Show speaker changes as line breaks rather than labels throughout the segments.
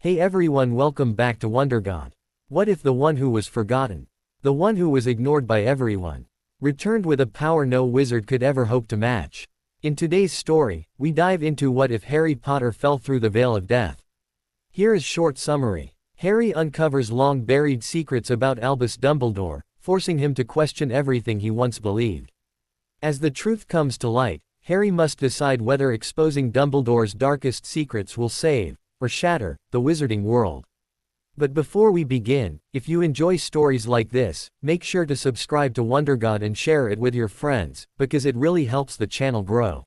Hey everyone, welcome back to WonderGod. What if the one who was forgotten, the one who was ignored by everyone, returned with a power no wizard could ever hope to match? In today's story, we dive into what if Harry Potter fell through the veil of death. Here is short summary. Harry uncovers long-buried secrets about Albus Dumbledore, forcing him to question everything he once believed. As the truth comes to light, Harry must decide whether exposing Dumbledore's darkest secrets will save, or shatter, the wizarding world. But before we begin, if you enjoy stories like this, make sure to subscribe to WonderGod and share it with your friends, because it really helps the channel grow.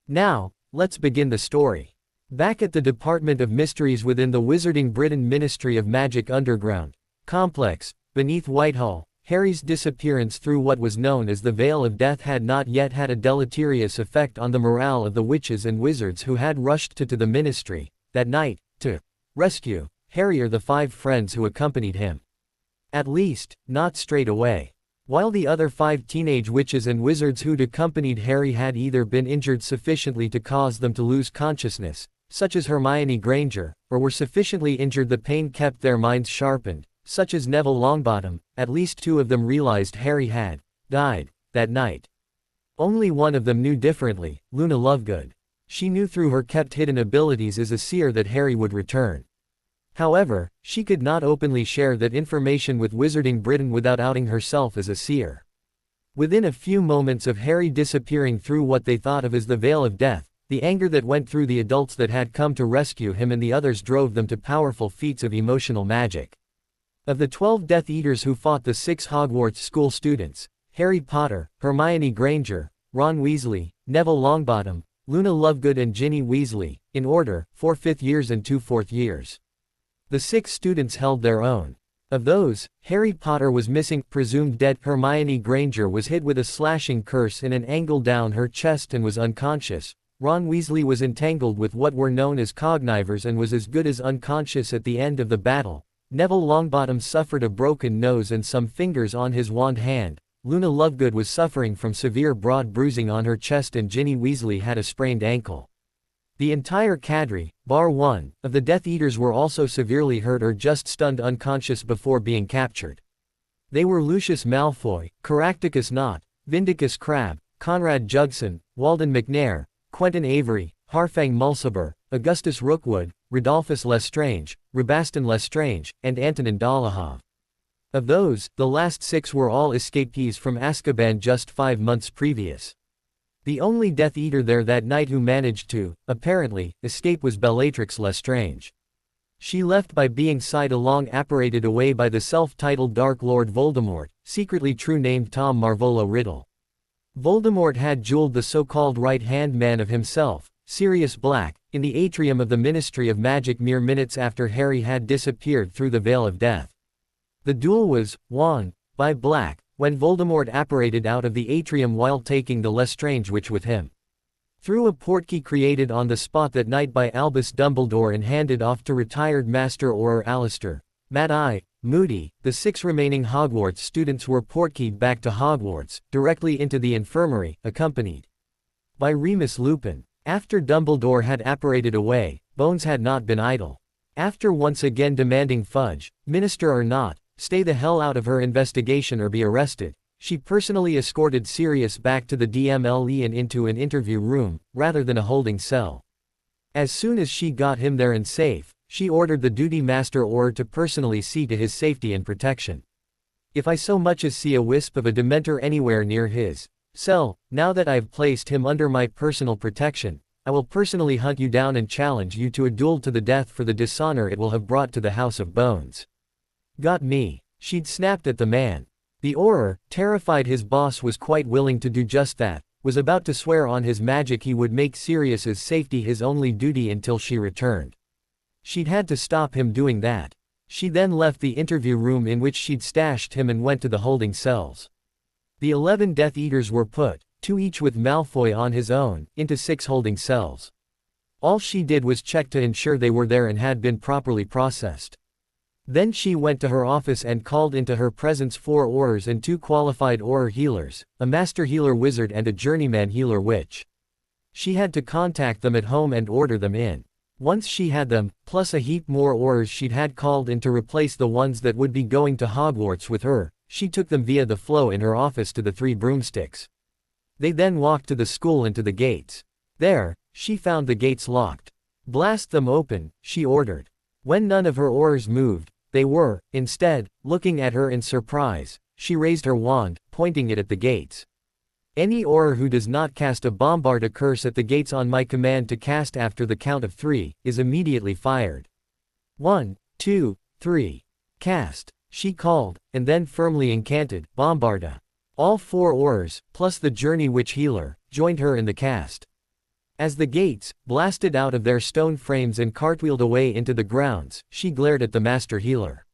Now, let's begin the story. Back at the Department of Mysteries within the Wizarding Britain Ministry of Magic Underground complex, beneath Whitehall, Harry's disappearance through what was known as the Veil of Death had not yet had a deleterious effect on the morale of the witches and wizards who had rushed to the ministry that night to rescue Harry or the 5 friends who accompanied him. At least, not straight away. While the other 5 teenage witches and wizards who'd accompanied Harry had either been injured sufficiently to cause them to lose consciousness, such as Hermione Granger, or were sufficiently injured the pain kept their minds sharpened, such as Neville Longbottom, at least 2 of them realized Harry had died that night. Only one of them knew differently, Luna Lovegood. She knew through her kept hidden abilities as a seer that Harry would return. However, she could not openly share that information with Wizarding Britain without outing herself as a seer. Within a few moments of Harry disappearing through what they thought of as the Veil of Death, the anger that went through the adults that had come to rescue him and the others drove them to powerful feats of emotional magic. Of the 12 Death Eaters who fought the 6 Hogwarts school students, Harry Potter, Hermione Granger, Ron Weasley, Neville Longbottom, Luna Lovegood and Ginny Weasley, in order, 4 fifth years and 2 fourth years. The 6 students held their own. Of those, Harry Potter was missing, presumed dead. Hermione Granger was hit with a slashing curse in an angle down her chest and was unconscious. Ron Weasley was entangled with what were known as cognivers and was as good as unconscious at the end of the battle. Neville Longbottom suffered a broken nose and some fingers on his wand hand. Luna Lovegood was suffering from severe broad bruising on her chest and Ginny Weasley had a sprained ankle. The entire cadre, bar 1, of the Death Eaters were also severely hurt or just stunned unconscious before being captured. They were Lucius Malfoy, Caractacus Nott, Vindicus Crabbe, Conrad Judson, Walden McNair, Quentin Avery, Harfang Mulciber, Augustus Rookwood, Rodolphus Lestrange, Rabastan Lestrange, and Antonin Dolohov. Of those, the last 6 were all escapees from Azkaban just 5 months previous. The only Death Eater there that night who managed to, apparently, escape was Bellatrix Lestrange. She left by being side-along apparated away by the self-titled Dark Lord Voldemort, secretly true named Tom Marvolo Riddle. Voldemort had jeweled the so-called right-hand man of himself, Sirius Black, in the atrium of the Ministry of Magic mere minutes after Harry had disappeared through the Veil of Death. The duel was won by Black when Voldemort apparated out of the atrium while taking the Lestrange witch with him. Through a portkey created on the spot that night by Albus Dumbledore and handed off to retired Master Auror Alistair, Mad-Eye, Moody, the 6 remaining Hogwarts students were portkeyed back to Hogwarts, directly into the infirmary, accompanied by Remus Lupin. After Dumbledore had apparated away, Bones had not been idle. After once again demanding Fudge, minister or not, stay the hell out of her investigation or be arrested, she personally escorted Sirius back to the DMLE and into an interview room, rather than a holding cell. As soon as she got him there and safe, she ordered the duty master Auror to personally see to his safety and protection. If I so much as see a wisp of a Dementor anywhere near his cell, now that I've placed him under my personal protection, I will personally hunt you down and challenge you to a duel to the death for the dishonor it will have brought to the House of Bones. Got me? She'd snapped at the man. The Auror, terrified his boss was quite willing to do just that, was about to swear on his magic he would make Sirius's safety his only duty until she returned. She'd had to stop him doing that. She then left the interview room in which she'd stashed him and went to the holding cells. The 11 Death Eaters were put, 2 each with Malfoy on his own, into 6 holding cells. All she did was check to ensure they were there and had been properly processed. Then she went to her office and called into her presence 4 Aurors and 2 qualified Auror healers, a master healer wizard and a journeyman healer witch. She had to contact them at home and order them in. Once she had them, plus a heap more Aurors she'd had called in to replace the ones that would be going to Hogwarts with her, she took them via the flow in her office to the 3 broomsticks. They then walked to the school and to the gates. There, she found the gates locked. "Blast them open," she ordered. When none of her Aurors moved, they were, instead, looking at her in surprise. She raised her wand, pointing it at the gates. "Any Auror who does not cast a bombard a curse at the gates on my command to cast after the count of 3, is immediately fired. 1, 2, 3. Cast," she called, and then firmly incanted, "Bombarda." All 4 Aurors, plus the Journey Witch healer, joined her in the cast. As the gates, blasted out of their stone frames and cartwheeled away into the grounds, she glared at the Master Healer.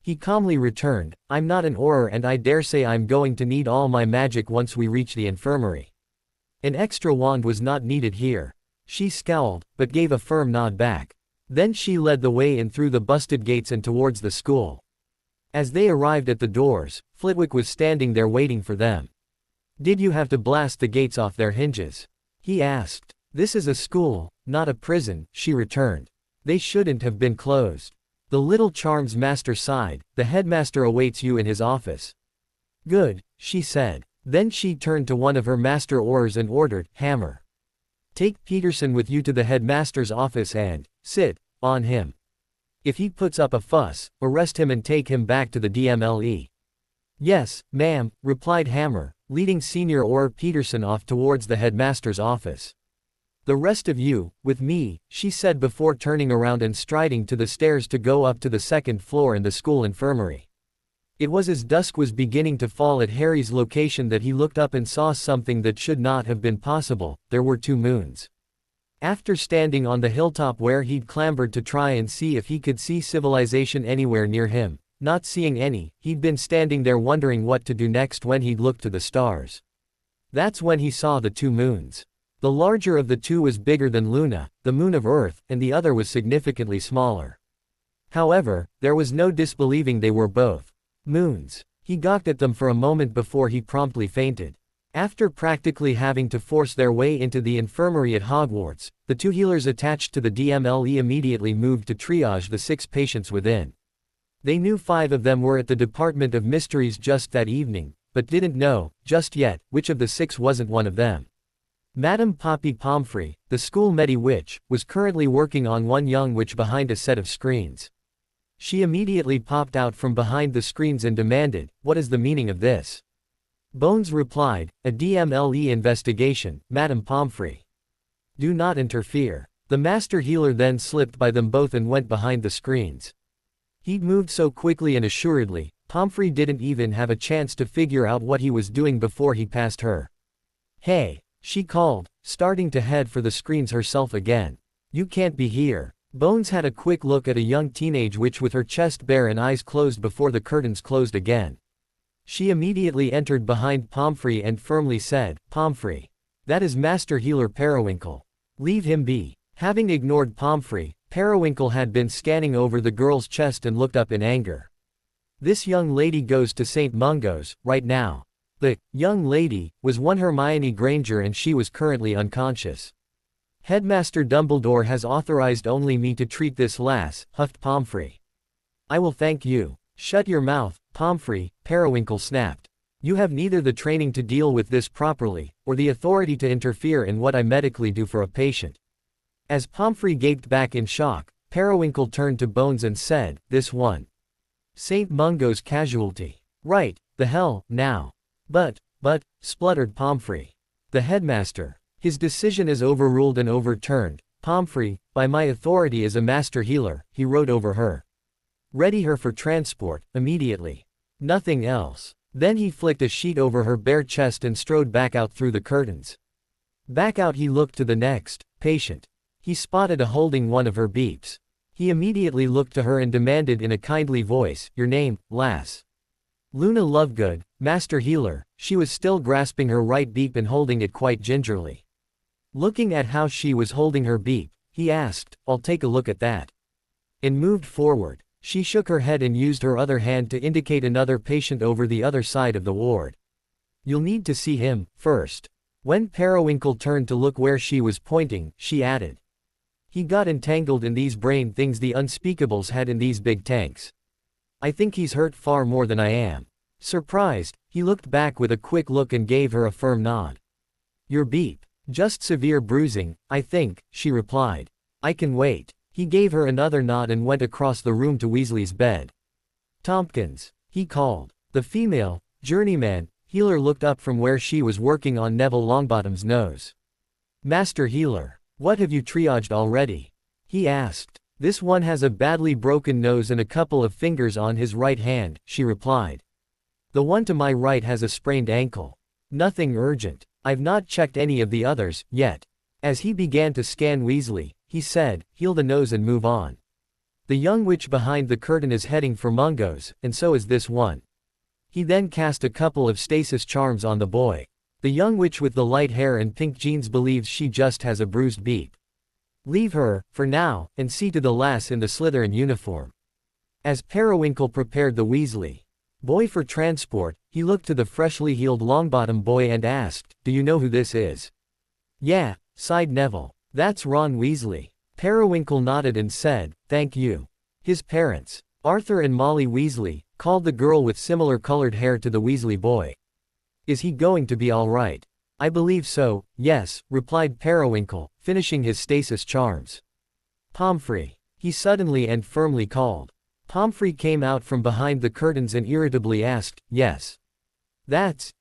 He calmly returned, "I'm not an Auror and I dare say I'm going to need all my magic once we reach the infirmary." An extra wand was not needed here. She scowled, but gave a firm nod back. Then she led the way in through the busted gates and towards the school. As they arrived at the doors, Flitwick was standing there waiting for them. "Did you have to blast the gates off their hinges?" he asked. "This is a school, not a prison," she returned. "They shouldn't have been closed." The little charms master sighed. "The headmaster awaits you in his office." "Good," she said. Then she turned to one of her master Aurors and ordered, "Hammer. Take Peterson with you to the headmaster's office and sit on him. If he puts up a fuss, arrest him and take him back to the DMLE." "Yes, ma'am," replied Hammer, leading Senior Auror Peterson off towards the headmaster's office. "The rest of you, with me," she said before turning around and striding to the stairs to go up to the 2nd floor and the school infirmary. It was as dusk was beginning to fall at Harry's location that he looked up and saw something that should not have been possible. There were 2 moons. After standing on the hilltop where he'd clambered to try and see if he could see civilization anywhere near him, not seeing any, he'd been standing there wondering what to do next when he'd looked to the stars. That's when he saw the 2 moons. The larger of the 2 was bigger than Luna, the moon of Earth, and the other was significantly smaller. However, there was no disbelieving they were both moons. He gawked at them for a moment before he promptly fainted. After practically having to force their way into the infirmary at Hogwarts, the 2 healers attached to the DMLE immediately moved to triage the 6 patients within. They knew 5 of them were at the Department of Mysteries just that evening, but didn't know, just yet, which of the 6 wasn't one of them. Madame Poppy Pomfrey, the school medi-witch, was currently working on one young witch behind a set of screens. She immediately popped out from behind the screens and demanded, "What is the meaning of this?" Bones replied, "A DMLE investigation, Madame Pomfrey. Do not interfere." The Master Healer then slipped by them both and went behind the screens. He'd moved so quickly and assuredly, Pomfrey didn't even have a chance to figure out what he was doing before he passed her. "Hey," she called, starting to head for the screens herself again. "You can't be here." Bones had a quick look at a young teenage witch with her chest bare and eyes closed before the curtains closed again. She immediately entered behind Pomfrey and firmly said, "Pomfrey. That is Master Healer Periwinkle. Leave him be." Having ignored Pomfrey, Periwinkle had been scanning over the girl's chest and looked up in anger. "This young lady goes to St. Mungo's, right now." The young lady was one Hermione Granger and she was currently unconscious. "Headmaster Dumbledore has authorized only me to treat this lass," huffed Pomfrey. "I will thank you." "Shut your mouth, Pomfrey," Periwinkle snapped. "You have neither the training to deal with this properly, or the authority to interfere in what I medically do for a patient." As Pomfrey gaped back in shock, Periwinkle turned to Bones and said, "This one. St. Mungo's casualty. Right, the hell, now." But, spluttered Pomfrey. "The headmaster. His decision is overruled and overturned, Pomfrey, by my authority as a master healer," he wrote over her. "Ready her for transport, immediately. Nothing else." Then he flicked a sheet over her bare chest and strode back out through the curtains. Back out he looked to the next patient. He spotted a holding one of her beeps. He immediately looked to her and demanded in a kindly voice, "Your name, lass?" "Luna Lovegood, Master Healer." She was still grasping her right beep and holding it quite gingerly. Looking at how she was holding her beep, he asked, "I'll take a look at that." And moved forward. She shook her head and used her other hand to indicate another patient over the other side of the ward. "You'll need to see him, first." When Periwinkle turned to look where she was pointing, she added, He got entangled in these brain things the unspeakables had in these big tanks. I think he's hurt far more than I am. Surprised, he looked back with a quick look and gave her a firm nod. Your beep. Just severe bruising, I think, she replied. I can wait. He gave her another nod and went across the room to Weasley's bed. Tompkins, he called. The female, journeyman, healer looked up from where she was working on Neville Longbottom's nose. Master Healer, what have you triaged already? He asked. This one has a badly broken nose and a couple of fingers on his right hand, she replied. The one to my right has a sprained ankle. Nothing urgent. I've not checked any of the others, yet. As he began to scan Weasley, he said, heal the nose and move on. The young witch behind the curtain is heading for Mungo's, and so is this one. He then cast a couple of stasis charms on the boy. The young witch with the light hair and pink jeans believes she just has a bruised beep. Leave her, for now, and see to the lass in the Slytherin uniform. As Periwinkle prepared the Weasley boy for transport, he looked to the freshly healed Longbottom boy and asked, do you know who this is? Yeah, sighed Neville. That's Ron Weasley. Periwinkle nodded and said, thank you. His parents, Arthur and Molly Weasley, called the girl with similar colored hair to the Weasley boy. Is he going to be all right? I believe so, yes, replied Periwinkle, finishing his stasis charms. Pomfrey, he suddenly and firmly called. Pomfrey came out from behind the curtains and irritably asked, yes.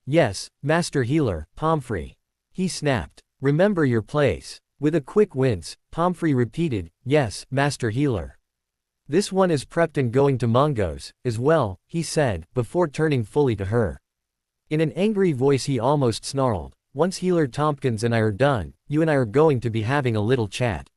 Yes, Master Healer, Pomfrey. He snapped. Remember your place. With a quick wince, Pomfrey repeated, yes, Master Healer. This one is prepped and going to Mungo's, as well, he said, before turning fully to her. In an angry voice he almost snarled, once Healer Tompkins and I are done, you and I are going to be having a little chat.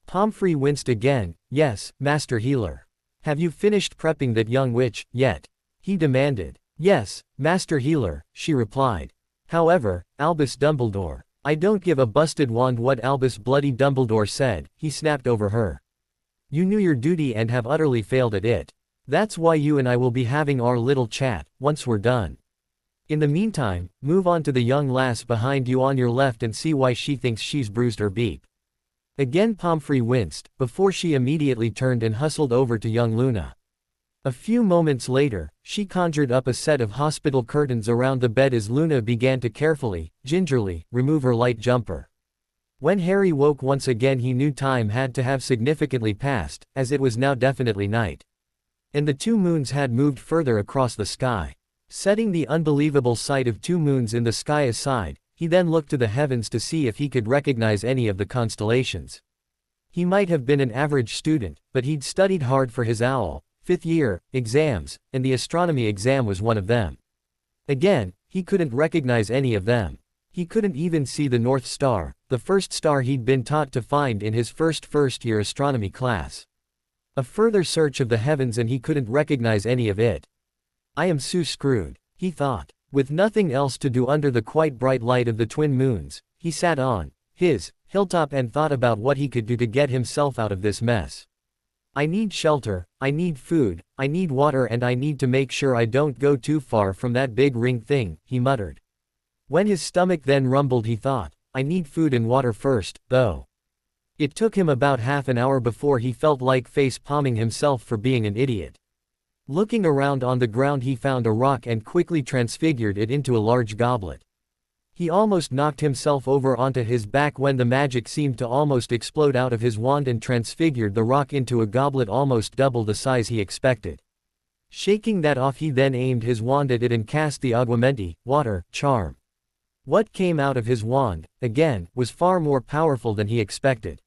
Pomfrey winced again, yes, Master Healer. Have you finished prepping that young witch, yet? He demanded. Yes, Master Healer, she replied. However, Albus Dumbledore. I don't give a busted wand what Albus bloody Dumbledore said, he snapped over her. You knew your duty and have utterly failed at it. That's why you and I will be having our little chat, once we're done. In the meantime, move on to the young lass behind you on your left and see why she thinks she's bruised her beep. Again Pomfrey winced, before she immediately turned and hustled over to young Luna. A few moments later, she conjured up a set of hospital curtains around the bed as Luna began to carefully, gingerly, remove her light jumper. When Harry woke once again he knew time had to have significantly passed, as it was now definitely night. And the two moons had moved further across the sky. Setting the unbelievable sight of two moons in the sky aside, he then looked to the heavens to see if he could recognize any of the constellations. He might have been an average student, but he'd studied hard for his OWL, 5th year, exams, and the astronomy exam was one of them. Again, he couldn't recognize any of them. He couldn't even see the North Star, the first star he'd been taught to find in his first-year astronomy class. A further search of the heavens and he couldn't recognize any of it. I am so screwed, he thought. With nothing else to do under the quite bright light of the twin moons, he sat on his hilltop and thought about what he could do to get himself out of this mess. I need shelter, I need food, I need water and I need to make sure I don't go too far from that big ring thing, he muttered. When his stomach then rumbled he thought, I need food and water first, though. It took him about half an hour before he felt like face-palming himself for being an idiot. Looking around on the ground he found a rock and quickly transfigured it into a large goblet. He almost knocked himself over onto his back when the magic seemed to almost explode out of his wand and transfigured the rock into a goblet almost double the size he expected. Shaking that off he then aimed his wand at it and cast the Aguamenti, water, charm. What came out of his wand, again, was far more powerful than he expected.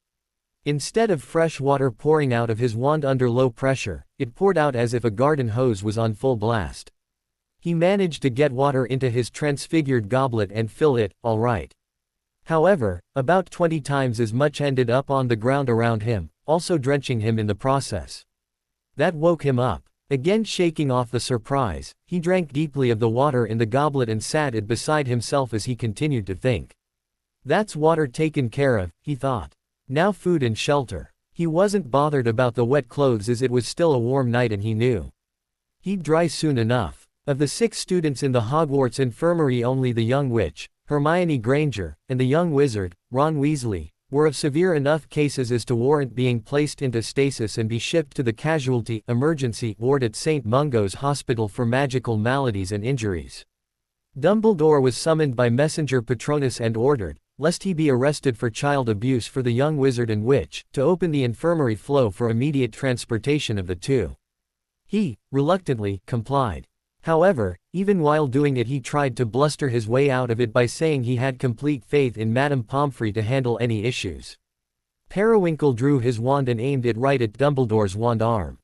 Instead of fresh water pouring out of his wand under low pressure, it poured out as if a garden hose was on full blast. He managed to get water into his transfigured goblet and fill it, all right. However, about 20 times as much ended up on the ground around him, also drenching him in the process. That woke him up. Again shaking off the surprise, he drank deeply of the water in the goblet and sat it beside himself as he continued to think. That's water taken care of, he thought. Now food and shelter. He wasn't bothered about the wet clothes as it was still a warm night and he knew he'd dry soon enough. Of the 6 students in the Hogwarts infirmary only the young witch, Hermione Granger, and the young wizard, Ron Weasley, were of severe enough cases as to warrant being placed into stasis and be shipped to the casualty emergency ward at St. Mungo's Hospital for Magical Maladies and Injuries. Dumbledore was summoned by Messenger Patronus and ordered, lest he be arrested for child abuse for the young wizard and witch, to open the infirmary flow for immediate transportation of the two. He, reluctantly, complied. However, even while doing it he tried to bluster his way out of it by saying he had complete faith in Madame Pomfrey to handle any issues. Periwinkle drew his wand and aimed it right at Dumbledore's wand arm.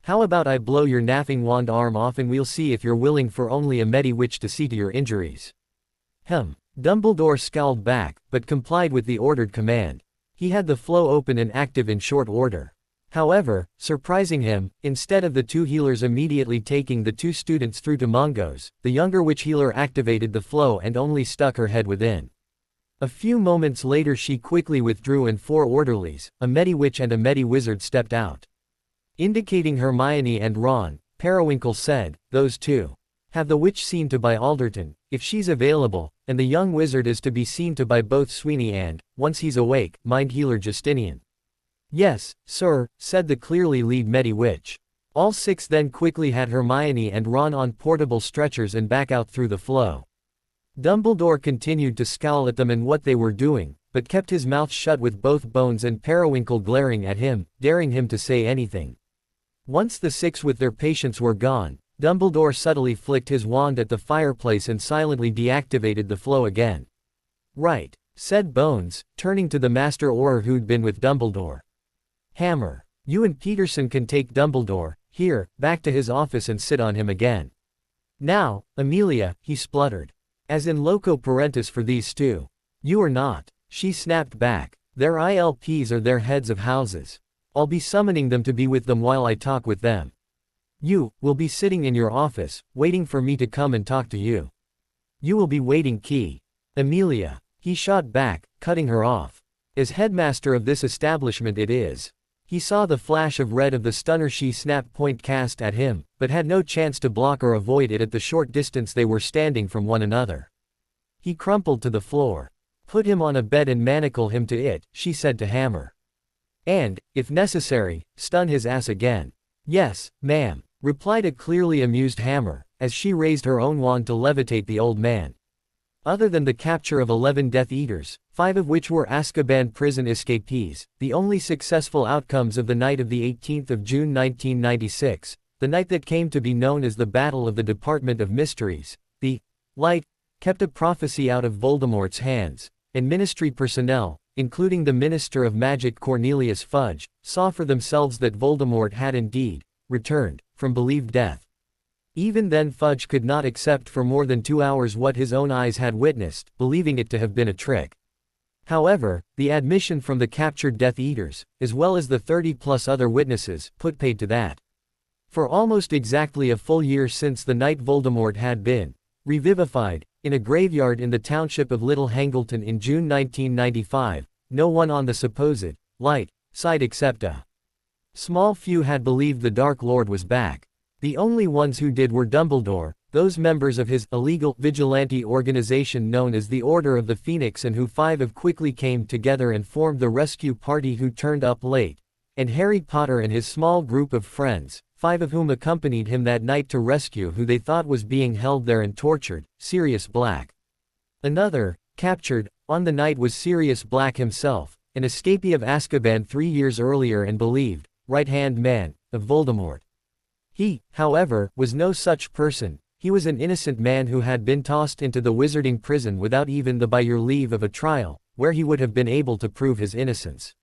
"How about I blow your naffing wand arm off and we'll see if you're willing for only a Medi-Witch to see to your injuries." Dumbledore scowled back, but complied with the ordered command. He had the flow open and active in short order. However, surprising him, instead of the two healers immediately taking the two students through to Mungo's, the younger witch healer activated the flow and only stuck her head within. A few moments later she quickly withdrew and 4 orderlies, a Medi-Witch and a Medi-Wizard stepped out. Indicating Hermione and Ron, Periwinkle said, "Those two. Have the witch seen to by Alderton, if she's available, and the young wizard is to be seen to by both Sweeney and, once he's awake, Mind Healer Justinian." "Yes, sir," said the clearly lead Medi-Witch. All 6 then quickly had Hermione and Ron on portable stretchers and back out through the flow. Dumbledore continued to scowl at them and what they were doing, but kept his mouth shut with both Bones and Periwinkle glaring at him, daring him to say anything. Once the 6 with their patients were gone, Dumbledore subtly flicked his wand at the fireplace and silently deactivated the flow again. "Right," said Bones, turning to the Master Auror who'd been with Dumbledore. "Hammer, you and Peterson can take Dumbledore, here, back to his office and sit on him again. Now, Amelia," he spluttered. "As in loco parentis for these two. You are not," she snapped back. "Their ILPs are their heads of houses. I'll be summoning them to be with them while I talk with them. You will be sitting in your office, waiting for me to come and talk to you. You will be waiting key. Amelia," he shot back, cutting her off. "As headmaster of this establishment it is." He saw the flash of red of the stunner she snapped point cast at him, but had no chance to block or avoid it at the short distance they were standing from one another. He crumpled to the floor. "Put him on a bed and manacle him to it," she said to Hammer. "And, if necessary, stun his ass again." "Yes, ma'am," replied a clearly amused Hammer, as she raised her own wand to levitate the old man. Other than the capture of 11 Death Eaters, 5 of which were Azkaban prison escapees, the only successful outcomes of the night of the 18th of June 1996, the night that came to be known as the Battle of the Department of Mysteries, the Light kept a prophecy out of Voldemort's hands, and Ministry personnel, including the Minister of Magic Cornelius Fudge, saw for themselves that Voldemort had indeed returned from believed death. Even then Fudge could not accept for more than 2 hours what his own eyes had witnessed, believing it to have been a trick. However, the admission from the captured Death Eaters, as well as the 30+ other witnesses, put paid to that. For almost exactly a full year since the night Voldemort had been revivified, in a graveyard in the township of Little Hangleton in June 1995, no one on the supposed light side except a small few had believed the Dark Lord was back. The only ones who did were Dumbledore, those members of his illegal vigilante organization known as the Order of the Phoenix and who 5 of quickly came together and formed the rescue party who turned up late, and Harry Potter and his small group of friends, 5 of whom accompanied him that night to rescue who they thought was being held there and tortured, Sirius Black. Another, captured, on the night was Sirius Black himself, an escapee of Azkaban 3 years earlier and believed, right-hand man, of Voldemort. He, however, was no such person. He was an innocent man who had been tossed into the wizarding prison without even the by your leave of a trial, where he would have been able to prove his innocence.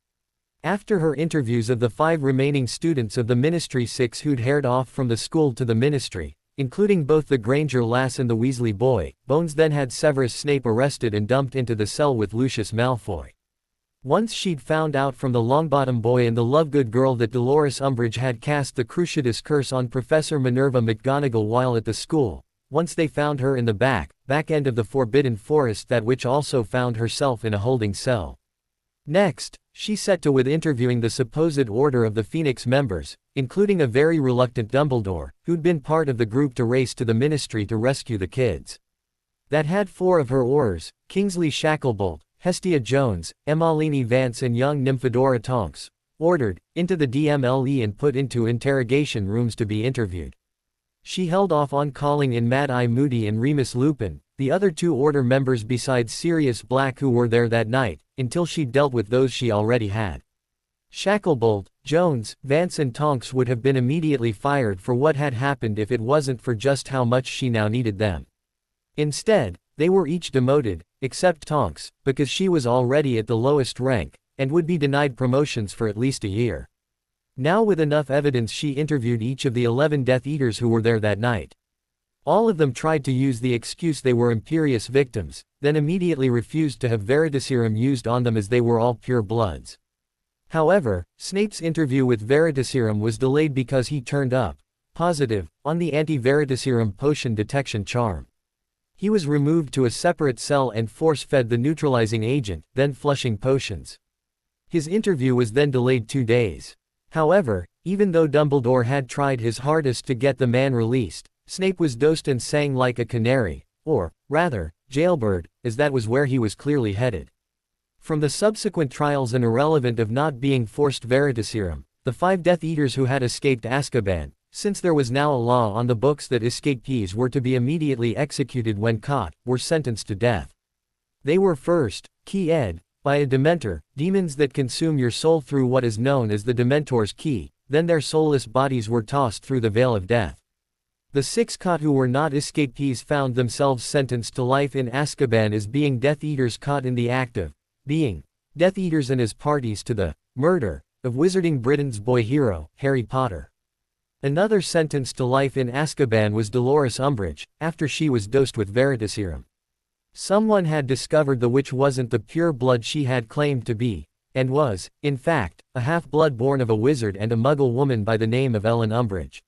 After her interviews of the 5 remaining students of the Ministry 6 who'd haired off from the school to the Ministry, including both the Granger lass and the Weasley boy, Bones then had Severus Snape arrested and dumped into the cell with Lucius Malfoy. Once she'd found out from the Longbottom boy and the Lovegood girl that Dolores Umbridge had cast the Cruciatus curse on Professor Minerva McGonagall while at the school, once they found her in the back end of the Forbidden Forest, that witch also found herself in a holding cell. Next, she set to with interviewing the supposed Order of the Phoenix members, including a very reluctant Dumbledore, who'd been part of the group to race to the Ministry to rescue the kids. That had 4 of her Aurors, Kingsley Shacklebolt, Hestia Jones, Emmeline Vance and young Nymphadora Tonks, ordered, into the DMLE and put into interrogation rooms to be interviewed. She held off on calling in Mad-Eye Moody and Remus Lupin, the other 2 Order members besides Sirius Black who were there that night, until she dealt with those she already had. Shacklebolt, Jones, Vance and Tonks would have been immediately fired for what had happened if it wasn't for just how much she now needed them. Instead, they were each demoted, except Tonks, because she was already at the lowest rank, and would be denied promotions for at least a year. Now with enough evidence she interviewed each of the 11 Death Eaters who were there that night. All of them tried to use the excuse they were Imperius victims, then immediately refused to have Veritaserum used on them as they were all pure bloods. However, Snape's interview with Veritaserum was delayed because he turned up, positive, on the anti-Veritaserum potion detection charm. He was removed to a separate cell and force-fed the neutralizing agent, then flushing potions. His interview was then delayed 2 days. However, even though Dumbledore had tried his hardest to get the man released, Snape was dosed and sang like a canary, or, rather, jailbird, as that was where he was clearly headed. From the subsequent trials and irrelevant of not being forced Veritaserum, the 5 Death Eaters who had escaped Azkaban, since there was now a law on the books that escapees were to be immediately executed when caught, were sentenced to death. They were first, Key-Ed, by a Dementor, demons that consume your soul through what is known as the Dementor's Key, then their soulless bodies were tossed through the Veil of Death. The 6 caught who were not escapees found themselves sentenced to life in Azkaban as being Death Eaters caught in the act of being Death Eaters and as parties to the murder of Wizarding Britain's boy hero, Harry Potter. Another sentenced to life in Azkaban was Dolores Umbridge, after she was dosed with Veritaserum. Someone had discovered the witch wasn't the pure blood she had claimed to be, and was, in fact, a half-blood born of a wizard and a muggle woman by the name of Ellen Umbridge.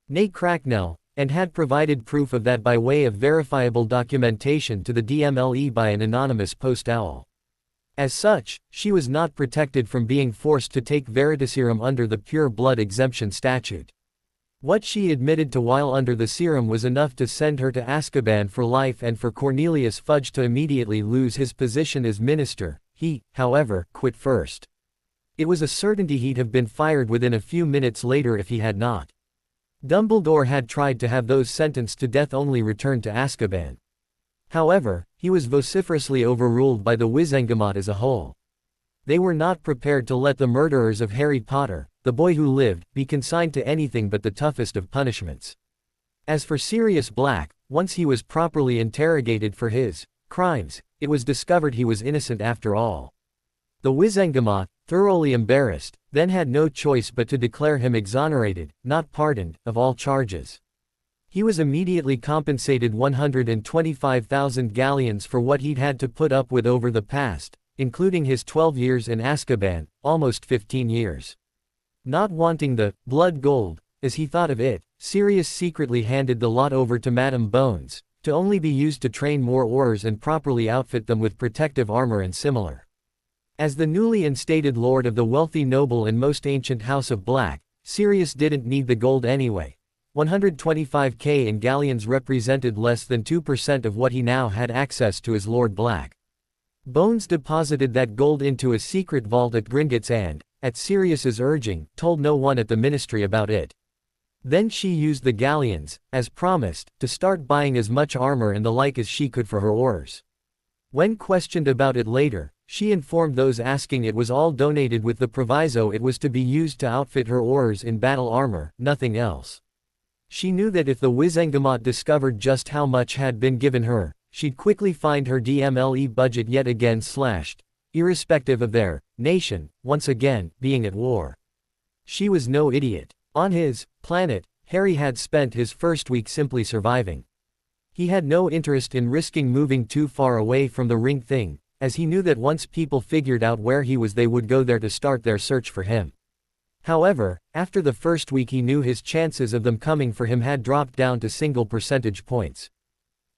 Nate Cracknell, and had provided proof of that by way of verifiable documentation to the DMLE by an anonymous post-owl. As such, she was not protected from being forced to take Veritaserum under the pure blood exemption statute. What she admitted to while under the serum was enough to send her to Azkaban for life and for Cornelius Fudge to immediately lose his position as minister. He, however, quit first. It was a certainty he'd have been fired within a few minutes later if he had not. Dumbledore had tried to have those sentenced to death only return to Azkaban. However, he was vociferously overruled by the Wizengamot as a whole. They were not prepared to let the murderers of Harry Potter, the boy who lived, be consigned to anything but the toughest of punishments. As for Sirius Black, once he was properly interrogated for his crimes, it was discovered he was innocent after all. The Wizengamot, thoroughly embarrassed, then had no choice but to declare him exonerated, not pardoned, of all charges. He was immediately compensated 125,000 galleons for what he'd had to put up with over the past, including his 12 years in Azkaban, almost 15 years. Not wanting the blood gold, as he thought of it, Sirius secretly handed the lot over to Madame Bones, to only be used to train more Aurors and properly outfit them with protective armor and similar. As the newly instated lord of the wealthy noble and most ancient House of Black, Sirius didn't need the gold anyway. 125k in galleons represented less than 2% of what he now had access to as Lord Black. Bones deposited that gold into a secret vault at Gringotts and, at Sirius's urging, told no one at the ministry about it. Then she used the galleons, as promised, to start buying as much armor and the like as she could for her Aurors. When questioned about it later, she informed those asking it was all donated with the proviso it was to be used to outfit her Aurors in battle armor, nothing else. She knew that if the Wizengamot discovered just how much had been given her, she'd quickly find her DMLE budget yet again slashed, irrespective of their nation, once again, being at war. She was no idiot. On his planet, Harry had spent his first week simply surviving. He had no interest in risking moving too far away from the ring thing, as he knew that once people figured out where he was they would go there to start their search for him. However, after the first week he knew his chances of them coming for him had dropped down to single percentage points.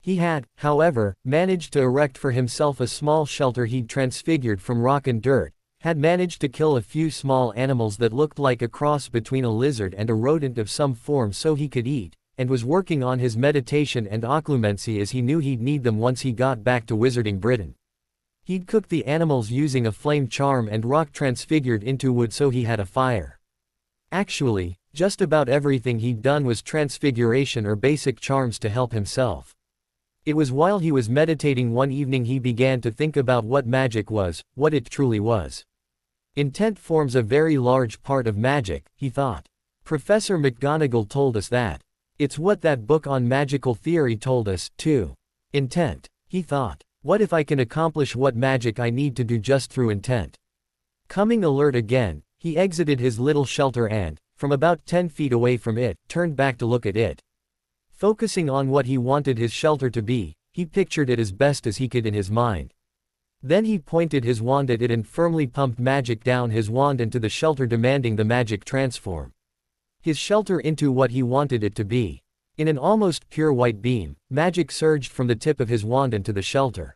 He had, however, managed to erect for himself a small shelter he'd transfigured from rock and dirt, had managed to kill a few small animals that looked like a cross between a lizard and a rodent of some form so he could eat, and was working on his meditation and occlumency as he knew he'd need them once he got back to Wizarding Britain. He'd cooked the animals using a flame charm and rock transfigured into wood so he had a fire. Actually, just about everything he'd done was transfiguration or basic charms to help himself. It was while he was meditating one evening he began to think about what magic was, what it truly was. Intent forms a very large part of magic, he thought. Professor McGonagall told us that. It's what that book on magical theory told us, too. Intent, he thought. What if I can accomplish what magic I need to do just through intent? Coming alert again, he exited his little shelter and, from about 10 feet away from it, turned back to look at it. Focusing on what he wanted his shelter to be, he pictured it as best as he could in his mind. Then he pointed his wand at it and firmly pumped magic down his wand into the shelter, demanding the magic transform his shelter into what he wanted it to be. In an almost pure white beam, magic surged from the tip of his wand into the shelter.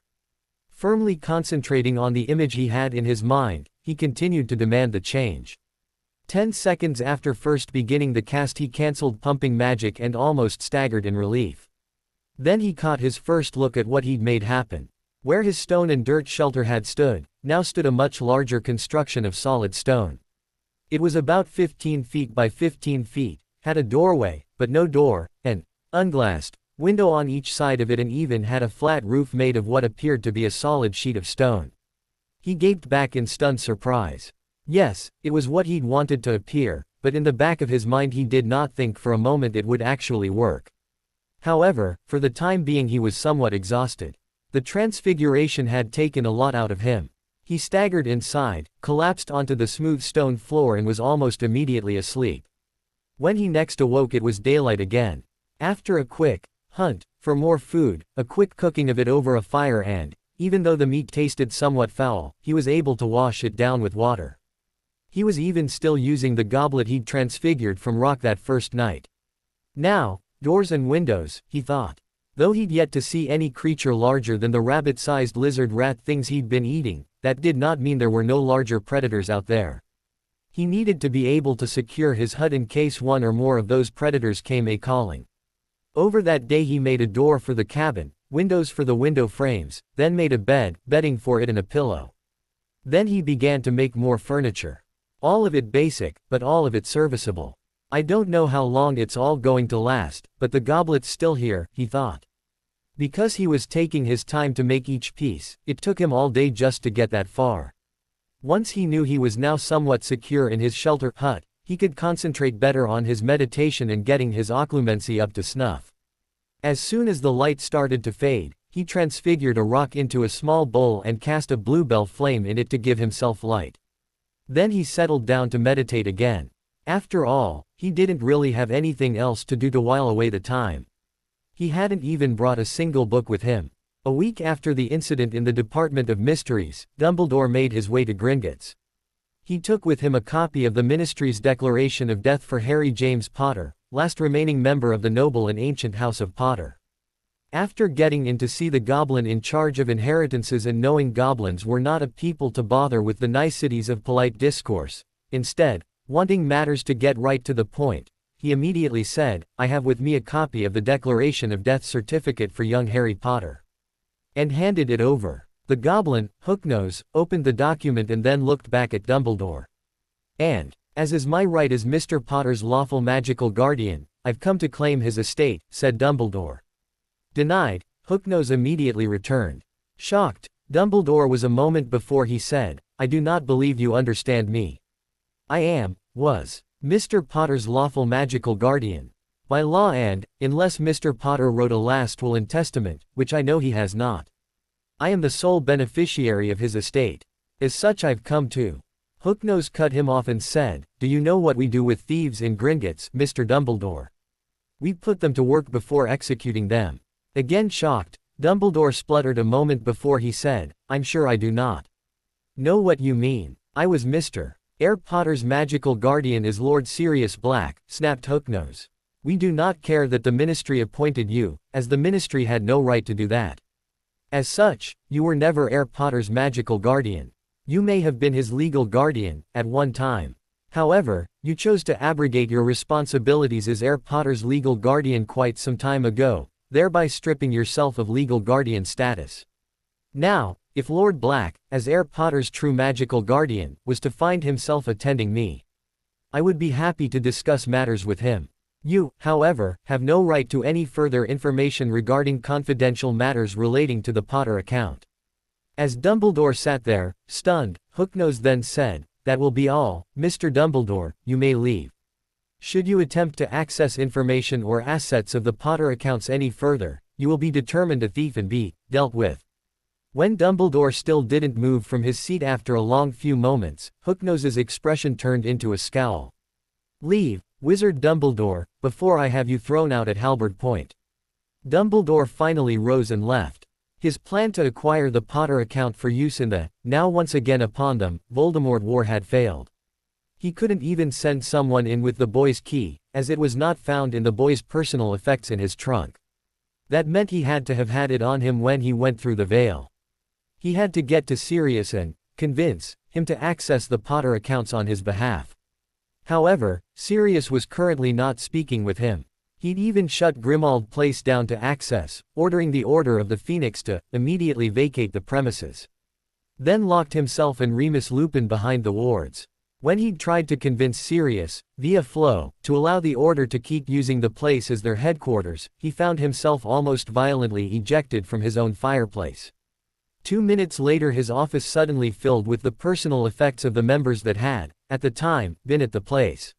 Firmly concentrating on the image he had in his mind, he continued to demand the change. 10 seconds after first beginning the cast he cancelled pumping magic and almost staggered in relief. Then he caught his first look at what he'd made happen. Where his stone and dirt shelter had stood, now stood a much larger construction of solid stone. It was about 15 feet by 15 feet, had a doorway, but no door, an unglassed window on each side of it, and even had a flat roof made of what appeared to be a solid sheet of stone. He gaped back in stunned surprise. Yes, it was what he'd wanted to appear, but in the back of his mind he did not think for a moment it would actually work. However, for the time being he was somewhat exhausted. The transfiguration had taken a lot out of him. He staggered inside, collapsed onto the smooth stone floor and was almost immediately asleep. When he next awoke it was daylight again. After a quick hunt for more food, a quick cooking of it over a fire and, even though the meat tasted somewhat foul, he was able to wash it down with water. He was even still using the goblet he'd transfigured from rock that first night. Now, doors and windows, he thought. Though he'd yet to see any creature larger than the rabbit-sized lizard rat things he'd been eating, that did not mean there were no larger predators out there. He needed to be able to secure his hut in case one or more of those predators came a-calling. Over that day he made a door for the cabin, windows for the window frames, then made a bed, bedding for it and a pillow. Then he began to make more furniture. All of it basic, but all of it serviceable. I don't know how long it's all going to last, but the goblet's still here, he thought. Because he was taking his time to make each piece, it took him all day just to get that far. Once he knew he was now somewhat secure in his shelter hut, he could concentrate better on his meditation and getting his occlumency up to snuff. As soon as the light started to fade, he transfigured a rock into a small bowl and cast a bluebell flame in it to give himself light. Then he settled down to meditate again. After all, he didn't really have anything else to do to while away the time. He hadn't even brought a single book with him. A week after the incident in the Department of Mysteries, Dumbledore made his way to Gringotts. He took with him a copy of the Ministry's declaration of death for Harry James Potter, last remaining member of the noble and ancient House of Potter. After getting in to see the goblin in charge of inheritances and knowing goblins were not a people to bother with the niceties of polite discourse, instead, wanting matters to get right to the point, he immediately said, "I have with me a copy of the Declaration of Death certificate for young Harry Potter." And handed it over. The goblin, Hooknose, opened the document and then looked back at Dumbledore. "And, as is my right as Mr. Potter's lawful magical guardian, I've come to claim his estate," said Dumbledore. Denied, Hooknose immediately returned. Shocked, Dumbledore was a moment before he said, "I do not believe you understand me. I was Mr. Potter's lawful magical guardian. By law and, unless Mr. Potter wrote a last will and testament, which I know he has not. I am the sole beneficiary of his estate. As such I've come to." Hooknose cut him off and said, "Do you know what we do with thieves in Gringotts, Mr. Dumbledore? We put them to work before executing them." Again shocked, Dumbledore spluttered a moment before he said, "I'm sure I do not know what you mean. I was Mr. Potter's magical guardian is Lord Sirius Black," snapped Hooknose. "We do not care that the ministry appointed you, as the ministry had no right to do that. As such, you were never Potter's magical guardian. You may have been his legal guardian, at one time. However, you chose to abrogate your responsibilities as Potter's legal guardian quite some time ago, thereby stripping yourself of legal guardian status. Now, If Lord Black, as Heir Potter's true magical guardian, was to find himself attending me, I would be happy to discuss matters with him. You, however, have no right to any further information regarding confidential matters relating to the Potter account." As Dumbledore sat there, stunned, Hooknose then said, "That will be all, Mr. Dumbledore, you may leave. Should you attempt to access information or assets of the Potter accounts any further, you will be determined a thief and be dealt with." When Dumbledore still didn't move from his seat after a long few moments, Hooknose's expression turned into a scowl. "Leave, Wizard Dumbledore, before I have you thrown out at Halberd Point." Dumbledore finally rose and left. His plan to acquire the Potter account for use in the, now once again upon them, Voldemort war had failed. He couldn't even send someone in with the boy's key, as it was not found in the boy's personal effects in his trunk. That meant he had to have had it on him when he went through the veil. He had to get to Sirius and convince him to access the Potter accounts on his behalf. However, Sirius was currently not speaking with him. He'd even shut Grimmauld Place down to access, ordering the Order of the Phoenix to immediately vacate the premises. Then locked himself and Remus Lupin behind the wards. When he'd tried to convince Sirius, via Flo, to allow the Order to keep using the place as their headquarters, he found himself almost violently ejected from his own fireplace. 2 minutes later his office suddenly filled with the personal effects of the members that had, at the time, been at the place.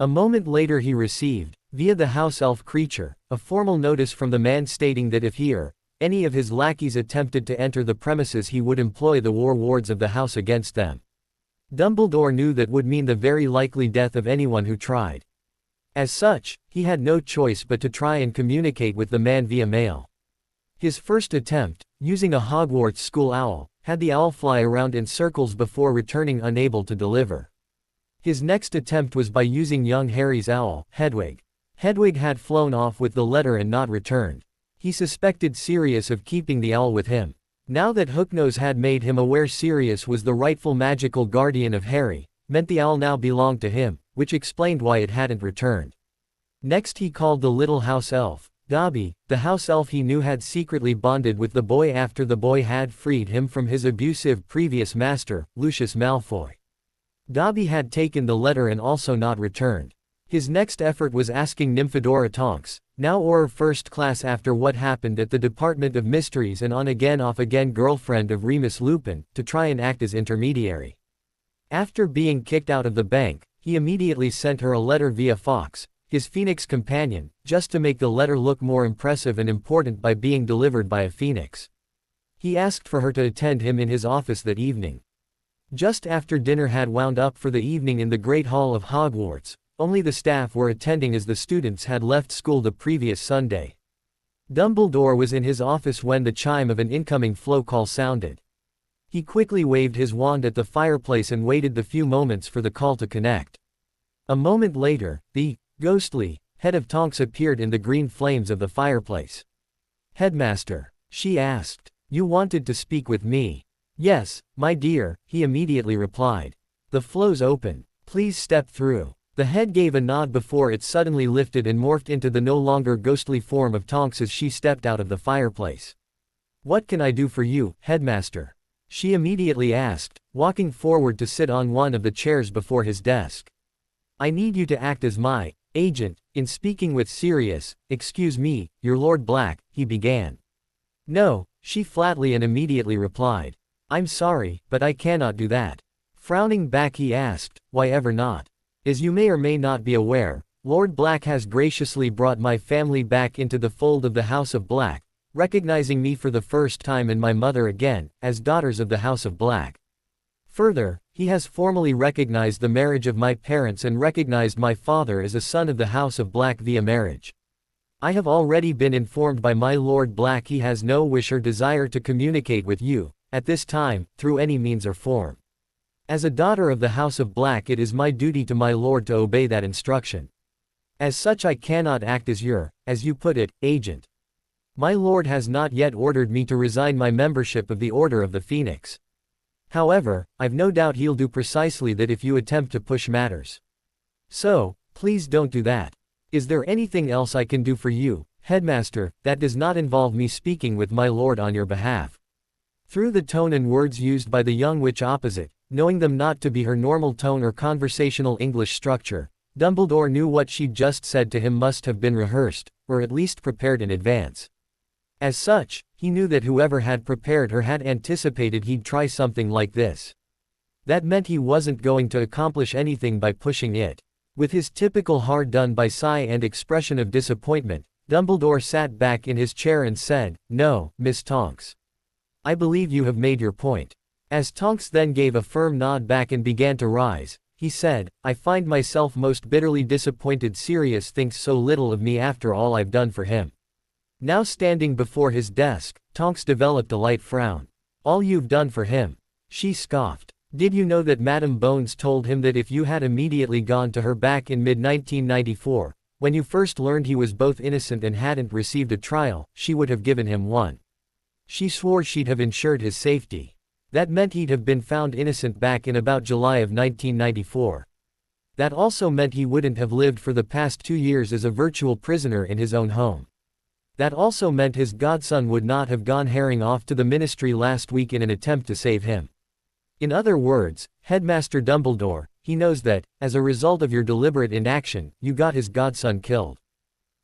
A moment later he received, via the house elf creature, a formal notice from the man stating that if he or any of his lackeys attempted to enter the premises he would employ the war wards of the house against them. Dumbledore knew that would mean the very likely death of anyone who tried. As such, he had no choice but to try and communicate with the man via mail. His first attempt, using a Hogwarts school owl, had the owl fly around in circles before returning unable to deliver. His next attempt was by using young Harry's owl, Hedwig. Hedwig had flown off with the letter and not returned. He suspected Sirius of keeping the owl with him. Now that Hooknose had made him aware Sirius was the rightful magical guardian of Harry, meant the owl now belonged to him, which explained why it hadn't returned. Next he called the little house elf, Dobby, the house elf he knew had secretly bonded with the boy after the boy had freed him from his abusive previous master, Lucius Malfoy. Dobby had taken the letter and also not returned. His next effort was asking Nymphadora Tonks, now Auror First Class after what happened at the Department of Mysteries and on-again off-again girlfriend of Remus Lupin, to try and act as intermediary. After being kicked out of the bank, he immediately sent her a letter via Fawkes, his Phoenix companion, just to make the letter look more impressive and important by being delivered by a Phoenix. He asked for her to attend him in his office that evening. Just after dinner had wound up for the evening in the Great Hall of Hogwarts, only the staff were attending as the students had left school the previous Sunday. Dumbledore was in his office when the chime of an incoming Flo call sounded. He quickly waved his wand at the fireplace and waited the few moments for the call to connect. A moment later, the ghostly head of Tonks appeared in the green flames of the fireplace. "Headmaster," she asked, "you wanted to speak with me?" "Yes, my dear," he immediately replied. "The flow's open. Please step through." The head gave a nod before it suddenly lifted and morphed into the no longer ghostly form of Tonks as she stepped out of the fireplace. "What can I do for you, Headmaster?" she immediately asked, walking forward to sit on one of the chairs before his desk. "I need you to act as my agent in speaking with Sirius." "Excuse me, your Lord Black," he began. "No," she flatly and immediately replied. "I'm sorry, but I cannot do that." Frowning back he asked, "Why ever not?" "As you may or may not be aware, Lord Black has graciously brought my family back into the fold of the House of Black, recognizing me for the first time and my mother again, as daughters of the House of Black. Further, he has formally recognized the marriage of my parents and recognized my father as a son of the House of Black via marriage. I have already been informed by my Lord Black he has no wish or desire to communicate with you, at this time, through any means or form. As a daughter of the House of Black it is my duty to my lord to obey that instruction. As such I cannot act as your, as you put it, agent. My lord has not yet ordered me to resign my membership of the Order of the Phoenix. However, I've no doubt he'll do precisely that if you attempt to push matters. So, please don't do that. Is there anything else I can do for you, Headmaster, that does not involve me speaking with my lord on your behalf?" Through the tone and words used by the young witch opposite, knowing them not to be her normal tone or conversational English structure, Dumbledore knew what she'd just said to him must have been rehearsed, or at least prepared in advance. As such, he knew that whoever had prepared her had anticipated he'd try something like this. That meant he wasn't going to accomplish anything by pushing it. With his typical hard-done-by sigh and expression of disappointment, Dumbledore sat back in his chair and said, "No, Miss Tonks. I believe you have made your point." As Tonks then gave a firm nod back and began to rise, he said, "I find myself most bitterly disappointed Sirius thinks so little of me after all I've done for him." Now standing before his desk, Tonks developed a light frown. "All you've done for him?" She scoffed. "Did you know that Madame Bones told him that if you had immediately gone to her back in mid-1994, when you first learned he was both innocent and hadn't received a trial, she would have given him one? She swore she'd have ensured his safety. That meant he'd have been found innocent back in about July of 1994. That also meant he wouldn't have lived for the past 2 years as a virtual prisoner in his own home. That also meant his godson would not have gone herring off to the ministry last week in an attempt to save him. In other words, Headmaster Dumbledore, he knows that, as a result of your deliberate inaction, you got his godson killed.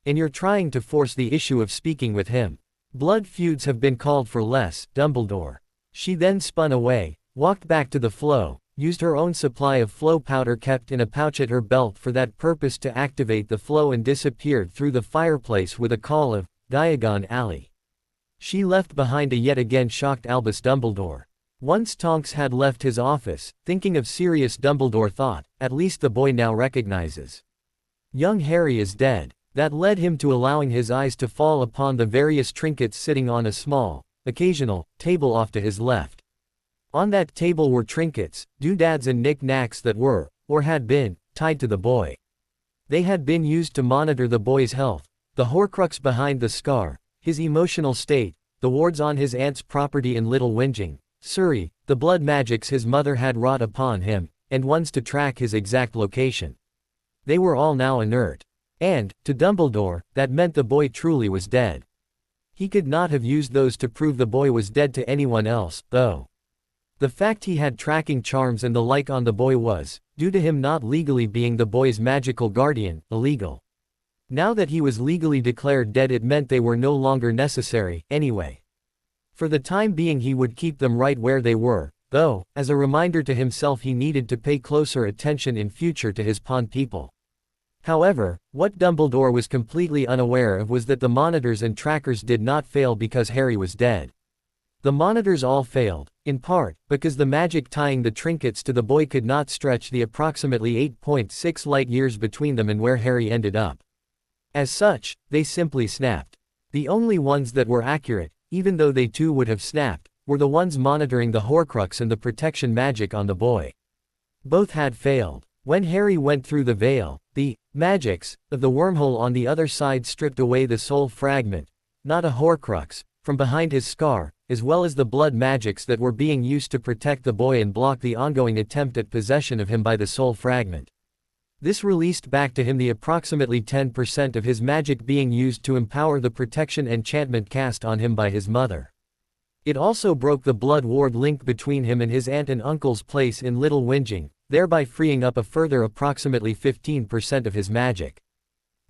And you're trying to force the issue of speaking with him. Blood feuds have been called for less, Dumbledore." She then spun away, walked back to the flow, used her own supply of flow powder kept in a pouch at her belt for that purpose to activate the flow and disappeared through the fireplace with a call of, "Diagon Alley." She left behind a yet again shocked Albus Dumbledore. Once Tonks had left his office, thinking of Sirius, Dumbledore thought, at least the boy now recognizes. Young Harry is dead. That led him to allowing his eyes to fall upon the various trinkets sitting on a small, occasional, table off to his left. On that table were trinkets, doodads and knick-knacks that were, or had been, tied to the boy. They had been used to monitor the boy's health, the Horcrux behind the scar, his emotional state, the wards on his aunt's property in Little Whinging, Surrey, the blood magics his mother had wrought upon him, and ones to track his exact location. They were all now inert. And, to Dumbledore, that meant the boy truly was dead. He could not have used those to prove the boy was dead to anyone else, though. The fact he had tracking charms and the like on the boy was, due to him not legally being the boy's magical guardian, illegal. Now that he was legally declared dead, it meant they were no longer necessary, anyway. For the time being he would keep them right where they were, though, as a reminder to himself he needed to pay closer attention in future to his pawn people. However, what Dumbledore was completely unaware of was that the monitors and trackers did not fail because Harry was dead. The monitors all failed, in part, because the magic tying the trinkets to the boy could not stretch the approximately 8.6 light-years between them and where Harry ended up. As such, they simply snapped. The only ones that were accurate, even though they too would have snapped, were the ones monitoring the Horcrux and the protection magic on the boy. Both had failed. When Harry went through the veil, the magics of the wormhole on the other side stripped away the soul fragment, not a Horcrux, from behind his scar, as well as the blood magics that were being used to protect the boy and block the ongoing attempt at possession of him by the soul fragment. This released back to him the approximately 10% of his magic being used to empower the protection enchantment cast on him by his mother. It also broke the blood ward link between him and his aunt and uncle's place in Little Whinging, thereby freeing up a further approximately 15% of his magic.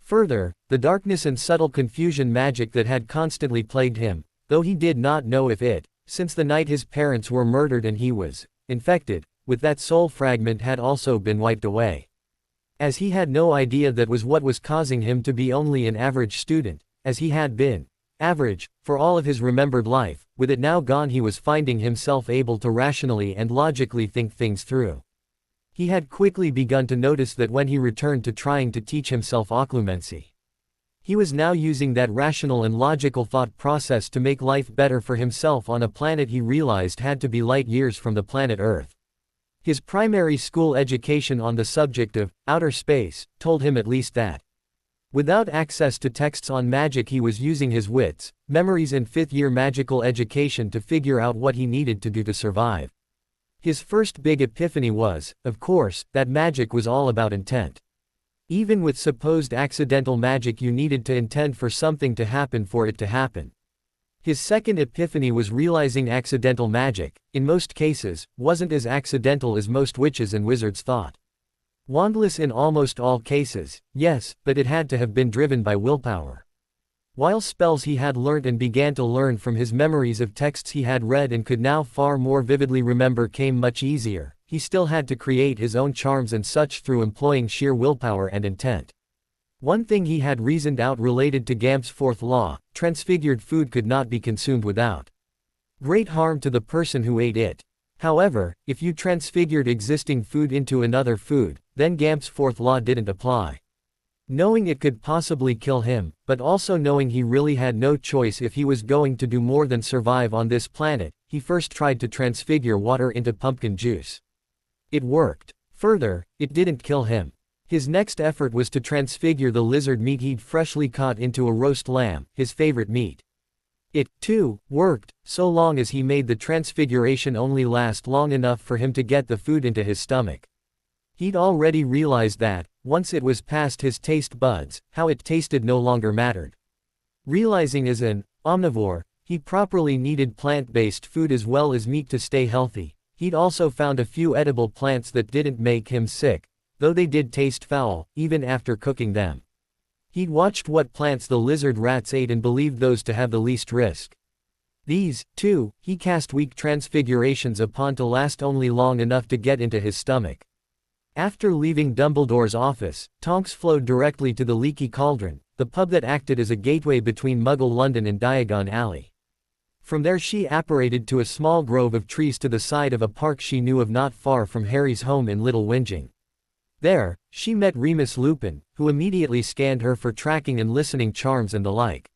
Further, the darkness and subtle confusion magic that had constantly plagued him, though he did not know if it, since the night his parents were murdered and he was infected with that soul fragment, had also been wiped away. As he had no idea that was what was causing him to be only an average student, as he had been average for all of his remembered life. With it now gone, he was finding himself able to rationally and logically think things through. He had quickly begun to notice that when he returned to trying to teach himself occlumency, he was now using that rational and logical thought process to make life better for himself on a planet he realized had to be light years from the planet Earth. His primary school education on the subject of outer space told him at least that. Without access to texts on magic, he was using his wits, memories and fifth-year magical education to figure out what he needed to do to survive. His first big epiphany was, of course, that magic was all about intent. Even with supposed accidental magic, you needed to intend for something to happen for it to happen. His second epiphany was realizing accidental magic, in most cases, wasn't as accidental as most witches and wizards thought. Wandless in almost all cases, yes, but it had to have been driven by willpower. While spells he had learnt and began to learn from his memories of texts he had read and could now far more vividly remember came much easier, he still had to create his own charms and such through employing sheer willpower and intent. One thing he had reasoned out related to Gamp's fourth law: transfigured food could not be consumed without great harm to the person who ate it. However, if you transfigured existing food into another food, then Gamp's fourth law didn't apply. Knowing it could possibly kill him, but also knowing he really had no choice if he was going to do more than survive on this planet, he first tried to transfigure water into pumpkin juice. It worked. Further, it didn't kill him. His next effort was to transfigure the lizard meat he'd freshly caught into a roast lamb, his favorite meat. It, too, worked, so long as he made the transfiguration only last long enough for him to get the food into his stomach. He'd already realized that, once it was past his taste buds, how it tasted no longer mattered. Realizing as an omnivore, he properly needed plant-based food as well as meat to stay healthy, he'd also found a few edible plants that didn't make him sick, though they did taste foul, even after cooking them. He'd watched what plants the lizard rats ate and believed those to have the least risk. These, too, he cast weak transfigurations upon to last only long enough to get into his stomach. After leaving Dumbledore's office, Tonks flowed directly to the Leaky Cauldron, the pub that acted as a gateway between Muggle London and Diagon Alley. From there she apparated to a small grove of trees to the side of a park she knew of not far from Harry's home in Little Whinging. There, she met Remus Lupin, who immediately scanned her for tracking and listening charms and the like.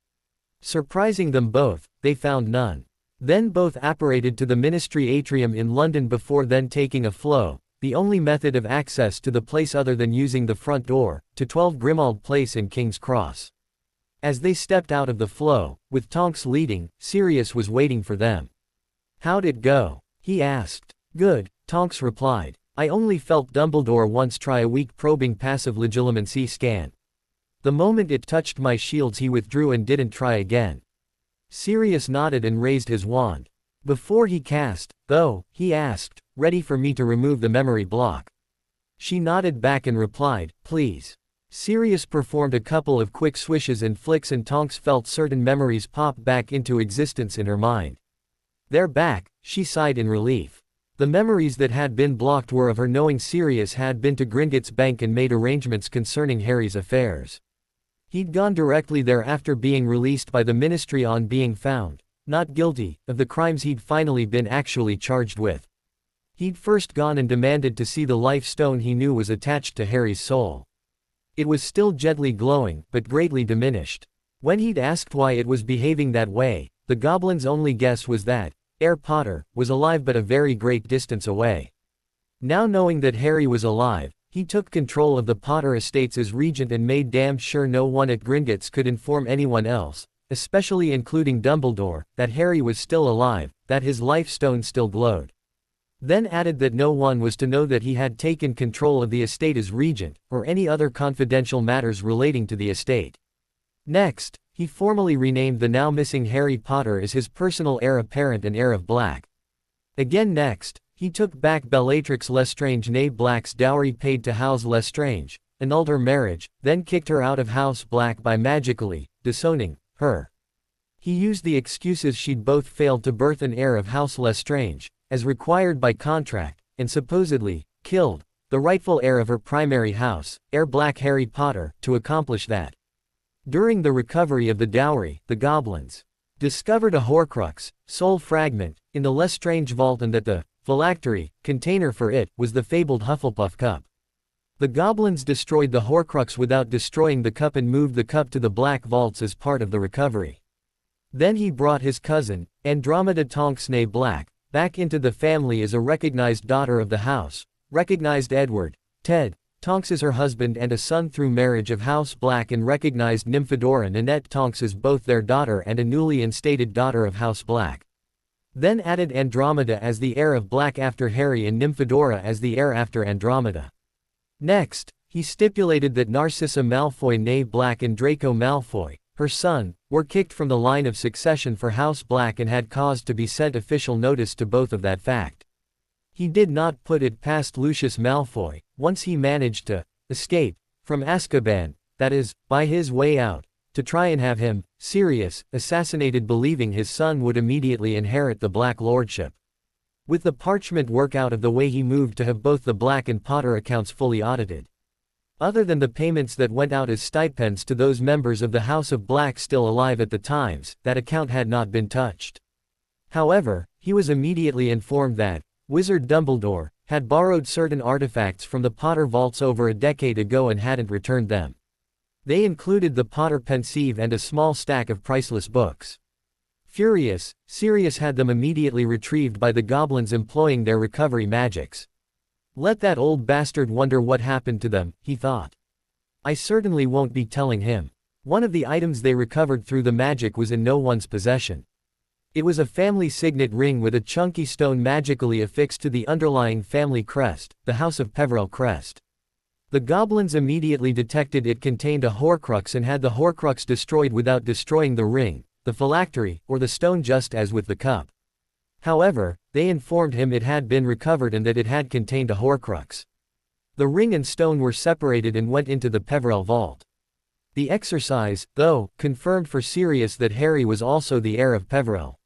Surprising them both, they found none. Then both apparated to the Ministry Atrium in London before then taking a flow, the only method of access to the place other than using the front door, to 12 Grimmauld Place in King's Cross. As they stepped out of the flow, with Tonks leading, Sirius was waiting for them. "How'd it go?" he asked. "Good," Tonks replied. "I only felt Dumbledore once try a weak probing passive legilimency scan. The moment it touched my shields he withdrew and didn't try again." Sirius nodded and raised his wand. "Before he cast, though," he asked, "ready for me to remove the memory block?" She nodded back and replied, "Please." Sirius performed a couple of quick swishes and flicks and Tonks felt certain memories pop back into existence in her mind. "They're back," she sighed in relief. The memories that had been blocked were of her knowing Sirius had been to Gringotts Bank and made arrangements concerning Harry's affairs. He'd gone directly there after being released by the Ministry on being found not guilty of the crimes he'd finally been actually charged with. He'd first gone and demanded to see the life stone he knew was attached to Harry's soul. It was still gently glowing, but greatly diminished. When he'd asked why it was behaving that way, the goblin's only guess was that Herr Potter was alive but a very great distance away. Now knowing that Harry was alive, he took control of the Potter estates as regent and made damn sure no one at Gringotts could inform anyone else, especially including Dumbledore, that Harry was still alive, that his life stone still glowed. Then added that no one was to know that he had taken control of the estate as regent, or any other confidential matters relating to the estate. Next, he formally renamed the now missing Harry Potter as his personal heir apparent and heir of Black. Again next, he took back Bellatrix Lestrange née Black's dowry paid to House Lestrange, annulled her marriage, then kicked her out of House Black by magically disowning her. He used the excuses she'd both failed to birth an heir of House Lestrange, as required by contract, and supposedly killed the rightful heir of her primary house, heir Black Harry Potter, to accomplish that. During the recovery of the dowry, the goblins discovered a Horcrux, soul fragment, in the Lestrange vault and that the phylactery container for it was the fabled Hufflepuff cup. The goblins destroyed the Horcrux without destroying the cup and moved the cup to the Black Vaults as part of the recovery. Then he brought his cousin, Andromeda Tonks née Black, back into the family as a recognized daughter of the house, recognized Edward, Ted, Tonks as her husband and a son through marriage of House Black, and recognized Nymphadora Nanette Tonks as both their daughter and a newly instated daughter of House Black. Then added Andromeda as the heir of Black after Harry and Nymphadora as the heir after Andromeda. Next, he stipulated that Narcissa Malfoy née Black and Draco Malfoy, her son, were kicked from the line of succession for House Black and had caused to be sent official notice to both of that fact. He did not put it past Lucius Malfoy, once he managed to escape from Azkaban, that is, by his way out, to try and have him, Sirius, assassinated, believing his son would immediately inherit the Black Lordship. With the parchment work out of the way, he moved to have both the Black and Potter accounts fully audited. Other than the payments that went out as stipends to those members of the House of Black still alive at the times, that account had not been touched. However, he was immediately informed that Wizard Dumbledore had borrowed certain artifacts from the Potter vaults over a decade ago and hadn't returned them. They included the Potter Pensieve and a small stack of priceless books. Furious, Sirius had them immediately retrieved by the goblins employing their recovery magics. Let that old bastard wonder what happened to them, he thought. I certainly won't be telling him. One of the items they recovered through the magic was in no one's possession. It was a family signet ring with a chunky stone magically affixed to the underlying family crest, the House of Peverell crest. The goblins immediately detected it contained a Horcrux and had the Horcrux destroyed without destroying the ring, the phylactery, or the stone, just as with the cup. However, they informed him it had been recovered and that it had contained a Horcrux. The ring and stone were separated and went into the Peverell vault. The exercise, though, confirmed for Sirius that Harry was also the heir of Peverell.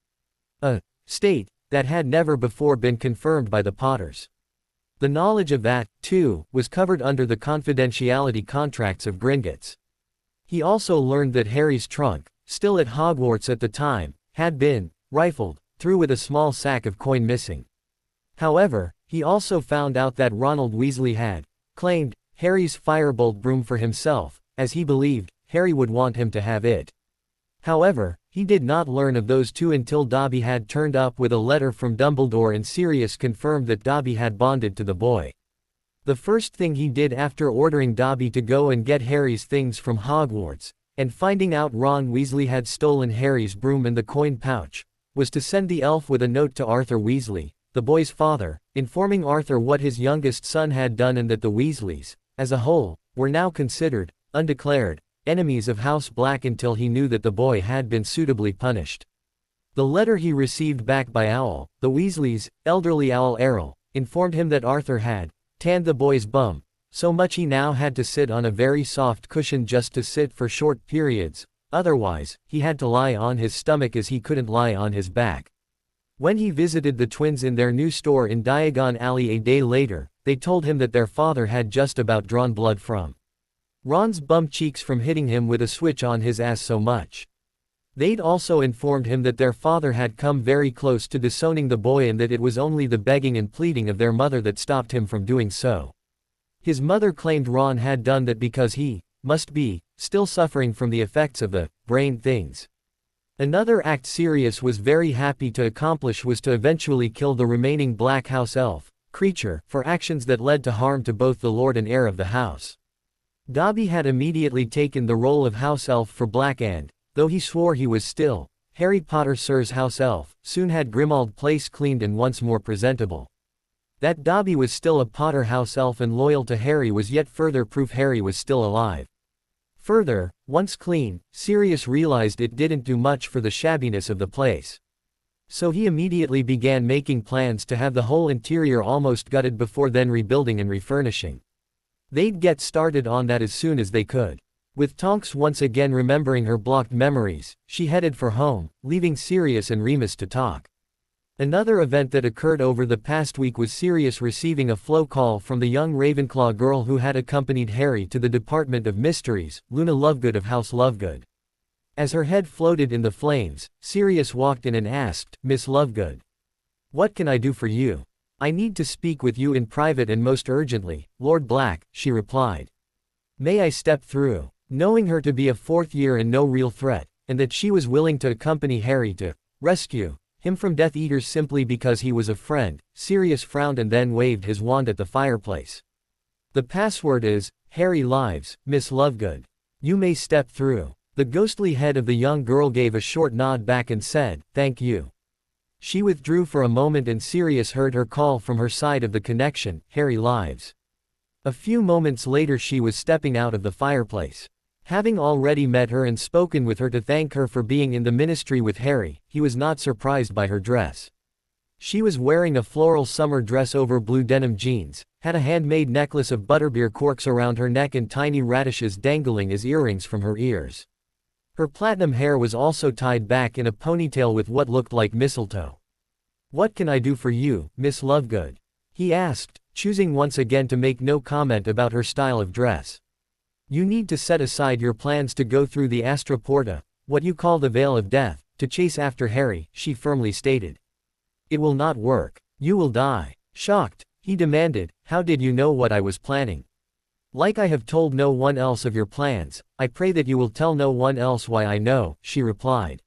A state that had never before been confirmed by the Potters. The knowledge of that, too, was covered under the confidentiality contracts of Gringotts. He also learned that Harry's trunk, still at Hogwarts at the time, had been rifled through with a small sack of coin missing. However, he also found out that Ronald Weasley had claimed Harry's firebolt broom for himself, as he believed Harry would want him to have it. However, he did not learn of those two until Dobby had turned up with a letter from Dumbledore and Sirius confirmed that Dobby had bonded to the boy. The first thing he did after ordering Dobby to go and get Harry's things from Hogwarts, and finding out Ron Weasley had stolen Harry's broom and the coin pouch, was to send the elf with a note to Arthur Weasley, the boy's father, informing Arthur what his youngest son had done and that the Weasleys, as a whole, were now considered undeclared enemies of House Black until he knew that the boy had been suitably punished. The letter he received back by Owl, the Weasleys' elderly Owl Errol, informed him that Arthur had tanned the boy's bum, so much he now had to sit on a very soft cushion just to sit for short periods, otherwise, he had to lie on his stomach as he couldn't lie on his back. When he visited the twins in their new store in Diagon Alley a day later, they told him that their father had just about drawn blood from Ron's bum cheeks from hitting him with a switch on his ass so much. They'd also informed him that their father had come very close to disowning the boy and that it was only the begging and pleading of their mother that stopped him from doing so. His mother claimed Ron had done that because he must be still suffering from the effects of the brain things. Another act Sirius was very happy to accomplish was to eventually kill the remaining Black House elf creature for actions that led to harm to both the Lord and heir of the house. Dobby had immediately taken the role of house elf for Black and, though he swore he was still Harry Potter Sir's house elf, soon had Grimmauld Place cleaned and once more presentable. That Dobby was still a Potter house elf and loyal to Harry was yet further proof Harry was still alive. Further, once clean, Sirius realized it didn't do much for the shabbiness of the place. So he immediately began making plans to have the whole interior almost gutted before then rebuilding and refurnishing. They'd get started on that as soon as they could. With Tonks once again remembering her blocked memories, she headed for home, leaving Sirius and Remus to talk. Another event that occurred over the past week was Sirius receiving a flow call from the young Ravenclaw girl who had accompanied Harry to the Department of Mysteries, Luna Lovegood of House Lovegood. As her head floated in the flames, Sirius walked in and asked, "Miss Lovegood, what can I do for you?" "I need to speak with you in private and most urgently, Lord Black," she replied. "May I step through?" Knowing her to be a fourth year and no real threat, and that she was willing to accompany Harry to rescue him from Death Eaters simply because he was a friend, Sirius frowned and then waved his wand at the fireplace. "The password is, Harry Lives, Miss Lovegood. You may step through." The ghostly head of the young girl gave a short nod back and said, "Thank you." She withdrew for a moment and Sirius heard her call from her side of the connection, "Harry Lives." A few moments later she was stepping out of the fireplace. Having already met her and spoken with her to thank her for being in the ministry with Harry, he was not surprised by her dress. She was wearing a floral summer dress over blue denim jeans, had a handmade necklace of butterbeer corks around her neck and tiny radishes dangling as earrings from her ears. Her platinum hair was also tied back in a ponytail with what looked like mistletoe. "What can I do for you, Miss Lovegood?" he asked, choosing once again to make no comment about her style of dress. "You need to set aside your plans to go through the Astra Porta, what you call the Veil of Death, to chase after Harry," she firmly stated. "It will not work. You will die." Shocked, he demanded, "How did you know what I was planning?" "Like I have told no one else of your plans, I pray that you will tell no one else why I know," she replied.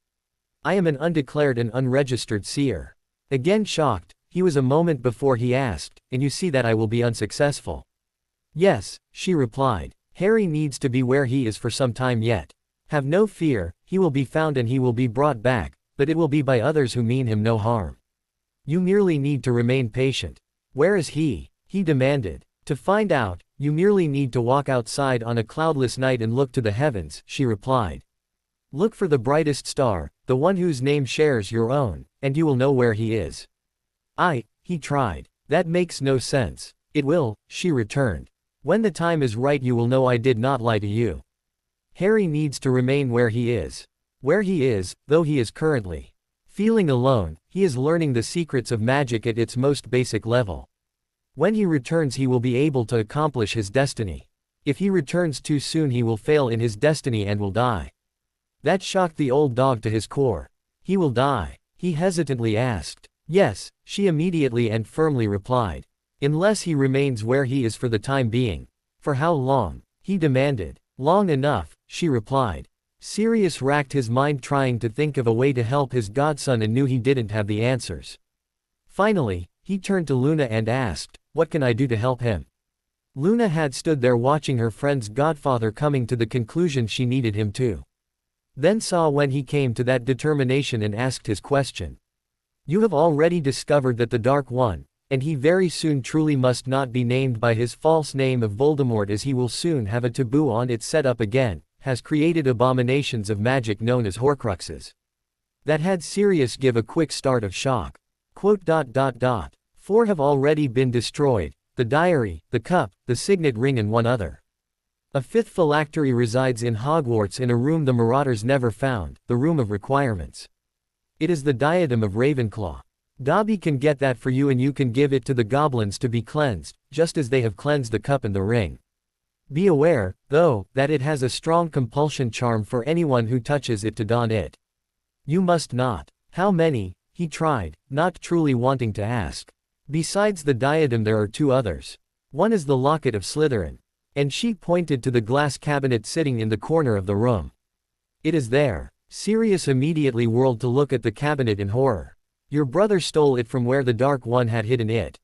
"I am an undeclared and unregistered seer." Again shocked, he was a moment before he asked, "And you see that I will be unsuccessful?" "Yes," she replied. "Harry needs to be where he is for some time yet. Have no fear, he will be found and he will be brought back, but it will be by others who mean him no harm. You merely need to remain patient." "Where is he?" he demanded. "To find out, you merely need to walk outside on a cloudless night and look to the heavens," she replied. "Look for the brightest star, the one whose name shares your own, and you will know where he is." He tried. "That makes no sense." "It will," she returned. "When the time is right you will know I did not lie to you. Harry needs to remain where he is. Where he is, though he is currently feeling alone, he is learning the secrets of magic at its most basic level. When he returns he will be able to accomplish his destiny. If he returns too soon he will fail in his destiny and will die." That shocked the old dog to his core. "He will die?" he hesitantly asked. "Yes," she immediately and firmly replied. "Unless he remains where he is for the time being." "For how long?" he demanded. "Long enough," she replied. Sirius racked his mind trying to think of a way to help his godson and knew he didn't have the answers. Finally, he turned to Luna and asked, "What can I do to help him?" Luna had stood there watching her friend's godfather coming to the conclusion she needed him too. Then saw when he came to that determination and asked his question. "You have already discovered that the Dark One, and he very soon truly must not be named by his false name of Voldemort as he will soon have a taboo on it set up again, has created abominations of magic known as Horcruxes." That had Sirius give a quick start of shock. "4 have already been destroyed, the diary, the cup, the signet ring and one other. A 5th phylactery resides in Hogwarts in a room the Marauders never found, the Room of Requirements. It is the diadem of Ravenclaw. Dobby can get that for you and you can give it to the goblins to be cleansed, just as they have cleansed the cup and the ring. Be aware, though, that it has a strong compulsion charm for anyone who touches it to don it. You must not." "How many?" he tried, not truly wanting to ask. "Besides the diadem there are 2 others. One is the locket of Slytherin." And she pointed to the glass cabinet sitting in the corner of the room. "It is there." Sirius immediately whirled to look at the cabinet in horror. "Your brother stole it from where the Dark One had hidden it.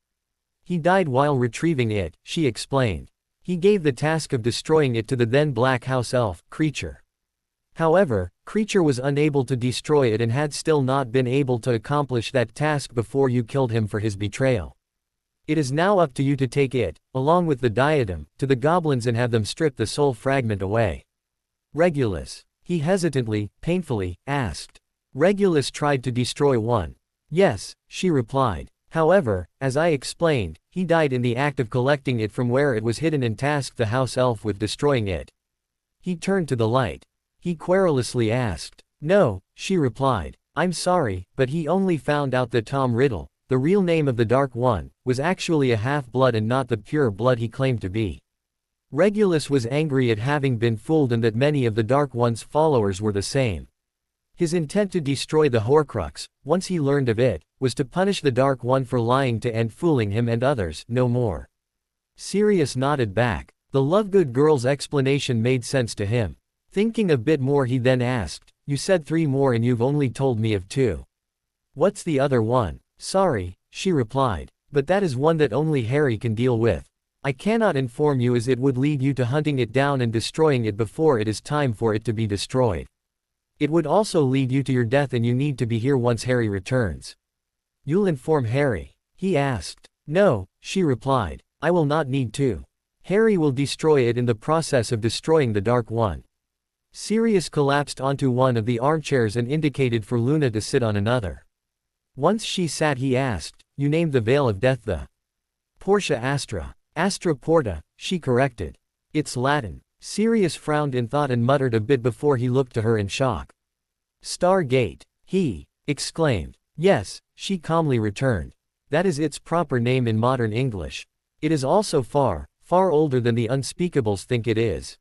He died while retrieving it," she explained. "He gave the task of destroying it to the then Black House elf, Creature. However, Creature was unable to destroy it and had still not been able to accomplish that task before you killed him for his betrayal. It is now up to you to take it, along with the diadem, to the goblins and have them strip the soul fragment away." "Regulus?" he hesitantly, painfully, asked. "Regulus tried to destroy one." "Yes," she replied. "However, as I explained, he died in the act of collecting it from where it was hidden and tasked the house elf with destroying it." He turned to the light. He querulously asked. "No," she replied. "I'm sorry, but he only found out that Tom Riddle, the real name of the Dark One, was actually a half-blood and not the pure blood he claimed to be." Regulus was angry at having been fooled and that many of the Dark One's followers were the same. His intent to destroy the Horcrux, once he learned of it, was to punish the Dark One for lying to and fooling him and others, no more. Sirius nodded back. The Lovegood girl's explanation made sense to him. Thinking a bit more he then asked, "You said 3 more and you've only told me of 2. What's the other one?" "Sorry," she replied, "but that is one that only Harry can deal with. I cannot inform you as it would lead you to hunting it down and destroying it before it is time for it to be destroyed. It would also lead you to your death and you need to be here once Harry returns." "You'll inform Harry?" he asked. "No," she replied, "I will not need to. Harry will destroy it in the process of destroying the Dark One. Sirius collapsed onto one of the armchairs and indicated for Luna to sit on another. Once she sat, he asked, "You named the Veil of Death the Portia Astra." "Astra Porta," she corrected. "It's Latin." Sirius frowned in thought and muttered a bit before he looked to her in shock. "Stargate," he exclaimed. "Yes," she calmly returned. "That is its proper name in modern English. It is also far, far older than the unspeakables think it is."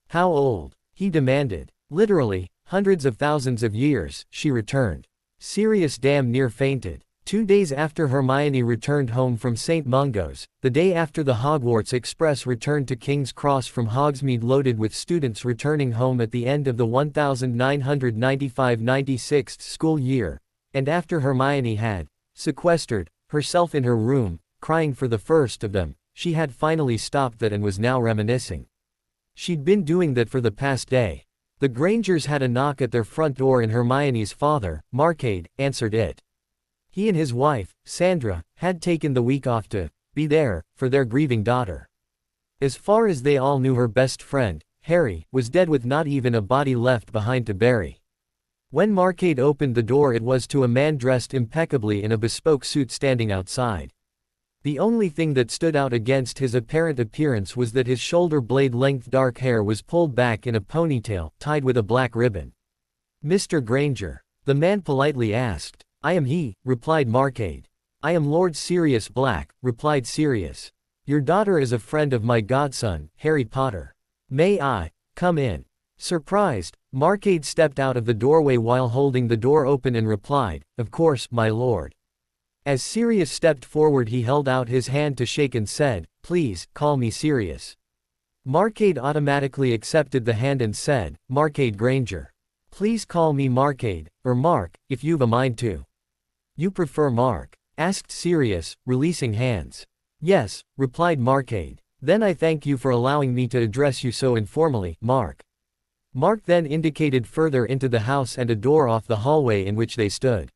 "How old?" he demanded. "Literally, hundreds of thousands of years," she returned. Sirius damn near fainted. 2 days after Hermione returned home from St. Mungo's, the day after the Hogwarts Express returned to King's Cross from Hogsmeade loaded with students returning home at the end of the 1995-96 school year, and after Hermione had sequestered herself in her room, crying for the first of them, she had finally stopped that and was now reminiscing. She'd been doing that for the past day. The Grangers had a knock at their front door and Hermione's father, Marcade, answered it. He and his wife, Sandra, had taken the week off to be there for their grieving daughter. As far as they all knew, her best friend, Harry, was dead with not even a body left behind to bury. When Marcade opened the door, it was to a man dressed impeccably in a bespoke suit standing outside. The only thing that stood out against his apparent appearance was that his shoulder blade length dark hair was pulled back in a ponytail, tied with a black ribbon. "Mr. Granger?" the man politely asked. "I am he," replied Marcade. "I am Lord Sirius Black," replied Sirius. "Your daughter is a friend of my godson, Harry Potter. May I come in?" Surprised, Marcade stepped out of the doorway while holding the door open and replied, "Of course, my lord." As Sirius stepped forward, he held out his hand to shake and said, "Please, call me Sirius." Marcade automatically accepted the hand and said, "Marcade Granger. Please call me Marcade, or Mark, if you've a mind to." "You prefer Mark?" asked Sirius, releasing hands. "Yes," replied Marcade. "Then I thank you for allowing me to address you so informally, Mark." Mark then indicated further into the house and a door off the hallway in which they stood.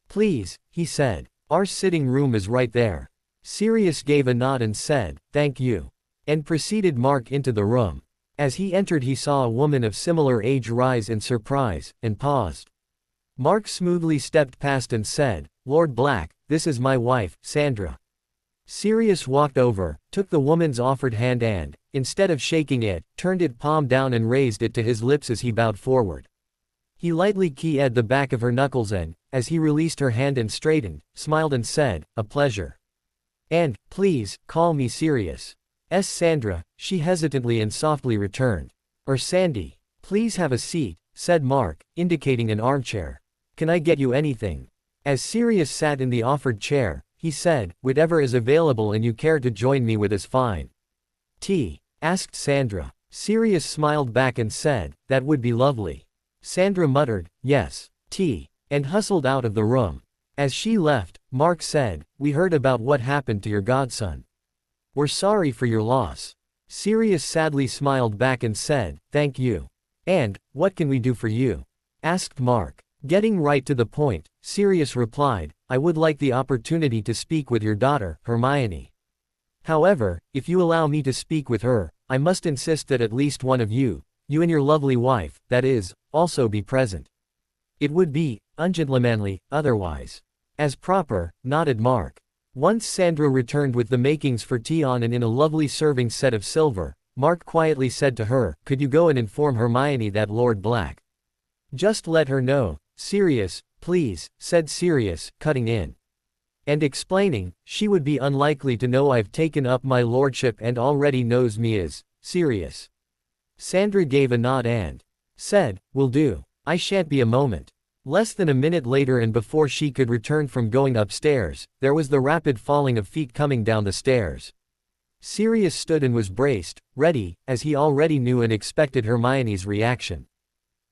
"Please," he said. "Our sitting room is right there." Sirius gave a nod and said, "Thank you," and preceded Mark into the room. As he entered, he saw a woman of similar age rise in surprise, and paused. Mark smoothly stepped past and said, "Lord Black, this is my wife, Sandra." Sirius walked over, took the woman's offered hand and, instead of shaking it, turned it palm down and raised it to his lips as he bowed forward. He lightly keyed the back of her knuckles and, as he released her hand and straightened, smiled and said, "A pleasure. And, please, call me Sirius." Sandra, she hesitantly and softly returned. "Or Sandy." "Please have a seat," said Mark, indicating an armchair. "Can I get you anything?" As Sirius sat in the offered chair, he said, "Whatever is available and you care to join me with is fine." "Tea?" asked Sandra. Sirius smiled back and said, "That would be lovely." Sandra muttered, "Yes, tea," and hustled out of the room. As she left, Mark said, "We heard about what happened to your godson. We're sorry for your loss." Sirius sadly smiled back and said, "Thank you." "And, what can we do for you?" asked Mark. Getting right to the point, Sirius replied, "I would like the opportunity to speak with your daughter, Hermione. However, if you allow me to speak with her, I must insist that at least one of you and your lovely wife, that is, also be present. It would be ungentlemanly, otherwise." "As proper," nodded Mark. Once Sandra returned with the makings for tea on and in a lovely serving set of silver, Mark quietly said to her, "Could you go and inform Hermione that Lord Black just let her know." "Sirius, please," said Sirius, cutting in and explaining, "she would be unlikely to know I've taken up my lordship and already knows me as Sirius." Sandra gave a nod and said, "Will do. I shan't be a moment." Less than a minute later, and before she could return from going upstairs, there was the rapid falling of feet coming down the stairs. Sirius stood and was braced, ready, as he already knew and expected Hermione's reaction.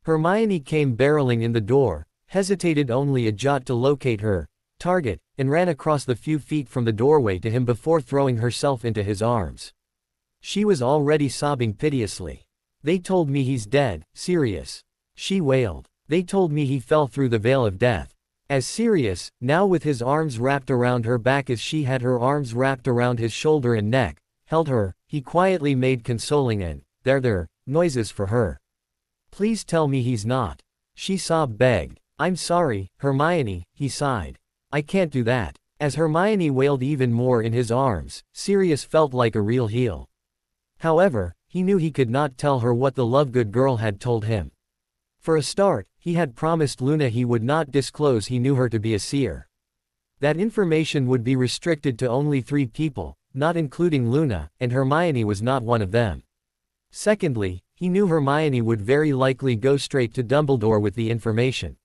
Hermione came barreling in the door, hesitated only a jot to locate her target, and ran across the few feet from the doorway to him before throwing herself into his arms. She was already sobbing piteously. "They told me he's dead, Sirius," she wailed. "They told me he fell through the veil of death." As Sirius, now with his arms wrapped around her back as she had her arms wrapped around his shoulder and neck, held her, he quietly made consoling and, there noises for her. Please tell me he's not. She begged. I'm sorry, Hermione, he sighed. I can't do that. As Hermione wailed even more in his arms, Sirius felt like a real heel. However, he knew he could not tell her what the Lovegood girl had told him. For a start, he had promised Luna he would not disclose he knew her to be a seer. That information would be restricted to only 3 people, not including Luna, and Hermione was not one of them. Secondly, he knew Hermione would very likely go straight to Dumbledore with the information.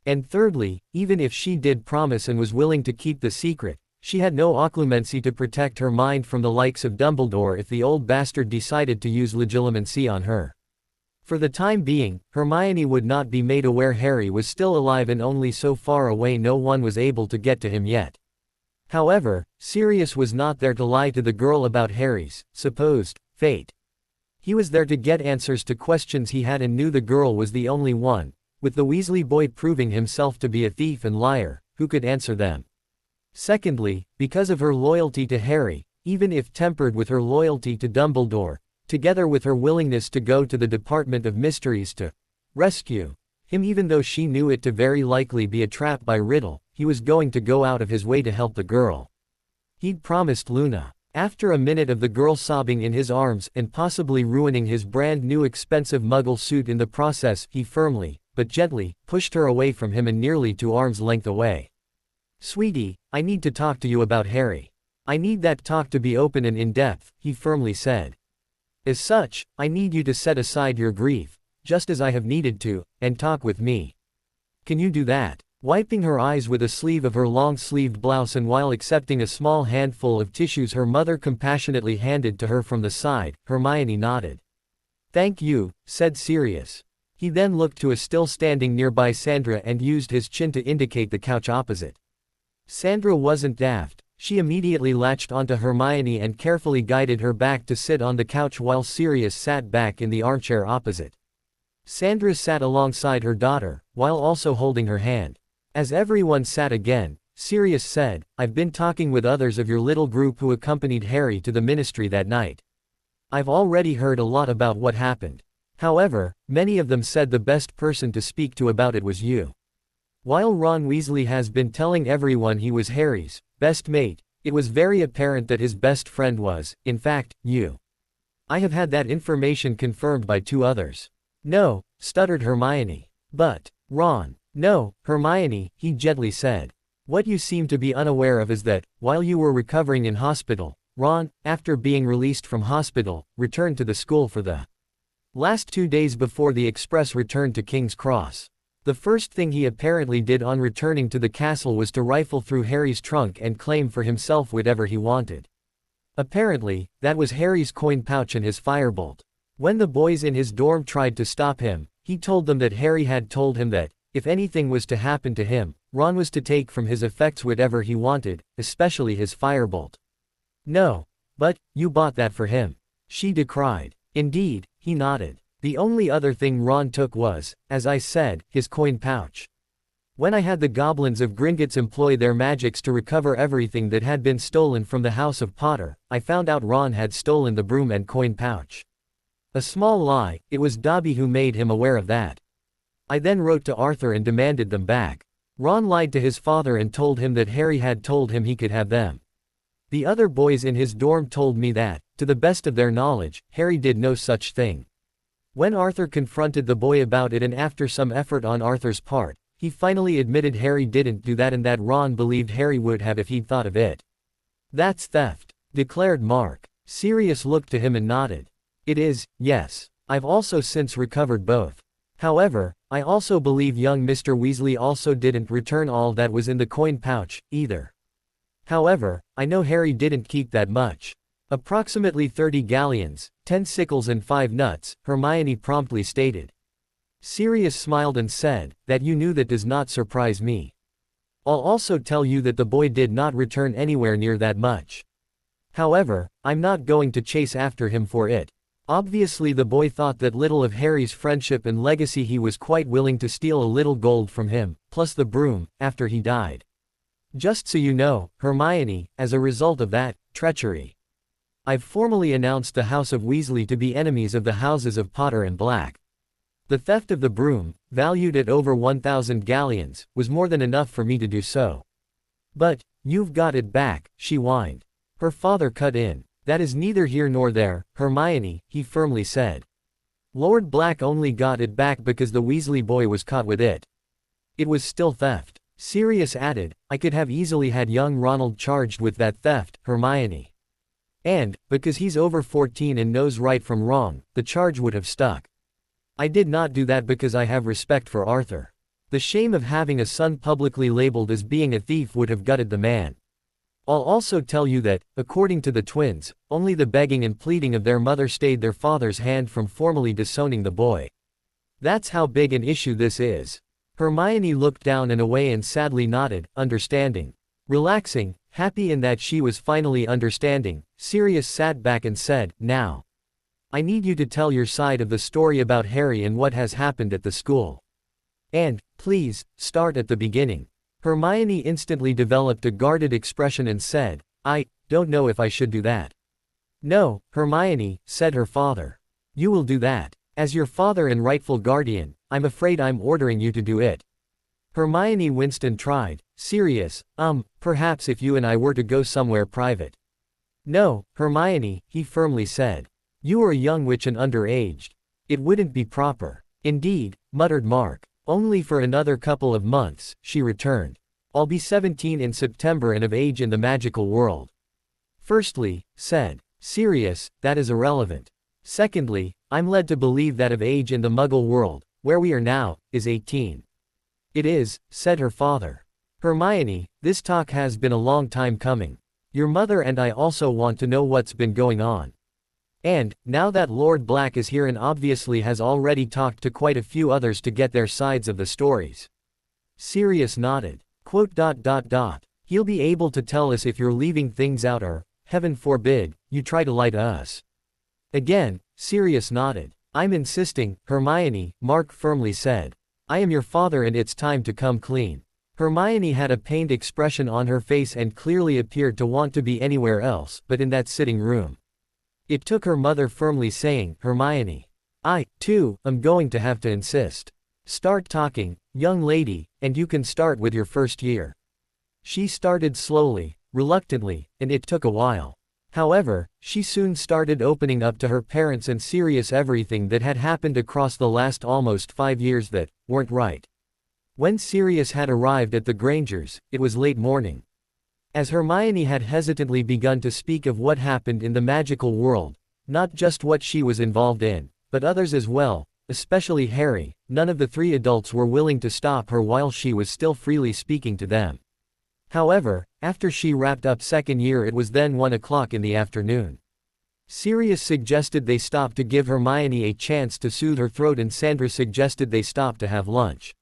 And thirdly, even if she did promise and was willing to keep the secret, she had no occlumency to protect her mind from the likes of Dumbledore if the old bastard decided to use legilimency on her. For the time being, Hermione would not be made aware Harry was still alive and only so far away no one was able to get to him yet. However, Sirius was not there to lie to the girl about Harry's supposed fate. He was there to get answers to questions he had and knew the girl was the only one, with the Weasley boy proving himself to be a thief and liar, who could answer them. Secondly, because of her loyalty to Harry, even if tempered with her loyalty to Dumbledore, together with her willingness to go to the Department of Mysteries to rescue him even though she knew it to very likely be a trap by Riddle, he was going to go out of his way to help the girl. He'd promised Luna. After a minute of the girl sobbing in his arms and possibly ruining his brand new expensive muggle suit in the process, he firmly, but gently, pushed her away from him and nearly to arm's length away. Sweetie, I need to talk to you about Harry. I need that talk to be open and in-depth, he firmly said. As such, I need you to set aside your grief, just as I have needed to, and talk with me. Can you do that? Wiping her eyes with a sleeve of her long-sleeved blouse and while accepting a small handful of tissues her mother compassionately handed to her from the side, Hermione nodded. Thank you, said Sirius. He then looked to a still standing nearby Sandra and used his chin to indicate the couch opposite. Sandra wasn't daft. She immediately latched onto Hermione and carefully guided her back to sit on the couch while Sirius sat back in the armchair opposite. Sandra sat alongside her daughter, while also holding her hand. As everyone sat again, Sirius said, I've been talking with others of your little group who accompanied Harry to the ministry that night. I've already heard a lot about what happened. However, many of them said the best person to speak to about it was you. While Ron Weasley has been telling everyone he was Harry's best mate, it was very apparent that his best friend was, in fact, you. I have had that information confirmed by 2 others. No, stuttered Hermione. But, Ron. No, Hermione, he gently said. What you seem to be unaware of is that, while you were recovering in hospital, Ron, after being released from hospital, returned to the school for the last 2 days before the express returned to King's Cross. The first thing he apparently did on returning to the castle was to rifle through Harry's trunk and claim for himself whatever he wanted. Apparently, that was Harry's coin pouch and his firebolt. When the boys in his dorm tried to stop him, he told them that Harry had told him that, if anything was to happen to him, Ron was to take from his effects whatever he wanted, especially his firebolt. No. But, you bought that for him. She decried. Indeed, he nodded. The only other thing Ron took was, as I said, his coin pouch. When I had the goblins of Gringotts employ their magics to recover everything that had been stolen from the House of Potter, I found out Ron had stolen the broom and coin pouch. A small lie, it was Dobby who made him aware of that. I then wrote to Arthur and demanded them back. Ron lied to his father and told him that Harry had told him he could have them. The other boys in his dorm told me that, to the best of their knowledge, Harry did no such thing. When Arthur confronted the boy about it and after some effort on Arthur's part, he finally admitted Harry didn't do that and that Ron believed Harry would have if he'd thought of it. That's theft, declared Mark. Sirius looked to him and nodded. It is, yes. I've also since recovered both. However, I also believe young Mr. Weasley also didn't return all that was in the coin pouch, either. However, I know Harry didn't keep that much. Approximately 30 galleons, 10 sickles and 5 nuts, Hermione promptly stated. Sirius smiled and said, that you knew that does not surprise me. I'll also tell you that the boy did not return anywhere near that much. However, I'm not going to chase after him for it. Obviously the boy thought that little of Harry's friendship and legacy he was quite willing to steal a little gold from him, plus the broom, after he died. Just so you know, Hermione, as a result of that treachery, I've formally announced the House of Weasley to be enemies of the houses of Potter and Black. The theft of the broom, valued at over 1,000 galleons, was more than enough for me to do so. But, you've got it back, she whined. Her father cut in. That is neither here nor there, Hermione, he firmly said. Lord Black only got it back because the Weasley boy was caught with it. It was still theft. Sirius added, I could have easily had young Ronald charged with that theft, Hermione. And, because he's over 14 and knows right from wrong, the charge would have stuck. I did not do that because I have respect for Arthur. The shame of having a son publicly labeled as being a thief would have gutted the man. I'll also tell you that, according to the twins, only the begging and pleading of their mother stayed their father's hand from formally disowning the boy. That's how big an issue this is. Hermione looked down and away and sadly nodded, understanding. Relaxing, happy in that she was finally understanding, Sirius sat back and said, Now. I need you to tell your side of the story about Harry and what has happened at the school. And, please, start at the beginning. Hermione instantly developed a guarded expression and said, I don't know if I should do that. No, Hermione, said her father. You will do that. As your father and rightful guardian, I'm afraid I'm ordering you to do it. Hermione winced and tried. Sirius, perhaps if you and I were to go somewhere private. No, Hermione, he firmly said. You are a young witch and underaged. It wouldn't be proper. Indeed, muttered Mark. Only for another couple of months, she returned. I'll be 17 in September and of age in the magical world. Firstly, said Sirius, that is irrelevant. Secondly, I'm led to believe that of age in the Muggle world, where we are now, is 18. It is, said her father. Hermione, this talk has been a long time coming. Your mother and I also want to know what's been going on. And, now that Lord Black is here and obviously has already talked to quite a few others to get their sides of the stories. Sirius nodded. He'll be able to tell us if you're leaving things out or, heaven forbid, you try to lie to us. Again, Sirius nodded. I'm insisting, Hermione, Mark firmly said. I am your father and it's time to come clean. Hermione had a pained expression on her face and clearly appeared to want to be anywhere else but in that sitting room. It took her mother firmly saying, Hermione. I, too, am going to have to insist. Start talking, young lady, and you can start with your first year. She started slowly, reluctantly, and it took a while. However, she soon started opening up to her parents and Sirius everything that had happened across the last almost 5 years that weren't right. When Sirius had arrived at the Grangers, it was late morning. As Hermione had hesitantly begun to speak of what happened in the magical world, not just what she was involved in, but others as well, especially Harry, none of the 3 adults were willing to stop her while she was still freely speaking to them. However, after she wrapped up second year it was then 1 o'clock in the afternoon. Sirius suggested they stop to give Hermione a chance to soothe her throat and Sandra suggested they stop to have lunch.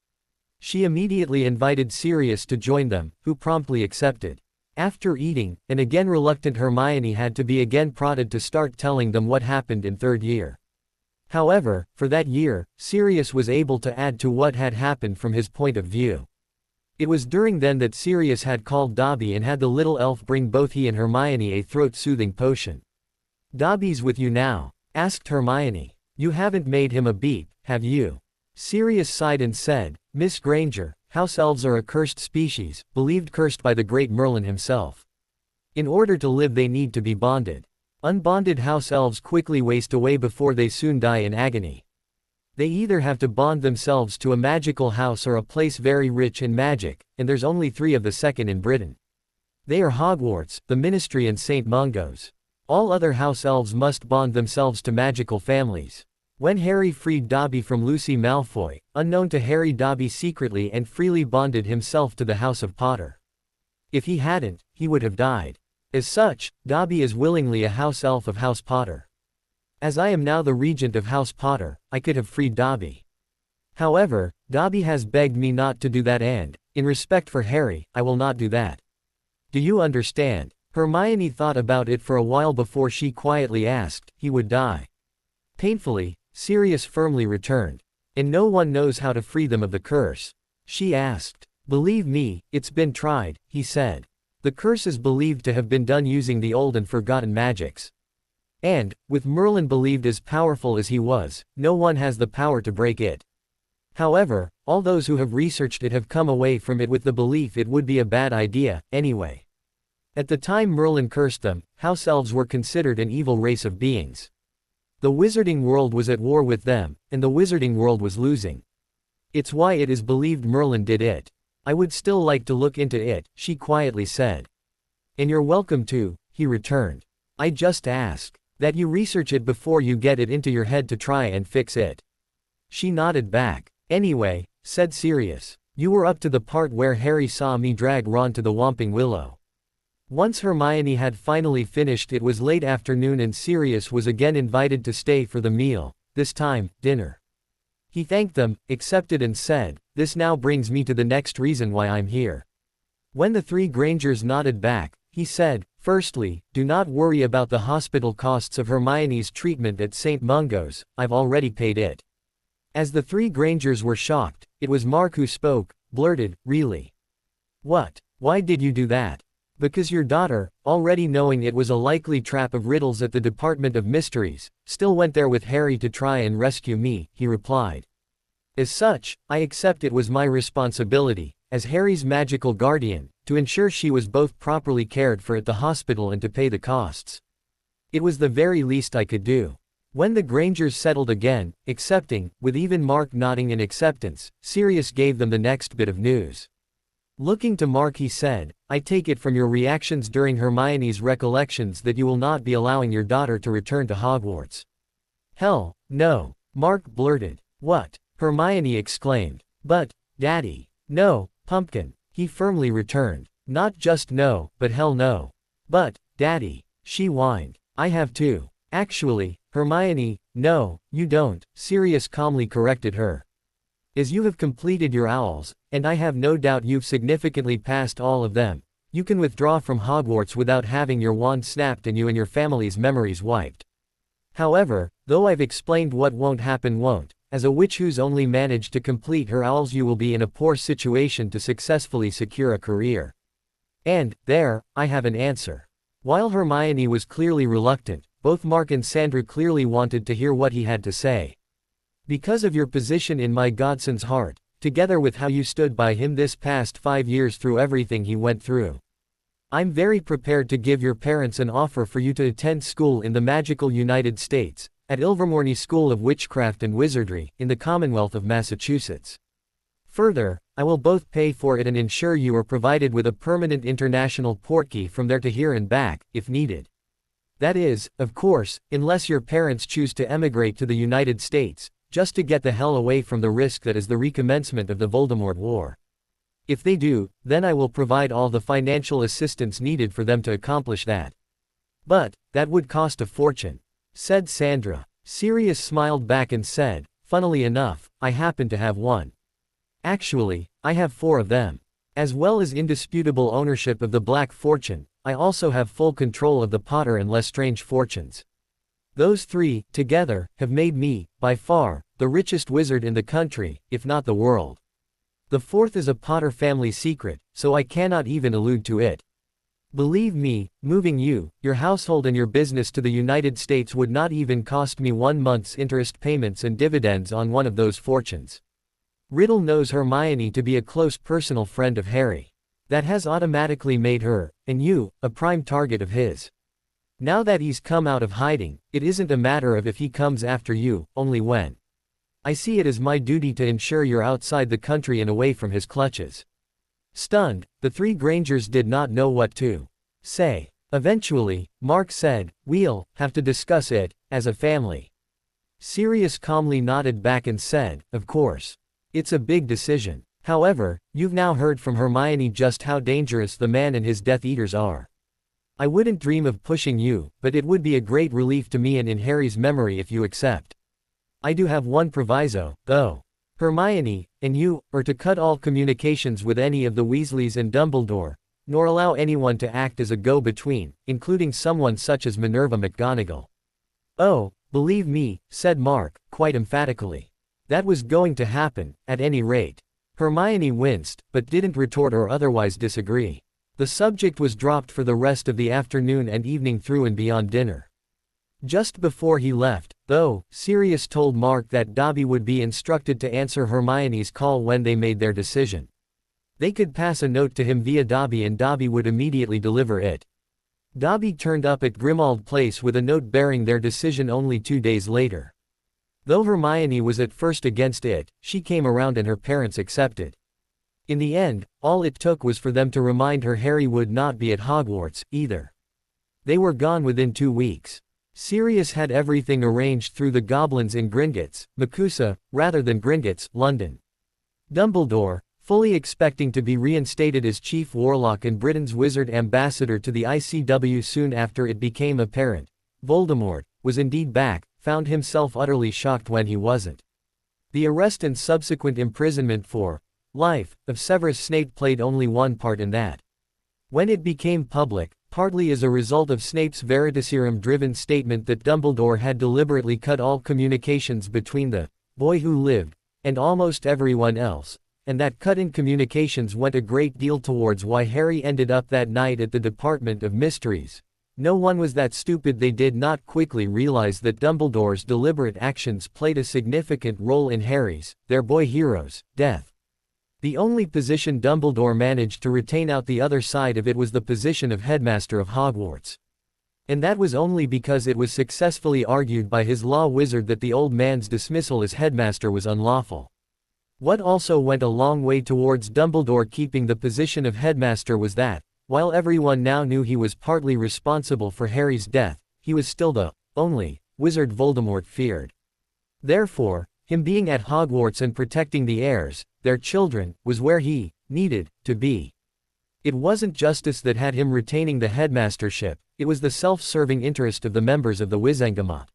She immediately invited Sirius to join them, who promptly accepted. After eating, an again reluctant Hermione had to be again prodded to start telling them what happened in third year. However, for that year, Sirius was able to add to what had happened from his point of view. It was during then that Sirius had called Dobby and had the little elf bring both he and Hermione a throat-soothing potion. Dobby's with you now? Asked Hermione. You haven't made him a beep, have you? Sirius sighed and said, Miss Granger, house elves are a cursed species, believed cursed by the great Merlin himself. In order to live they need to be bonded. Unbonded house elves quickly waste away before they soon die in agony. They either have to bond themselves to a magical house or a place very rich in magic, and there's only 3 of the second in Britain. They are Hogwarts, the Ministry and St. Mungo's. All other house elves must bond themselves to magical families. When Harry freed Dobby from Lucy Malfoy, unknown to Harry, Dobby secretly and freely bonded himself to the House of Potter. If he hadn't, he would have died. As such, Dobby is willingly a house elf of House Potter. As I am now the regent of House Potter, I could have freed Dobby. However, Dobby has begged me not to do that and, in respect for Harry, I will not do that. Do you understand? Hermione thought about it for a while before she quietly asked, he would die. Painfully, Sirius firmly returned. And no one knows how to free them of the curse. She asked. Believe me, it's been tried, he said. The curse is believed to have been done using the old and forgotten magics. And, with Merlin believed as powerful as he was, no one has the power to break it. However, all those who have researched it have come away from it with the belief it would be a bad idea, anyway. At the time Merlin cursed them, house elves were considered an evil race of beings. The wizarding world was at war with them, and the wizarding world was losing. It's why it is believed Merlin did it. I would still like to look into it, she quietly said. And you're welcome to, he returned. I just ask that you research it before you get it into your head to try and fix it. She nodded back. Anyway, said Sirius, you were up to the part where Harry saw me drag Ron to the Whomping Willow. Once Hermione had finally finished, it was late afternoon and Sirius was again invited to stay for the meal, this time, dinner. He thanked them, accepted and said, this now brings me to the next reason why I'm here. When the three Grangers nodded back, he said, firstly, do not worry about the hospital costs of Hermione's treatment at St. Mungo's, I've already paid it. As the three Grangers were shocked, it was Mark who spoke, blurted, really? What? Why did you do that? Because your daughter, already knowing it was a likely trap of riddles at the Department of Mysteries, still went there with Harry to try and rescue me, he replied. As such, I accept it was my responsibility, as Harry's magical guardian, to ensure she was both properly cared for at the hospital and to pay the costs. It was the very least I could do. When the Grangers settled again, accepting, with even Mark nodding in acceptance, Sirius gave them the next bit of news. Looking to Mark he said, I take it from your reactions during Hermione's recollections that you will not be allowing your daughter to return to Hogwarts. Hell, no, Mark blurted. What? Hermione exclaimed. But, Daddy. No, Pumpkin, he firmly returned. Not just no, but hell no. But, Daddy, she whined. I have too. Actually, Hermione, no, you don't, Sirius calmly corrected her. As you have completed your owls, and I have no doubt you've significantly passed all of them, you can withdraw from Hogwarts without having your wand snapped and you and your family's memories wiped. However, though I've explained what won't happen won't, as a witch who's only managed to complete her owls you will be in a poor situation to successfully secure a career. And, there, I have an answer. While Hermione was clearly reluctant, both Mark and Sandra clearly wanted to hear what he had to say. Because of your position in my godson's heart, together with how you stood by him this past 5 years through everything he went through, I'm very prepared to give your parents an offer for you to attend school in the magical United States, at Ilvermorny School of Witchcraft and Wizardry, in the Commonwealth of Massachusetts. Further, I will both pay for it and ensure you are provided with a permanent international portkey from there to here and back, if needed. That is, of course, unless your parents choose to emigrate to the United States, just to get the hell away from the risk that is the recommencement of the Voldemort War. If they do, then I will provide all the financial assistance needed for them to accomplish that. But, that would cost a fortune, said Sandra. Sirius smiled back and said, funnily enough, I happen to have one. Actually, I have 4 of them. As well as indisputable ownership of the Black Fortune, I also have full control of the Potter and Lestrange fortunes. Those 3, together, have made me, by far, the richest wizard in the country, if not the world. The 4th is a Potter family secret, so I cannot even allude to it. Believe me, moving you, your household and your business to the United States would not even cost me 1 month's interest payments and dividends on one of those fortunes. Riddle knows Hermione to be a close personal friend of Harry. That has automatically made her, and you, a prime target of his. Now that he's come out of hiding, it isn't a matter of if he comes after you, only when. I see it as my duty to ensure you're outside the country and away from his clutches. Stunned, the 3 Grangers did not know what to say. Eventually, Mark said, we'll have to discuss it, as a family. Sirius calmly nodded back and said, of course. It's a big decision. However, you've now heard from Hermione just how dangerous the man and his Death Eaters are. I wouldn't dream of pushing you, but it would be a great relief to me and in Harry's memory if you accept. I do have one proviso, though. Hermione, and you, are to cut all communications with any of the Weasleys and Dumbledore, nor allow anyone to act as a go-between, including someone such as Minerva McGonagall. Oh, believe me, said Mark, quite emphatically. That was going to happen, at any rate. Hermione winced, but didn't retort or otherwise disagree. The subject was dropped for the rest of the afternoon and evening through and beyond dinner. Just before he left, though, Sirius told Mark that Dobby would be instructed to answer Hermione's call when they made their decision. They could pass a note to him via Dobby and Dobby would immediately deliver it. Dobby turned up at Grimmauld Place with a note bearing their decision only 2 days later. Though Hermione was at first against it, she came around and her parents accepted. In the end, all it took was for them to remind her Harry would not be at Hogwarts, either. They were gone within 2 weeks. Sirius had everything arranged through the goblins in Gringotts, Macusa, rather than Gringotts, London. Dumbledore, fully expecting to be reinstated as Chief Warlock and Britain's Wizard Ambassador to the ICW soon after it became apparent Voldemort was indeed back, found himself utterly shocked when he wasn't. The arrest and subsequent imprisonment for life of Severus Snape played only one part in that. When it became public, partly as a result of Snape's Veritaserum-driven statement that Dumbledore had deliberately cut all communications between the boy who lived and almost everyone else, and that cut-in communications went a great deal towards why Harry ended up that night at the Department of Mysteries. No one was that stupid they did not quickly realize that Dumbledore's deliberate actions played a significant role in Harry's, their boy hero's, death. The only position Dumbledore managed to retain out the other side of it was the position of headmaster of Hogwarts. And that was only because it was successfully argued by his law wizard that the old man's dismissal as headmaster was unlawful. What also went a long way towards Dumbledore keeping the position of headmaster was that, while everyone now knew he was partly responsible for Harry's death, he was still the only wizard Voldemort feared. Therefore, him being at Hogwarts and protecting the heirs, their children, was where he needed to be. It wasn't justice that had him retaining the headmastership, it was the self-serving interest of the members of the Wizengamot.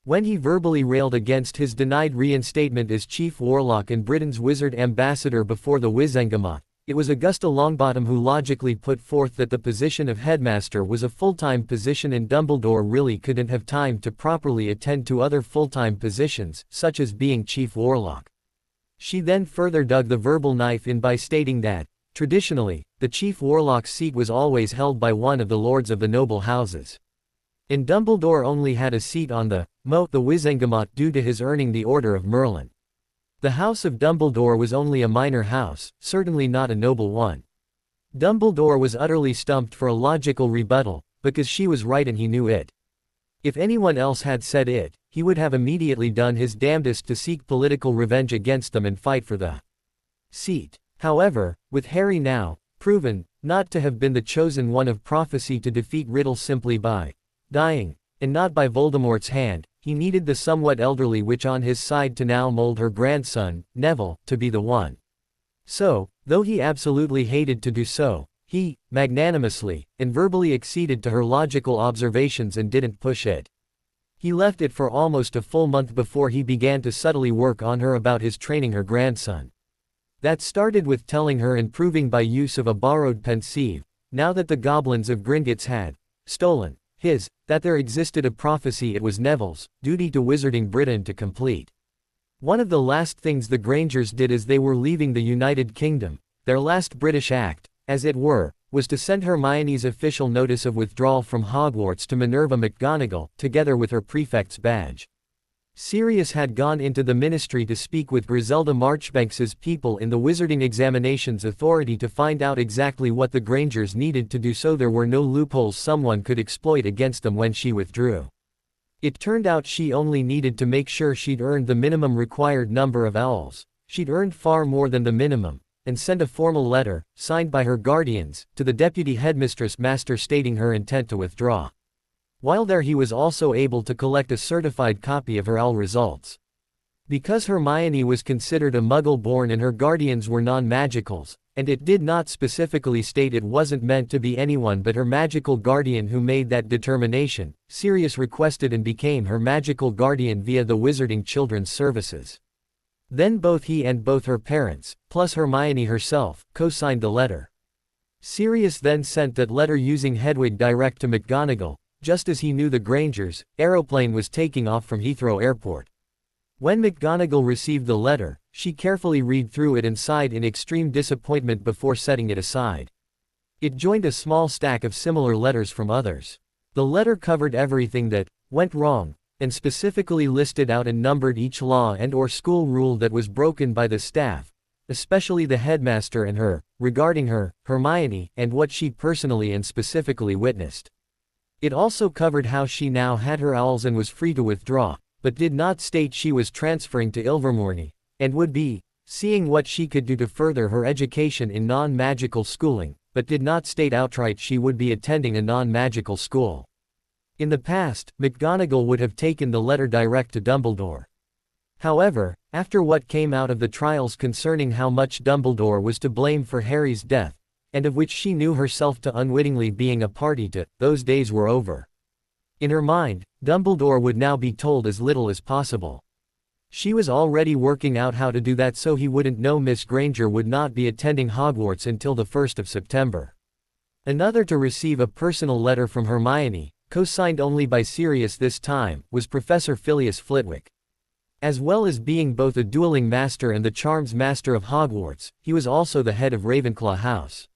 When he verbally railed against his denied reinstatement as Chief Warlock and Britain's Wizard Ambassador before the Wizengamot, it was Augusta Longbottom who logically put forth that the position of headmaster was a full-time position and Dumbledore really couldn't have time to properly attend to other full-time positions, such as being Chief Warlock. She then further dug the verbal knife in by stating that, traditionally, the Chief Warlock's seat was always held by one of the lords of the noble houses. And Dumbledore only had a seat on the Wizengamot due to his earning the Order of Merlin. The House of Dumbledore was only a minor house, certainly not a noble one. Dumbledore was utterly stumped for a logical rebuttal, because she was right and he knew it. If anyone else had said it, he would have immediately done his damnedest to seek political revenge against them and fight for the seat. However, with Harry now proven not to have been the chosen one of prophecy to defeat Riddle simply by dying, and not by Voldemort's hand, he needed the somewhat elderly witch on his side to now mold her grandson, Neville, to be the one. So, though he absolutely hated to do so, he, magnanimously, and verbally acceded to her logical observations and didn't push it. He left it for almost a full month before he began to subtly work on her about his training her grandson. That started with telling her and proving by use of a borrowed pensieve, now that the goblins of Gringotts had stolen his, that there existed a prophecy it was Neville's duty to Wizarding Britain to complete. One of the last things the Grangers did as they were leaving the United Kingdom, their last British act, as it were, was to send Hermione's official notice of withdrawal from Hogwarts to Minerva McGonagall, together with her prefect's badge. Sirius had gone into the ministry to speak with Griselda Marchbanks's people in the Wizarding Examinations Authority to find out exactly what the Grangers needed to do so there were no loopholes someone could exploit against them when she withdrew. It turned out she only needed to make sure she'd earned the minimum required number of owls. She'd earned far more than the minimum, and send a formal letter, signed by her guardians, to the deputy headmistress master stating her intent to withdraw. While there he was also able to collect a certified copy of her owl results. Because Hermione was considered a Muggle-born and her guardians were non-magicals, and it did not specifically state it wasn't meant to be anyone but her magical guardian who made that determination, Sirius requested and became her magical guardian via the Wizarding Children's Services. Then both he and both her parents, plus Hermione herself, co-signed the letter. Sirius then sent that letter using Hedwig direct to McGonagall, just as he knew the Grangers' aeroplane was taking off from Heathrow Airport. When McGonagall received the letter, she carefully read through it and sighed in extreme disappointment before setting it aside. It joined a small stack of similar letters from others. The letter covered everything that went wrong, and specifically listed out and numbered each law and/or school rule that was broken by the staff, especially the headmaster and her, regarding her, Hermione, and what she personally and specifically witnessed. It also covered how she now had her owls and was free to withdraw, but did not state she was transferring to Ilvermorny, and would be, seeing what she could do to further her education in non-magical schooling, but did not state outright she would be attending a non-magical school. In the past, McGonagall would have taken the letter direct to Dumbledore. However, after what came out of the trials concerning how much Dumbledore was to blame for Harry's death, and of which she knew herself to unwittingly being a party to, those days were over. In her mind, Dumbledore would now be told as little as possible. She was already working out how to do that so he wouldn't know Miss Granger would not be attending Hogwarts until the 1st of September. Another to receive a personal letter from Hermione, co-signed only by Sirius this time, was Professor Filius Flitwick. As well as being both a dueling master and the charms master of Hogwarts, he was also the head of Ravenclaw House.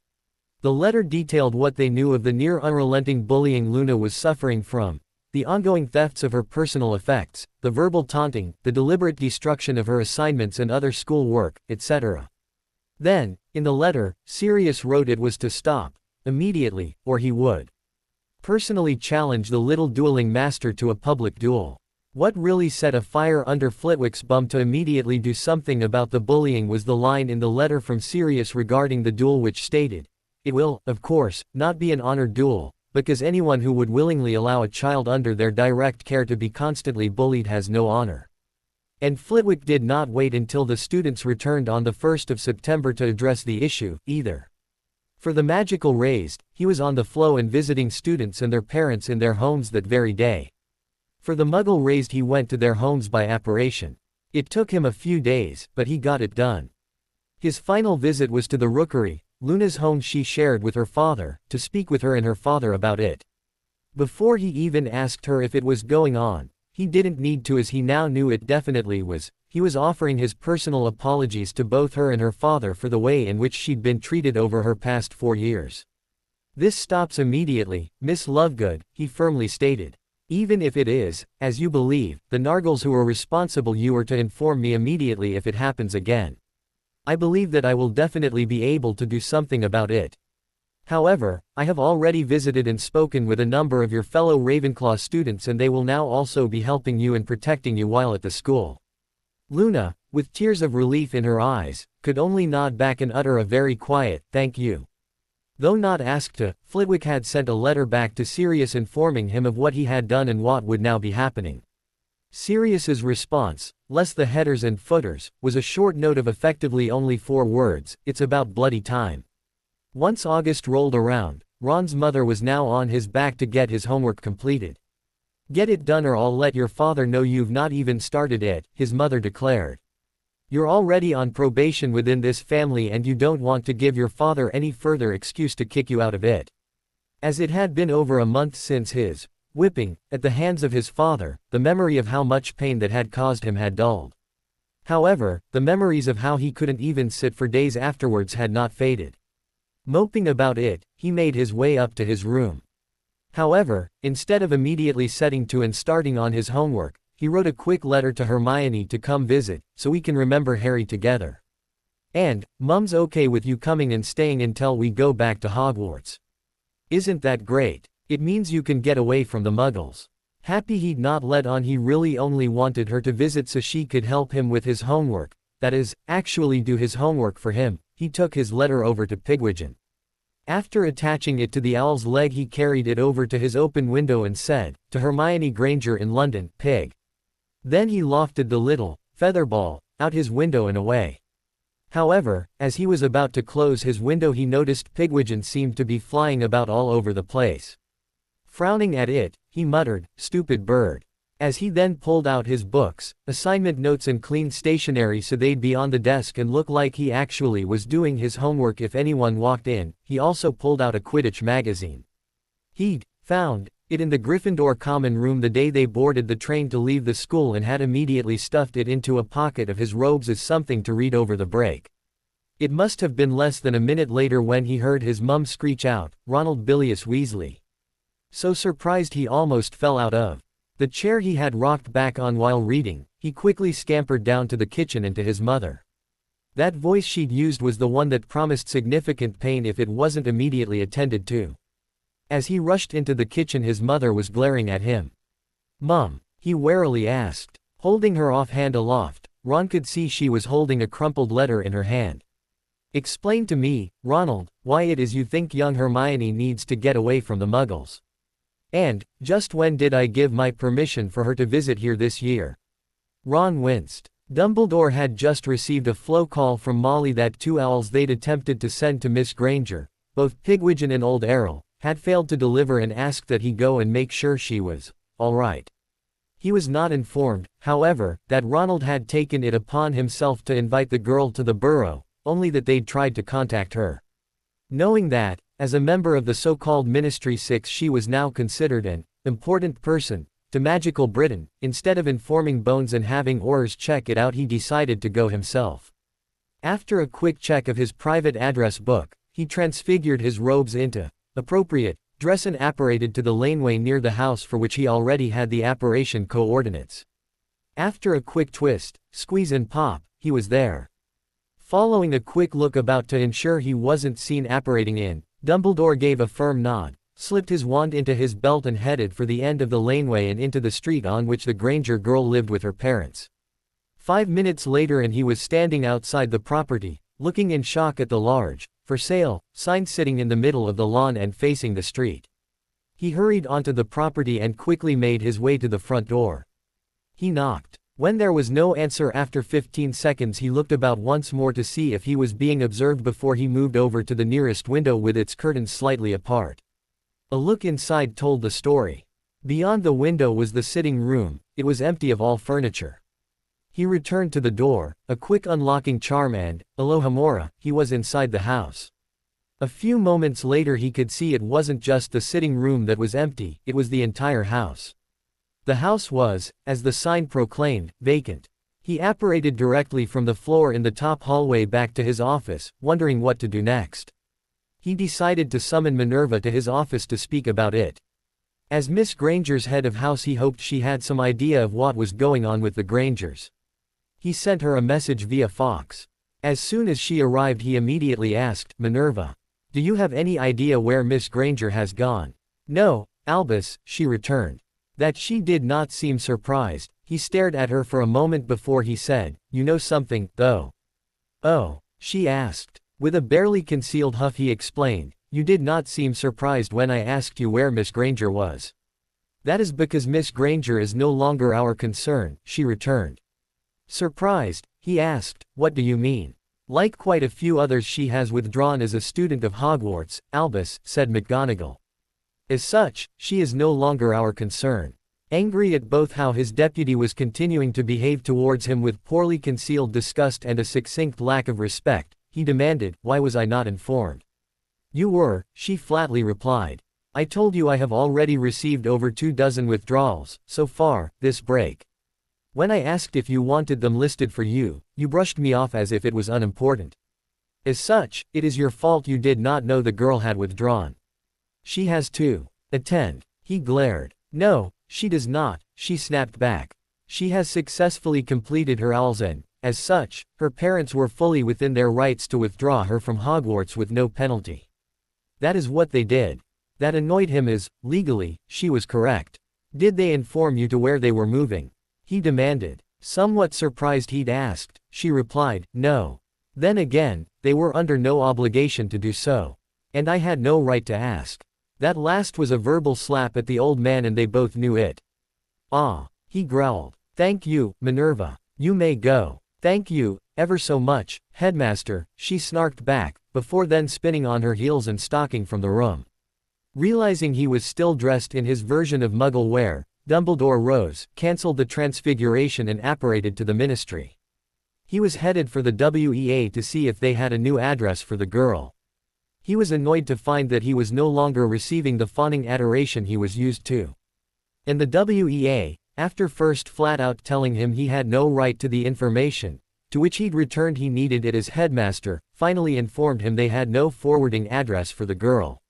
The letter detailed what they knew of the near-unrelenting bullying Luna was suffering from, the ongoing thefts of her personal effects, the verbal taunting, the deliberate destruction of her assignments and other school work, etc. Then, in the letter, Sirius wrote it was to stop, immediately, or he would personally challenge the little dueling master to a public duel. What really set a fire under Flitwick's bum to immediately do something about the bullying was the line in the letter from Sirius regarding the duel which stated, "It will, of course, not be an honored duel, because anyone who would willingly allow a child under their direct care to be constantly bullied has no honor." And Flitwick did not wait until the students returned on the 1st of September to address the issue, either. For the magical raised, he was on the flow and visiting students and their parents in their homes that very day. For the Muggle raised he went to their homes by apparition. It took him a few days, but he got it done. His final visit was to the Rookery, Luna's home she shared with her father, to speak with her and her father about it. Before he even asked her if it was going on, he didn't need to as he now knew it definitely was, he was offering his personal apologies to both her and her father for the way in which she'd been treated over her past 4 years. "This stops immediately, Miss Lovegood," he firmly stated. "Even if it is, as you believe, the Nargles who are responsible, you are to inform me immediately if it happens again. I believe that I will definitely be able to do something about it. However, I have already visited and spoken with a number of your fellow Ravenclaw students and they will now also be helping you and protecting you while at the school." Luna, with tears of relief in her eyes, could only nod back and utter a very quiet, "Thank you." Though not asked to, Flitwick had sent a letter back to Sirius informing him of what he had done and what would now be happening. Sirius's response, less the headers and footers, was a short note of effectively only 4 words, "It's about bloody time." Once August rolled around, Ron's mother was now on his back to get his homework completed. "Get it done or I'll let your father know you've not even started it," his mother declared. "You're already on probation within this family and you don't want to give your father any further excuse to kick you out of it." As it had been over a month since his whipping, at the hands of his father, the memory of how much pain that had caused him had dulled. However, the memories of how he couldn't even sit for days afterwards had not faded. Moping about it, he made his way up to his room. However, instead of immediately setting to and starting on his homework, he wrote a quick letter to Hermione to come visit, so we can remember Harry together. "And, Mum's okay with you coming and staying until we go back to Hogwarts. Isn't that great? It means you can get away from the Muggles." Happy he'd not let on he really only wanted her to visit so she could help him with his homework, that is, actually do his homework for him, he took his letter over to Pigwidgeon. After attaching it to the owl's leg he carried it over to his open window and said, "To Hermione Granger in London, Pig." Then he lofted the little featherball out his window and away. However, as he was about to close his window he noticed Pigwidgeon seemed to be flying about all over the place. Frowning at it, he muttered, "Stupid bird." As he then pulled out his books, assignment notes and clean stationery so they'd be on the desk and look like he actually was doing his homework if anyone walked in, he also pulled out a Quidditch magazine. He'd found it in the Gryffindor common room the day they boarded the train to leave the school and had immediately stuffed it into a pocket of his robes as something to read over the break. It must have been less than a minute later when he heard his mum screech out, "Ronald Bilious Weasley." So surprised he almost fell out of The chair he had rocked back on while reading, he quickly scampered down to the kitchen and to his mother. That voice she'd used was the one that promised significant pain if it wasn't immediately attended to. As he rushed into the kitchen, his mother was glaring at him. "Mom?" he warily asked. Holding her offhand aloft, Ron could see she was holding a crumpled letter in her hand. "Explain to me, Ronald, why it is you think young Hermione needs to get away from the Muggles. And, just when did I give my permission for her to visit here this year?" Ron winced. Dumbledore had just received a flow call from Molly that 2 owls they'd attempted to send to Miss Granger, both Pigwidgeon and Old Errol, had failed to deliver and asked that he go and make sure she was all right. He was not informed, however, that Ronald had taken it upon himself to invite the girl to the burrow, only that they'd tried to contact her. Knowing that, as a member of the so-called Ministry 6 she was now considered an important person to Magical Britain, instead of informing Bones and having Aurors check it out, he decided to go himself. After a quick check of his private address book, he transfigured his robes into appropriate dress and apparated to the laneway near the house for which he already had the apparition coordinates. After a quick twist, squeeze and pop, he was there. Following a quick look about to ensure he wasn't seen apparating in, Dumbledore gave a firm nod, slipped his wand into his belt and headed for the end of the laneway and into the street on which the Granger girl lived with her parents. 5 minutes later and he was standing outside the property, looking in shock at the large, "For sale" sign sitting in the middle of the lawn and facing the street. He hurried onto the property and quickly made his way to the front door. He knocked. When there was no answer after 15 seconds, he looked about once more to see if he was being observed before he moved over to the nearest window with its curtains slightly apart. A look inside told the story. Beyond the window was the sitting room. It was empty of all furniture. He returned to the door, a quick unlocking charm and, Alohomora, he was inside the house. A few moments later he could see it wasn't just the sitting room that was empty, it was the entire house. The house was, as the sign proclaimed, vacant. He apparated directly from the floor in the top hallway back to his office, wondering what to do next. He decided to summon Minerva to his office to speak about it. As Miss Granger's head of house, he hoped she had some idea of what was going on with the Grangers. He sent her a message via Fox. As soon as she arrived he immediately asked, "Minerva, do you have any idea where Miss Granger has gone?" "No, Albus," she returned. That she did not seem surprised. He stared at her for a moment before he said, "You know something, though?" "Oh?" she asked. With a barely concealed huff he explained, "You did not seem surprised when I asked you where Miss Granger was." "That is because Miss Granger is no longer our concern," she returned. Surprised, he asked, "What do you mean?" "Like quite a few others, she has withdrawn as a student of Hogwarts," Albus said. McGonagall. "As such, she is no longer our concern." Angry at both how his deputy was continuing to behave towards him with poorly concealed disgust and a succinct lack of respect, he demanded, "Why was I not informed?" "You were," she flatly replied. "I told you I have already received over 24 withdrawals, so far, this break. When I asked if you wanted them listed for you, you brushed me off as if it was unimportant. As such, it is your fault you did not know the girl had withdrawn." "She has to attend." He glared. "No, she does not," she snapped back. "She has successfully completed her OWLs and, as such, her parents were fully within their rights to withdraw her from Hogwarts with no penalty. That is what they did." That annoyed him as, legally, she was correct. "Did they inform you to where they were moving?" he demanded. Somewhat surprised he'd asked, she replied, "No. Then again, they were under no obligation to do so. And I had no right to ask." That last was a verbal slap at the old man and they both knew it. "Ah," he growled. "Thank you, Minerva. You may go." "Thank you, ever so much, Headmaster," she snarked back, before then spinning on her heels and stalking from the room. Realizing he was still dressed in his version of Muggle wear, Dumbledore rose, cancelled the transfiguration and apparated to the Ministry. He was headed for the WEA to see if they had a new address for the girl. He was annoyed to find that he was no longer receiving the fawning adoration he was used to. And the WEA, after first flat out telling him he had no right to the information, to which he'd returned he needed it as headmaster, finally informed him they had no forwarding address for the girl.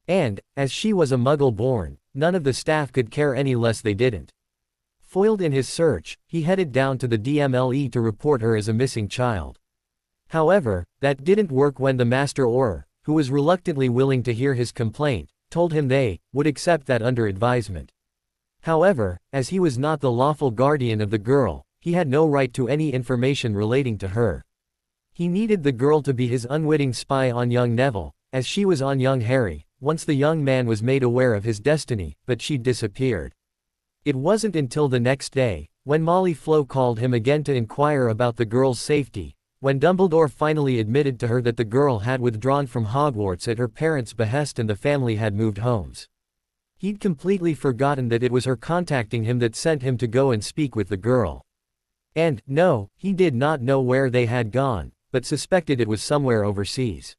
And, as she was a Muggle born, none of the staff could care any less they didn't. Foiled in his search, he headed down to the DMLE to report her as a missing child. However, that didn't work when the Master Auror, who was reluctantly willing to hear his complaint, told him they would accept that under advisement. However, as he was not the lawful guardian of the girl, he had no right to any information relating to her. He needed the girl to be his unwitting spy on young Neville, as she was on young Harry, once the young man was made aware of his destiny, but she disappeared. It wasn't until the next day, when Molly Flo called him again to inquire about the girl's safety, when Dumbledore finally admitted to her that the girl had withdrawn from Hogwarts at her parents' behest and the family had moved homes. He'd completely forgotten that it was her contacting him that sent him to go and speak with the girl. And, no, he did not know where they had gone, but suspected it was somewhere overseas.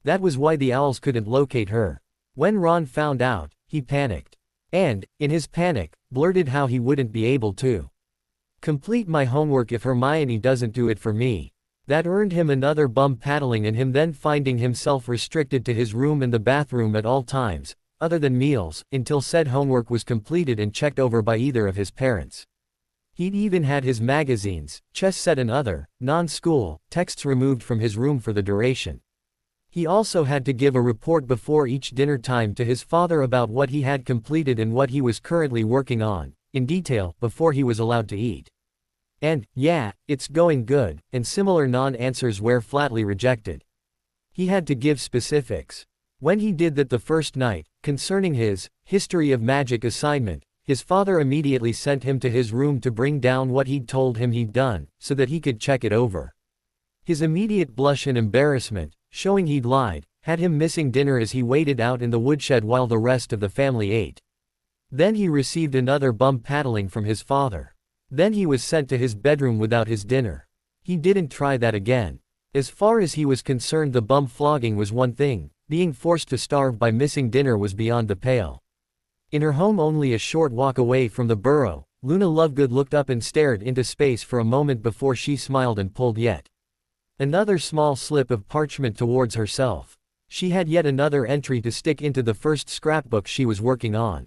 That was why the owls couldn't locate her. When Ron found out, he panicked. And, in his panic, blurted how he wouldn't be able to complete my homework if Hermione doesn't do it for me. That earned him another bum paddling and him then finding himself restricted to his room and the bathroom at all times, other than meals, until said homework was completed and checked over by either of his parents. He'd even had his magazines, chess set and other, non-school, texts removed from his room for the duration. He also had to give a report before each dinner time to his father about what he had completed and what he was currently working on, in detail, before he was allowed to eat. And, yeah, it's going good, and similar non-answers were flatly rejected. He had to give specifics. When he did that the first night, concerning his history of magic assignment, his father immediately sent him to his room to bring down what he'd told him he'd done, so that he could check it over. His immediate blush and embarrassment, showing he'd lied, had him missing dinner as he waited out in the woodshed while the rest of the family ate. Then he received another bum paddling from his father. Then he was sent to his bedroom without his dinner. He didn't try that again. As far as he was concerned, the bum flogging was one thing, being forced to starve by missing dinner was beyond the pale. In her home only a short walk away from the burrow, Luna Lovegood looked up and stared into space for a moment before she smiled and pulled yet another small slip of parchment towards herself. She had yet another entry to stick into the first scrapbook she was working on.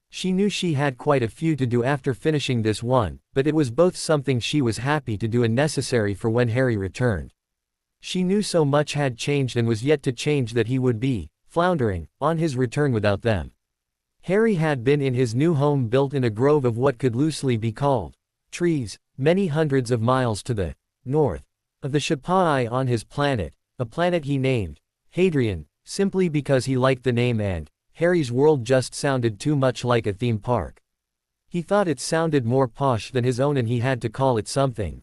She knew she had quite a few to do after finishing this one, but it was both something she was happy to do and necessary for when Harry returned. She knew so much had changed and was yet to change that he would be floundering on his return without them. Harry had been in his new home built in a grove of what could loosely be called trees, many hundreds of miles to the north of the Shapai on his planet, a planet he named Hadrian, simply because he liked the name and Harry's world just sounded too much like a theme park. He thought it sounded more posh than his own and he had to call it something.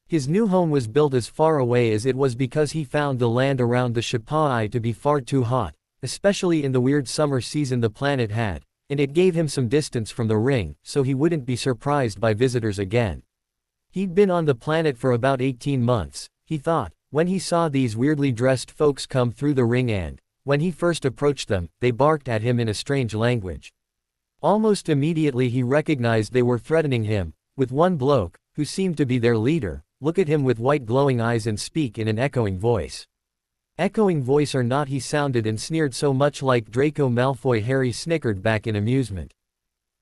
His new home was built as far away as it was because he found the land around the Shapai to be far too hot, especially in the weird summer season the planet had, and it gave him some distance from the ring, so he wouldn't be surprised by visitors again. He'd been on the planet for about 18 months, he thought, when he saw these weirdly dressed folks come through the ring and, when he first approached them, they barked at him in a strange language. Almost immediately he recognized they were threatening him, with one bloke, who seemed to be their leader, look at him with white glowing eyes and speak in an echoing voice. Echoing voice or not, he sounded and sneered so much like Draco Malfoy. Harry snickered back in amusement.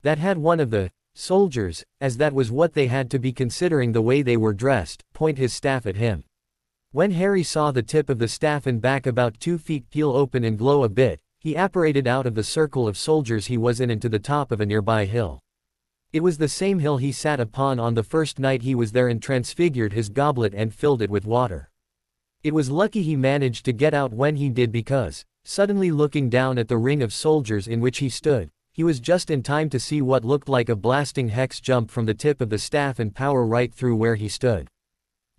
That had one of the soldiers, as that was what they had to be considering the way they were dressed, point his staff at him. When Harry saw the tip of the staff and back about 2 feet peel open and glow a bit, he apparated out of the circle of soldiers he was in and to the top of a nearby hill. It was the same hill he sat upon on the first night he was there and transfigured his goblet and filled it with water. It was lucky he managed to get out when he did because, suddenly looking down at the ring of soldiers in which he stood, he was just in time to see what looked like a blasting hex jump from the tip of the staff and power right through where he stood.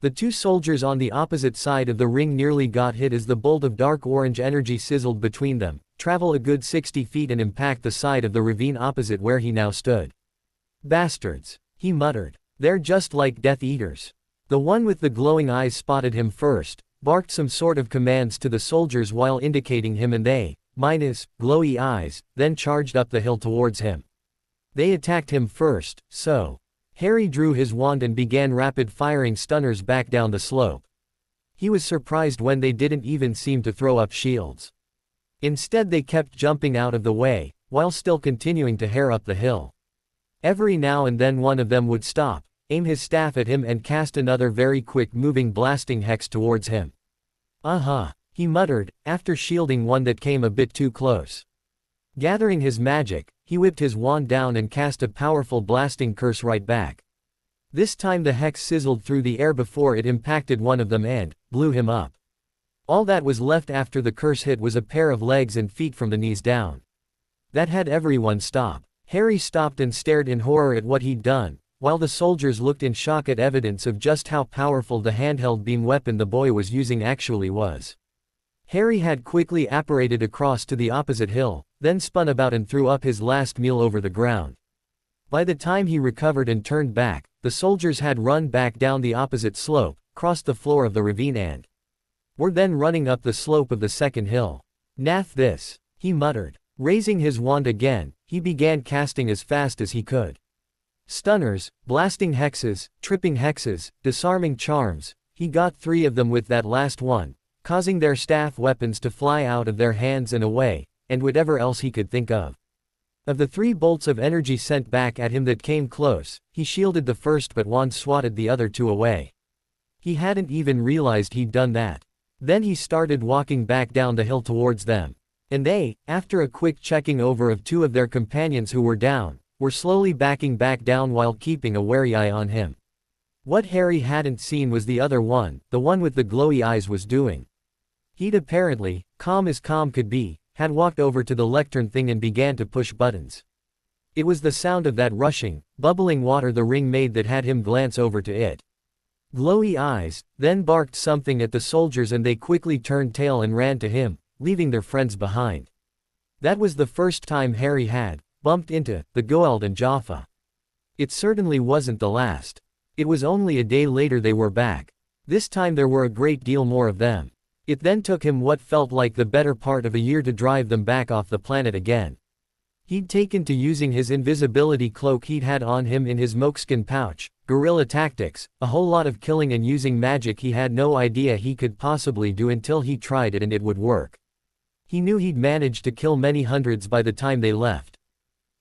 The two soldiers on the opposite side of the ring nearly got hit as the bolt of dark orange energy sizzled between them, travel a good 60 feet and impact the side of the ravine opposite where he now stood. Bastards, he muttered. They're just like Death Eaters. The one with the glowing eyes spotted him first, barked some sort of commands to the soldiers while indicating him and they, minus glowy eyes, then charged up the hill towards him. They attacked him first, so Harry drew his wand and began rapid-firing stunners back down the slope. He was surprised when they didn't even seem to throw up shields. Instead they kept jumping out of the way, while still continuing to hair up the hill. Every now and then one of them would stop, aim his staff at him and cast another very quick moving blasting hex towards him. He muttered, after shielding one that came a bit too close. Gathering his magic, he whipped his wand down and cast a powerful blasting curse right back. This time the hex sizzled through the air before it impacted one of them and blew him up. All that was left after the curse hit was a pair of legs and feet from the knees down. That had everyone stop. Harry stopped and stared in horror at what he'd done, while the soldiers looked in shock at evidence of just how powerful the handheld beam weapon the boy was using actually was. Harry had quickly apparated across to the opposite hill, then spun about and threw up his last meal over the ground. By the time he recovered and turned back, the soldiers had run back down the opposite slope, crossed the floor of the ravine and were then running up the slope of the second hill. "Nath this," he muttered. Raising his wand again, he began casting as fast as he could. Stunners, blasting hexes, tripping hexes, disarming charms, he got 3 of them with that last one, causing their staff weapons to fly out of their hands and away, and whatever else he could think of. Of the 3 bolts of energy sent back at him that came close, he shielded the first but wand swatted the other 2 away. He hadn't even realized he'd done that. Then he started walking back down the hill towards them. And they, after a quick checking over of 2 of their companions who were down, were slowly backing back down while keeping a wary eye on him. What Harry hadn't seen was the other one, the one with the glowy eyes, was doing. He'd apparently, calm as calm could be, had walked over to the lectern thing and began to push buttons. It was the sound of that rushing, bubbling water the ring made that had him glance over to it. Glowy eyes then barked something at the soldiers and they quickly turned tail and ran to him, leaving their friends behind. That was the first time Harry had bumped into the Goa'uld and Jaffa. It certainly wasn't the last. It was only a day later they were back. This time there were a great deal more of them. It then took him what felt like the better part of a year to drive them back off the planet again. He'd taken to using his invisibility cloak he'd had on him in his mokeskin pouch, guerrilla tactics, a whole lot of killing and using magic he had no idea he could possibly do until he tried it and it would work. He knew he'd managed to kill many hundreds by the time they left.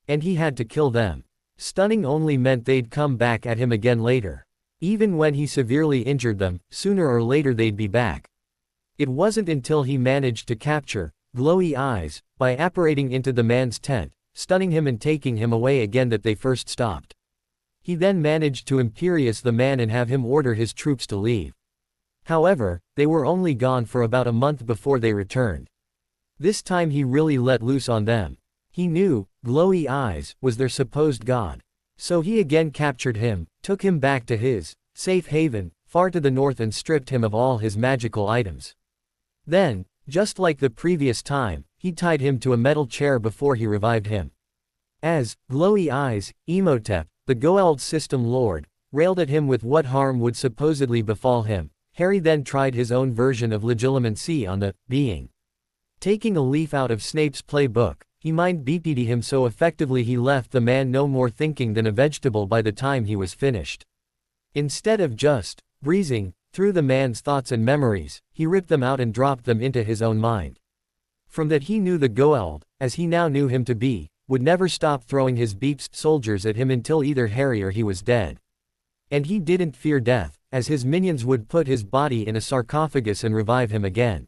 And he had to kill them. Stunning only meant they'd come back at him again later. Even when he severely injured them, sooner or later they'd be back. It wasn't until he managed to capture Glowy Eyes by apparating into the man's tent, stunning him and taking him away again that they first stopped. He then managed to imperious the man and have him order his troops to leave. However, they were only gone for about a month before they returned. This time he really let loose on them. He knew Glowy Eyes was their supposed god. So he again captured him, took him back to his safe haven, far to the north, and stripped him of all his magical items. Then, just like the previous time, he tied him to a metal chair before he revived him. As Glowy Eyes, Imhotep, the Goa'uld system lord, railed at him with what harm would supposedly befall him, Harry then tried his own version of legilimency on the being. Taking a leaf out of Snape's playbook, he mind BP'd him so effectively he left the man no more thinking than a vegetable by the time he was finished. Instead of just breezing through the man's thoughts and memories, he ripped them out and dropped them into his own mind. From that he knew the Goa'uld, as he now knew him to be, would never stop throwing his beeps soldiers at him until either Harry or he was dead. And he didn't fear death, as his minions would put his body in a sarcophagus and revive him again.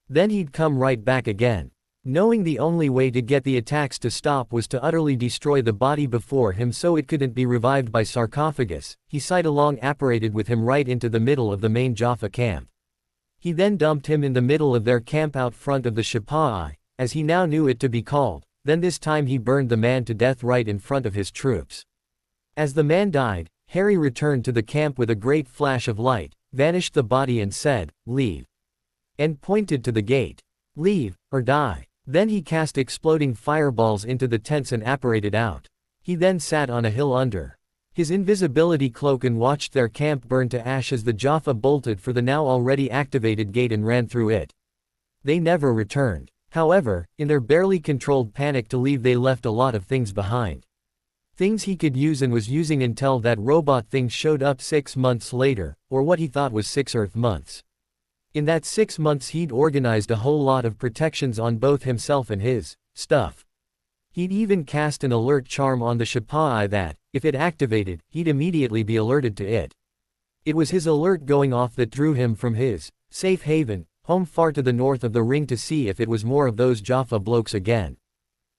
Then he'd come right back again. Knowing the only way to get the attacks to stop was to utterly destroy the body before him so it couldn't be revived by sarcophagus, he sidelong apparated with him right into the middle of the main Jaffa camp. He then dumped him in the middle of their camp out front of the Shipa'ai, as he now knew it to be called, then this time he burned the man to death right in front of his troops. As the man died, Harry returned to the camp with a great flash of light, vanished the body and said, "Leave," and pointed to the gate. "Leave, or die." Then he cast exploding fireballs into the tents and apparated out. He then sat on a hill under his invisibility cloak and watched their camp burn to ash as the Jaffa bolted for the now already activated gate and ran through it. They never returned. However, in their barely controlled panic to leave they left a lot of things behind. Things he could use and was using until that robot thing showed up 6 months later, or what he thought was 6 Earth months. In that 6 months he'd organized a whole lot of protections on both himself and his stuff. He'd even cast an alert charm on the Shapai that, if it activated, he'd immediately be alerted to it. It was his alert going off that drew him from his safe haven, home far to the north of the ring to see if it was more of those Jaffa blokes again.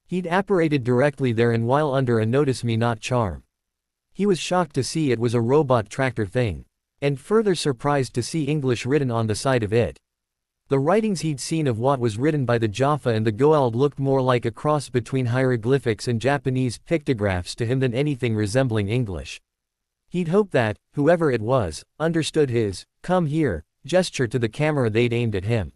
He'd apparated directly there and while under a notice me not charm. He was shocked to see it was a robot tractor thing. And further surprised to see English written on the side of it. The writings he'd seen of what was written by the Jaffa and the Goa'uld looked more like a cross between hieroglyphics and Japanese pictographs to him than anything resembling English. He'd hoped that, whoever it was, understood his, "come here," gesture to the camera they'd aimed at him.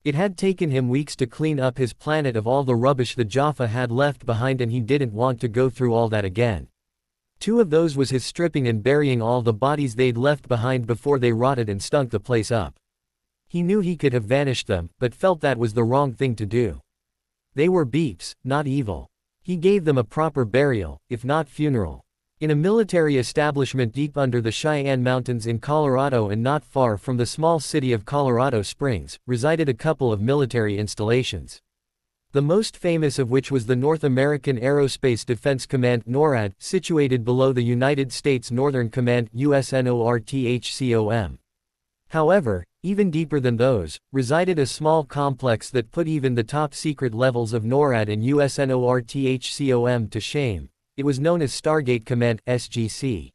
It had taken him weeks to clean up his planet of all the rubbish the Jaffa had left behind and he didn't want to go through all that again. 2 of those was his stripping and burying all the bodies they'd left behind before they rotted and stunk the place up. He knew he could have vanished them, but felt that was the wrong thing to do. They were beeps, not evil. He gave them a proper burial, if not funeral. In a military establishment deep under the Cheyenne Mountains in Colorado and not far from the small city of Colorado Springs, resided a couple of military installations. The most famous of which was the North American Aerospace Defense Command NORAD, situated below the United States Northern Command USNORTHCOM. However, even deeper than those, resided a small complex that put even the top secret levels of NORAD and USNORTHCOM to shame. It was known as Stargate Command, SGC.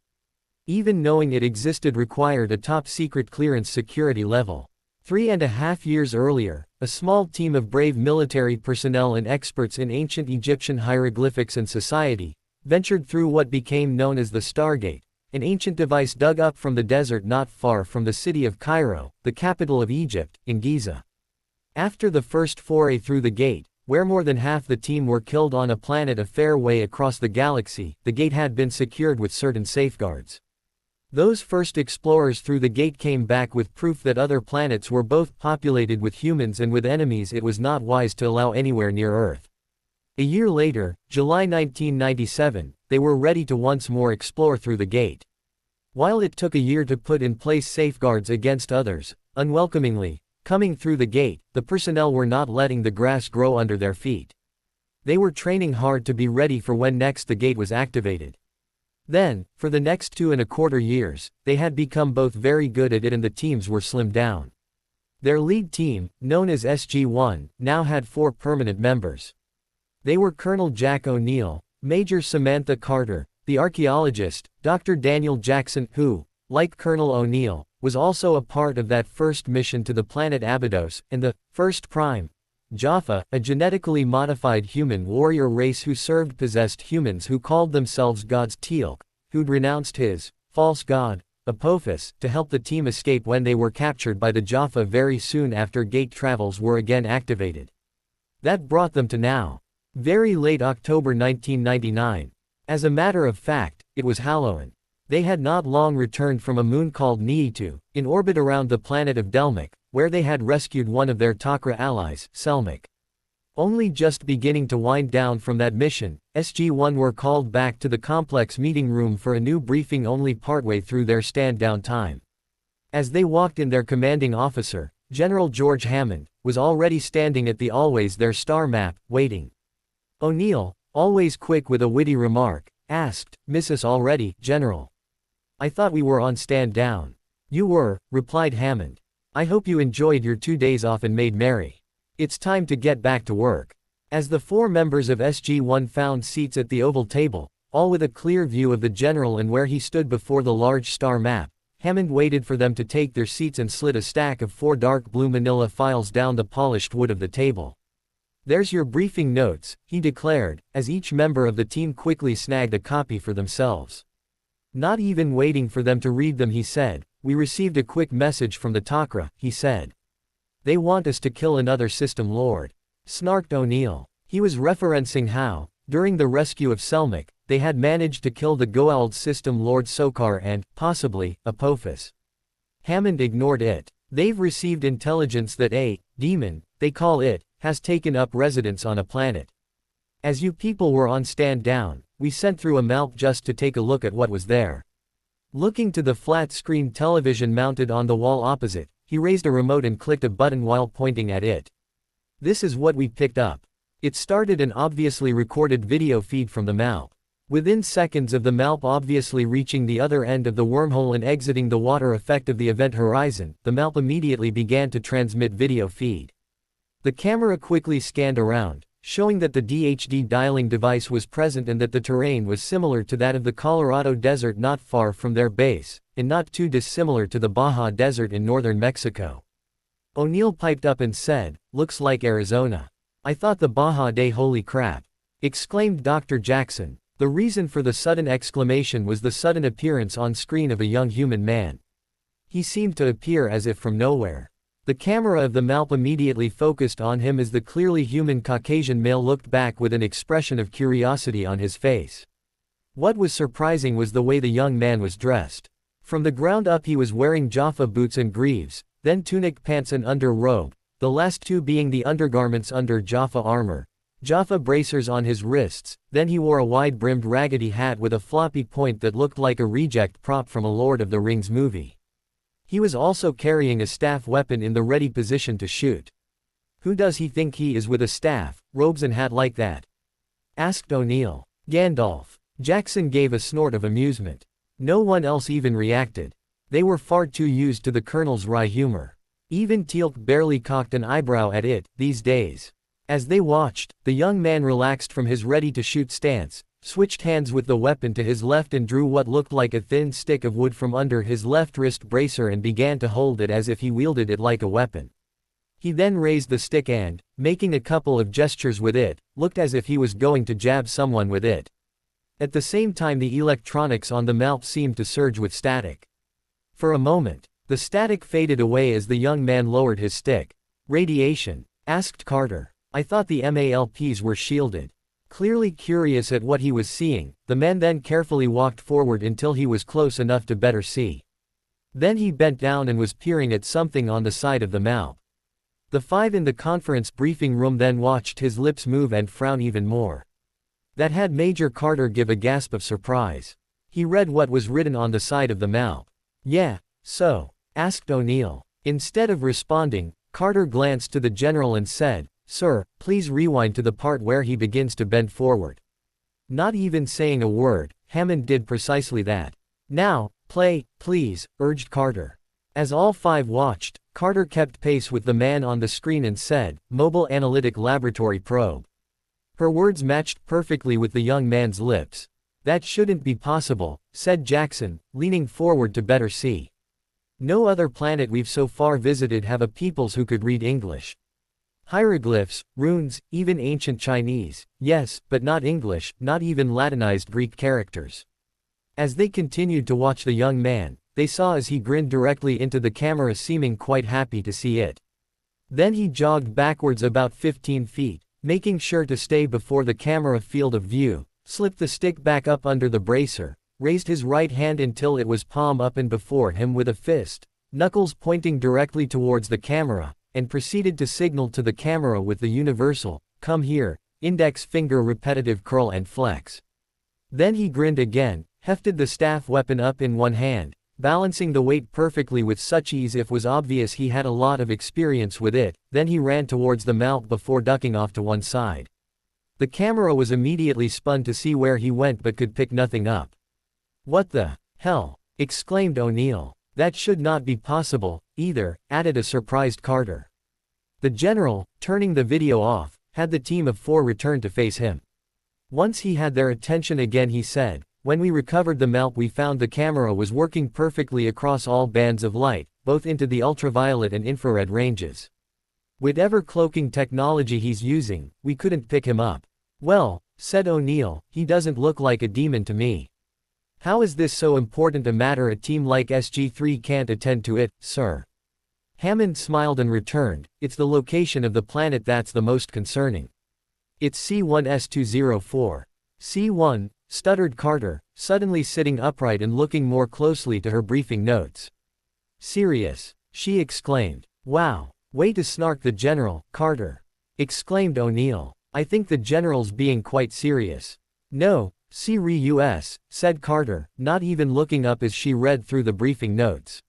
Even knowing it existed required a top secret clearance security level. 3.5 years earlier, a small team of brave military personnel and experts in ancient Egyptian hieroglyphics and society, ventured through what became known as the Stargate, an ancient device dug up from the desert not far from the city of Cairo, the capital of Egypt, in Giza. After the first foray through the gate, where more than half the team were killed on a planet a fair way across the galaxy, the gate had been secured with certain safeguards. Those first explorers through the gate came back with proof that other planets were both populated with humans and with enemies it was not wise to allow anywhere near Earth. A year later, July 1997, they were ready to once more explore through the gate. While it took a year to put in place safeguards against others, unwelcomingly, coming through the gate, the personnel were not letting the grass grow under their feet. They were training hard to be ready for when next the gate was activated. Then, for the next 2.25 years, they had become both very good at it and the teams were slimmed down. Their lead team, known as SG-1, now had 4 permanent members. They were Colonel Jack O'Neill, Major Samantha Carter, the archaeologist, Dr. Daniel Jackson, who, like Colonel O'Neill, was also a part of that first mission to the planet Abydos, and the first prime, Jaffa, a genetically modified human warrior race who served possessed humans who called themselves gods Teal'c, who'd renounced his false god, Apophis, to help the team escape when they were captured by the Jaffa very soon after gate travels were again activated. That brought them to now. Very late October 1999. As a matter of fact, it was Halloween. They had not long returned from a moon called Niitu, in orbit around the planet of Delmic, where they had rescued one of their Takra allies, Selmic. Only just beginning to wind down from that mission, SG-1 were called back to the complex meeting room for a new briefing only partway through their stand-down time. As they walked in, their commanding officer, General George Hammond, was already standing at the always there star map, waiting. O'Neill, always quick with a witty remark, asked, "Miss us already, General?" "I thought we were on stand-down." "You were," replied Hammond. "I hope you enjoyed your 2 days off and made merry. It's time to get back to work." As the 4 members of SG-1 found seats at the oval table, all with a clear view of the general and where he stood before the large star map, Hammond waited for them to take their seats and slid a stack of 4 dark blue manila files down the polished wood of the table. "There's your briefing notes," he declared, as each member of the team quickly snagged a copy for themselves. Not even waiting for them to read them, he said, "We received a quick message from the Takra," he said. "They want us to kill another system lord," snarked O'Neill. He was referencing how, during the rescue of Selmic, they had managed to kill the Goa'uld system lord Sokar and, possibly, Apophis. Hammond ignored it. "They've received intelligence that a demon, they call it, has taken up residence on a planet. As you people were on stand-down, we sent through a malp just to take a look at what was there." Looking to the flat-screen television mounted on the wall opposite, he raised a remote and clicked a button while pointing at it. "This is what we picked up. It started an obviously recorded video feed from the MALP. Within seconds of the MALP obviously reaching the other end of the wormhole and exiting the water effect of the event horizon, the MALP immediately began to transmit video feed. The camera quickly scanned around, showing that the DHD dialing device was present and that the terrain was similar to that of the Colorado Desert not far from their base, and not too dissimilar to the Baja Desert in northern Mexico. O'Neill piped up and said, "Looks like Arizona. I thought the Baja Day, holy crap," exclaimed Dr. Jackson. The reason for the sudden exclamation was the sudden appearance on screen of a young human man. He seemed to appear as if from nowhere. The camera of the MALP immediately focused on him as the clearly human Caucasian male looked back with an expression of curiosity on his face. What was surprising was the way the young man was dressed. From the ground up he was wearing Jaffa boots and greaves, then tunic pants and under-robe, the last two being the undergarments under Jaffa armor. Jaffa bracers on his wrists, then he wore a wide-brimmed raggedy hat with a floppy point that looked like a reject prop from a Lord of the Rings movie. He was also carrying a staff weapon in the ready position to shoot. "Who does he think he is with a staff, robes and hat like that?" asked O'Neill. "Gandalf." Jackson gave a snort of amusement. No one else even reacted. They were far too used to the Colonel's wry humor. Even Teal'c barely cocked an eyebrow at it, these days. As they watched, the young man relaxed from his ready-to-shoot stance, switched hands with the weapon to his left and drew what looked like a thin stick of wood from under his left wrist bracer and began to hold it as if he wielded it like a weapon. He then raised the stick and, making a couple of gestures with it, looked as if he was going to jab someone with it. At the same time the electronics on the MALP seemed to surge with static. For a moment, the static faded away as the young man lowered his stick. "Radiation?" asked Carter. "I thought the MALPs were shielded." Clearly curious at what he was seeing, the man then carefully walked forward until he was close enough to better see. Then he bent down and was peering at something on the side of the MALP. The five in the conference briefing room then watched his lips move and frown even more. That had Major Carter give a gasp of surprise. He read what was written on the side of the MALP. "Yeah, so?" asked O'Neill. Instead of responding, Carter glanced to the general and said, "Sir, please rewind to the part where he begins to bend forward." Not even saying a word, Hammond did precisely that. "Now, play, please," urged Carter. As all five watched, Carter kept pace with the man on the screen and said, "Mobile Analytic Laboratory Probe." Her words matched perfectly with the young man's lips. "That shouldn't be possible," said Jackson, leaning forward to better see. "No other planet we've so far visited have a peoples who could read English. Hieroglyphs, runes, even ancient Chinese, yes, but not English, not even Latinized Greek characters." As they continued to watch the young man, they saw as he grinned directly into the camera, seeming quite happy to see it. Then he jogged backwards about 15 feet, making sure to stay before the camera field of view, slipped the stick back up under the bracer, raised his right hand until it was palm up and before him with a fist, knuckles pointing directly towards the camera, and proceeded to signal to the camera with the universal, "Come here," index finger repetitive curl and flex. Then he grinned again, hefted the staff weapon up in one hand, balancing the weight perfectly with such ease it was obvious he had a lot of experience with it. Then he ran towards the MALP before ducking off to one side. The camera was immediately spun to see where he went but could pick nothing up. "What the hell?" exclaimed O'Neill. "That should not be possible, either," added a surprised Carter. The general, turning the video off, had the team of four return to face him. Once he had their attention again he said, "When we recovered the MALP we found the camera was working perfectly across all bands of light, both into the ultraviolet and infrared ranges. Whatever cloaking technology he's using, we couldn't pick him up." "Well," said O'Neill, "he doesn't look like a demon to me." "How is this so important a matter a team like SG-3 can't attend to it, sir?" Hammond smiled and returned, "It's the location of the planet that's the most concerning. It's C1S204. C1, stuttered Carter, suddenly sitting upright and looking more closely to her briefing notes. "Serious?" she exclaimed. "Wow. Way to snark the general, Carter," exclaimed O'Neill. "I think the general's being quite serious." "No, Sirius," said Carter, not even looking up as she read through the briefing notes.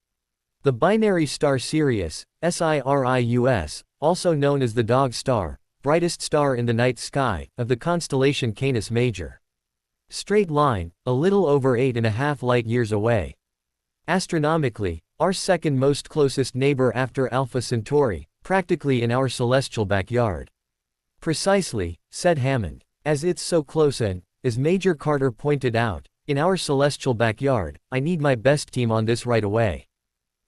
"The binary star Sirius, Sirius, also known as the Dog Star, brightest star in the night sky, of the constellation Canis Major. Straight line, a little over 8.5 light-years away. Astronomically, our second most closest neighbor after Alpha Centauri, practically in our celestial backyard. Precisely, said Hammond. As it's so close and, as Major Carter pointed out, in our celestial backyard, I need my best team on this right away.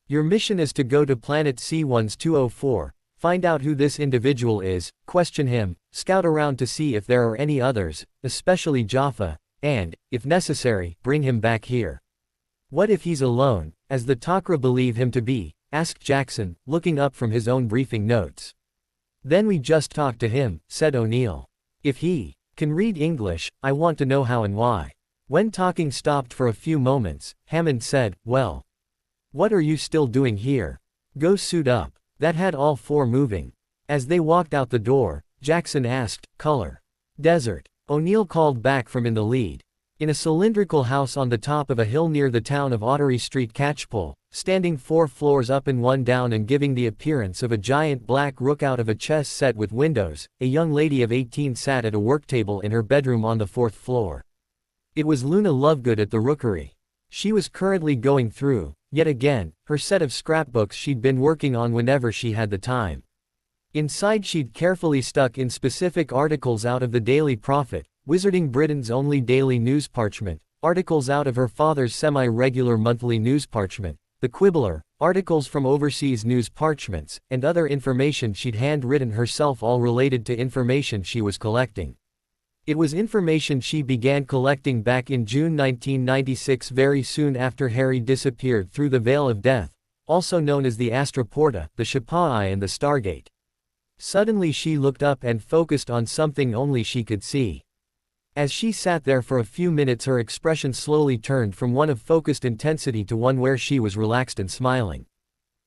Your mission is to go to planet C-1204, find out who this individual is, question him, scout around to see if there are any others, especially Jaffa, and, if necessary, bring him back here. What if he's alone, as the Takra believe him to be, asked Jackson, looking up from his own briefing notes. Then we just talk to him, said O'Neill. If he can read English, I want to know how and why. When talking stopped for a few moments, Hammond said, well, what are you still doing here? Go suit up. That had all four moving. As they walked out the door, Jackson asked, color. Desert. O'Neill called back from in the lead. In a cylindrical house on the top of a hill near the town of Ottery Street Catchpole, standing 4 floors up and 1 down and giving the appearance of a giant black rook out of a chess set with windows, a young lady of 18 sat at a work table in her bedroom on the 4th floor. It was Luna Lovegood at the rookery. She was currently going through, yet again, her set of scrapbooks she'd been working on whenever she had the time. Inside she'd carefully stuck in specific articles out of the Daily Prophet, Wizarding Britain's only daily news parchment, articles out of her father's semi-regular monthly news parchment, The Quibbler, articles from overseas news parchments, and other information she'd handwritten herself, all related to information she was collecting. It was information she began collecting back in June 1996, very soon after Harry disappeared through the Veil of Death, also known as the Astroporta, the Shapai and the Stargate. Suddenly she looked up and focused on something only she could see. As she sat there for a few minutes, her expression slowly turned from one of focused intensity to one where she was relaxed and smiling.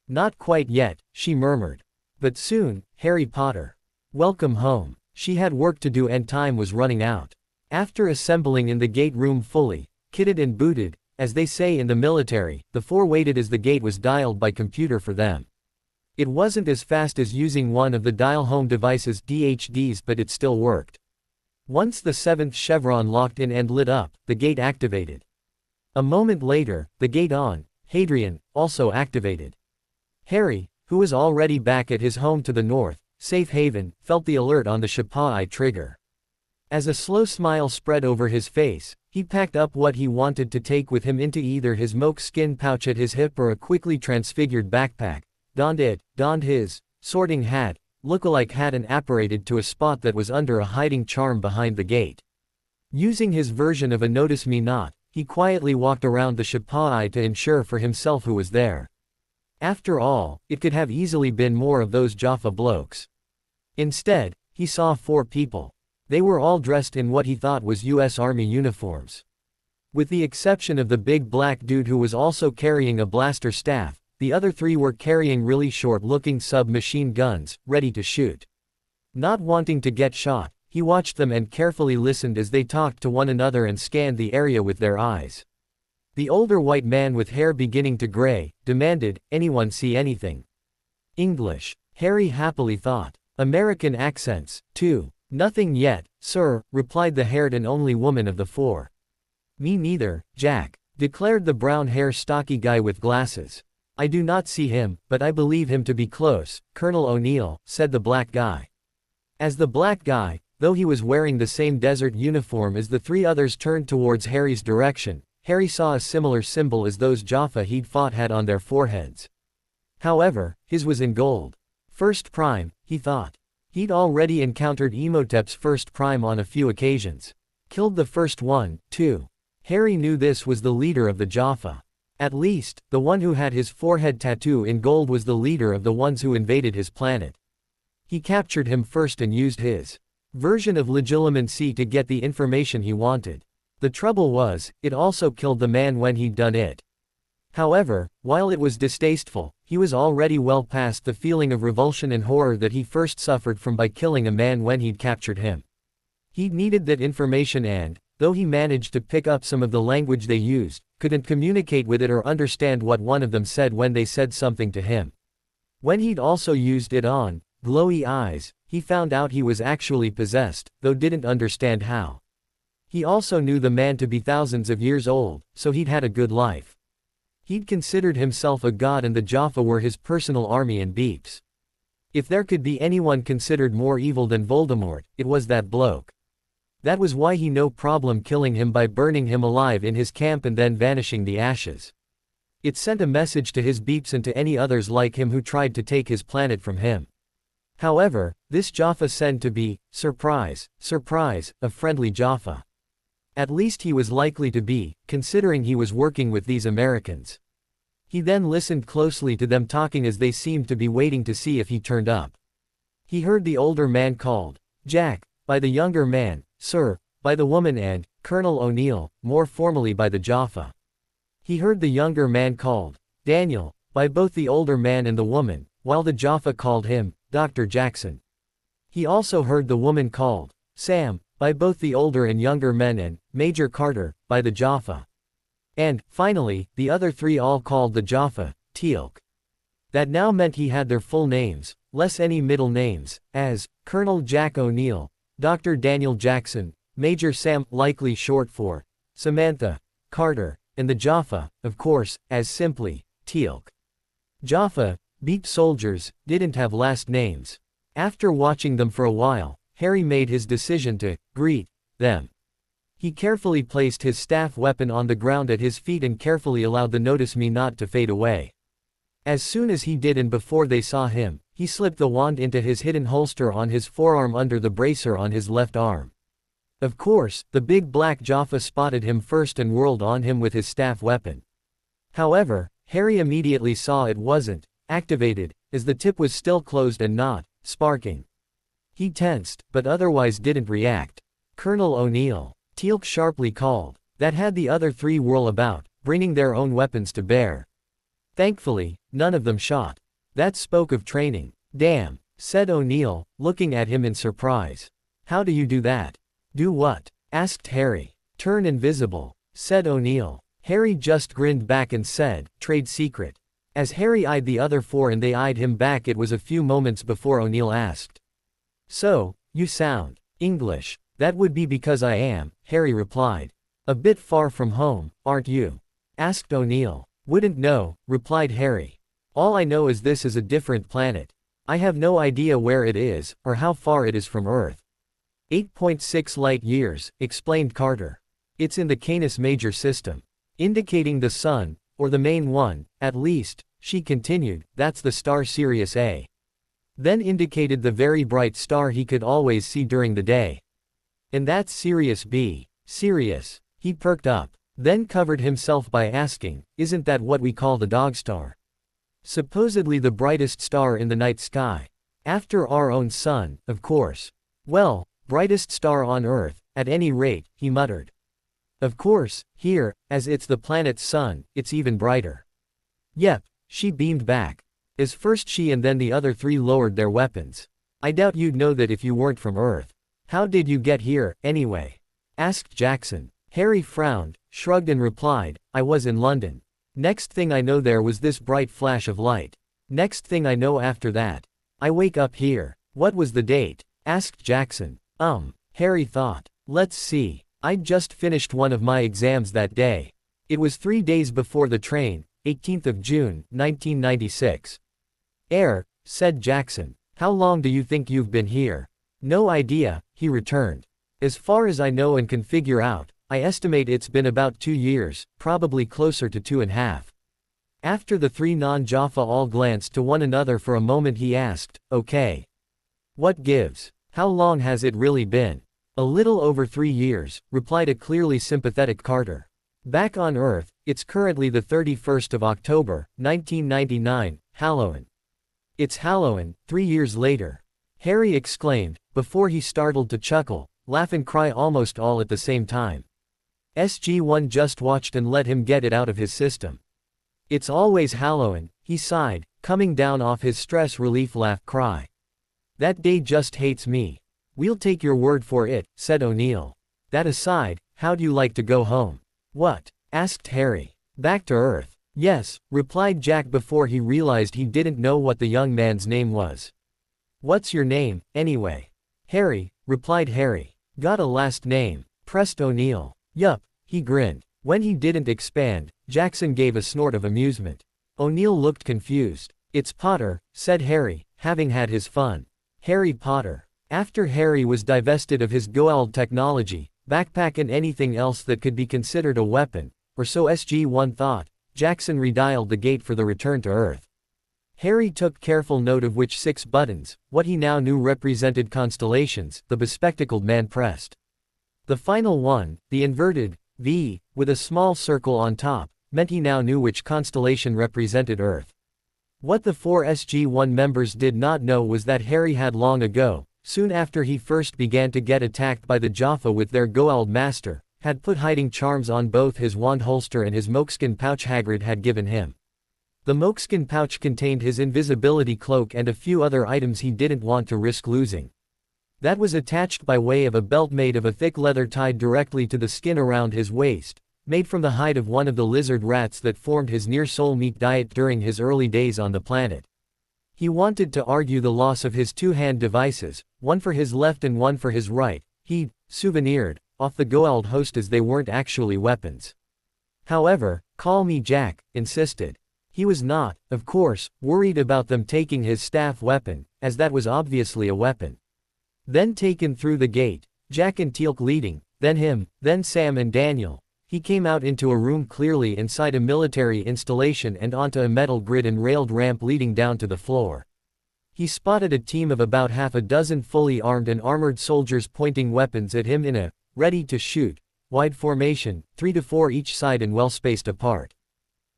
Not quite yet, she murmured. But soon, Harry Potter. Welcome home. She had work to do and time was running out. After assembling in the gate room fully, kitted and booted, as they say in the military, the four waited as the gate was dialed by computer for them. It wasn't as fast as using one of the dial-home devices DHDs, but it still worked. Once the 7th chevron locked in and lit up, the gate activated. A moment later, the gate on, Hadrian, also activated. Harry, who was already back at his home to the north, Safe Haven, felt the alert on the Shapai trigger. As a slow smile spread over his face, he packed up what he wanted to take with him into either his moke skin pouch at his hip or a quickly transfigured backpack, donned his sorting hat, look-alike hat, and apparated to a spot that was under a hiding charm behind the gate. Using his version of a notice me not, he quietly walked around the Shapai to ensure for himself who was there. After all, it could have easily been more of those Jaffa blokes. Instead, he saw 4 people. They were all dressed in what he thought was U.S. Army uniforms. With the exception of the big black dude who was also carrying a blaster staff, the other 3 were carrying really short-looking submachine guns, ready to shoot. Not wanting to get shot, he watched them and carefully listened as they talked to one another and scanned the area with their eyes. The older white man with hair beginning to gray, demanded, anyone see anything? English. Harry happily thought. American accents, too. Nothing yet, sir, replied the haired and only woman of the 4. Me neither, Jack, declared the brown-haired stocky guy with glasses. I do not see him, but I believe him to be close, Colonel O'Neill, said the black guy. As the black guy, though he was wearing the same desert uniform as the 3 others, turned towards Harry's direction, Harry saw a similar symbol as those Jaffa he'd fought had on their foreheads. However, his was in gold. First Prime, he thought. He'd already encountered Imhotep's First Prime on a few occasions. Killed the first one, too. Harry knew this was the leader of the Jaffa. At least, the one who had his forehead tattoo in gold was the leader of the ones who invaded his planet. He captured him first and used his version of legilimency to get the information he wanted. The trouble was, it also killed the man when he'd done it. However, while it was distasteful, he was already well past the feeling of revulsion and horror that he first suffered from by killing a man when he'd captured him. He'd needed that information and, though he managed to pick up some of the language they used, couldn't communicate with it or understand what one of them said when they said something to him. When he'd also used it on glowy eyes, He found out he was actually possessed, though didn't understand how. He also knew the man to be thousands of years old, so he'd had a good life. He'd considered himself a god and the Jaffa were his personal army and beeps. If there could be anyone considered more evil than Voldemort, it was that bloke. That was why he no problem killing him by burning him alive in his camp and then vanishing the ashes. It sent a message to his beeps and to any others like him who tried to take his planet from him. However, this Jaffa said to be, surprise, a friendly Jaffa. At least he was likely to be, considering he was working with these Americans. He then listened closely to them talking as they seemed to be waiting to see if he turned up. He heard the older man called, Jack, by the younger man, Sir, by the woman and, Colonel O'Neill, more formally by the Jaffa. He heard the younger man called, Daniel, by both the older man and the woman, while the Jaffa called him, Dr. Jackson. He also heard the woman called, Sam, by both the older and younger men and, Major Carter, by the Jaffa. And, finally, the other three all called the Jaffa, Teal'c. That now meant he had their full names, less any middle names, as, Colonel Jack O'Neill, Dr. Daniel Jackson, Major Sam, likely short for, Samantha, Carter, and the Jaffa, of course, as simply, Teal'c. Jaffa, beep soldiers, didn't have last names. After watching them for a while, Harry made his decision to greet them. He carefully placed his staff weapon on the ground at his feet and carefully allowed the notice me not to fade away. As soon as he did and before they saw him, he slipped the wand into his hidden holster on his forearm under the bracer on his left arm. Of course, the big black Jaffa spotted him first and whirled on him with his staff weapon. However, Harry immediately saw it wasn't activated, as the tip was still closed and not sparking. He tensed, but otherwise didn't react. Colonel O'Neill, Teal'c sharply called. That had the other three whirl about, bringing their own weapons to bear. Thankfully, none of them shot. That spoke of training. Damn, said O'Neill, looking at him in surprise. How do you do that? Do what? Asked Harry. Turn invisible, said O'Neill. Harry just grinned back and said, trade secret. As Harry eyed the other four and they eyed him back, it was a few moments before O'Neill asked. So, you sound English. That would be because I am, Harry replied. A bit far from home, aren't you? Asked O'Neill. Wouldn't know, replied Harry. All I know is this is a different planet. I have no idea where it is, or how far it is from Earth. 8.6 light years, explained Carter. It's in the Canis Major system. Indicating the sun, or the main one, at least, she continued, that's the star Sirius A. Then indicated the very bright star he could always see during the day. And that's Sirius B. Sirius. He perked up, then covered himself by asking, isn't that what we call the dog star? Supposedly the brightest star in the night sky. After our own sun, of course. Well, brightest star on Earth, at any rate, he muttered. Of course, here, as it's the planet's sun, it's even brighter. Yep, she beamed back. As first she and then the other three lowered their weapons. I doubt you'd know that if you weren't from Earth. How did you get here, anyway? Asked Jackson. Harry frowned, shrugged and replied, I was in London. Next thing I know there was this bright flash of light. Next thing I know after that, I wake up here. What was the date? Asked Jackson. Harry thought. Let's see. I'd just finished one of my exams that day. It was 3 days before the train, 18th of June, 1996. Said Jackson. How long do you think you've been here? No idea, he returned. As far as I know and can figure out, I estimate it's been about 2 years, probably closer to 2.5. After the three non-Jaffa all glanced to one another for a moment, he asked, okay. What gives? How long has it really been? A little over 3 years, replied a clearly sympathetic Carter. Back on Earth, it's currently the 31st of October, 1999, Halloween. It's Halloween, 3 years later. Harry exclaimed, before he startled to chuckle, laugh and cry almost all at the same time. SG-1 just watched and let him get it out of his system. It's always Halloween, he sighed, coming down off his stress relief laugh cry. That day just hates me. We'll take your word for it, said O'Neill. That aside, how'd you like to go home? What? Asked Harry. Back to Earth. Yes, replied Jack before he realized he didn't know what the young man's name was. What's your name, anyway? Harry, replied Harry. Got a last name? Pressed O'Neill. Yup, he grinned. When he didn't expand, Jackson gave a snort of amusement. O'Neill looked confused. It's Potter, said Harry, having had his fun. Harry Potter. After Harry was divested of his Goa'uld technology, backpack and anything else that could be considered a weapon, or so SG-1 thought, Jackson redialed the gate for the return to Earth. Harry took careful note of which 6 buttons, what he now knew represented constellations, the bespectacled man pressed. The final one, the inverted V, with a small circle on top, meant he now knew which constellation represented Earth. What the 4 SG-1 members did not know was that Harry had long ago, soon after he first began to get attacked by the Jaffa with their Goa'uld master, had put hiding charms on both his wand holster and his mokeskin pouch Hagrid had given him. The mokeskin pouch contained his invisibility cloak and a few other items he didn't want to risk losing. That was attached by way of a belt made of a thick leather tied directly to the skin around his waist, made from the hide of one of the lizard rats that formed his near-soul meat diet during his early days on the planet. He wanted to argue the loss of his 2-hand devices, one for his left and one for his right, he'd souvenired off the Goa'uld host as they weren't actually weapons. However, call me Jack, insisted. He was not, of course, worried about them taking his staff weapon, as that was obviously a weapon. Then taken through the gate, Jack and Teal'c leading, then him, then Sam and Daniel, he came out into a room clearly inside a military installation and onto a metal grid and railed ramp leading down to the floor. He spotted a team of about half a dozen fully armed and armored soldiers pointing weapons at him in a ready-to-shoot wide formation, 3 to 4 each side and well spaced apart.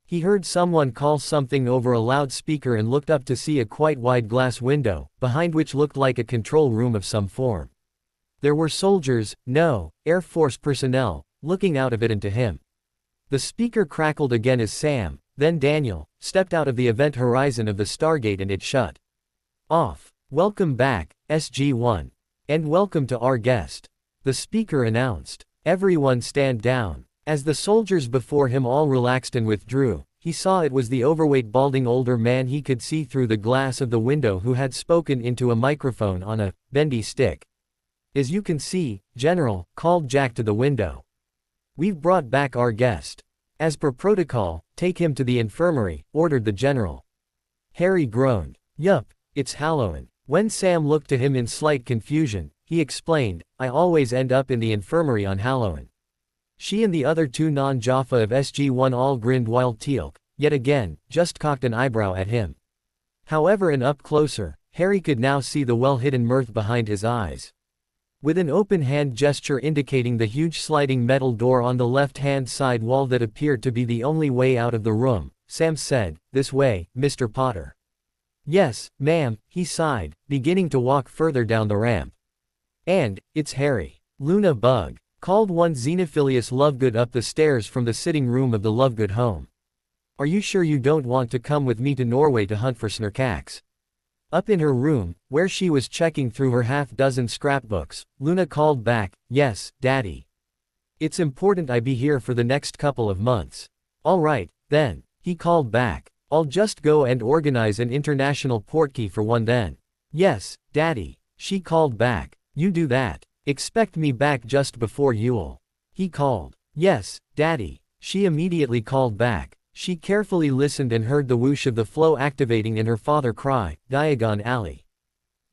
He heard someone call something over a loudspeaker and looked up to see a quite wide glass window, behind which looked like a control room of some form. There were soldiers, no, Air Force personnel, looking out of it and to him. The speaker crackled again as Sam, then Daniel, stepped out of the event horizon of the Stargate and it shut off. Welcome back, SG-1. And welcome to our guest. The speaker announced. Everyone stand down. As the soldiers before him all relaxed and withdrew, he saw it was the overweight balding older man he could see through the glass of the window who had spoken into a microphone on a bendy stick. As you can see, General, called Jack to the window. We've brought back our guest. As per protocol, take him to the infirmary, ordered the general. Harry groaned. Yup, it's Halloween. When Sam looked to him in slight confusion, he explained, I always end up in the infirmary on Halloween. She and the other 2 non-Jaffa of SG-1 all grinned while Teal'c, yet again, just cocked an eyebrow at him. However, and up closer, Harry could now see the well-hidden mirth behind his eyes. With an open hand gesture indicating the huge sliding metal door on the left-hand side wall that appeared to be the only way out of the room, Sam said, This way, Mr. Potter. Yes, ma'am, he sighed, beginning to walk further down the ramp. And, it's Harry. Luna Bug. Called one Xenophilius Lovegood up the stairs from the sitting room of the Lovegood home. Are you sure you don't want to come with me to Norway to hunt for Snurkax? Up in her room, where she was checking through her half-dozen scrapbooks, Luna called back, Yes, Daddy. It's important I be here for the next couple of months. All right, then, he called back. I'll just go and organize an international portkey for one then. Yes, Daddy, she called back. You do that. Expect me back just before Yule. He called. Yes, Daddy. She immediately called back. She carefully listened and heard the whoosh of the flow activating in her father cry, Diagon Alley.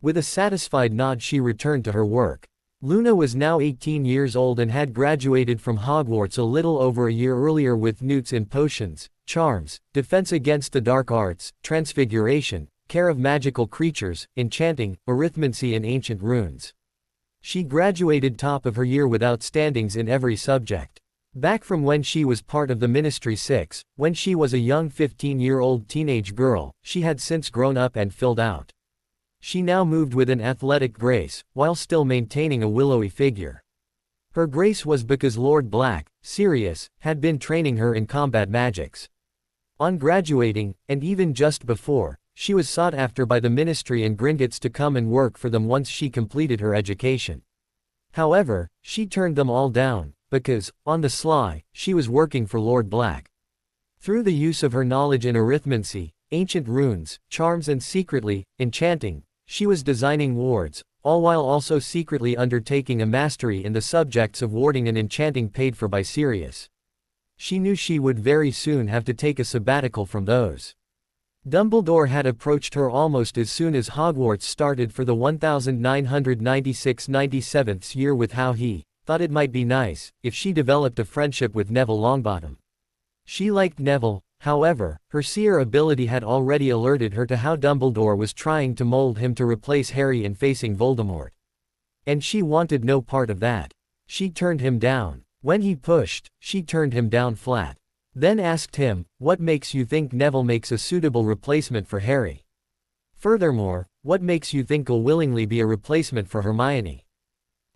With a satisfied nod she returned to her work. Luna was now 18 years old and had graduated from Hogwarts a little over a year earlier with newts in potions, charms, defense against the dark arts, transfiguration, care of magical creatures, enchanting, arithmancy and ancient runes. She graduated top of her year with outstandings in every subject. Back from when she was part of the Ministry 6, when she was a young 15-year-old teenage girl, she had since grown up and filled out. She now moved with an athletic grace, while still maintaining a willowy figure. Her grace was because Lord Black, Sirius, had been training her in combat magics. On graduating, and even just before, she was sought after by the Ministry and Gringotts to come and work for them once she completed her education. However, she turned them all down, because, on the sly, she was working for Lord Black. Through the use of her knowledge in arithmancy, ancient runes, charms and secretly, enchanting, She was designing wards, all while also secretly undertaking a mastery in the subjects of warding and enchanting paid for by Sirius. She knew she would very soon have to take a sabbatical from those. Dumbledore had approached her almost as soon as Hogwarts started for the 1996-97th year with how he thought it might be nice if she developed a friendship with Neville Longbottom. She liked Neville, however, her seer ability had already alerted her to how Dumbledore was trying to mold him to replace Harry in facing Voldemort. And she wanted no part of that. She turned him down. When he pushed, she turned him down flat. Then asked him, "What makes you think Neville makes a suitable replacement for Harry? Furthermore, what makes you think he'll willingly be a replacement for Hermione?"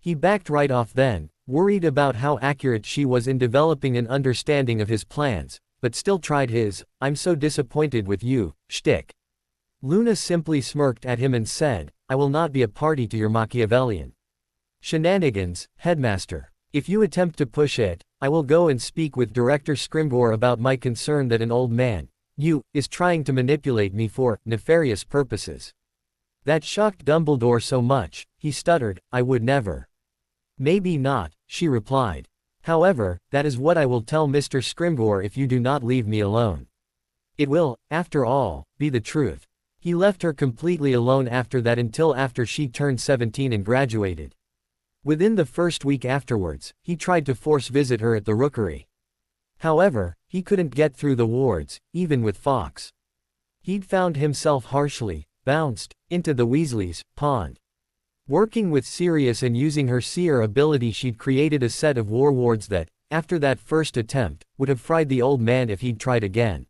He backed right off then, worried about how accurate she was in developing an understanding of his plans, but still tried his, "I'm so disappointed with you," shtick. Luna simply smirked at him and said, "I will not be a party to your Machiavellian shenanigans, Headmaster. If you attempt to push it, I will go and speak with Director Scrimgeour about my concern that an old man, you, is trying to manipulate me for nefarious purposes." That shocked Dumbledore so much, he stuttered, "I would never." "Maybe not," she replied. "However, that is what I will tell Mr. Scrimgeour if you do not leave me alone. It will, after all, be the truth." He left her completely alone after that until after she turned 17 and graduated. Within the first week afterwards, he tried to force visit her at the Rookery. However, he couldn't get through the wards, even with Fawkes. He'd found himself harshly bounced into the Weasleys' pond. Working with Sirius and using her seer ability, she'd created a set of war wards that, after that first attempt, would have fried the old man if he'd tried again.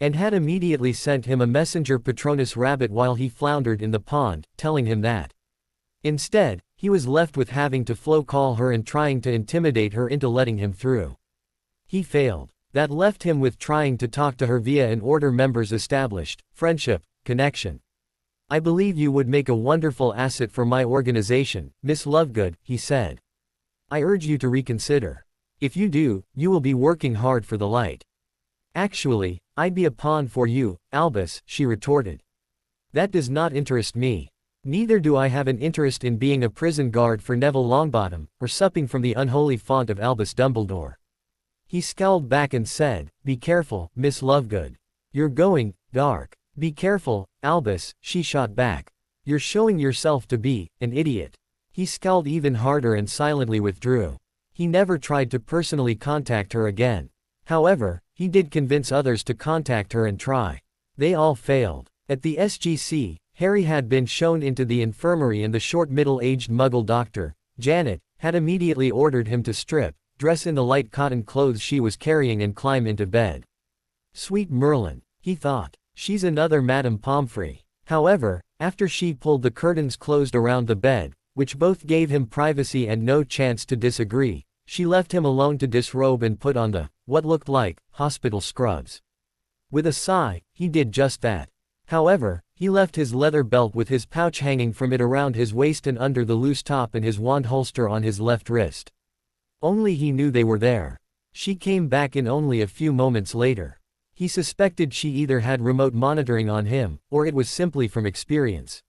And had immediately sent him a messenger Patronus rabbit while he floundered in the pond, telling him that. Instead, he was left with having to flow call her and trying to intimidate her into letting him through. He failed. That left him with trying to talk to her via an Order member's established friendship connection. "I believe you would make a wonderful asset for my organization, Miss Lovegood," he said. "I urge you to reconsider. If you do, you will be working hard for the light." "Actually, I'd be a pawn for you, Albus," she retorted. "That does not interest me. Neither do I have an interest in being a prison guard for Neville Longbottom, or supping from the unholy font of Albus Dumbledore." He scowled back and said, "Be careful, Miss Lovegood. You're going dark." "Be careful, Albus," she shot back. "You're showing yourself to be an idiot." He scowled even harder and silently withdrew. He never tried to personally contact her again. However, he did convince others to contact her and try. They all failed. At the SGC, Harry had been shown into the infirmary and the short middle-aged Muggle doctor, Janet, had immediately ordered him to strip, dress in the light cotton clothes she was carrying and climb into bed. Sweet Merlin, he thought. She's another Madame Pomfrey. However, after she pulled the curtains closed around the bed, which both gave him privacy and no chance to disagree, she left him alone to disrobe and put on what looked like, hospital scrubs. With a sigh, he did just that. However, he left his leather belt with his pouch hanging from it around his waist and under the loose top and his wand holster on his left wrist. Only he knew they were there. She came back in only a few moments later. He suspected she either had remote monitoring on him, or it was simply from experience.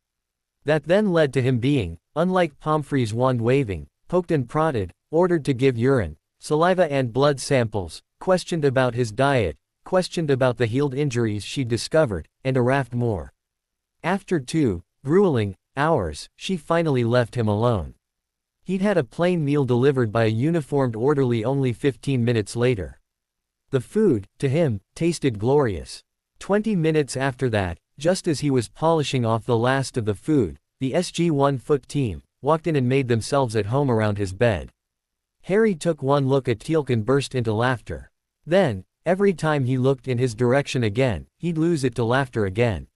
That then led to him being, unlike Pomfrey's wand waving, poked and prodded, ordered to give urine, saliva and blood samples, questioned about his diet, questioned about the healed injuries she'd discovered, and a raft more. After 2 grueling hours, she finally left him alone. He'd had a plain meal delivered by a uniformed orderly only 15 minutes later. The food, to him, tasted glorious. 20 minutes after that, just as he was polishing off the last of the food, the SG-1 team walked in and made themselves at home around his bed. Harry took one look at Teal'c and burst into laughter. Then, every time he looked in his direction again, he'd lose it to laughter again.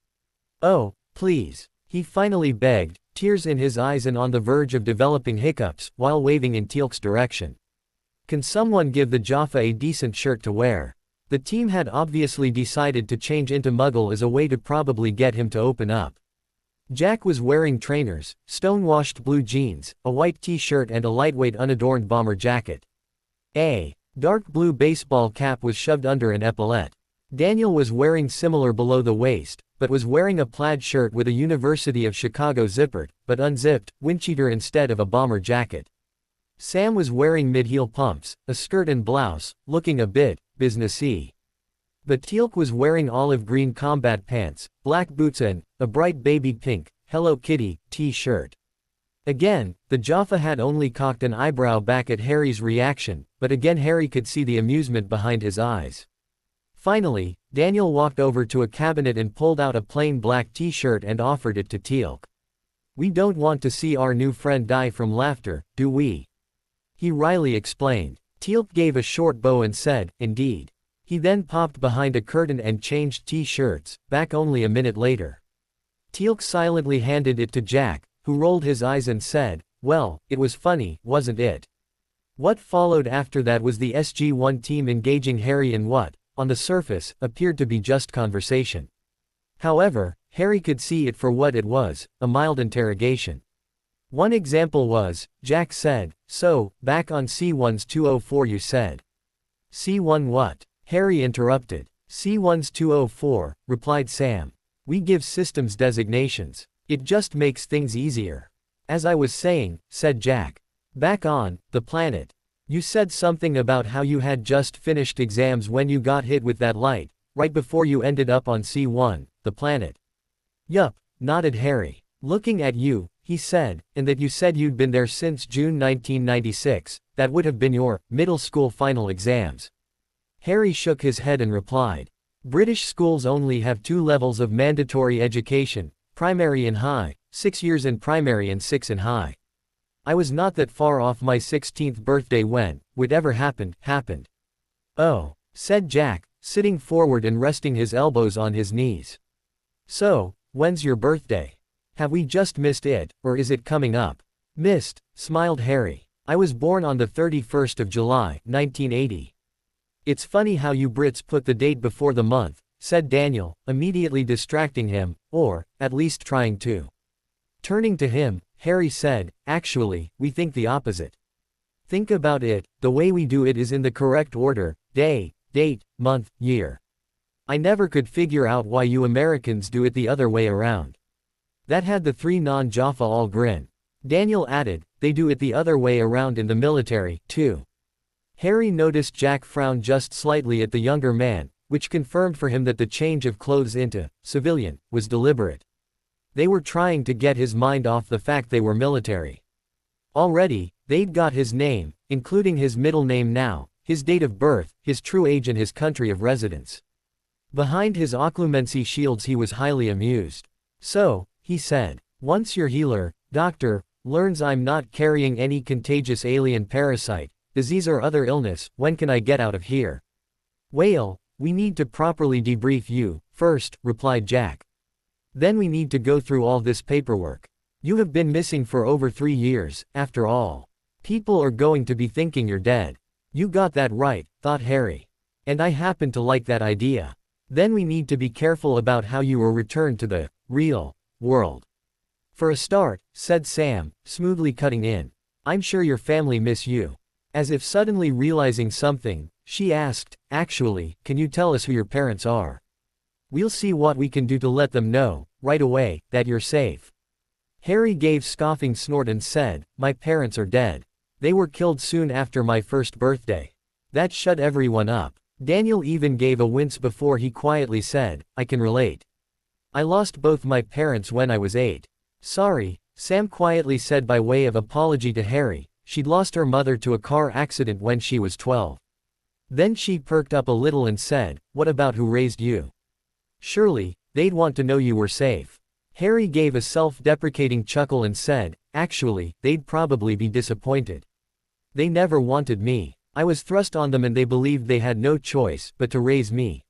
"Oh, please," he finally begged, tears in his eyes and on the verge of developing hiccups, while waving in Teal'c's direction. "Can someone give the Jaffa a decent shirt to wear?" The team had obviously decided to change into Muggle as a way to probably get him to open up. Jack was wearing trainers, stone-washed blue jeans, a white t-shirt and a lightweight unadorned bomber jacket. A dark blue baseball cap was shoved under an epaulette. Daniel was wearing similar below the waist, but was wearing a plaid shirt with a University of Chicago zippered, but unzipped, windcheater instead of a bomber jacket. Sam was wearing mid-heel pumps, a skirt and blouse, looking a bit businessy. But Teal'c was wearing olive green combat pants, black boots and a bright baby pink Hello Kitty t-shirt. Again, the Jaffa had only cocked an eyebrow back at Harry's reaction, but again Harry could see the amusement behind his eyes. Finally, Daniel walked over to a cabinet and pulled out a plain black t-shirt and offered it to Teal'c. "We don't want to see our new friend die from laughter, do we?" he wryly explained. Teal'c gave a short bow and said, "Indeed." He then popped behind a curtain and changed t-shirts, back only a minute later. Teal'c silently handed it to Jack, who rolled his eyes and said, "Well, it was funny, wasn't it?" What followed after that was the SG-1 team engaging Harry in what, on the surface, appeared to be just conversation. However, Harry could see it for what it was, a mild interrogation. One example was, Jack said, "So, back on C1's 204 you said." "C1 what?" Harry interrupted. "C1's 204, replied Sam. "We give systems designations. It just makes things easier." "As I was saying," said Jack. "Back on the planet. You said something about how you had just finished exams when you got hit with that light, right before you ended up on C1, the planet." "Yup," nodded Harry. "Looking at you," he said, "and that you said you'd been there since June 1996, that would have been your middle school final exams." Harry shook his head and replied, "British schools only have 2 levels of mandatory education, primary and high, 6 years in primary and 6 in high. I was not that far off my 16th birthday when, whatever happened, happened." "Oh," said Jack, sitting forward and resting his elbows on his knees. "So, when's your birthday? Have we just missed it, or is it coming up?" "Missed," smiled Harry. "I was born on the 31st of July, 1980. "It's funny how you Brits put the date before the month," said Daniel, immediately distracting him, or, at least trying to. Turning to him, Harry said, "Actually, we think the opposite. Think about it, the way we do it is in the correct order, day, date, month, year. I never could figure out why you Americans do it the other way around." That had the 3 non-Jaffa all grin. Daniel added, "They do it the other way around in the military, too." Harry noticed Jack frown just slightly at the younger man, which confirmed for him that the change of clothes into civilian was deliberate. They were trying to get his mind off the fact they were military. Already, they'd got his name, including his middle name now, his date of birth, his true age and his country of residence. Behind his occlumency shields he was highly amused. "So," he said, "once your healer, doctor, learns I'm not carrying any contagious alien parasite, disease or other illness, when can I get out of here?" "Well, we need to properly debrief you, first," replied Jack. "Then we need to go through all this paperwork. You have been missing for over 3 years, after all. People are going to be thinking you're dead." "You got that right," thought Harry. "And I happen to like that idea. Then we need to be careful about how you were returned to the real world." "For a start," said Sam, smoothly cutting in, "I'm sure your family miss you." As if suddenly realizing something, she asked, "Actually, can you tell us who your parents are? We'll see what we can do to let them know, right away, that you're safe." Harry gave scoffing snort and said, "My parents are dead. They were killed soon after my first birthday." That shut everyone up. Daniel even gave a wince before he quietly said, "I can relate. I lost both my parents when I was 8. "Sorry," Sam quietly said by way of apology to Harry. She'd lost her mother to a car accident when she was 12. Then she perked up a little and said, "What about who raised you? Surely, they'd want to know you were safe." Harry gave a self-deprecating chuckle and said, "Actually, they'd probably be disappointed. They never wanted me. I was thrust on them and they believed they had no choice but to raise me.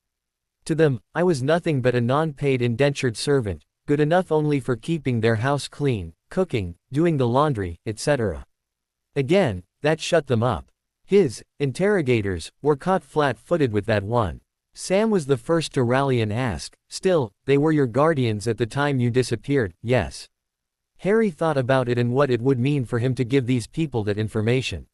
To them, I was nothing but a non-paid indentured servant, good enough only for keeping their house clean, cooking, doing the laundry, etc." Again, that shut them up. His interrogators were caught flat-footed with that one. Sam was the first to rally and ask, "Still, they were your guardians at the time you disappeared, yes?" Harry thought about it and what it would mean for him to give these people that information.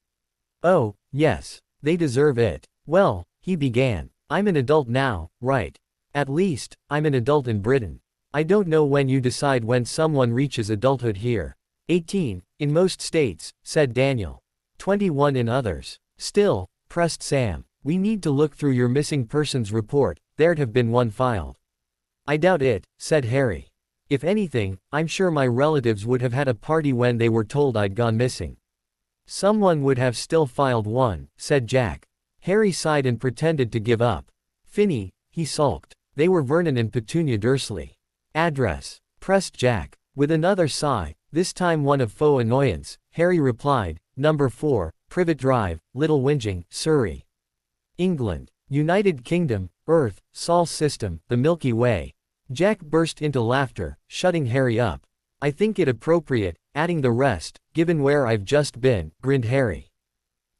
"Oh, yes. They deserve it. Well," he began, "I'm an adult now, right? At least, I'm an adult in Britain. I don't know when you decide when someone reaches adulthood here. 18, in most states, said Daniel. 21 in others. Still, pressed Sam. We need to look through your missing persons report, there'd have been one filed. I doubt it, said Harry. If anything, I'm sure my relatives would have had a party when they were told I'd gone missing. Someone would have still filed one, said Jack. Harry sighed and pretended to give up. Finny, he sulked. They were Vernon and Petunia Dursley. Address, pressed Jack. With another sigh, this time one of faux annoyance, Harry replied, Number 4, Privet Drive, Little Whinging, Surrey. England. United Kingdom, Earth, Sol System, the Milky Way. Jack burst into laughter, shutting Harry up. I think it appropriate, adding the rest, given where I've just been, grinned Harry.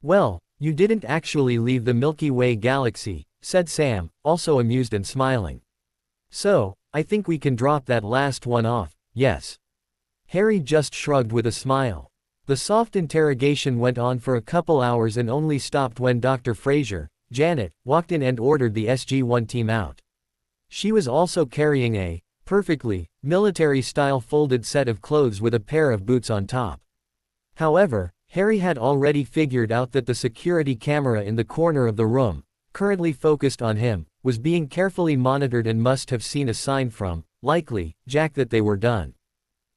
Well, you didn't actually leave the Milky Way galaxy, said Sam, also amused and smiling. So, I think we can drop that last one off, yes. Harry just shrugged with a smile. The soft interrogation went on for a couple hours and only stopped when Dr. Fraser, Janet, walked in and ordered the SG-1 team out. She was also carrying a perfectly military-style folded set of clothes with a pair of boots on top. However, Harry had already figured out that the security camera in the corner of the room, currently focused on him, was being carefully monitored and must have seen a sign from, likely, Jack that they were done.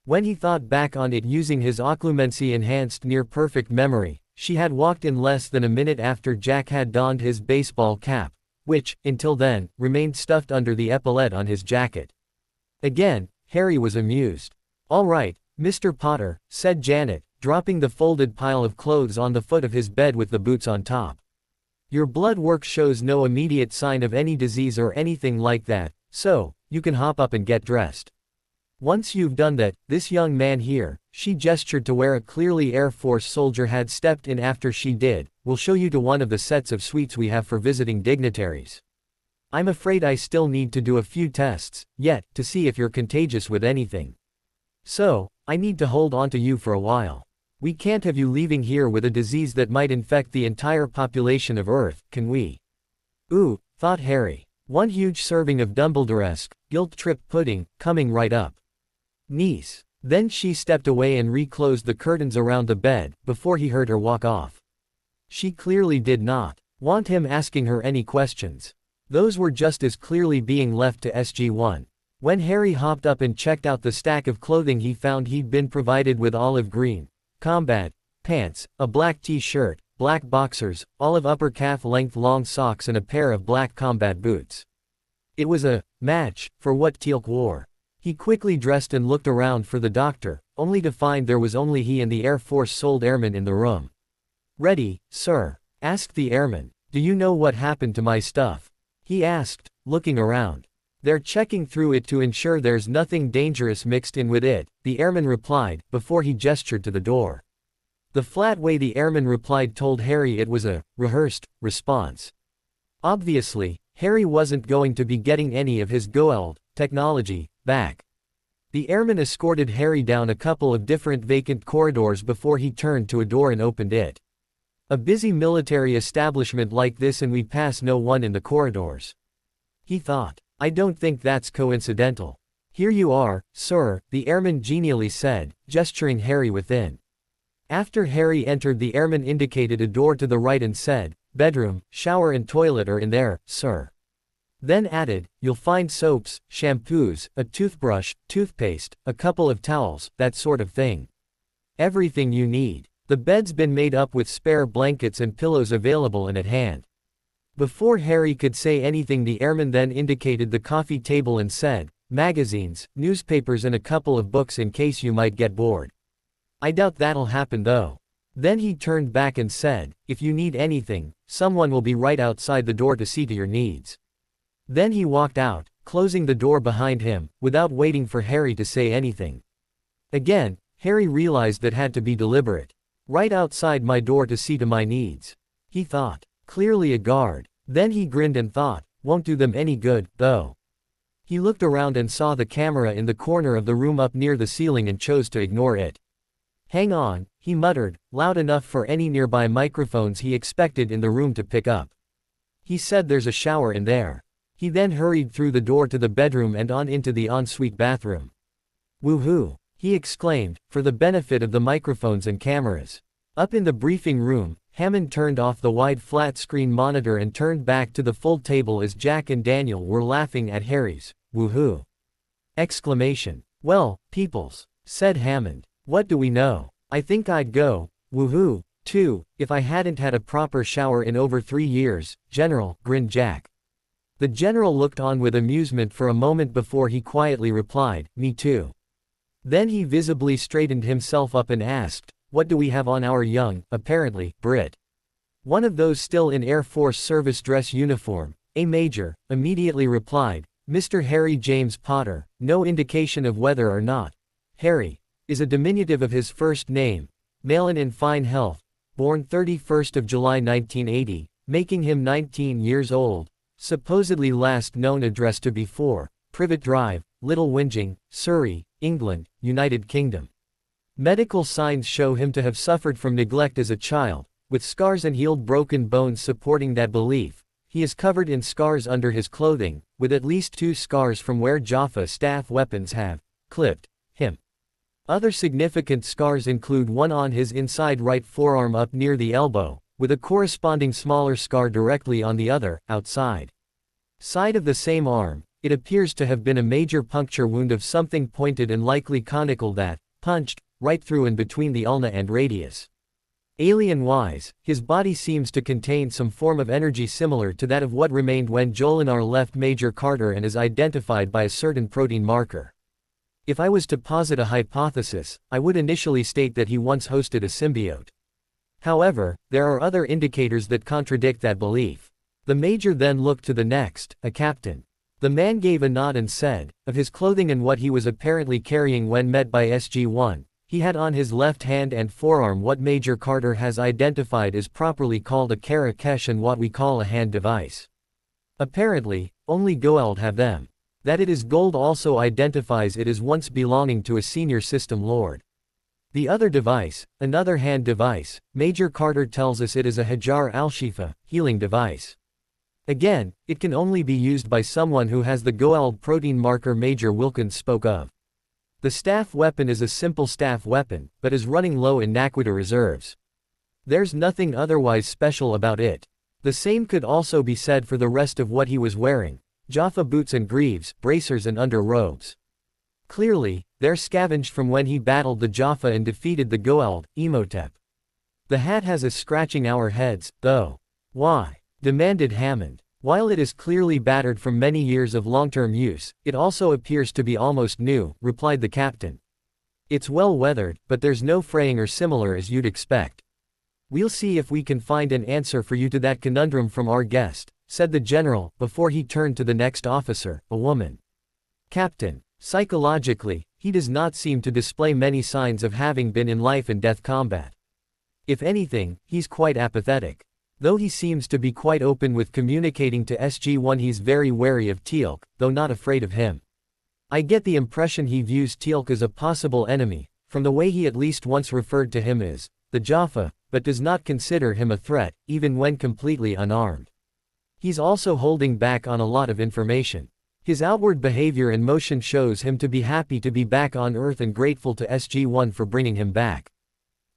When he thought back on it using his occlumency-enhanced near-perfect memory, she had walked in less than a minute after Jack had donned his baseball cap, which, until then, remained stuffed under the epaulette on his jacket. Again, Harry was amused. All right, Mr. Potter, said Janet, dropping the folded pile of clothes on the foot of his bed with the boots on top. Your blood work shows no immediate sign of any disease or anything like that, so, you can hop up and get dressed. Once you've done that, this young man here, she gestured to where a clearly Air Force soldier had stepped in after she did, will show you to one of the sets of suites we have for visiting dignitaries. I'm afraid I still need to do a few tests, yet, to see if you're contagious with anything. So, I need to hold on to you for a while. We can't have you leaving here with a disease that might infect the entire population of Earth, can we? Ooh, thought Harry. One huge serving of Dumbledore-esque, guilt-trip pudding, coming right up. Niece. Then she stepped away and reclosed the curtains around the bed, before he heard her walk off. She clearly did not want him asking her any questions. Those were just as clearly being left to SG-1. When Harry hopped up and checked out the stack of clothing he found he'd been provided with olive green combat pants, a black t-shirt, black boxers, olive upper calf length long socks and a pair of black combat boots. It was a match for what Teal'c wore. He quickly dressed and looked around for the doctor, only to find there was only he and the Air Force sold airman in the room. Ready, sir? Asked the airman. Do you know what happened to my stuff? He asked, looking around. They're checking through it to ensure there's nothing dangerous mixed in with it, the airman replied, before he gestured to the door. The flat way the airman replied told Harry it was a rehearsed response. Obviously, Harry wasn't going to be getting any of his Goa'uld technology back. The airman escorted Harry down a couple of different vacant corridors before he turned to a door and opened it. A busy military establishment like this and we pass no one in the corridors. He thought. I don't think that's coincidental. Here you are, sir, the airman genially said, gesturing Harry within. After Harry entered, the airman indicated a door to the right and said, bedroom, shower and toilet are in there, sir. Then added, you'll find soaps, shampoos, a toothbrush, toothpaste, a couple of towels, that sort of thing. Everything you need. The bed's been made up with spare blankets and pillows available and at hand. Before Harry could say anything, the airman then indicated the coffee table and said, magazines, newspapers and a couple of books in case you might get bored. I doubt that'll happen though. Then he turned back and said, if you need anything, someone will be right outside the door to see to your needs. Then he walked out, closing the door behind him, without waiting for Harry to say anything. Again, Harry realized that had to be deliberate. Right outside my door to see to my needs. He thought. Clearly a guard. Then he grinned and thought, won't do them any good, though. He looked around and saw the camera in the corner of the room up near the ceiling and chose to ignore it. Hang on, he muttered, loud enough for any nearby microphones he expected in the room to pick up. He said there's a shower in there. He then hurried through the door to the bedroom and on into the ensuite bathroom. "Woohoo!" he exclaimed, for the benefit of the microphones and cameras. Up in the briefing room, Hammond turned off the wide flat-screen monitor and turned back to the full table as Jack and Daniel were laughing at Harry's "woohoo!" exclamation. "Well, peoples," said Hammond, "what do we know? I think I'd go, woohoo, too, if I hadn't had a proper shower in over 3 years, General," grinned Jack. The general looked on with amusement for a moment before he quietly replied, "Me too." Then he visibly straightened himself up and asked, "What do we have on our young, apparently, Brit?" One of those still in Air Force service dress uniform, a major, immediately replied, "Mr. Harry James Potter." No indication of whether or not Harry is a diminutive of his first name, male and in fine health, born 31st of July 1980, making him 19 years old, supposedly last known address to be 4, Privet Drive, Little Whinging, Surrey, England, United Kingdom. Medical signs show him to have suffered from neglect as a child, with scars and healed broken bones supporting that belief. He is covered in scars under his clothing, with at least 2 scars from where Jaffa staff weapons have clipped him. Other significant scars include one on his inside right forearm up near the elbow, with a corresponding smaller scar directly on the other, outside side of the same arm. It appears to have been a major puncture wound of something pointed and likely conical that punched right through and between the ulna and radius. Alien-wise, his body seems to contain some form of energy similar to that of what remained when Jolinar left Major Carter and is identified by a certain protein marker. If I was to posit a hypothesis, I would initially state that he once hosted a symbiote. However, there are other indicators that contradict that belief. The major then looked to the next, a captain. The man gave a nod and said, of his clothing and what he was apparently carrying when met by SG-1, he had on his left hand and forearm what Major Carter has identified as properly called a karakesh and what we call a hand device. Apparently, only Goa'uld have them. That it is gold also identifies it as once belonging to a senior system lord. The other device, another hand device, Major Carter tells us it is a Hajar al-Shifa, healing device. Again, it can only be used by someone who has the Goa'uld protein marker Major Wilkins spoke of. The staff weapon is a simple staff weapon, but is running low in Naquita reserves. There's nothing otherwise special about it. The same could also be said for the rest of what he was wearing: Jaffa boots and greaves, bracers and underrobes. Clearly, they're scavenged from when he battled the Jaffa and defeated the Goa'uld, Imhotep. The hat has us scratching our heads, though. "Why?" demanded Hammond. "While it is clearly battered from many years of long-term use, it also appears to be almost new," replied the captain. "It's well weathered, but there's no fraying or similar as you'd expect. We'll see if we can find an answer for you to that conundrum from our guest," said the general, before he turned to the next officer, a woman. "Captain, psychologically, he does not seem to display many signs of having been in life and death combat. If anything, he's quite apathetic. Though he seems to be quite open with communicating to SG-1. He's very wary of Teal'c, though not afraid of him. I get the impression he views Teal'c as a possible enemy, from the way he at least once referred to him as the Jaffa, but does not consider him a threat, even when completely unarmed. He's also holding back on a lot of information. His outward behavior and motion shows him to be happy to be back on Earth and grateful to SG-1 for bringing him back.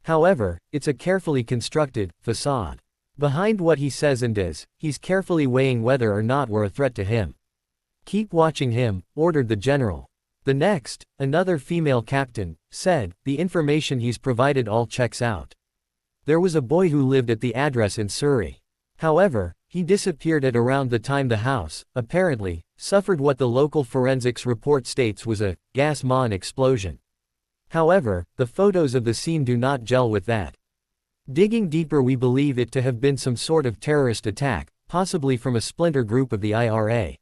However, it's a carefully constructed facade. Behind what he says and does, he's carefully weighing whether or not we're a threat to him." "Keep watching him," ordered the general. The next, another female captain, said, "The information he's provided all checks out. There was a boy who lived at the address in Surrey. However, he disappeared at around the time the house, apparently, suffered what the local forensics report states was a gas maw explosion. However, the photos of the scene do not gel with that. Digging deeper, we believe it to have been some sort of terrorist attack, possibly from a splinter group of the IRA.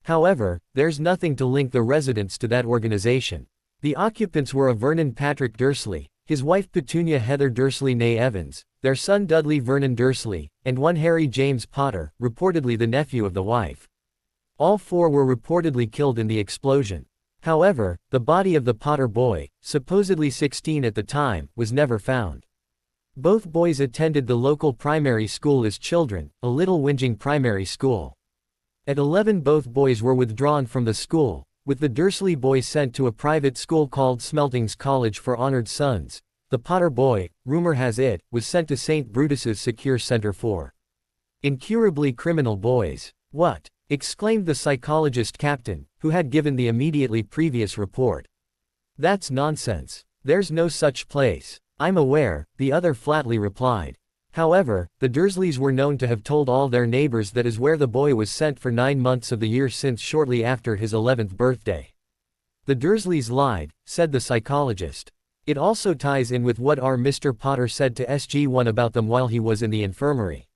However, there's nothing to link the residents to that organization. The occupants were a Vernon Patrick Dursley, his wife Petunia Heather Dursley née Evans, their son Dudley Vernon Dursley, and one Harry James Potter, reportedly the nephew of the wife. All 4 were reportedly killed in the explosion. However, the body of the Potter boy, supposedly 16 at the time, was never found. Both boys attended the local primary school as children, a Little Whinging primary school. At 11 both boys were withdrawn from the school, with the Dursley boy sent to a private school called Smeltings College for Honored Sons. The Potter boy, rumor has it, was sent to St. Brutus's secure center for incurably criminal boys. What? Exclaimed the psychologist captain, who had given the immediately previous report. That's nonsense. There's no such place. I'm aware, the other flatly replied. However, the Dursleys were known to have told all their neighbors that is where the boy was sent for 9 months of the year since shortly after his 11th birthday. The Dursleys lied, said the psychologist. It also ties in with what our Mr. Potter said to SG-1 about them while he was in the infirmary.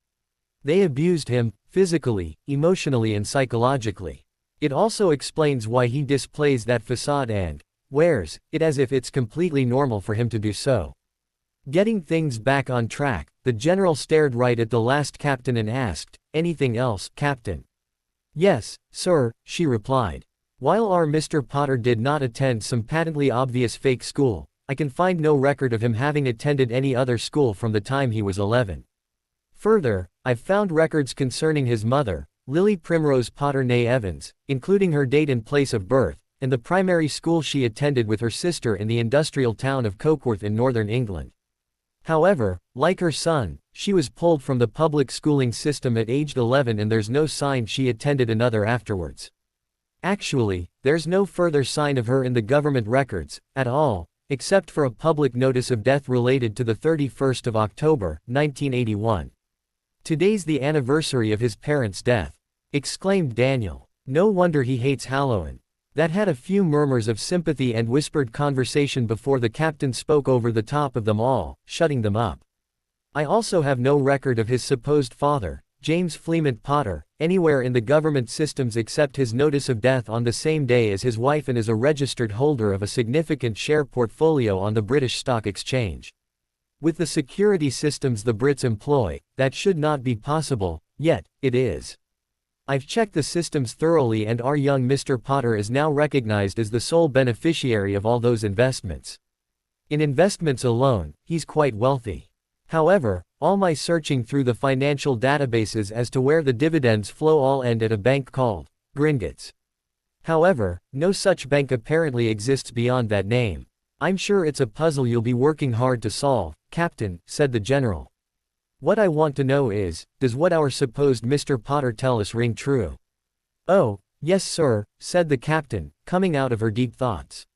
They abused him, physically, emotionally and psychologically. It also explains why he displays that facade and wears it as if it's completely normal for him to do so. Getting things back on track, the general stared right at the last captain and asked, "Anything else, Captain?" "Yes, sir," she replied. "While our Mr. Potter did not attend some patently obvious fake school, I can find no record of him having attended any other school from the time he was 11. Further, I've found records concerning his mother, Lily Primrose Potter née Evans, including her date and place of birth, and the primary school she attended with her sister in the industrial town of Cokeworth in northern England. However, like her son, she was pulled from the public schooling system at age 11 and there's no sign she attended another afterwards. Actually, there's no further sign of her in the government records, at all, except for a public notice of death related to the 31st of October, 1981. Today's the anniversary of his parents' death," exclaimed Daniel. "No wonder he hates Halloween." That had a few murmurs of sympathy and whispered conversation before the captain spoke over the top of them all, shutting them up. "I also have no record of his supposed father, James Fleemont Potter, anywhere in the government systems except his notice of death on the same day as his wife and is a registered holder of a significant share portfolio on the British Stock Exchange. With the security systems the Brits employ, that should not be possible, yet, it is. I've checked the systems thoroughly and our young Mr. Potter is now recognized as the sole beneficiary of all those investments. In investments alone, he's quite wealthy. However, all my searching through the financial databases as to where the dividends flow all end at a bank called Gringotts. However, no such bank apparently exists beyond that name. I'm sure it's a puzzle you'll be working hard to solve, Captain," said the general. "What I want to know is, does what our supposed Mr. Potter tell us ring true?" "Oh, yes sir," said the captain, coming out of her deep thoughts.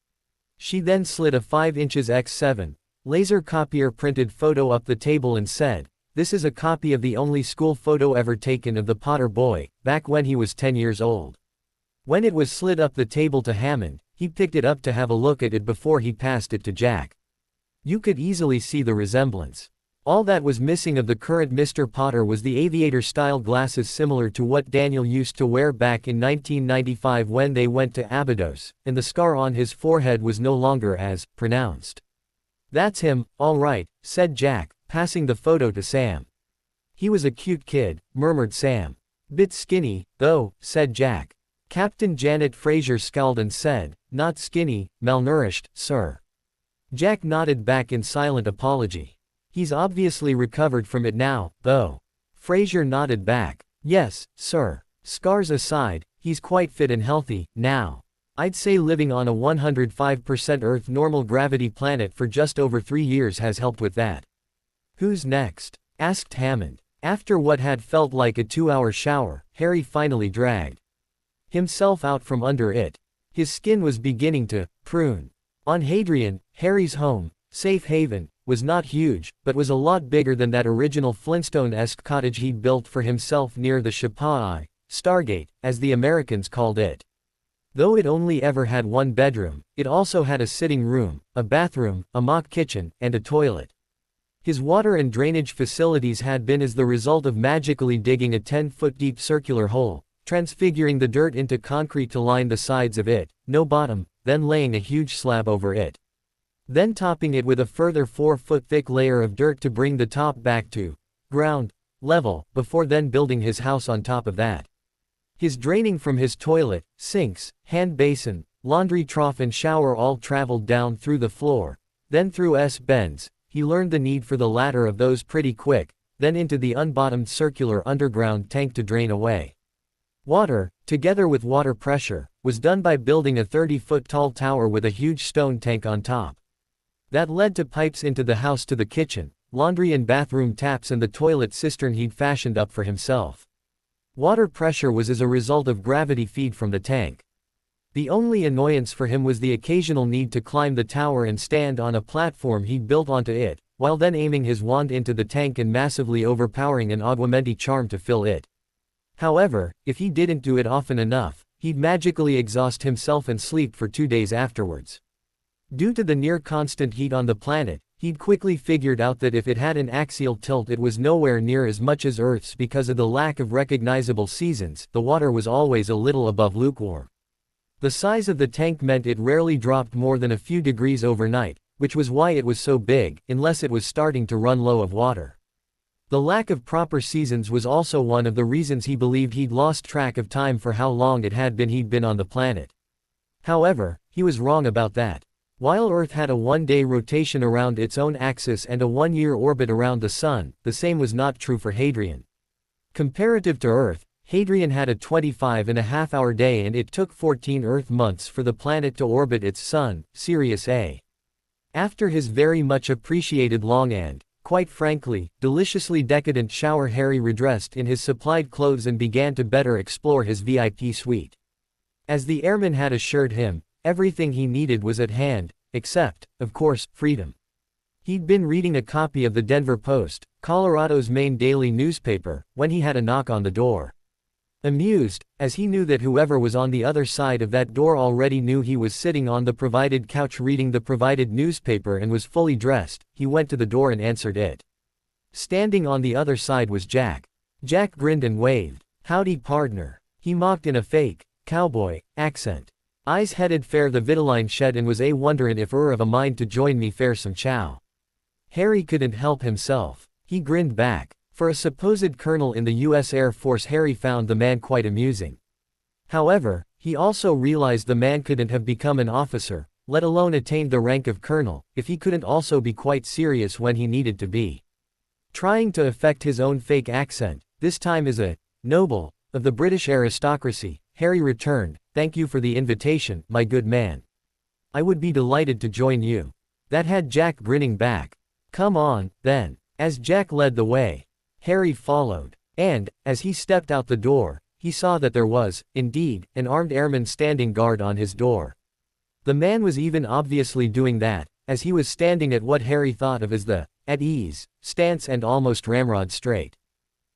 She then slid a 5" x 7 laser copier printed photo up the table and said, "This is a copy of the only school photo ever taken of the Potter boy, back when he was 10 years old. When it was slid up the table to Hammond, he picked it up to have a look at it before he passed it to Jack. You could easily see the resemblance. All that was missing of the current Mr. Potter was the aviator-style glasses similar to what Daniel used to wear back in 1995 when they went to Abydos, and the scar on his forehead was no longer as pronounced." "That's him, all right," said Jack, passing the photo to Sam. "He was a cute kid," murmured Sam. "Bit skinny, though," said Jack. Captain Janet Fraser scowled and said, "Not skinny, malnourished, sir." Jack nodded back in silent apology. "He's obviously recovered from it now, though." Fraser nodded back. "Yes, sir. Scars aside, he's quite fit and healthy, now. I'd say living on a 105% Earth normal gravity planet for just over 3 years has helped with that." "Who's next?" asked Hammond. After what had felt like a 2-hour shower, Harry finally dragged himself out from under it. His skin was beginning to prune. On Hadrian, Harry's home, safe haven, was not huge, but was a lot bigger than that original Flintstone-esque cottage he'd built for himself near the Shapai, Stargate, as the Americans called it. Though it only ever had one bedroom, it also had a sitting room, a bathroom, a mock kitchen, and a toilet. His water and drainage facilities had been as the result of magically digging a 10-foot deep circular hole, transfiguring the dirt into concrete to line the sides of it, no bottom, then laying a huge slab over it. Then topping it with a further 4-foot thick layer of dirt to bring the top back to ground level, before then building his house on top of that. His draining from his toilet, sinks, hand basin, laundry trough and shower all traveled down through the floor, then through S-bends. He learned the need for the latter of those pretty quick, then into the unbottomed circular underground tank to drain away Water, together with water pressure, was done by building a 30-foot tall tower with a huge stone tank on top. That led to pipes into the house to the kitchen, laundry and bathroom taps and the toilet cistern he'd fashioned up for himself. Water pressure was as a result of gravity feed from the tank. The only annoyance for him was the occasional need to climb the tower and stand on a platform he'd built onto it, while then aiming his wand into the tank and massively overpowering an augmenti charm to fill it. However, if he didn't do it often enough, he'd magically exhaust himself and sleep for 2 days afterwards. Due to the near-constant heat on the planet, he'd quickly figured out that if it had an axial tilt it was nowhere near as much as Earth's because of the lack of recognizable seasons. The water was always a little above lukewarm. The size of the tank meant it rarely dropped more than a few degrees overnight, which was why it was so big, unless it was starting to run low of water. The lack of proper seasons was also one of the reasons he believed he'd lost track of time for how long it had been he'd been on the planet. However, he was wrong about that. While Earth had a 1-day rotation around its own axis and a 1-year orbit around the Sun, the same was not true for Hadrian. Comparative to Earth, Hadrian had a 25.5-hour day and it took 14 Earth months for the planet to orbit its Sun, Sirius A. After his very much appreciated long and, quite frankly, deliciously decadent shower, Harry redressed in his supplied clothes and began to better explore his VIP suite. As the airman had assured him, everything he needed was at hand, except, of course, freedom. He'd been reading a copy of the Denver Post, Colorado's main daily newspaper, when he had a knock on the door. Amused, as he knew that whoever was on the other side of that door already knew he was sitting on the provided couch reading the provided newspaper and was fully dressed, he went to the door and answered it. Standing on the other side was Jack. Jack grinned and waved. "Howdy, partner," he mocked in a fake, cowboy, accent. "Eyes headed fair the Vitaline shed and was wonderin' if of a mind to join me fair some chow." Harry couldn't help himself. He grinned back. For a supposed colonel in the U.S. Air Force, Harry found the man quite amusing. However, he also realized the man couldn't have become an officer, let alone attained the rank of colonel, if he couldn't also be quite serious when he needed to be. Trying to affect his own fake accent, this time as a noble of the British aristocracy, Harry returned, "Thank you for the invitation, my good man. I would be delighted to join you." That had Jack grinning back. "Come on, then." As Jack led the way, Harry followed, and, as he stepped out the door, he saw that there was, indeed, an armed airman standing guard on his door. The man was even obviously doing that, as he was standing at what Harry thought of as the at ease stance and almost ramrod straight.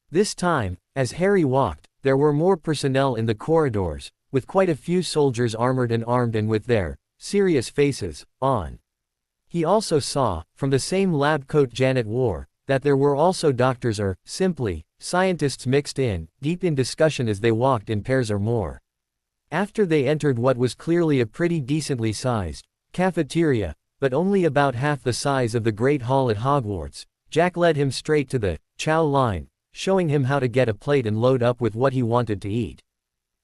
This time, as Harry walked, there were more personnel in the corridors, with quite a few soldiers armored and armed and with their serious faces on. He also saw, from the same lab coat Janet wore, that there were also doctors or, simply, scientists mixed in, deep in discussion as they walked in pairs or more. After they entered what was clearly a pretty decently sized cafeteria, but only about half the size of the Great Hall at Hogwarts, Jack led him straight to the chow line, showing him how to get a plate and load up with what he wanted to eat.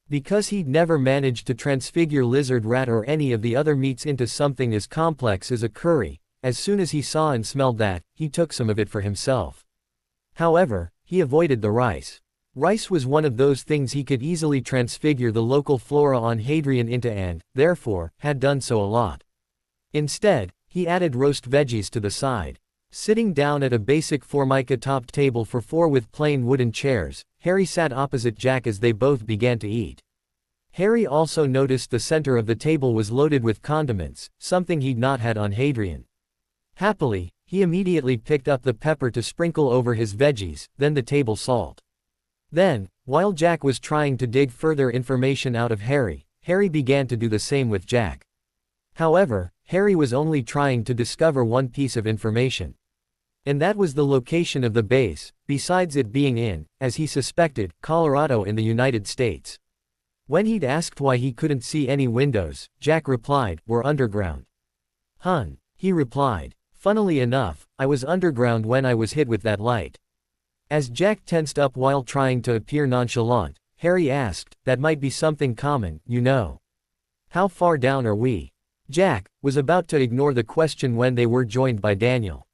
Because he'd never managed to transfigure lizard, rat or any of the other meats into something as complex as a curry, as soon as he saw and smelled that, he took some of it for himself. However, he avoided the rice. Rice was one of those things he could easily transfigure the local flora on Hadrian into and, therefore, had done so a lot. Instead, he added roast veggies to the side. Sitting down at a basic formica-topped table for 4 with plain wooden chairs, Harry sat opposite Jack as they both began to eat. Harry also noticed the center of the table was loaded with condiments, something he'd not had on Hadrian. Happily, he immediately picked up the pepper to sprinkle over his veggies, then the table salt. Then, while Jack was trying to dig further information out of Harry, Harry began to do the same with Jack. However, Harry was only trying to discover one piece of information. And that was the location of the base, besides it being in, as he suspected, Colorado in the United States. When he'd asked why he couldn't see any windows, Jack replied, "We're underground." "Hun," he replied. "Funnily enough, I was underground when I was hit with that light." As Jack tensed up while trying to appear nonchalant, Harry asked, "That might be something common, you know. How far down are we?" Jack was about to ignore the question when they were joined by Daniel.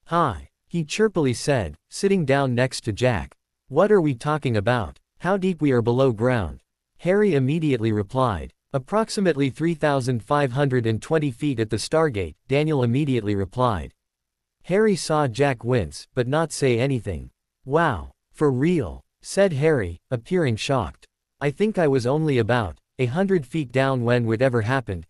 "Hi," he chirpily said, sitting down next to Jack. "What are we talking about?" How deep we are below ground? Harry immediately replied. Approximately 3,520 feet at the Stargate, Daniel immediately replied. Harry saw Jack wince, but not say anything. Wow. For real? Said Harry, appearing shocked. I think I was only about 100 feet down when whatever happened.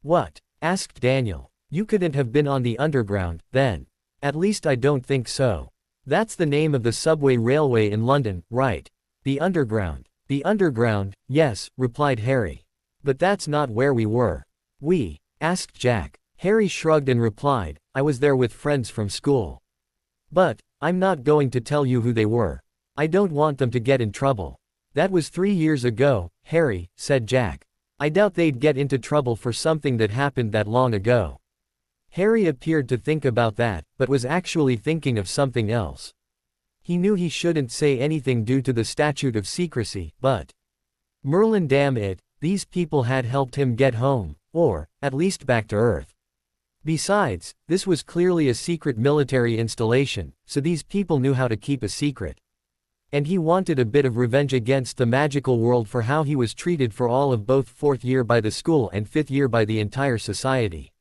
What? Asked Daniel. You couldn't have been on the underground, then. At least I don't think so. That's the name of the subway railway in London, right? The Underground. The Underground, yes, replied Harry. But that's not where we were. We? Asked Jack. Harry shrugged and replied, I was there with friends from school. But, I'm not going to tell you who they were. I don't want them to get in trouble. That was 3 years ago, Harry, said Jack. I doubt they'd get into trouble for something that happened that long ago. Harry appeared to think about that, but was actually thinking of something else. He knew he shouldn't say anything due to the statute of secrecy, but Merlin, damn it, these people had helped him get home, or, at least back to Earth. Besides, this was clearly a secret military installation, so these people knew how to keep a secret. And he wanted a bit of revenge against the magical world for how he was treated for all of both 4th year by the school and 5th year by the entire society.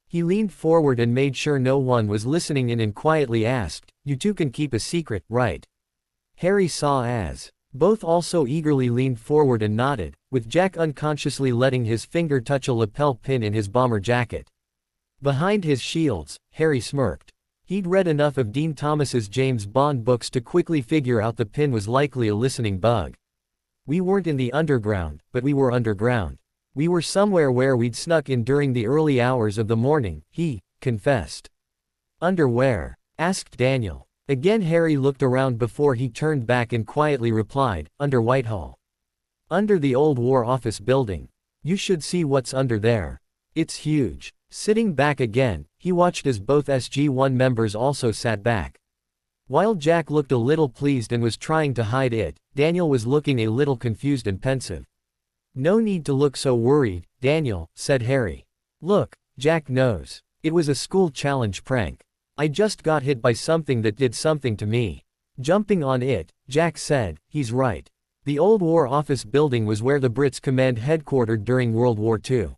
He leaned forward and made sure no one was listening in and quietly asked, You two can keep a secret, right? Harry saw as both also eagerly leaned forward and nodded, with Jack unconsciously letting his finger touch a lapel pin in his bomber jacket. Behind his shields, Harry smirked. He'd read enough of Dean Thomas's James Bond books to quickly figure out the pin was likely a listening bug. We weren't in the underground, but we were underground. We were somewhere where we'd snuck in during the early hours of the morning, he confessed. Under where? Asked Daniel. Again Harry looked around before he turned back and quietly replied, under Whitehall. Under the old War Office building. You should see what's under there. It's huge. Sitting back again, he watched as both SG-1 members also sat back. While Jack looked a little pleased and was trying to hide it, Daniel was looking a little confused and pensive. No need to look so worried, Daniel, said Harry. Look, Jack knows. It was a school challenge prank. I just got hit by something that did something to me. Jumping on it, Jack said, he's right. The old War Office building was where the Brits command headquartered during World War II.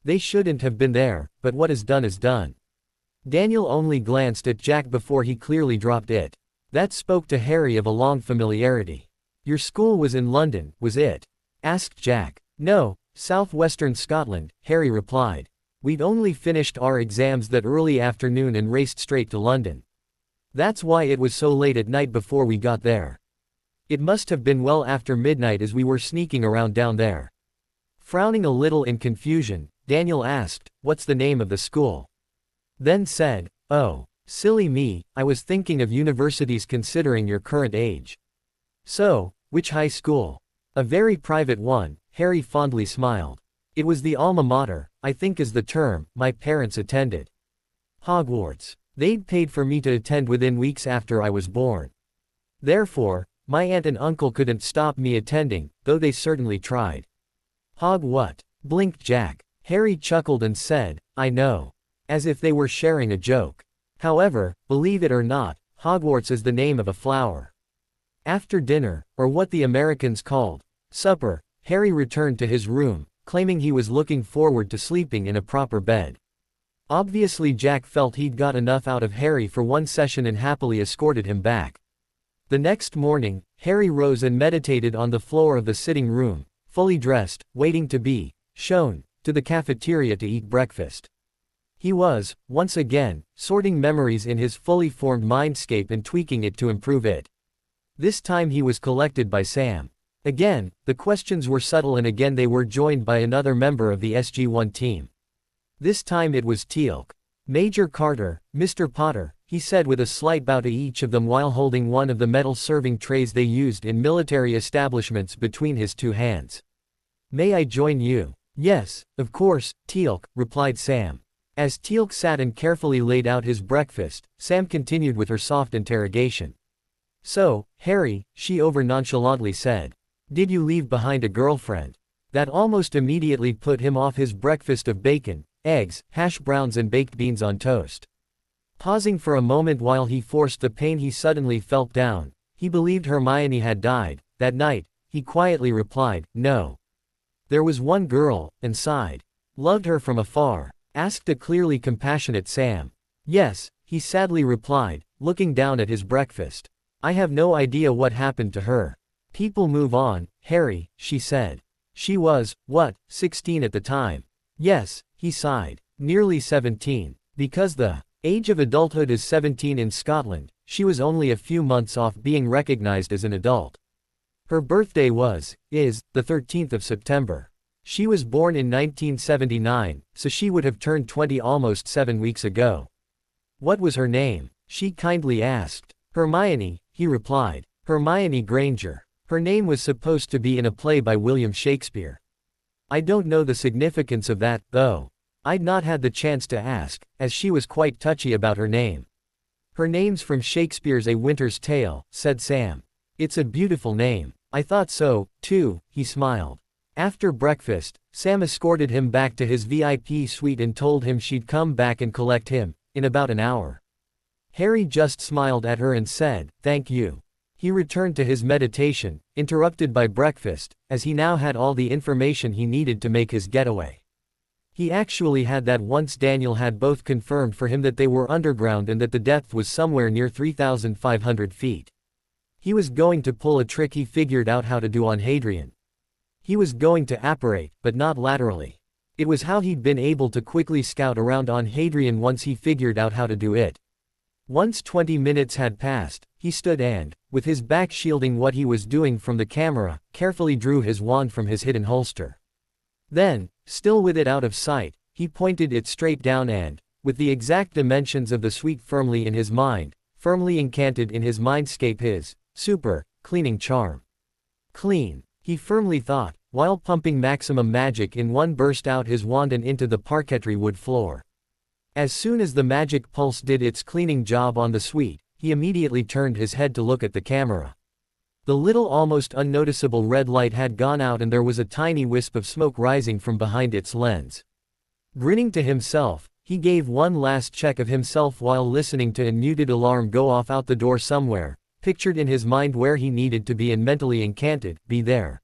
They shouldn't have been there, but what is done is done. Daniel only glanced at Jack before he clearly dropped it. That spoke to Harry of a long familiarity. Your school was in London, was it? Asked Jack. No, southwestern Scotland, Harry replied. We'd only finished our exams that early afternoon and raced straight to London. That's why it was so late at night before we got there. It must have been well after midnight as we were sneaking around down there. Frowning a little in confusion, Daniel asked, what's the name of the school? Then said, oh, silly me, I was thinking of universities considering your current age. So, which high school? A very private one, Harry fondly smiled. It was the alma mater, I think is the term, my parents attended. Hogwarts. They'd paid for me to attend within weeks after I was born. Therefore, my aunt and uncle couldn't stop me attending, though they certainly tried. Hog what? Blinked Jack. Harry chuckled and said, I know. As if they were sharing a joke. However, believe it or not, Hogwarts is the name of a flower. After dinner, or what the Americans called supper, Harry returned to his room, claiming he was looking forward to sleeping in a proper bed. Obviously Jack felt he'd got enough out of Harry for one session and happily escorted him back. The next morning, Harry rose and meditated on the floor of the sitting room, fully dressed, waiting to be shown to the cafeteria to eat breakfast. He was, once again, sorting memories in his fully formed mindscape and tweaking it to improve it. This time he was collected by Sam. Again, the questions were subtle and again they were joined by another member of the SG-1 team. This time it was Teal'c. Major Carter, Mr. Potter, he said with a slight bow to each of them while holding one of the metal serving trays they used in military establishments between his two hands. May I join you? Yes, of course, Teal'c, replied Sam. As Teal'c sat and carefully laid out his breakfast, Sam continued with her soft interrogation. So, Harry, she over nonchalantly said. Did you leave behind a girlfriend? That almost immediately put him off his breakfast of bacon, eggs, hash browns and baked beans on toast. Pausing for a moment while he forced the pain he suddenly felt down, He believed Hermione had died. That night, he quietly replied, "No. There was one girl," and sighed. "Loved her from afar?" asked a clearly compassionate Sam. "Yes," he sadly replied, looking down at his breakfast. "I have no idea what happened to her." "People move on, Harry," she said. "She was, what, 16 at the time?" "Yes," he sighed. "Nearly 17. Because the age of adulthood is 17 in Scotland, she was only a few months off being recognized as an adult. Her birthday is, the 13th of September. She was born in 1979, so she would have turned 20 almost 7 weeks ago." "What was her name?" she kindly asked. "Hermione," he replied. "Hermione Granger. Her name was supposed to be in a play by William Shakespeare. I don't know the significance of that, though. I'd not had the chance to ask, as she was quite touchy about her name." "Her name's from Shakespeare's A Winter's Tale," said Sam. "It's a beautiful name." "I thought so, too," he smiled. After breakfast, Sam escorted him back to his VIP suite and told him she'd come back and collect him, in about an hour. Harry just smiled at her and said, "Thank you." He returned to his meditation, interrupted by breakfast, as he now had all the information he needed to make his getaway. He actually had that once Daniel had both confirmed for him that they were underground and that the depth was somewhere near 3,500 feet. He was going to pull a trick he figured out how to do on Hadrian. He was going to apparate, but not laterally. It was how he'd been able to quickly scout around on Hadrian once he figured out how to do it. Once 20 minutes had passed, he stood and, with his back shielding what he was doing from the camera, carefully drew his wand from his hidden holster. Then, still with it out of sight, he pointed it straight down and, with the exact dimensions of the suite firmly in his mind, firmly incanted in his mindscape his super cleaning charm. Clean, he firmly thought, while pumping maximum magic in one burst out his wand and into the parquetry wood floor. As soon as the magic pulse did its cleaning job on the suite, he immediately turned his head to look at the camera. The little almost unnoticeable red light had gone out and there was a tiny wisp of smoke rising from behind its lens. Grinning to himself, he gave one last check of himself while listening to a muted alarm go off out the door somewhere, pictured in his mind where he needed to be and mentally incanted, "Be there."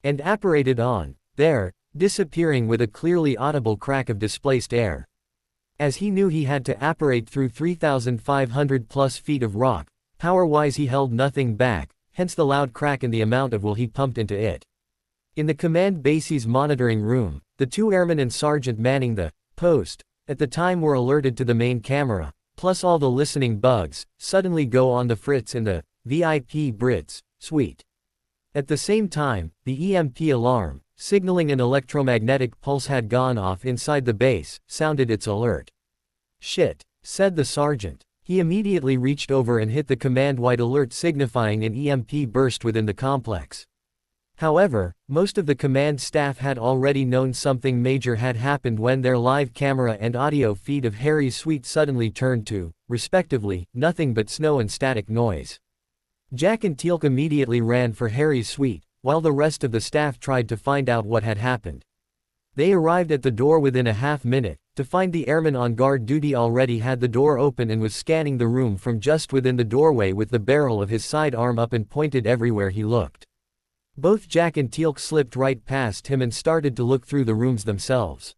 And apparated on, there, disappearing with a clearly audible crack of displaced air. As he knew he had to apparate through 3,500 plus feet of rock, power-wise he held nothing back, hence the loud crack and the amount of will he pumped into it. In the command base's monitoring room, the 2 airmen and sergeant manning the post at the time were alerted to the main camera, plus all the listening bugs, suddenly go on the fritz in the VIP Brits suite. At the same time, the EMP alarm, signaling an electromagnetic pulse had gone off inside the base, sounded its alert. "Shit," said the sergeant. He immediately reached over and hit the command-wide alert signifying an EMP burst within the complex. However, most of the command staff had already known something major had happened when their live camera and audio feed of Harry's suite suddenly turned to, respectively, nothing but snow and static noise. Jack and Teal'c immediately ran for Harry's suite, while the rest of the staff tried to find out what had happened. They arrived at the door within a half-minute, to find the airman on guard duty already had the door open and was scanning the room from just within the doorway with the barrel of his sidearm up and pointed everywhere he looked. Both Jack and Teal'c slipped right past him and started to look through the rooms themselves.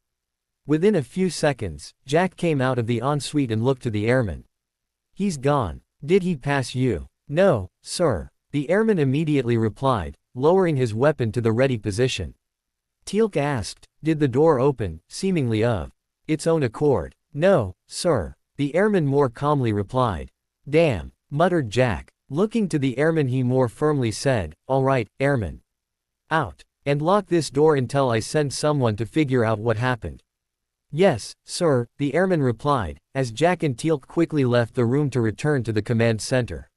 Within a few seconds, Jack came out of the ensuite and looked to the airman. "He's gone. Did he pass you?" "No, sir," the airman immediately replied, lowering his weapon to the ready position. Teal'c asked, "Did the door open, seemingly of its own accord?" "No, sir," the airman more calmly replied. "Damn," muttered Jack. Looking to the airman he more firmly said, "All right, airman. Out. And lock this door until I send someone to figure out what happened." "Yes, sir," the airman replied, as Jack and Teal'c quickly left the room to return to the command center.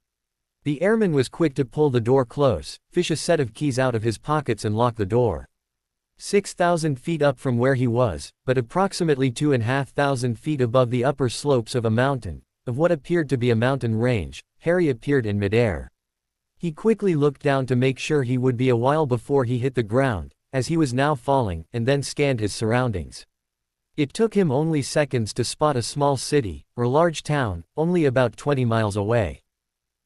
The airman was quick to pull the door close, fish a set of keys out of his pockets and lock the door. 6,000 feet up from where he was, but approximately 2,500 feet above the upper slopes of a mountain, of what appeared to be a mountain range, Harry appeared in midair. He quickly looked down to make sure he would be a while before he hit the ground, as he was now falling, and then scanned his surroundings. It took him only seconds to spot a small city, or large town, only about 20 miles away.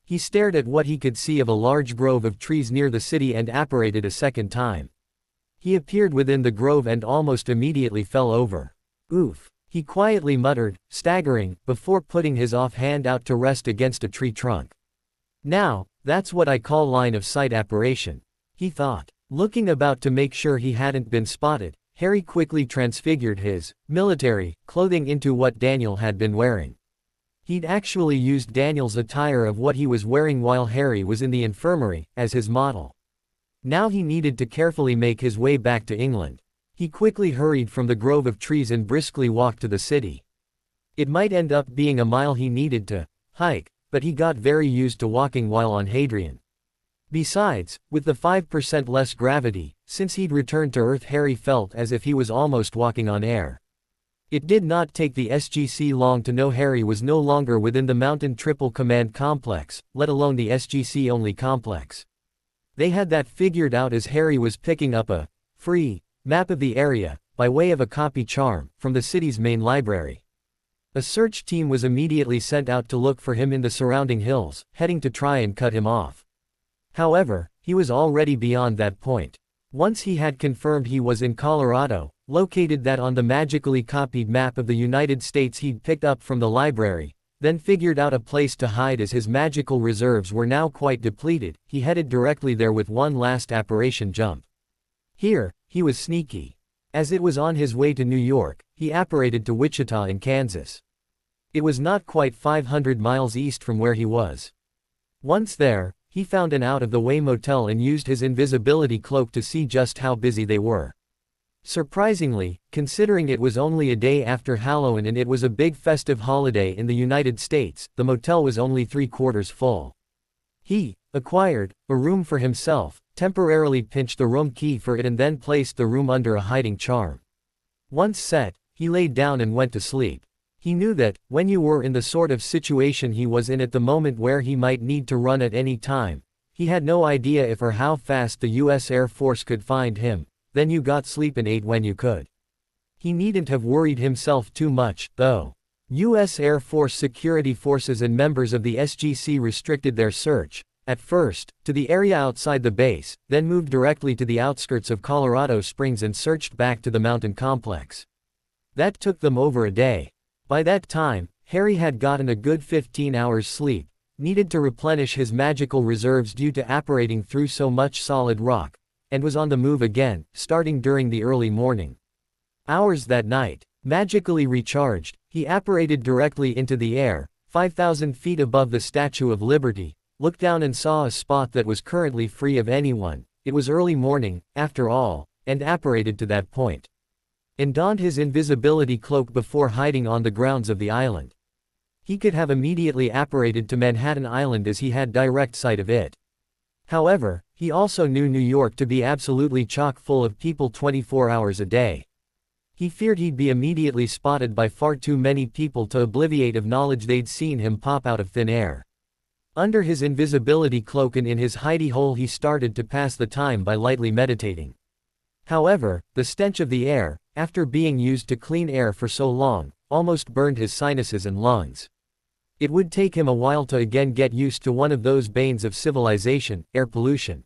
He stared at what he could see of a large grove of trees near the city and apparated a second time. He appeared within the grove and almost immediately fell over. Oof, he quietly muttered, staggering, before putting his offhand out to rest against a tree trunk. Now, that's what I call line of sight apparition, he thought. Looking about to make sure he hadn't been spotted, Harry quickly transfigured his military clothing into what Daniel had been wearing. He'd actually used Daniel's attire of what he was wearing while Harry was in the infirmary, as his model. Now he needed to carefully make his way back to England. He quickly hurried from the grove of trees and briskly walked to the city. It might end up being a mile he needed to hike, but he got very used to walking while on Hadrian. Besides, with the 5% less gravity, since he'd returned to Earth, Harry felt as if he was almost walking on air. It did not take the SGC long to know Harry was no longer within the Mountain Triple Command Complex, let alone the SGC-only complex. They had that figured out as Harry was picking up a free map of the area, by way of a copy charm, from the city's main library. A search team was immediately sent out to look for him in the surrounding hills, heading to try and cut him off. However, he was already beyond that point. Once he had confirmed he was in Colorado, located that on the magically copied map of the United States he'd picked up from the library, then figured out a place to hide as his magical reserves were now quite depleted, he headed directly there with one last apparition jump. Here, he was sneaky. As it was on his way to New York, he apparated to Wichita in Kansas. It was not quite 500 miles east from where he was. Once there, he found an out-of-the-way motel and used his invisibility cloak to see just how busy they were. Surprisingly, considering it was only a day after Halloween and it was a big festive holiday in the United States, the motel was only 3/4 full. He acquired a room for himself, temporarily pinched the room key for it and then placed the room under a hiding charm. Once set, he laid down and went to sleep. He knew that, when you were in the sort of situation he was in at the moment where he might need to run at any time, he had no idea if or how fast the US Air Force could find him. Then you got sleep and ate when you could. He needn't have worried himself too much, though. US Air Force security forces and members of the SGC restricted their search, at first, to the area outside the base, then moved directly to the outskirts of Colorado Springs and searched back to the mountain complex. That took them over a day. By that time, Harry had gotten a good 15 hours sleep, needed to replenish his magical reserves due to apparating through so much solid rock, and was on the move again, starting during the early morning hours that night. Magically recharged, he apparated directly into the air, 5,000 feet above the Statue of Liberty, looked down and saw a spot that was currently free of anyone. It was early morning, after all, and apparated to that point. And donned his invisibility cloak before hiding on the grounds of the island. He could have immediately apparated to Manhattan Island as he had direct sight of it. However, he also knew New York to be absolutely chock full of people 24 hours a day. He feared he'd be immediately spotted by far too many people to obviate of knowledge they'd seen him pop out of thin air. Under his invisibility cloak and in his hidey hole he started to pass the time by lightly meditating. However, the stench of the air, after being used to clean air for so long, almost burned his sinuses and lungs. It would take him a while to again get used to one of those banes of civilization, air pollution.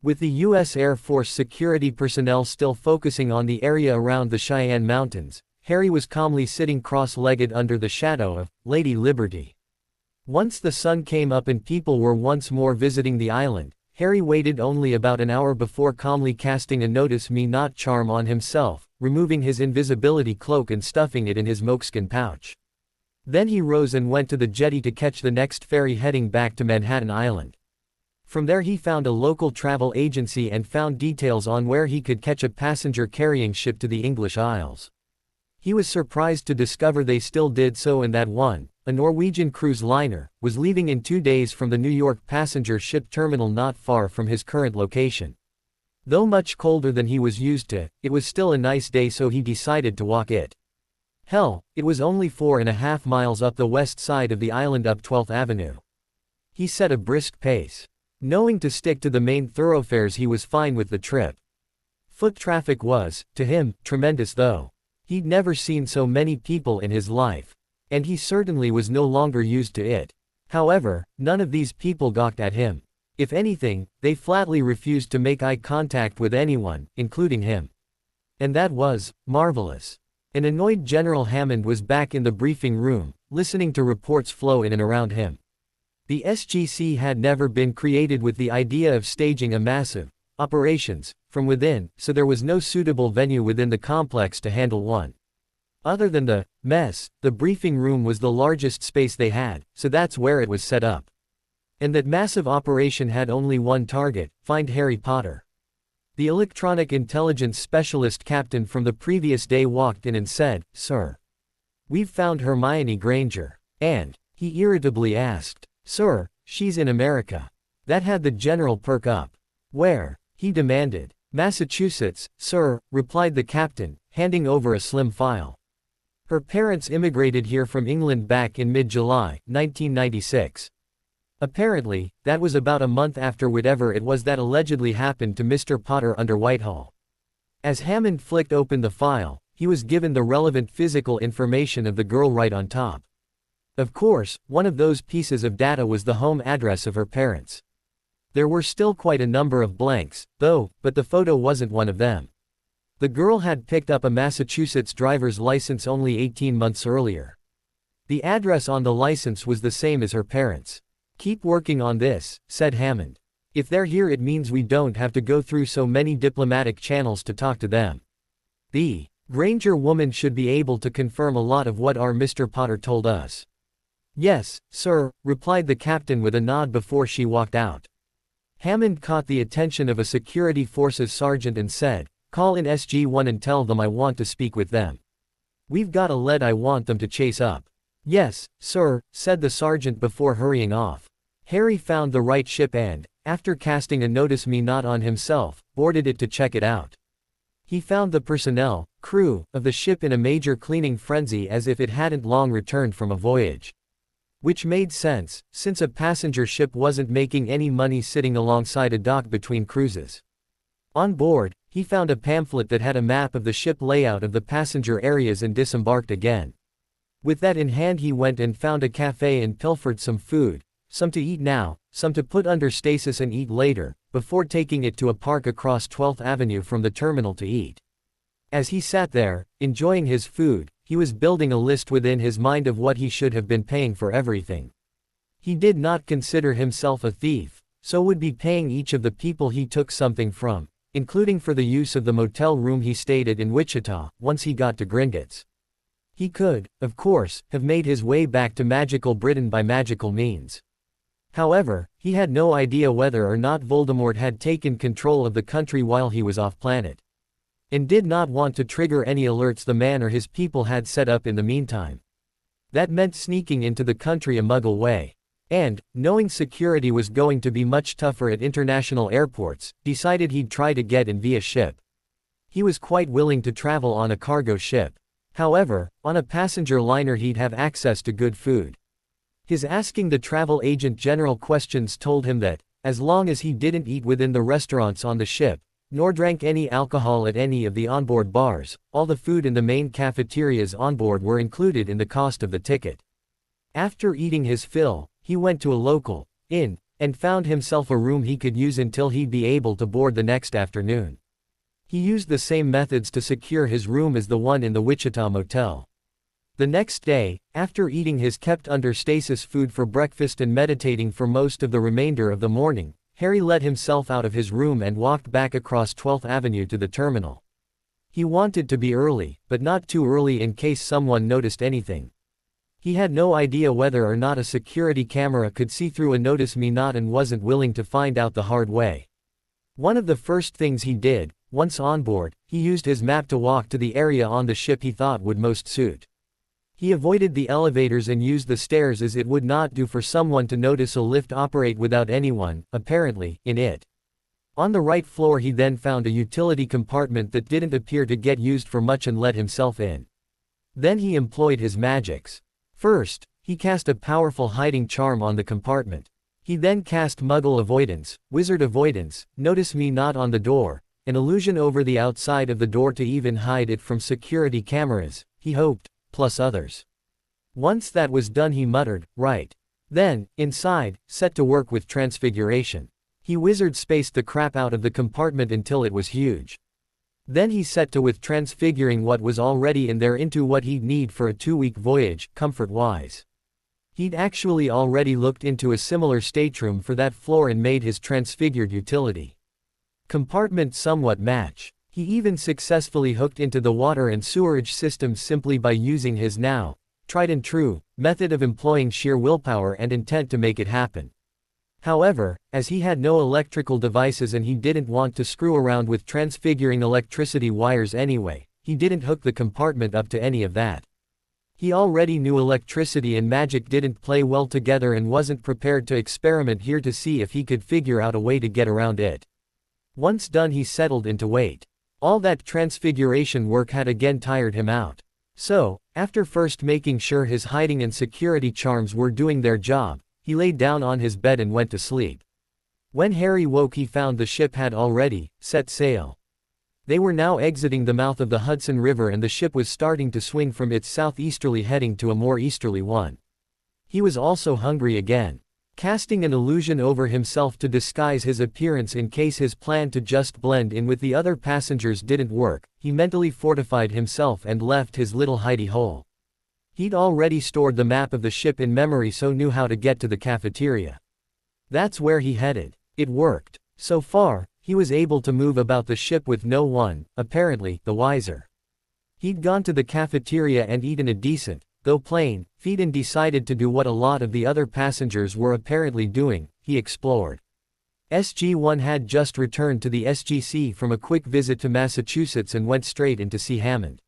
With the U.S. Air Force security personnel still focusing on the area around the Cheyenne Mountains, Harry was calmly sitting cross-legged under the shadow of Lady Liberty. Once the sun came up and people were once more visiting the island, Harry waited only about an hour before calmly casting a notice me not charm on himself, removing his invisibility cloak and stuffing it in his moleskin pouch. Then he rose and went to the jetty to catch the next ferry heading back to Manhattan Island. From there he found a local travel agency and found details on where he could catch a passenger-carrying ship to the English Isles. He was surprised to discover they still did so and that one, a Norwegian cruise liner, was leaving in 2 days from the New York passenger ship terminal not far from his current location. Though much colder than he was used to, it was still a nice day so he decided to walk it. Hell, it was only 4.5 miles up the west side of the island up 12th Avenue. He set a brisk pace. Knowing to stick to the main thoroughfares he was fine with the trip. Foot traffic was, to him, tremendous though. He'd never seen so many people in his life. And he certainly was no longer used to it. However, none of these people gawked at him. If anything, they flatly refused to make eye contact with anyone, including him. And that was marvelous. An annoyed General Hammond was back in the briefing room, listening to reports flow in and around him. The SGC had never been created with the idea of staging a massive operations from within, so there was no suitable venue within the complex to handle one. Other than the mess, the briefing room was the largest space they had, so that's where it was set up. And that massive operation had only one target: find Harry Potter. The electronic intelligence specialist captain from the previous day walked in and said, "Sir, we've found Hermione Granger." And he irritably asked, "Sir, she's in America." That had the general perk up. "Where?" he demanded. "Massachusetts, sir," replied the captain, handing over a slim file. "Her parents immigrated here from England back in mid-July, 1996. Apparently, that was about a month after whatever it was that allegedly happened to Mr. Potter under Whitehall." As Hammond flicked open the file, he was given the relevant physical information of the girl right on top. Of course, one of those pieces of data was the home address of her parents. There were still quite a number of blanks, though, but the photo wasn't one of them. The girl had picked up a Massachusetts driver's license only 18 months earlier. The address on the license was the same as her parents'. "Keep working on this," said Hammond. "If they're here, it means we don't have to go through so many diplomatic channels to talk to them. The Granger woman should be able to confirm a lot of what our Mr. Potter told us." "Yes, sir," replied the captain with a nod before she walked out. Hammond caught the attention of a security forces sergeant and said, "Call in SG-1 and tell them I want to speak with them. We've got a lead I want them to chase up." "Yes, sir," said the sergeant before hurrying off. Harry found the right ship and, after casting a notice me not on himself, boarded it to check it out. He found the personnel, crew, of the ship in a major cleaning frenzy as if it hadn't long returned from a voyage. Which made sense, since a passenger ship wasn't making any money sitting alongside a dock between cruises. On board, he found a pamphlet that had a map of the ship layout of the passenger areas and disembarked again. With that in hand, he went and found a cafe and pilfered some food, some to eat now, some to put under stasis and eat later, before taking it to a park across 12th Avenue from the terminal to eat. As he sat there, enjoying his food, he was building a list within his mind of what he should have been paying for everything. He did not consider himself a thief, so would be paying each of the people he took something from, including for the use of the motel room he stayed at in Wichita, once he got to Gringotts. He could, of course, have made his way back to magical Britain by magical means. However, he had no idea whether or not Voldemort had taken control of the country while he was off-planet, and did not want to trigger any alerts the man or his people had set up in the meantime. That meant sneaking into the country a Muggle way. And, knowing security was going to be much tougher at international airports, decided he'd try to get in via ship. He was quite willing to travel on a cargo ship. However, on a passenger liner he'd have access to good food. His asking the travel agent general questions told him that, as long as he didn't eat within the restaurants on the ship, nor drank any alcohol at any of the onboard bars, all the food in the main cafeterias onboard were included in the cost of the ticket. After eating his fill, he went to a local inn, and found himself a room he could use until he'd be able to board the next afternoon. He used the same methods to secure his room as the one in the Wichita motel. The next day, after eating his kept under stasis food for breakfast and meditating for most of the remainder of the morning, Harry let himself out of his room and walked back across 12th Avenue to the terminal. He wanted to be early, but not too early in case someone noticed anything. He had no idea whether or not a security camera could see through a notice me not and wasn't willing to find out the hard way. One of the first things he did, once on board, he used his map to walk to the area on the ship he thought would most suit. He avoided the elevators and used the stairs as it would not do for someone to notice a lift operate without anyone, apparently, in it. On the right floor he then found a utility compartment that didn't appear to get used for much and let himself in. Then he employed his magics. First, he cast a powerful hiding charm on the compartment. He then cast Muggle avoidance, wizard avoidance, notice me not on the door, an illusion over the outside of the door to even hide it from security cameras, he hoped, plus others. Once that was done he muttered, "Right. Then, inside, set to work with transfiguration. He wizard spaced the crap out of the compartment until it was huge. Then he set to with transfiguring what was already in there into what he'd need for a 2-week voyage, comfort-wise. He'd actually already looked into a similar stateroom for that floor and made his transfigured utility compartment somewhat match. He even successfully hooked into the water and sewerage systems simply by using his now tried and true method of employing sheer willpower and intent to make it happen. However, as he had no electrical devices and he didn't want to screw around with transfiguring electricity wires anyway, he didn't hook the compartment up to any of that. He already knew electricity and magic didn't play well together and wasn't prepared to experiment here to see if he could figure out a way to get around it. Once done, he settled into wait. All that transfiguration work had again tired him out. So, after first making sure his hiding and security charms were doing their job, he laid down on his bed and went to sleep. When Harry woke, he found the ship had already set sail. They were now exiting the mouth of the Hudson River and the ship was starting to swing from its southeasterly heading to a more easterly one. He was also hungry again. Casting an illusion over himself to disguise his appearance in case his plan to just blend in with the other passengers didn't work, he mentally fortified himself and left his little hidey hole. He'd already stored the map of the ship in memory, so knew how to get to the cafeteria. That's where he headed. It worked. So far, he was able to move about the ship with no one, apparently, the wiser. He'd gone to the cafeteria and eaten a decent, though plain, feed and decided to do what a lot of the other passengers were apparently doing. He explored. SG-1 had just returned to the SGC from a quick visit to Massachusetts and went straight in to see Hammond.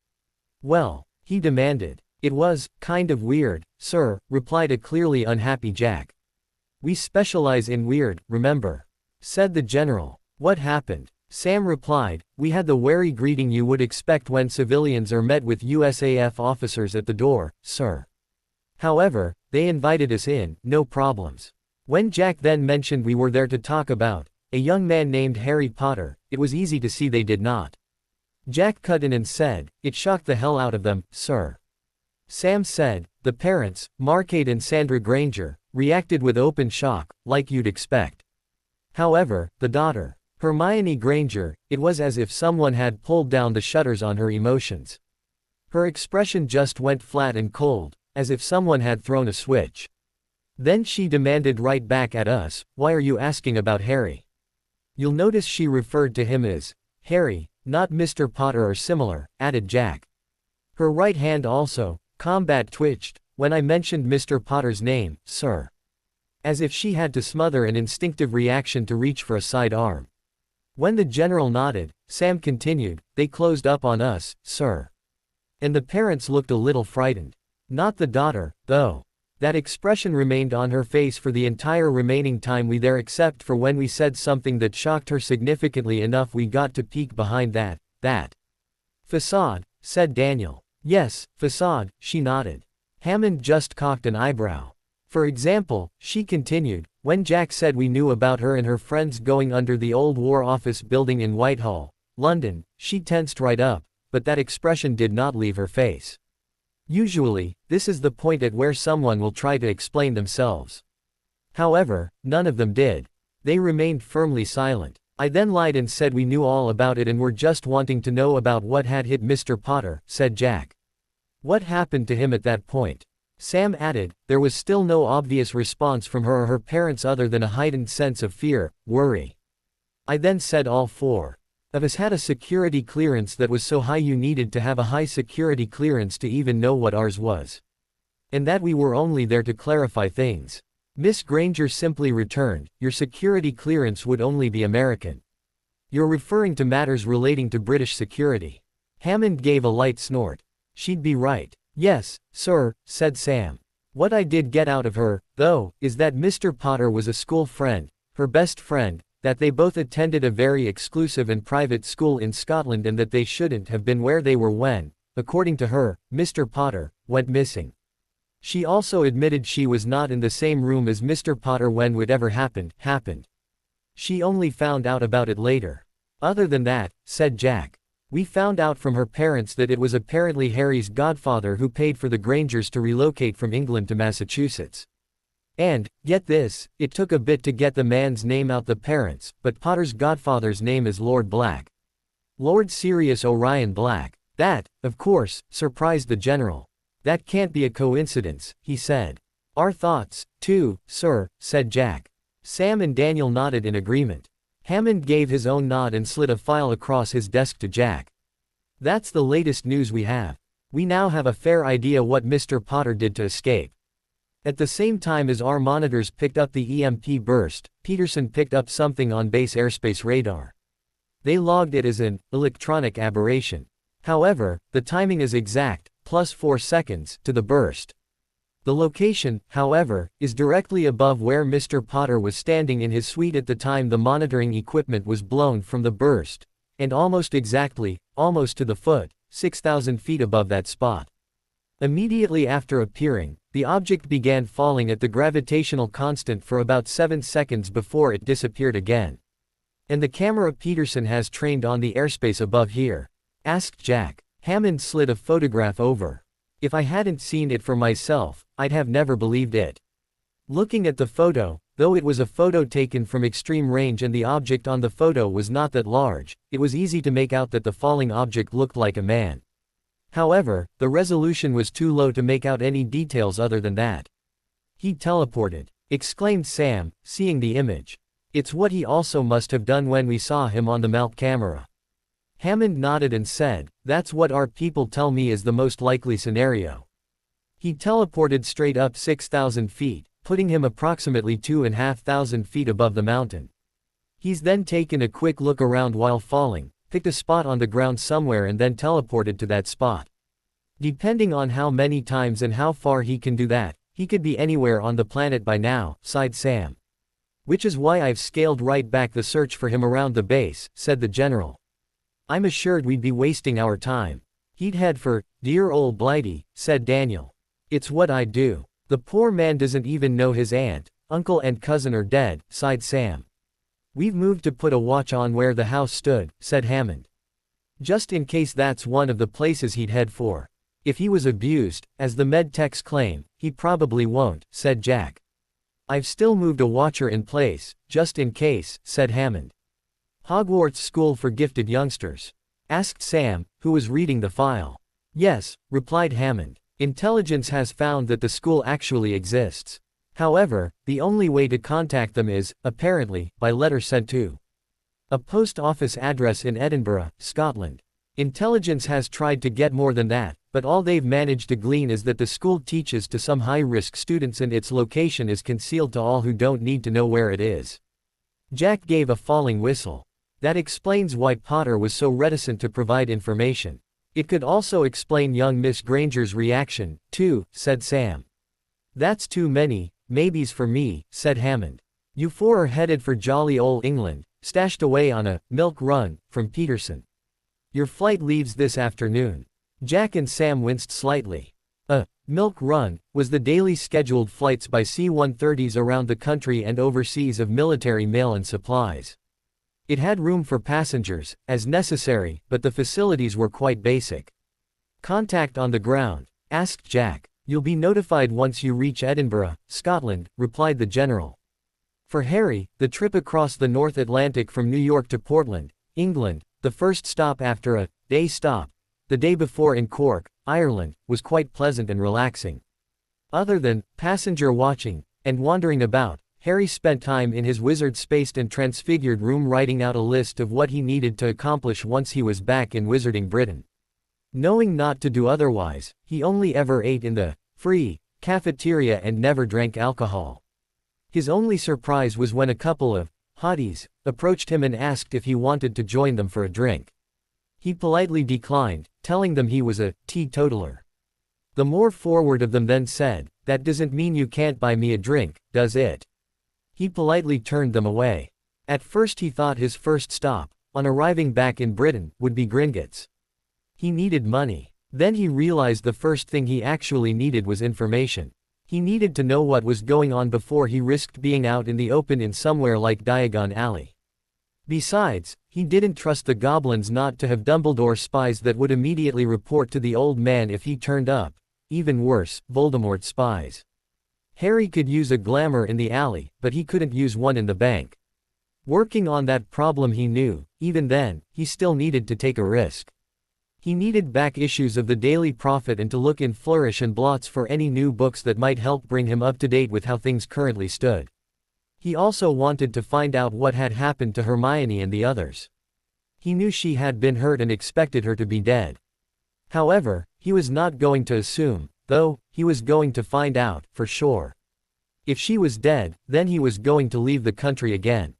Well, he demanded. It was kind of weird, sir, replied a clearly unhappy Jack. We specialize in weird, remember? Said the general. What happened? Sam replied, we had the wary greeting you would expect when civilians are met with USAF officers at the door, sir. However, they invited us in, no problems. When Jack then mentioned we were there to talk about a young man named Harry Potter, it was easy to see they did not. Jack cut in and said, it shocked the hell out of them, sir. Sam said, the parents, Marcade and Sandra Granger, reacted with open shock, like you'd expect. However, the daughter, Hermione Granger, it was as if someone had pulled down the shutters on her emotions. Her expression just went flat and cold, as if someone had thrown a switch. Then she demanded right back at us, why are you asking about Harry? You'll notice she referred to him as Harry, not Mr. Potter or similar, added Jack. Her right hand also, combat twitched, when I mentioned Mr. Potter's name, sir. As if she had to smother an instinctive reaction to reach for a sidearm. When the general nodded, Sam continued, they closed up on us, sir. And the parents looked a little frightened. Not the daughter, though. That expression remained on her face for the entire remaining time we there, except for when we said something that shocked her significantly enough we got to peek behind that facade, said Daniel. Yes, facade, she nodded. Hammond just cocked an eyebrow. For example, she continued, when Jack said we knew about her and her friends going under the old War Office building in Whitehall, London, she tensed right up, but that expression did not leave her face. Usually, this is the point at where someone will try to explain themselves. However, none of them did. They remained firmly silent. I then lied and said we knew all about it and were just wanting to know about what had hit Mr. Potter, said Jack. What happened to him at that point? Sam added, there was still no obvious response from her or her parents other than a heightened sense of fear, worry. I then said all four of us had a security clearance that was so high you needed to have a high security clearance to even know what ours was. And that we were only there to clarify things. Miss Granger simply returned, your security clearance would only be American. You're referring to matters relating to British security. Hammond gave a light snort. She'd be right. Yes, sir, said Sam. What I did get out of her, though, is that Mr. Potter was a school friend, her best friend, that they both attended a very exclusive and private school in Scotland and that they shouldn't have been where they were when, according to her, Mr. Potter went missing. She also admitted she was not in the same room as Mr. Potter when whatever happened. She only found out about it later. Other than that, said Jack. We found out from her parents that it was apparently Harry's godfather who paid for the Grangers to relocate from England to Massachusetts. And, get this, it took a bit to get the man's name out the parents, but Potter's godfather's name is Lord Black. Lord Sirius Orion Black. That, of course, surprised the general. That can't be a coincidence, he said. Our thoughts, too, sir, said Jack. Sam and Daniel nodded in agreement. Hammond gave his own nod and slid a file across his desk to Jack. That's the latest news we have. We now have a fair idea what Mr. Potter did to escape. At the same time as our monitors picked up the EMP burst, Peterson picked up something on base airspace radar. They logged it as an electronic aberration. However, the timing is exact, +4 seconds, to the burst. The location, however, is directly above where Mr. Potter was standing in his suite at the time the monitoring equipment was blown from the burst, and almost exactly, almost to the foot, 6,000 feet above that spot. Immediately after appearing, the object began falling at the gravitational constant for about 7 seconds before it disappeared again. And the camera Peterson has trained on the airspace above here? Asked Jack. Hammond slid a photograph over. If I hadn't seen it for myself, I'd have never believed it. Looking at the photo, though it was a photo taken from extreme range and the object on the photo was not that large, it was easy to make out that the falling object looked like a man. However, the resolution was too low to make out any details other than that. He teleported, exclaimed Sam, seeing the image. It's what he also must have done when we saw him on the MALP camera. Hammond nodded and said, that's what our people tell me is the most likely scenario. He teleported straight up 6,000 feet, putting him approximately 2,500 feet above the mountain. He's then taken a quick look around while falling, picked a spot on the ground somewhere and then teleported to that spot. Depending on how many times and how far he can do that, he could be anywhere on the planet by now, sighed Sam. Which is why I've scaled right back the search for him around the base, said the general. I'm assured we'd be wasting our time. He'd head for dear old Blighty, said Daniel. It's what I'd do. The poor man doesn't even know his aunt, uncle and cousin are dead, sighed Sam. We've moved to put a watch on where the house stood, said Hammond. Just in case that's one of the places he'd head for. If he was abused, as the med techs claim, he probably won't, said Jack. I've still moved a watcher in place, just in case, said Hammond. Hogwarts School for Gifted Youngsters? Asked Sam, who was reading the file. Yes, replied Hammond. Intelligence has found that the school actually exists. However, the only way to contact them is, apparently, by letter sent to a post office address in Edinburgh, Scotland. Intelligence has tried to get more than that, but all they've managed to glean is that the school teaches to some high-risk students and its location is concealed to all who don't need to know where it is. Jack gave a falling whistle. That explains why Potter was so reticent to provide information. It could also explain young Miss Granger's reaction, too, said Sam. That's too many maybes for me, said Hammond. You four are headed for jolly old England, stashed away on a milk run from Peterson. Your flight leaves this afternoon. Jack and Sam winced slightly. A milk run was the daily scheduled flights by C-130s around the country and overseas of military mail and supplies. It had room for passengers, as necessary, but the facilities were quite basic. Contact on the ground? Asked Jack. You'll be notified once you reach Edinburgh, Scotland, replied the general. For Harry, the trip across the North Atlantic from New York to Portland, England, the first stop after a day stop, the day before in Cork, Ireland, was quite pleasant and relaxing. Other than passenger watching and wandering about, Harry spent time in his wizard-spaced and transfigured room writing out a list of what he needed to accomplish once he was back in Wizarding Britain. Knowing not to do otherwise, he only ever ate in the free cafeteria and never drank alcohol. His only surprise was when a couple of hotties approached him and asked if he wanted to join them for a drink. He politely declined, telling them he was a teetotaler. The more forward of them then said, "That doesn't mean you can't buy me a drink, does it?" He politely turned them away. At first he thought his first stop, on arriving back in Britain, would be Gringotts. He needed money. Then he realized the first thing he actually needed was information. He needed to know what was going on before he risked being out in the open in somewhere like Diagon Alley. Besides, he didn't trust the goblins not to have Dumbledore spies that would immediately report to the old man if he turned up. Even worse, Voldemort spies. Harry could use a glamour in the alley, but he couldn't use one in the bank. Working on that problem, he knew, even then, he still needed to take a risk. He needed back issues of the Daily Prophet and to look in Flourish and Blots for any new books that might help bring him up to date with how things currently stood. He also wanted to find out what had happened to Hermione and the others. He knew she had been hurt and expected her to be dead. However, he was not going to assume, though, he was going to find out, for sure. If she was dead, then he was going to leave the country again.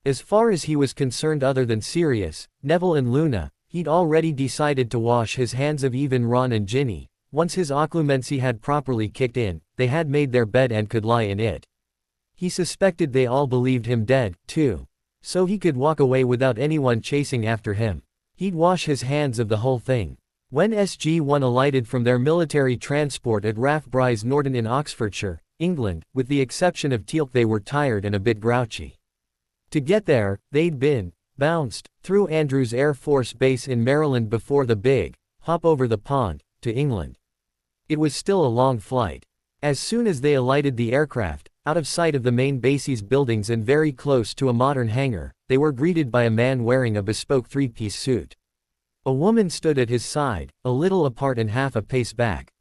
As far as he was concerned, other than Sirius, Neville and Luna, he'd already decided to wash his hands of even Ron and Ginny. Once his occlumency had properly kicked in, they had made their bed and could lie in it. He suspected they all believed him dead, too. So he could walk away without anyone chasing after him. He'd wash his hands of the whole thing. When SG-1 alighted from their military transport at Rathbrise Norton in Oxfordshire, England, with the exception of Teal'c, they were tired and a bit grouchy. To get there, they'd been bounced through Andrews Air Force Base in Maryland before the big hop over the pond to England. It was still a long flight. As soon as they alighted the aircraft, out of sight of the main base's buildings and very close to a modern hangar, they were greeted by a man wearing a bespoke three-piece suit. A woman stood at his side, a little apart and half a pace back.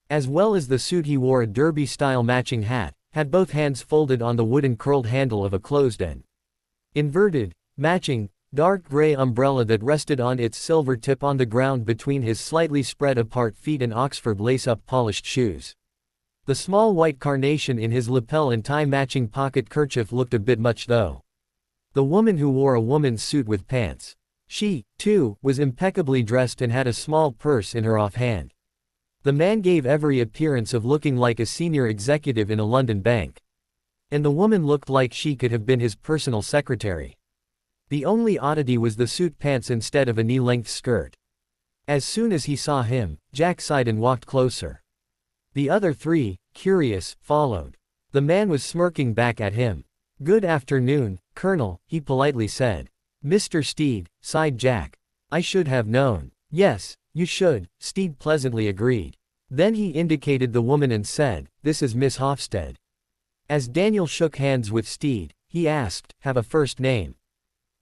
As well as the suit, he wore a derby-style matching hat, had both hands folded on the wooden curled handle of a closed-end, inverted, matching, dark gray umbrella that rested on its silver tip on the ground between his slightly spread-apart feet and Oxford lace-up polished shoes. The small white carnation in his lapel and tie-matching pocket kerchief looked a bit much, though. The woman, who wore a woman's suit with pants. She, too, was impeccably dressed and had a small purse in her offhand. The man gave every appearance of looking like a senior executive in a London bank. And the woman looked like she could have been his personal secretary. The only oddity was the suit pants instead of a knee-length skirt. As soon as he saw him, Jack sighed and walked closer. The other three, curious, followed. The man was smirking back at him. "Good afternoon, Colonel," he politely said. "Mr. Steed," sighed Jack. "I should have known." "Yes, you should," Steed pleasantly agreed. Then he indicated the woman and said, "This is Miss Hofstede." As Daniel shook hands with Steed, he asked, "Have a first name?"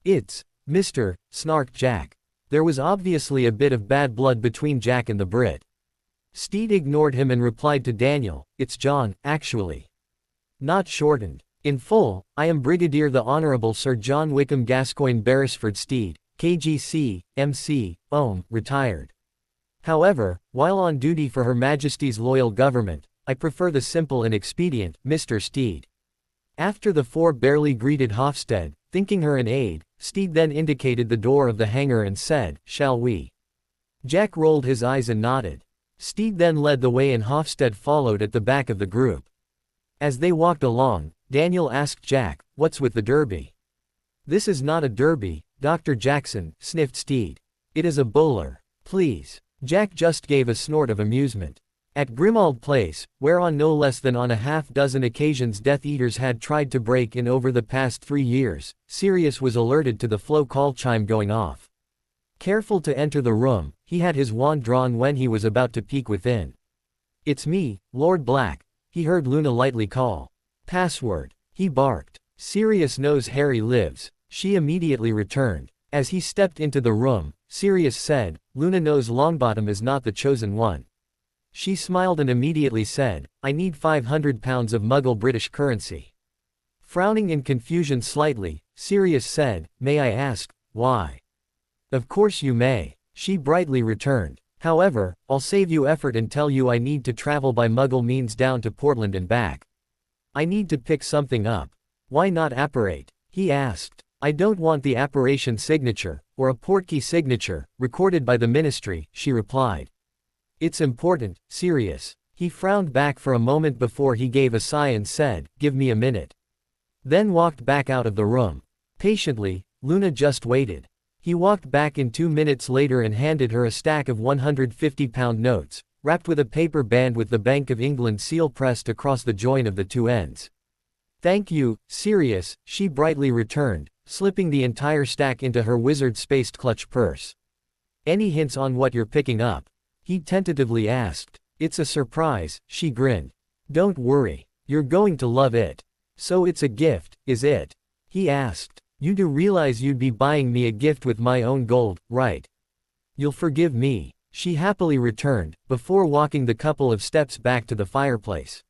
"It's Mr." snarked Jack. There was obviously a bit of bad blood between Jack and the Brit. Steed ignored him and replied to Daniel, "It's John, actually. Not shortened. In full, I am Brigadier the Honourable Sir John Wickham Gascoigne Beresford Steed, KGC, MC, OM, retired. However, while on duty for Her Majesty's loyal government, I prefer the simple and expedient, Mr. Steed." After the four barely greeted Hofstede, thinking her an aide, Steed then indicated the door of the hangar and said, "Shall we?" Jack rolled his eyes and nodded. Steed then led the way and Hofstede followed at the back of the group. As they walked along, Daniel asked Jack, "What's with the derby?" "This is not a derby, Dr. Jackson," sniffed Steed. "It is a bowler. Please." Jack just gave a snort of amusement. At Grimmauld Place, where on no less than on a half-dozen occasions Death Eaters had tried to break in over the past 3 years, Sirius was alerted to the flow call chime going off. Careful to enter the room, he had his wand drawn when he was about to peek within. "It's me, Lord Black," he heard Luna lightly call. "Password," he barked. "Sirius knows Harry lives," she immediately returned. As he stepped into the room, Sirius said, "Luna knows Longbottom is not the chosen one." She smiled and immediately said, "I need £500 of Muggle British currency." Frowning in confusion slightly, Sirius said, "May I ask, why?" "Of course you may," she brightly returned. "However, I'll save you effort and tell you I need to travel by Muggle means down to Portland and back. I need to pick something up." "Why not apparate?" he asked. "I don't want the apparition signature, or a portkey signature, recorded by the Ministry," she replied. "It's important, Sirius." He frowned back for a moment before he gave a sigh and said, "Give me a minute." Then walked back out of the room. Patiently, Luna just waited. He walked back in 2 minutes later and handed her a stack of £150 notes, wrapped with a paper band with the Bank of England seal pressed across the join of the two ends. "Thank you, Sirius," she brightly returned, slipping the entire stack into her wizard-spaced clutch purse. "Any hints on what you're picking up?" he tentatively asked. "It's a surprise," she grinned. "Don't worry. You're going to love it. So it's a gift, is it? He asked. You do realize you'd be buying me a gift with my own gold, right? You'll forgive me, she happily returned, before walking the couple of steps back to the fireplace.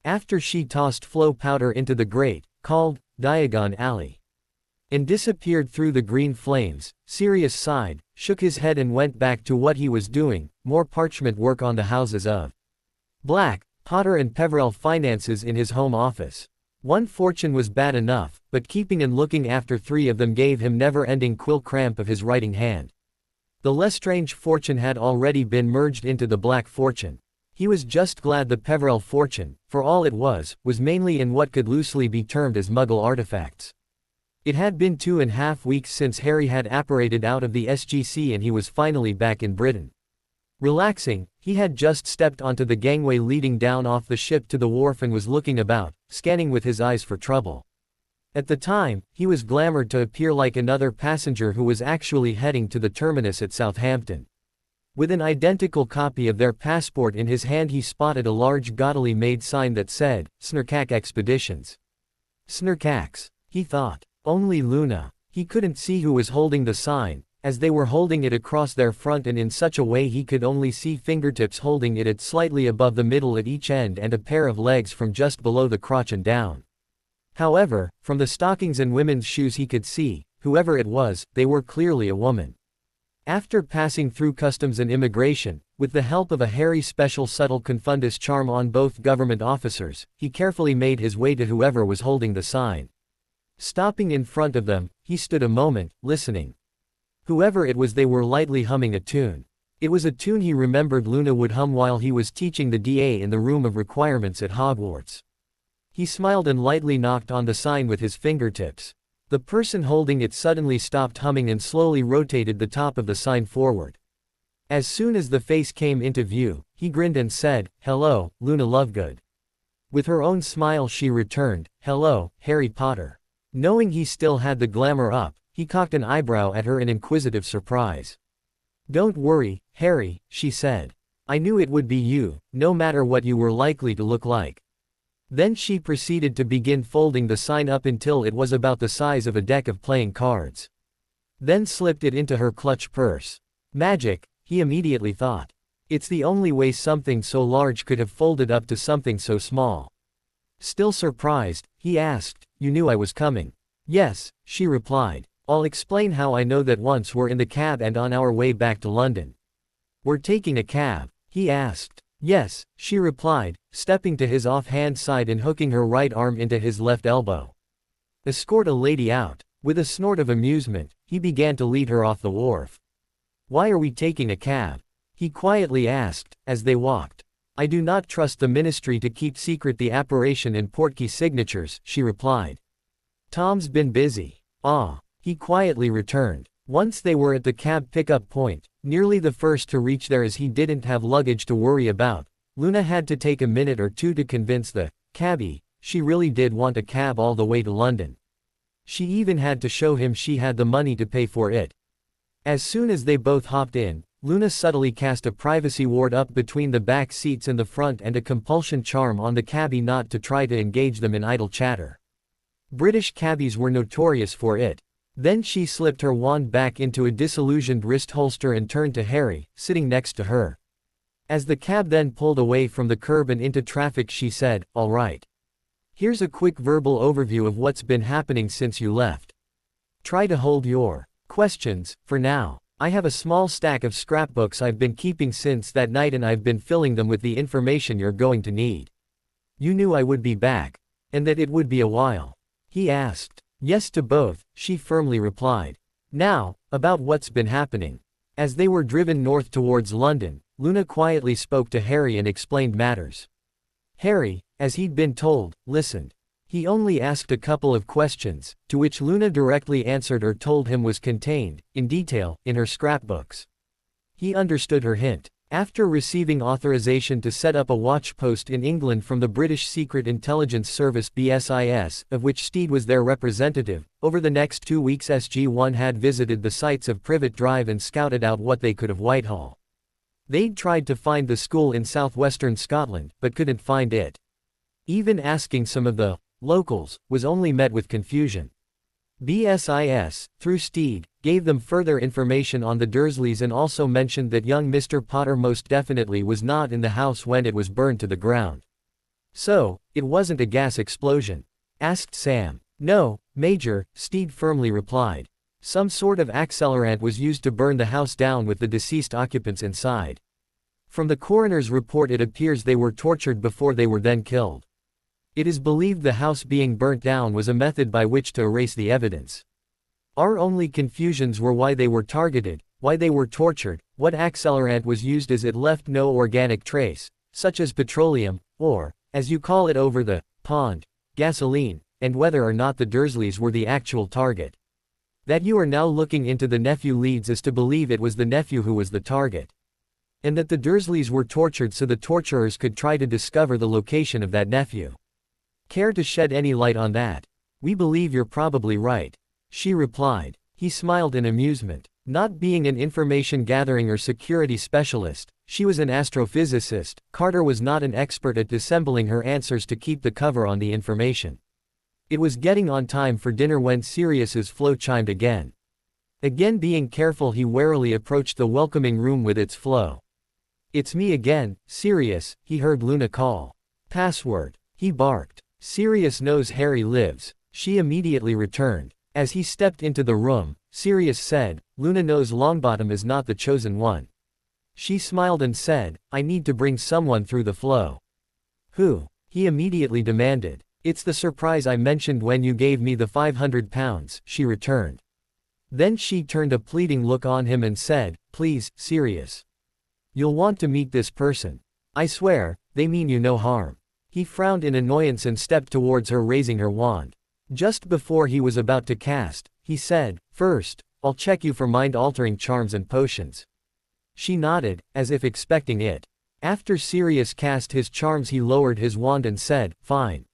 After she tossed flow powder into the grate, called Diagon Alley, and disappeared through the green flames, Sirius sighed, shook his head and went back to what he was doing, more parchment work on the houses of Black, Potter and Peverell finances in his home office. One fortune was bad enough, but keeping and looking after 3 of them gave him never-ending quill cramp of his writing hand. The Lestrange fortune had already been merged into the Black fortune. He was just glad the Peverell fortune, for all it was mainly in what could loosely be termed as Muggle artifacts. It had been 2.5 weeks since Harry had apparated out of the SGC and he was finally back in Britain. Relaxing, he had just stepped onto the gangway leading down off the ship to the wharf and was looking about, scanning with his eyes for trouble. At the time, he was glamored to appear like another passenger who was actually heading to the terminus at Southampton. With an identical copy of their passport in his hand, he spotted a large gaudily made sign that said, Snurkak Expeditions. Snurkaks, he thought. Only Luna. He couldn't see who was holding the sign, as they were holding it across their front and in such a way he could only see fingertips holding it at slightly above the middle at each end and a pair of legs from just below the crotch and down. However, from the stockings and women's shoes he could see, whoever it was, they were clearly a woman. After passing through customs and immigration, with the help of a hairy special subtle confundus charm on both government officers, he carefully made his way to whoever was holding the sign. Stopping in front of them, he stood a moment, listening. Whoever it was, they were lightly humming a tune. It was a tune he remembered Luna would hum while he was teaching the DA in the room of requirements at Hogwarts. He smiled and lightly knocked on the sign with his fingertips. The person holding it suddenly stopped humming and slowly rotated the top of the sign forward. As soon as the face came into view, he grinned and said, "Hello, Luna Lovegood." With her own smile she returned, "Hello, Harry Potter." Knowing he still had the glamour up, he cocked an eyebrow at her in inquisitive surprise. "Don't worry, Harry," she said. "I knew it would be you, no matter what you were likely to look like." Then she proceeded to begin folding the sign up until it was about the size of a deck of playing cards. Then slipped it into her clutch purse. Magic, he immediately thought. It's the only way something so large could have folded up to something so small. Still surprised, he asked, "You knew I was coming?" "Yes," she replied. "I'll explain how I know that. Once we're in the cab and on our way back to London." "We're taking a cab?" he asked. "Yes," she replied, stepping to his offhand side and hooking her right arm into his left elbow. "Escort a lady out." With a snort of amusement, he began to lead her off the wharf. "Why are we taking a cab?" he quietly asked, as they walked. "I do not trust the ministry to keep secret the apparition and portkey signatures," she replied. "Tom's been busy." "Ah," he quietly returned. Once they were at the cab pickup point, nearly the first to reach there as he didn't have luggage to worry about, Luna had to take a minute or two to convince the cabbie she really did want a cab all the way to London. She even had to show him she had the money to pay for it. As soon as they both hopped in, Luna subtly cast a privacy ward up between the back seats and the front and a compulsion charm on the cabbie not to try to engage them in idle chatter. British cabbies were notorious for it. Then she slipped her wand back into a disillusioned wrist holster and turned to Harry, sitting next to her. As the cab then pulled away from the curb and into traffic, she said, "All right. Here's a quick verbal overview of what's been happening since you left. Try to hold your questions, for now. I have a small stack of scrapbooks I've been keeping since that night and I've been filling them with the information you're going to need." "You knew I would be back, and that it would be a while?" he asked. "Yes to both," she firmly replied. "Now, about what's been happening." As they were driven north towards London, Luna quietly spoke to Harry and explained matters. Harry, as he'd been told, listened. He only asked a couple of questions, to which Luna directly answered or told him was contained, in detail, in her scrapbooks. He understood her hint. After receiving authorization to set up a watch post in England from the British Secret Intelligence Service BSIS, of which Steed was their representative, over the next 2 weeks SG-1 had visited the sites of Privet Drive and scouted out what they could of Whitehall. They'd tried to find the school in southwestern Scotland, but couldn't find it. Even asking some of the locals was only met with confusion. BSIS, through Steed, gave them further information on the Dursleys and also mentioned that young Mr. Potter most definitely was not in the house when it was burned to the ground. So, it wasn't a gas explosion? Asked Sam. No, Major, Steed firmly replied. Some sort of accelerant was used to burn the house down with the deceased occupants inside. From the coroner's report it appears they were tortured before they were then killed. It is believed the house being burnt down was a method by which to erase the evidence. Our only confusions were why they were targeted, why they were tortured, what accelerant was used as it left no organic trace, such as petroleum, or, as you call it over the pond, gasoline, and whether or not the Dursleys were the actual target. That you are now looking into the nephew leads us to believe it was the nephew who was the target. And that the Dursleys were tortured so the torturers could try to discover the location of that nephew. Care to shed any light on that? We believe you're probably right. She replied. He smiled in amusement. Not being an information gathering or security specialist, she was an astrophysicist. Carter was not an expert at dissembling her answers to keep the cover on the information. It was getting on time for dinner when Sirius's flow chimed again. Again being careful he warily approached the welcoming room with its flow. It's me again, Sirius, he heard Luna call. Password. He barked. Sirius knows Harry lives. She immediately returned. As he stepped into the room, Sirius said, Luna knows Longbottom is not the chosen one. She smiled and said, I need to bring someone through the flow. Who? He immediately demanded. It's the surprise I mentioned when you gave me the £500, she returned. Then she turned a pleading look on him and said, please, Sirius. You'll want to meet this person. I swear, they mean you no harm. He frowned in annoyance and stepped towards her raising her wand. Just before he was about to cast, he said, first, I'll check you for mind-altering charms and potions. She nodded, as if expecting it. After Sirius cast his charms he lowered his wand and said, fine.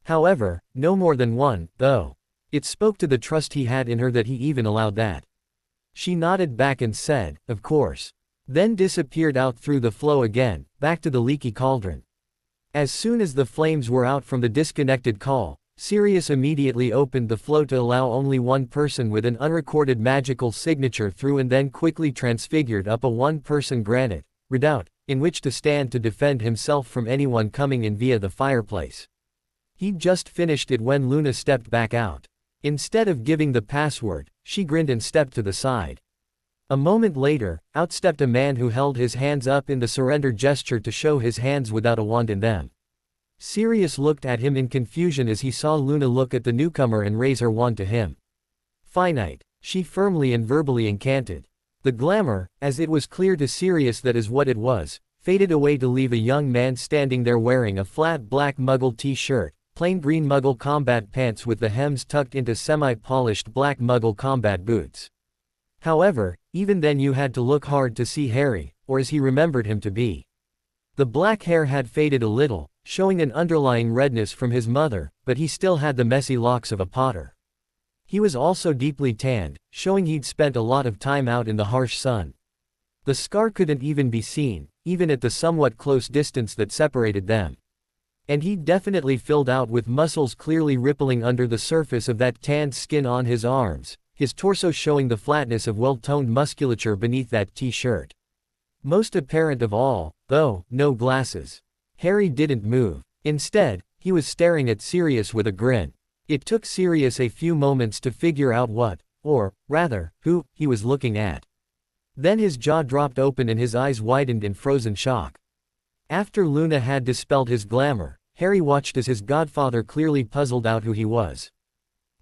However, no more than one, though. It spoke to the trust he had in her that he even allowed that. She nodded back and said, of course. Then disappeared out through the flow again, back to the leaky cauldron. As soon as the flames were out from the disconnected call, Sirius immediately opened the flow to allow only one person with an unrecorded magical signature through and then quickly transfigured up a one-person granite redoubt, in which to stand to defend himself from anyone coming in via the fireplace. He'd just finished it when Luna stepped back out. Instead of giving the password, she grinned and stepped to the side. A moment later, out stepped a man who held his hands up in the surrender gesture to show his hands without a wand in them. Sirius looked at him in confusion as he saw Luna look at the newcomer and raise her wand to him. Finite, she firmly and verbally incanted. The glamour, as it was clear to Sirius that is what it was, faded away to leave a young man standing there wearing a flat black Muggle t-shirt, plain green Muggle combat pants with the hems tucked into semi-polished black Muggle combat boots. However, even then you had to look hard to see Harry, or as he remembered him to be. The black hair had faded a little, showing an underlying redness from his mother, but he still had the messy locks of a Potter. He was also deeply tanned, showing he'd spent a lot of time out in the harsh sun. The scar couldn't even be seen, even at the somewhat close distance that separated them. And he'd definitely filled out with muscles clearly rippling under the surface of that tanned skin on his arms, his torso showing the flatness of well-toned musculature beneath that t-shirt. Most apparent of all, though, no glasses. Harry didn't move. Instead, he was staring at Sirius with a grin. It took Sirius a few moments to figure out what, or, rather, who, he was looking at. Then his jaw dropped open and his eyes widened in frozen shock. After Luna had dispelled his glamour, Harry watched as his godfather clearly puzzled out who he was.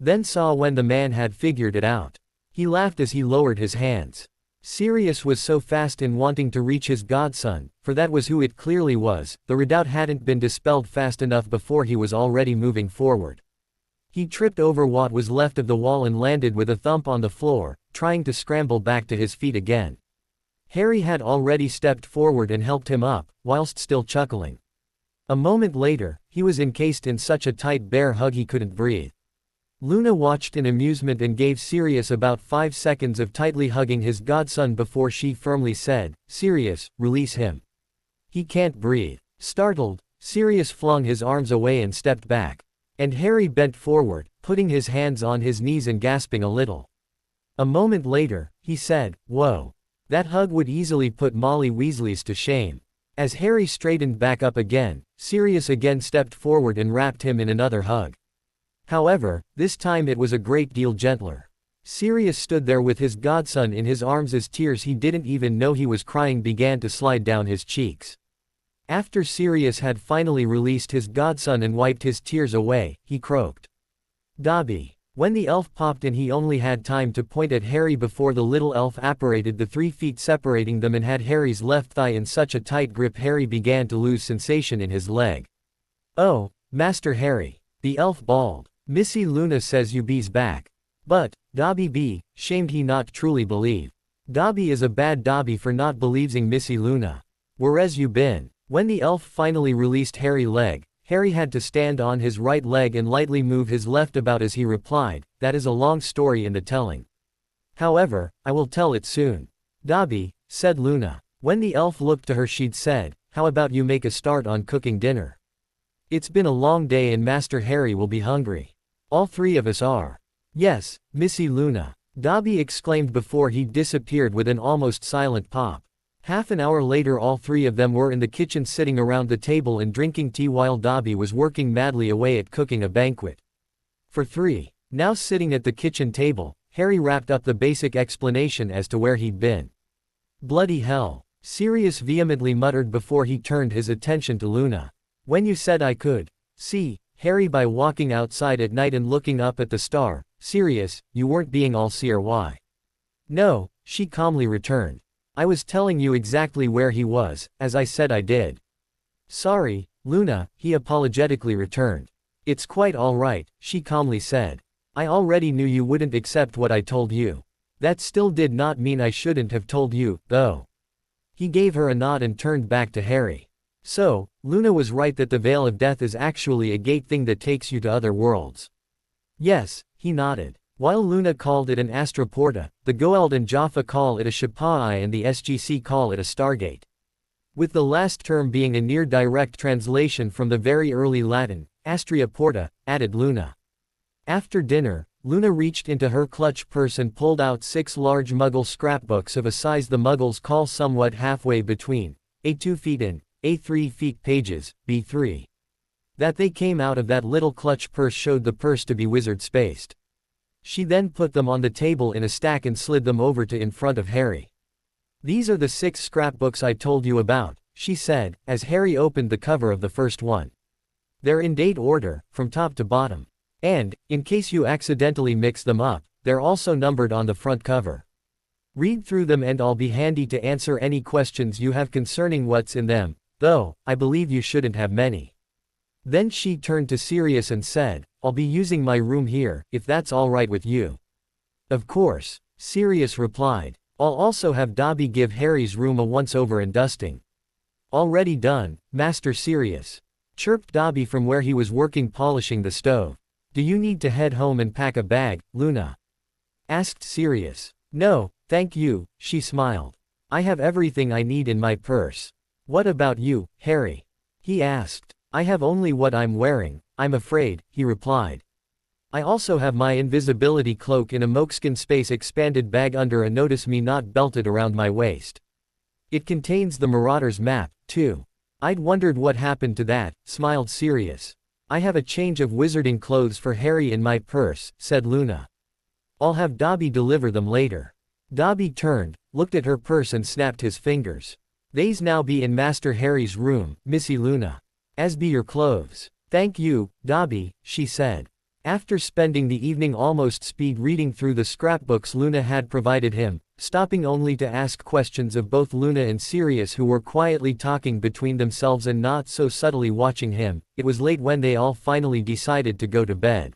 Then saw when the man had figured it out. He laughed as he lowered his hands. Sirius was so fast in wanting to reach his godson, for that was who it clearly was, the redoubt hadn't been dispelled fast enough before he was already moving forward. He tripped over what was left of the wall and landed with a thump on the floor, trying to scramble back to his feet again. Harry had already stepped forward and helped him up, whilst still chuckling. A moment later, he was encased in such a tight bear hug he couldn't breathe. Luna watched in amusement and gave Sirius about 5 seconds of tightly hugging his godson before she firmly said, Sirius, release him. He can't breathe. Startled, Sirius flung his arms away and stepped back. And Harry bent forward, putting his hands on his knees and gasping a little. A moment later, he said, "Whoa. That hug would easily put Molly Weasley's to shame." As Harry straightened back up again, Sirius again stepped forward and wrapped him in another hug. However, this time it was a great deal gentler. Sirius stood there with his godson in his arms as tears he didn't even know he was crying began to slide down his cheeks. After Sirius had finally released his godson and wiped his tears away, he croaked, "Dobby." When the elf popped in, he only had time to point at Harry before the little elf apparated the 3 feet separating them and had Harry's left thigh in such a tight grip Harry began to lose sensation in his leg. "Oh, Master Harry," the elf bawled. "Missy Luna says you be's back." But, Dobby be, shamed he not truly believe. Dobby is a bad Dobby for not believing Missy Luna. Whereas you been. When the elf finally released Harry's leg, Harry had to stand on his right leg and lightly move his left about as he replied, "That is a long story in the telling. However, I will tell it soon." "Dobby," said Luna. When the elf looked to her she'd said, "How about you make a start on cooking dinner? It's been a long day and Master Harry will be hungry. All 3 of us are." "Yes, Missy Luna," Dobby exclaimed before he disappeared with an almost silent pop. Half an hour later all 3 of them were in the kitchen sitting around the table and drinking tea while Dobby was working madly away at cooking a banquet. For 3. Now sitting at the kitchen table, Harry wrapped up the basic explanation as to where he'd been. "Bloody hell," Sirius vehemently muttered before he turned his attention to Luna. "When you said I could see Harry by walking outside at night and looking up at the star, Sirius, you weren't being all seer, why?" "No," she calmly returned. "I was telling you exactly where he was, as I said I did." "Sorry, Luna," he apologetically returned. "It's quite all right," she calmly said. "I already knew you wouldn't accept what I told you. That still did not mean I shouldn't have told you, though." He gave her a nod and turned back to Harry. "So, Luna was right that the Veil of Death is actually a gate thing that takes you to other worlds." "Yes," he nodded. While Luna called it an Astroporta, the Goa'uld and Jaffa call it a Shapai and the SGC call it a Stargate. With the last term being a near direct translation from the very early Latin, Astria Porta, added Luna. After dinner, Luna reached into her clutch purse and pulled out 6 large Muggle scrapbooks of a size the Muggles call somewhat halfway between A2 feet and A3 feet pages, B3. That they came out of that little clutch purse showed the purse to be wizard-spaced. She then put them on the table in a stack and slid them over to in front of Harry. "These are the 6 scrapbooks I told you about," she said, as Harry opened the cover of the first one. "They're in date order, from top to bottom. And, in case you accidentally mix them up, they're also numbered on the front cover. Read through them and I'll be handy to answer any questions you have concerning what's in them, though, I believe you shouldn't have many." Then she turned to Sirius and said, "I'll be using my room here, if that's all right with you." "Of course," Sirius replied. "I'll also have Dobby give Harry's room a once-over and dusting." "Already done, Master Sirius," chirped Dobby from where he was working polishing the stove. "Do you need to head home and pack a bag, Luna?" asked Sirius. "No, thank you," she smiled. "I have everything I need in my purse." "What about you, Harry?" he asked. "I have only what I'm wearing, I'm afraid," he replied. "I also have my invisibility cloak in a moleskin space expanded bag under a notice me not belted around my waist. It contains the Marauder's map, too." "I'd wondered what happened to that," smiled Sirius. "I have a change of wizarding clothes for Harry in my purse," said Luna. "I'll have Dobby deliver them later." Dobby turned, looked at her purse and snapped his fingers. "They's now be in Master Harry's room, Missy Luna. As be your clothes." "Thank you, Dobby," she said. After spending the evening almost speed reading through the scrapbooks Luna had provided him, stopping only to ask questions of both Luna and Sirius who were quietly talking between themselves and not so subtly watching him, it was late when they all finally decided to go to bed.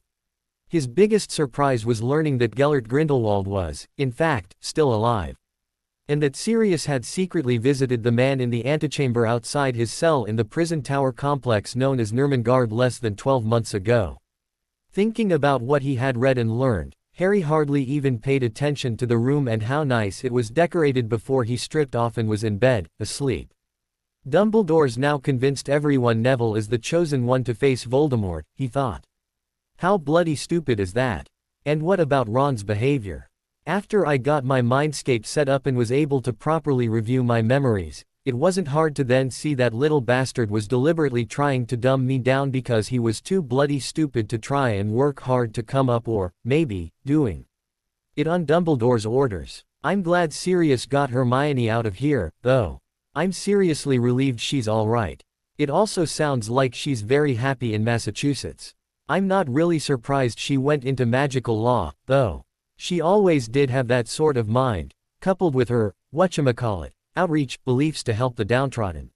His biggest surprise was learning that Gellert Grindelwald was, in fact, still alive. And that Sirius had secretly visited the man in the antechamber outside his cell in the prison tower complex known as Nurmengard less than 12 months ago. Thinking about what he had read and learned, Harry hardly even paid attention to the room and how nice it was decorated before he stripped off and was in bed, asleep. Dumbledore's now convinced everyone Neville is the chosen one to face Voldemort, he thought. How bloody stupid is that? And what about Ron's behavior? After I got my mindscape set up and was able to properly review my memories, it wasn't hard to then see that little bastard was deliberately trying to dumb me down because he was too bloody stupid to try and work hard to come up or, maybe, doing it on Dumbledore's orders. I'm glad Sirius got Hermione out of here, though. I'm seriously relieved she's alright. It also sounds like she's very happy in Massachusetts. I'm not really surprised she went into magical law, though. She always did have that sort of mind, coupled with her, whatchamacallit, outreach beliefs to help the downtrodden.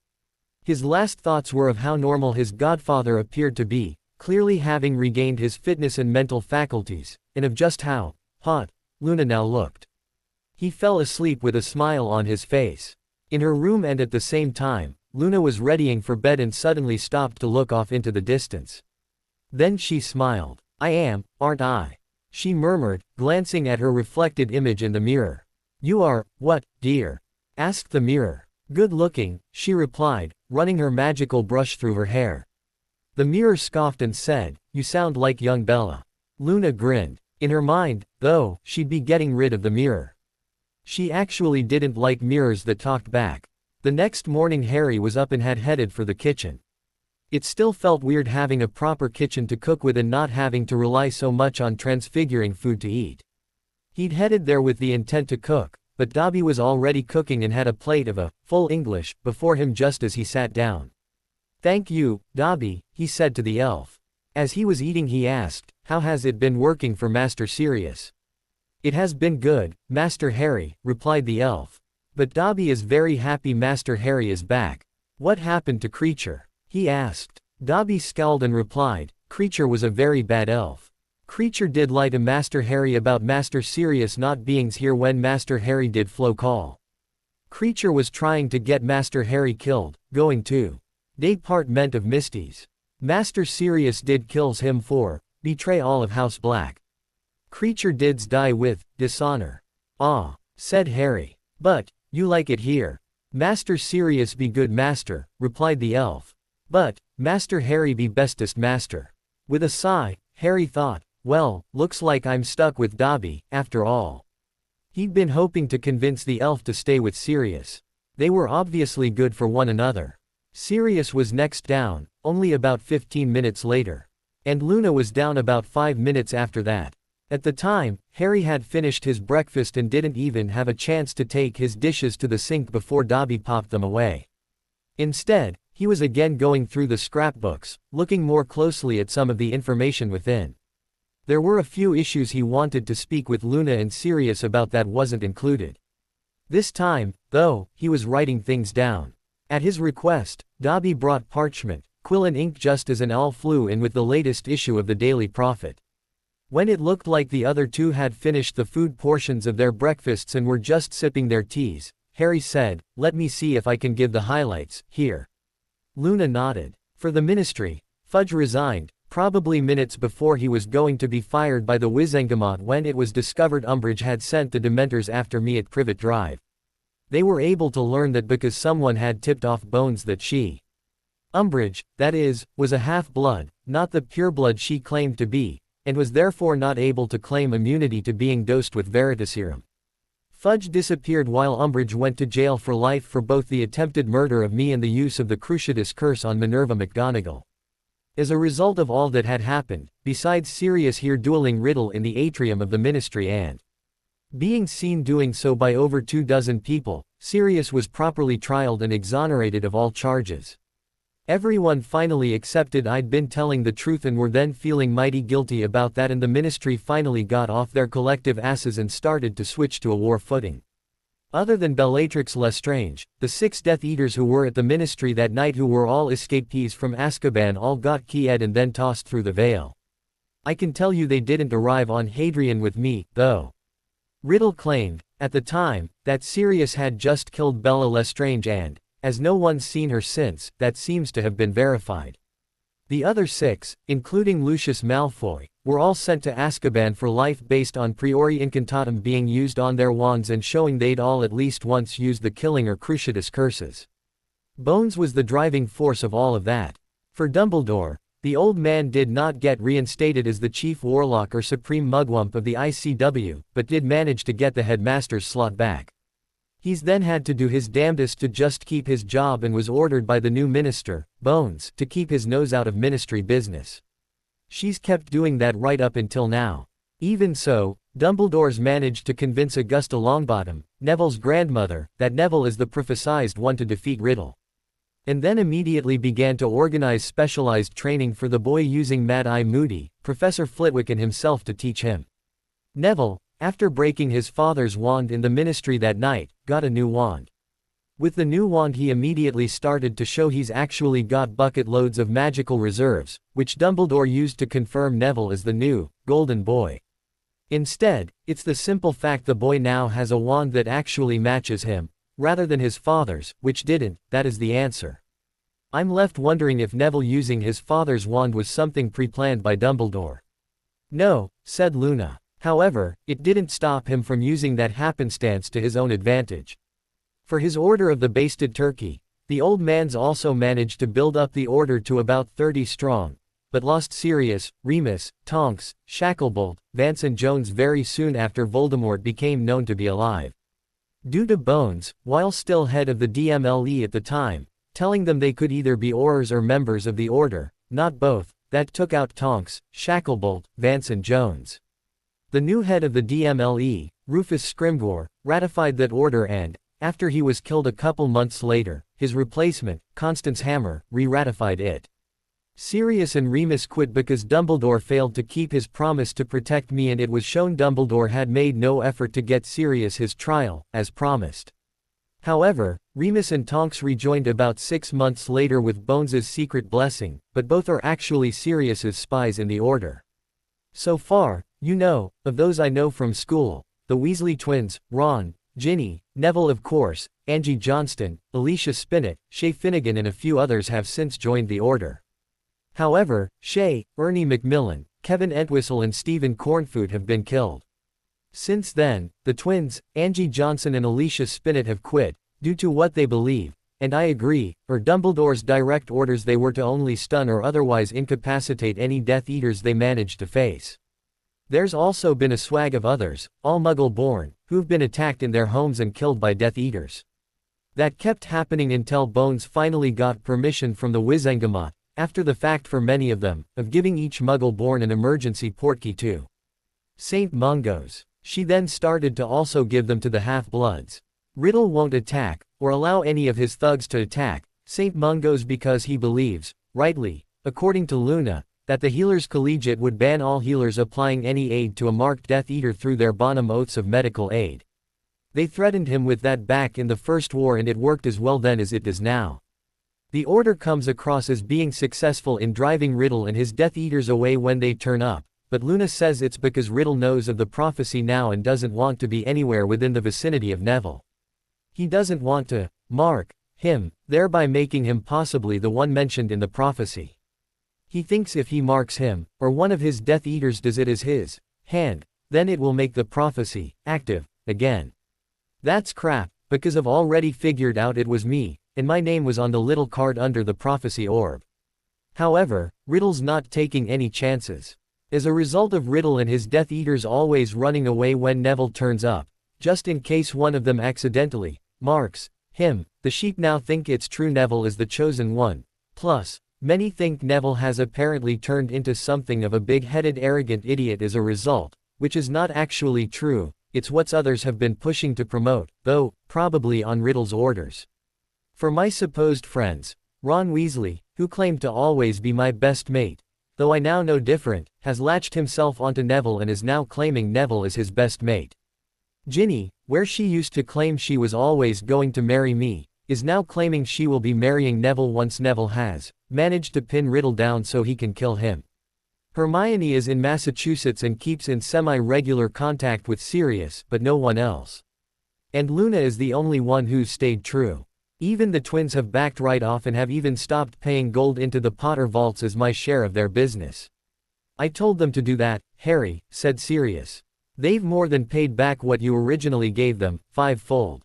His last thoughts were of how normal his godfather appeared to be, clearly having regained his fitness and mental faculties, and of just how hot Luna now looked. He fell asleep with a smile on his face. In her room, and at the same time, Luna was readying for bed and suddenly stopped to look off into the distance. Then she smiled. I am, aren't I? She murmured, glancing at her reflected image in the mirror. You are, what, dear? Asked the mirror. Good looking, she replied, running her magical brush through her hair. The mirror scoffed and said, you sound like young Bella. Luna grinned. In her mind, though, she'd be getting rid of the mirror. She actually didn't like mirrors that talked back. The next morning Harry was up and had headed for the kitchen. It still felt weird having a proper kitchen to cook with and not having to rely so much on transfiguring food to eat. He'd headed there with the intent to cook, but Dobby was already cooking and had a plate of full English before him just as he sat down. Thank you, Dobby, he said to the elf. As he was eating he asked, how has it been working for Master Sirius? It has been good, Master Harry, replied the elf. But Dobby is very happy Master Harry is back. What happened to Creature? He asked. Dobby scowled and replied, Creature was a very bad elf. Creature did lie to Master Harry about Master Sirius not being here when Master Harry did flow call. Creature was trying to get Master Harry killed, going to Department of Misties. Master Sirius did kills him for betray all of House Black. Creature dids die with dishonor. Ah, said Harry. But you like it here. Master Sirius be good master, replied the elf. But Master Harry be bestest master. With a sigh, Harry thought, well, looks like I'm stuck with Dobby, after all. He'd been hoping to convince the elf to stay with Sirius. They were obviously good for one another. Sirius was next down, only about 15 minutes later. And Luna was down about 5 minutes after that. At the time, Harry had finished his breakfast and didn't even have a chance to take his dishes to the sink before Dobby popped them away. Instead, he was again going through the scrapbooks, looking more closely at some of the information within. There were a few issues he wanted to speak with Luna and Sirius about that wasn't included. This time, though, he was writing things down. At his request, Dobby brought parchment, quill and ink just as an owl flew in with the latest issue of the Daily Prophet. When it looked like the other two had finished the food portions of their breakfasts and were just sipping their teas, Harry said, let me see if I can give the highlights, here. Luna nodded. For the ministry, Fudge resigned, probably minutes before he was going to be fired by the Wizengamot when it was discovered Umbridge had sent the Dementors after me at Privet Drive. They were able to learn that because someone had tipped off Bones that she, Umbridge, that is, was a half-blood, not the pureblood she claimed to be, and was therefore not able to claim immunity to being dosed with Veritaserum. Fudge disappeared while Umbridge went to jail for life for both the attempted murder of me and the use of the Cruciatus curse on Minerva McGonagall. As a result of all that had happened, besides Sirius here dueling Riddle in the atrium of the ministry and being seen doing so by over 24 people, Sirius was properly trialed and exonerated of all charges. Everyone finally accepted I'd been telling the truth and were then feeling mighty guilty about that, and the ministry finally got off their collective asses and started to switch to a war footing. Other than Bellatrix Lestrange, the 6 Death Eaters who were at the ministry that night, who were all escapees from Azkaban, all got keyed and then tossed through the veil. I can tell you they didn't arrive on Hadrian with me, though. Riddle claimed, at the time, that Sirius had just killed Bella Lestrange and, as no one's seen her since, that seems to have been verified. The other 6, including Lucius Malfoy, were all sent to Azkaban for life based on priori incantatem being used on their wands and showing they'd all at least once used the killing or Cruciatus curses. Bones was the driving force of all of that. For Dumbledore, the old man did not get reinstated as the chief warlock or supreme mugwump of the ICW, but did manage to get the headmaster's slot back. He's then had to do his damnedest to just keep his job and was ordered by the new minister, Bones, to keep his nose out of ministry business. She's kept doing that right up until now. Even so, Dumbledore's managed to convince Augusta Longbottom, Neville's grandmother, that Neville is the prophesied one to defeat Riddle. And then immediately began to organize specialized training for the boy using Mad-Eye Moody, Professor Flitwick himself to teach him. Neville, after breaking his father's wand in the ministry that night, got a new wand. With the new wand he immediately started to show he's actually got bucket loads of magical reserves, which Dumbledore used to confirm Neville as the new, Golden Boy. Instead, it's the simple fact the boy now has a wand that actually matches him, rather than his father's, which didn't. That is the answer. I'm left wondering if Neville using his father's wand was something pre-planned by Dumbledore. No, said Luna. However, it didn't stop him from using that happenstance to his own advantage. For his Order of the Basted Turkey, the old man's also managed to build up the order to about 30 strong, but lost Sirius, Remus, Tonks, Shacklebolt, Vance and Jones very soon after Voldemort became known to be alive. Due to Bones, while still head of the DMLE at the time, telling them they could either be Aurors or members of the Order, not both, that took out Tonks, Shacklebolt, Vance and Jones. The new head of the DMLE, Rufus Scrimgeour, ratified that order and, after he was killed a couple months later, his replacement, Constance Hammer, re-ratified it. Sirius and Remus quit because Dumbledore failed to keep his promise to protect me, and it was shown Dumbledore had made no effort to get Sirius his trial, as promised. However, Remus and Tonks rejoined about 6 months later with Bones's secret blessing, but both are actually Sirius's spies in the Order. So far, of those I know from school, the Weasley twins, Ron, Ginny, Neville of course, Angie Johnston, Alicia Spinnet, Shay Finnegan and a few others have since joined the Order. However, Shay, Ernie Macmillan, Kevin Entwistle and Stephen Cornfoot have been killed. Since then, the twins, Angie Johnson and Alicia Spinnet have quit, due to what they believe, and I agree, or Dumbledore's direct orders they were to only stun or otherwise incapacitate any Death Eaters they managed to face. There's also been a swag of others, all Muggle-born, who've been attacked in their homes and killed by Death Eaters. That kept happening until Bones finally got permission from the Wizengamot, after the fact for many of them, of giving each Muggle-born an emergency portkey to St. Mungo's. She then started to also give them to the Half-Bloods. Riddle won't attack, or allow any of his thugs to attack, St. Mungo's because he believes, rightly, according to Luna, that the Healers Collegiate would ban all healers applying any aid to a marked Death Eater through their Bonham Oaths of medical aid. They threatened him with that back in the First War and it worked as well then as it does now. The Order comes across as being successful in driving Riddle and his Death Eaters away when they turn up, but Luna says it's because Riddle knows of the prophecy now and doesn't want to be anywhere within the vicinity of Neville. He doesn't want to mark him, thereby making him possibly the one mentioned in the prophecy. He thinks if he marks him, or one of his Death Eaters does it as his hand, then it will make the prophecy active again. That's crap, because I've already figured out it was me, and my name was on the little card under the prophecy orb. However, Riddle's not taking any chances. As a result of Riddle and his Death Eaters always running away when Neville turns up, just in case one of them accidentally marks him, the sheep now think it's true Neville is the chosen one. Plus, many think Neville has apparently turned into something of a big-headed arrogant idiot as a result, which is not actually true, it's what others have been pushing to promote, though, probably on Riddle's orders. For my supposed friends, Ron Weasley, who claimed to always be my best mate, though I now know different, has latched himself onto Neville and is now claiming Neville is his best mate. Ginny, where she used to claim she was always going to marry me, is now claiming she will be marrying Neville once Neville has managed to pin Riddle down so he can kill him. Hermione is in Massachusetts and keeps in semi-regular contact with Sirius, but no one else. And Luna is the only one who's stayed true. Even the twins have backed right off and have even stopped paying gold into the Potter vaults as my share of their business. I told them to do that, Harry, said Sirius. They've more than paid back what you originally gave them, 5-fold.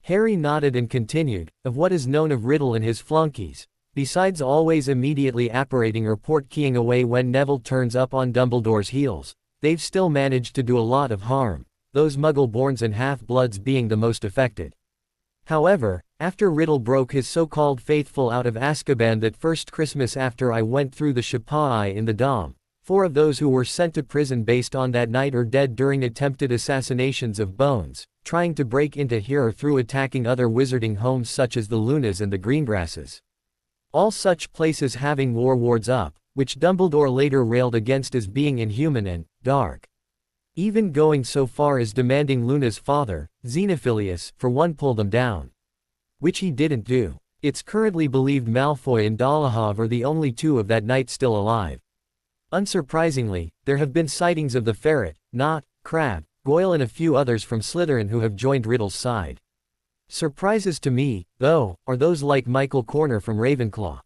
Harry nodded and continued, "Of what is known of Riddle and his flunkies, besides always immediately apparating or portkeying away when Neville turns up on Dumbledore's heels, they've still managed to do a lot of harm, those Muggle-borns and half-bloods being the most affected. However, after Riddle broke his so-called faithful out of Azkaban that first Christmas after I went through the shatter in the Dom, 4 of those who were sent to prison based on that night are dead during attempted assassinations of Bones, trying to break into here or through attacking other wizarding homes such as the Lunas and the Greengrasses. All such places having war wards up, which Dumbledore later railed against as being inhuman and dark. Even going so far as demanding Luna's father, Xenophilius, for one pull them down. Which he didn't do. It's currently believed Malfoy and Dolohov are the only 2 of that night still alive. Unsurprisingly, there have been sightings of the Ferret, Knot, Crabbe, Goyle and a few others from Slytherin who have joined Riddle's side. Surprises to me, though, are those like Michael Corner from Ravenclaw.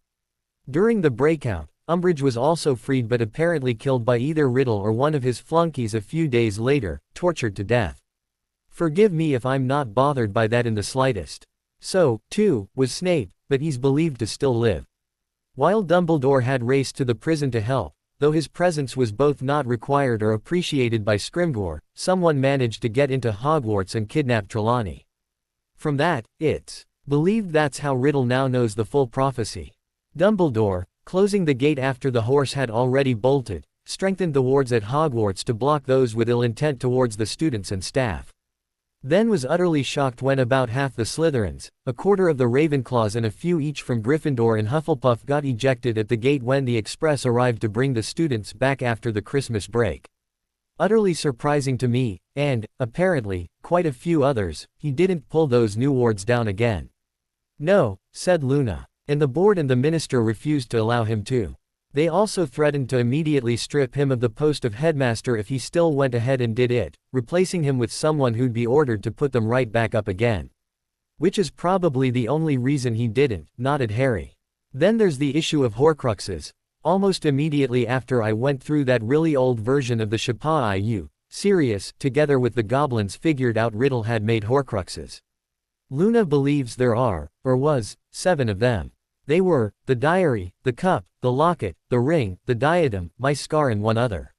During the breakout, Umbridge was also freed but apparently killed by either Riddle or one of his flunkies a few days later, tortured to death. Forgive me if I'm not bothered by that in the slightest. So, too, was Snape, but he's believed to still live. While Dumbledore had raced to the prison to help, though his presence was both not required or appreciated by Scrimgeour, someone managed to get into Hogwarts and kidnap Trelawney. From that, it's believed that's how Riddle now knows the full prophecy. Dumbledore, closing the gate after the horse had already bolted, strengthened the wards at Hogwarts to block those with ill intent towards the students and staff. Then was utterly shocked when about half the Slytherins, a quarter of the Ravenclaws and a few each from Gryffindor and Hufflepuff got ejected at the gate when the express arrived to bring the students back after the Christmas break. Utterly surprising to me, and, apparently, quite a few others, he didn't pull those new wards down again. No, said Luna. And the board and the minister refused to allow him to. They also threatened to immediately strip him of the post of headmaster if he still went ahead and did it, replacing him with someone who'd be ordered to put them right back up again. Which is probably the only reason he didn't, nodded Harry. Then there's the issue of Horcruxes. Almost immediately after I went through that really old version of the shatter, Sirius, together with the goblins figured out Riddle had made Horcruxes. Luna believes there are, or was, 7 of them. They were, the diary, the cup, the locket, the ring, the diadem, my scar and one other.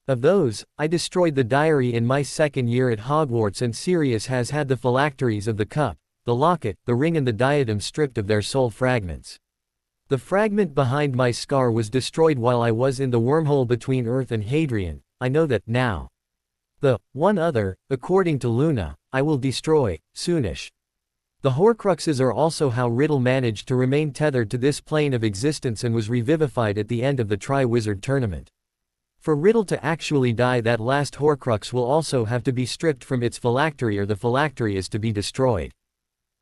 Of those, I destroyed the diary in my second year at Hogwarts and Sirius has had the phylacteries of the cup, the locket, the ring and the diadem stripped of their soul fragments. The fragment behind my scar was destroyed while I was in the wormhole between Earth and Hadrian, I know that now. The one other, according to Luna, I will destroy, soonish. The Horcruxes are also how Riddle managed to remain tethered to this plane of existence and was revivified at the end of the Tri-Wizard tournament. For Riddle to actually die, that last Horcrux will also have to be stripped from its phylactery or the phylactery is to be destroyed.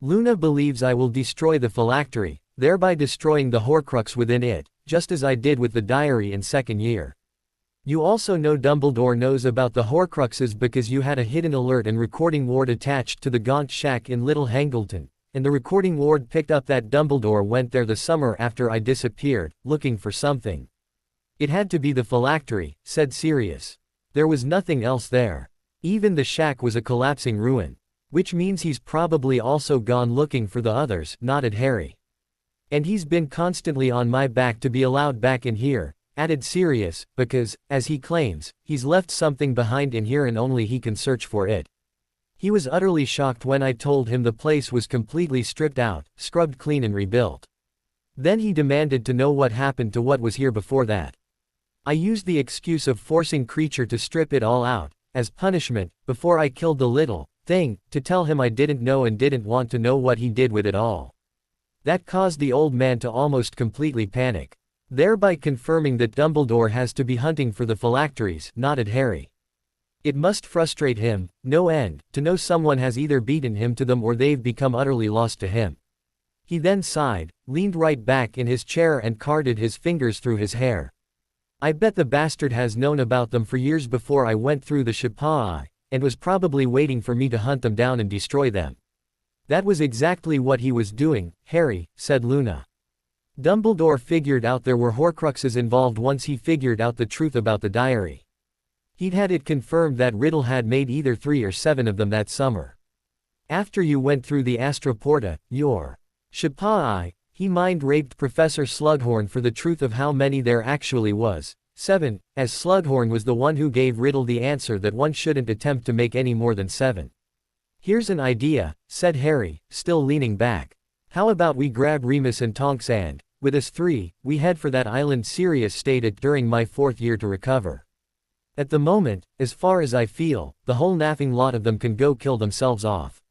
Luna believes I will destroy the phylactery, thereby destroying the Horcrux within it, just as I did with the diary in second year. You also know Dumbledore knows about the Horcruxes because you had a hidden alert and recording ward attached to the Gaunt Shack in Little Hangleton, and the recording ward picked up that Dumbledore went there the summer after I disappeared, looking for something. It had to be the phylactery, said Sirius. There was nothing else there. Even the shack was a collapsing ruin. Which means he's probably also gone looking for the others, nodded Harry. And he's been constantly on my back to be allowed back in here, added Sirius, because, as he claims, he's left something behind in here and only he can search for it. He was utterly shocked when I told him the place was completely stripped out, scrubbed clean and rebuilt. Then he demanded to know what happened to what was here before that. I used the excuse of forcing Creature to strip it all out, as punishment, before I killed the little thing, to tell him I didn't know and didn't want to know what he did with it all. That caused the old man to almost completely panic. Thereby confirming that Dumbledore has to be hunting for the phylacteries, nodded Harry. It must frustrate him, no end, to know someone has either beaten him to them or they've become utterly lost to him. He then sighed, leaned right back in his chair and carded his fingers through his hair. I bet the bastard has known about them for years before I went through the shatter, and was probably waiting for me to hunt them down and destroy them. That was exactly what he was doing, Harry, said Luna. Dumbledore figured out there were Horcruxes involved once he figured out the truth about the diary. He'd had it confirmed that Riddle had made either 3 or 7 of them that summer. After you went through the Astroporta, your Shapai, he mind-raped Professor Slughorn for the truth of how many there actually was. 7. As Slughorn was the one who gave Riddle the answer that one shouldn't attempt to make any more than 7. Here's an idea, said Harry, still leaning back. How about we grab Remus and Tonks and, with us 3, we head for that island Sirius stated during my 4th year to recover. At the moment, as far as I feel, the whole naffing lot of them can go kill themselves off.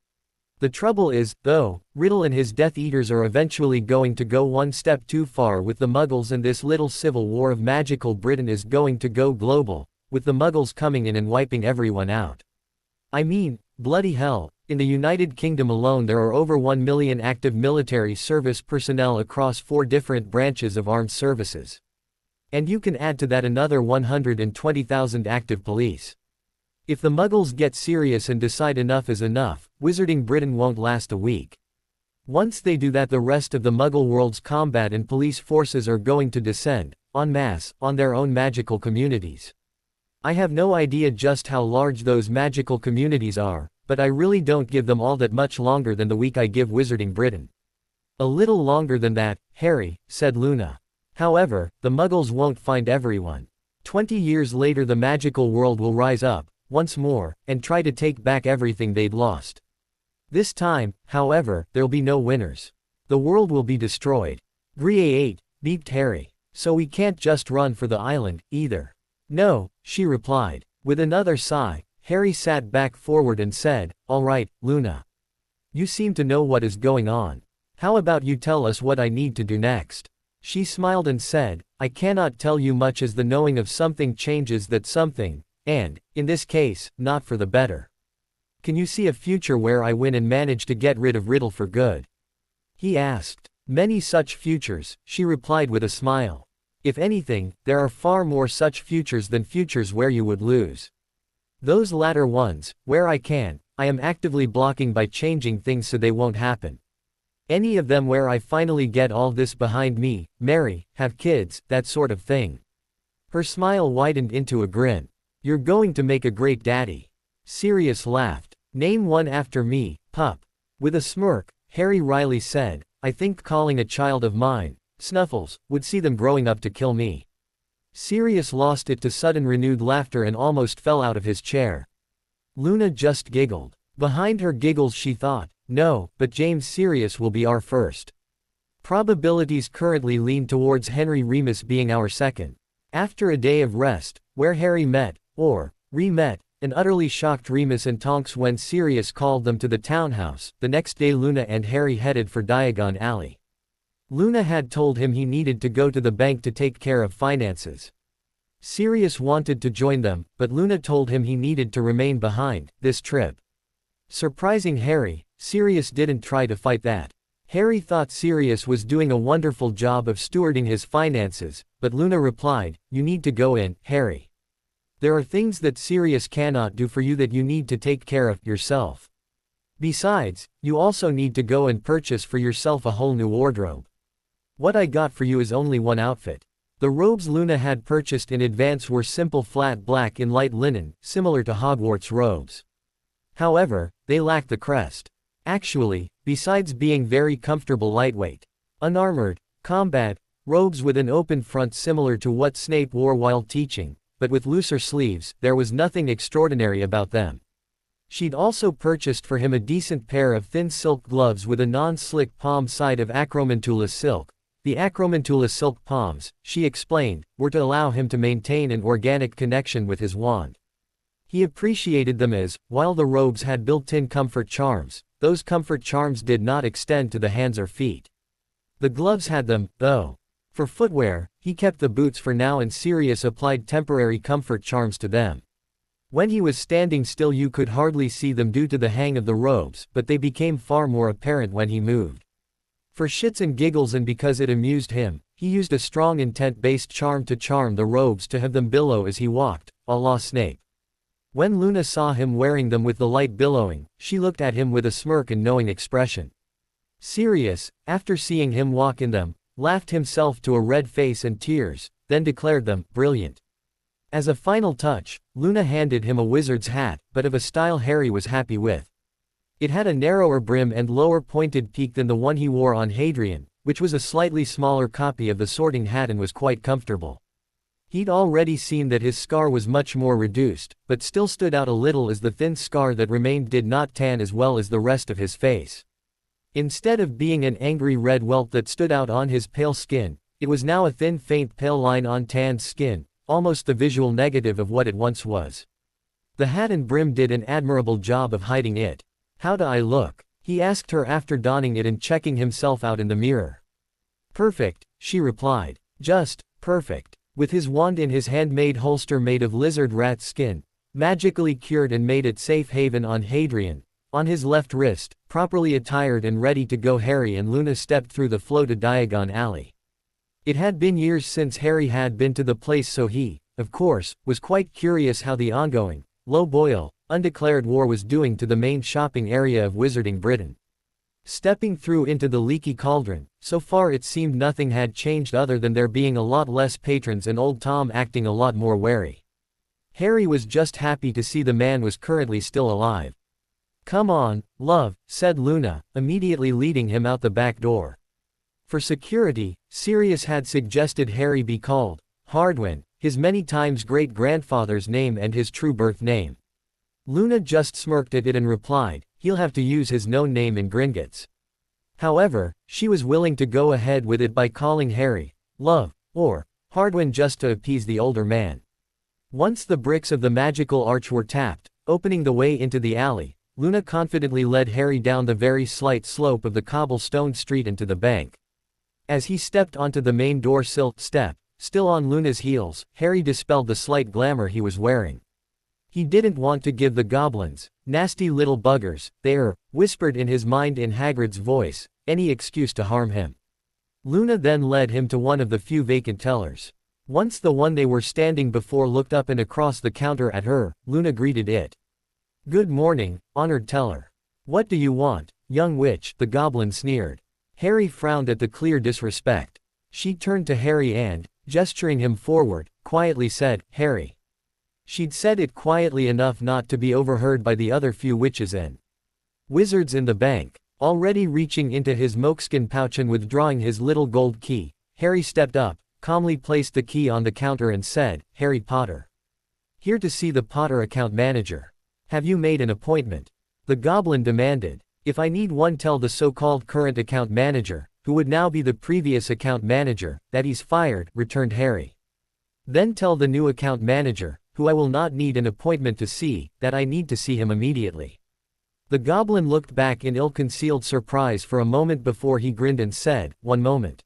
The trouble is, though, Riddle and his Death Eaters are eventually going to go one step too far with the Muggles, and this little civil war of magical Britain is going to go global, with the Muggles coming in and wiping everyone out. I mean, bloody hell, in the United Kingdom alone there are over 1 million active military service personnel across 4 different branches of armed services. And you can add to that another 120,000 active police. If the Muggles get serious and decide enough is enough, Wizarding Britain won't last a week. Once they do that, the rest of the Muggle world's combat and police forces are going to descend, en masse, on their own magical communities. I have no idea just how large those magical communities are, but I really don't give them all that much longer than the week I give Wizarding Britain. A little longer than that, Harry, said Luna. However, the Muggles won't find everyone. 20 years later the magical world will rise up, once more, and try to take back everything they'd lost. This time, however, there'll be no winners. The world will be destroyed. Gree-8, beeped Harry. So we can't just run for the island, either. No, she replied. With another sigh, Harry sat back forward and said, all right, Luna. You seem to know what is going on. How about you tell us what I need to do next? She smiled and said, I cannot tell you much, as the knowing of something changes that something, and, in this case, not for the better. Can you see a future where I win and manage to get rid of Riddle for good? He asked. Many such futures, she replied with a smile. If anything, there are far more such futures than futures where you would lose. Those latter ones, where I can, I am actively blocking by changing things so they won't happen. Any of them where I finally get all this behind me, marry, have kids, that sort of thing. Her smile widened into a grin. You're going to make a great daddy. Sirius laughed. Name one after me, pup. With a smirk, Harry Riley said, I think calling a child of mine, Snuffles, would see them growing up to kill me. Sirius lost it to sudden renewed laughter and almost fell out of his chair. Luna just giggled. Behind her giggles she thought, no, but James Sirius will be our first. Probabilities currently lean towards Henry Remus being our second. After a day of rest, where Harry met, or re-met, an utterly shocked Remus and Tonks when Sirius called them to the townhouse, the next day Luna and Harry headed for Diagon Alley. Luna had told him he needed to go to the bank to take care of finances. Sirius wanted to join them, but Luna told him he needed to remain behind, this trip. Surprising Harry, Sirius didn't try to fight that. Harry thought Sirius was doing a wonderful job of stewarding his finances, but Luna replied, you need to go in, Harry. There are things that Sirius cannot do for you that you need to take care of yourself. Besides, you also need to go and purchase for yourself a whole new wardrobe. What I got for you is only one outfit. The robes Luna had purchased in advance were simple flat black in light linen, similar to Hogwarts robes. However, they lacked the crest. Actually, besides being very comfortable lightweight, unarmored, combat, robes with an open front similar to what Snape wore while teaching, but with looser sleeves, there was nothing extraordinary about them. She'd also purchased for him a decent pair of thin silk gloves with a non-slick palm side of acromantula silk. The acromantula silk palms, she explained, were to allow him to maintain an organic connection with his wand. He appreciated them as, while the robes had built-in comfort charms, those comfort charms did not extend to the hands or feet. The gloves had them, though. For footwear, he kept the boots for now, and Sirius applied temporary comfort charms to them. When he was standing still you could hardly see them due to the hang of the robes, but they became far more apparent when he moved. For shits and giggles and because it amused him, he used a strong intent-based charm to charm the robes to have them billow as he walked, a la Snape. When Luna saw him wearing them with the light billowing, she looked at him with a smirk and knowing expression. Sirius, after seeing him walk in them, laughed himself to a red face and tears, then declared them brilliant. As a final touch, Luna handed him a wizard's hat, but of a style Harry was happy with. It had a narrower brim and lower pointed peak than the one he wore on Hadrian, which was a slightly smaller copy of the sorting hat and was quite comfortable. He'd already seen that his scar was much more reduced, but still stood out a little as the thin scar that remained did not tan as well as the rest of his face. Instead of being an angry red welt that stood out on his pale skin, it was now a thin faint pale line on tanned skin, almost the visual negative of what it once was. The hat and brim did an admirable job of hiding it. "How do I look?" he asked her after donning it and checking himself out in the mirror. "Perfect," she replied. "Just perfect." With his wand in his handmade holster made of lizard rat skin, magically cured and made at safe haven on Hadrian, on his left wrist, properly attired and ready to go, Harry and Luna stepped through the flow to Diagon Alley. It had been years since Harry had been to the place, so he, of course, was quite curious how the ongoing, low-boil, undeclared war was doing to the main shopping area of Wizarding Britain. Stepping through into the leaky cauldron, so far it seemed nothing had changed other than there being a lot less patrons and old Tom acting a lot more wary. Harry was just happy to see the man was currently still alive. "Come on, love," said Luna, immediately leading him out the back door. For security, Sirius had suggested Harry be called Hardwin, his many times great-grandfather's name and his true birth name. Luna just smirked at it and replied, "He'll have to use his known name in Gringotts." However, she was willing to go ahead with it by calling Harry Love, or Hardwin, just to appease the older man. Once the bricks of the magical arch were tapped, opening the way into the alley, Luna confidently led Harry down the very slight slope of the cobblestone street and to the bank. As he stepped onto the main door step, still on Luna's heels, Harry dispelled the slight glamour he was wearing. He didn't want to give the goblins, nasty little buggers, whispered in his mind in Hagrid's voice, any excuse to harm him. Luna then led him to one of the few vacant tellers. Once the one they were standing before looked up and across the counter at her, Luna greeted it. "Good morning, honored teller. What do you want, young witch?" the goblin sneered. Harry frowned at the clear disrespect. She turned to Harry and, gesturing him forward, quietly said, "Harry." She'd said it quietly enough not to be overheard by the other few witches and wizards in the bank. Already reaching into his mokeskin pouch and withdrawing his little gold key, Harry stepped up, calmly placed the key on the counter and said, "Harry Potter. Here to see the Potter account manager. Have you made an appointment?" The goblin demanded. "If I need one, tell the so-called current account manager, who would now be the previous account manager, that he's fired," returned Harry. "Then tell the new account manager, who I will not need an appointment to see, that I need to see him immediately." The goblin looked back in ill-concealed surprise for a moment before he grinned and said, "One moment."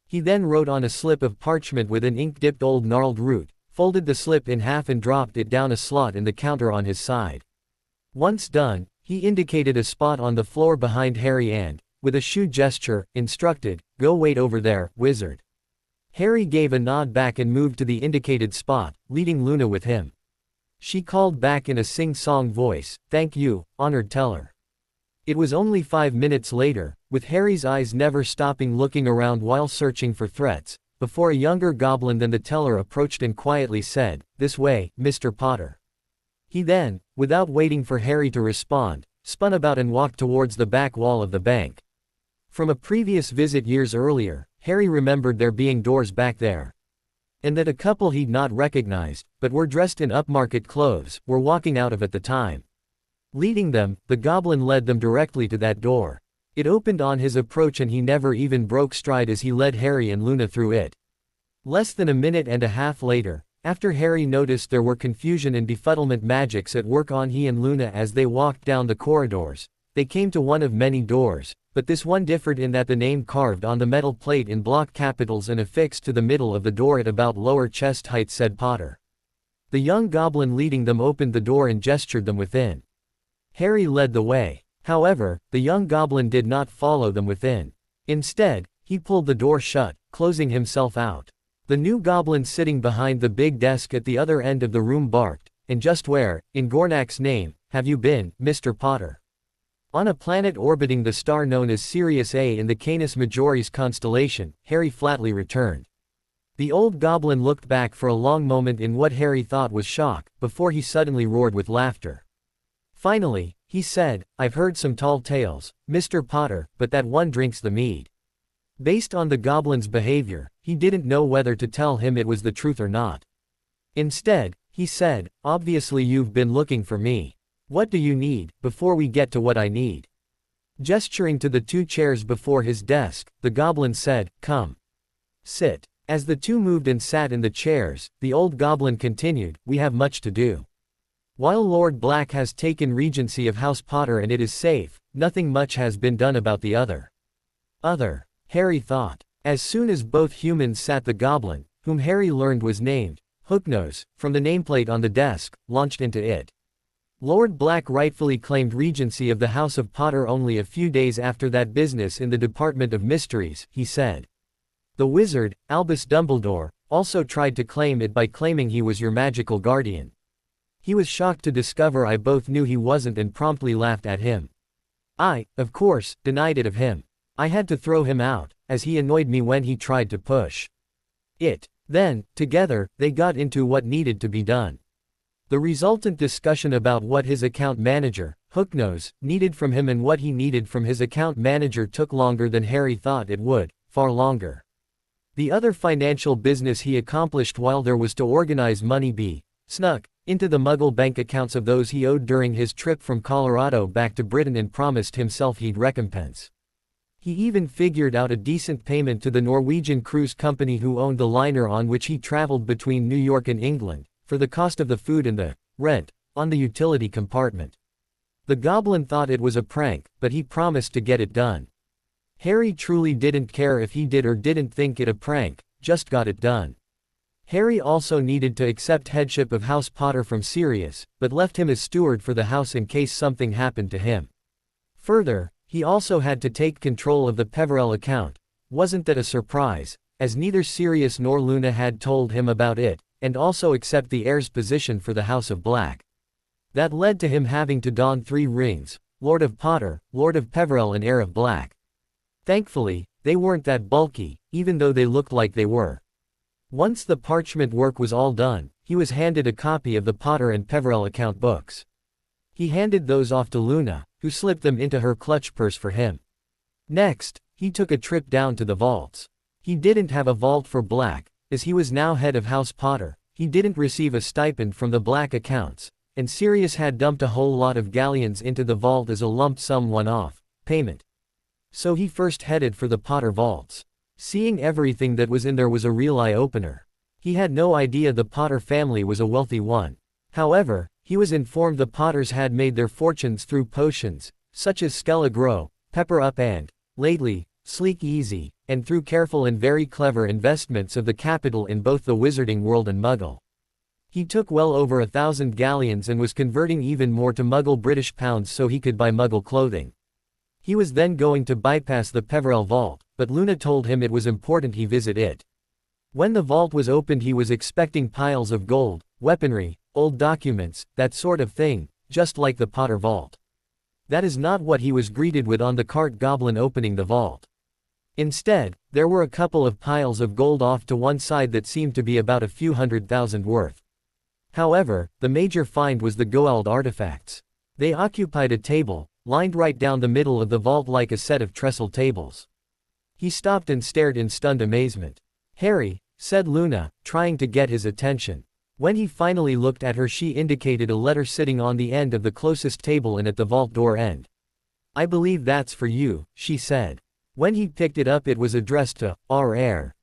He then wrote on a slip of parchment with an ink-dipped old gnarled root, folded the slip in half and dropped it down a slot in the counter on his side. Once done, he indicated a spot on the floor behind Harry and, with a shoe gesture, instructed, "Go wait over there, wizard." Harry gave a nod back and moved to the indicated spot, leading Luna with him. She called back in a sing-song voice, "Thank you, honored teller." It was only 5 minutes later, with Harry's eyes never stopping looking around while searching for threats, before a younger goblin than the teller approached and quietly said, "This way, Mr. Potter." He then, without waiting for Harry to respond, spun about and walked towards the back wall of the bank. From a previous visit years earlier, Harry remembered there being doors back there. And that a couple he'd not recognized, but were dressed in upmarket clothes, were walking out of at the time. Leading them, the goblin led them directly to that door. It opened on his approach and he never even broke stride as he led Harry and Luna through it. Less than a minute and a half later, after Harry noticed there were confusion and befuddlement magics at work on he and Luna as they walked down the corridors, they came to one of many doors, but this one differed in that the name carved on the metal plate in block capitals and affixed to the middle of the door at about lower chest height said Potter. The young goblin leading them opened the door and gestured them within. Harry led the way. However, the young goblin did not follow them within. Instead, he pulled the door shut, closing himself out. The new goblin sitting behind the big desk at the other end of the room barked, "And just where, in Gornak's name, have you been, Mr. Potter?" On a planet orbiting the star known as Sirius A in the Canis Majoris constellation, Harry flatly returned. The old goblin looked back for a long moment in what Harry thought was shock, before he suddenly roared with laughter. Finally, He said, "I've heard some tall tales, Mr. Potter, but that one drinks the mead." Based on the goblin's behavior, he didn't know whether to tell him it was the truth or not. Instead, he said, "Obviously you've been looking for me. What do you need, before we get to what I need?" Gesturing to the two chairs before his desk, the goblin said, "Come. Sit." As the two moved and sat in the chairs, the old goblin continued, "We have much to do. While Lord Black has taken regency of House Potter and it is safe, nothing much has been done about the other. Harry thought. As soon as both humans sat, the goblin, whom Harry learned was named Hooknose, from the nameplate on the desk, launched into it. Lord Black rightfully claimed regency of the House of Potter only a few days after that business in the Department of Mysteries, he said. The wizard, Albus Dumbledore, also tried to claim it by claiming he was your magical guardian. He was shocked to discover I both knew he wasn't and promptly laughed at him. I, of course, denied it of him. I had to throw him out, as he annoyed me when he tried to push it. Then, together, they got into what needed to be done. The resultant discussion about what his account manager, Hooknose, needed from him and what he needed from his account manager took longer than Harry thought it would, far longer. The other financial business he accomplished while there was to organize money be snuck into the Muggle bank accounts of those he owed during his trip from Colorado back to Britain and promised himself he'd recompense. He even figured out a decent payment to the Norwegian cruise company who owned the liner on which he traveled between New York and England, for the cost of the food and the rent on the utility compartment. The goblin thought it was a prank, but he promised to get it done. Harry truly didn't care if he did or didn't think it a prank, just got it done. Harry also needed to accept headship of House Potter from Sirius, but left him as steward for the house in case something happened to him. Further, he also had to take control of the Peverell account. Wasn't that a surprise, as neither Sirius nor Luna had told him about it, and also accept the heir's position for the House of Black. That led to him having to don 3 rings, Lord of Potter, Lord of Peverell and Heir of Black. Thankfully, they weren't that bulky, even though they looked like they were. Once the parchment work was all done, he was handed a copy of the Potter and Peverell account books. He handed those off to Luna, who slipped them into her clutch purse for him. Next, he took a trip down to the vaults. He didn't have a vault for Black, as he was now head of House Potter. He didn't receive a stipend from the Black accounts, and Sirius had dumped a whole lot of galleons into the vault as a lump sum one-off payment. So he first headed for the Potter vaults. Seeing everything that was in there was a real eye-opener. He had no idea the Potter family was a wealthy one. However, he was informed the Potters had made their fortunes through potions, such as Skele-Gro, Pepper Up and, lately, Sleek Easy, and through careful and very clever investments of the capital in both the wizarding world and Muggle. He took well over 1,000 galleons and was converting even more to Muggle British pounds so he could buy Muggle clothing. He was then going to bypass the Peverell vault, but Luna told him it was important he visit it. When the vault was opened he was expecting piles of gold, weaponry, old documents, that sort of thing, just like the Potter vault. That is not what he was greeted with on the cart goblin opening the vault. Instead, there were a couple of piles of gold off to one side that seemed to be about a few 100,000 worth. However, the major find was the Goa'uld artifacts. They occupied a table, lined right down the middle of the vault like a set of trestle tables. He stopped and stared in stunned amazement. "Harry," said Luna, trying to get his attention. When he finally looked at her she indicated a letter sitting on the end of the closest table and at the vault door end. "I believe that's for you," she said. When he picked it up it was addressed to our heir.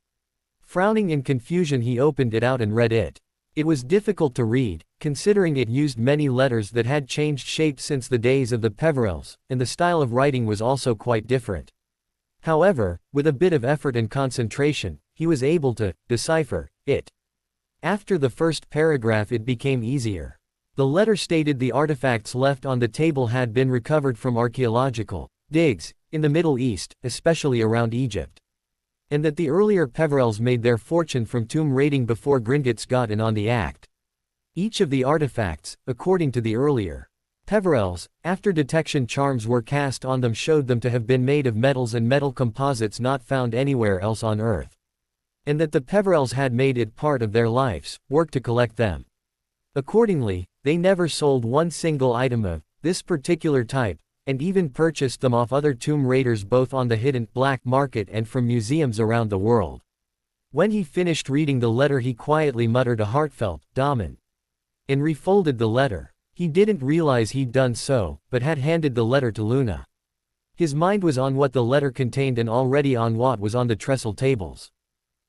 Frowning in confusion he opened it out and read it. It was difficult to read, considering it used many letters that had changed shape since the days of the Peverells, and the style of writing was also quite different. However, with a bit of effort and concentration, he was able to decipher it. After the first paragraph it became easier. The letter stated the artifacts left on the table had been recovered from archaeological digs in the Middle East, especially around Egypt. And that the earlier Peverells made their fortune from tomb raiding before Gringotts got in on the act. Each of the artifacts, according to the earlier Peverells, after detection charms were cast on them showed them to have been made of metals and metal composites not found anywhere else on Earth. And that the Peverells had made it part of their life's work to collect them. Accordingly, they never sold one single item of this particular type, and even purchased them off other tomb raiders both on the hidden black market and from museums around the world. When he finished reading the letter he quietly muttered a heartfelt, "Damen," and refolded the letter. He didn't realize he'd done so, but had handed the letter to Luna. His mind was on what the letter contained and already on what was on the trestle tables.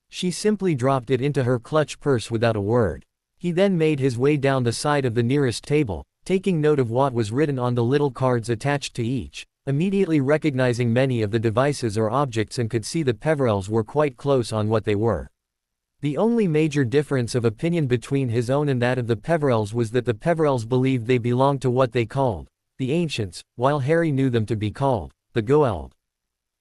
She simply dropped it into her clutch purse without a word. He then made his way down the side of the nearest table, taking note of what was written on the little cards attached to each, immediately recognizing many of the devices or objects and could see the Peverells were quite close on what they were. The only major difference of opinion between his own and that of the Peverells was that the Peverells believed they belonged to what they called the Ancients, while Harry knew them to be called the Goa'uld.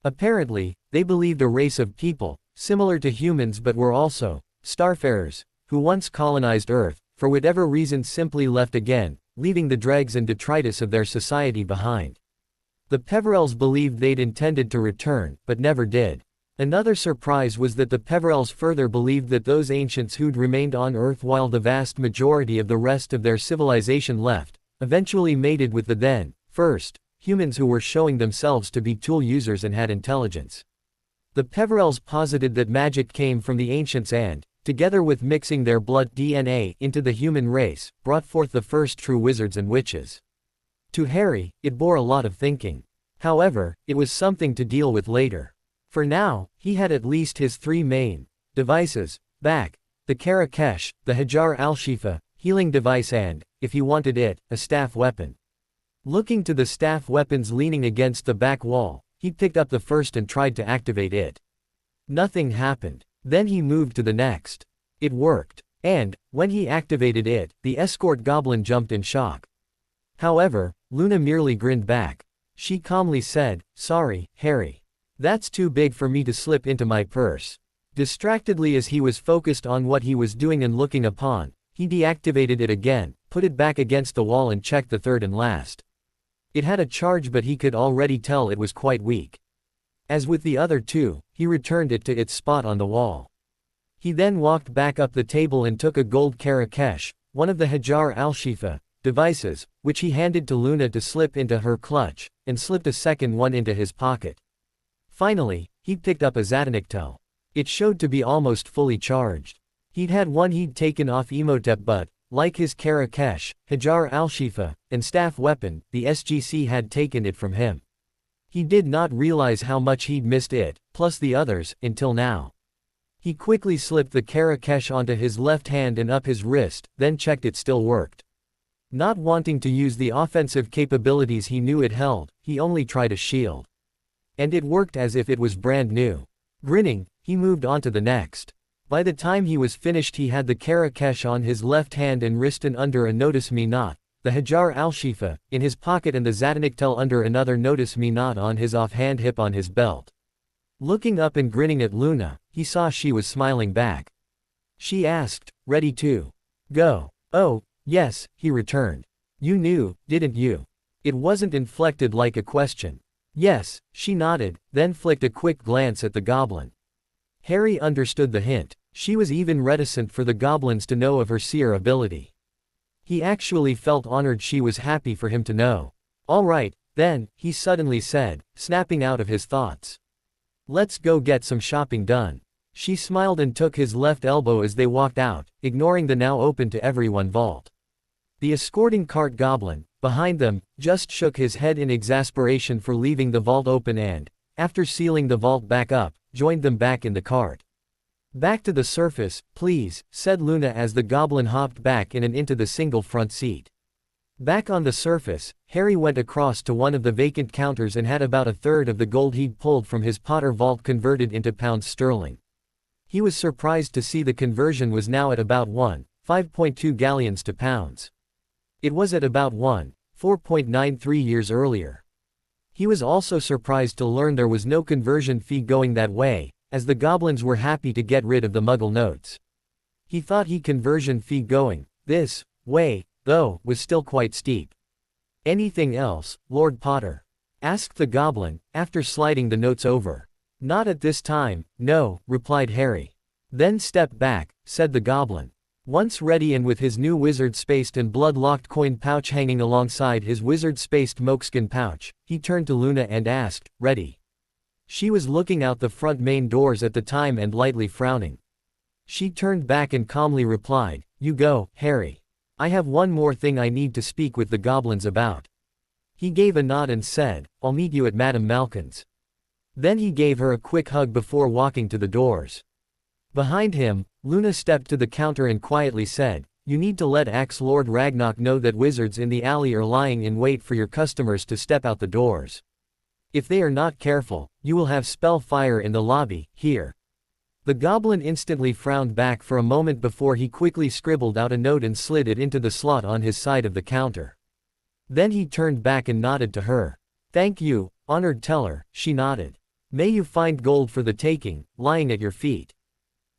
Apparently, they believed a race of people, similar to humans but were also starfarers, who once colonized Earth, for whatever reason simply left again, leaving the dregs and detritus of their society behind. The Peverells believed they'd intended to return, but never did. Another surprise was that the Peverells further believed that those ancients who'd remained on Earth while the vast majority of the rest of their civilization left, eventually mated with the then, first, humans who were showing themselves to be tool users and had intelligence. The Peverells posited that magic came from the ancients and, together with mixing their blood DNA into the human race, brought forth the first true wizards and witches. To Harry, it bore a lot of thinking. However, it was something to deal with later. For now, he had at least his three main devices back: the Karakesh, the Hajar al-Shifa, healing device and, if he wanted it, a staff weapon. Looking to the staff weapons leaning against the back wall, he picked up the first and tried to activate it. Nothing happened. Then he moved to the next. It worked. And, when he activated it, the escort goblin jumped in shock. However, Luna merely grinned back. She calmly said, "Sorry, Harry. That's too big for me to slip into my purse." Distractedly as he was focused on what he was doing and looking upon, he deactivated it again, put it back against the wall and checked the third and last. It had a charge but he could already tell it was quite weak. As with the other two, he returned it to its spot on the wall. He then walked back up the table and took a gold Karakesh, one of the Hajar al-Shifa devices, which he handed to Luna to slip into her clutch, and slipped a second one into his pocket. Finally, he picked up a Zatanictel. It showed to be almost fully charged. He'd had one he'd taken off Imhotep but, like his Karakesh, Hajar al-Shifa, and staff weapon, the SGC had taken it from him. He did not realize how much he'd missed it, plus the others, until now. He quickly slipped the Karakesh onto his left hand and up his wrist, then checked it still worked. Not wanting to use the offensive capabilities he knew it held, he only tried a shield. And it worked as if it was brand new. Grinning, he moved on to the next. By the time he was finished he had the Karakesh on his left hand and wrist and under a notice me not, the Hajar al-Shifa, in his pocket and the Zatanictel under another notice me not on his offhand hip on his belt. Looking up and grinning at Luna, he saw she was smiling back. She asked, "Ready to go?" "Oh, yes," he returned. "You knew, didn't you?" It wasn't inflected like a question. "Yes," she nodded, then flicked a quick glance at the goblin. Harry understood the hint. She was even reticent for the goblins to know of her seer ability. He actually felt honored she was happy for him to know. "All right, then," he suddenly said, snapping out of his thoughts. "Let's go get some shopping done." She smiled and took his left elbow as they walked out, ignoring the now open to everyone vault. The escorting cart goblin, behind them, just shook his head in exasperation for leaving the vault open and, after sealing the vault back up, joined them back in the cart. "Back to the surface, please," said Luna as the goblin hopped back in and into the single front seat. Back on the surface, Harry went across to one of the vacant counters and had about a third of the gold he'd pulled from his Potter vault converted into pounds sterling. He was surprised to see the conversion was now at about 1.52 galleons to pounds. It was at about 1.493 years earlier. He was also surprised to learn there was no conversion fee going that way, as the goblins were happy to get rid of the Muggle notes. He thought conversion fee going this way, though, was still quite steep. "Anything else, Lord Potter?" asked the goblin, after sliding the notes over. "Not at this time, no," replied Harry. "Then step back," said the goblin. Once ready and with his new wizard-spaced and blood-locked coin pouch hanging alongside his wizard-spaced moleskin pouch, he turned to Luna and asked, "Ready?" She was looking out the front main doors at the time and lightly frowning. She turned back and calmly replied, "You go, Harry. I have one more thing I need to speak with the goblins about." He gave a nod and said, "I'll meet you at Madame Malkin's." Then he gave her a quick hug before walking to the doors. Behind him, Luna stepped to the counter and quietly said, "You need to let Axe Lord Ragnarok know that wizards in the alley are lying in wait for your customers to step out the doors. If they are not careful, you will have spell fire in the lobby, here." The goblin instantly frowned back for a moment before he quickly scribbled out a note and slid it into the slot on his side of the counter. Then he turned back and nodded to her. "Thank you, honored teller," she nodded. "May you find gold for the taking, lying at your feet."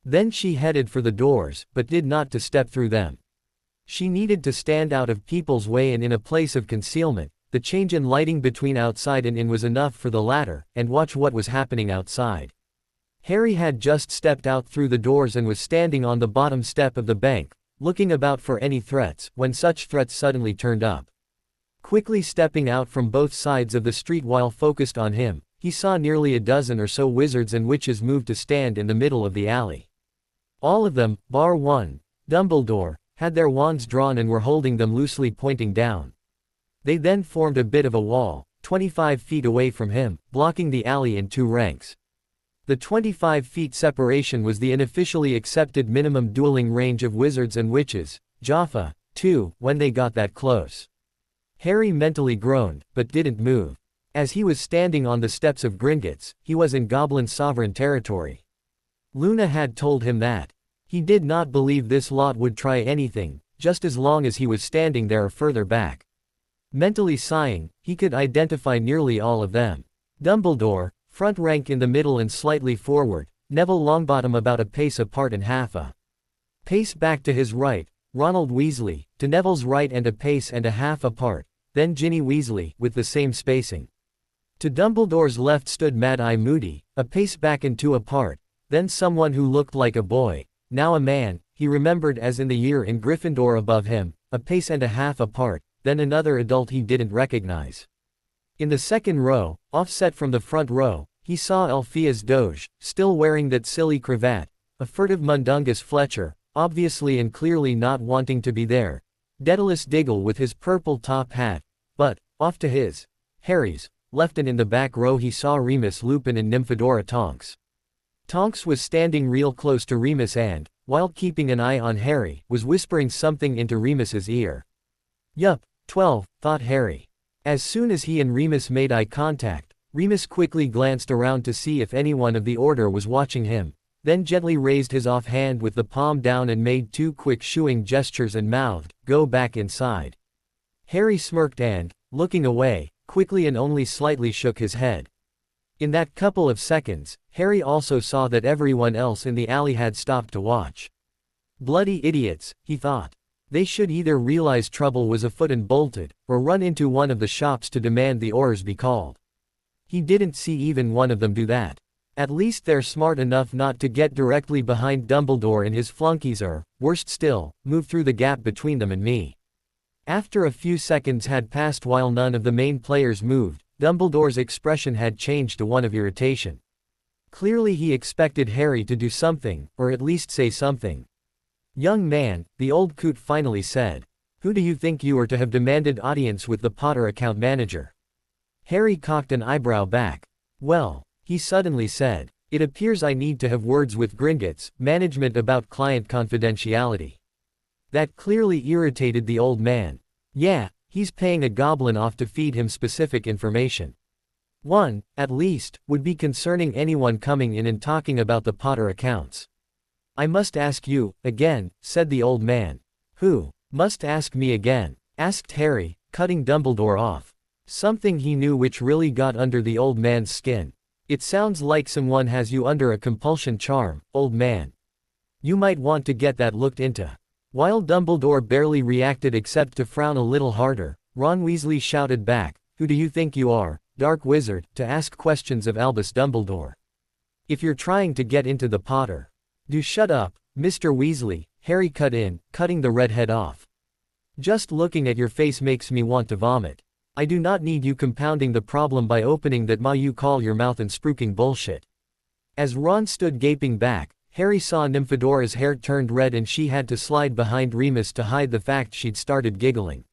Then she headed for the doors, but did not to step through them. She needed to stand out of people's way and in a place of concealment. The change in lighting between outside and in was enough for the latter, and watch what was happening outside. Harry had just stepped out through the doors and was standing on the bottom step of the bank, looking about for any threats, when such threats suddenly turned up. Quickly stepping out from both sides of the street while focused on him, he saw nearly a dozen or so wizards and witches move to stand in the middle of the alley. All of them, bar one, Dumbledore, had their wands drawn and were holding them loosely pointing down. They then formed a bit of a wall, 25 feet away from him, blocking the alley in two ranks. The 25 feet separation was the unofficially accepted minimum dueling range of wizards and witches, Jaffa, too, when they got that close. Harry mentally groaned, but didn't move. As he was standing on the steps of Gringotts, he was in Goblin sovereign territory. Luna had told him that. He did not believe this lot would try anything, just as long as he was standing there or further back. Mentally sighing, he could identify nearly all of them. Dumbledore, front rank in the middle and slightly forward, Neville Longbottom about a pace apart and half a pace back to his right, Ronald Weasley, to Neville's right and a pace and a half apart, then Ginny Weasley, with the same spacing. To Dumbledore's left stood Mad-Eye Moody, a pace back and two apart, then someone who looked like a boy, now a man, he remembered as in the year in Gryffindor above him, a pace and a half apart, then another adult he didn't recognize. In the second row, offset from the front row, he saw Alpheus Doge, still wearing that silly cravat, a furtive Mundungus Fletcher, obviously and clearly not wanting to be there, Daedalus Diggle with his purple top hat, but, off to his, Harry's, left and in the back row he saw Remus Lupin and Nymphadora Tonks. Tonks was standing real close to Remus and, while keeping an eye on Harry, was whispering something into Remus's ear. "Yup, 12, thought Harry. As soon as he and Remus made eye contact, Remus quickly glanced around to see if anyone of the order was watching him, then gently raised his off hand with the palm down and made two quick shooing gestures and mouthed, "Go back inside." Harry smirked and, looking away, quickly and only slightly shook his head. In that couple of seconds, Harry also saw that everyone else in the alley had stopped to watch. Bloody idiots, he thought. They should either realize trouble was afoot and bolted, or run into one of the shops to demand the orders be called. He didn't see even one of them do that. At least they're smart enough not to get directly behind Dumbledore and his flunkies or, worst still, move through the gap between them and me. After a few seconds had passed while none of the main players moved, Dumbledore's expression had changed to one of irritation. Clearly he expected Harry to do something, or at least say something. "Young man," the old coot finally said. "Who do you think you are to have demanded audience with the Potter account manager?" Harry cocked an eyebrow back. "Well," he suddenly said, "it appears I need to have words with Gringotts management about client confidentiality." That clearly irritated the old man. Yeah, he's paying a goblin off to feed him specific information. One, at least, would be concerning anyone coming in and talking about the Potter accounts. "I must ask you, again," said the old man. "Who must ask me again?" asked Harry, cutting Dumbledore off. Something he knew which really got under the old man's skin. "It sounds like someone has you under a compulsion charm, old man. You might want to get that looked into." While Dumbledore barely reacted except to frown a little harder, Ron Weasley shouted back, "Who do you think you are, Dark Wizard, to ask questions of Albus Dumbledore? If you're trying to get into the Potter, do shut up, Mr. Weasley," Harry cut in, cutting the redhead off. Just looking at your face makes me want to vomit. I do not need you compounding the problem by opening that you call your mouth and spruiking bullshit. As Ron stood gaping back, Harry saw Nymphadora's hair turned red and she had to slide behind Remus to hide the fact she'd started giggling.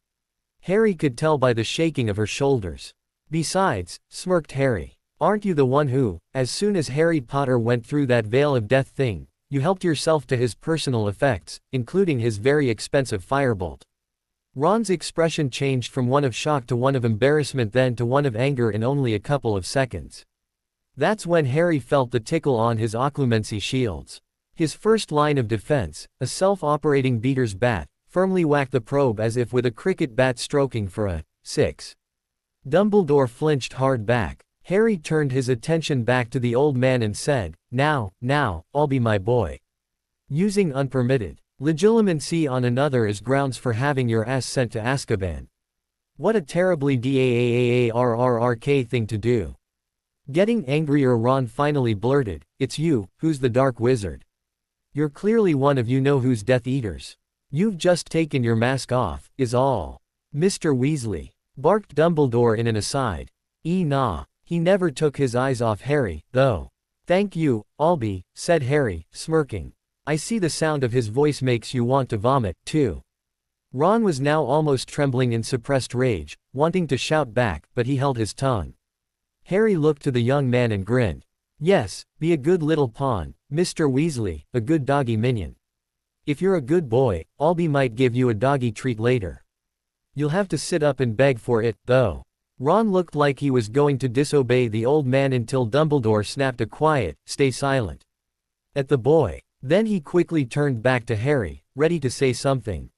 Harry could tell by the shaking of her shoulders. Besides, smirked Harry, aren't you the one who, as soon as Harry Potter went through that veil of death thing, you helped yourself to his personal effects, including his very expensive firebolt? Ron's expression changed from one of shock to one of embarrassment, then to one of anger in only a couple of seconds. That's when Harry felt the tickle on his occlumency shields. His first line of defense, a self-operating beater's bat, firmly whacked the probe as if with a cricket bat stroking for a 6. Dumbledore flinched hard back. Harry turned his attention back to the old man and said, now, I'll be my boy. Using unpermitted legilimency on another as grounds for having your ass sent to Azkaban. What a terribly DAAAARRRK thing to do. Getting angrier, Ron finally blurted, it's you, who's the Dark Wizard. You're clearly one of you-know-who's Death Eaters. You've just taken your mask off, is all. Mr. Weasley, barked Dumbledore in an aside. Nah, he never took his eyes off Harry, though. Thank you, Albie, said Harry, smirking. I see the sound of his voice makes you want to vomit, too. Ron was now almost trembling in suppressed rage, wanting to shout back, but he held his tongue. Harry looked to the young man and grinned. Yes, be a good little pawn, Mr. Weasley, a good doggy minion. If you're a good boy, Albie might give you a doggy treat later. You'll have to sit up and beg for it, though. Ron looked like he was going to disobey the old man until Dumbledore snapped a quiet, stay silent at the boy. Then he quickly turned back to Harry, ready to say something.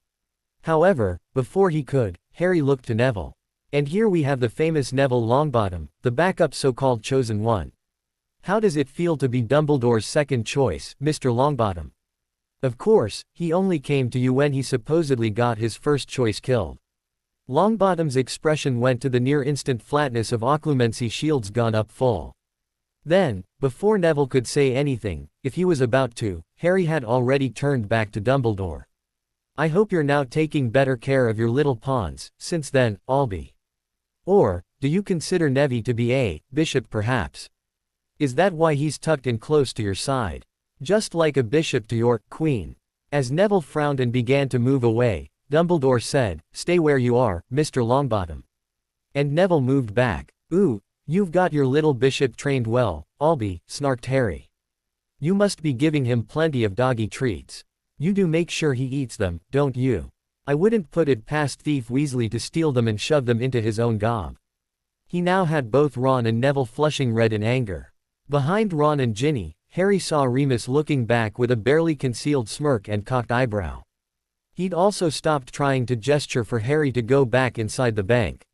However, before he could, Harry looked to Neville. And here we have the famous Neville Longbottom, the backup so-called chosen one. How does it feel to be Dumbledore's second choice, Mr. Longbottom? Of course, he only came to you when he supposedly got his first choice killed. Longbottom's expression went to the near-instant flatness of occlumency shields gone up full. Then, before Neville could say anything, if he was about to, Harry had already turned back to Dumbledore. I hope you're now taking better care of your little pawns, since then, Albie. Or, do you consider Neville to be a bishop perhaps? Is that why he's tucked in close to your side? Just like a bishop to your queen. As Neville frowned and began to move away, Dumbledore said, stay where you are, Mr. Longbottom. And Neville moved back. Ooh, you've got your little bishop trained well, Albie, snarked Harry. You must be giving him plenty of doggy treats. You do make sure he eats them, don't you? I wouldn't put it past Thief Weasley to steal them and shove them into his own gob. He now had both Ron and Neville flushing red in anger. Behind Ron and Ginny, Harry saw Remus looking back with a barely concealed smirk and cocked eyebrow. He'd also stopped trying to gesture for Harry to go back inside the bank.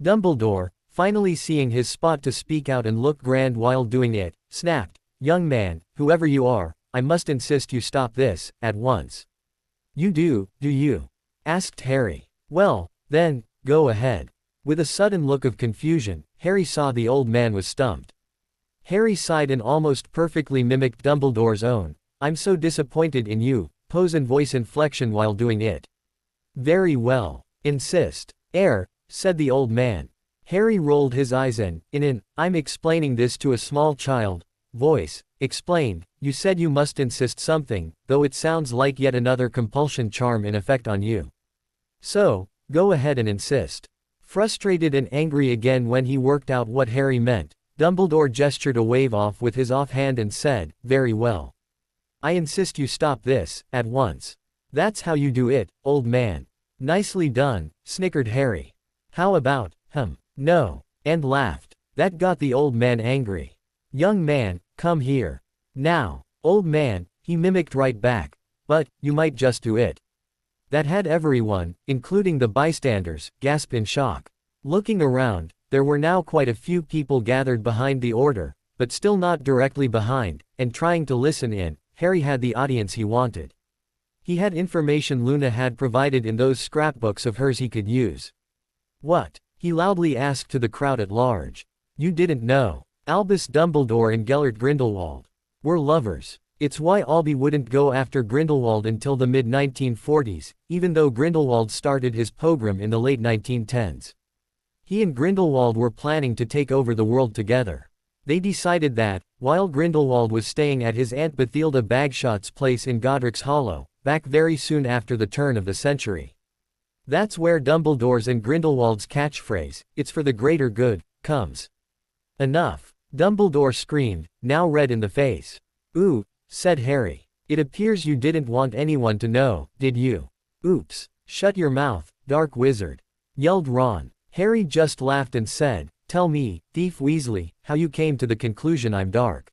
Dumbledore, finally seeing his spot to speak out and look grand while doing it, snapped, young man, whoever you are, I must insist you stop this, at once. You do you? Asked Harry. Well, then, go ahead. With a sudden look of confusion, Harry saw the old man was stumped. Harry sighed and almost perfectly mimicked Dumbledore's own, I'm so disappointed in you, pose and voice inflection while doing it. Very well. Insist. Said the old man. Harry rolled his eyes and, in an, I'm explaining this to a small child, voice, explained, you said you must insist something, though it sounds like yet another compulsion charm in effect on you. So, go ahead and insist. Frustrated and angry again when he worked out what Harry meant, Dumbledore gestured a wave off with his offhand and said, very well. I insist you stop this, at once. That's how you do it, old man. Nicely done, snickered Harry. How about, no, and laughed. That got the old man angry. Young man, come here. Now, old man, he mimicked right back. But, you might just do it. That had everyone, including the bystanders, gasp in shock. Looking around, there were now quite a few people gathered behind the order, but still not directly behind, and trying to listen in. Harry had the audience he wanted. He had information Luna had provided in those scrapbooks of hers he could use. What? He loudly asked to the crowd at large. You didn't know. Albus Dumbledore and Gellert Grindelwald were lovers. It's why Albus wouldn't go after Grindelwald until the mid-1940s, even though Grindelwald started his pogrom in the late 1910s. He and Grindelwald were planning to take over the world together. They decided that, while Grindelwald was staying at his Aunt Bathilda Bagshot's place in Godric's Hollow, back very soon after the turn of the century. That's where Dumbledore's and Grindelwald's catchphrase, "It's for the greater good," comes. "Enough!" Dumbledore screamed, now red in the face. "Ooh," said Harry. "It appears you didn't want anyone to know, did you?" "Oops. Shut your mouth, dark wizard," yelled Ron. Harry just laughed and said, "Tell me, Thief Weasley, how you came to the conclusion I'm dark.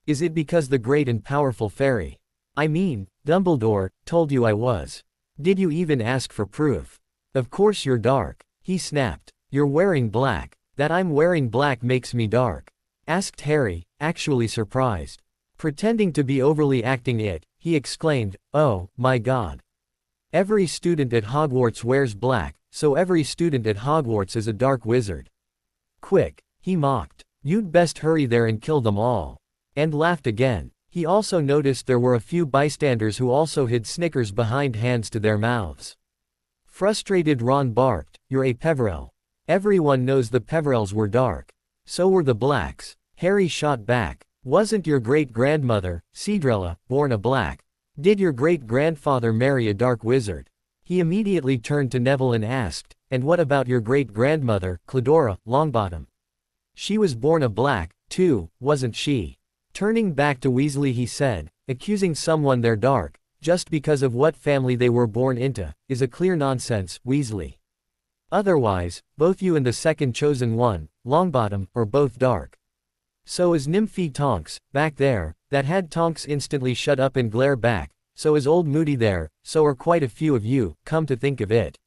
Is it because the great and powerful fairy, I mean, Dumbledore, told you I was? Did you even ask for proof? Of course you're dark," he snapped. "You're wearing black. That I'm wearing black makes me dark?" asked Harry, actually surprised. Pretending to be overly acting it, he exclaimed, "Oh, my God. Every student at Hogwarts wears black, so every student at Hogwarts is a dark wizard. Quick," he mocked. "You'd best hurry there and kill them all." And laughed again. He also noticed there were a few bystanders who also hid Snickers behind hands to their mouths. Frustrated Ron barked, "You're a Peverell. Everyone knows the Peverells were dark. So were the Blacks." Harry shot back. "Wasn't your great-grandmother, Cedrella, born a Black? Did your great-grandfather marry a dark wizard?" He immediately turned to Neville and asked, "And what about your great-grandmother, Cladora Longbottom? She was born a Black, too, wasn't she?" Turning back to Weasley he said, "Accusing someone they're dark, just because of what family they were born into, is a clear nonsense, Weasley. Otherwise, both you and the second chosen one, Longbottom, are both dark. So is Nymphy Tonks, back there, that had Tonks instantly shut up and glare back, so is old Moody there, so are quite a few of you, come to think of it.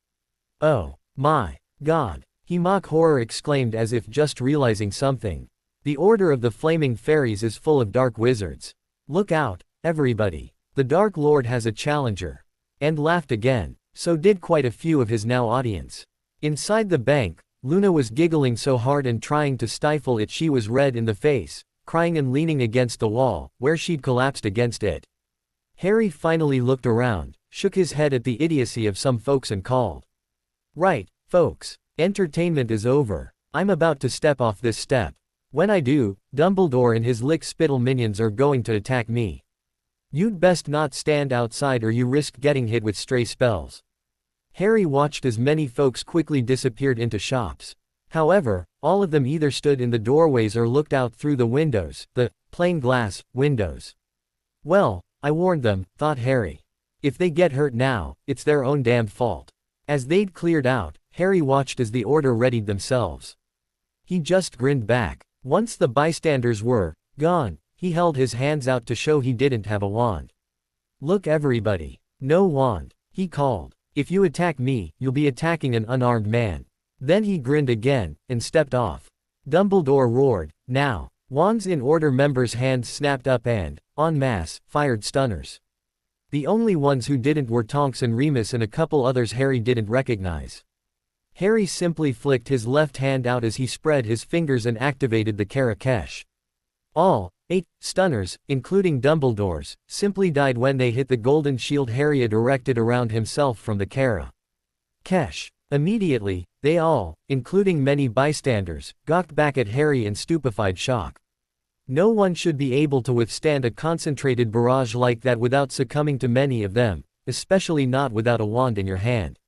Oh, my God," he mock horror exclaimed as if just realizing something. "The Order of the Flaming Fairies is full of dark wizards. Look out, everybody. The Dark Lord has a challenger." And laughed again. So did quite a few of his now audience. Inside the bank, Luna was giggling so hard and trying to stifle it she was red in the face, crying and leaning against the wall, where she'd collapsed against it. Harry finally looked around, shook his head at the idiocy of some folks and called, "Right, folks. Entertainment is over. I'm about to step off this step. When I do, Dumbledore and his lick-spittle minions are going to attack me. You'd best not stand outside or you risk getting hit with stray spells." Harry watched as many folks quickly disappeared into shops. However, all of them either stood in the doorways or looked out through the windows, the plain glass windows. "Well, I warned them," thought Harry. "If they get hurt now, it's their own damned fault." As they'd cleared out, Harry watched as the Order readied themselves. He just grinned back. Once the bystanders were gone, he held his hands out to show he didn't have a wand. "Look everybody. No wand," he called. "If you attack me, you'll be attacking an unarmed man." Then he grinned again, and stepped off. Dumbledore roared, "Now!" Wands in Order members' hands snapped up and, en masse, fired stunners. The only ones who didn't were Tonks and Remus and a couple others Harry didn't recognize. Harry simply flicked his left hand out as he spread his fingers and activated the Karakesh. All 8 stunners, including Dumbledore's, simply died when they hit the golden shield Harry had erected around himself from the Karakesh. Immediately, they all, including many bystanders, gawked back at Harry in stupefied shock. No one should be able to withstand a concentrated barrage like that without succumbing to many of them, especially not without a wand in your hand.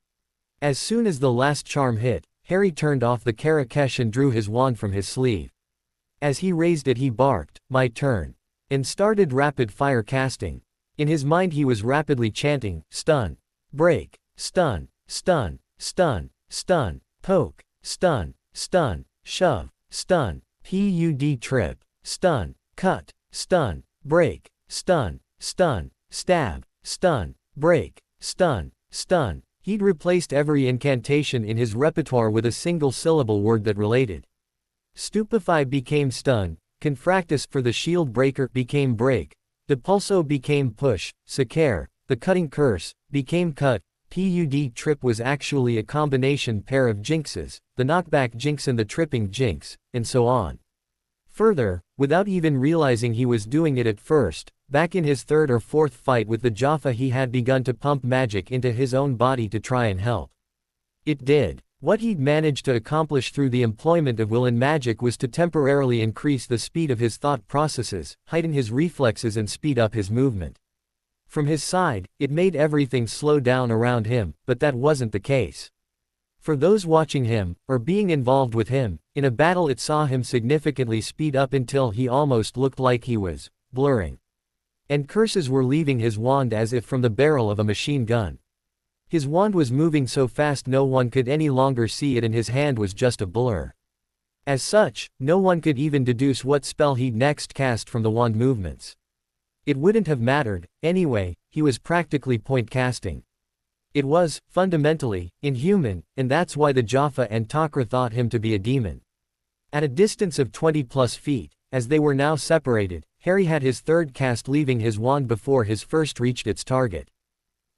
As soon as the last charm hit, Harry turned off the Karakesh and drew his wand from his sleeve. As he raised it he barked, "My turn," and started rapid-fire casting. In his mind he was rapidly chanting, "Stun, break, stun, stun, stun, stun, poke, stun, stun, shove, stun, PUD trip, stun, cut, stun, break, stun, stun, stab, stun, break, stun, stun." He'd replaced every incantation in his repertoire with a single-syllable word that related. Stupefy became stun, Confractus for the shield breaker became break, Depulso became push, Sicare, the cutting curse, became cut, PUD trip was actually a combination pair of jinxes, the knockback jinx and the tripping jinx, and so on. Further, without even realizing he was doing it at first, Back in his third or fourth fight with the Jaffa, he had begun to pump magic into his own body to try and help. It did. What he'd managed to accomplish through the employment of will and magic was to temporarily increase the speed of his thought processes, heighten his reflexes and speed up his movement. From his side, it made everything slow down around him, but that wasn't the case. For those watching him, or being involved with him, in a battle, it saw him significantly speed up until he almost looked like he was blurring. And curses were leaving his wand as if from the barrel of a machine gun. His wand was moving so fast no one could any longer see it, and his hand was just a blur. As such, no one could even deduce what spell he'd next cast from the wand movements. It wouldn't have mattered, anyway, he was practically point casting. It was, fundamentally, inhuman, and that's why the Jaffa and Takra thought him to be a demon. At a distance of 20+ feet, as they were now separated, Harry had his third cast, leaving his wand before his first reached its target.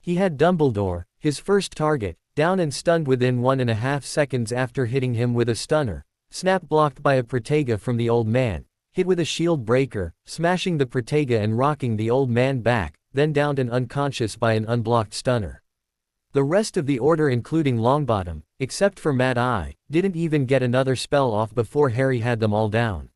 He had Dumbledore, his first target, down and stunned within 1.5 seconds after hitting him with a stunner, snap blocked by a Protega from the old man, hit with a shield breaker, smashing the Protega and rocking the old man back, then downed and unconscious by an unblocked stunner. The rest of the order, including Longbottom, except for Mad Eye, didn't even get another spell off before Harry had them all down.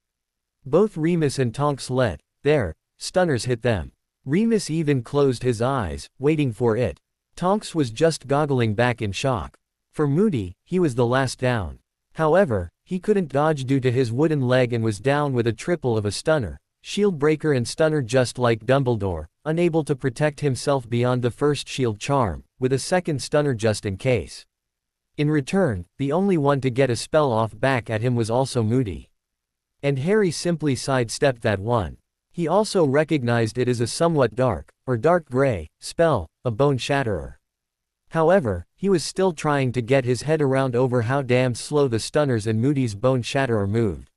Both Remus and Tonks let their stunners hit them. Remus even closed his eyes, waiting for it. Tonks was just goggling back in shock. For Moody, he was the last down. However, he couldn't dodge due to his wooden leg and was down with a triple of a stunner, shield breaker and stunner, just like Dumbledore, unable to protect himself beyond the first shield charm, with a second stunner just in case. In return, the only one to get a spell off back at him was also Moody. And Harry simply sidestepped that one. He also recognized it as a somewhat dark, or dark gray, spell, a bone shatterer. However, he was still trying to get his head around over how damn slow the stunners and Moody's bone shatterer moved.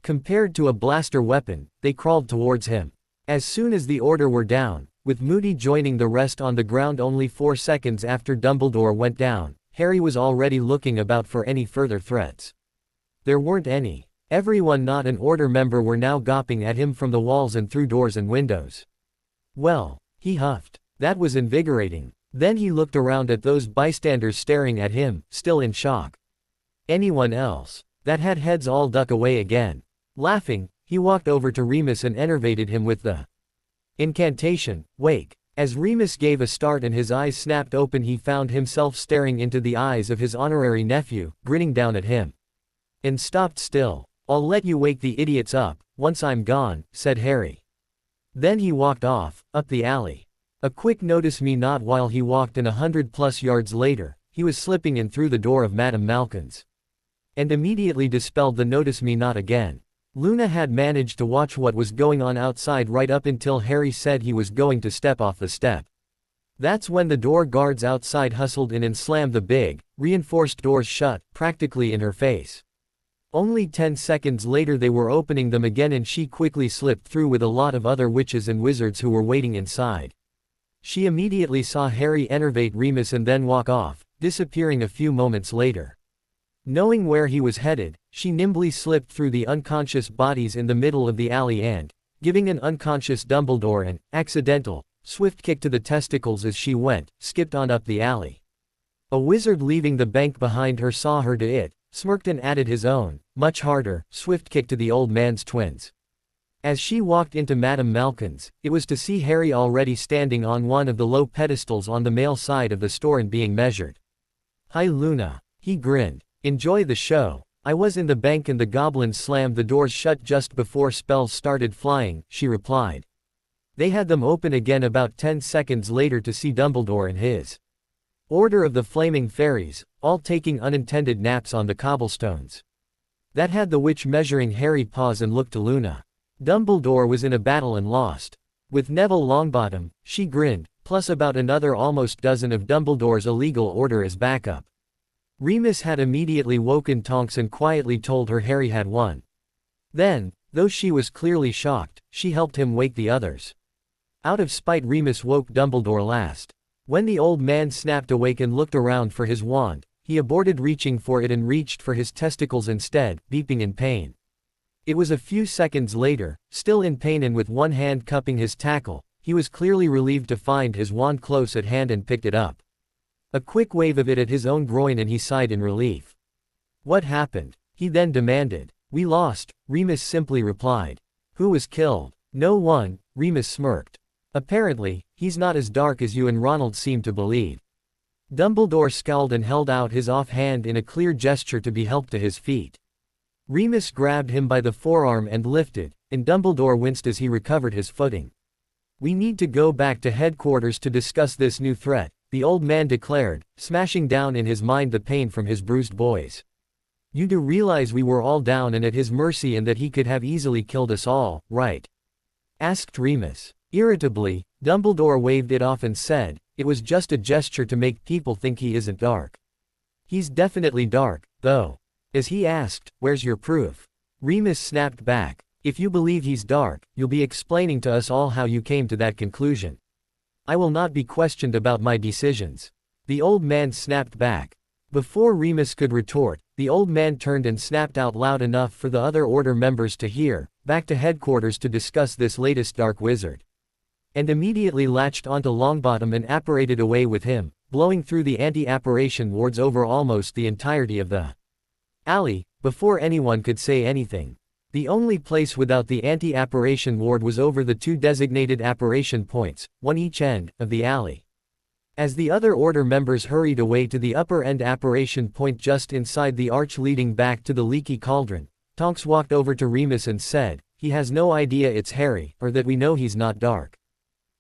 Compared to a blaster weapon, they crawled towards him. As soon as the order were down, with Moody joining the rest on the ground only 4 seconds after Dumbledore went down, Harry was already looking about for any further threats. There weren't any. Everyone not an order member were now gawping at him from the walls and through doors and windows. Well, he huffed. That was invigorating. Then he looked around at those bystanders staring at him, still in shock. Anyone else that had heads all duck away again. Laughing, he walked over to Remus and enervated him with the incantation, Wake. As Remus gave a start and his eyes snapped open, he found himself staring into the eyes of his honorary nephew, grinning down at him. And stopped still. I'll let you wake the idiots up, once I'm gone, said Harry. Then he walked off, up the alley. A quick notice me not while he walked, and 100+ yards later, he was slipping in through the door of Madame Malkin's. And immediately dispelled the notice me not again. Luna had managed to watch what was going on outside right up until Harry said he was going to step off the step. That's when the door guards outside hustled in and slammed the big, reinforced doors shut, practically in her face. Only 10 seconds later they were opening them again, and she quickly slipped through with a lot of other witches and wizards who were waiting inside. She immediately saw Harry enervate Remus and then walk off, disappearing a few moments later. Knowing where he was headed, she nimbly slipped through the unconscious bodies in the middle of the alley and, giving an unconscious Dumbledore an accidental, swift kick to the testicles as she went, skipped on up the alley. A wizard leaving the bank behind her saw her do it, smirked and added his own, much harder, swift kick to the old man's twins. As she walked into Madame Malkin's, it was to see Harry already standing on one of the low pedestals on the male side of the store and being measured. Hi Luna. He grinned. Enjoy the show. I was in the bank and the goblins slammed the doors shut just before spells started flying, she replied. They had them open again about 10 seconds later to see Dumbledore and his Order of the Flaming Fairies, all taking unintended naps on the cobblestones. That had the witch measuring. Harry paused and looked to Luna. Dumbledore was in a battle and lost. With Neville Longbottom, she grinned, plus about another almost dozen of Dumbledore's illegal order as backup. Remus had immediately woken Tonks and quietly told her Harry had won. Then, though she was clearly shocked, she helped him wake the others. Out of spite, Remus woke Dumbledore last. When the old man snapped awake and looked around for his wand, he aborted reaching for it and reached for his testicles instead, beeping in pain. It was a few seconds later, still in pain and with one hand cupping his tackle, he was clearly relieved to find his wand close at hand and picked it up. A quick wave of it at his own groin and he sighed in relief. What happened? He then demanded. We lost, Remus simply replied. Who was killed? No one, Remus smirked. Apparently, he's not as dark as you and Ronald seem to believe. Dumbledore scowled and held out his off hand in a clear gesture to be helped to his feet. Remus grabbed him by the forearm and lifted, and Dumbledore winced as he recovered his footing. We need to go back to headquarters to discuss this new threat, the old man declared, smashing down in his mind the pain from his bruised boys. You do realize we were all down and at his mercy and that he could have easily killed us all, right? Asked Remus. Irritably, Dumbledore waved it off and said, it was just a gesture to make people think he isn't dark. He's definitely dark, though. As he asked, where's your proof? Remus snapped back. If you believe he's dark, you'll be explaining to us all how you came to that conclusion. I will not be questioned about my decisions. The old man snapped back. Before Remus could retort, the old man turned and snapped out loud enough for the other order members to hear, back to headquarters to discuss this latest dark wizard. And immediately latched onto Longbottom and apparated away with him, blowing through the anti-apparition wards over almost the entirety of the alley, before anyone could say anything. The only place without the anti-apparition ward was over the two designated apparition points, one each end, of the alley. As the other order members hurried away to the upper end apparition point just inside the arch leading back to the leaky cauldron, Tonks walked over to Remus and said, he has no idea it's Harry, or that we know he's not dark.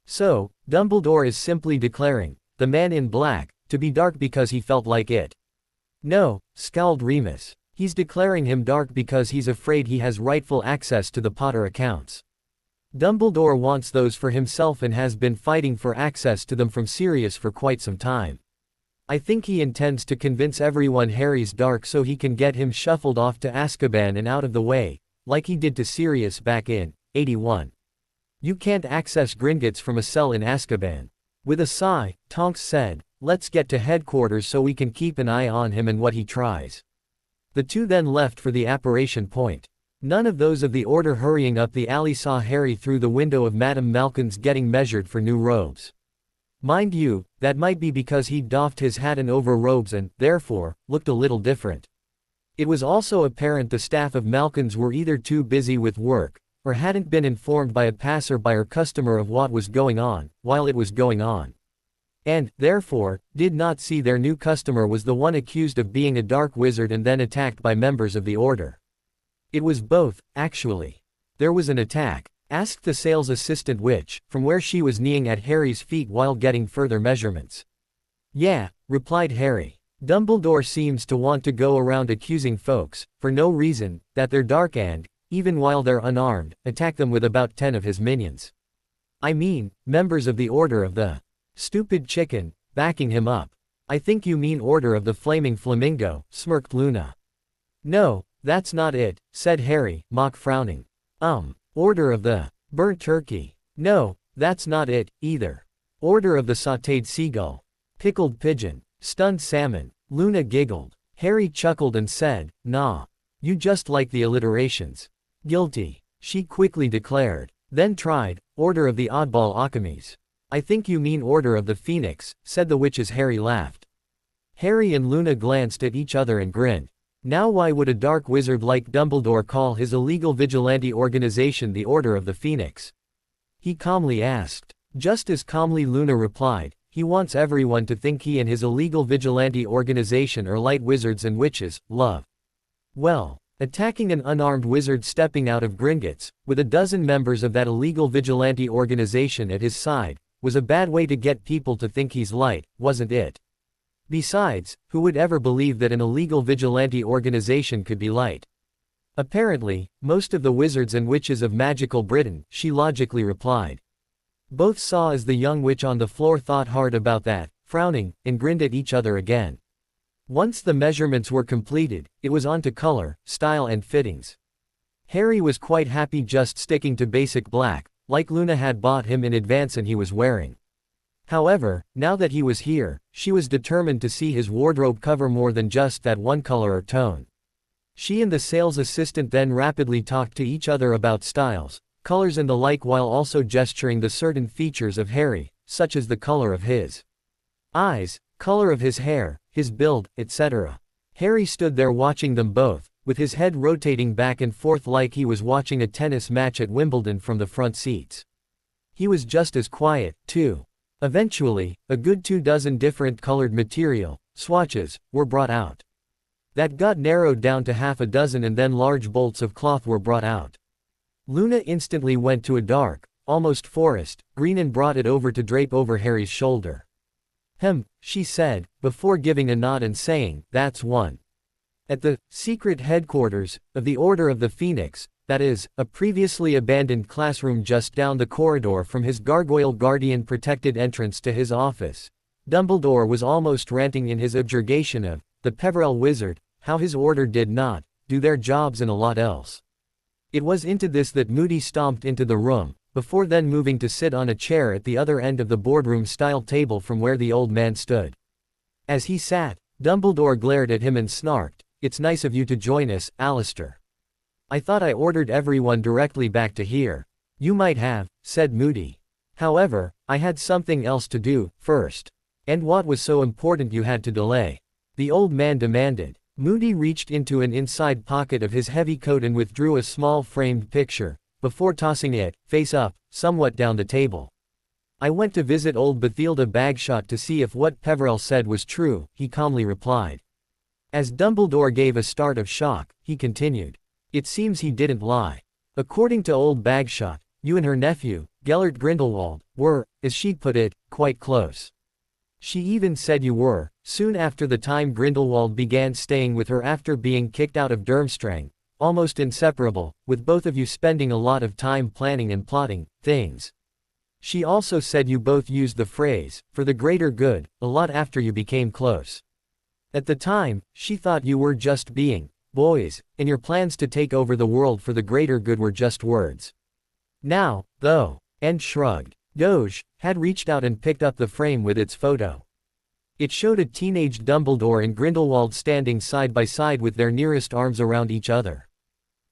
So, Dumbledore is simply declaring, the man in black, to be dark because he felt like it. No, scowled Remus. He's declaring him dark because he's afraid he has rightful access to the Potter accounts. Dumbledore wants those for himself and has been fighting for access to them from Sirius for quite some time. I think he intends to convince everyone Harry's dark so he can get him shuffled off to Azkaban and out of the way, like he did to Sirius back in 81. You can't access Gringotts from a cell in Azkaban. With a sigh, Tonks said, let's get to headquarters so we can keep an eye on him and what he tries. The two then left for the apparition point. None of those of the order hurrying up the alley saw Harry through the window of Madame Malkin's getting measured for new robes. Mind you, that might be because he'd doffed his hat and overrobes and, therefore, looked a little different. It was also apparent the staff of Malkin's were either too busy with work, or hadn't been informed by a passerby or customer of what was going on, while it was going on. And, therefore, did not see their new customer was the one accused of being a dark wizard and then attacked by members of the order. It was both, actually. There was an attack, asked the sales assistant which, from where she was kneeling at Harry's feet while getting further measurements. Yeah, replied Harry. Dumbledore seems to want to go around accusing folks, for no reason, that they're dark and, even while they're unarmed, attack them with about 10 of his minions. I mean, members of the Order of the Stupid Chicken, backing him up. I think you mean Order of the Flaming Flamingo, smirked Luna. No, that's not it, said Harry, mock frowning. Order of the Burnt Turkey. No, that's not it, either. Order of the Sautéed Seagull. Pickled Pigeon. Stunned Salmon. Luna giggled. Harry chuckled and said, nah. You just like the alliterations. Guilty. She quickly declared. Then tried, Order of the Oddball Alchemies. I think you mean Order of the Phoenix, said the witch as Harry laughed. Harry and Luna glanced at each other and grinned. Now why would a dark wizard like Dumbledore call his illegal vigilante organization the Order of the Phoenix? He calmly asked. Just as calmly Luna replied, he wants everyone to think he and his illegal vigilante organization are light wizards and witches, love. Well, attacking an unarmed wizard stepping out of Gringotts, with a dozen members of that illegal vigilante organization at his side, was a bad way to get people to think he's light, wasn't it? Besides, who would ever believe that an illegal vigilante organization could be light? Apparently, most of the wizards and witches of magical Britain, she logically replied. Both saw as the young witch on the floor thought hard about that, frowning, and grinned at each other again. Once the measurements were completed, it was on to color, style and fittings. Harry was quite happy just sticking to basic black, like Luna had bought him in advance and he was wearing. However, now that he was here, she was determined to see his wardrobe cover more than just that one color or tone. She and the sales assistant then rapidly talked to each other about styles, colors and the like, while also gesturing the certain features of Harry, such as the color of his eyes, color of his hair, his build, etc. Harry stood there watching them both, with his head rotating back and forth like he was watching a tennis match at Wimbledon from the front seats. He was just as quiet, too. Eventually, a good 24 different colored material swatches were brought out. That got narrowed down to half a dozen, and then large bolts of cloth were brought out. Luna instantly went to a dark, almost forest green, and brought it over to drape over Harry's shoulder. She said, before giving a nod and saying, "That's one." At the secret headquarters of the Order of the Phoenix, that is, a previously abandoned classroom just down the corridor from his gargoyle guardian protected entrance to his office, Dumbledore was almost ranting in his objurgation of the Peverell wizard, how his order did not do their jobs and a lot else. It was into this that Moody stomped into the room, before then moving to sit on a chair at the other end of the boardroom-style table from where the old man stood. As he sat, Dumbledore glared at him and snarked, "It's nice of you to join us, Alistair. I thought I ordered everyone directly back to here." "You might have," said Moody. "However, I had something else to do, first." "And what was so important you had to delay?" the old man demanded. Moody reached into an inside pocket of his heavy coat and withdrew a small framed picture, before tossing it, face up, somewhat down the table. "I went to visit old Bathilda Bagshot to see if what Peverell said was true," he calmly replied. As Dumbledore gave a start of shock, he continued. "It seems he didn't lie. According to old Bagshot, you and her nephew, Gellert Grindelwald, were, as she put it, quite close. She even said you were, soon after the time Grindelwald began staying with her after being kicked out of Durmstrang, almost inseparable, with both of you spending a lot of time planning and plotting things. She also said you both used the phrase, 'for the greater good,' a lot after you became close. At the time, she thought you were just being boys, and your plans to take over the world for the greater good were just words. Now, though," and shrugged, Doge had reached out and picked up the frame with its photo. It showed a teenage Dumbledore and Grindelwald standing side by side with their nearest arms around each other.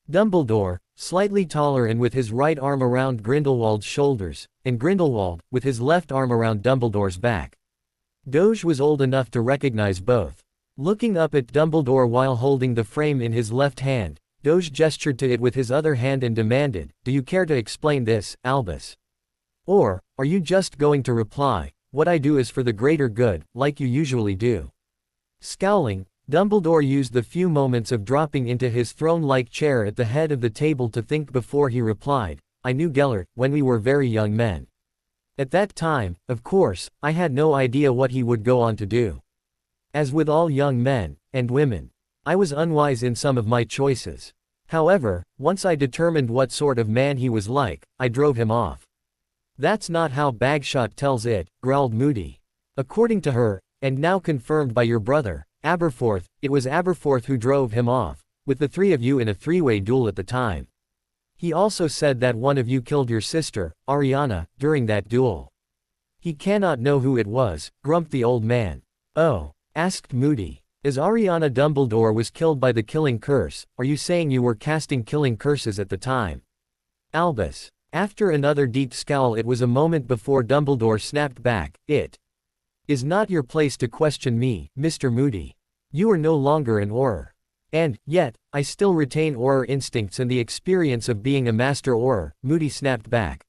Dumbledore, slightly taller and with his right arm around Grindelwald's shoulders, and Grindelwald, with his left arm around Dumbledore's back. Doge was old enough to recognize both. Looking up at Dumbledore while holding the frame in his left hand, Doge gestured to it with his other hand and demanded, "Do you care to explain this, Albus? Or, are you just going to reply, 'What I do is for the greater good,' like you usually do?" Scowling, Dumbledore used the few moments of dropping into his throne-like chair at the head of the table to think before he replied, "I knew Gellert when we were very young men. At that time, of course, I had no idea what he would go on to do. As with all young men, and women, I was unwise in some of my choices. However, once I determined what sort of man he was like, I drove him off." "That's not how Bagshot tells it," growled Moody. "According to her, and now confirmed by your brother, Aberforth, it was Aberforth who drove him off, with the three of you in a three-way duel at the time. He also said that one of you killed your sister, Ariana, during that duel." "He cannot know who it was," grumped the old man. "Oh?" asked Moody. "As Ariana Dumbledore was killed by the killing curse, are you saying you were casting killing curses at the time?" Albus. After another deep scowl, it was a moment before Dumbledore snapped back, "It is not your place to question me, Mr. Moody. You are no longer an Auror. And, yet, I still retain Auror instincts and the experience of being a master Auror," Moody snapped back.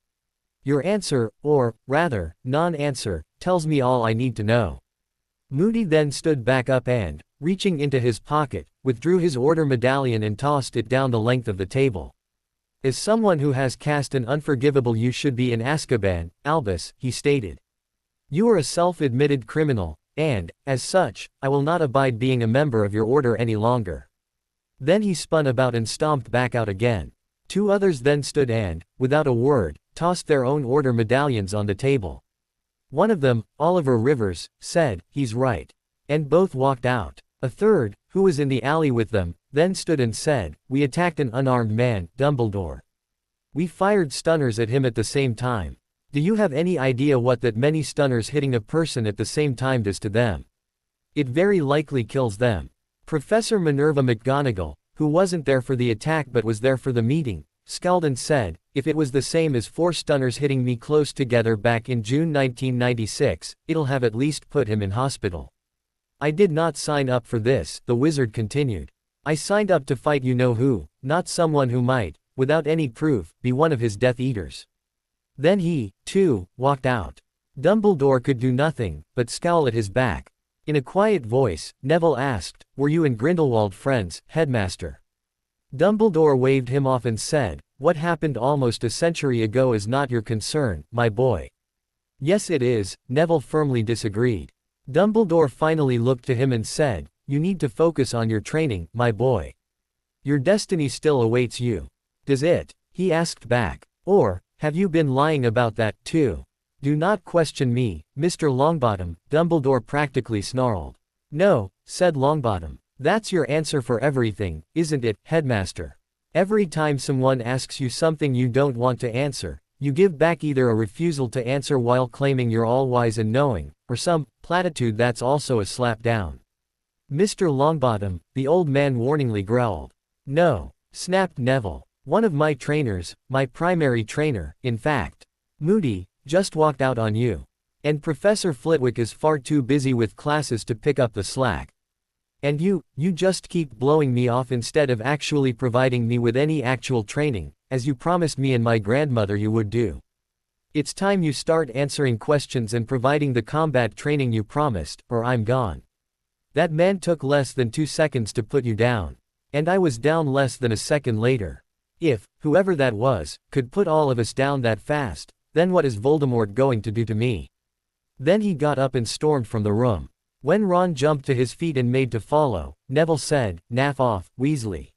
"Your answer, or, rather, non-answer, tells me all I need to know." Moody then stood back up and, reaching into his pocket, withdrew his order medallion and tossed it down the length of the table. "As someone who has cast an unforgivable you should be in Azkaban, Albus," he stated. "You are a self-admitted criminal, and, as such, I will not abide being a member of your order any longer." Then he spun about and stomped back out again. Two others then stood and, without a word, tossed their own order medallions on the table. One of them, Oliver Rivers, said, "He's right." And both walked out. A third, who was in the alley with them, then stood and said, "We attacked an unarmed man, Dumbledore. We fired stunners at him at the same time. Do you have any idea what that many stunners hitting a person at the same time does to them? It very likely kills them." Professor Minerva McGonagall, who wasn't there for the attack but was there for the meeting, scowled and said, if it was the same as 4 stunners hitting me close together back in June 1996, it'll have at least put him in hospital. I did not sign up for this, the wizard continued. I signed up to fight you-know-who, not someone who might, without any proof, be one of his Death Eaters. Then he, too, walked out. Dumbledore could do nothing but scowl at his back. In a quiet voice, Neville asked, were you and Grindelwald friends, headmaster? Dumbledore waved him off and said, what happened almost a century ago is not your concern, my boy. Yes it is, Neville firmly disagreed. Dumbledore finally looked to him and said, you need to focus on your training, my boy. Your destiny still awaits you. Does it? He asked back. Or, have you been lying about that, too? Do not question me, Mr. Longbottom, Dumbledore practically snarled. No, said Longbottom. That's your answer for everything, isn't it, headmaster? Every time someone asks you something you don't want to answer, you give back either a refusal to answer while claiming you're all-wise and knowing, or some platitude that's also a slap down. Mr. Longbottom, the old man warningly growled. No, snapped Neville. One of my trainers, my primary trainer, in fact, Moody, just walked out on you. And Professor Flitwick is far too busy with classes to pick up the slack. And you just keep blowing me off instead of actually providing me with any actual training, as you promised me and my grandmother you would do. It's time you start answering questions and providing the combat training you promised, or I'm gone. That man took less than 2 seconds to put you down. And I was down less than a second later. If, whoever that was, could put all of us down that fast, then what is Voldemort going to do to me? Then he got up and stormed from the room. When Ron jumped to his feet and made to follow, Neville said, naff off, Weasley.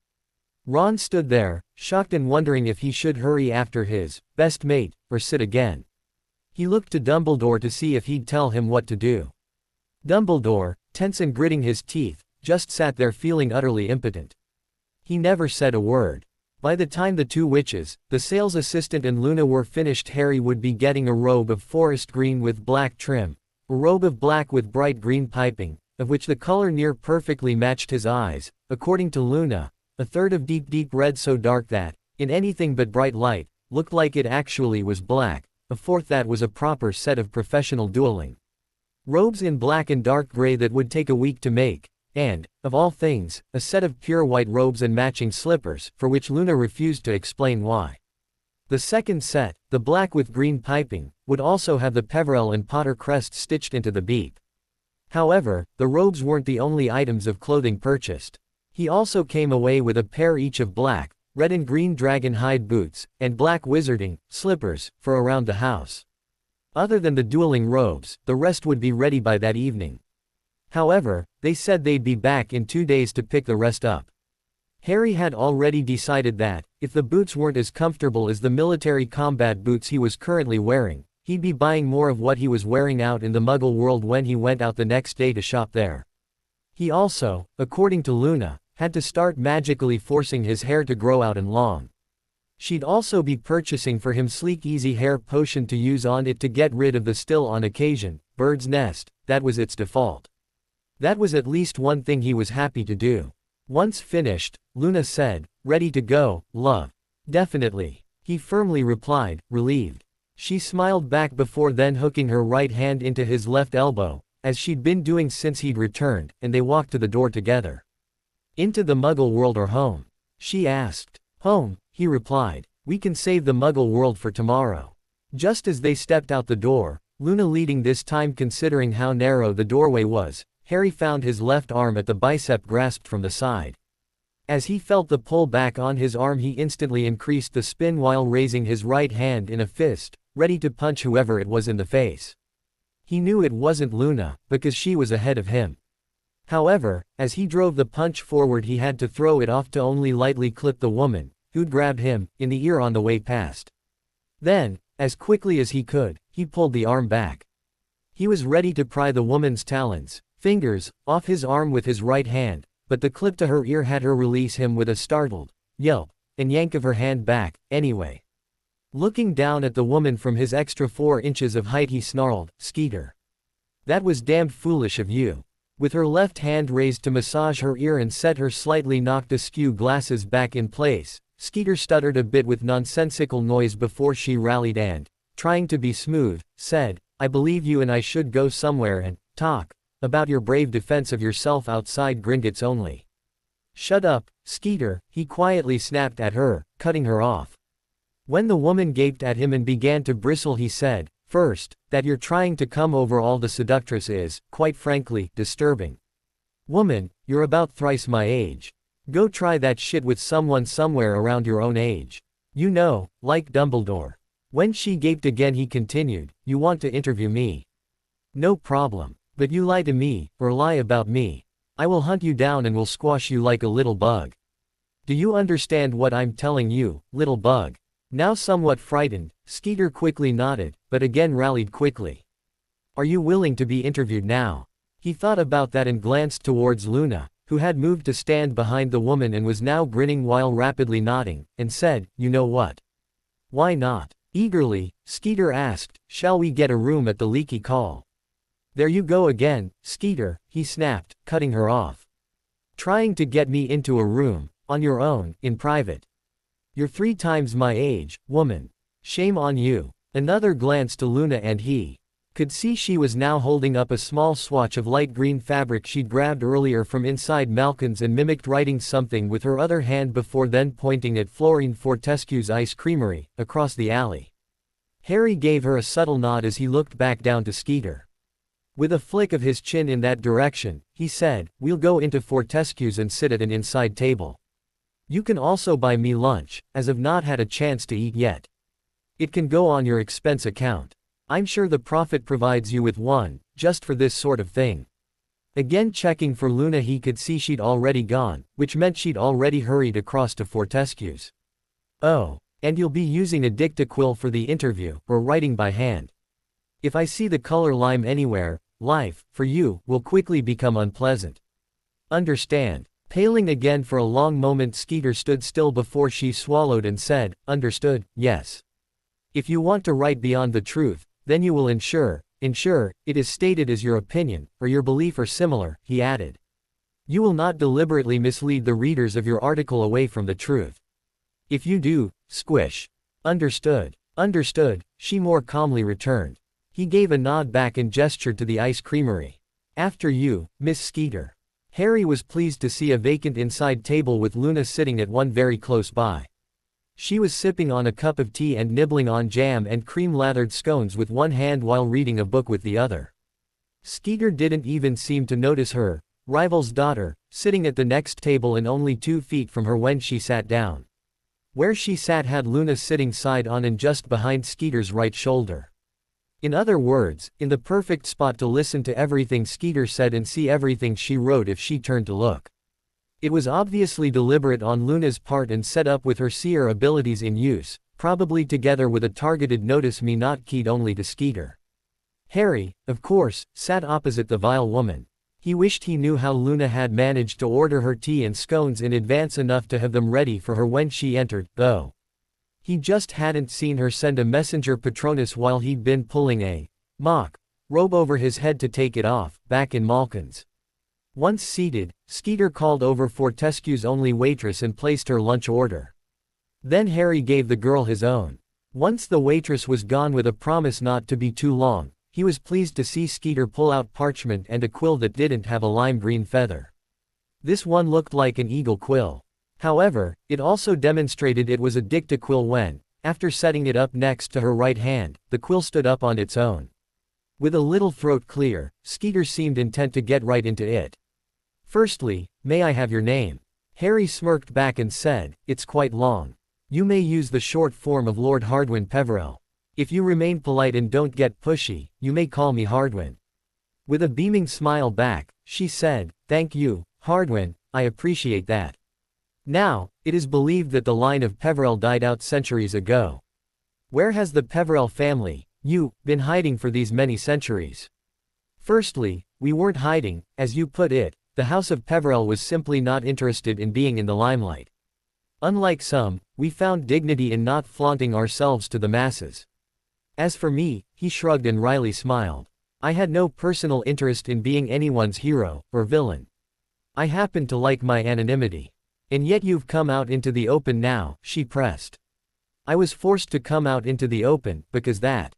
Ron stood there, shocked and wondering if he should hurry after his best mate, or sit again. He looked to Dumbledore to see if he'd tell him what to do. Dumbledore, tense and gritting his teeth, just sat there feeling utterly impotent. He never said a word. By the time the 2 witches, the sales assistant and Luna were finished, Harry would be getting a robe of forest green with black trim, a robe of black with bright green piping, of which the color near perfectly matched his eyes, according to Luna, a third of deep red so dark that, in anything but bright light, looked like it actually was black, a fourth that was a proper set of professional dueling robes in black and dark gray that would take a week to make. And, of all things, a set of pure white robes and matching slippers, for which Luna refused to explain why. The second set, the black with green piping, would also have the Peverell and Potter crests stitched into the beak. However, the robes weren't the only items of clothing purchased. He also came away with a pair each of black, red and green dragon hide boots, and black wizarding slippers, for around the house. Other than the dueling robes, the rest would be ready by that evening. However, they said they'd be back in 2 days to pick the rest up. Harry had already decided that, if the boots weren't as comfortable as the military combat boots he was currently wearing, he'd be buying more of what he was wearing out in the Muggle world when he went out the next day to shop there. He also, according to Luna, had to start magically forcing his hair to grow out and long. She'd also be purchasing for him Sleek Easy Hair Potion to use on it to get rid of the still on occasion, bird's nest, that was its default. That was at least one thing he was happy to do. Once finished, Luna said, ready to go, love. Definitely. He firmly replied, relieved. She smiled back before then hooking her right hand into his left elbow, as she'd been doing since he'd returned, and they walked to the door together. Into the Muggle world or home? She asked. Home, he replied. We can save the Muggle world for tomorrow. Just as they stepped out the door, Luna leading this time considering how narrow the doorway was, Harry found his left arm at the bicep grasped from the side. As he felt the pull back on his arm, he instantly increased the spin while raising his right hand in a fist, ready to punch whoever it was in the face. He knew it wasn't Luna, because she was ahead of him. However, as he drove the punch forward, he had to throw it off to only lightly clip the woman, who'd grabbed him, in the ear on the way past. Then, as quickly as he could, he pulled the arm back. He was ready to pry the woman's fingers, off his arm with his right hand, but the clip to her ear had her release him with a startled yelp, and yank of her hand back, anyway. Looking down at the woman from his extra 4 inches of height, he snarled, Skeeter. That was damned foolish of you. With her left hand raised to massage her ear and set her slightly knocked askew glasses back in place, Skeeter stuttered a bit with nonsensical noise before she rallied and, trying to be smooth, said, "I believe you and I should go somewhere and talk about your brave defense of yourself outside Gringotts only." "Shut up, Skeeter," he quietly snapped at her, cutting her off. When the woman gaped at him and began to bristle, he said, "First, that you're trying to come over all the seductress is, quite frankly, disturbing. Woman, you're about thrice my age. Go try that shit with someone somewhere around your own age. You know, like Dumbledore." When she gaped again he continued, "You want to interview me? No problem. But you lie to me, or lie about me. I will hunt you down and will squash you like a little bug. Do you understand what I'm telling you, little bug?" Now somewhat frightened, Skeeter quickly nodded, but again rallied quickly. "Are you willing to be interviewed now?" He thought about that and glanced towards Luna, who had moved to stand behind the woman and was now grinning while rapidly nodding, and said, "You know what? Why not?" Eagerly, Skeeter asked, "Shall we get a room at the Leaky Call?" "There you go again, Skeeter," he snapped, cutting her off. "Trying to get me into a room, on your own, in private. You're 3 times my age, woman. Shame on you." Another glance to Luna and he could see she was now holding up a small swatch of light green fabric she'd grabbed earlier from inside Malkin's and mimicked writing something with her other hand before then pointing at Florine Fortescue's ice creamery, across the alley. Harry gave her a subtle nod as he looked back down to Skeeter. With a flick of his chin in that direction, he said, "We'll go into Fortescue's and sit at an inside table. You can also buy me lunch, as I've not had a chance to eat yet. It can go on your expense account. I'm sure the prophet provides you with one, just for this sort of thing." Again checking for Luna, he could see she'd already gone, which meant she'd already hurried across to Fortescue's. "Oh, and you'll be using a dictaquill for the interview, or writing by hand. If I see the color lime anywhere, life, for you, will quickly become unpleasant. Understand?" Paling again for a long moment, Skeeter stood still before she swallowed and said, "Understood, yes. If you want to write beyond the truth, then you will ensure it is stated as your opinion, or your belief or similar," he added. "You will not deliberately mislead the readers of your article away from the truth. If you do, squish." "Understood. Understood," she more calmly returned. He gave a nod back and gestured to the ice creamery. "After you, Miss Skeeter." Harry was pleased to see a vacant inside table with Luna sitting at one very close by. She was sipping on a cup of tea and nibbling on jam and cream-lathered scones with one hand while reading a book with the other. Skeeter didn't even seem to notice her rival's daughter, sitting at the next table and only 2 feet from her when she sat down. Where she sat had Luna sitting side on and just behind Skeeter's right shoulder. In other words, in the perfect spot to listen to everything Skeeter said and see everything she wrote if she turned to look. It was obviously deliberate on Luna's part and set up with her seer abilities in use, probably together with a targeted "notice me not" keyed only to Skeeter. Harry, of course, sat opposite the vile woman. He wished he knew how Luna had managed to order her tea and scones in advance enough to have them ready for her when she entered, though. He just hadn't seen her send a messenger Patronus while he'd been pulling a mock robe over his head to take it off, back in Malkin's. Once seated, Skeeter called over Fortescue's only waitress and placed her lunch order. Then Harry gave the girl his own. Once the waitress was gone with a promise not to be too long, he was pleased to see Skeeter pull out parchment and a quill that didn't have a lime green feather. This one looked like an eagle quill. However, it also demonstrated it was a dictaquill when, after setting it up next to her right hand, the quill stood up on its own. With a little throat clear, Skeeter seemed intent to get right into it. "Firstly, may I have your name?" Harry smirked back and said, "It's quite long. You may use the short form of Lord Hardwin Peverell. If you remain polite and don't get pushy, you may call me Hardwin." With a beaming smile back, she said, "Thank you, Hardwin, I appreciate that. Now, it is believed that the line of Peverell died out centuries ago. Where has the Peverell family, you, been hiding for these many centuries?" "Firstly, we weren't hiding, as you put it. The House of Peverell was simply not interested in being in the limelight. Unlike some, we found dignity in not flaunting ourselves to the masses. As for me," he shrugged and wryly smiled. I had no personal interest in being anyone's hero, or villain. I happened to like my anonymity. And yet you've come out into the open now, she pressed. I was forced to come out into the open, because that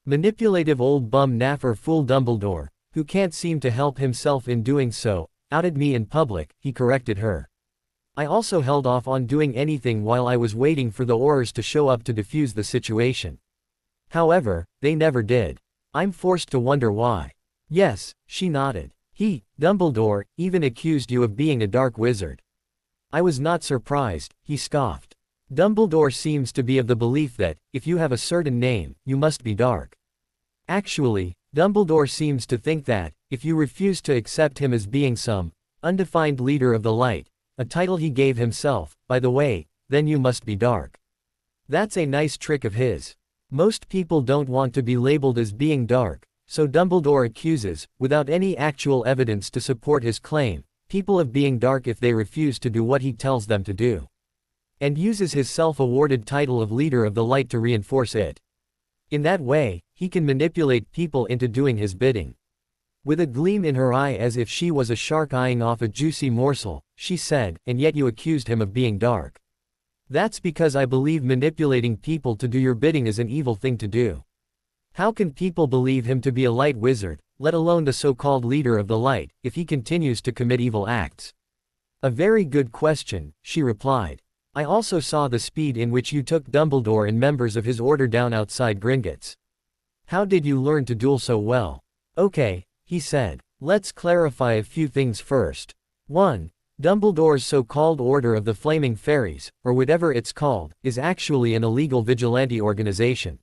manipulative old bum naffer fool Dumbledore, who can't seem to help himself in doing so, outed me in public, he corrected her. I also held off on doing anything while I was waiting for the Aurors to show up to defuse the situation. However, they never did. I'm forced to wonder why. Yes, she nodded. Dumbledore, even accused you of being a dark wizard. I was not surprised, he scoffed. Dumbledore seems to be of the belief that, if you have a certain name, you must be dark. Actually, Dumbledore seems to think that, if you refuse to accept him as being some undefined leader of the light, a title he gave himself, by the way, then you must be dark. That's a nice trick of his. Most people don't want to be labeled as being dark, so Dumbledore accuses, without any actual evidence to support his claim, people of being dark if they refuse to do what he tells them to do. And uses his self-awarded title of leader of the light to reinforce it. In that way, he can manipulate people into doing his bidding. With a gleam in her eye as if she was a shark eyeing off a juicy morsel, she said, and yet you accused him of being dark. That's because I believe manipulating people to do your bidding is an evil thing to do. How can people believe him to be a light wizard, let alone the so-called leader of the light, if he continues to commit evil acts? A very good question, she replied. I also saw the speed in which you took Dumbledore and members of his order down outside Gringotts. How did you learn to duel so well? Okay, he said. Let's clarify a few things first. 1. Dumbledore's so-called Order of the Flaming Fairies, or whatever it's called, is actually an illegal vigilante organization.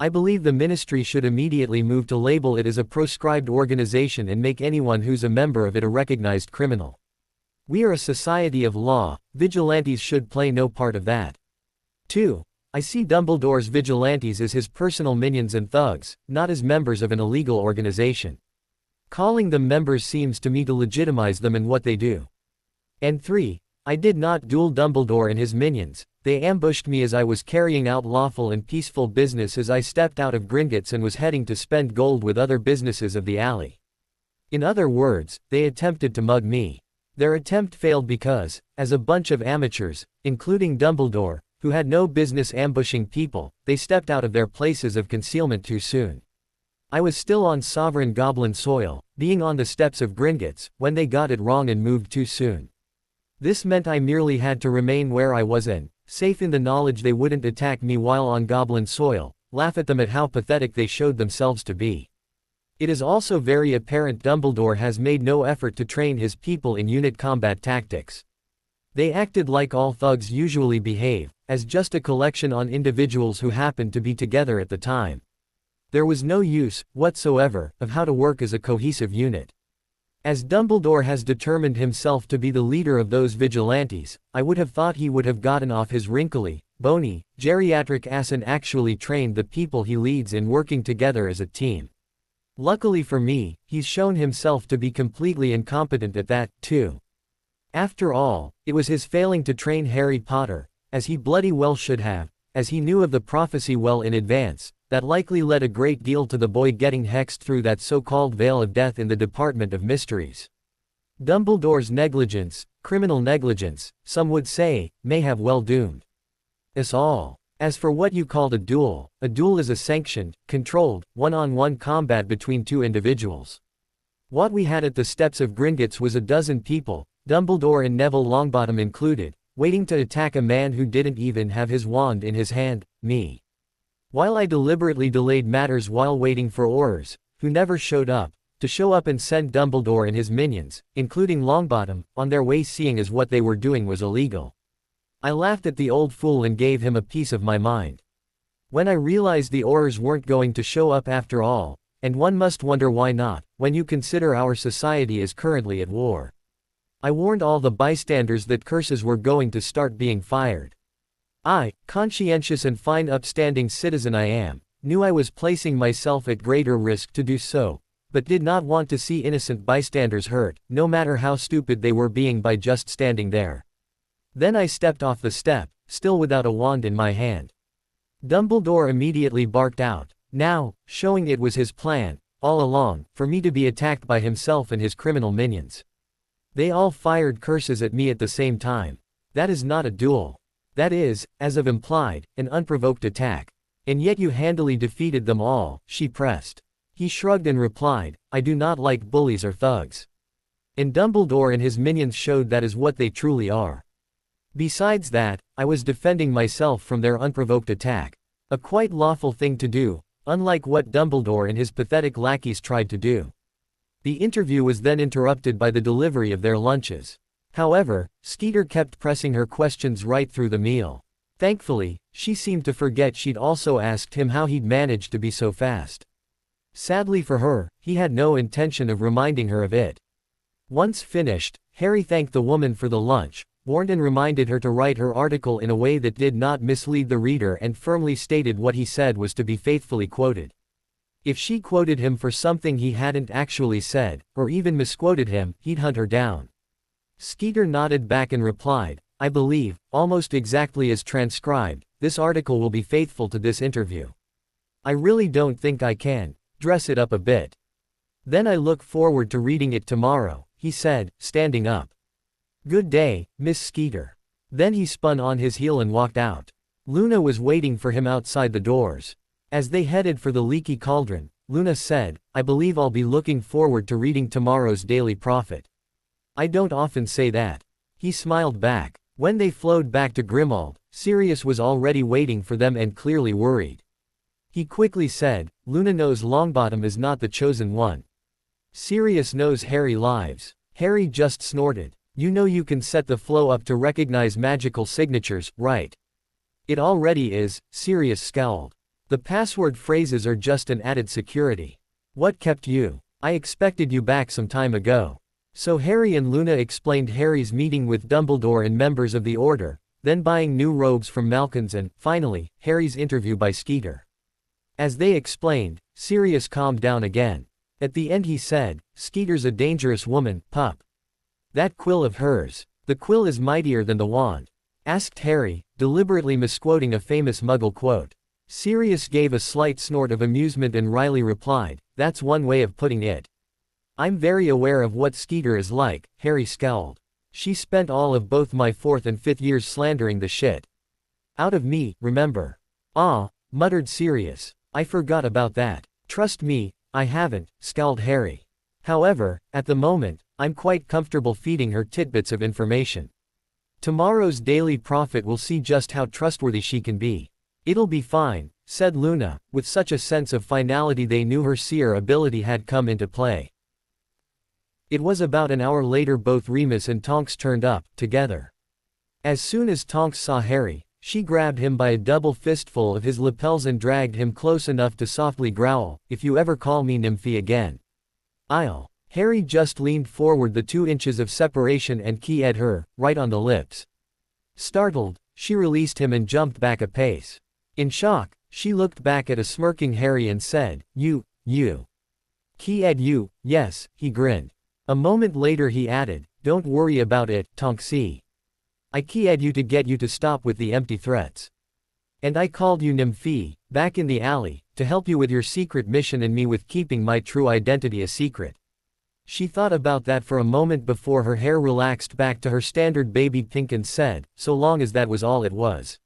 I believe the Ministry should immediately move to label it as a proscribed organization and make anyone who's a member of it a recognized criminal. We are a society of law, vigilantes should play no part of that. 2. I see Dumbledore's vigilantes as his personal minions and thugs, not as members of an illegal organization. Calling them members seems to me to legitimize them in what they do. And 3. I did not duel Dumbledore and his minions, they ambushed me as I was carrying out lawful and peaceful business as I stepped out of Gringotts and was heading to spend gold with other businesses of the alley. In other words, they attempted to mug me. Their attempt failed because, as a bunch of amateurs, including Dumbledore, who had no business ambushing people, they stepped out of their places of concealment too soon. I was still on sovereign goblin soil, being on the steps of Gringotts, when they got it wrong and moved too soon. This meant I merely had to remain where I was and, safe in the knowledge they wouldn't attack me while on goblin soil, laugh at them at how pathetic they showed themselves to be. It is also very apparent Dumbledore has made no effort to train his people in unit combat tactics. They acted like all thugs usually behave, as just a collection on individuals who happened to be together at the time. There was no use, whatsoever, of how to work as a cohesive unit. As Dumbledore has determined himself to be the leader of those vigilantes, I would have thought he would have gotten off his wrinkly, bony, geriatric ass and actually trained the people he leads in working together as a team. Luckily for me, he's shown himself to be completely incompetent at that, too. After all, it was his failing to train Harry Potter, as he bloody well should have, as he knew of the prophecy well in advance, that likely led a great deal to the boy getting hexed through that so-called veil of death in the Department of Mysteries. Dumbledore's negligence, criminal negligence, some would say, may have well doomed us all. As for what you called a duel is a sanctioned, controlled, one-on-one combat between two individuals. What we had at the steps of Gringotts was a dozen people, Dumbledore and Neville Longbottom included, waiting to attack a man who didn't even have his wand in his hand, me. While I deliberately delayed matters while waiting for Aurors, who never showed up, to show up and send Dumbledore and his minions, including Longbottom, on their way seeing as what they were doing was illegal. I laughed at the old fool and gave him a piece of my mind. When I realized the Aurors weren't going to show up after all, and one must wonder why not, when you consider our society is currently at war. I warned all the bystanders that curses were going to start being fired. I, conscientious and fine upstanding citizen I am, knew I was placing myself at greater risk to do so, but did not want to see innocent bystanders hurt, no matter how stupid they were being by just standing there. Then I stepped off the step, still without a wand in my hand. Dumbledore immediately barked out, now, showing it was his plan, all along, for me to be attacked by himself and his criminal minions. They all fired curses at me at the same time. That is not a duel. That is, as of implied, an unprovoked attack. And yet you handily defeated them all, she pressed. He shrugged and replied, I do not like bullies or thugs. And Dumbledore and his minions showed that is what they truly are. Besides that, I was defending myself from their unprovoked attack. A quite lawful thing to do, unlike what Dumbledore and his pathetic lackeys tried to do. The interview was then interrupted by the delivery of their lunches. However, Skeeter kept pressing her questions right through the meal. Thankfully, she seemed to forget she'd also asked him how he'd managed to be so fast. Sadly for her, he had no intention of reminding her of it. Once finished, Harry thanked the woman for the lunch, warned and reminded her to write her article in a way that did not mislead the reader, and firmly stated what he said was to be faithfully quoted. If she quoted him for something he hadn't actually said, or even misquoted him, he'd hunt her down. Skeeter nodded back and replied, I believe, almost exactly as transcribed, this article will be faithful to this interview. I really don't think I can dress it up a bit. Then I look forward to reading it tomorrow, he said, standing up. Good day, Miss Skeeter. Then he spun on his heel and walked out. Luna was waiting for him outside the doors. As they headed for the leaky cauldron, Luna said, I believe I'll be looking forward to reading tomorrow's Daily Prophet. I don't often say that. He smiled back. When they flowed back to Grimmauld, Sirius was already waiting for them and clearly worried. He quickly said, Luna knows Longbottom is not the chosen one. Sirius knows Harry lives. Harry just snorted. You know you can set the flow up to recognize magical signatures, right? It already is, Sirius scowled. The password phrases are just an added security. What kept you? I expected you back some time ago. So Harry and Luna explained Harry's meeting with Dumbledore and members of the Order, then buying new robes from Malkins and, finally, Harry's interview by Skeeter. As they explained, Sirius calmed down again. At the end he said, Skeeter's a dangerous woman, pup. That quill of hers. The quill is mightier than the wand? Asked Harry, deliberately misquoting a famous Muggle quote. Sirius gave a slight snort of amusement and wryly replied, that's one way of putting it. I'm very aware of what Skeeter is like, Harry scowled. She spent all of both my 4th and 5th years slandering the shit out of me, remember? Ah, muttered Sirius. I forgot about that. Trust me, I haven't, scowled Harry. However, at the moment, I'm quite comfortable feeding her tidbits of information. Tomorrow's Daily Prophet will see just how trustworthy she can be. It'll be fine, said Luna, with such a sense of finality they knew her seer ability had come into play. It was about an hour later both Remus and Tonks turned up, together. As soon as Tonks saw Harry, she grabbed him by a double fistful of his lapels and dragged him close enough to softly growl, if you ever call me Nymphy again, I'll. Harry just leaned forward the 2 inches of separation and keyed her, right on the lips. Startled, she released him and jumped back a pace. In shock, she looked back at a smirking Harry and said, You. Keyed you, yes, he grinned. A moment later he added, don't worry about it, Tonksy. I keyed you to get you to stop with the empty threats. And I called you Nymphy, back in the alley, to help you with your secret mission and me with keeping my true identity a secret. She thought about that for a moment before her hair relaxed back to her standard baby pink and said, so long as that was all it was.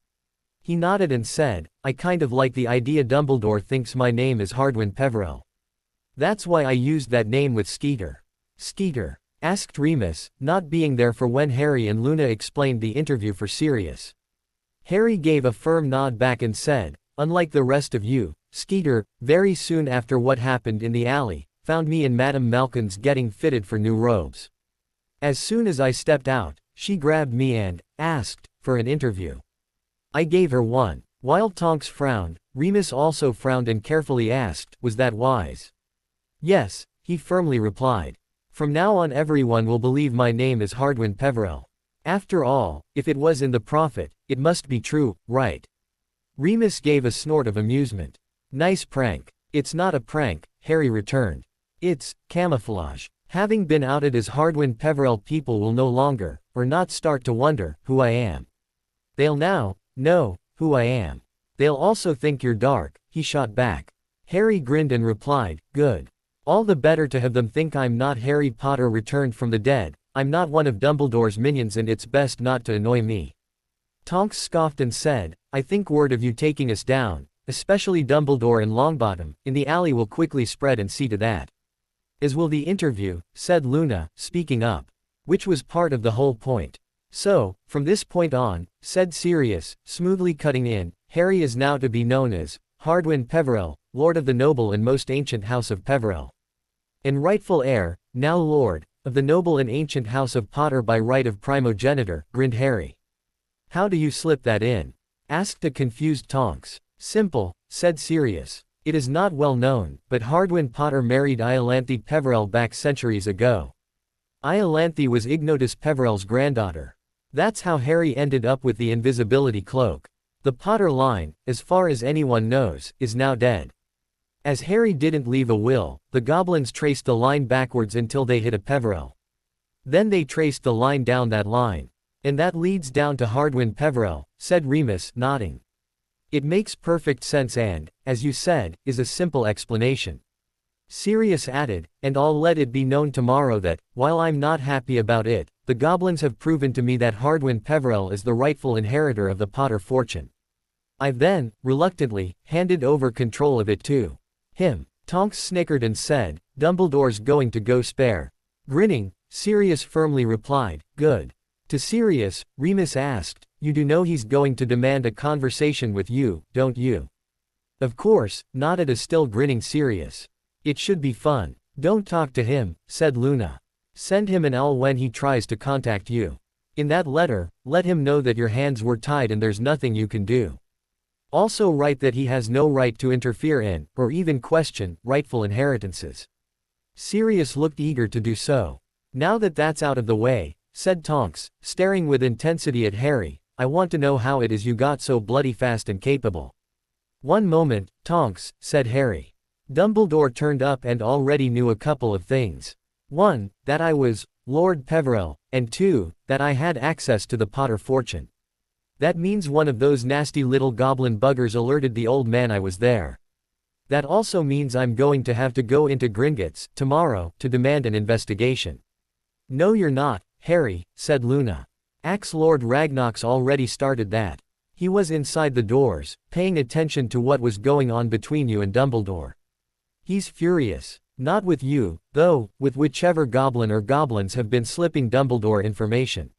He nodded and said, I kind of like the idea Dumbledore thinks my name is Hardwin Peverell. That's why I used that name with Skeeter. Skeeter? Asked Remus, not being there for when Harry and Luna explained the interview for Sirius. Harry gave a firm nod back and said, unlike the rest of you, Skeeter, very soon after what happened in the alley, found me and Madame Malkins getting fitted for new robes. As soon as I stepped out, she grabbed me and asked for an interview. I gave her one. While Tonks frowned, Remus also frowned and carefully asked, was that wise? Yes, he firmly replied. From now on everyone will believe my name is Hardwin Peverell. After all, if it was in the Prophet, it must be true, right? Remus gave a snort of amusement. Nice prank. It's not a prank, Harry returned. It's camouflage. Having been outed as Hardwin Peverell, people will no longer, or not start to wonder, who I am. They'll now know who I am. They'll also think you're dark, he shot back. Harry grinned and replied, good. All the better to have them think I'm not Harry Potter returned from the dead. I'm not one of Dumbledore's minions and it's best not to annoy me. Tonks scoffed and said, I think word of you taking us down, especially Dumbledore and Longbottom, in the alley will quickly spread and see to that. As will the interview, said Luna, speaking up. Which was part of the whole point. So, from this point on, said Sirius, smoothly cutting in, Harry is now to be known as Hardwin Peverell, Lord of the noble and most ancient house of Peverell. And rightful heir, now Lord, of the noble and ancient house of Potter by right of primogeniture, grinned Harry. How do you slip that in? Asked a confused Tonks. Simple, said Sirius. It is not well known, but Hardwin Potter married Iolanthe Peverell back centuries ago. Iolanthe was Ignotus Peverell's granddaughter. That's how Harry ended up with the invisibility cloak. The Potter line, as far as anyone knows, is now dead. As Harry didn't leave a will, the goblins traced the line backwards until they hit a Peverell. Then they traced the line down that line. And that leads down to Hardwin Peverell, said Remus, nodding. It makes perfect sense and, as you said, is a simple explanation. Sirius added, and I'll let it be known tomorrow that, while I'm not happy about it, the goblins have proven to me that Hardwin Peverell is the rightful inheritor of the Potter fortune. I've then, reluctantly, handed over control of it to him. Tonks snickered and said, Dumbledore's going to go spare. Grinning, Sirius firmly replied, good. To Sirius, Remus asked, you do know he's going to demand a conversation with you, don't you? Of course, nodded a still grinning Sirius. It should be fun. Don't talk to him, said Luna. Send him an owl when he tries to contact you. In that letter, let him know that your hands were tied and there's nothing you can do. Also write that he has no right to interfere in, or even question, rightful inheritances. Sirius looked eager to do so. Now that that's out of the way, said Tonks, staring with intensity at Harry, I want to know how it is you got so bloody fast and capable. One moment, Tonks, said Harry. Dumbledore turned up and already knew a couple of things. 1, that I was Lord Peverell, and 2, that I had access to the Potter fortune. That means one of those nasty little goblin buggers alerted the old man I was there. That also means I'm going to have to go into Gringotts, tomorrow, to demand an investigation. No you're not, Harry, said Luna. Axe Lord Ragnarok's already started that. He was inside the doors, paying attention to what was going on between you and Dumbledore. He's furious. Not with you, though, with whichever goblin or goblins have been slipping Dumbledore information.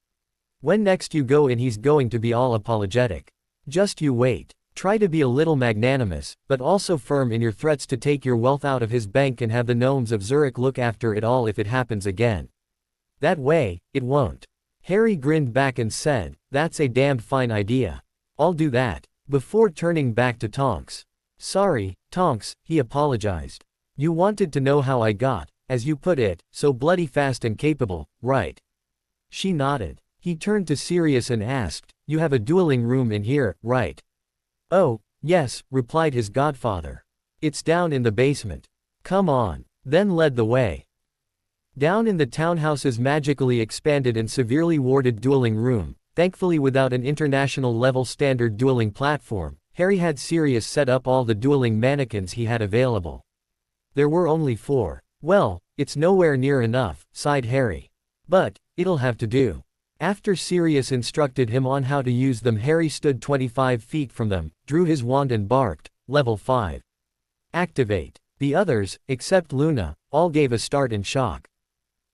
When next you go in he's going to be all apologetic. Just you wait. Try to be a little magnanimous, but also firm in your threats to take your wealth out of his bank and have the gnomes of Zurich look after it all if it happens again. That way, it won't. Harry grinned back and said, that's a damned fine idea. I'll do that. Before turning back to Tonks. Sorry, Tonks, he apologized. You wanted to know how I got, as you put it, so bloody fast and capable, right? She nodded. He turned to Sirius and asked, you have a dueling room in here, right? Oh, yes, replied his godfather. It's down in the basement. Come on. Then led the way. Down in the townhouse's magically expanded and severely warded dueling room, thankfully without an international level standard dueling platform, Harry had Sirius set up all the dueling mannequins he had available. There were only 4. Well, it's nowhere near enough, sighed Harry. But, it'll have to do. After Sirius instructed him on how to use them, Harry stood 25 feet from them, drew his wand and barked, level 5. Activate. The others, except Luna, all gave a start in shock.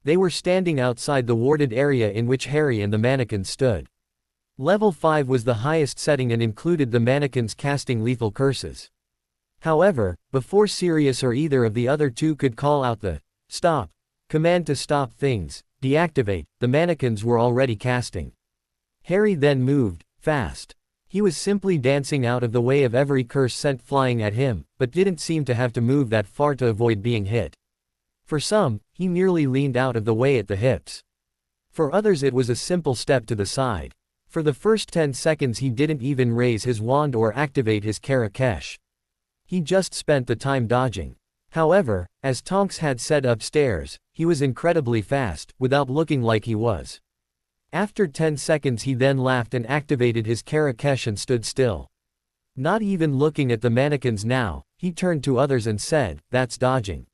They were standing outside the warded area in which Harry and the mannequins stood. Level 5 was the highest setting and included the mannequins casting lethal curses. However, before Sirius or either of the other two could call out the stop command to stop things, deactivate, the mannequins were already casting. Harry then moved, fast. He was simply dancing out of the way of every curse sent flying at him, but didn't seem to have to move that far to avoid being hit. For some, he merely leaned out of the way at the hips. For others it was a simple step to the side. For the first 10 seconds he didn't even raise his wand or activate his Karakesh. He just spent the time dodging. However, as Tonks had said upstairs, he was incredibly fast, without looking like he was. After 10 seconds he then laughed and activated his Karakesh and stood still. Not even looking at the mannequins now, he turned to others and said, that's dodging.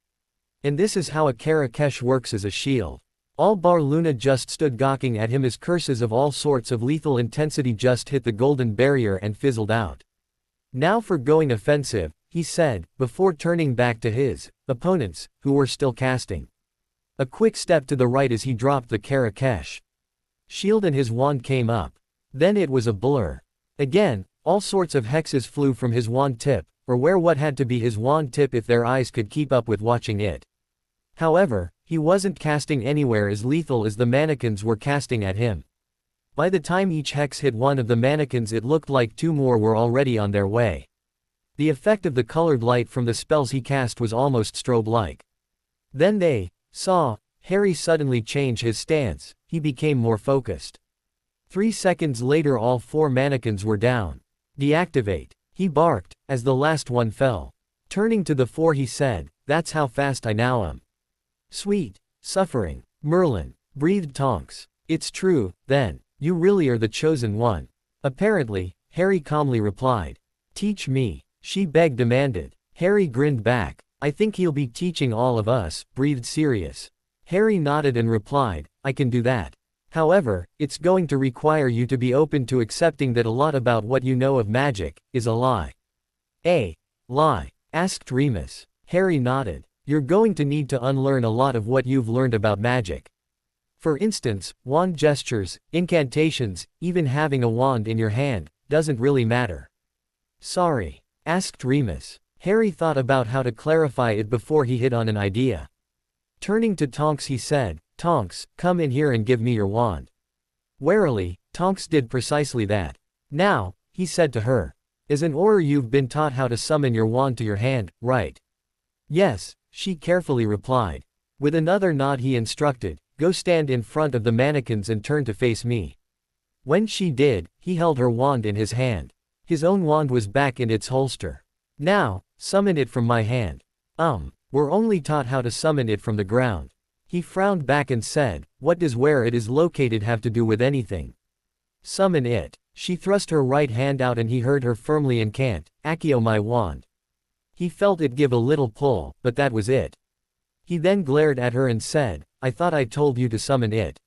And this is how a Karakesh works as a shield. Albar Luna just stood gawking at him as curses of all sorts of lethal intensity just hit the golden barrier and fizzled out. Now for going offensive, he said, before turning back to his opponents, who were still casting. A quick step to the right as he dropped the Karakesh shield and his wand came up. Then it was a blur. Again, all sorts of hexes flew from his wand tip, or where what had to be his wand tip if their eyes could keep up with watching it. However, he wasn't casting anywhere as lethal as the mannequins were casting at him. By the time each hex hit one of the mannequins, it looked like 2 more were already on their way. The effect of the colored light from the spells he cast was almost strobe-like. Then they saw Harry suddenly change his stance. He became more focused. 3 seconds later all 4 mannequins were down. Deactivate, he barked, as the last one fell. Turning to the 4 he said, that's how fast I now am. Sweet suffering, Merlin, breathed Tonks. It's true, then. You really are the chosen one. Apparently, Harry calmly replied. Teach me, she demanded. Harry grinned back. I think he'll be teaching all of us, breathed Sirius. Harry nodded and replied, I can do that. However, it's going to require you to be open to accepting that a lot about what you know of magic is a lie. A lie? Asked Remus. Harry nodded. You're going to need to unlearn a lot of what you've learned about magic. For instance, wand gestures, incantations, even having a wand in your hand, doesn't really matter. Sorry? Asked Remus. Harry thought about how to clarify it before he hit on an idea. Turning to Tonks he said, Tonks, come in here and give me your wand. Warily, Tonks did precisely that. Now, he said to her. As an Auror you've been taught how to summon your wand to your hand, right? Yes, she carefully replied. With another nod he instructed, go stand in front of the mannequins and turn to face me. When she did, he held her wand in his hand. His own wand was back in its holster. Now, summon it from my hand. We're only taught how to summon it from the ground. He frowned back and said, what does where it is located have to do with anything? Summon it. She thrust her right hand out and he heard her firmly incant, Accio my wand. He felt it give a little pull, but that was it. He then glared at her and said, I thought I told you to summon it.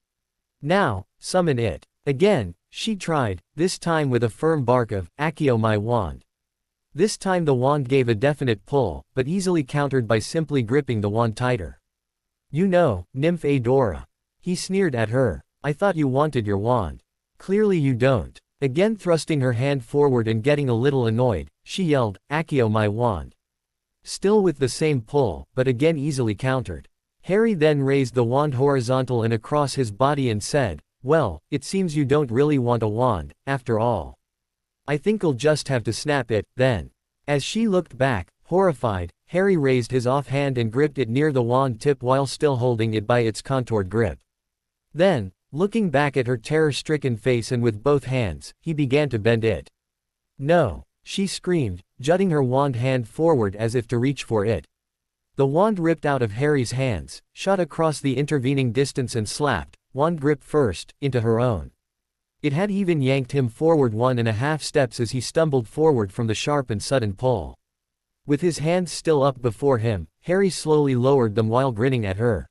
Now, summon it. Again, she tried, this time with a firm bark of, Accio my wand. This time the wand gave a definite pull, but easily countered by simply gripping the wand tighter. You know, Nymph Adora. He sneered at her. I thought you wanted your wand. Clearly you don't. Again thrusting her hand forward and getting a little annoyed, she yelled, Accio my wand. Still with the same pull, but again easily countered. Harry then raised the wand horizontal and across his body and said, well, it seems you don't really want a wand, after all. I think I'll just have to snap it, then. As she looked back, horrified, Harry raised his offhand and gripped it near the wand tip while still holding it by its contoured grip. Then, looking back at her terror-stricken face and with both hands, he began to bend it. No, she screamed, jutting her wand hand forward as if to reach for it. The wand ripped out of Harry's hands, shot across the intervening distance and slapped, wand grip first, into her own. It had even yanked him forward 1.5 steps as he stumbled forward from the sharp and sudden pull. With his hands still up before him, Harry slowly lowered them while grinning at her.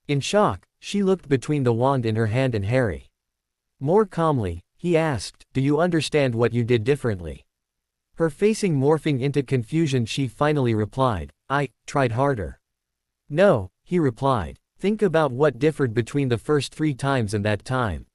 In shock, she looked between the wand in her hand and Harry. More calmly, he asked, do you understand what you did differently? Her facing morphing into confusion she finally replied, I tried harder. No, he replied. Think about what differed between the first 3 times and that time.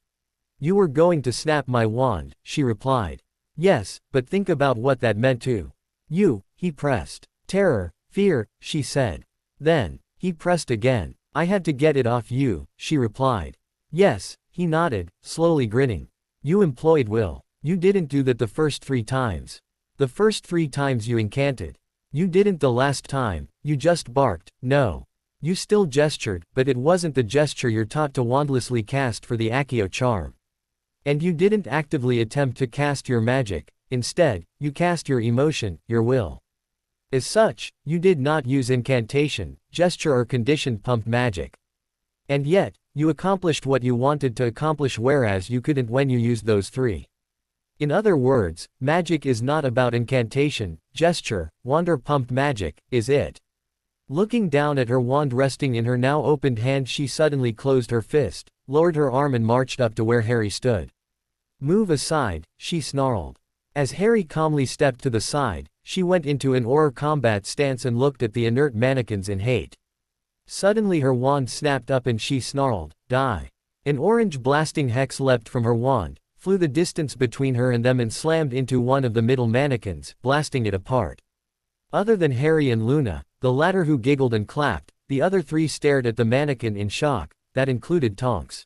You were going to snap my wand, she replied. Yes, but think about what that meant too. You, he pressed. Terror, fear, she said. Then, he pressed again. I had to get it off you, she replied. Yes, he nodded, slowly grinning. You employed will. You didn't do that the first 3 times. The first 3 times you incanted. You didn't the last time, you just barked, no. You still gestured, but it wasn't the gesture you're taught to wandlessly cast for the Accio charm. And you didn't actively attempt to cast your magic, instead, you cast your emotion, your will. As such, you did not use incantation, gesture or conditioned pumped magic. And yet, you accomplished what you wanted to accomplish whereas you couldn't when you used those 3. In other words, magic is not about incantation, gesture, wand or pumped magic, is it? Looking down at her wand resting in her now opened hand, she suddenly closed her fist, lowered her arm and marched up to where Harry stood. "Move aside," she snarled. As Harry calmly stepped to the side, she went into an aura combat stance and looked at the inert mannequins in hate. Suddenly her wand snapped up and she snarled, "Die." An orange blasting hex leapt from her wand, flew the distance between her and them and slammed into one of the middle mannequins, blasting it apart. Other than Harry and Luna, the latter who giggled and clapped, the other three stared at the mannequin in shock. That included Tonks.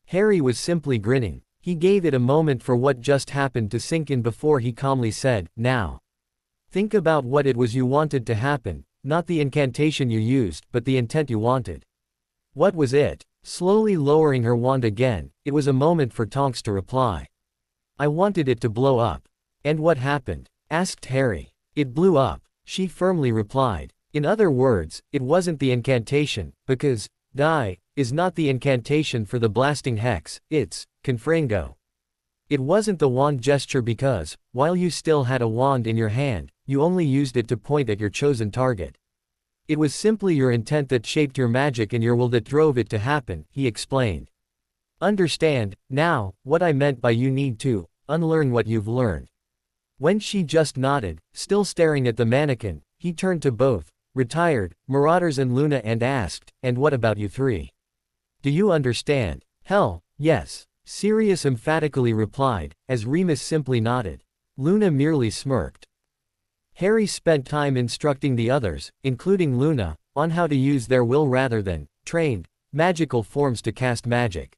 Harry was simply grinning. He gave it a moment for what just happened to sink in before he calmly said, "Now. Think about what it was you wanted to happen, not the incantation you used, but the intent you wanted." "What was it?" Slowly lowering her wand again, it was a moment for Tonks to reply. "I wanted it to blow up." "And what happened?" asked Harry. "It blew up," she firmly replied. In other words, it wasn't the incantation, because die is not the incantation for the blasting hex, it's confringo. It wasn't the wand gesture because, while you still had a wand in your hand, you only used it to point at your chosen target. It was simply your intent that shaped your magic and your will that drove it to happen, he explained. "Understand, now, what I meant by you need to unlearn what you've learned." When she just nodded, still staring at the mannequin, he turned to both retired Marauders and Luna and asked, "And what about you three? Do you understand?" "Hell, yes," Sirius emphatically replied, as Remus simply nodded. Luna merely smirked. Harry spent time instructing the others, including Luna, on how to use their will rather than trained magical forms to cast magic.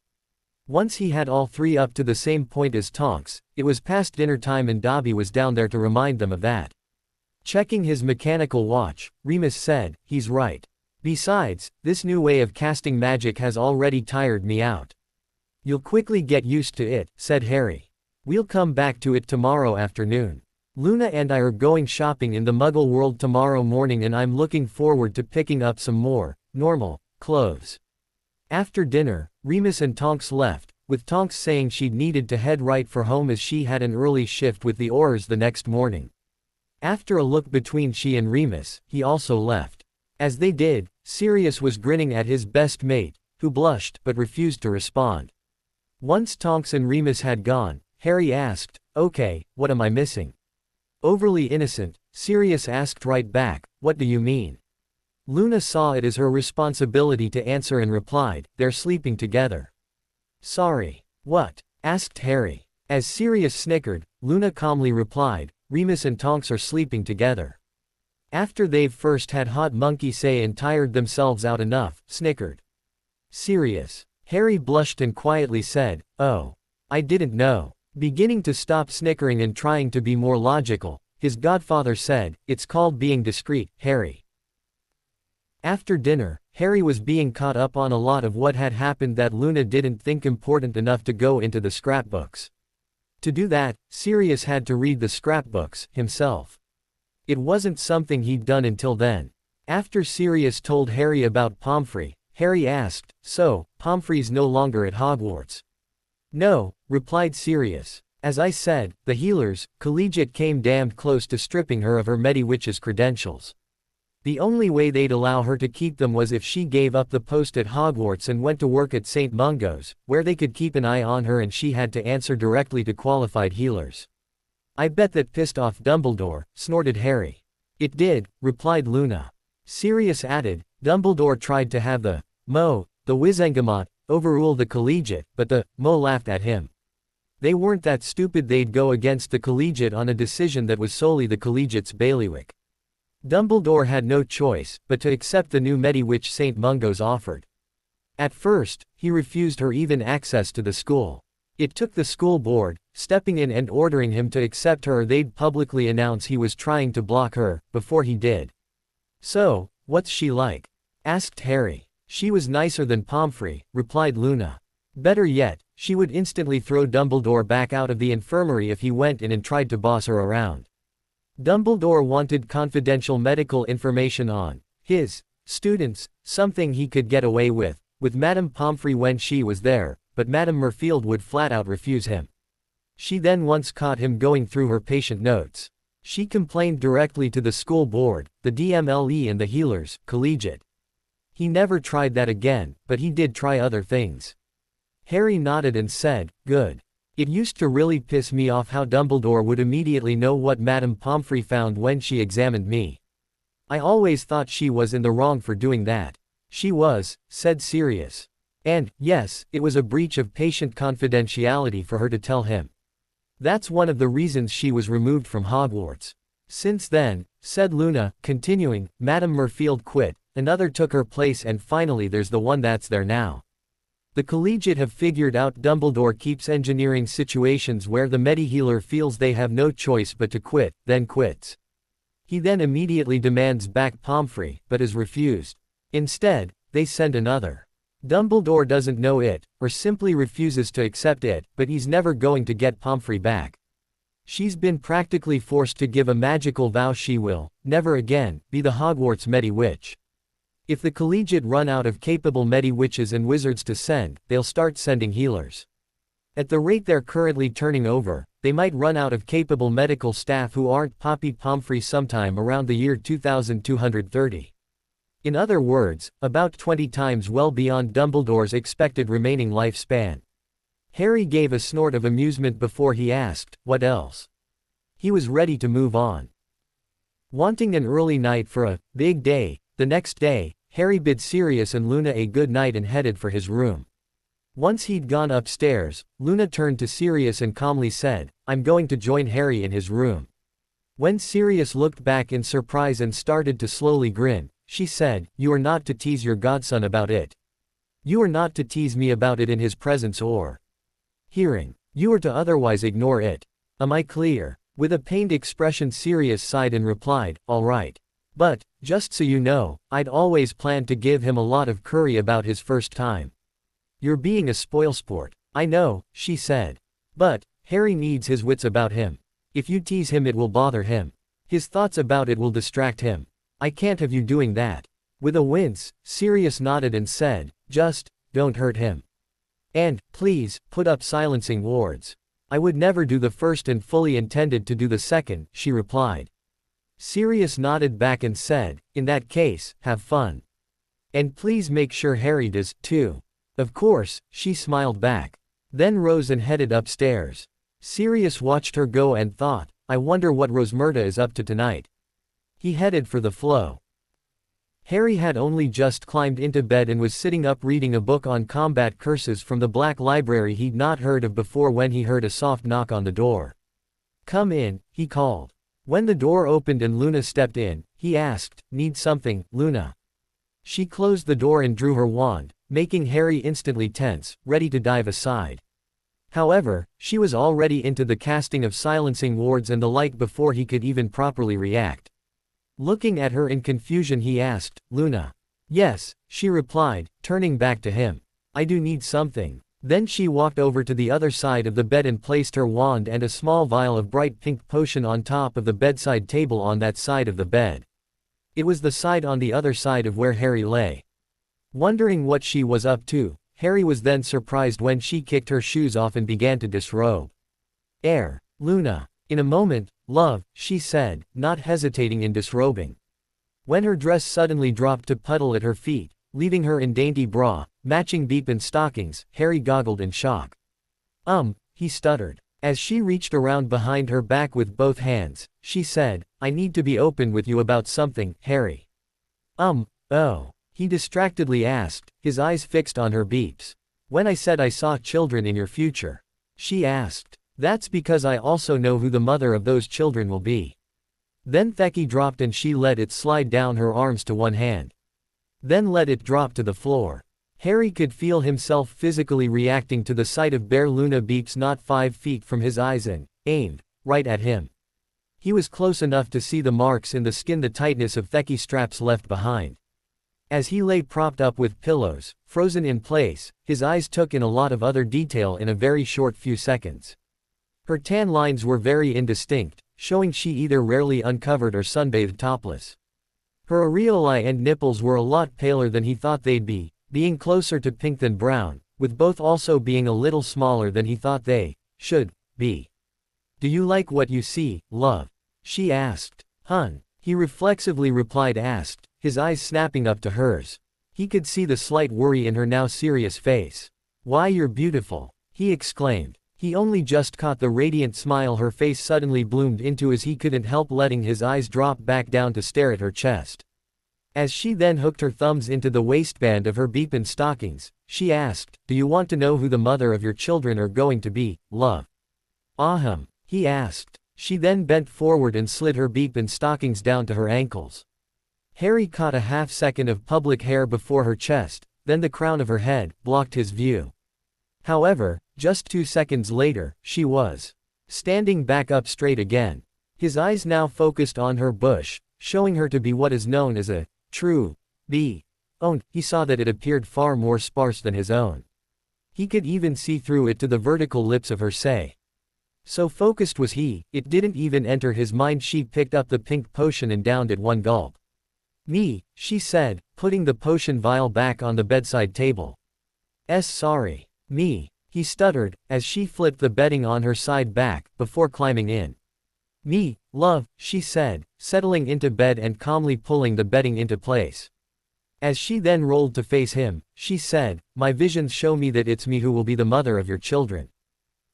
Once he had all three up to the same point as Tonks, it was past dinner time and Dobby was down there to remind them of that. Checking his mechanical watch, Remus said, "He's right. Besides, this new way of casting magic has already tired me out." "You'll quickly get used to it," said Harry. "We'll come back to it tomorrow afternoon. Luna and I are going shopping in the Muggle world tomorrow morning and I'm looking forward to picking up some more normal clothes." After dinner, Remus and Tonks left, with Tonks saying she'd needed to head right for home as she had an early shift with the Aurors the next morning. After a look between she and Remus, he also left. As they did, Sirius was grinning at his best mate, who blushed but refused to respond. Once Tonks and Remus had gone, Harry asked, "Okay, what am I missing?" Overly innocent, Sirius asked right back, "What do you mean?" Luna saw it as her responsibility to answer and replied, "They're sleeping together." "Sorry. What?" asked Harry. As Sirius snickered, Luna calmly replied, "Remus and Tonks are sleeping together." "After they've first had hot monkey say and tired themselves out enough," snickered Sirius. Harry blushed and quietly said, "Oh. I didn't know." Beginning to stop snickering and trying to be more logical, his godfather said, "It's called being discreet, Harry." After dinner, Harry was being caught up on a lot of what had happened that Luna didn't think important enough to go into the scrapbooks. To do that, Sirius had to read the scrapbooks himself. It wasn't something he'd done until then. After Sirius told Harry about Pomfrey, Harry asked, "So, Pomfrey's no longer at Hogwarts?" "No," replied Sirius. "As I said, the Healers Collegiate came damned close to stripping her of her Mediwitch's credentials. The only way they'd allow her to keep them was if she gave up the post at Hogwarts and went to work at St. Mungo's, where they could keep an eye on her and she had to answer directly to qualified healers." "I bet that pissed off Dumbledore," snorted Harry. "It did," replied Luna. Sirius added, "Dumbledore tried to have the Wizengamot, overrule the Collegiate, but the laughed at him. They weren't that stupid they'd go against the Collegiate on a decision that was solely the Collegiate's bailiwick. Dumbledore had no choice, but to accept the new Mediwitch St. Mungo's offered. At first, he refused her even access to the school. It took the school board, stepping in and ordering him to accept her or they'd publicly announce he was trying to block her, before he did. "So, what's she like?" asked Harry. "She was nicer than Pomfrey," replied Luna. "Better yet, she would instantly throw Dumbledore back out of the infirmary if he went in and tried to boss her around. Dumbledore wanted confidential medical information on his students, something he could get away with Madame Pomfrey when she was there, but Madame Murfield would flat out refuse him. She then once caught him going through her patient notes. She complained directly to the school board, the DMLE and the healers, collegiate. He never tried that again, but he did try other things. Harry nodded and said, good. It used to really piss me off how Dumbledore would immediately know what Madame Pomfrey found when she examined me. I always thought she was in the wrong for doing that. She was, said Sirius. And, yes, it was a breach of patient confidentiality for her to tell him. That's one of the reasons she was removed from Hogwarts. Since then, said Luna, continuing, Madame Murfield quit, another took her place and finally there's the one that's there now. The collegiate have figured out Dumbledore keeps engineering situations where the Medihealer feels they have no choice but to quit, then quits. He then immediately demands back Pomfrey, but is refused. Instead, they send another. Dumbledore doesn't know it, or simply refuses to accept it, but he's never going to get Pomfrey back. She's been practically forced to give a magical vow she will, never again, be the Hogwarts Medi-Witch. If the collegiate run out of capable Medi-Witches and wizards to send, they'll start sending healers. At the rate they're currently turning over, they might run out of capable medical staff who aren't Poppy Pomfrey sometime around the year 2230. In other words, about 20 times well beyond Dumbledore's expected remaining lifespan. Harry gave a snort of amusement before he asked, what else? He was ready to move on. Wanting an early night for a big day, the next day, Harry bid Sirius and Luna a good night and headed for his room. Once he'd gone upstairs, Luna turned to Sirius and calmly said, I'm going to join Harry in his room. When Sirius looked back in surprise and started to slowly grin, she said, you are not to tease your godson about it. You are not to tease me about it in his presence or hearing. You are to otherwise ignore it. Am I clear? With a pained expression Sirius sighed and replied, all right. But, just so you know, I'd always planned to give him a lot of curry about his first time. You're being a spoilsport. I know, she said. But, Harry needs his wits about him. If you tease him it will bother him. His thoughts about it will distract him. I can't have you doing that. With a wince, Sirius nodded and said, just, don't hurt him. And, please, put up silencing wards. I would never do the first and fully intended to do the second, she replied. Sirius nodded back and said, in that case, have fun. And please make sure Harry does, too. Of course, she smiled back. Then rose and headed upstairs. Sirius watched her go and thought, I wonder what Rosmerta is up to tonight. He headed for the flow. Harry had only just climbed into bed and was sitting up reading a book on combat curses from the Black Library he'd not heard of before when he heard a soft knock on the door. Come in, he called. When the door opened and Luna stepped in, he asked, need something, Luna? She closed the door and drew her wand, making Harry instantly tense, ready to dive aside. However, she was already into the casting of silencing wards and the like before he could even properly react. Looking at her in confusion he asked, Luna? Yes, she replied, turning back to him. I do need something. Then she walked over to the other side of the bed and placed her wand and a small vial of bright pink potion on top of the bedside table on that side of the bed. It was the side on the other side of where Harry lay. Wondering what she was up to, Harry was then surprised when she kicked her shoes off and began to disrobe. Luna. In a moment, love, she said, not hesitating in disrobing. When her dress suddenly dropped to puddle at her feet, leaving her in dainty bra, matching beep and stockings, Harry goggled in shock. He stuttered. As she reached around behind her back with both hands, she said, I need to be open with you about something, Harry. Oh. He distractedly asked, his eyes fixed on her beeps. When I said I saw children in your future. She asked. That's because I also know who the mother of those children will be. Then Thecky dropped and she let it slide down her arms to one hand. Then let it drop to the floor. Harry could feel himself physically reacting to the sight of bare Luna beeps not 5 feet from his eyes and aimed right at him. He was close enough to see the marks in the skin, the tightness of Thecky's straps left behind. As he lay propped up with pillows, frozen in place, his eyes took in a lot of other detail in a very short few seconds. Her tan lines were very indistinct, showing she either rarely uncovered or sunbathed topless. Her areolae and nipples were a lot paler than he thought they'd be, being closer to pink than brown, with both also being a little smaller than he thought they should be. Do you like what you see, love? she asked. Hun, he reflexively replied asked, his eyes snapping up to hers. He could see the slight worry in her now serious face. Why you're beautiful, he exclaimed. He only just caught the radiant smile her face suddenly bloomed into as he couldn't help letting his eyes drop back down to stare at her chest. As she then hooked her thumbs into the waistband of her beepin stockings, she asked, do you want to know who the mother of your children are going to be, love? Ahem, he asked. She then bent forward and slid her beepin stockings down to her ankles. Harry caught a half-second of public hair before her chest, then the crown of her head blocked his view. However, just 2 seconds later, she was standing back up straight again. His eyes now focused on her bush, showing her to be what is known as a true bee. He saw that it appeared far more sparse than his own. He could even see through it to the vertical lips of her say. So focused was he, it didn't even enter his mind. She picked up the pink potion and downed it one gulp. Me, she said, putting the potion vial back on the bedside table. Sorry. Me, he stuttered, as she flipped the bedding on her side back, before climbing in. Me, love, she said, settling into bed and calmly pulling the bedding into place. As she then rolled to face him, she said, my visions show me that it's me who will be the mother of your children.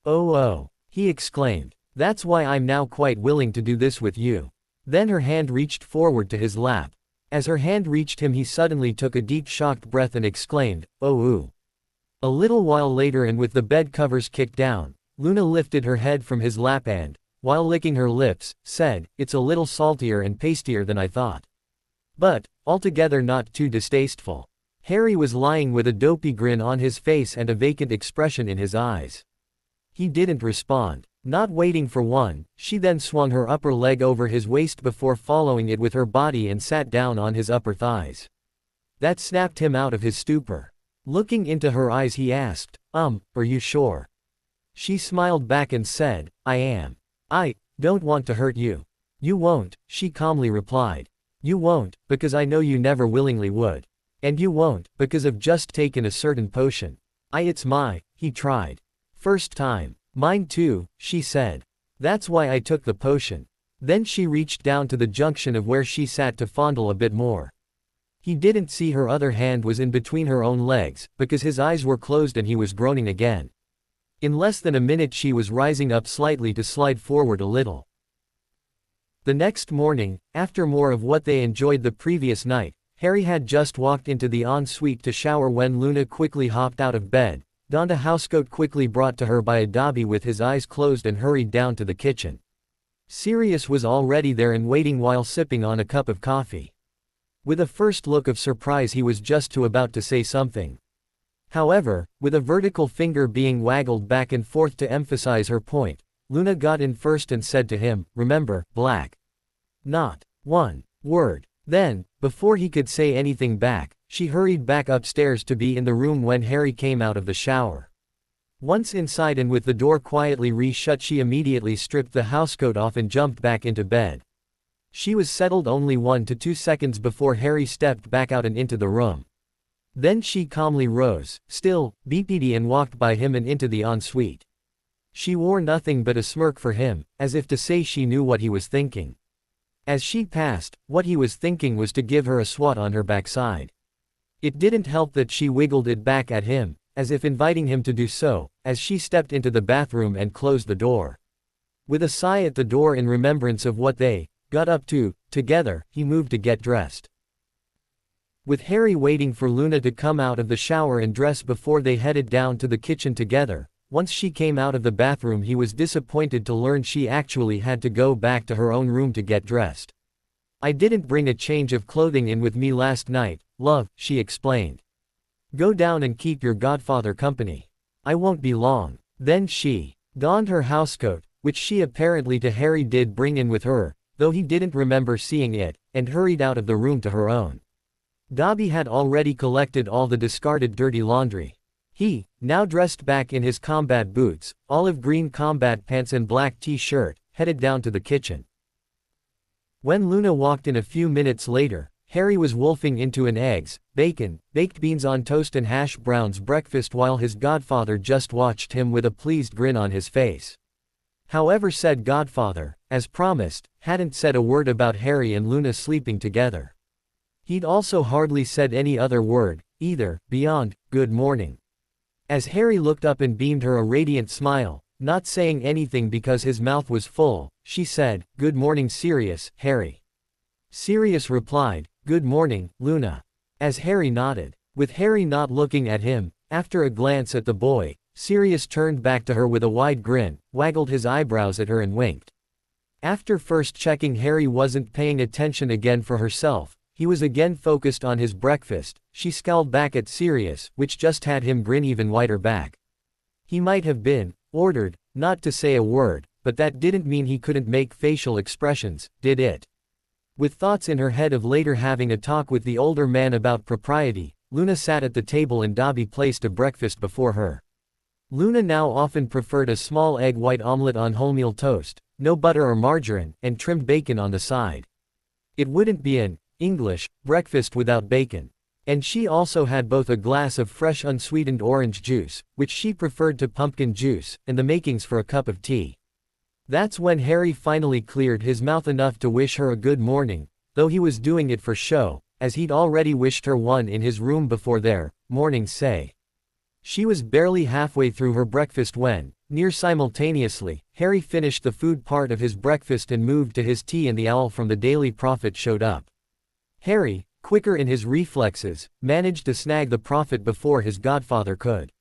Oh, he exclaimed. That's why I'm now quite willing to do this with you. Then her hand reached forward to his lap. As her hand reached him, he suddenly took a deep shocked breath and exclaimed, oh ooh. A little while later, and with the bed covers kicked down, Luna lifted her head from his lap and, while licking her lips, said, it's a little saltier and pastier than I thought. But, altogether not too distasteful. Harry was lying with a dopey grin on his face and a vacant expression in his eyes. He didn't respond. Not waiting for one, she then swung her upper leg over his waist before following it with her body and sat down on his upper thighs. That snapped him out of his stupor. Looking into her eyes, he asked, are you sure? She smiled back and said, I am. I don't want to hurt you. You won't, she calmly replied. You won't, because I know you never willingly would. And you won't, because I've just taken a certain potion. It's he tried. First time. Mine too, she said. That's why I took the potion. Then she reached down to the junction of where she sat to fondle a bit more. He didn't see her other hand was in between her own legs, because his eyes were closed and he was groaning again. In less than a minute she was rising up slightly to slide forward a little. The next morning, after more of what they enjoyed the previous night, Harry had just walked into the ensuite to shower when Luna quickly hopped out of bed, donned a housecoat quickly brought to her by a Dobby with his eyes closed, and hurried down to the kitchen. Sirius was already there and waiting while sipping on a cup of coffee. With a first look of surprise he was just about to say something. However, with a vertical finger being waggled back and forth to emphasize her point, Luna got in first and said to him, remember, black. Not one word. Then, before he could say anything back, she hurried back upstairs to be in the room when Harry came out of the shower. Once inside and with the door quietly re-shut, she immediately stripped the housecoat off and jumped back into bed. She was settled only 1 to 2 seconds before Harry stepped back out and into the room. Then she calmly rose, still, BPD, and walked by him and into the ensuite. She wore nothing but a smirk for him, as if to say she knew what he was thinking. As she passed, what he was thinking was to give her a swat on her backside. It didn't help that she wiggled it back at him, as if inviting him to do so, as she stepped into the bathroom and closed the door. With a sigh at the door in remembrance of what they got up to together, he moved to get dressed. With Harry waiting for Luna to come out of the shower and dress before they headed down to the kitchen together, once she came out of the bathroom he was disappointed to learn she actually had to go back to her own room to get dressed. I didn't bring a change of clothing in with me last night, love, she explained. Go down and keep your godfather company. I won't be long. Then she donned her housecoat, which she apparently to Harry did bring in with her, though he didn't remember seeing it, and hurried out of the room to her own. Dobby had already collected all the discarded dirty laundry. He, now dressed back in his combat boots, olive green combat pants and black t-shirt, headed down to the kitchen. When Luna walked in a few minutes later, Harry was wolfing into an eggs, bacon, baked beans on toast and hash browns breakfast while his godfather just watched him with a pleased grin on his face. However, said Godfather, as promised, hadn't said a word about Harry and Luna sleeping together. He'd also hardly said any other word, either, beyond, good morning. As Harry looked up and beamed her a radiant smile, not saying anything because his mouth was full, she said, "Good morning, Sirius, Harry." Sirius replied, "Good morning, Luna." As Harry nodded. With Harry not looking at him, after a glance at the boy, Sirius turned back to her with a wide grin, waggled his eyebrows at her and winked. After first checking Harry wasn't paying attention again for herself, he was again focused on his breakfast, she scowled back at Sirius, which just had him grin even wider back. He might have been ordered not to say a word, but that didn't mean he couldn't make facial expressions, did it? With thoughts in her head of later having a talk with the older man about propriety, Luna sat at the table and Dobby placed a breakfast before her. Luna now often preferred a small egg white omelette on wholemeal toast, no butter or margarine, and trimmed bacon on the side. It wouldn't be an English breakfast without bacon. And she also had both a glass of fresh unsweetened orange juice, which she preferred to pumpkin juice, and the makings for a cup of tea. That's when Harry finally cleared his mouth enough to wish her a good morning, though he was doing it for show, as he'd already wished her one in his room before their morning say. She was barely halfway through her breakfast when, near simultaneously, Harry finished the food part of his breakfast and moved to his tea, and the owl from the Daily Prophet showed up. Harry, quicker in his reflexes, managed to snag the Prophet before his godfather could.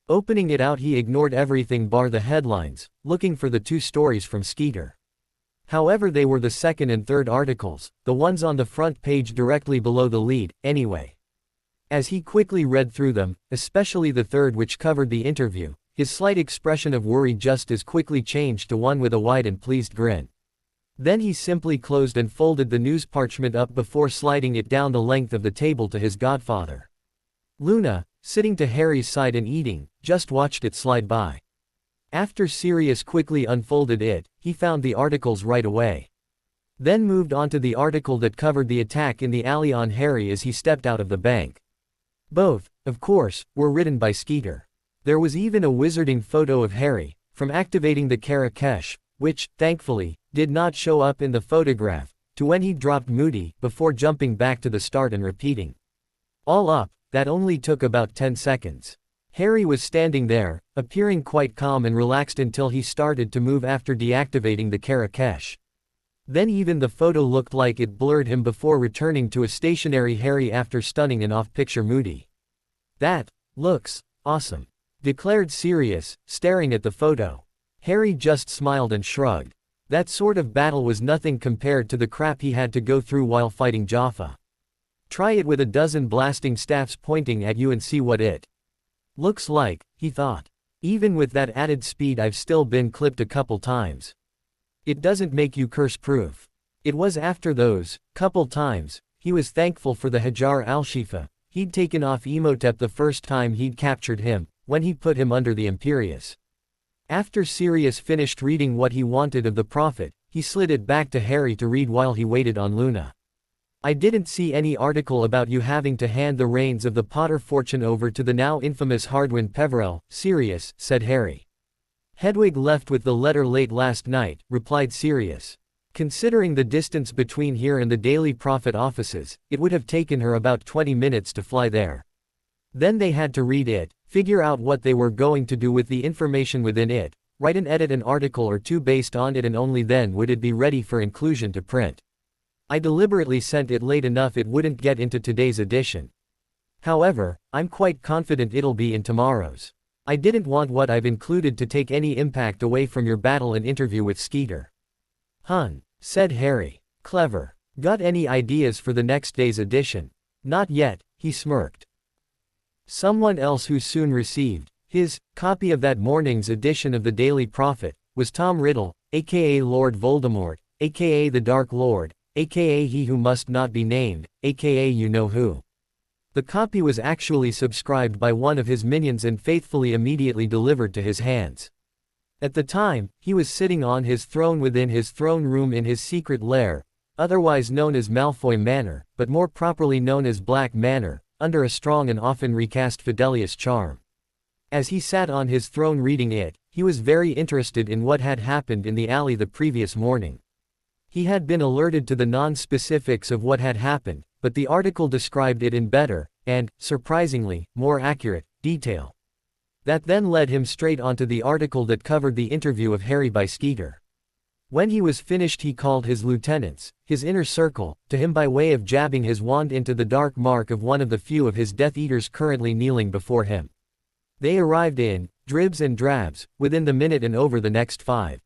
Opening it out, he ignored everything bar the headlines, looking for the two stories from Skeeter. However, they were the second and third articles, the ones on the front page directly below the lead, anyway. As he quickly read through them, especially the third, which covered the interview, his slight expression of worry just as quickly changed to one with a wide and pleased grin. Then he simply closed and folded the news parchment up before sliding it down the length of the table to his godfather. Luna, sitting to Harry's side and eating, just watched it slide by. After Sirius quickly unfolded it, he found the articles right away. Then moved on to the article that covered the attack in the alley on Harry as he stepped out of the bank. Both, of course, were written by Skeeter. There was even a wizarding photo of Harry, from activating the Karakesh, which, thankfully, did not show up in the photograph, to when he dropped Moody, before jumping back to the start and repeating. All up, that only took about 10 seconds. Harry was standing there, appearing quite calm and relaxed until he started to move after deactivating the Karakesh. Then even the photo looked like it blurred him before returning to a stationary Harry after stunning an off-picture Moody. "That looks awesome," declared Sirius, staring at the photo. Harry just smiled and shrugged. That sort of battle was nothing compared to the crap he had to go through while fighting Jaffa. Try it with a dozen blasting staffs pointing at you and see what it looks like, he thought. Even with that added speed, I've still been clipped a couple times. It doesn't make you curse-proof. It was after those couple times, he was thankful for the Hajar al-Shifa he'd taken off Imhotep the first time he'd captured him, when he put him under the Imperius. After Sirius finished reading what he wanted of the Prophet, he slid it back to Harry to read while he waited on Luna. "I didn't see any article about you having to hand the reins of the Potter fortune over to the now infamous Hardwin Peverell, Sirius," said Harry. "Hedwig left with the letter late last night," replied Sirius. "Considering the distance between here and the Daily Prophet offices, it would have taken her about 20 minutes to fly there. Then they had to read it, figure out what they were going to do with the information within it, write and edit an article or two based on it, and only then would it be ready for inclusion to print. I deliberately sent it late enough it wouldn't get into today's edition. However, I'm quite confident it'll be in tomorrow's. I didn't want what I've included to take any impact away from your battle and interview with Skeeter." "Hun," said Harry. "Clever. Got any ideas for the next day's edition?" "Not yet," he smirked. Someone else who soon received his copy of that morning's edition of the Daily Prophet was Tom Riddle, aka Lord Voldemort, aka the Dark Lord, aka He Who Must Not Be Named, aka you know who. The copy was actually subscribed by one of his minions and faithfully immediately delivered to his hands. At the time, he was sitting on his throne within his throne room in his secret lair, otherwise known as Malfoy Manor, but more properly known as Black Manor, under a strong and often recast Fidelius charm. As he sat on his throne reading it, he was very interested in what had happened in the alley the previous morning. He had been alerted to the non-specifics of what had happened, but the article described it in better, and, surprisingly, more accurate, detail. That then led him straight onto the article that covered the interview of Harry by Skeeter. When he was finished he called his lieutenants, his inner circle, to him by way of jabbing his wand into the dark mark of one of the few of his Death Eaters currently kneeling before him. They arrived in dribs and drabs, within the minute and over the next 5.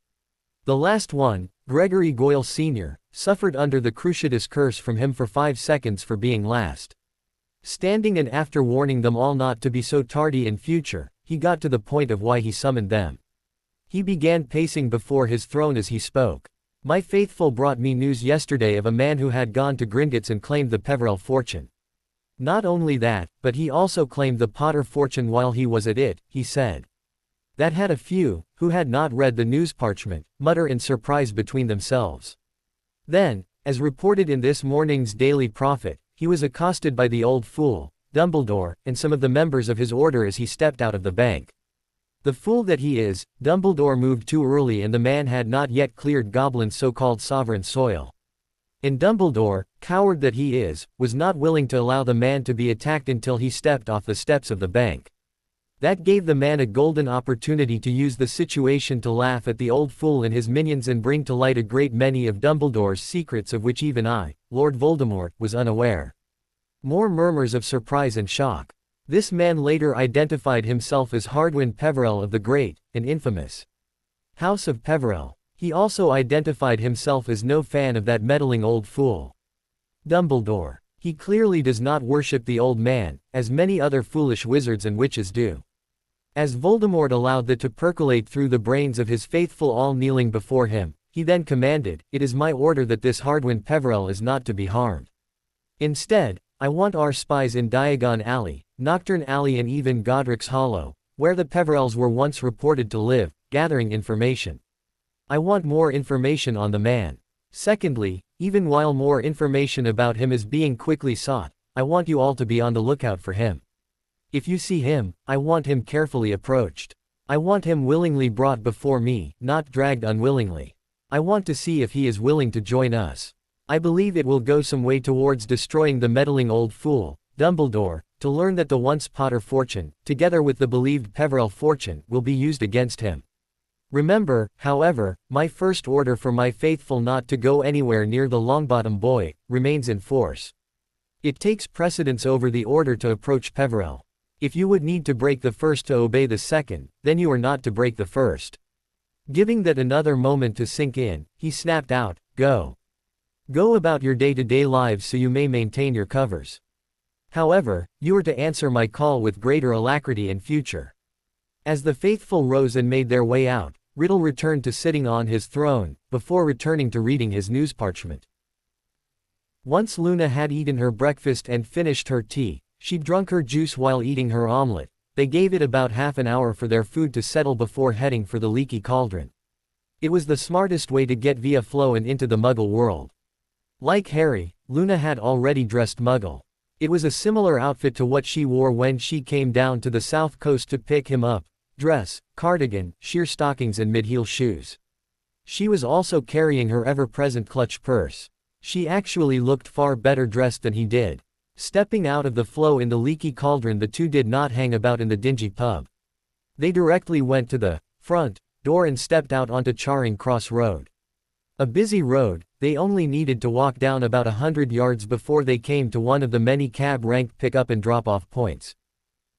The last one, Gregory Goyle Sr., suffered under the Cruciatus curse from him for 5 seconds for being last. Standing and after warning them all not to be so tardy in future, he got to the point of why he summoned them. He began pacing before his throne as he spoke. My faithful brought me news yesterday of a man who had gone to Gringotts and claimed the Peverell fortune. Not only that, but he also claimed the Potter fortune while he was at it, he said. That had a few, who had not read the news parchment, mutter in surprise between themselves. Then, as reported in this morning's Daily Prophet, he was accosted by the old fool, Dumbledore, and some of the members of his order as he stepped out of the bank. The fool that he is, Dumbledore moved too early and the man had not yet cleared Goblin's so-called sovereign soil. And Dumbledore, coward that he is, was not willing to allow the man to be attacked until he stepped off the steps of the bank. That gave the man a golden opportunity to use the situation to laugh at the old fool and his minions and bring to light a great many of Dumbledore's secrets of which even I, Lord Voldemort, was unaware. More murmurs of surprise and shock. This man later identified himself as Hardwin Peverell of the great, and infamous House of Peverell. He also identified himself as no fan of that meddling old fool, Dumbledore. He clearly does not worship the old man, as many other foolish wizards and witches do. As Voldemort allowed that to percolate through the brains of his faithful all kneeling before him, he then commanded, "It is my order that this Hardwin Peverell is not to be harmed. Instead, I want our spies in Diagon Alley, Nocturne Alley and even Godric's Hollow, where the Peverells were once reported to live, gathering information. I want more information on the man. Secondly, even while more information about him is being quickly sought, I want you all to be on the lookout for him. If you see him, I want him carefully approached. I want him willingly brought before me, not dragged unwillingly. I want to see if he is willing to join us. I believe it will go some way towards destroying the meddling old fool, Dumbledore, to learn that the once Potter fortune, together with the believed Peverell fortune, will be used against him. Remember, however, my first order for my faithful not to go anywhere near the Longbottom boy, remains in force. It takes precedence over the order to approach Peverell. If you would need to break the first to obey the second, then you are not to break the first." Giving that another moment to sink in, he snapped out, "Go. Go about your day-to-day lives so you may maintain your covers. However, you are to answer my call with greater alacrity in future." As the faithful rose and made their way out, Riddle returned to sitting on his throne, before returning to reading his news parchment. Once Luna had eaten her breakfast and finished her tea, she drunk her juice while eating her omelette. They gave it about half an hour for their food to settle before heading for the Leaky Cauldron. It was the smartest way to get via Flow and into the Muggle world. Like Harry, Luna had already dressed Muggle. It was a similar outfit to what she wore when she came down to the south coast to pick him up: dress, cardigan, sheer stockings and mid-heel shoes. She was also carrying her ever-present clutch purse. She actually looked far better dressed than he did. Stepping out of the Flow in the Leaky Cauldron, the two did not hang about in the dingy pub. They directly went to the front door and stepped out onto Charing Cross Road. A busy road, they only needed to walk down about 100 yards before they came to one of the many cab rank pick-up and drop-off points.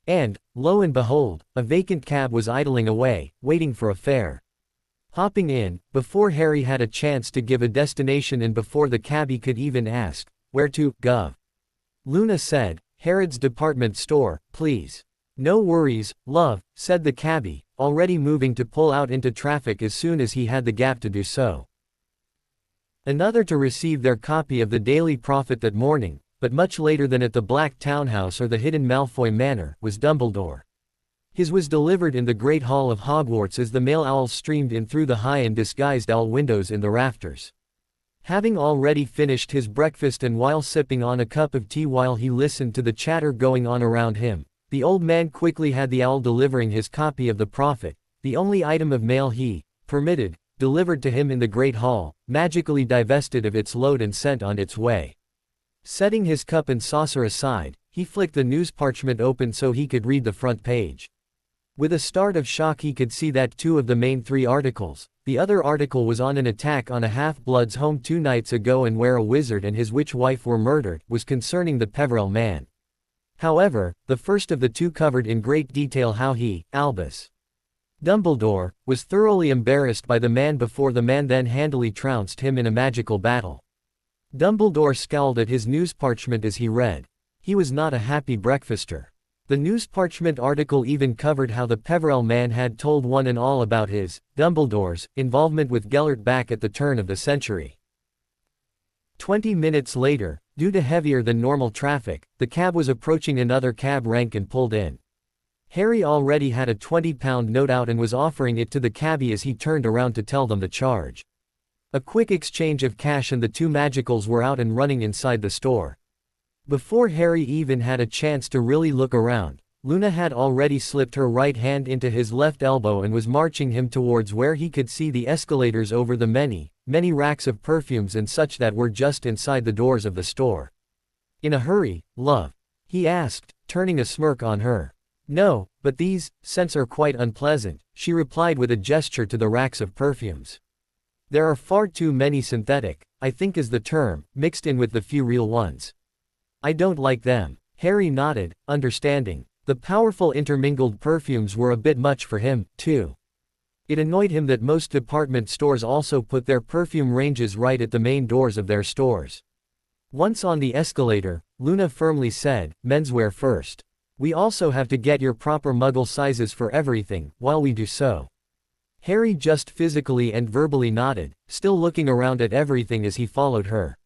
And, lo and behold, a vacant cab was idling away, waiting for a fare. Hopping in, before Harry had a chance to give a destination and before the cabbie could even ask, "Where to, Gov?" Luna said, "Harrod's department store, please." "No worries, love," said the cabbie, already moving to pull out into traffic as soon as he had the gap to do so. Another to receive their copy of the Daily Prophet that morning, but much later than at the Black Townhouse or the hidden Malfoy Manor, was Dumbledore. His was delivered in the Great Hall of Hogwarts as the male owls streamed in through the high and disguised owl windows in the rafters. Having already finished his breakfast and while sipping on a cup of tea while he listened to the chatter going on around him, The old man quickly had the owl delivering his copy of the prophet, the only item of mail he permitted, delivered to him in the great hall, magically divested of its load and sent on its way. Setting his cup and saucer aside, he flicked the news parchment open so he could read the front page. With a start of shock he could see that two of the main three articles, the other article was on an attack on a half-blood's home 2 nights ago and where a wizard and his witch wife were murdered, was concerning the Peverell man. However, the first of the two covered in great detail how he, Albus Dumbledore, was thoroughly embarrassed by the man before the man then handily trounced him in a magical battle. Dumbledore scowled at his news parchment as he read. He was not a happy breakfaster. The news parchment article even covered how the Peverell man had told one and all about his, Dumbledore's, involvement with Gellert back at the turn of the century. 20 minutes later, due to heavier than normal traffic, the cab was approaching another cab rank and pulled in. Harry already had a £20 note out and was offering it to the cabbie as he turned around to tell them the charge. A quick exchange of cash and the two magicals were out and running inside the store. Before Harry even had a chance to really look around, Luna had already slipped her right hand into his left elbow and was marching him towards where he could see the escalators over the many racks of perfumes and such that were just inside the doors of the store. "In a hurry, love?" he asked, turning a smirk on her. "No, but these scents are quite unpleasant," she replied with a gesture to the racks of perfumes. "There are far too many synthetic, I think is the term, mixed in with the few real ones. I don't like them." Harry nodded, understanding. The powerful intermingled perfumes were a bit much for him, too. It annoyed him that most department stores also put their perfume ranges right at the main doors of their stores. Once on the escalator, Luna firmly said, "Menswear first. We also have to get your proper muggle sizes for everything, while we do so." Harry just physically and verbally nodded, still looking around at everything as he followed her.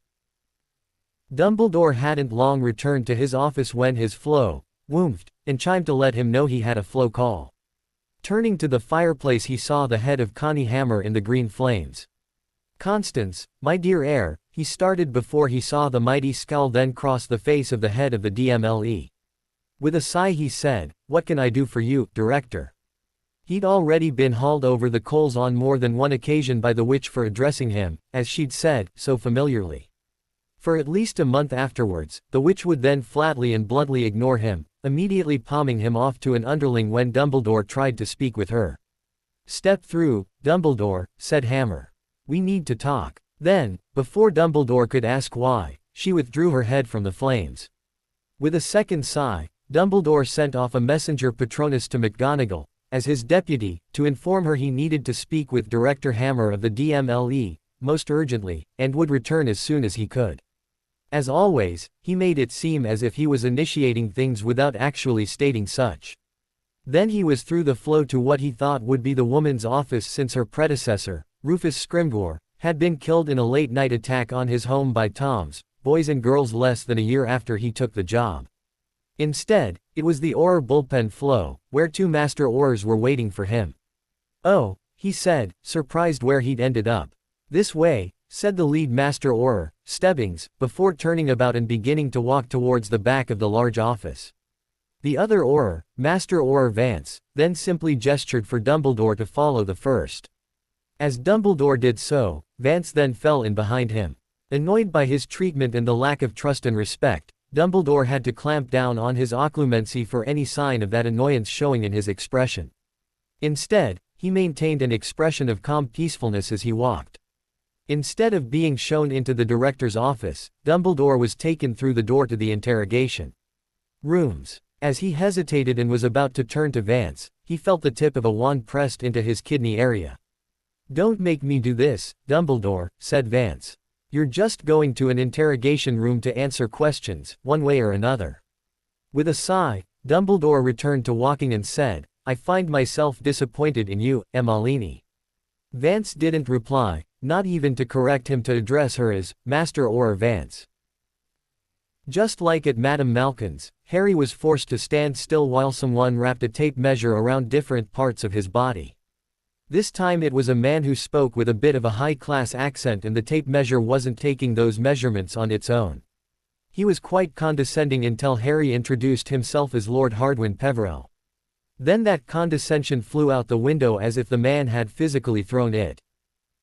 Dumbledore hadn't long returned to his office when his flow woomed and chimed to let him know he had a flow call. Turning to the fireplace he saw the head of Connie Hammer in the green flames. "Constance, my dear heir," he started before he saw the mighty scowl then cross the face of the head of the DMLE. With a sigh he said, "What can I do for you, Director?" He'd already been hauled over the coals on more than one occasion by the witch for addressing him, as she'd said, so familiarly. For at least a month afterwards, the witch would then flatly and bluntly ignore him, immediately palming him off to an underling when Dumbledore tried to speak with her. "Step through, Dumbledore," said Hammer. "We need to talk." Then, before Dumbledore could ask why, she withdrew her head from the flames. With a second sigh, Dumbledore sent off a messenger Patronus to McGonagall, as his deputy, to inform her he needed to speak with Director Hammer of the DMLE, most urgently, and would return as soon as he could. As always, he made it seem as if he was initiating things without actually stating such. Then he was through the flow to what he thought would be the woman's office since her predecessor, Rufus Scrimgeour, had been killed in a late-night attack on his home by Tom's boys and girls less than a year after he took the job. Instead, it was the Auror bullpen flow, where 2 master Aurors were waiting for him. "Oh," he said, surprised where he'd ended up. "This way," said the lead master Auror, Stebbings, before turning about and beginning to walk towards the back of the large office. The other Auror, Master Auror Vance, then simply gestured for Dumbledore to follow the first. As Dumbledore did so, Vance then fell in behind him. Annoyed by his treatment and the lack of trust and respect, Dumbledore had to clamp down on his occlumency for any sign of that annoyance showing in his expression. Instead, he maintained an expression of calm peacefulness as he walked. Instead of being shown into the director's office, Dumbledore was taken through the door to the interrogation rooms. As he hesitated and was about to turn to Vance, he felt the tip of a wand pressed into his kidney area. "Don't make me do this, Dumbledore," said Vance. "You're just going to an interrogation room to answer questions, one way or another." With a sigh, Dumbledore returned to walking and said, "I find myself disappointed in you, Emalini." Vance didn't reply, not even to correct him to address her as Master Auror Vance. Just like at Madame Malkin's, Harry was forced to stand still while someone wrapped a tape measure around different parts of his body. This time it was a man who spoke with a bit of a high-class accent and the tape measure wasn't taking those measurements on its own. He was quite condescending until Harry introduced himself as Lord Hardwin Peverell. Then that condescension flew out the window as if the man had physically thrown it.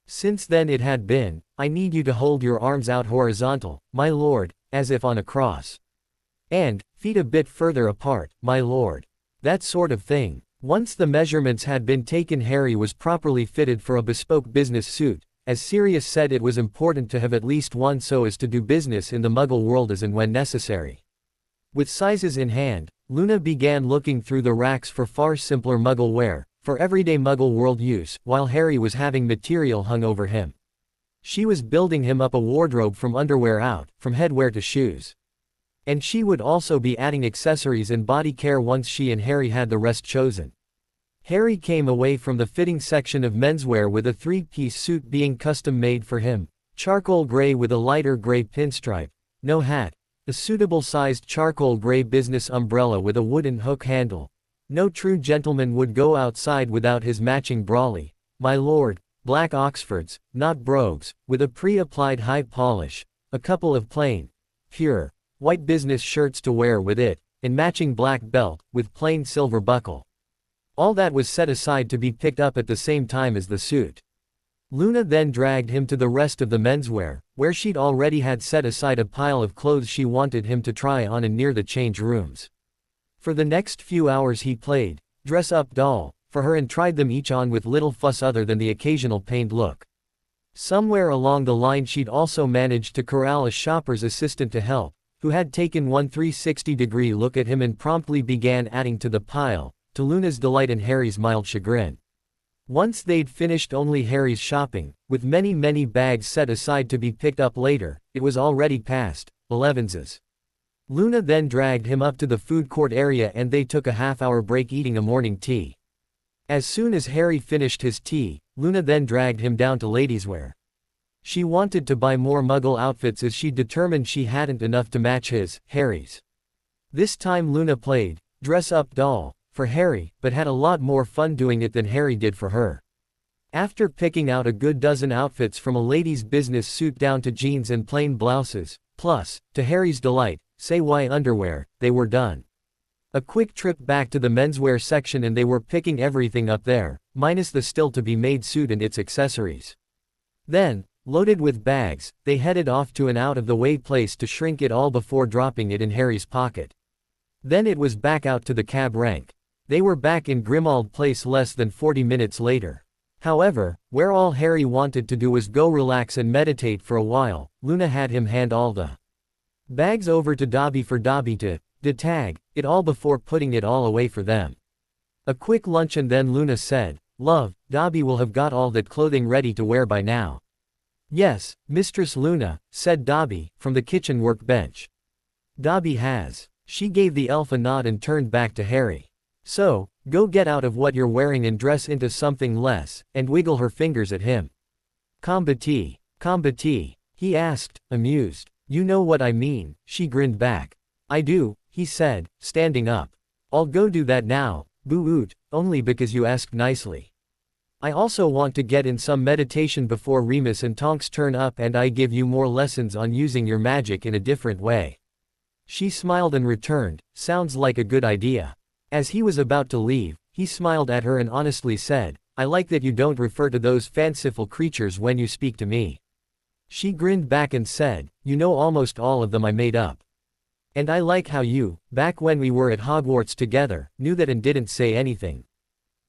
Since then it had been, "I need you to hold your arms out horizontal, my lord," as if on a cross. And, "feet a bit further apart, my lord." That sort of thing. Once the measurements had been taken, Harry was properly fitted for a bespoke business suit, as Sirius said it was important to have at least one so as to do business in the Muggle world as and when necessary. With sizes in hand, Luna began looking through the racks for far simpler Muggle wear, for everyday Muggle world use, while Harry was having material hung over him. She was building him up a wardrobe from underwear out, from headwear to shoes. And she would also be adding accessories and body care once she and Harry had the rest chosen. Harry came away from the fitting section of menswear with a three-piece suit being custom-made for him, charcoal gray with a lighter gray pinstripe, no hat, a suitable sized charcoal gray business umbrella with a wooden hook handle. No true gentleman would go outside without his matching brolly, my lord, black Oxfords, not brogues, with a pre-applied high polish, a couple of plain, pure, white business shirts to wear with it, and matching black belt, with plain silver buckle. All that was set aside to be picked up at the same time as the suit. Luna then dragged him to the rest of the menswear, where she'd already had set aside a pile of clothes she wanted him to try on and near the change rooms. For the next few hours he played dress-up doll for her and tried them each on with little fuss other than the occasional pained look. Somewhere along the line she'd also managed to corral a shopper's assistant to help, who had taken one 360-degree look at him and promptly began adding to the pile, to Luna's delight and Harry's mild chagrin. Once they'd finished only Harry's shopping, with many bags set aside to be picked up later, it was already past 11's. Luna then dragged him up to the food court area and they took a half-hour break eating a morning tea. As soon as Harry finished his tea, Luna then dragged him down to ladieswear. She wanted to buy more Muggle outfits as she determined she hadn't enough to match Harry's. This time Luna played dress-up doll for Harry, but had a lot more fun doing it than Harry did for her. After picking out a good dozen outfits from a lady's business suit down to jeans and plain blouses, plus, to Harry's delight, say why underwear, they were done. A quick trip back to the menswear section and they were picking everything up there, minus the still-to-be-made suit and its accessories. Then, loaded with bags, they headed off to an out-of-the-way place to shrink it all before dropping it in Harry's pocket. Then it was back out to the cab rank. They were back in Grimmauld Place less than 40 minutes later. However, where all Harry wanted to do was go relax and meditate for a while, Luna had him hand all the bags over to Dobby for Dobby to detag it all before putting it all away for them. A quick lunch and then Luna said, "Love, Dobby will have got all that clothing ready to wear by now." "Yes, Mistress Luna," said Dobby, from the kitchen workbench. "Dobby has." She gave the elf a nod and turned back to Harry. "So, go get out of what you're wearing and dress into something less," and wiggle her fingers at him. Combattee, he asked, amused. "You know what I mean," she grinned back. "I do," he said, standing up. "I'll go do that now, boo-oot, only because you asked nicely. I also want to get in some meditation before Remus and Tonks turn up and I give you more lessons on using your magic in a different way." She smiled and returned, "Sounds like a good idea." As he was about to leave, he smiled at her and honestly said, "I like that you don't refer to those fanciful creatures when you speak to me." She grinned back and said, "You know almost all of them I made up. And I like how you, back when we were at Hogwarts together, knew that and didn't say anything."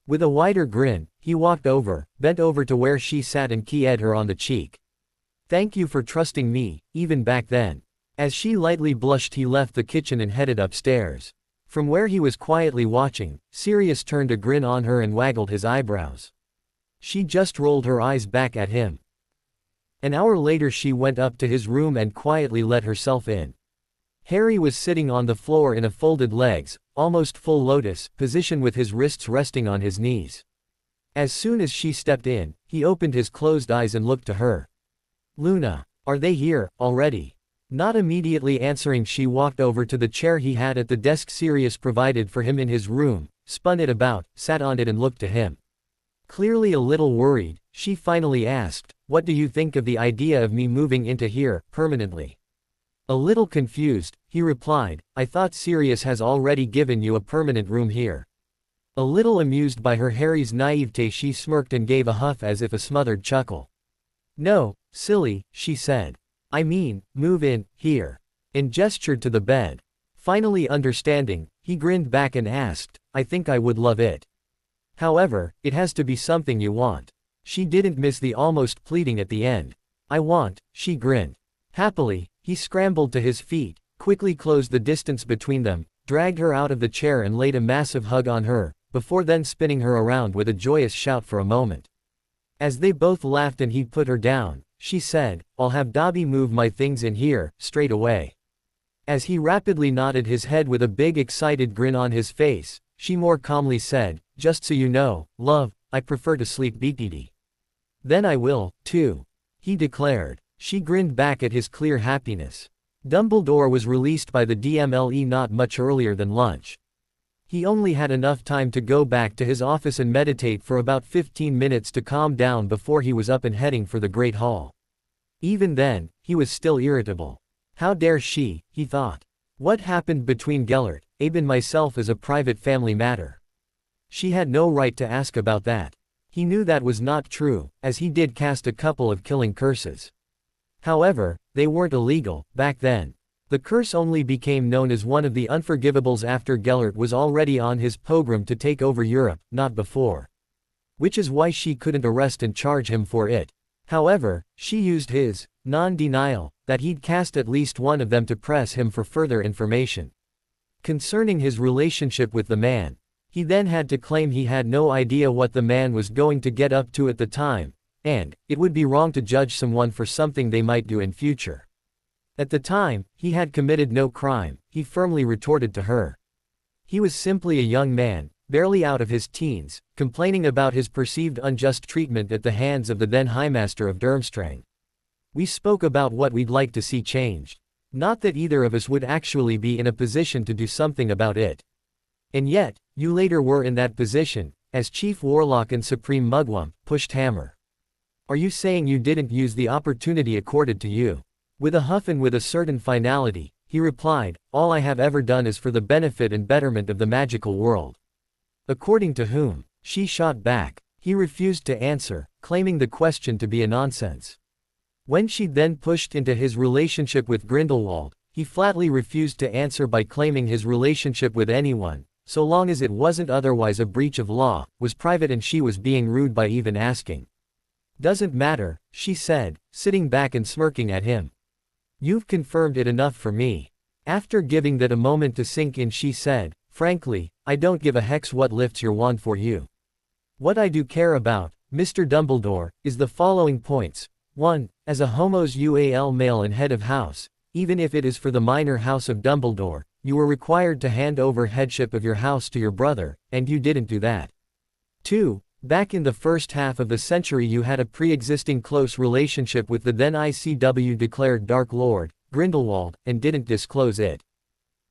With a wider grin, he walked over, bent over to where she sat and kissed her on the cheek. "Thank you for trusting me, even back then." As she lightly blushed he left the kitchen and headed upstairs. From where he was quietly watching, Sirius turned a grin on her and waggled his eyebrows. She just rolled her eyes back at him. An hour later she went up to his room and quietly let herself in. Harry was sitting on the floor in a folded legs, almost full lotus position with his wrists resting on his knees. As soon as she stepped in, he opened his closed eyes and looked to her. "Luna, are they here, already?" Not immediately answering, she walked over to the chair he had at the desk Sirius provided for him in his room, spun it about, sat on it and looked to him. Clearly a little worried, she finally asked, "What do you think of the idea of me moving into here, permanently?" A little confused, he replied, I thought Sirius has already given you a permanent room here. A little amused by her Harry's naivete, she smirked and gave a huff as if a smothered chuckle. No, silly, she said. I mean, move in, here. And gestured to the bed. Finally understanding, he grinned back and asked, I think I would love it. However, it has to be something you want. She didn't miss the almost pleading at the end. I want, she grinned. Happily, he scrambled to his feet, quickly closed the distance between them, dragged her out of the chair and laid a massive hug on her, before then spinning her around with a joyous shout for a moment. As they both laughed and he put her down, she said, I'll have Dobby move my things in here, straight away. As he rapidly nodded his head with a big excited grin on his face, she more calmly said, just so you know, love, I prefer to sleep BTD. Then I will, too. He declared. She grinned back at his clear happiness. Dumbledore was released by the DMLE not much earlier than lunch. He only had enough time to go back to his office and meditate for about 15 minutes to calm down before he was up and heading for the Great Hall. Even then, he was still irritable. How dare she, he thought. What happened between Gellert, Abe and myself is a private family matter. She had no right to ask about that. He knew that was not true, as he did cast a couple of killing curses. However, they weren't illegal, back then. The curse only became known as one of the unforgivables after Gellert was already on his pogrom to take over Europe, not before. Which is why she couldn't arrest and charge him for it. However, she used his non-denial that he'd cast at least one of them to press him for further information concerning his relationship with the man. He then had to claim he had no idea what the man was going to get up to at the time, and it would be wrong to judge someone for something they might do in future. At the time, he had committed no crime, he firmly retorted to her. He was simply a young man, barely out of his teens, complaining about his perceived unjust treatment at the hands of the then Highmaster of Durmstrang. We spoke about what we'd like to see changed. Not that either of us would actually be in a position to do something about it. And yet, you later were in that position, as Chief Warlock and Supreme Mugwump, pushed Hammer. Are you saying you didn't use the opportunity accorded to you? With a huff and with a certain finality, he replied, all I have ever done is for the benefit and betterment of the magical world. According to whom? She shot back. He refused to answer, claiming the question to be a nonsense. When she then pushed into his relationship with Grindelwald, he flatly refused to answer by claiming his relationship with anyone, so long as it wasn't otherwise a breach of law, was private and she was being rude by even asking. Doesn't matter, she said, sitting back and smirking at him. You've confirmed it enough for me. After giving that a moment to sink in, she said, frankly, I don't give a hex what lifts your wand for you. What I do care about, Mr. Dumbledore, is the following points. 1. As a homos UAL male and head of house, even if it is for the minor house of Dumbledore, you were required to hand over headship of your house to your brother, and you didn't do that. 2. Back in the first half of the century you had a pre-existing close relationship with the then ICW declared Dark Lord, Grindelwald, and didn't disclose it.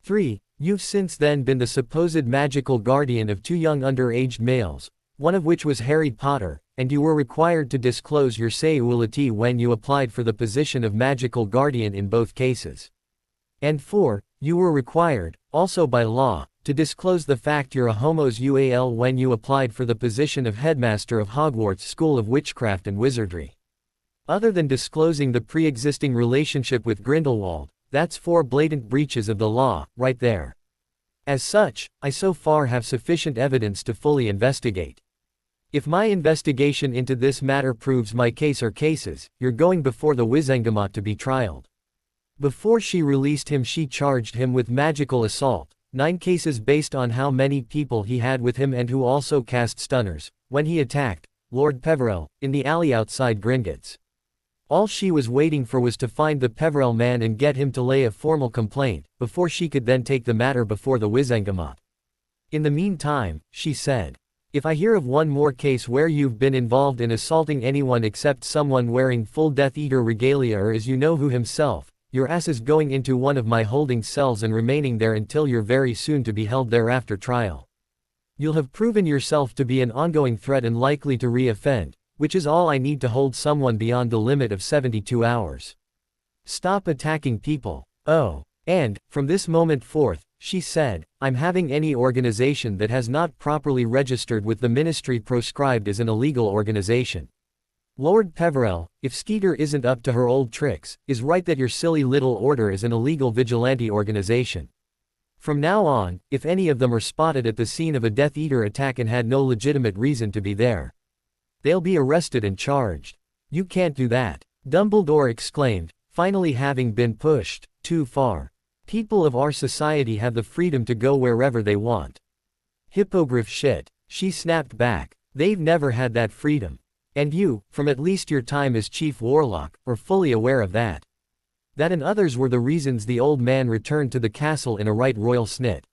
3. You've since then been the supposed magical guardian of 2 young underaged males, one of which was Harry Potter, and you were required to disclose your sexuality when you applied for the position of magical guardian in both cases. And 4. You were required, also by law, to disclose the fact you're a homos UAL when you applied for the position of headmaster of Hogwarts School of Witchcraft and Wizardry. Other than disclosing the pre-existing relationship with Grindelwald, that's 4 blatant breaches of the law, right there. As such, I so far have sufficient evidence to fully investigate. If my investigation into this matter proves my case or cases, you're going before the Wizengamot to be trialed. Before she released him, she charged him with magical assault, 9 cases based on how many people he had with him and who also cast stunners, when he attacked Lord Peverell, in the alley outside Gringotts. All she was waiting for was to find the Peverell man and get him to lay a formal complaint, before she could then take the matter before the Wizengamot. In the meantime, she said, if I hear of one more case where you've been involved in assaulting anyone except someone wearing full Death Eater regalia or as you know who himself, your ass is going into one of my holding cells and remaining there until you're very soon to be held there after trial. You'll have proven yourself to be an ongoing threat and likely to re-offend, which is all I need to hold someone beyond the limit of 72 hours. Stop attacking people. Oh. And, from this moment forth, she said, I'm having any organization that has not properly registered with the ministry proscribed as an illegal organization. Lord Peverell, if Skeeter isn't up to her old tricks, is right that your silly little order is an illegal vigilante organization. From now on, if any of them are spotted at the scene of a Death Eater attack and had no legitimate reason to be there, they'll be arrested and charged. You can't do that, Dumbledore exclaimed, finally having been pushed too far. People of our society have the freedom to go wherever they want. Hippogriff shit, she snapped back. They've never had that freedom. And you, from at least your time as Chief Warlock, are fully aware of that. That and others were the reasons the old man returned to the castle in a right royal snit.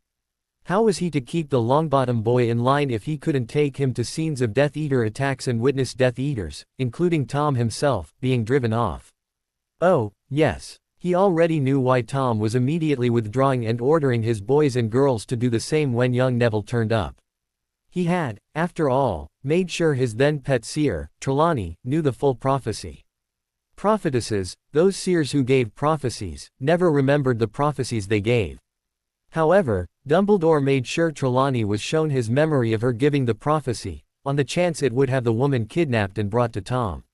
How was he to keep the Longbottom boy in line if he couldn't take him to scenes of Death Eater attacks and witness Death Eaters, including Tom himself, being driven off? Oh, yes. He already knew why Tom was immediately withdrawing and ordering his boys and girls to do the same when young Neville turned up. He had, after all, made sure his then pet seer, Trelawney, knew the full prophecy. Prophetesses, those seers who gave prophecies, never remembered the prophecies they gave. However, Dumbledore made sure Trelawney was shown his memory of her giving the prophecy, on the chance it would have the woman kidnapped and brought to Tom.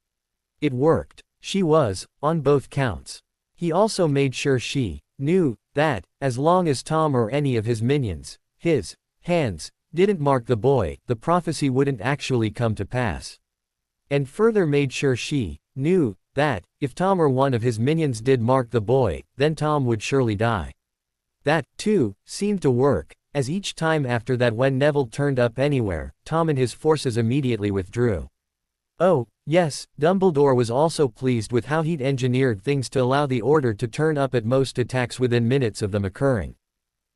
It worked. She was, on both counts. He also made sure she knew that, as long as Tom or any of his minions, his hands, didn't mark the boy, the prophecy wouldn't actually come to pass. And further made sure she knew that, if Tom or one of his minions did mark the boy, then Tom would surely die. That, too, seemed to work, as each time after that when Neville turned up anywhere, Tom and his forces immediately withdrew. Oh, yes, Dumbledore was also pleased with how he'd engineered things to allow the Order to turn up at most attacks within minutes of them occurring.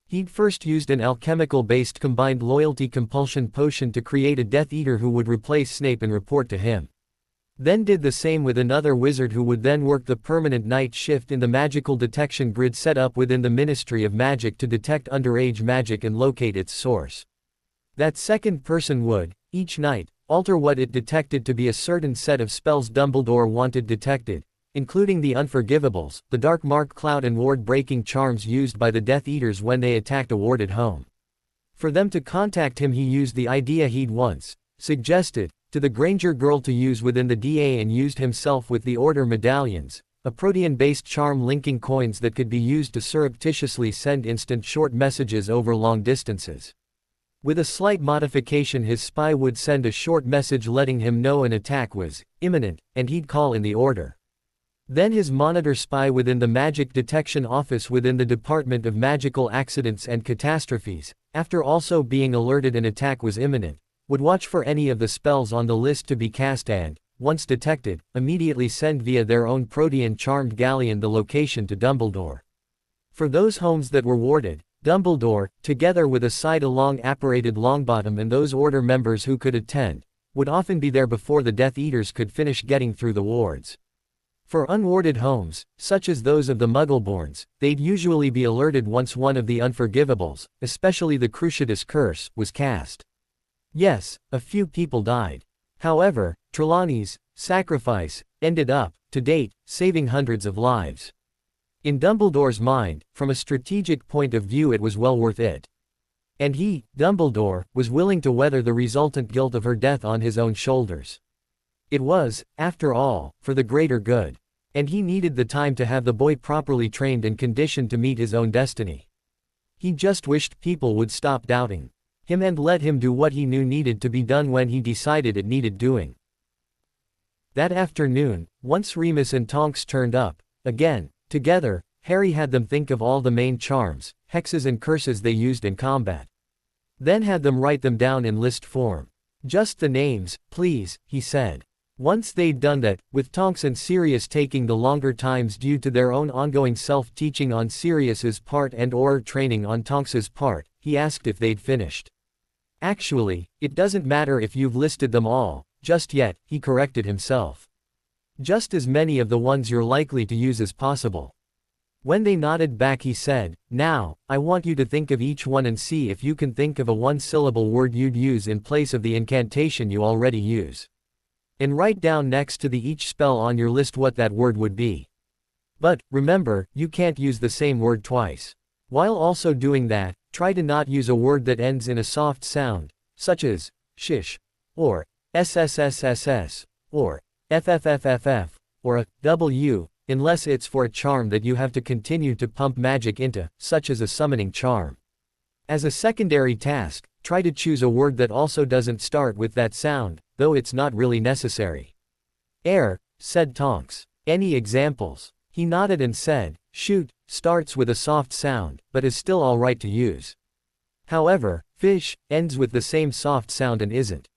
He'd first used an alchemical-based combined loyalty compulsion potion to create a Death Eater who would replace Snape and report to him. Then did the same with another wizard who would then work the permanent night shift in the magical detection grid set up within the Ministry of Magic to detect underage magic and locate its source. That second person would, each night, alter what it detected to be a certain set of spells Dumbledore wanted detected, including the Unforgivables, the Dark Mark Cloud and ward-breaking charms used by the Death Eaters when they attacked a warded home. For them to contact him he used the idea he'd once suggested to the Granger girl to use within the DA and used himself with the Order medallions, a protean-based charm linking coins that could be used to surreptitiously send instant short messages over long distances. With a slight modification, his spy would send a short message letting him know an attack was imminent, and he'd call in the Order. Then his monitor spy within the Magic Detection Office within the Department of Magical Accidents and Catastrophes, after also being alerted an attack was imminent, would watch for any of the spells on the list to be cast and, once detected, immediately send via their own protean charmed galleon the location to Dumbledore. For those homes that were warded, Dumbledore, together with a side-along apparated Longbottom and those Order members who could attend, would often be there before the Death Eaters could finish getting through the wards. For unwarded homes, such as those of the Muggleborns, they'd usually be alerted once one of the Unforgivables, especially the Cruciatus Curse, was cast. Yes, a few people died. However, Trelawney's sacrifice ended up, to date, saving hundreds of lives. In Dumbledore's mind, from a strategic point of view it was well worth it. And he, Dumbledore, was willing to weather the resultant guilt of her death on his own shoulders. It was, after all, for the greater good. And he needed the time to have the boy properly trained and conditioned to meet his own destiny. He just wished people would stop doubting him and let him do what he knew needed to be done when he decided it needed doing. That afternoon, once Remus and Tonks turned up, again, together, Harry had them think of all the main charms, hexes and curses they used in combat. Then had them write them down in list form. Just the names, please, he said. Once they'd done that, with Tonks and Sirius taking the longer times due to their own ongoing self-teaching on Sirius's part and or training on Tonks's part, he asked if they'd finished. Actually, it doesn't matter if you've listed them all, just yet, he corrected himself. Just as many of the ones you're likely to use as possible. When they nodded back he said, now, I want you to think of each one and see if you can think of a one-syllable word you'd use in place of the incantation you already use. And write down next to each spell on your list what that word would be. But, remember, you can't use the same word twice. While also doing that, try to not use a word that ends in a soft sound, such as shish, or ssss, or ffff, or a w, unless it's for a charm that you have to continue to pump magic into, such as a summoning charm. As a secondary task, try to choose a word that also doesn't start with that sound, though it's not really necessary. Air, said Tonks. Any examples? He nodded and said, shoot, starts with a soft sound, but is still alright to use. However, fish, ends with the same soft sound and isn't.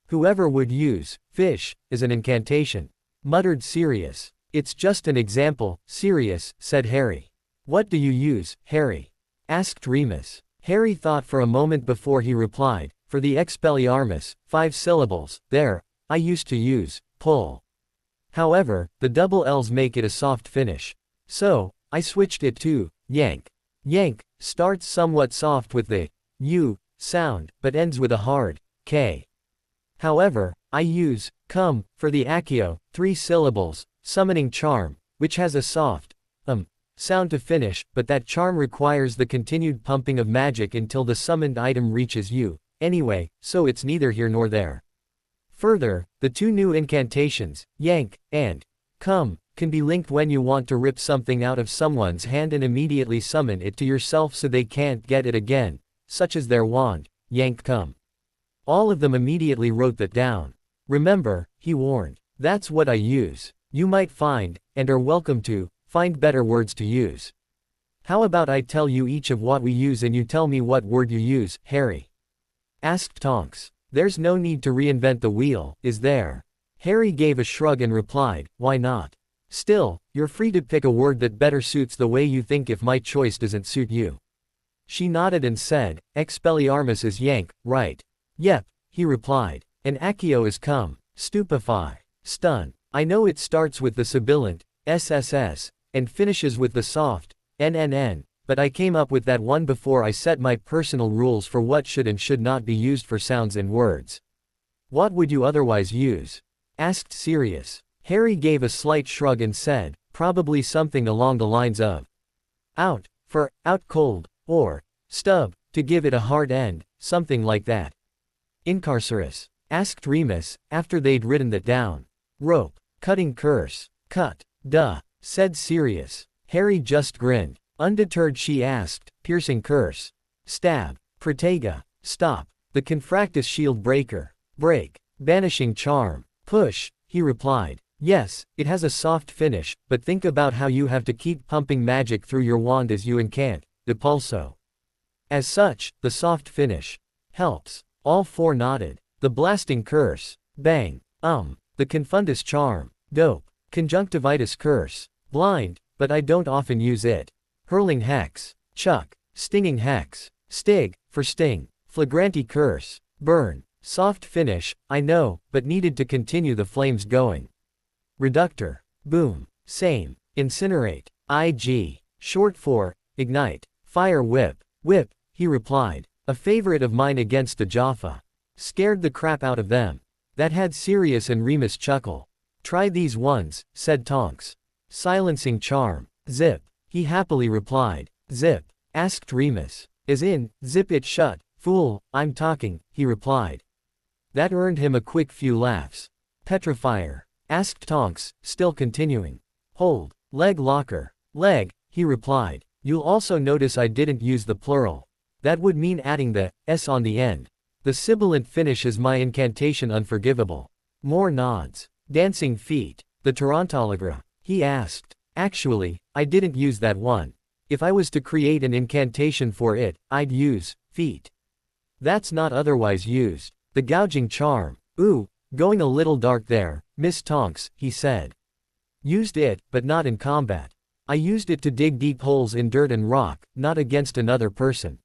Whoever would use fish is an incantation, muttered Sirius. It's just an example, Sirius, said Harry. What do you use, Harry? Asked Remus. Harry thought for a moment before he replied, for the Expelliarmus, 5 syllables, there, I used to use pull. However, the double L's make it a soft finish. So, I switched it to yank. Yank starts somewhat soft with the U sound, but ends with a hard K. However, I use come for the Accio, 3 syllables, summoning charm, which has a soft sound to finish, but that charm requires the continued pumping of magic until the summoned item reaches you, anyway, so it's neither here nor there. Further, the 2 new incantations, yank and come, can be linked when you want to rip something out of someone's hand and immediately summon it to yourself so they can't get it again, such as their wand, yank come. All of them immediately wrote that down. Remember, he warned, that's what I use. You might find, and are welcome to, find better words to use. How about I tell you each of what we use and you tell me what word you use, Harry? Asked Tonks. There's no need to reinvent the wheel, is there? Harry gave a shrug and replied, why not? Still, you're free to pick a word that better suits the way you think if my choice doesn't suit you. She nodded and said, Expelliarmus is yank, right? Yep, he replied. And Accio is come, stupefy, stun. I know it starts with the sibilant, SSS, and finishes with the soft, NNN, but I came up with that one before I set my personal rules for what should and should not be used for sounds in words. What would you otherwise use? Asked Sirius. Harry gave a slight shrug and said, probably something along the lines of out, for out cold, or stub, to give it a hard end, something like that. Incarcerus? Asked Remus, after they'd written that down. Rope, cutting curse, cut, duh, said Sirius. Harry just grinned. Undeterred she asked, piercing curse. Stab, protega, stop, the confractus shield breaker, break, banishing charm, push, he replied. Yes, it has a soft finish, but think about how you have to keep pumping magic through your wand as you incant, depulso. As such, the soft finish helps. All 4 nodded. The blasting curse, bang, the confundus charm, dope, conjunctivitis curse, blind, but I don't often use it. Hurling hex, chuck, stinging hex, stig, for sting, flagranti curse, burn, soft finish, I know, but needed to continue the flames going. Reductor, boom, same, incinerate, IG, short for, ignite, fire whip, whip, he replied, a favorite of mine against the Jaffa. Scared the crap out of them. That had Sirius and Remus chuckle. Try these ones, said Tonks. Silencing charm, zip, he happily replied. Zip, asked Remus. As in, zip it shut, fool, I'm talking, he replied. That earned him a quick few laughs. Petrifier, asked Tonks, still continuing. Hold, leg locker, leg, he replied. You'll also notice I didn't use the plural. That would mean adding the s on the end. The sibilant finish is my incantation unforgivable. More nods. Dancing feet. The Tarantallegra, he asked. Actually, I didn't use that one. If I was to create an incantation for it, I'd use feet. That's not otherwise used. The gouging charm. Ooh, going a little dark there, Miss Tonks, he said. Used it, but not in combat. I used it to dig deep holes in dirt and rock, not against another person.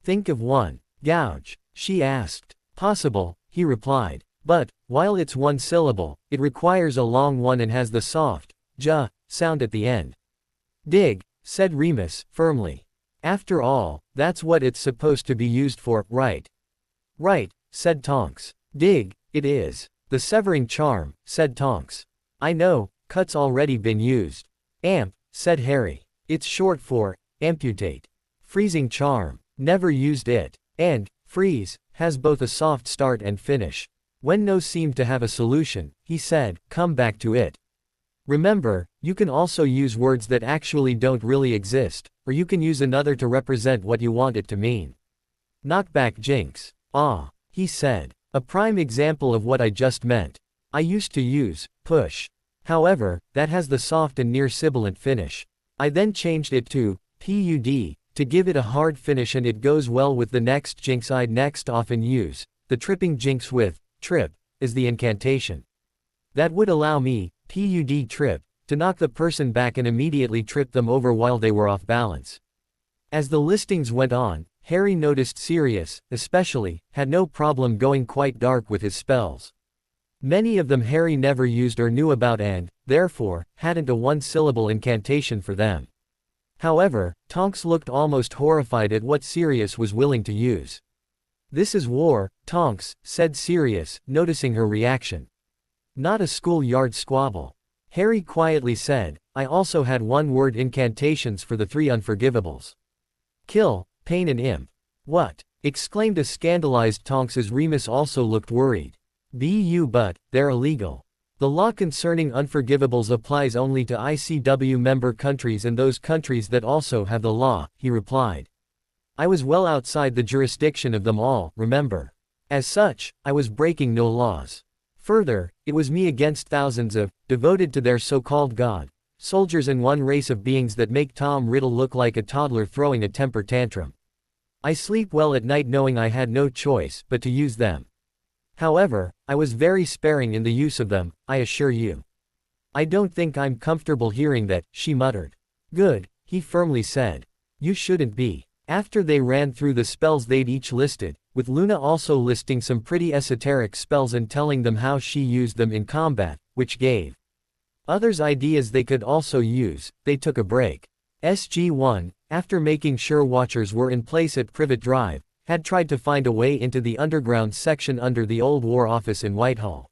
Think of one. Gouge, she asked. Possible, he replied. But, while it's 1 syllable, it requires a long one and has the soft, j, sound at the end. Dig, said Remus, firmly. After all, that's what it's supposed to be used for, right? Right, said Tonks. Dig, it is. The severing charm, said Tonks. I know, cut's already been used. Amp, said Harry. It's short for amputate. Freezing charm. Never used it. And freeze has both a soft start and finish. When no seemed to have a solution, he said, come back to it. Remember, you can also use words that actually don't really exist, or you can use another to represent what you want it to mean. Knockback jinx. Ah, he said. A prime example of what I just meant. I used to use push. However, that has the soft and near sibilant finish. I then changed it to pud to give it a hard finish, and it goes well with the next jinx I'd next often use. The tripping jinx with trip is the incantation. That would allow me, pud trip, to knock the person back and immediately trip them over while they were off balance. As the listings went on, Harry noticed Sirius, especially, had no problem going quite dark with his spells. Many of them Harry never used or knew about and, therefore, hadn't a one-syllable incantation for them. However, Tonks looked almost horrified at what Sirius was willing to use. This is war, Tonks, said Sirius, noticing her reaction. Not a schoolyard squabble. Harry quietly said, I also had one-word incantations for the 3 unforgivables. Kill, pain and imp. What? Exclaimed a scandalized Tonks as Remus also looked worried. But they're illegal. The law concerning unforgivables applies only to ICW member countries and those countries that also have the law, he replied. I was well outside the jurisdiction of them all, remember. As such, I was breaking no laws. Further, it was me against thousands of, devoted to their so-called god, soldiers and one race of beings that make Tom Riddle look like a toddler throwing a temper tantrum. I sleep well at night knowing I had no choice but to use them. However, I was very sparing in the use of them, I assure you. I don't think I'm comfortable hearing that, she muttered. Good, he firmly said. You shouldn't be. After they ran through the spells they'd each listed, with Luna also listing some pretty esoteric spells and telling them how she used them in combat, which gave others ideas they could also use, they took a break. SG-1, after making sure watchers were in place at Privet Drive, had tried to find a way into the underground section under the old War Office in Whitehall.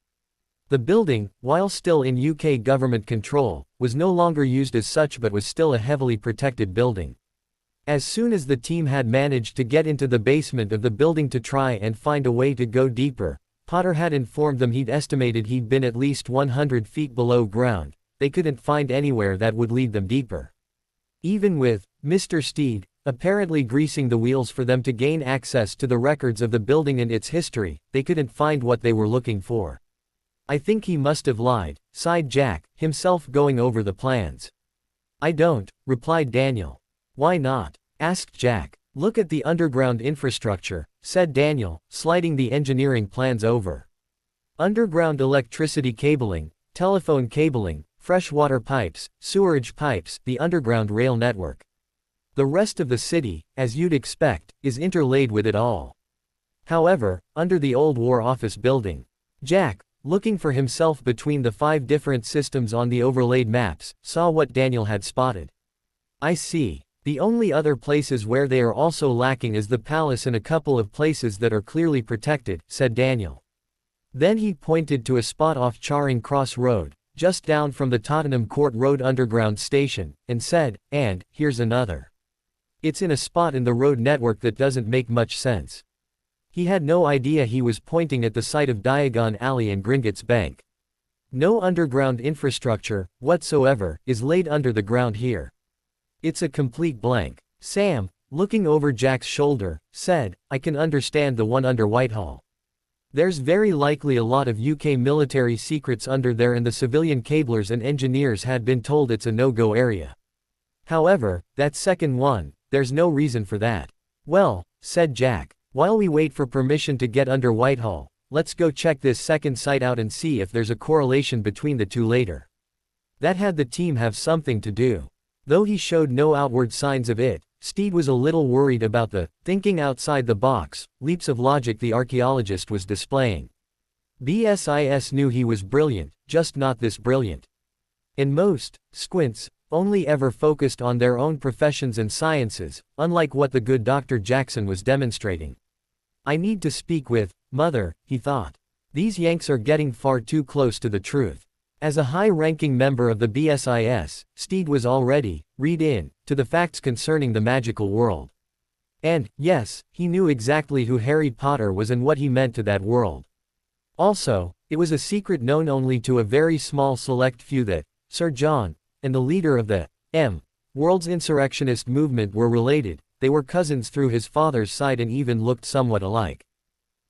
The building, while still in UK government control, was no longer used as such but was still a heavily protected building. As soon as the team had managed to get into the basement of the building to try and find a way to go deeper, Potter had informed them he'd estimated he'd been at least 100 feet below ground. They couldn't find anywhere that would lead them deeper. Even with Mr. Steed apparently greasing the wheels for them to gain access to the records of the building and its history, they couldn't find what they were looking for. I think he must have lied, sighed Jack, himself going over the plans. I don't, replied Daniel. Why not? Asked Jack. Look at the underground infrastructure, said Daniel, sliding the engineering plans over. Underground electricity cabling, telephone cabling, freshwater pipes, sewerage pipes, the underground rail network. The rest of the city, as you'd expect, is interlaid with it all. However, under the old War Office building, Jack, looking for himself between the 5 different systems on the overlaid maps, saw what Daniel had spotted. I see. The only other places where they are also lacking is the palace and a couple of places that are clearly protected, said Daniel. Then he pointed to a spot off Charing Cross Road, just down from the Tottenham Court Road Underground station, and said, and, here's another. It's in a spot in the road network that doesn't make much sense. He had no idea he was pointing at the site of Diagon Alley and Gringotts Bank. No underground infrastructure, whatsoever, is laid under the ground here. It's a complete blank. Sam, looking over Jack's shoulder, said, I can understand the one under Whitehall. There's very likely a lot of UK military secrets under there and the civilian cablers and engineers had been told it's a no-go area. However, that second one, there's no reason for that. Well, said Jack, while we wait for permission to get under Whitehall, let's go check this second site out and see if there's a correlation between the two later. That had the team have something to do. Though he showed no outward signs of it, Steed was a little worried about the thinking outside the box leaps of logic the archaeologist was displaying. BSIS knew he was brilliant, just not this brilliant. And most squints only ever focused on their own professions and sciences, unlike what the good Dr. Jackson was demonstrating. I need to speak with Mother, he thought. These Yanks are getting far too close to the truth. As a high-ranking member of the BSIS, Steed was already, read in, to the facts concerning the magical world. And, yes, he knew exactly who Harry Potter was and what he meant to that world. Also, it was a secret known only to a very small select few that Sir John, and the leader of the world's insurrectionist movement were related. They were cousins through his father's side and even looked somewhat alike.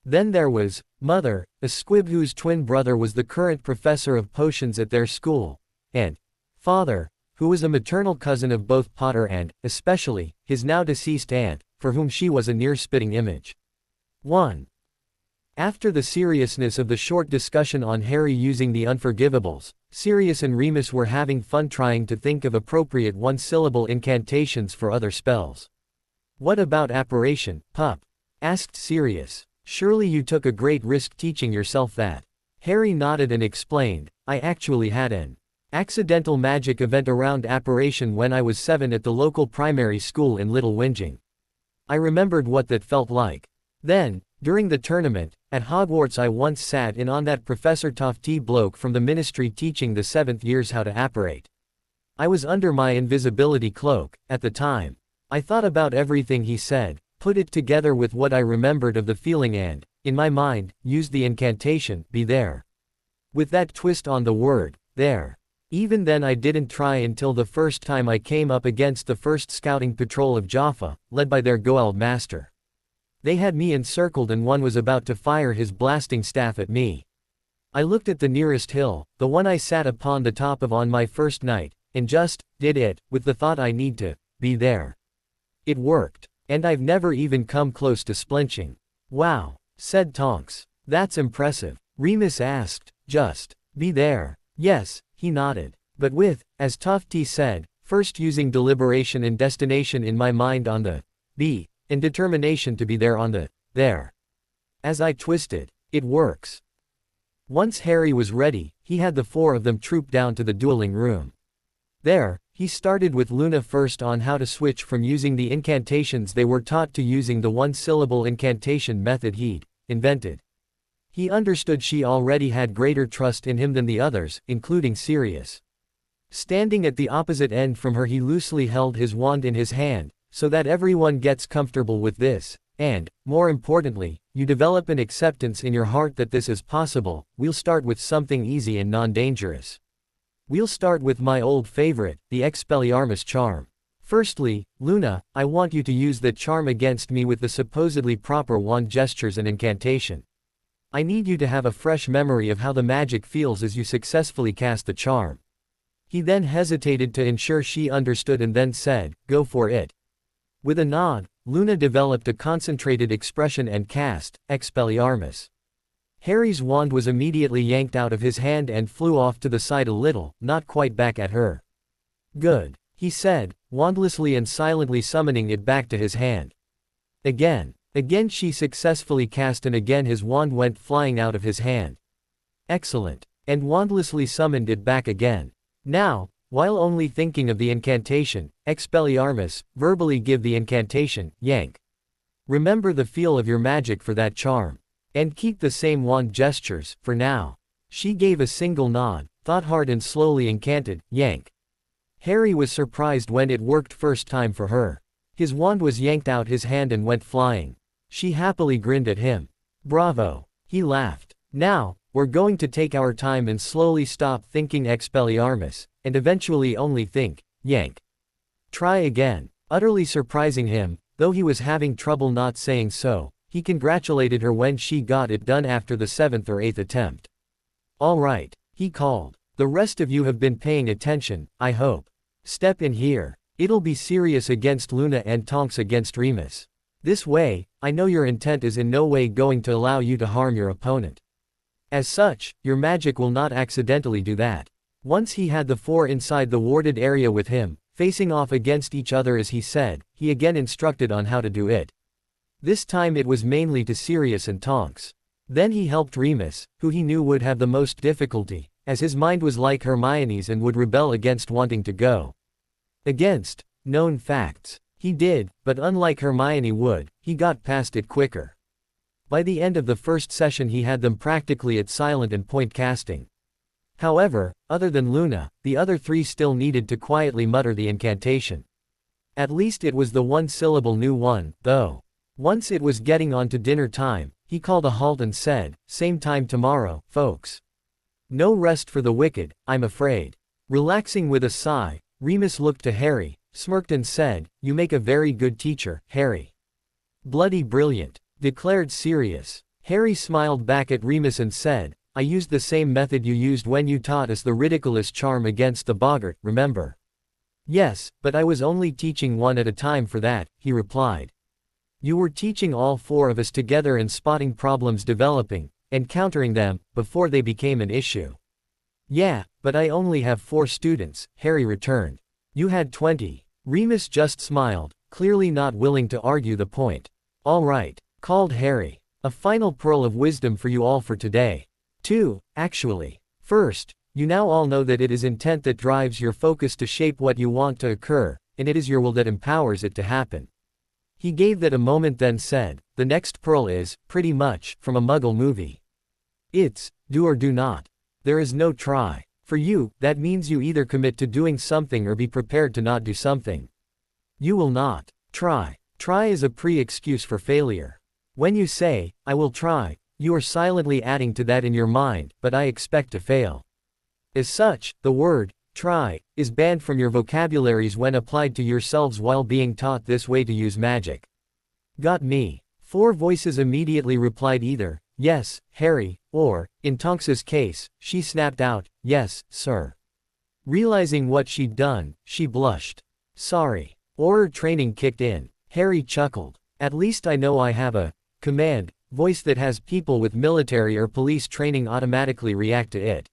Then there was Mother, a squib whose twin brother was the current professor of potions at their school, and Father, who was a maternal cousin of both Potter and, especially, his now deceased aunt, for whom she was a near spitting image. 1. After the seriousness of the short discussion on Harry using the unforgivables, Sirius and Remus were having fun trying to think of appropriate one-syllable incantations for other spells. "What about apparition, pup?" asked Sirius. "Surely you took a great risk teaching yourself that." Harry nodded and explained, "I actually had an accidental magic event around apparition when I was 7 at the local primary school in Little Whinging. I remembered what that felt like. Then, during the tournament, at Hogwarts I once sat in on that Professor Tofty bloke from the ministry teaching the 7th years how to apparate. I was under my invisibility cloak, at the time. I thought about everything he said, put it together with what I remembered of the feeling and, in my mind, used the incantation, be there. With that twist on the word, there. Even then I didn't try until the first time I came up against the first scouting patrol of Jaffa, led by their Goa'uld master. They had me encircled and one was about to fire his blasting staff at me. I looked at the nearest hill, the one I sat upon the top of on my first night, and just did it, with the thought I need to be there. It worked. And I've never even come close to splinching." "Wow," said Tonks. "That's impressive." Remus asked, "Just be there?" "Yes," he nodded. "But with, as Tofty said, first using deliberation and destination in my mind on the be, and determination to be there on the there. As I twisted, it works." Once Harry was ready, he had the 4 of them troop down to the dueling room. There, he started with Luna first on how to switch from using the incantations they were taught to using the one-syllable incantation method he'd invented. He understood she already had greater trust in him than the others, including Sirius. Standing at the opposite end from her, he loosely held his wand in his hand, so that everyone gets comfortable with this, and, more importantly, you develop an acceptance in your heart that this is possible. We'll start with something easy and non-dangerous. We'll start with my old favorite, the Expelliarmus charm. Firstly, Luna, I want you to use that charm against me with the supposedly proper wand gestures and incantation. I need you to have a fresh memory of how the magic feels as you successfully cast the charm." He then hesitated to ensure she understood and then said, "Go for it." With a nod, Luna developed a concentrated expression and cast, Expelliarmus. Harry's wand was immediately yanked out of his hand and flew off to the side a little, not quite back at her. "Good," he said, wandlessly and silently summoning it back to his hand. Again she successfully cast and again his wand went flying out of his hand. "Excellent," and wandlessly summoned it back again. Now, while only thinking of the incantation, Expelliarmus, verbally give the incantation, yank. Remember the feel of your magic for that charm. And keep the same wand gestures, for now. She gave a single nod, thought hard and slowly incanted, yank. Harry was surprised when it worked first time for her. His wand was yanked out his hand and went flying. She happily grinned at him. "Bravo," he laughed. "Now, we're going to take our time and slowly stop thinking Expelliarmus, and eventually only think, yank. Try again." Utterly surprising him, though he was having trouble not saying so, he congratulated her when she got it done after the 7th or 8th attempt. "All right," he called. "The rest of you have been paying attention, I hope. Step in here. It'll be Sirius against Luna and Tonks against Remus. This way, I know your intent is in no way going to allow you to harm your opponent. As such, your magic will not accidentally do that." Once he had the 4 inside the warded area with him, facing off against each other as he said, he again instructed on how to do it. This time it was mainly to Sirius and Tonks. Then he helped Remus, who he knew would have the most difficulty, as his mind was like Hermione's and would rebel against wanting to go against known facts. He did, but unlike Hermione would, he got past it quicker. By the end of the first session he had them practically at silent and point casting. However, other than Luna, the other three still needed to quietly mutter the incantation. At least it was the one-syllable new one, though. Once it was getting on to dinner time, he called a halt and said, "Same time tomorrow, folks. No rest for the wicked, I'm afraid." Relaxing with a sigh, Remus looked to Harry, smirked and said, "You make a very good teacher, Harry." "Bloody brilliant," declared Sirius. Harry smiled back at Remus and said, "I used the same method you used when you taught us the ridiculous charm against the boggart, remember?" "Yes, but I was only teaching one at a time for that," he replied. "You were teaching all four of us together and spotting problems developing, and countering them, before they became an issue." "Yeah, but I only have 4 students," Harry returned. "You had 20. Remus just smiled, clearly not willing to argue the point. "All right," called Harry. "A final pearl of wisdom for you all for today. 2, actually. First, you now all know that it is intent that drives your focus to shape what you want to occur, and it is your will that empowers it to happen." He gave that a moment then said, "The next pearl is, pretty much, from a Muggle movie. It's, do or do not. There is no try. For you, that means you either commit to doing something or be prepared to not do something. You will not try. Try is a pre-excuse for failure. When you say, 'I will try,' you are silently adding to that in your mind, 'but I expect to fail.' As such, the word, try, is banned from your vocabularies when applied to yourselves while being taught this way to use magic." "Got me." 4 voices immediately replied either, "Yes, Harry," or, in Tonks's case, she snapped out, "Yes, sir." Realizing what she'd done, she blushed. "Sorry." Auror training kicked in. Harry chuckled. "At least I know I have a command voice that has people with military or police training automatically react to it."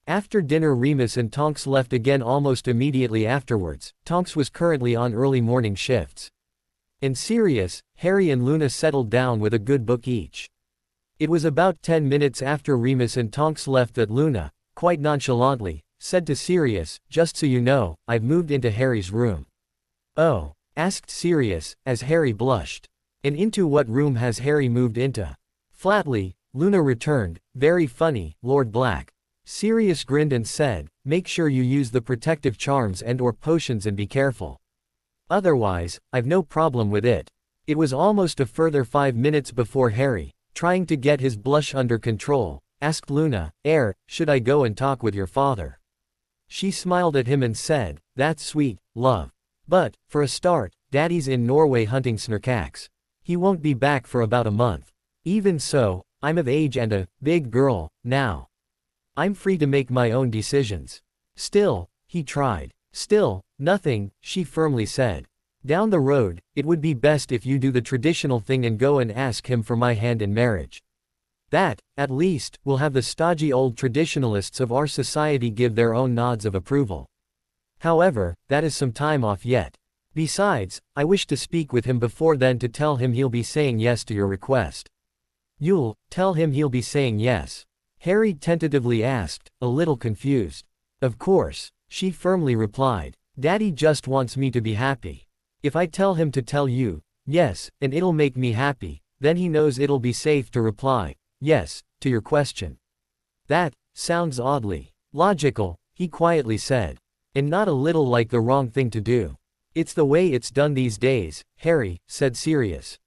After dinner, Remus and Tonks left again almost immediately afterwards. Tonks was currently on early morning shifts. And Sirius, Harry and Luna settled down with a good book each. It was about 10 minutes after Remus and Tonks left that Luna, quite nonchalantly, said to Sirius, "Just so you know, I've moved into Harry's room." "Oh?" asked Sirius, as Harry blushed. "And into what room has Harry moved into?" Flatly, Luna returned, "Very funny, Lord Black." Sirius grinned and said, "Make sure you use the protective charms and/or potions and be careful. Otherwise, I've no problem with it." It was almost a further 5 minutes before Harry, trying to get his blush under control, asked Luna, "Should I go and talk with your father?" She smiled at him and said, "That's sweet, love. But, for a start, Daddy's in Norway hunting snurcacks. He won't be back for about a month. Even so, I'm of age and a big girl now. I'm free to make my own decisions." "Still," he tried. "Still, nothing," she firmly said. "Down the road, it would be best if you do the traditional thing and go and ask him for my hand in marriage. That, at least, will have the stodgy old traditionalists of our society give their own nods of approval. However, that is some time off yet. Besides, I wish to speak with him before then to tell him he'll be saying yes to your request." "You'll tell him he'll be saying yes?" Harry tentatively asked, a little confused. "Of course," she firmly replied. "Daddy just wants me to be happy. If I tell him to tell you, yes, and it'll make me happy, then he knows it'll be safe to reply, yes, to your question." "That sounds oddly logical," he quietly said. "And not a little like the wrong thing to do." "It's the way it's done these days, Harry," said Sirius.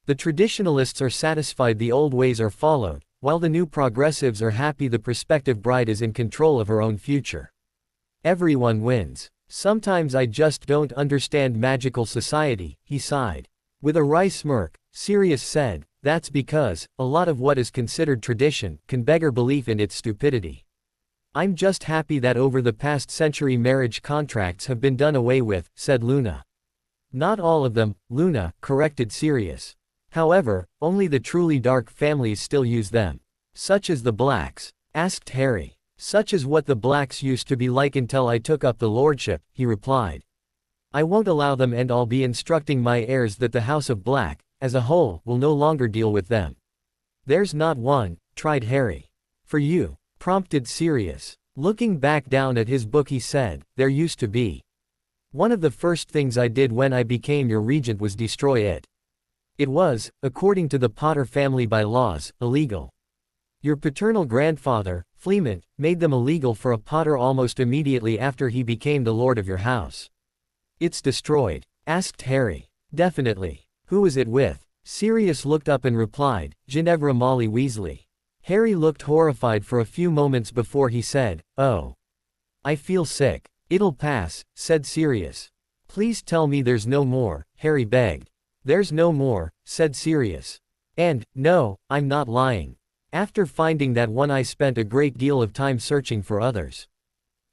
"The traditionalists are satisfied the old ways are followed, while the new progressives are happy the prospective bride is in control of her own future. Everyone wins. Sometimes I just don't understand magical society," he sighed. With a wry smirk, Sirius said, "That's because, a lot of what is considered tradition, can beggar belief in its stupidity. I'm just happy that over the past century marriage contracts have been done away with," said Luna. "Not all of them," Luna corrected Sirius. "However, only the truly dark families still use them." "Such as the Blacks?" asked Harry. "Such as what the Blacks used to be like until I took up the lordship," he replied. "I won't allow them, and I'll be instructing my heirs that the House of Black, as a whole, will no longer deal with them." "There's not one," tried Harry. "For you," prompted Sirius. Looking back down at his book, he said, "There used to be. One of the first things I did when I became your regent was destroy it. It was, according to the Potter family bylaws, illegal. Your paternal grandfather, Fleement, made them illegal for a Potter almost immediately after he became the lord of your house. It's destroyed? Asked Harry. Definitely. Who is it with? Sirius looked up and replied, Ginevra Molly Weasley. Harry looked horrified for a few moments before he said, oh. I feel sick. It'll pass, said Sirius. Please tell me there's no more, Harry begged. There's no more, said Sirius. And, no, I'm not lying. After finding that one I spent a great deal of time searching for others.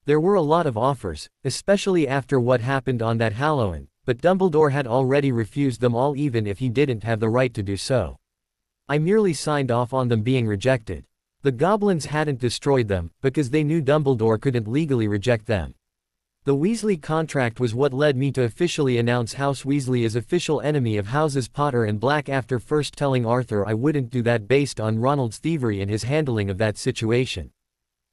There were a lot of offers, especially after what happened on that Halloween, but Dumbledore had already refused them all even if he didn't have the right to do so. I merely signed off on them being rejected. The goblins hadn't destroyed them, because they knew Dumbledore couldn't legally reject them. The Weasley contract was what led me to officially announce House Weasley as official enemy of Houses Potter and Black after first telling Arthur I wouldn't do that based on Ronald's thievery and his handling of that situation.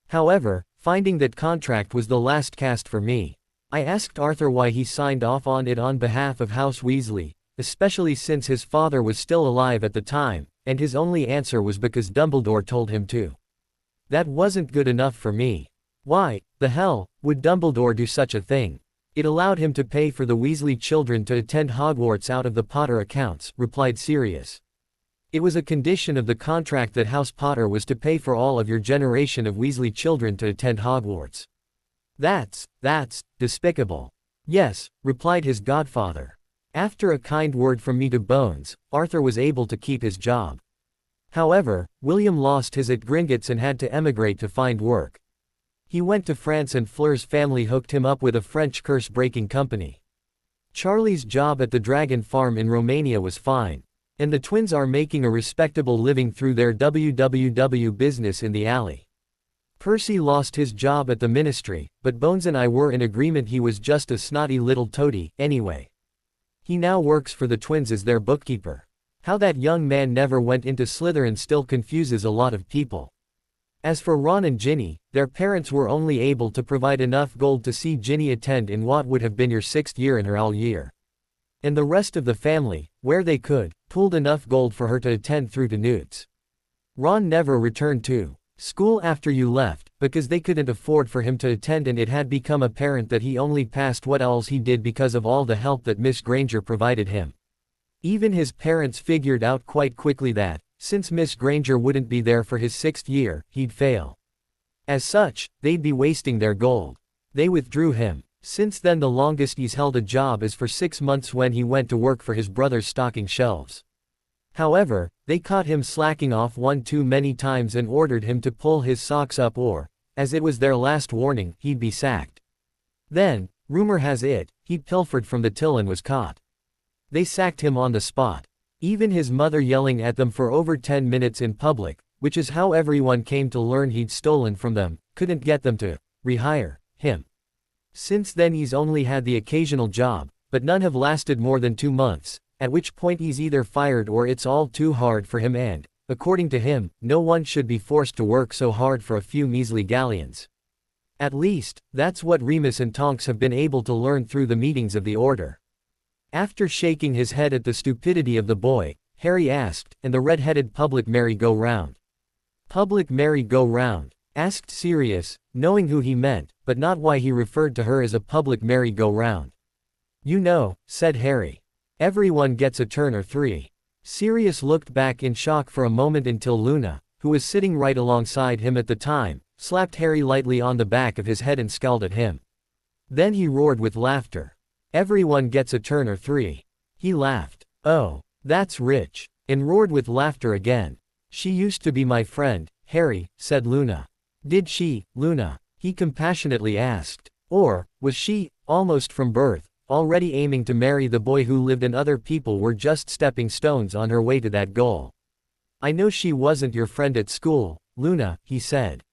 However, finding that contract was the last cast for me. I asked Arthur why he signed off on it on behalf of House Weasley, especially since his father was still alive at the time, and his only answer was because Dumbledore told him to. That wasn't good enough for me. Why, the hell, would Dumbledore do such a thing? It allowed him to pay for the Weasley children to attend Hogwarts out of the Potter accounts, replied Sirius. It was a condition of the contract that House Potter was to pay for all of your generation of Weasley children to attend Hogwarts. That's despicable. Yes, replied his godfather. After a kind word from me to Bones, Arthur was able to keep his job. However, William lost his at Gringotts and had to emigrate to find work. He went to France and Fleur's family hooked him up with a French curse-breaking company. Charlie's job at the Dragon Farm in Romania was fine, and the twins are making a respectable living through their WWW business in the alley. Percy lost his job at the ministry, but Bones and I were in agreement he was just a snotty little toady, anyway. He now works for the twins as their bookkeeper. How that young man never went into Slytherin still confuses a lot of people. As for Ron and Ginny, their parents were only able to provide enough gold to see Ginny attend in what would have been your 6th year in her all year. And the rest of the family, where they could, pooled enough gold for her to attend through to Newt's. Ron never returned to school after you left, because they couldn't afford for him to attend, and it had become apparent that he only passed what else he did because of all the help that Miss Granger provided him. Even his parents figured out quite quickly that, since Miss Granger wouldn't be there for his 6th year, he'd fail. As such, they'd be wasting their gold. They withdrew him. Since then the longest he's held a job is for 6 months when he went to work for his brother's stocking shelves. However, they caught him slacking off one too many times and ordered him to pull his socks up or, as it was their last warning, he'd be sacked. Then, rumor has it, he pilfered from the till and was caught. They sacked him on the spot. Even his mother yelling at them for over 10 minutes in public, which is how everyone came to learn he'd stolen from them, couldn't get them to rehire him. Since then he's only had the occasional job, but none have lasted more than 2 months, at which point he's either fired or it's all too hard for him and, according to him, no one should be forced to work so hard for a few measly galleons. At least, that's what Remus and Tonks have been able to learn through the meetings of the Order. After shaking his head at the stupidity of the boy, Harry asked, and the red-headed public merry-go-round? Public merry-go-round? Asked Sirius, knowing who he meant, but not why he referred to her as a public merry-go-round. You know, said Harry. Everyone gets a turn or 3. Sirius looked back in shock for a moment until Luna, who was sitting right alongside him at the time, slapped Harry lightly on the back of his head and scowled at him. Then he roared with laughter. Everyone gets a turn or 3. He laughed. Oh, that's rich, and roared with laughter again. She used to be my friend, Harry, said Luna. Did she, Luna? He compassionately asked. Or, was she, almost from birth, already aiming to marry the boy who lived and other people were just stepping stones on her way to that goal? I know she wasn't your friend at school, Luna, he said.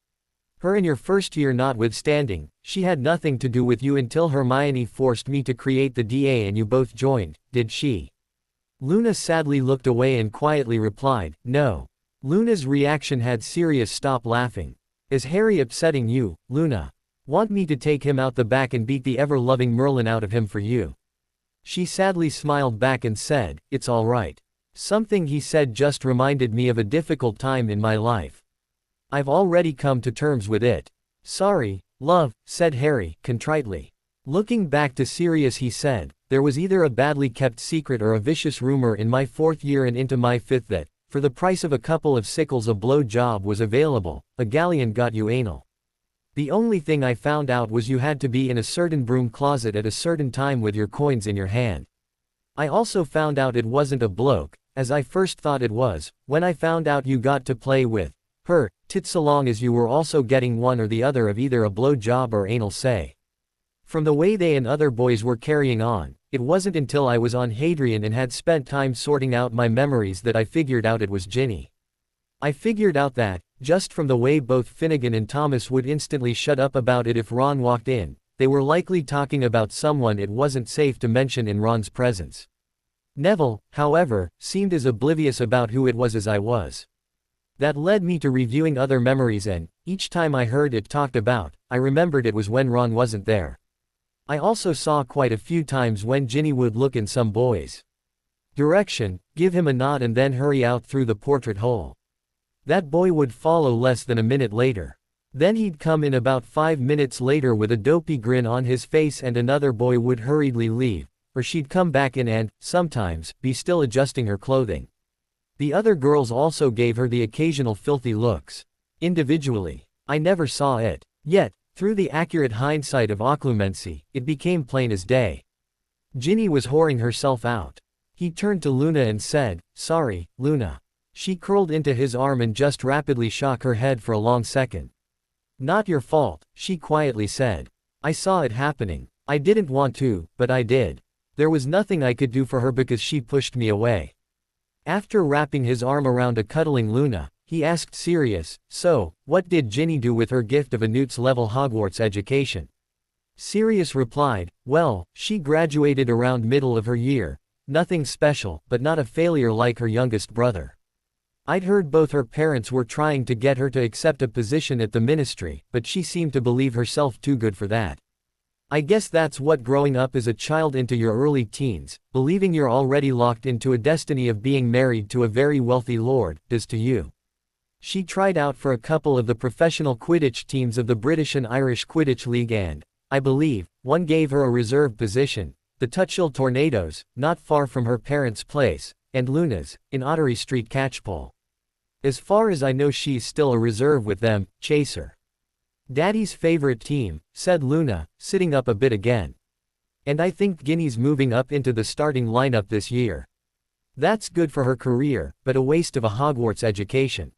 Her in your first year notwithstanding, she had nothing to do with you until Hermione forced me to create the DA and you both joined, did she? Luna sadly looked away and quietly replied, no. Luna's reaction had Sirius stop laughing. Is Harry upsetting you, Luna? Want me to take him out the back and beat the ever-loving Merlin out of him for you? She sadly smiled back and said, it's all right. Something he said just reminded me of a difficult time in my life. I've already come to terms with it. Sorry, love, said Harry, contritely. Looking back to Sirius he said, there was either a badly kept secret or a vicious rumor in my 4th year and into my 5th that, for the price of a couple of sickles a blow job was available, a galleon got you anal. The only thing I found out was you had to be in a certain broom closet at a certain time with your coins in your hand. I also found out it wasn't a bloke, as I first thought it was, when I found out you got to play with her tits so long as you were also getting one or the other of either a blow job or anal say. From the way they and other boys were carrying on, it wasn't until I was on Hadrian and had spent time sorting out my memories that I figured out it was Ginny. I figured out that, just from the way both Finnegan and Thomas would instantly shut up about it if Ron walked in, they were likely talking about someone it wasn't safe to mention in Ron's presence. Neville, however, seemed as oblivious about who it was as I was. That led me to reviewing other memories and, each time I heard it talked about, I remembered it was when Ron wasn't there. I also saw quite a few times when Ginny would look in some boy's direction, give him a nod and then hurry out through the portrait hole. That boy would follow less than a minute later. Then he'd come in about 5 minutes later with a dopey grin on his face and another boy would hurriedly leave, or she'd come back in and, sometimes, be still adjusting her clothing. The other girls also gave her the occasional filthy looks. Individually. I never saw it. Yet, through the accurate hindsight of occlumency, it became plain as day. Ginny was whoring herself out. He turned to Luna and said, sorry, Luna. She curled into his arm and just rapidly shook her head for a long second. Not your fault, she quietly said. I saw it happening. I didn't want to, but I did. There was nothing I could do for her because she pushed me away. After wrapping his arm around a cuddling Luna, he asked Sirius, so, what did Ginny do with her gift of a Newt's-level Hogwarts education? Sirius replied, well, she graduated around middle of her year. Nothing special, but not a failure like her youngest brother. I'd heard both her parents were trying to get her to accept a position at the ministry, but she seemed to believe herself too good for that. I guess that's what growing up as a child into your early teens, believing you're already locked into a destiny of being married to a very wealthy lord, does to you. She tried out for a couple of the professional Quidditch teams of the British and Irish Quidditch League and, I believe, one gave her a reserve position, the Tutshill Tornadoes, not far from her parents' place, and Luna's, in Ottery Street Catchpole. As far as I know she's still a reserve with them, Chaser. Daddy's favorite team, said Luna, sitting up a bit again. And I think Ginny's moving up into the starting lineup this year. That's good for her career, but a waste of a Hogwarts education.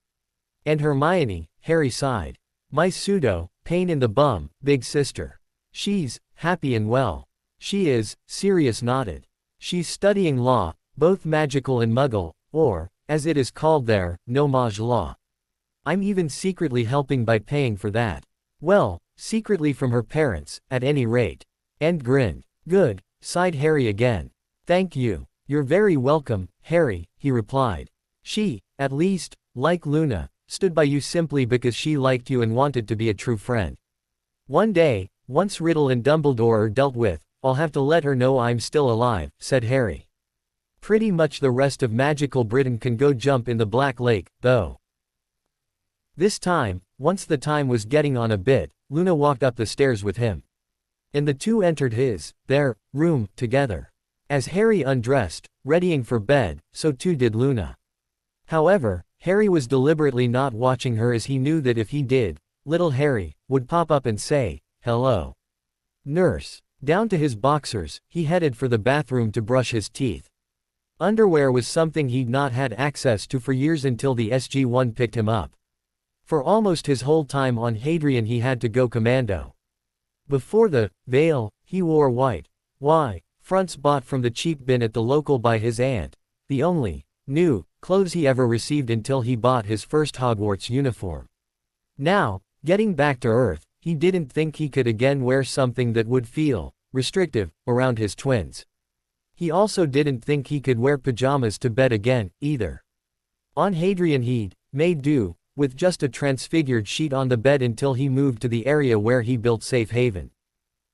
And Hermione, Harry sighed. My pseudo, pain in the bum, big sister. She's happy and well. She is, Sirius nodded. She's studying law, both magical and muggle, or, as it is called there, no-mage law. I'm even secretly helping by paying for that. Well, secretly from her parents, at any rate. And grinned. Good, sighed Harry again. Thank you. You're very welcome, Harry, he replied. She, at least, like Luna, stood by you simply because she liked you and wanted to be a true friend. One day, once Riddle and Dumbledore are dealt with, I'll have to let her know I'm still alive, said Harry. Pretty much the rest of magical Britain can go jump in the Black Lake, though. This time, once the time was getting on a bit, Luna walked up the stairs with him. And the two entered their room, together. As Harry undressed, readying for bed, so too did Luna. However, Harry was deliberately not watching her as he knew that if he did, little Harry would pop up and say, hello. Nurse. Down to his boxers, he headed for the bathroom to brush his teeth. Underwear was something he'd not had access to for years until the SG-1 picked him up. For almost his whole time on Hadrian he had to go commando. Before the veil, he wore white fronts bought from the cheap bin at the local by his aunt, the only new clothes he ever received until he bought his first Hogwarts uniform. Now, getting back to Earth, he didn't think he could again wear something that would feel restrictive around his twins. He also didn't think he could wear pajamas to bed again, either. On Hadrian he'd made do with just a transfigured sheet on the bed until he moved to the area where he built Safe Haven.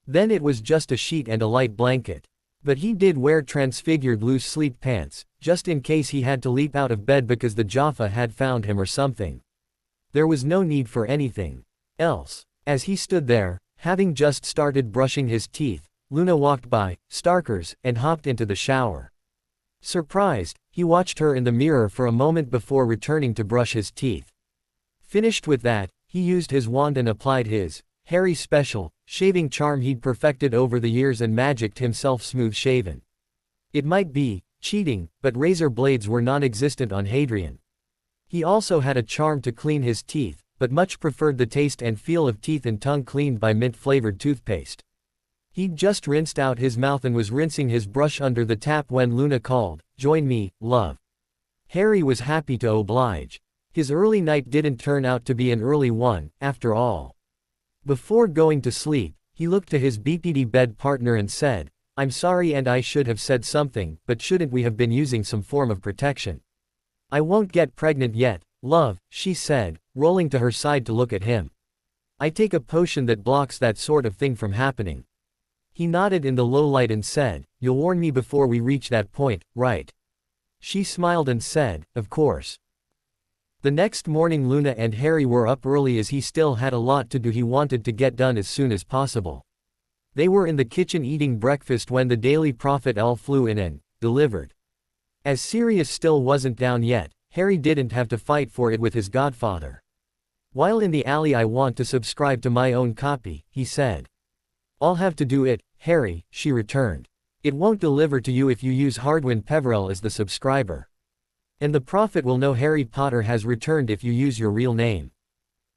Then it was just a sheet and a light blanket. But he did wear transfigured loose sleep pants, just in case he had to leap out of bed because the Jaffa had found him or something. There was no need for anything else. As he stood there, having just started brushing his teeth, Luna walked by, Starkers, and hopped into the shower. Surprised, he watched her in the mirror for a moment before returning to brush his teeth. Finished with that, he used his wand and applied his Harry special shaving charm he'd perfected over the years and magicked himself smooth-shaven. It might be cheating, but razor blades were non-existent on Hadrian. He also had a charm to clean his teeth, but much preferred the taste and feel of teeth and tongue cleaned by mint-flavored toothpaste. He'd just rinsed out his mouth and was rinsing his brush under the tap when Luna called, "Join me, love." Harry was happy to oblige. His early night didn't turn out to be an early one, after all. Before going to sleep, he looked to his BPD bed partner and said, "I'm sorry and I should have said something, but shouldn't we have been using some form of protection?" "I won't get pregnant yet, love," she said, rolling to her side to look at him. "I take a potion that blocks that sort of thing from happening." He nodded in the low light and said, "You'll warn me before we reach that point, right?" She smiled and said, "Of course." The next morning Luna and Harry were up early as he still had a lot to do he wanted to get done as soon as possible. They were in the kitchen eating breakfast when the Daily Prophet L flew in and delivered. As Sirius still wasn't down yet, Harry didn't have to fight for it with his godfather. "While in the alley I want to subscribe to my own copy," he said. "I'll have to do it, Harry," she returned. "It won't deliver to you if you use Hardwin Peverell as the subscriber. And the Prophet will know Harry Potter has returned if you use your real name."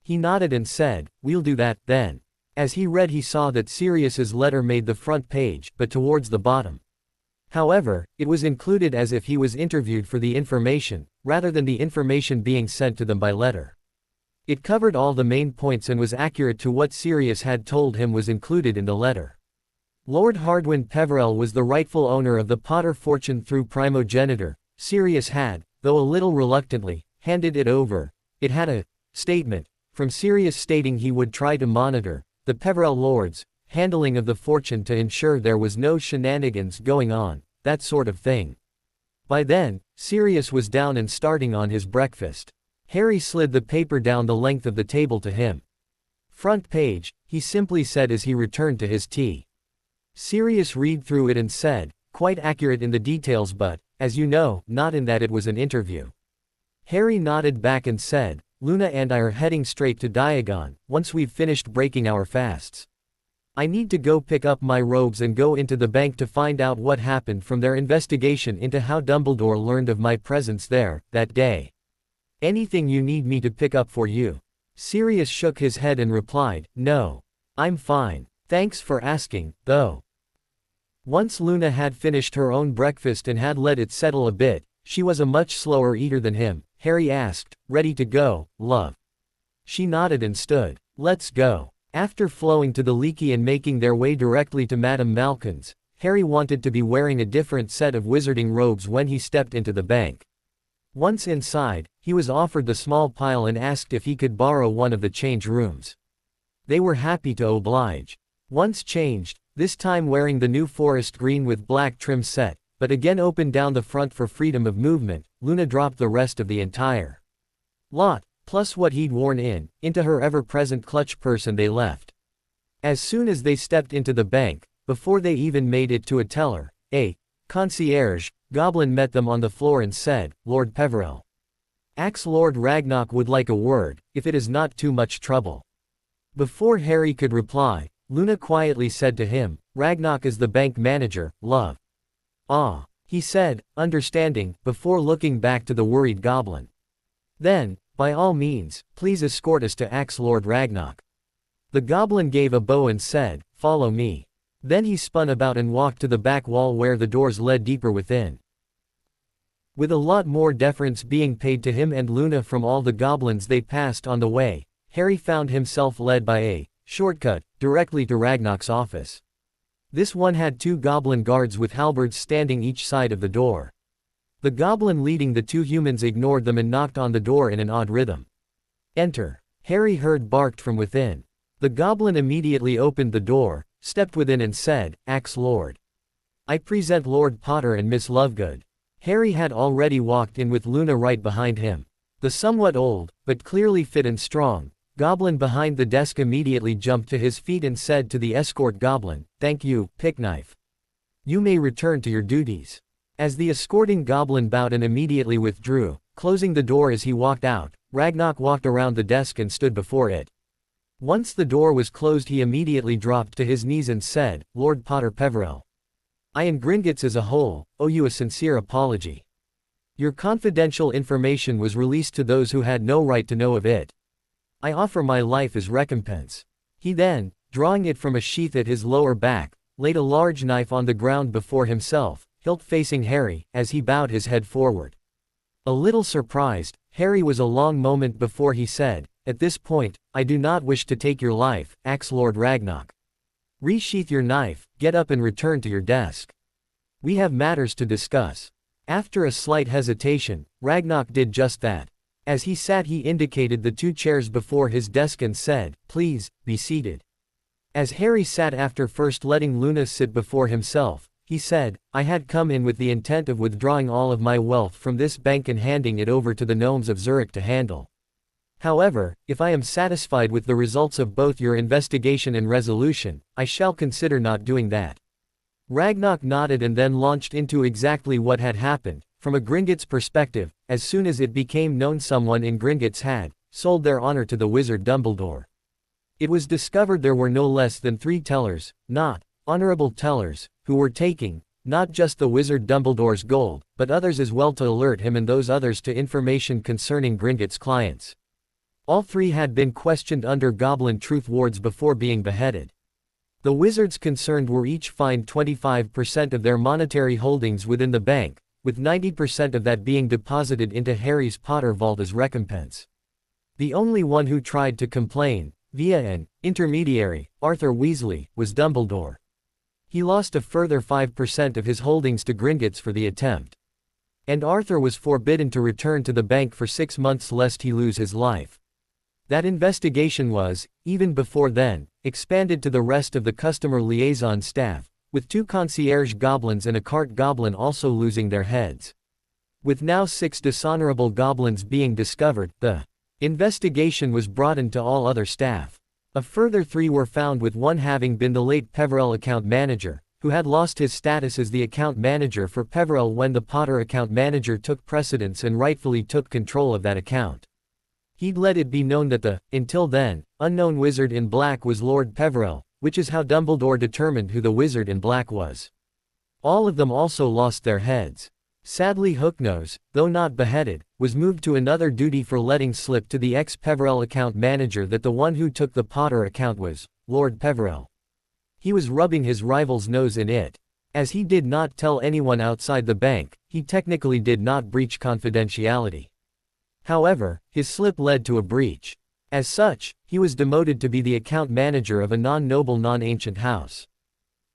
He nodded and said, "We'll do that, then." As he read he saw that Sirius's letter made the front page, but towards the bottom. However, it was included as if he was interviewed for the information, rather than the information being sent to them by letter. It covered all the main points and was accurate to what Sirius had told him was included in the letter. Lord Hardwin Peverell was the rightful owner of the Potter fortune through primogeniture. Sirius had, though a little reluctantly, handed it over. It had a statement from Sirius stating he would try to monitor the Peverell lords' handling of the fortune to ensure there was no shenanigans going on, that sort of thing. By then, Sirius was down and starting on his breakfast. Harry slid the paper down the length of the table to him. "Front page," he simply said as he returned to his tea. Sirius read through it and said, "Quite accurate in the details but, as you know, not in that it was an interview." Harry nodded back and said, "Luna and I are heading straight to Diagon, once we've finished breaking our fasts. I need to go pick up my robes and go into the bank to find out what happened from their investigation into how Dumbledore learned of my presence there, that day. Anything you need me to pick up for you?" Sirius shook his head and replied, "No. I'm fine. Thanks for asking, though." Once Luna had finished her own breakfast and had let it settle a bit, she was a much slower eater than him. Harry asked, "Ready to go, love?" She nodded and stood. "Let's go." After flowing to the leaky and making their way directly to Madame Malkin's, Harry wanted to be wearing a different set of wizarding robes when he stepped into the bank. Once inside, he was offered the small pile and asked if he could borrow one of the change rooms. They were happy to oblige. Once changed, this time wearing the new forest green with black trim set, but again opened down the front for freedom of movement, Luna dropped the rest of the entire lot, plus what he'd worn into her ever-present clutch purse and they left. As soon as they stepped into the bank, before they even made it to a teller, a concierge goblin met them on the floor and said, "Lord Peverell. Axe Lord Ragnarok would like a word, if it is not too much trouble." Before Harry could reply, Luna quietly said to him, "Ragnarok is the bank manager, love." "Ah," he said, understanding, before looking back to the worried goblin. "Then, by all means, please escort us to Axe Lord Ragnarok." The goblin gave a bow and said, "Follow me." Then he spun about and walked to the back wall where the doors led deeper within. With a lot more deference being paid to him and Luna from all the goblins they passed on the way, Harry found himself led by a shortcut directly to Ragnarok's office. This one had 2 goblin guards with halberds standing each side of the door. The goblin leading the 2 humans ignored them and knocked on the door in an odd rhythm. "Enter," Harry heard barked from within. The goblin immediately opened the door, stepped within and said, "Axe Lord. I present Lord Potter and Miss Lovegood." Harry had already walked in with Luna right behind him. The somewhat old, but clearly fit and strong, goblin behind the desk immediately jumped to his feet and said to the escort goblin, "Thank you, Pickknife. You may return to your duties." As the escorting goblin bowed and immediately withdrew, closing the door as he walked out, Ragnarok walked around the desk and stood before it. Once the door was closed, he immediately dropped to his knees and said, "Lord Potter Peverell, I and Gringotts as a whole owe you a sincere apology. Your confidential information was released to those who had no right to know of it. I offer my life as recompense." He then, drawing it from a sheath at his lower back, laid a large knife on the ground before himself, hilt facing Harry, as he bowed his head forward. A little surprised, Harry was a long moment before he said, "At this point, I do not wish to take your life, Axe Lord Ragnarok. Resheath your knife, get up and return to your desk. We have matters to discuss." After a slight hesitation, Ragnarok did just that. As he sat, he indicated the two chairs before his desk and said, "Please, be seated." As Harry sat after first letting Luna sit before himself, he said, "I had come in with the intent of withdrawing all of my wealth from this bank and handing it over to the gnomes of Zurich to handle. However, if I am satisfied with the results of both your investigation and resolution, I shall consider not doing that." Ragnarok nodded and then launched into exactly what had happened. From a Gringotts perspective, as soon as it became known someone in Gringotts had sold their honor to the wizard Dumbledore, it was discovered there were no less than 3 tellers, not honorable tellers, who were taking not just the wizard Dumbledore's gold, but others as well to alert him and those others to information concerning Gringotts' clients. All 3 had been questioned under Goblin Truth Wards before being beheaded. The wizards concerned were each fined 25% of their monetary holdings within the bank, with 90% of that being deposited into Harry's Potter vault as recompense. The only one who tried to complain, via an intermediary, Arthur Weasley, was Dumbledore. He lost a further 5% of his holdings to Gringotts for the attempt. And Arthur was forbidden to return to the bank for 6 months lest he lose his life. That investigation was, even before then, expanded to the rest of the customer liaison staff, with 2 concierge goblins and a cart goblin also losing their heads. With now 6 dishonorable goblins being discovered, the investigation was broadened to all other staff. A further 3 were found, with one having been the late Peverell account manager, who had lost his status as the account manager for Peverell when the Potter account manager took precedence and rightfully took control of that account. He'd let it be known that the, until then, unknown wizard in black was Lord Peverell, which is how Dumbledore determined who the wizard in black was. All of them also lost their heads. Sadly, Hooknose, though not beheaded, was moved to another duty for letting slip to the ex-Peverell account manager that the one who took the Potter account was Lord Peverell. He was rubbing his rival's nose in it. As he did not tell anyone outside the bank, he technically did not breach confidentiality. However, his slip led to a breach. As such, he was demoted to be the account manager of a non-noble non-ancient house.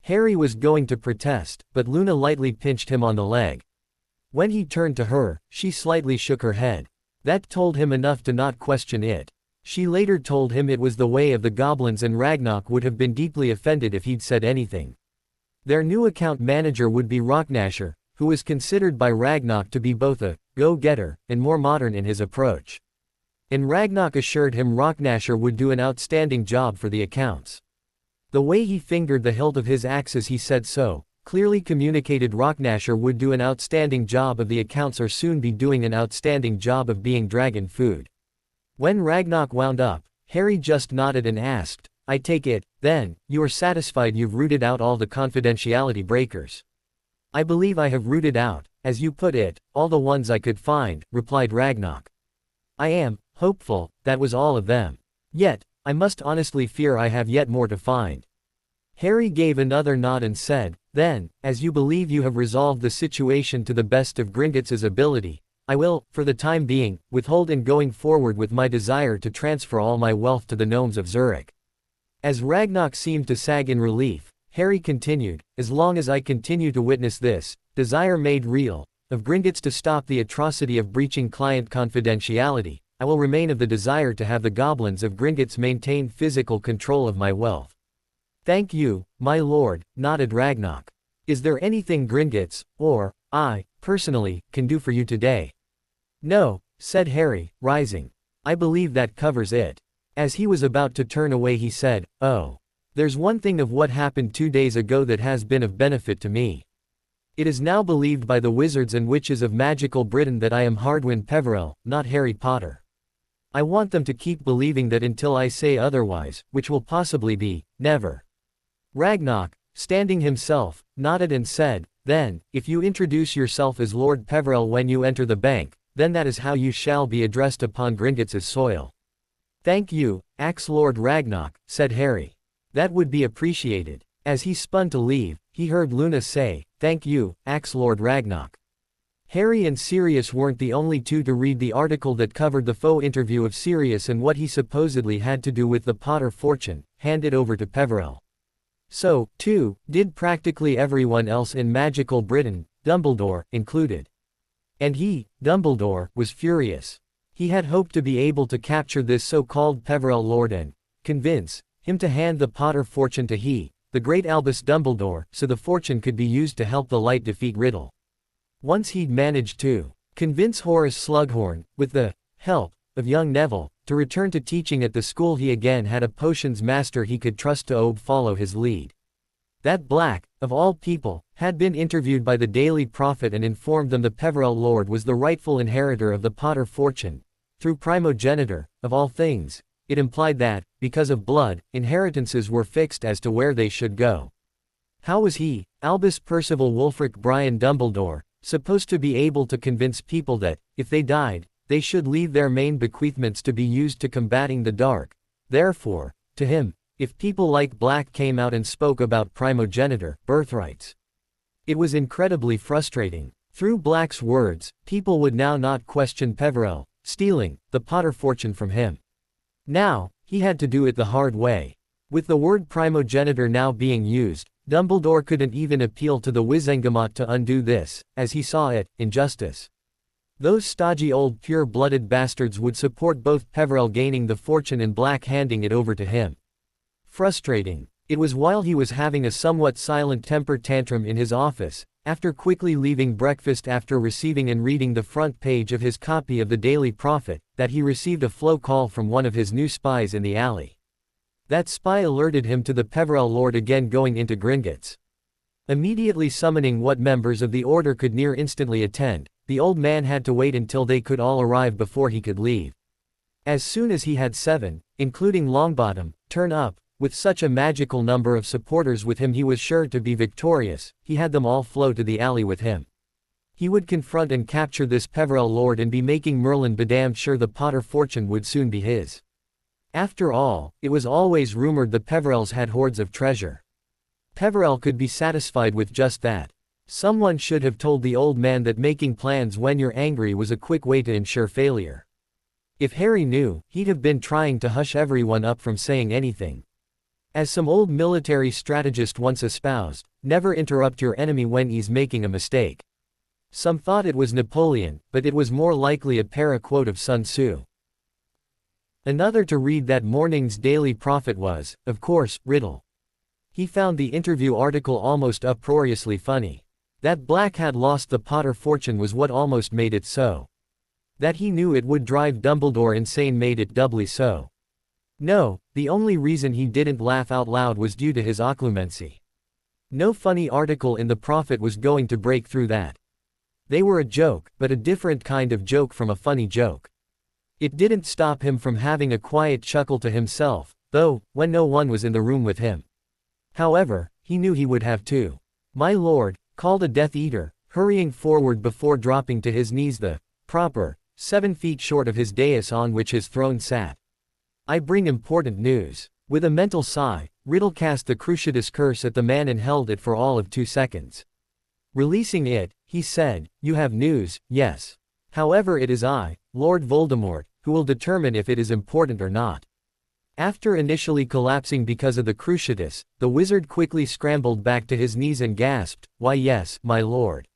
Harry was going to protest, but Luna lightly pinched him on the leg. When he turned to her, she slightly shook her head. That told him enough to not question it. She later told him it was the way of the goblins and Ragnarok would have been deeply offended if he'd said anything. Their new account manager would be Rocknasher, who was considered by Ragnarok to be both a go-getter and more modern in his approach. And Ragnarok assured him Rocknasher would do an outstanding job for the accounts. The way he fingered the hilt of his axe as he said so, clearly communicated Rocknasher would do an outstanding job of the accounts or soon be doing an outstanding job of being dragon food. When Ragnarok wound up, Harry just nodded and asked, "I take it, then, you are satisfied you've rooted out all the confidentiality breakers?" "I believe I have rooted out, as you put it, all the ones I could find," replied Ragnarok. "I am hopeful that was all of them. Yet, I must honestly fear I have yet more to find." Harry gave another nod and said, "Then, as you believe you have resolved the situation to the best of Gringotts' ability, I will, for the time being, withhold in going forward with my desire to transfer all my wealth to the gnomes of Zurich." As Ragnarok seemed to sag in relief, Harry continued, "As long as I continue to witness this desire made real of Gringotts to stop the atrocity of breaching client confidentiality, I will remain of the desire to have the goblins of Gringotts maintain physical control of my wealth." "Thank you, my lord," nodded Ragnarok. "Is there anything Gringotts, or I, personally, can do for you today?" "No, said Harry, rising. I believe that covers it. As he was about to turn away he said, oh. There's one thing of what happened 2 days ago that has been of benefit to me. It is now believed by the wizards and witches of magical Britain that I am Hardwin Peverell, not Harry Potter. I want them to keep believing that until I say otherwise, which will possibly be, never. Ragnarok, standing himself, nodded and said, then, if you introduce yourself as Lord Peverell when you enter the bank, then that is how you shall be addressed upon Gringotts' soil. Thank you, Axe Lord Ragnarok, said Harry. That would be appreciated. As he spun to leave, he heard Luna say, thank you, Axe Lord Ragnarok. Harry and Sirius weren't the only two to read the article that covered the faux interview of Sirius and what he supposedly had to do with the Potter fortune, handed over to Peverell. So, too, did practically everyone else in magical Britain, Dumbledore included. And he, Dumbledore, was furious. He had hoped to be able to capture this so-called Peverell Lord and convince him to hand the Potter fortune to the great Albus Dumbledore, so the fortune could be used to help the Light defeat Riddle. Once he'd managed to convince Horace Slughorn, with the help of young Neville, to return to teaching at the school, he again had a potions master he could trust to follow his lead. That Black, of all people, had been interviewed by the Daily Prophet and informed them the Peverell Lord was the rightful inheritor of the Potter fortune. Through primogeniture, of all things, it implied that, because of blood, inheritances were fixed as to where they should go. How was he, Albus Percival Wulfric Brian Dumbledore, supposed to be able to convince people that, if they died, they should leave their main bequeathments to be used to combating the dark? Therefore, to him, if people like Black came out and spoke about primogeniture, birthrights, it was incredibly frustrating. Through Black's words, people would now not question Peverell stealing the Potter fortune from him. Now, he had to do it the hard way. With the word primogeniture now being used, Dumbledore couldn't even appeal to the Wizengamot to undo this, as he saw it, injustice. Those stodgy old pure-blooded bastards would support both Peverell gaining the fortune and Black handing it over to him. Frustrating. It was while he was having a somewhat silent temper tantrum in his office, after quickly leaving breakfast after receiving and reading the front page of his copy of the Daily Prophet, that he received a flow call from one of his new spies in the alley. That spy alerted him to the Peverell Lord again going into Gringotts. Immediately summoning what members of the Order could near instantly attend, the old man had to wait until they could all arrive before he could leave. As soon as he had 7, including Longbottom, turn up, with such a magical number of supporters with him he was sure to be victorious, he had them all flow to the alley with him. He would confront and capture this Peverell Lord and be making Merlin bedamned sure the Potter fortune would soon be his. After all, it was always rumored the Peverells had hoards of treasure. Peverell could be satisfied with just that. Someone should have told the old man that making plans when you're angry was a quick way to ensure failure. If Harry knew, he'd have been trying to hush everyone up from saying anything. As some old military strategist once espoused, never interrupt your enemy when he's making a mistake. Some thought it was Napoleon, but it was more likely a para-quote of Sun Tzu. Another to read that morning's Daily Prophet was, of course, Riddle. He found the interview article almost uproariously funny. That Black had lost the Potter fortune was what almost made it so. That he knew it would drive Dumbledore insane made it doubly so. No, the only reason he didn't laugh out loud was due to his occlumency. No funny article in the Prophet was going to break through that. They were a joke, but a different kind of joke from a funny joke. It didn't stop him from having a quiet chuckle to himself, though, when no one was in the room with him. However, he knew he would have to. My lord, called a Death Eater, hurrying forward before dropping to his knees the proper 7 feet short of his dais on which his throne sat. I bring important news. With a mental sigh, Riddle cast the Cruciatus curse at the man and held it for all of 2 seconds. Releasing it, he said, "You have news, yes. However, it is I, Lord Voldemort, who will determine if it is important or not." After initially collapsing because of the Cruciatus, the wizard quickly scrambled back to his knees and gasped, "Why yes, my lord."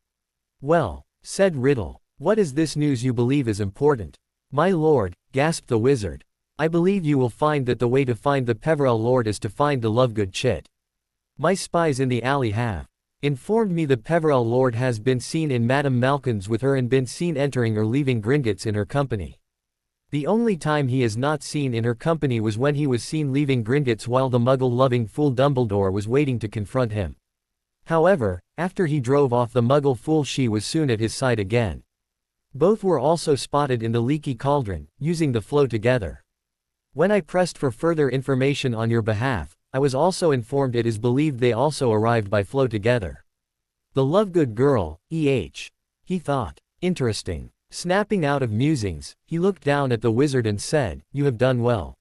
"Well," said Riddle, "what is this news you believe is important?" "My lord," gasped the wizard, "I believe you will find that the way to find the Peverell Lord is to find the Lovegood chit. My spies in the alley have Informed me the Peverell Lord has been seen in Madame Malkin's with her and been seen entering or leaving Gringotts in her company. The only time he is not seen in her company was when he was seen leaving Gringotts while the muggle-loving fool Dumbledore was waiting to confront him. However, after he drove off the muggle fool she was soon at his side again. Both were also spotted in the leaky cauldron, using the flow together. When I pressed for further information on your behalf, I was also informed it is believed they also arrived by flow together. The Lovegood girl, E.H. He thought. Interesting. Snapping out of musings, he looked down at the wizard and said, "You have done well.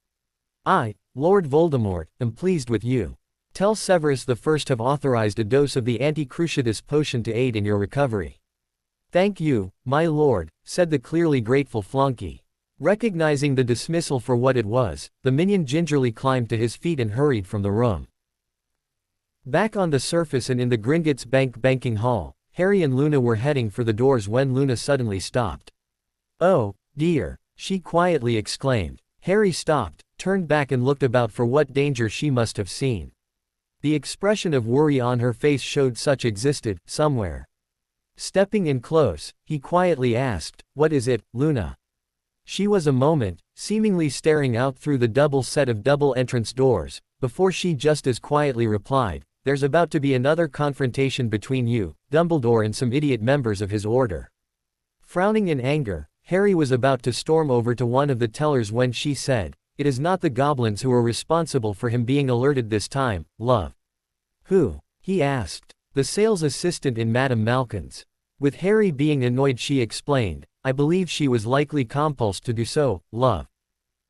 I, Lord Voldemort, am pleased with you. Tell Severus the First have authorized a dose of the anti-cruciatus potion to aid in your recovery." "Thank you, my lord," said the clearly grateful flunky. Recognizing the dismissal for what it was, the minion gingerly climbed to his feet and hurried from the room. Back on the surface and in the Gringotts banking hall, Harry and Luna were heading for the doors when Luna suddenly stopped. "Oh, dear," she quietly exclaimed. Harry stopped, turned back and looked about for what danger she must have seen. The expression of worry on her face showed such existed, somewhere. Stepping in close, he quietly asked, "What is it, Luna?" She was a moment, seemingly staring out through the double set of double entrance doors, before she just as quietly replied, "There's about to be another confrontation between you, Dumbledore and some idiot members of his order." Frowning in anger, Harry was about to storm over to one of the tellers when she said, "It is not the goblins who are responsible for him being alerted this time, love." "Who?" he asked. "The sales assistant in Madame Malkin's." With Harry being annoyed she explained, "I believe she was likely compulsed to do so, love."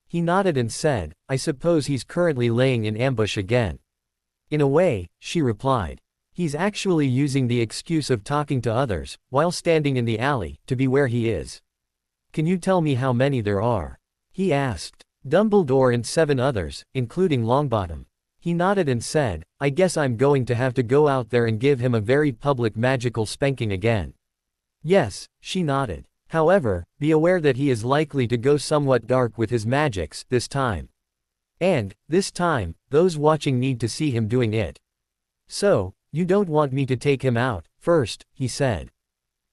He nodded and said, "I suppose he's currently laying in ambush again." "In a way," she replied. "He's actually using the excuse of talking to others, while standing in the alley, to be where he is." "Can you tell me how many there are?" he asked. "Dumbledore and 7 others, including Longbottom." He nodded and said, "I guess I'm going to have to go out there and give him a very public magical spanking again." "Yes," she nodded. "However, be aware that he is likely to go somewhat dark with his magics, this time. And, this time, those watching need to see him doing it." "So, you don't want me to take him out, first," he said.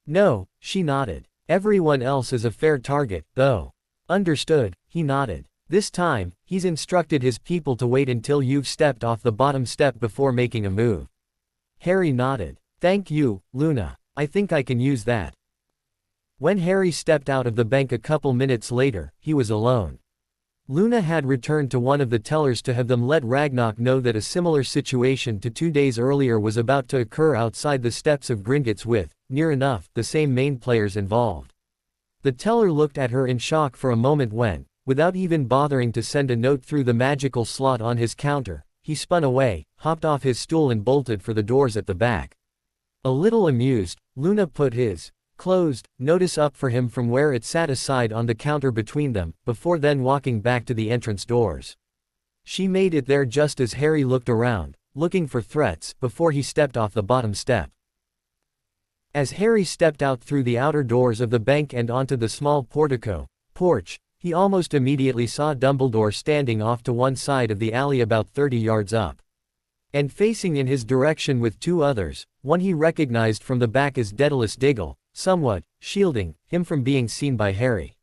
"No," she nodded. "Everyone else is a fair target, though." "Understood," he nodded. "This time, he's instructed his people to wait until you've stepped off the bottom step before making a move." Harry nodded. "Thank you, Luna. I think I can use that." When Harry stepped out of the bank a couple minutes later, he was alone. Luna had returned to one of the tellers to have them let Ragnarok know that a similar situation to 2 days earlier was about to occur outside the steps of Gringotts with, near enough, the same main players involved. The teller looked at her in shock for a moment when, without even bothering to send a note through the magical slot on his counter, he spun away, hopped off his stool and bolted for the doors at the back. A little amused, Luna put his closed notice up for him from where it sat aside on the counter between them, before then walking back to the entrance doors. She made it there just as Harry looked around, looking for threats, before he stepped off the bottom step. As Harry stepped out through the outer doors of the bank and onto the small porch, he almost immediately saw Dumbledore standing off to one side of the alley about 30 yards up. And facing in his direction with 2 others, one he recognized from the back as Daedalus Diggle, somewhat shielding him from being seen by Harry.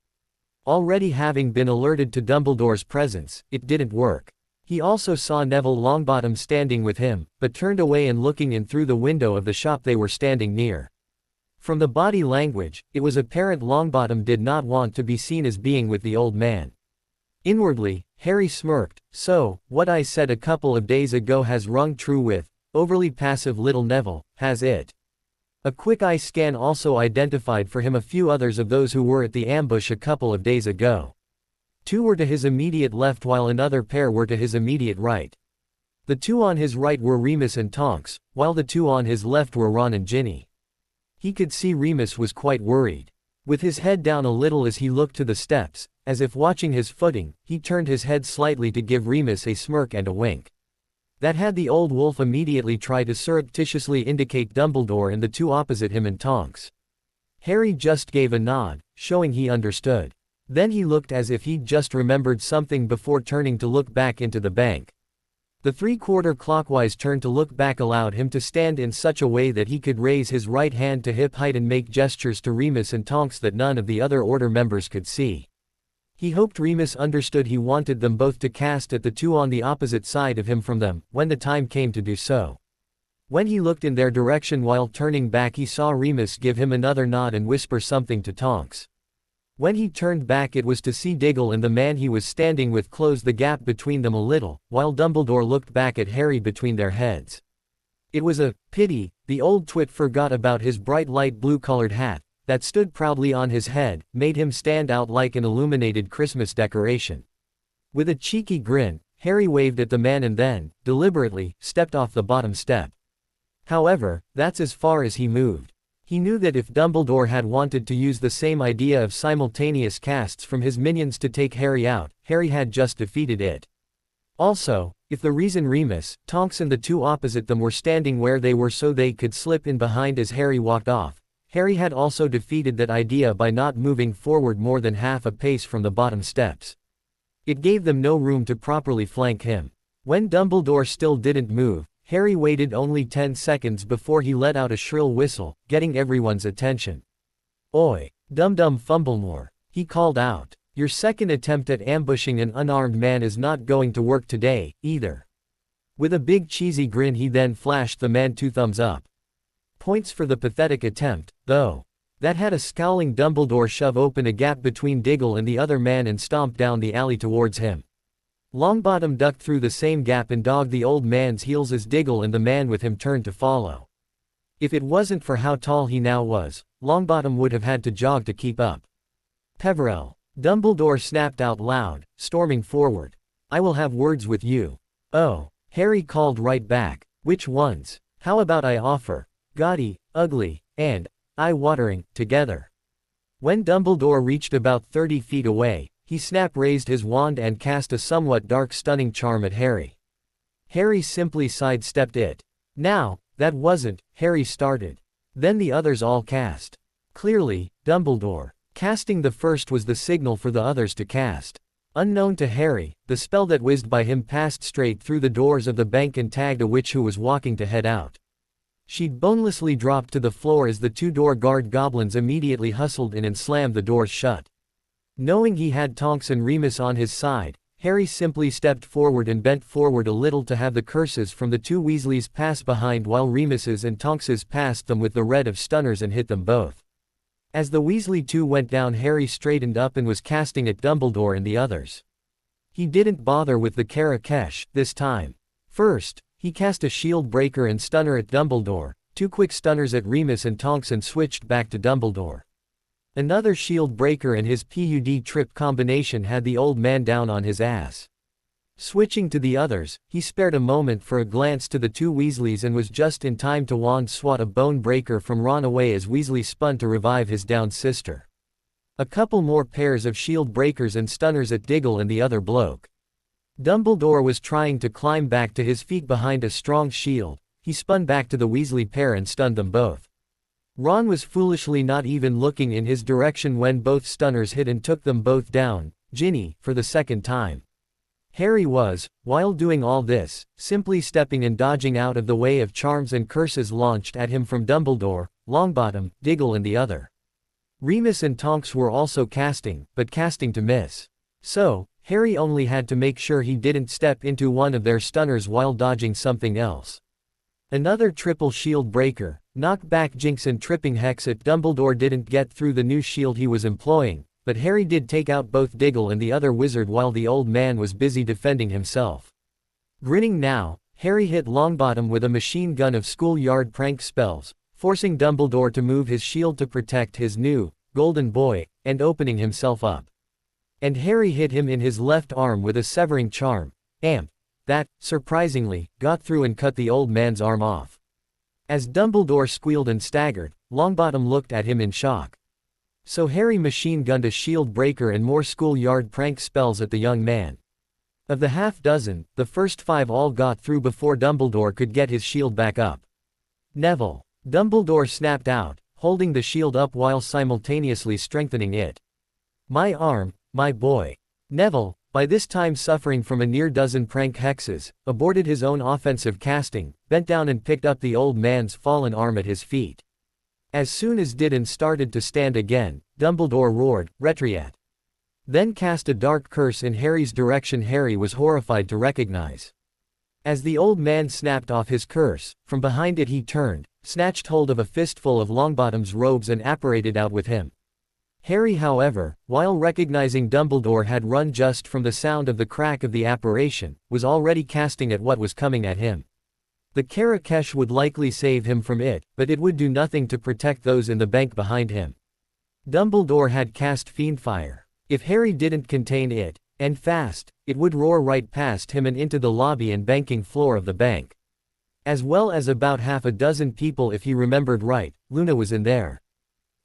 Already having been alerted to Dumbledore's presence, it didn't work. He also saw Neville Longbottom standing with him, but turned away and looking in through the window of the shop they were standing near. From the body language, it was apparent Longbottom did not want to be seen as being with the old man. Inwardly, Harry smirked. "So, what I said a couple of days ago has rung true with overly passive little Neville, has it?" A quick eye scan also identified for him a few others of those who were at the ambush a couple of days ago. 2 were to his immediate left while another pair were to his immediate right. The 2 on his right were Remus and Tonks, while the 2 on his left were Ron and Ginny. He could see Remus was quite worried. With his head down a little as he looked to the steps, as if watching his footing, he turned his head slightly to give Remus a smirk and a wink. That had the old wolf immediately try to surreptitiously indicate Dumbledore and the 2 opposite him and Tonks. Harry just gave a nod, showing he understood. Then he looked as if he'd just remembered something before turning to look back into the bank. The three-quarter clockwise turn to look back allowed him to stand in such a way that he could raise his right hand to hip height and make gestures to Remus and Tonks that none of the other Order members could see. He hoped Remus understood he wanted them both to cast at the two on the opposite side of him from them, when the time came to do so. When he looked in their direction while turning back, he saw Remus give him another nod and whisper something to Tonks. When he turned back, it was to see Diggle and the man he was standing with close the gap between them a little, while Dumbledore looked back at Harry between their heads. It was a pity the old twit forgot about his bright light blue-colored hat, that stood proudly on his head, made him stand out like an illuminated Christmas decoration. With a cheeky grin, Harry waved at the man and then, deliberately, stepped off the bottom step. However, that's as far as he moved. He knew that if Dumbledore had wanted to use the same idea of simultaneous casts from his minions to take Harry out, Harry had just defeated it. Also, if the reason Remus, Tonks and the two opposite them were standing where they were so they could slip in behind as Harry walked off, Harry had also defeated that idea by not moving forward more than half a pace from the bottom steps. It gave them no room to properly flank him. When Dumbledore still didn't move, Harry waited only 10 seconds before he let out a shrill whistle, getting everyone's attention. "Oi, Dum-Dum Fumblemore," he called out. "Your second attempt at ambushing an unarmed man is not going to work today, either." With a big cheesy grin he then flashed the man 2 thumbs up. Points for the pathetic attempt, though. That had a scowling Dumbledore shove open a gap between Diggle and the other man and stomp down the alley towards him. Longbottom ducked through the same gap and dogged the old man's heels as Diggle and the man with him turned to follow. If it wasn't for how tall he now was, Longbottom would have had to jog to keep up. "Peverell," Dumbledore snapped out loud, storming forward. "I will have words with you." "Oh," Harry called right back. "Which ones? How about I offer gaudy, ugly, and eye-watering, together?" When Dumbledore reached about 30 feet away, he raised his wand and cast a somewhat dark stunning charm at Harry. Harry simply sidestepped it. "Now, that wasn't," Harry started. Then the others all cast. Clearly, Dumbledore. Casting the first was the signal for the others to cast. Unknown to Harry, the spell that whizzed by him passed straight through the doors of the bank and tagged a witch who was walking to head out. She'd bonelessly dropped to the floor as the two door guard goblins immediately hustled in and slammed the doors shut. Knowing he had Tonks and Remus on his side, Harry simply stepped forward and bent forward a little to have the curses from the two Weasleys pass behind while Remus's and Tonks's passed them with the red of stunners and hit them both. As the Weasley 2 went down, Harry straightened up and was casting at Dumbledore and the others. He didn't bother with the Karakesh this time. First, he cast a shield breaker and stunner at Dumbledore, 2 quick stunners at Remus and Tonks and switched back to Dumbledore. Another shield breaker and his PUD trip combination had the old man down on his ass. Switching to the others, he spared a moment for a glance to the two Weasleys and was just in time to wand swat a bone breaker from Ron away as Weasley spun to revive his downed sister. A couple more pairs of shield breakers and stunners at Diggle and the other bloke. Dumbledore was trying to climb back to his feet behind a strong shield. He spun back to the Weasley pair and stunned them both. Ron was foolishly not even looking in his direction when both stunners hit and took them both down, Ginny, for the second time. Harry was, while doing all this, simply stepping and dodging out of the way of charms and curses launched at him from Dumbledore, Longbottom, Diggle and the other. Remus and Tonks were also casting, but casting to miss. So, Harry only had to make sure he didn't step into one of their stunners while dodging something else. Another triple shield breaker, knockback Jinx and tripping hex at Dumbledore didn't get through the new shield he was employing, but Harry did take out both Diggle and the other wizard while the old man was busy defending himself. Grinning now, Harry hit Longbottom with a machine gun of schoolyard prank spells, forcing Dumbledore to move his shield to protect his new, golden boy, and opening himself up. And Harry hit him in his left arm with a severing charm, Amp, that, surprisingly, got through and cut the old man's arm off. As Dumbledore squealed and staggered, Longbottom looked at him in shock. So Harry machine-gunned a shield breaker and more schoolyard prank spells at the young man. Of the half-dozen, the first 5 all got through before Dumbledore could get his shield back up. "Neville," Dumbledore snapped out, holding the shield up while simultaneously strengthening it. "My arm, my boy." "Neville," by this time suffering from a near dozen prank hexes, aborted his own offensive casting, bent down and picked up the old man's fallen arm at his feet. As soon as Didon started to stand again, Dumbledore roared, "Retriat!" Then cast a dark curse in Harry's direction Harry was horrified to recognize. As the old man snapped off his curse, from behind it he turned, snatched hold of a fistful of Longbottom's robes and apparated out with him. Harry, however, while recognizing Dumbledore had run just from the sound of the crack of the apparition, was already casting at what was coming at him. The Karakesh would likely save him from it, but it would do nothing to protect those in the bank behind him. Dumbledore had cast Fiendfire. If Harry didn't contain it, and fast, it would roar right past him and into the lobby and banking floor of the bank. As well as about half a dozen people if he remembered right. Luna was in there.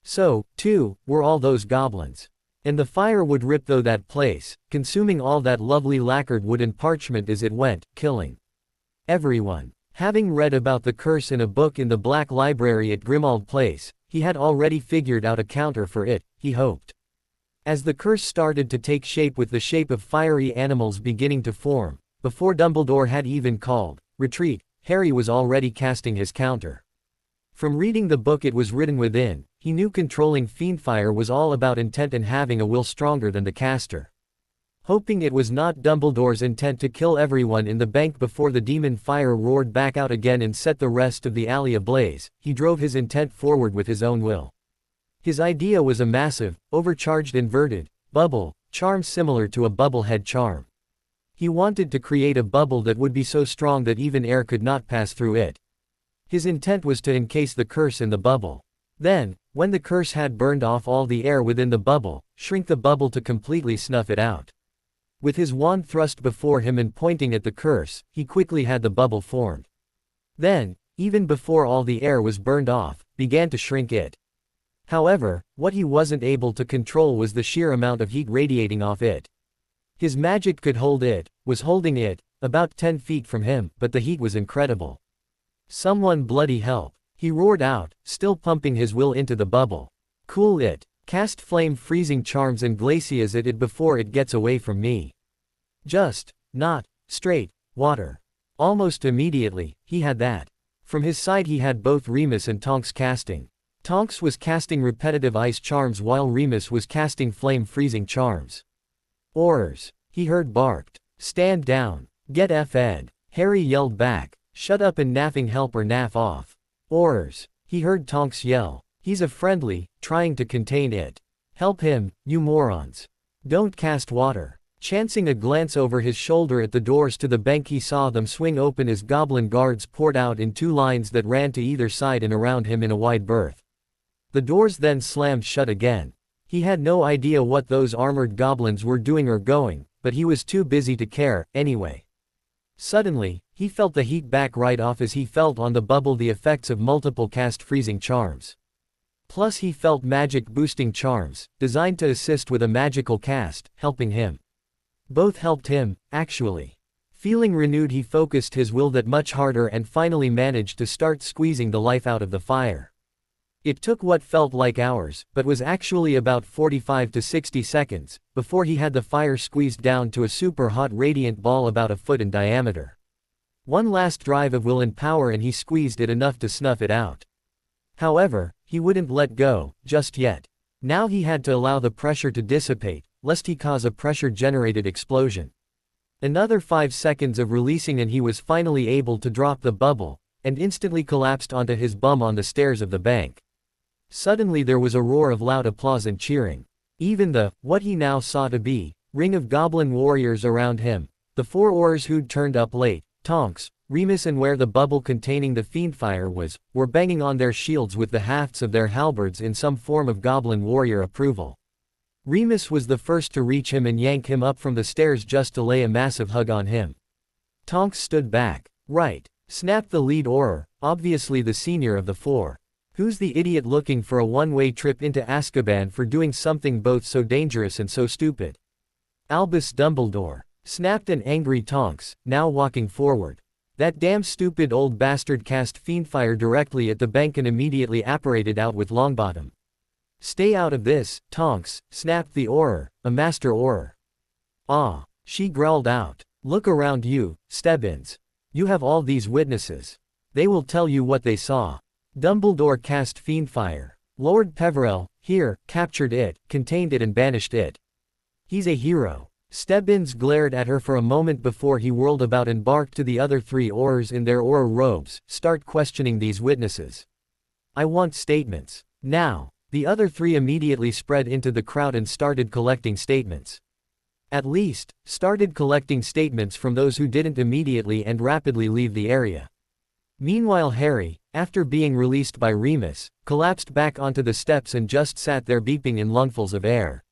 So, too, were all those goblins. And the fire would rip through that place, consuming all that lovely lacquered wood and parchment as it went, killing everyone. Having read about the curse in a book in the Black Library at Grimmauld Place, he had already figured out a counter for it, he hoped. As the curse started to take shape with the shape of fiery animals beginning to form, before Dumbledore had even called, "Retreat," Harry was already casting his counter. From reading the book it was written within, he knew controlling Fiendfire was all about intent and having a will stronger than the caster. Hoping it was not Dumbledore's intent to kill everyone in the bank before the demon fire roared back out again and set the rest of the alley ablaze, he drove his intent forward with his own will. His idea was a massive, overcharged inverted bubble charm similar to a bubblehead charm. He wanted to create a bubble that would be so strong that even air could not pass through it. His intent was to encase the curse in the bubble. Then, when the curse had burned off all the air within the bubble, shrink the bubble to completely snuff it out. With his wand thrust before him and pointing at the curse, he quickly had the bubble formed. Then, even before all the air was burned off, began to shrink it. However, what he wasn't able to control was the sheer amount of heat radiating off it. His magic could hold it, was holding it, about 10 feet from him, but the heat was incredible. "Someone bloody help," he roared out, still pumping his will into the bubble. "Cool it. Cast flame freezing charms and glaciers at it before it gets away from me. Just, not, straight, water." Almost immediately, he had that. From his side he had both Remus and Tonks casting. Tonks was casting repetitive ice charms while Remus was casting flame freezing charms. "Orders," he heard barked. "Stand down. Get f'd." Harry yelled back, "Shut up and naffing help or naff off." "Orders," he heard Tonks yell. "He's a friendly, trying to contain it. Help him, you morons. Don't cast water." Chancing a glance over his shoulder at the doors to the bank he saw them swing open as goblin guards poured out in 2 lines that ran to either side and around him in a wide berth. The doors then slammed shut again. He had no idea what those armored goblins were doing or going, but he was too busy to care, anyway. Suddenly, he felt the heat back right off as he felt on the bubble the effects of multiple cast freezing charms. Plus he felt magic boosting charms, designed to assist with a magical cast, helping him. Both helped him, actually. Feeling renewed he focused his will that much harder and finally managed to start squeezing the life out of the fire. It took what felt like hours, but was actually about 45 to 60 seconds, before he had the fire squeezed down to a super hot radiant ball about a foot in diameter. One last drive of will and power and he squeezed it enough to snuff it out. However, he wouldn't let go, just yet. Now he had to allow the pressure to dissipate, lest he cause a pressure-generated explosion. Another 5 seconds of releasing and he was finally able to drop the bubble, and instantly collapsed onto his bum on the stairs of the bank. Suddenly there was a roar of loud applause and cheering. Even the, what he now saw to be, ring of goblin warriors around him, the 4 Aurors who'd turned up late, Tonks, Remus and where the bubble containing the Fiendfire was, were banging on their shields with the hafts of their halberds in some form of goblin warrior approval. Remus was the first to reach him and yank him up from the stairs just to lay a massive hug on him. Tonks stood back. "Right," snapped the lead Auror, obviously the senior of the 4. "Who's the idiot looking for a one-way trip into Azkaban for doing something both so dangerous and so stupid?" "Albus Dumbledore," snapped an angry Tonks, now walking forward. "That damn stupid old bastard cast Fiendfire directly at the bank and immediately apparated out with Longbottom." "Stay out of this, Tonks," snapped the Auror, a master Auror. "Ah, She growled out. Look around you, Stebbins. You have all these witnesses. They will tell you what they saw. Dumbledore cast Fiendfire. Lord Peverell, here, captured it, contained it and banished it. He's a hero. Stebbins glared at her for a moment before he whirled about and barked to the other 3 Aurors in their Auror robes, start questioning these witnesses. I want statements. Now. The other 3 immediately spread into the crowd and started collecting statements. At least, started collecting statements from those who didn't immediately and rapidly leave the area. Meanwhile Harry, after being released by Remus, collapsed back onto the steps and just sat there beeping in lungfuls of air.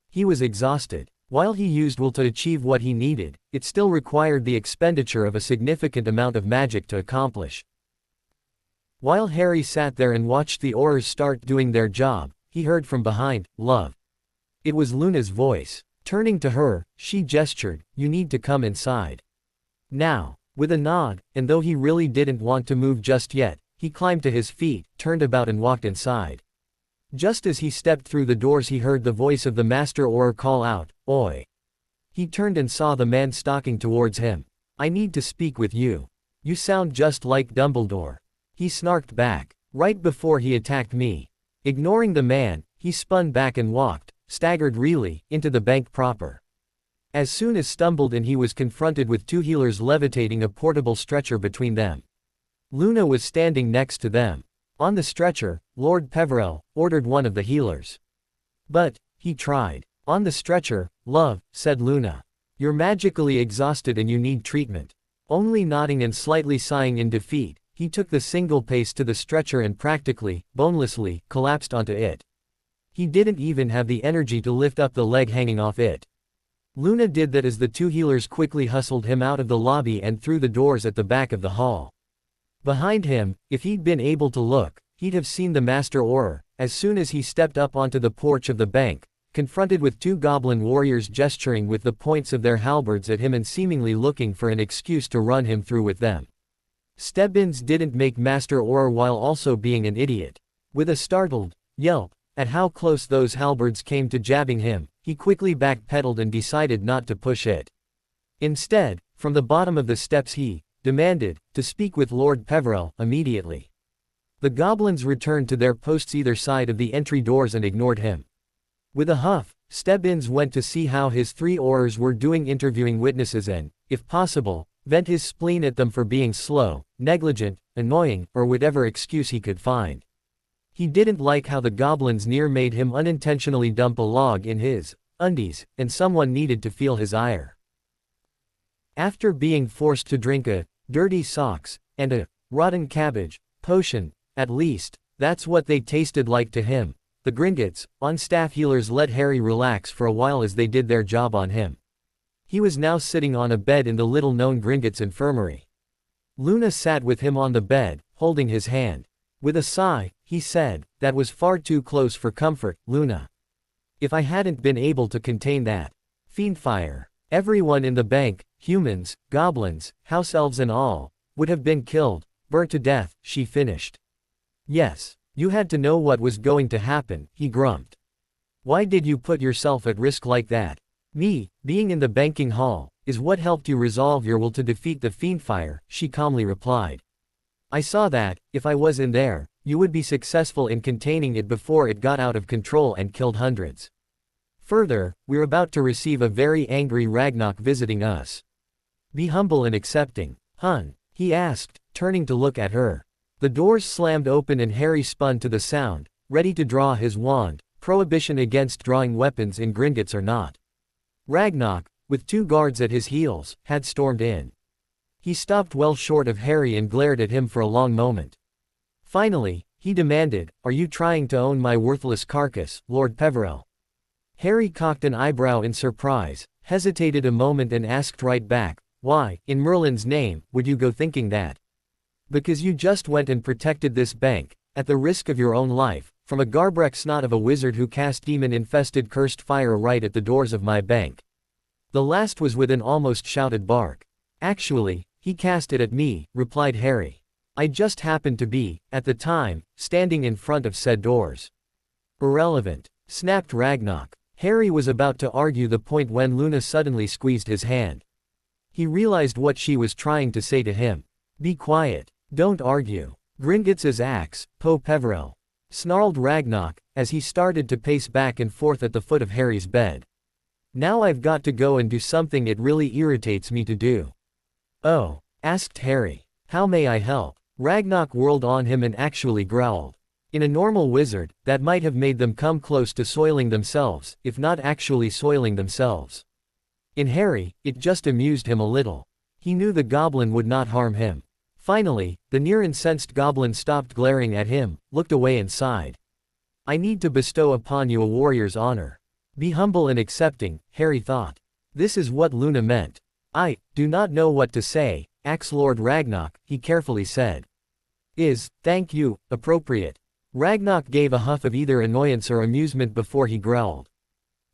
He was exhausted. While he used will to achieve what he needed, it still required the expenditure of a significant amount of magic to accomplish. While Harry sat there and watched the Aurors start doing their job, he heard from behind, "Love." It was Luna's voice. Turning to her, she gestured, "You need to come inside." Now. With a nod, and though he really didn't want to move just yet, he climbed to his feet, turned about and walked inside. Just as he stepped through the doors he heard the voice of the Master Auror call out, "Oi." He turned and saw the man stalking towards him. "I need to speak with you. You sound just like Dumbledore." He snarked back. "Right before he attacked me." Ignoring the man, he spun back and walked, staggered really, into the bank proper. As soon as stumbled in he was confronted with 2 healers levitating a portable stretcher between them. Luna was standing next to them. On the stretcher, Lord Peverell ordered one of the healers. "But," he tried. "On the stretcher, love," said Luna. "You're magically exhausted and you need treatment." Only nodding and slightly sighing in defeat, he took the single pace to the stretcher and practically, bonelessly, collapsed onto it. He didn't even have the energy to lift up the leg hanging off it. Luna did that as the 2 healers quickly hustled him out of the lobby and through the doors at the back of the hall. Behind him, if he'd been able to look, he'd have seen the Master Auror, as soon as he stepped up onto the porch of the bank, confronted with 2 goblin warriors gesturing with the points of their halberds at him and seemingly looking for an excuse to run him through with them. Stebbins didn't make Master Auror while also being an idiot. With a startled yelp at how close those halberds came to jabbing him, he quickly backpedaled and decided not to push it. Instead, from the bottom of the steps he demanded to speak with Lord Peverell immediately. The goblins returned to their posts either side of the entry doors and ignored him. With a huff, Stebbins went to see how his 3 Aurors were doing interviewing witnesses and, if possible, vent his spleen at them for being slow, negligent, annoying, or whatever excuse he could find. He didn't like how the goblins near made him unintentionally dump a log in his undies, and someone needed to feel his ire. After being forced to drink a dirty socks and a rotten cabbage potion, at least, that's what they tasted like to him, the Gringotts, on-staff healers let Harry relax for a while as they did their job on him. He was now sitting on a bed in the little-known Gringotts infirmary. Luna sat with him on the bed, holding his hand. With a sigh, he said, "That was far too close for comfort, Luna. If I hadn't been able to contain that fiendfire, everyone in the bank, humans, goblins, house elves and all, would have been killed, burnt to death," she finished. "Yes, you had to know what was going to happen," he grumped. "Why did you put yourself at risk like that?" "Me, being in the banking hall, is what helped you resolve your will to defeat the fiendfire," she calmly replied. "I saw that, if I was in there, you would be successful in containing it before it got out of control and killed hundreds. Further, we're about to receive a very angry Ragnarok visiting us. Be humble and accepting, hun," he asked, turning to look at her. The doors slammed open and Harry spun to the sound, ready to draw his wand, prohibition against drawing weapons in Gringotts or not. Ragnarok, with 2 guards at his heels, had stormed in. He stopped well short of Harry and glared at him for a long moment. Finally, he demanded, "Are you trying to own my worthless carcass, Lord Peverell?" Harry cocked an eyebrow in surprise, hesitated a moment and asked right back, "Why, in Merlin's name, would you go thinking that?" "Because you just went and protected this bank, at the risk of your own life, from a Garbrek snot of a wizard who cast demon-infested cursed fire right at the doors of my bank." The last was with an almost shouted bark. "Actually, he cast it at me," replied Harry. "I just happened to be, at the time, standing in front of said doors." "Irrelevant," snapped Ragnarok. Harry was about to argue the point when Luna suddenly squeezed his hand. He realized what she was trying to say to him. Be quiet. Don't argue. Gringotts's axe, Po Peverell, snarled Ragnarok, as he started to pace back and forth at the foot of Harry's bed. Now I've got to go and do something it really irritates me to do. Oh? Asked Harry. How may I help? Ragnarok whirled on him and actually growled. In a normal wizard, that might have made them come close to soiling themselves, if not actually soiling themselves. In Harry, it just amused him a little. He knew the goblin would not harm him. Finally, the near-incensed goblin stopped glaring at him, looked away and sighed. I need to bestow upon you a warrior's honor. Be humble and accepting, Harry thought. This is what Luna meant. I do not know what to say, Axe Lord Ragnarok, he carefully said. Thank you, appropriate? Ragnarok gave a huff of either annoyance or amusement before he growled.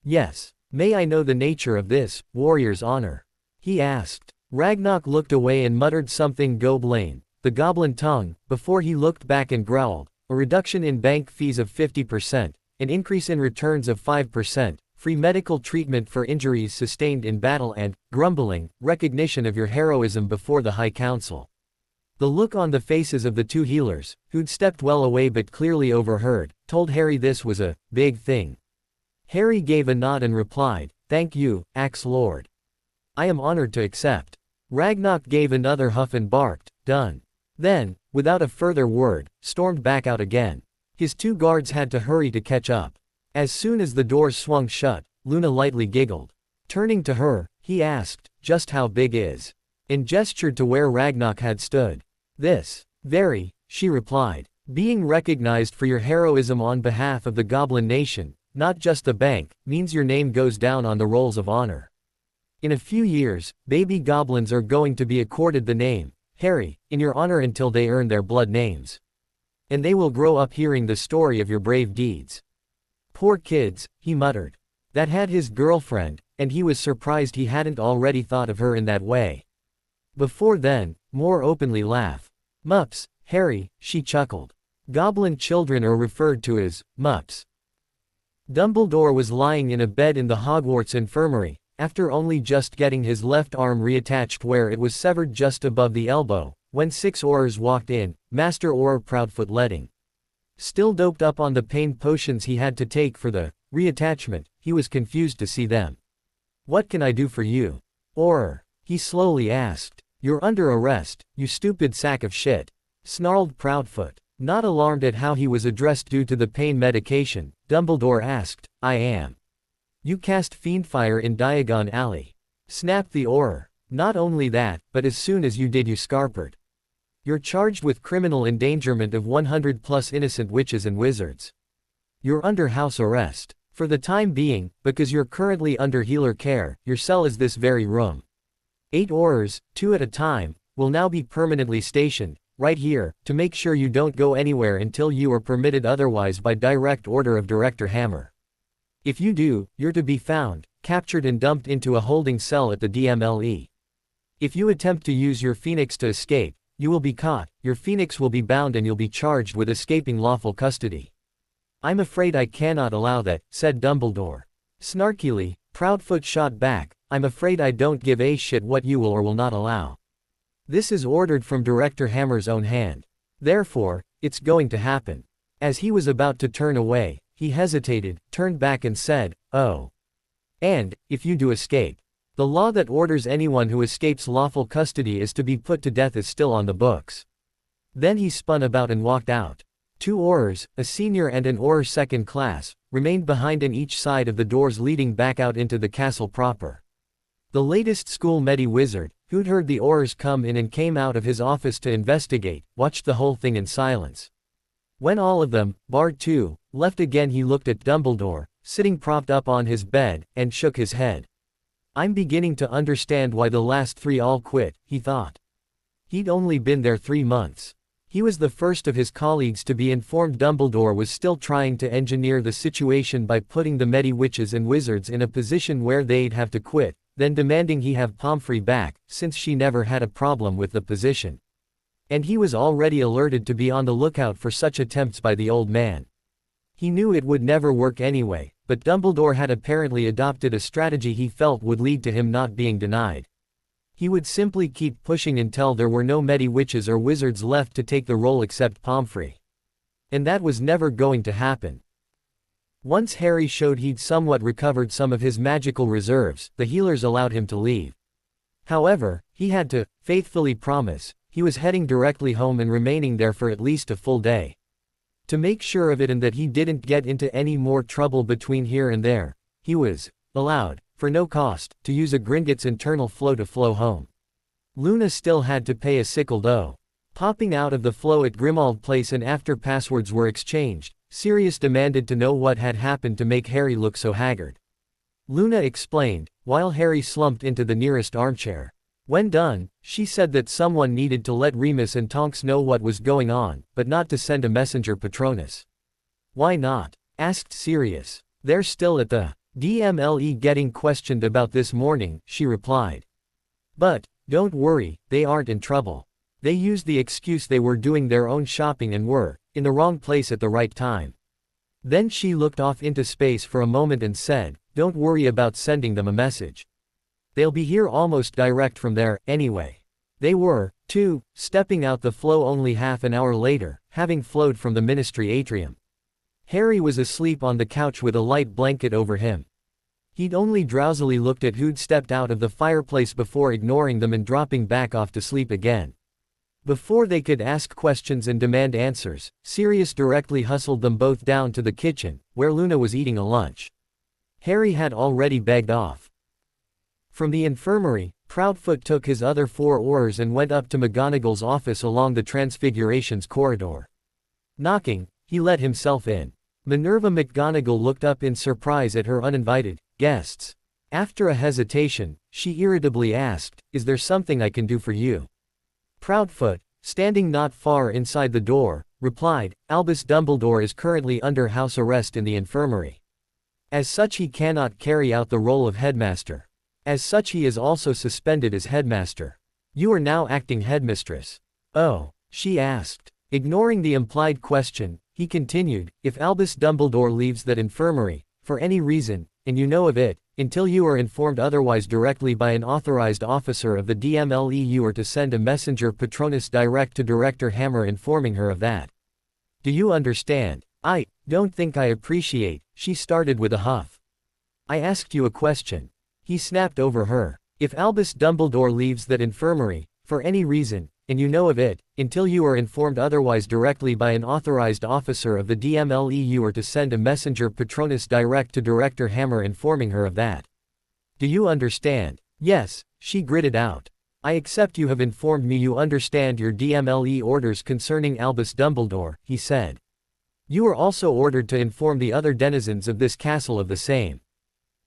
Yes. May I know the nature of this, warrior's honor? He asked. Ragnarok looked away and muttered something Goblin, the goblin tongue, before he looked back and growled, a reduction in bank fees of 50%, an increase in returns of 5%, free medical treatment for injuries sustained in battle and, grumbling, recognition of your heroism before the High Council. The look on the faces of the two healers, who'd stepped well away but clearly overheard, told Harry this was a big thing. Harry gave a nod and replied, Thank you, Axe Lord. I am honored to accept. Ragnarok gave another huff and barked, Done. Then, without a further word, stormed back out again. His two guards had to hurry to catch up. As soon as the doors swung shut, Luna lightly giggled. Turning to her, he asked, Just how big is? And gestured to where Ragnarok had stood. This. Very, she replied. Being recognized for your heroism on behalf of the Goblin Nation, not just the bank, means your name goes down on the rolls of honor. In a few years, baby goblins are going to be accorded the name, Harry, in your honor until they earn their blood names. And they will grow up hearing the story of your brave deeds. Poor kids, he muttered. That had his girlfriend, and he was surprised he hadn't already thought of her in that way. Before then, more openly laugh. Mups, Harry, she chuckled. Goblin children are referred to as mups. Dumbledore was lying in a bed in the Hogwarts infirmary, after only just getting his left arm reattached where it was severed just above the elbow, when 6 Aurors walked in, Master Auror Proudfoot leading. Still doped up on the pain potions he had to take for the reattachment, he was confused to see them. What can I do for you? Auror, he slowly asked. You're under arrest, you stupid sack of shit, snarled Proudfoot. Not alarmed at how he was addressed due to the pain medication, Dumbledore asked, I am. You cast Fiendfire in Diagon Alley. Snapped the Auror. Not only that, but as soon as you did you scarpered. You're charged with criminal endangerment of 100 plus innocent witches and wizards. You're under house arrest. For the time being, because you're currently under healer care, your cell is this very room. 8 Aurors, 2 at a time, will now be permanently stationed, right here, to make sure you don't go anywhere until you are permitted otherwise by direct order of Director Hammer. If you do, you're to be found, captured and dumped into a holding cell at the DMLE. If you attempt to use your Phoenix to escape, you will be caught, your Phoenix will be bound and you'll be charged with escaping lawful custody. I'm afraid I cannot allow that, said Dumbledore. Snarkily, Proudfoot shot back, I'm afraid I don't give a shit what you will or will not allow. This is ordered from Director Hammer's own hand. Therefore, it's going to happen. As he was about to turn away, he hesitated, turned back and said, Oh. And, if you do escape. The law that orders anyone who escapes lawful custody is to be put to death is still on the books. Then he spun about and walked out. 2 Aurors, a senior and an Auror second class, remained behind in each side of the doors leading back out into the castle proper. The latest school medi-wizard, who'd heard the Aurors come in and came out of his office to investigate, watched the whole thing in silence. When all of them, bar 2, left again he looked at Dumbledore, sitting propped up on his bed, and shook his head. I'm beginning to understand why the last 3 all quit, he thought. He'd only been there 3 months. He was the first of his colleagues to be informed Dumbledore was still trying to engineer the situation by putting the medi-witches and wizards in a position where they'd have to quit, then demanding he have Pomfrey back, since she never had a problem with the position. And he was already alerted to be on the lookout for such attempts by the old man. He knew it would never work anyway, but Dumbledore had apparently adopted a strategy he felt would lead to him not being denied. He would simply keep pushing until there were no Medi-Witches or wizards left to take the role except Pomfrey. And that was never going to happen. Once Harry showed he'd somewhat recovered some of his magical reserves, the healers allowed him to leave. However, he had to faithfully promise he was heading directly home and remaining there for at least a full day. To make sure of it and that he didn't get into any more trouble between here and there, he was allowed, for no cost, to use a Gringotts internal flow to flow home. Luna still had to pay a sickle though. Popping out of the flow at Grimmauld Place and after passwords were exchanged, Sirius demanded to know what had happened to make Harry look so haggard. Luna explained, while Harry slumped into the nearest armchair. When done, she said that someone needed to let Remus and Tonks know what was going on, but not to send a messenger Patronus. Why not? Asked Sirius. They're still at the DMLE getting questioned about this morning, she replied. But, don't worry, they aren't in trouble. They used the excuse they were doing their own shopping and were in the wrong place at the right time. Then she looked off into space for a moment and said, don't worry about sending them a message. They'll be here almost direct from there, anyway. They were, too, stepping out the flow only half an hour later, having flowed from the Ministry atrium. Harry was asleep on the couch with a light blanket over him. He'd only drowsily looked at who'd stepped out of the fireplace before ignoring them and dropping back off to sleep again. Before they could ask questions and demand answers, Sirius directly hustled them both down to the kitchen, where Luna was eating a lunch. Harry had already begged off. From the infirmary, Proudfoot took his other 4 Aurors and went up to McGonagall's office along the Transfigurations corridor. Knocking, he let himself in. Minerva McGonagall looked up in surprise at her uninvited guests. After a hesitation, she irritably asked, "Is there something I can do for you?" Proudfoot, standing not far inside the door, replied, "Albus Dumbledore is currently under house arrest in the infirmary. As such he cannot carry out the role of headmaster. As such he is also suspended as headmaster. You are now acting headmistress." "Oh?" she asked. Ignoring the implied question, he continued, "If Albus Dumbledore leaves that infirmary, for any reason, and you know of it, until you are informed otherwise directly by an authorized officer of the DMLE, you are to send a messenger Patronus direct to Director Hammer informing her of that. Do you understand?" "I don't think I appreciate," she started with a huff. "I asked you a question." He snapped over her. "If Albus Dumbledore leaves that infirmary, for any reason, and you know of it, until you are informed otherwise directly by an authorized officer of the DMLE, you are to send a messenger Patronus direct to Director Hammer informing her of that. Do you understand?" "Yes," she gritted out. "I accept you have informed me you understand your DMLE orders concerning Albus Dumbledore," he said. "You are also ordered to inform the other denizens of this castle of the same.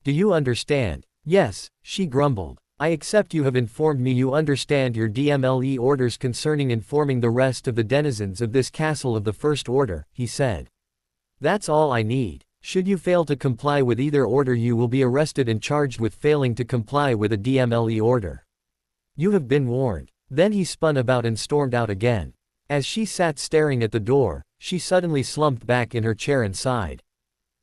Do you understand?" "Yes," she grumbled. "I accept you have informed me you understand your DMLE orders concerning informing the rest of the denizens of this castle of the First Order," he said. "That's all I need. Should you fail to comply with either order you will be arrested and charged with failing to comply with a DMLE order. You have been warned." Then he spun about and stormed out again. As she sat staring at the door, she suddenly slumped back in her chair and sighed.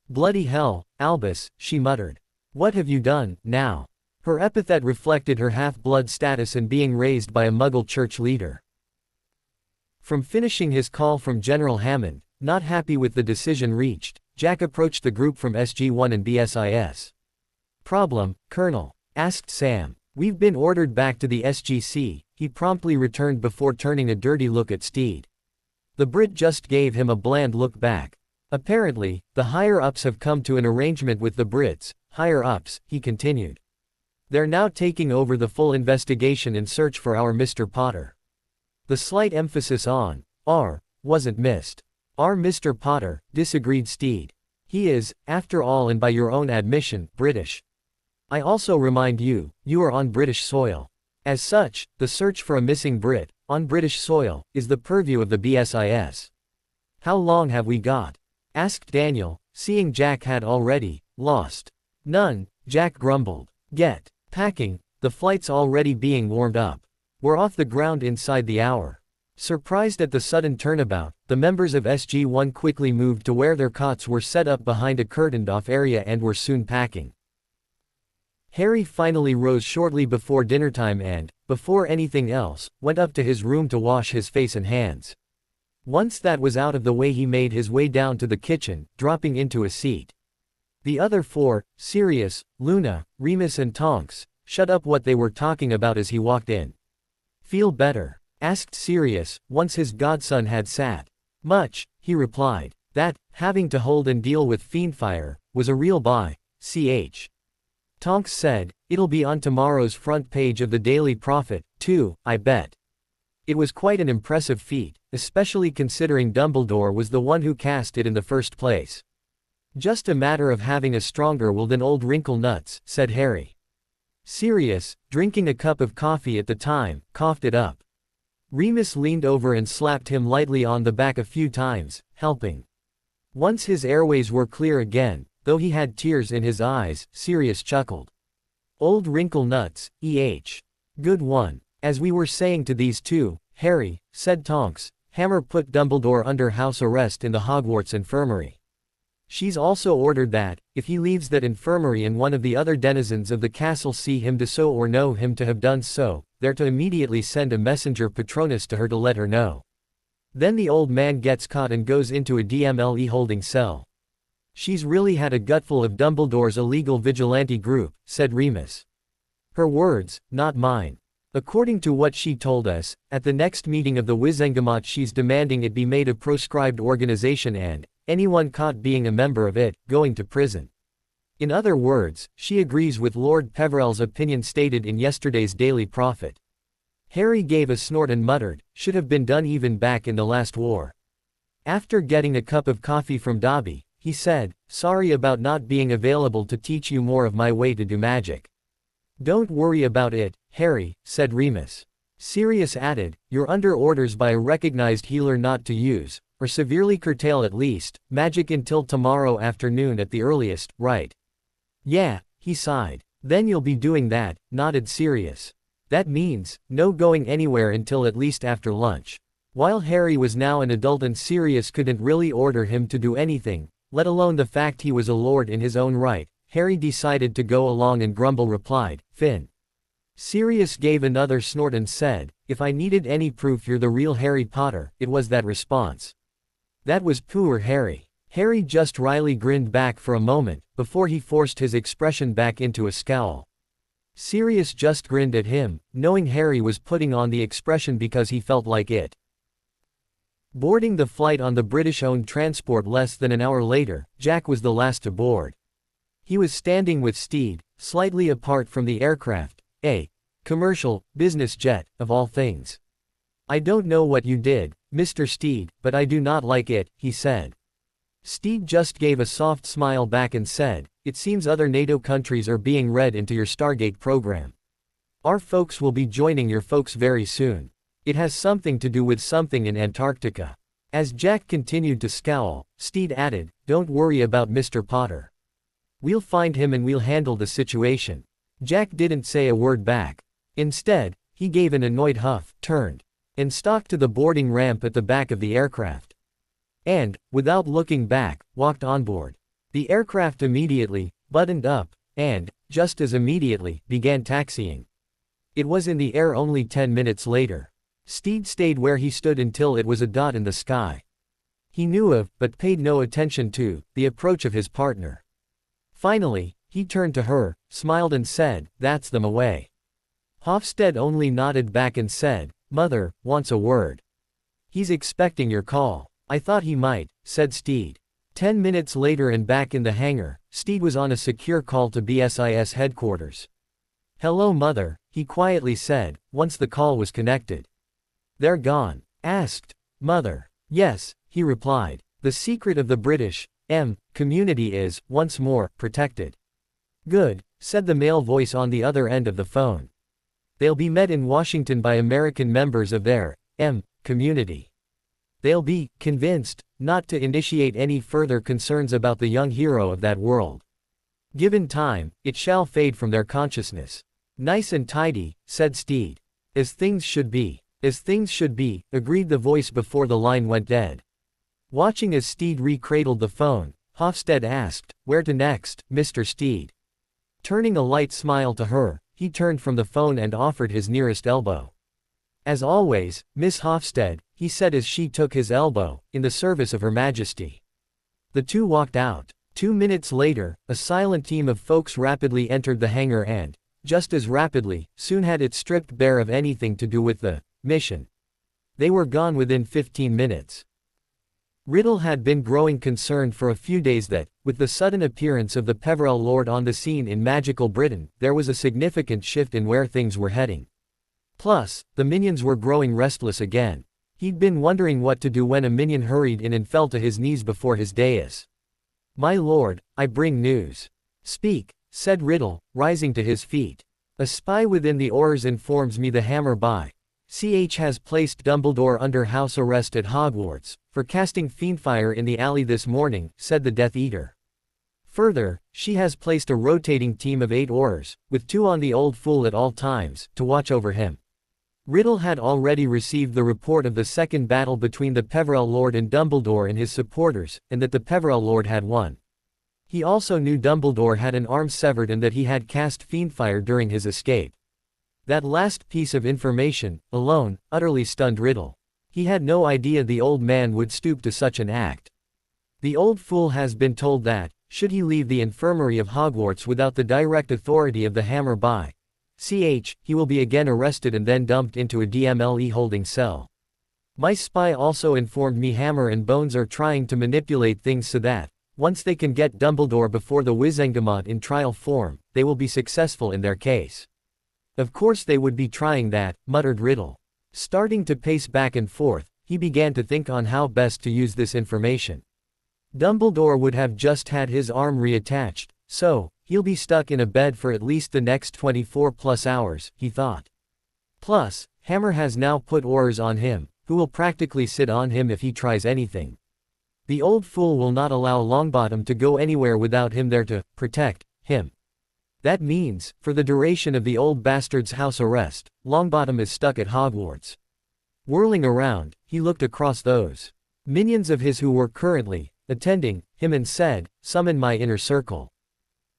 "Bloody hell, Albus," she muttered. "What have you done, now?" Her epithet reflected her half-blood status and being raised by a Muggle church leader. From finishing his call from General Hammond, not happy with the decision reached, Jack approached the group from SG-1 and BSIS. "Problem, Colonel?" asked Sam. "We've been ordered back to the SGC," he promptly returned before turning a dirty look at Steed. The Brit just gave him a bland look back. "Apparently, the higher-ups have come to an arrangement with the Brits, higher-ups," he continued. "They're now taking over the full investigation and search for our Mr. Potter." The slight emphasis on "our" wasn't missed. "Our Mr. Potter," disagreed Steed. "He is, after all and by your own admission, British. I also remind you, you are on British soil. As such, the search for a missing Brit, on British soil, is the purview of the BSIS. How long have we got?" asked Daniel, seeing Jack had already lost. "None," Jack grumbled. "Get packing, the flight's already being warmed up. We're off the ground inside the hour." Surprised at the sudden turnabout, the members of SG-1 quickly moved to where their cots were set up behind a curtained-off area and were soon packing. Harry finally rose shortly before dinnertime and, before anything else, went up to his room to wash his face and hands. Once that was out of the way, he made his way down to the kitchen, dropping into a seat. The other four, Sirius, Luna, Remus and Tonks, shut up what they were talking about as he walked in. "Feel better?" asked Sirius, once his godson had sat. "Much," he replied. That, having to hold and deal with Fiendfire, was a real ch. Tonks said, "It'll be on tomorrow's front page of the Daily Prophet, too, I bet." It was quite an impressive feat, especially considering Dumbledore was the one who cast it in the first place. "Just a matter of having a stronger will than old Wrinkle Nuts," said Harry. Sirius, drinking a cup of coffee at the time, coughed it up. Remus leaned over and slapped him lightly on the back a few times, helping. Once his airways were clear again, though he had tears in his eyes, Sirius chuckled. "Old Wrinkle Nuts, Good one. As we were saying to these two, Harry," said Tonks, "Hammer put Dumbledore under house arrest in the Hogwarts infirmary. She's also ordered that, if he leaves that infirmary and one of the other denizens of the castle see him do so or know him to have done so, they're to immediately send a messenger Patronus to her to let her know. Then the old man gets caught and goes into a DMLE holding cell." "She's really had a gutful of Dumbledore's illegal vigilante group," said Remus. "Her words, not mine. According to what she told us, at the next meeting of the Wizengamot she's demanding it be made a proscribed organization and, anyone caught being a member of it, going to prison. In other words, she agrees with Lord Peverell's opinion stated in yesterday's Daily Prophet." Harry gave a snort and muttered, "Should have been done even back in the last war." After getting a cup of coffee from Dobby, he said, "Sorry about not being available to teach you more of my way to do magic." "Don't worry about it, Harry," said Remus. Sirius added, "You're under orders by a recognized healer not to use, or severely curtail at least, magic until tomorrow afternoon at the earliest, right?" "Yeah," he sighed. "Then you'll be doing that," nodded Sirius. "That means, no going anywhere until at least after lunch." While Harry was now an adult and Sirius couldn't really order him to do anything, let alone the fact he was a lord in his own right, Harry decided to go along and Grumble replied, "Finn." Sirius gave another snort and said, "If I needed any proof you're the real Harry Potter, it was that response." "That was poor Harry." Harry just wryly grinned back for a moment, before he forced his expression back into a scowl. Sirius just grinned at him, knowing Harry was putting on the expression because he felt like it. Boarding the flight on the British-owned transport less than an hour later, Jack was the last to board. He was standing with Steed, slightly apart from the aircraft, a commercial, business jet, of all things. "I don't know what you did, Mr. Steed, but I do not like it," he said. Steed just gave a soft smile back and said, "It seems other NATO countries are being read into your Stargate program. Our folks will be joining your folks very soon. It has something to do with something in Antarctica." As Jack continued to scowl, Steed added, "Don't worry about Mr. Potter. We'll find him and we'll handle the situation." Jack didn't say a word back. Instead, he gave an annoyed huff, turned, and stalked to the boarding ramp at the back of the aircraft. And, without looking back, walked on board. The aircraft immediately buttoned up, and, just as immediately, began taxiing. It was in the air only 10 minutes later. Steed stayed where he stood until it was a dot in the sky. He knew of, but paid no attention to, the approach of his partner. Finally, he turned to her, smiled and said, "That's them away." Hofstede only nodded back and said, "Mother wants a word." "He's expecting your call." "I thought he might," said Steed. 10 minutes later and back in the hangar, Steed was on a secure call to BSIS headquarters. "Hello Mother," he quietly said, once the call was connected. "They're gone?" asked Mother. "Yes," he replied. "The secret of the British community is, once more, protected." "Good," said the male voice on the other end of the phone. "They'll be met in Washington by American members of their community. They'll be convinced not to initiate any further concerns about the young hero of that world. Given time, it shall fade from their consciousness." "Nice and tidy," said Steed. "As things should be." As things should be, agreed the voice before the line went dead. Watching as Steed re-cradled the phone, Hofstede asked, "Where to next, Mr. Steed?" Turning a light smile to her, he turned from the phone and offered his nearest elbow. "As always, Miss Hofstede," he said as she took his elbow, "in the service of Her Majesty." The two walked out. 2 minutes later, a silent team of folks rapidly entered the hangar and, just as rapidly, soon had it stripped bare of anything to do with the mission. They were gone within 15 minutes. Riddle had been growing concerned for a few days that, with the sudden appearance of the Peverell Lord on the scene in magical Britain, there was a significant shift in where things were heading. Plus, the minions were growing restless again. He'd been wondering what to do when a minion hurried in and fell to his knees before his dais. "My lord, I bring news." "Speak," said Riddle, rising to his feet. "A spy within the Aurors informs me the Hammer by Ch has placed Dumbledore under house arrest at Hogwarts, for casting fiendfire in the alley this morning," said the Death Eater. "Further, she has placed a rotating team of 8 Aurors, with 2 on the Old Fool at all times, to watch over him." Riddle had already received the report of the second battle between the Peverell Lord and Dumbledore and his supporters, and that the Peverell Lord had won. He also knew Dumbledore had an arm severed and that he had cast fiendfire during his escape. That last piece of information, alone, utterly stunned Riddle. He had no idea the old man would stoop to such an act. The Old Fool has been told that, should he leave the infirmary of Hogwarts without the direct authority of the Hammer by Ch, he will be again arrested and then dumped into a DMLE holding cell. My spy also informed me Hammer and Bones are trying to manipulate things so that, once they can get Dumbledore before the Wizengamot in trial form, they will be successful in their case. Of course they would be trying that, muttered Riddle. Starting to pace back and forth, he began to think on how best to use this information. Dumbledore would have just had his arm reattached, so, he'll be stuck in a bed for at least the next 24+ hours, he thought. Plus, Hammer has now put Aurors on him, who will practically sit on him if he tries anything. The Old Fool will not allow Longbottom to go anywhere without him there to protect him. That means, for the duration of the old bastard's house arrest, Longbottom is stuck at Hogwarts. Whirling around, he looked across those minions of his who were currently attending him and said, "Summon my inner circle."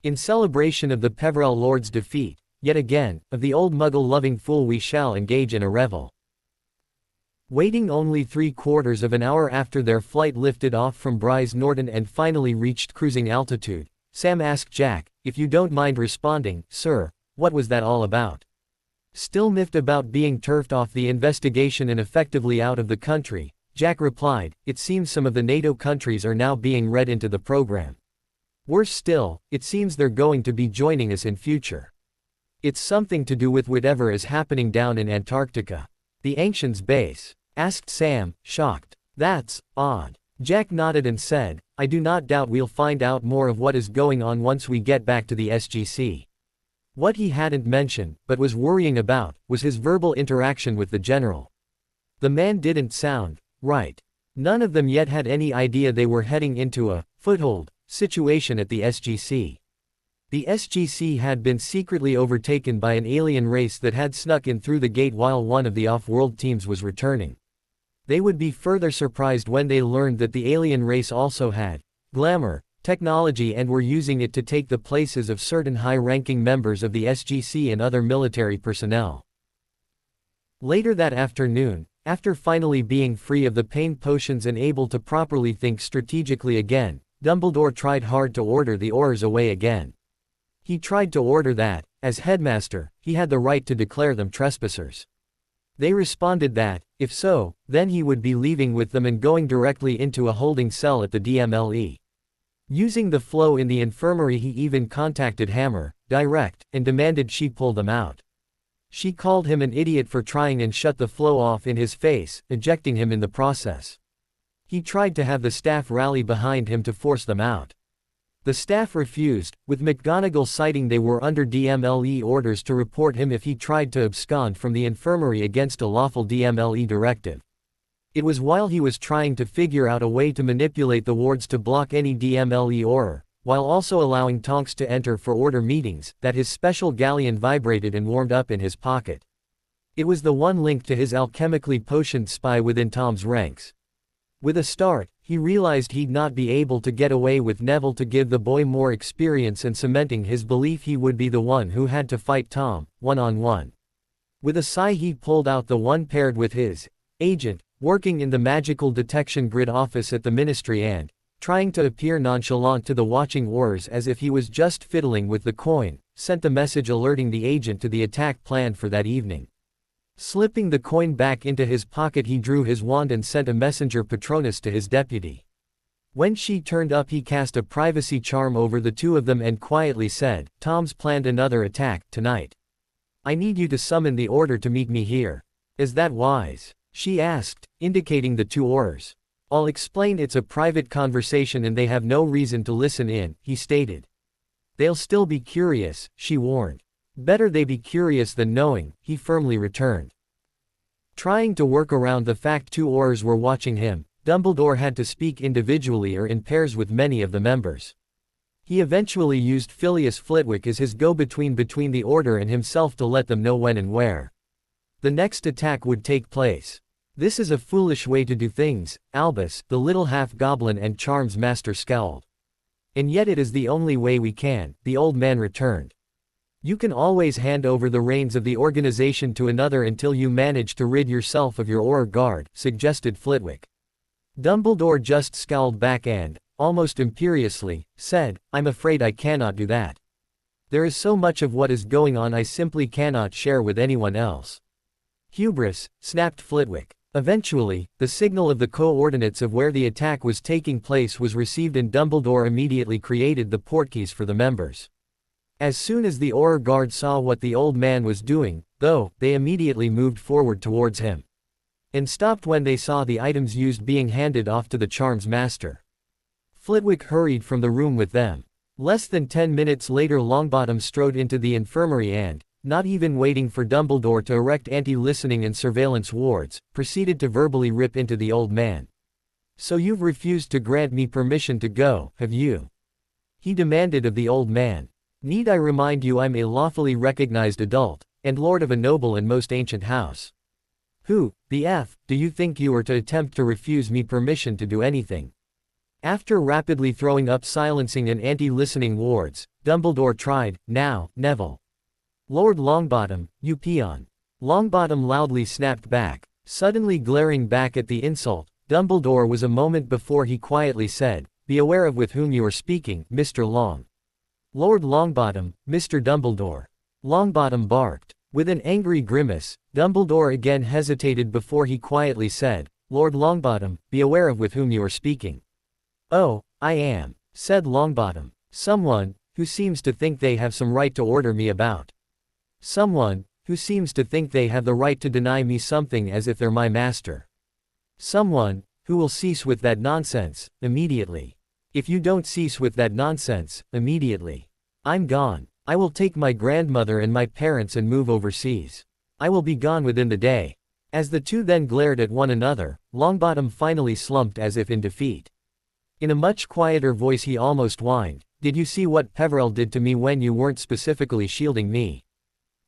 In celebration of the Peverell Lord's defeat, yet again, of the old muggle-loving fool, we shall engage in a revel. Waiting only 3/4 of an hour after their flight lifted off from Bryce Norton and finally reached cruising altitude, Sam asked Jack, "If you don't mind responding, sir, what was that all about?" Still miffed about being turfed off the investigation and effectively out of the country, Jack replied, "It seems some of the NATO countries are now being read into the program. Worse still, it seems they're going to be joining us in future. It's something to do with whatever is happening down in Antarctica." "The Ancients' base?" asked Sam, shocked. "That's odd." Jack nodded and said, "I do not doubt we'll find out more of what is going on once we get back to the SGC." What he hadn't mentioned, but was worrying about, was his verbal interaction with the general. The man didn't sound right. None of them yet had any idea they were heading into a foothold situation at the SGC. The SGC had been secretly overtaken by an alien race that had snuck in through the gate while one of the off-world teams was returning. They would be further surprised when they learned that the alien race also had glamour, technology, and were using it to take the places of certain high-ranking members of the SGC and other military personnel. Later that afternoon, after finally being free of the pain potions and able to properly think strategically again, Dumbledore tried hard to order the Aurors away again. He tried to order that, as headmaster, he had the right to declare them trespassers. They responded that, if so, then he would be leaving with them and going directly into a holding cell at the DMLE. Using the flow in the infirmary, he even contacted Hammer, direct, and demanded she pull them out. She called him an idiot for trying and shut the flow off in his face, ejecting him in the process. He tried to have the staff rally behind him to force them out. The staff refused, with McGonagall citing they were under DMLE orders to report him if he tried to abscond from the infirmary against a lawful DMLE directive. It was while he was trying to figure out a way to manipulate the wards to block any DMLE Auror, while also allowing Tonks to enter for order meetings, that his special galleon vibrated and warmed up in his pocket. It was the one link to his alchemically potioned spy within Tom's ranks. With a start, he realized he'd not be able to get away with Neville to give the boy more experience and cementing his belief he would be the one who had to fight Tom, one-on-one. With a sigh he pulled out the one paired with his agent, working in the magical detection grid office at the ministry and, trying to appear nonchalant to the watching Aurors as if he was just fiddling with the coin, sent the message alerting the agent to the attack planned for that evening. Slipping the coin back into his pocket he drew his wand and sent a messenger Patronus to his deputy. When she turned up he cast a privacy charm over the two of them and quietly said, "Tom's planned another attack, tonight. I need you to summon the order to meet me here. Is that wise?" she asked, indicating the two Aurors. "I'll explain, it's a private conversation and they have no reason to listen in," he stated. "They'll still be curious," she warned. "Better they be curious than knowing," he firmly returned. Trying to work around the fact two Aurors were watching him, Dumbledore had to speak individually or in pairs with many of the members. He eventually used Phileas Flitwick as his go-between between the Order and himself to let them know when and where the next attack would take place. "This is a foolish way to do things," Albus, the little half-goblin and charms master scowled. "And yet it is the only way we can," the old man returned. "You can always hand over the reins of the organization to another until you manage to rid yourself of your Auror guard," suggested Flitwick. Dumbledore just scowled back and, almost imperiously, said, "I'm afraid I cannot do that. There is so much of what is going on I simply cannot share with anyone else." "Hubris," snapped Flitwick. Eventually, the signal of the coordinates of where the attack was taking place was received and Dumbledore immediately created the portkeys for the members. As soon as the Auror guard saw what the old man was doing, though, they immediately moved forward towards him. And stopped when they saw the items used being handed off to the charms master. Flitwick hurried from the room with them. Less than 10 minutes later Longbottom strode into the infirmary and, not even waiting for Dumbledore to erect anti-listening and surveillance wards, proceeded to verbally rip into the old man. "So you've refused to grant me permission to go, have you?" he demanded of the old man. "Need I remind you I'm a lawfully recognized adult, and lord of a noble and most ancient house? Who, the F, do you think you are to attempt to refuse me permission to do anything?" After rapidly throwing up silencing and anti-listening wards, Dumbledore tried, "Now, Neville." "Lord Longbottom, you peon." Longbottom loudly snapped back. Suddenly glaring back at the insult, Dumbledore was a moment before he quietly said, "Be aware of with whom you are speaking, Mr. Long." "Lord Longbottom, Mr. Dumbledore." Longbottom barked. With an angry grimace, Dumbledore again hesitated before he quietly said, "Lord Longbottom, be aware of with whom you are speaking." "Oh, I am," said Longbottom. "Someone, who seems to think they have some right to order me about. Someone, who seems to think they have the right to deny me something as if they're my master. Someone, who will cease with that nonsense, immediately. If you don't cease with that nonsense, immediately, I'm gone. I will take my grandmother and my parents and move overseas. I will be gone within the day." As the two then glared at one another, Longbottom finally slumped as if in defeat. In a much quieter voice he almost whined, "Did you see what Peverell did to me when you weren't specifically shielding me?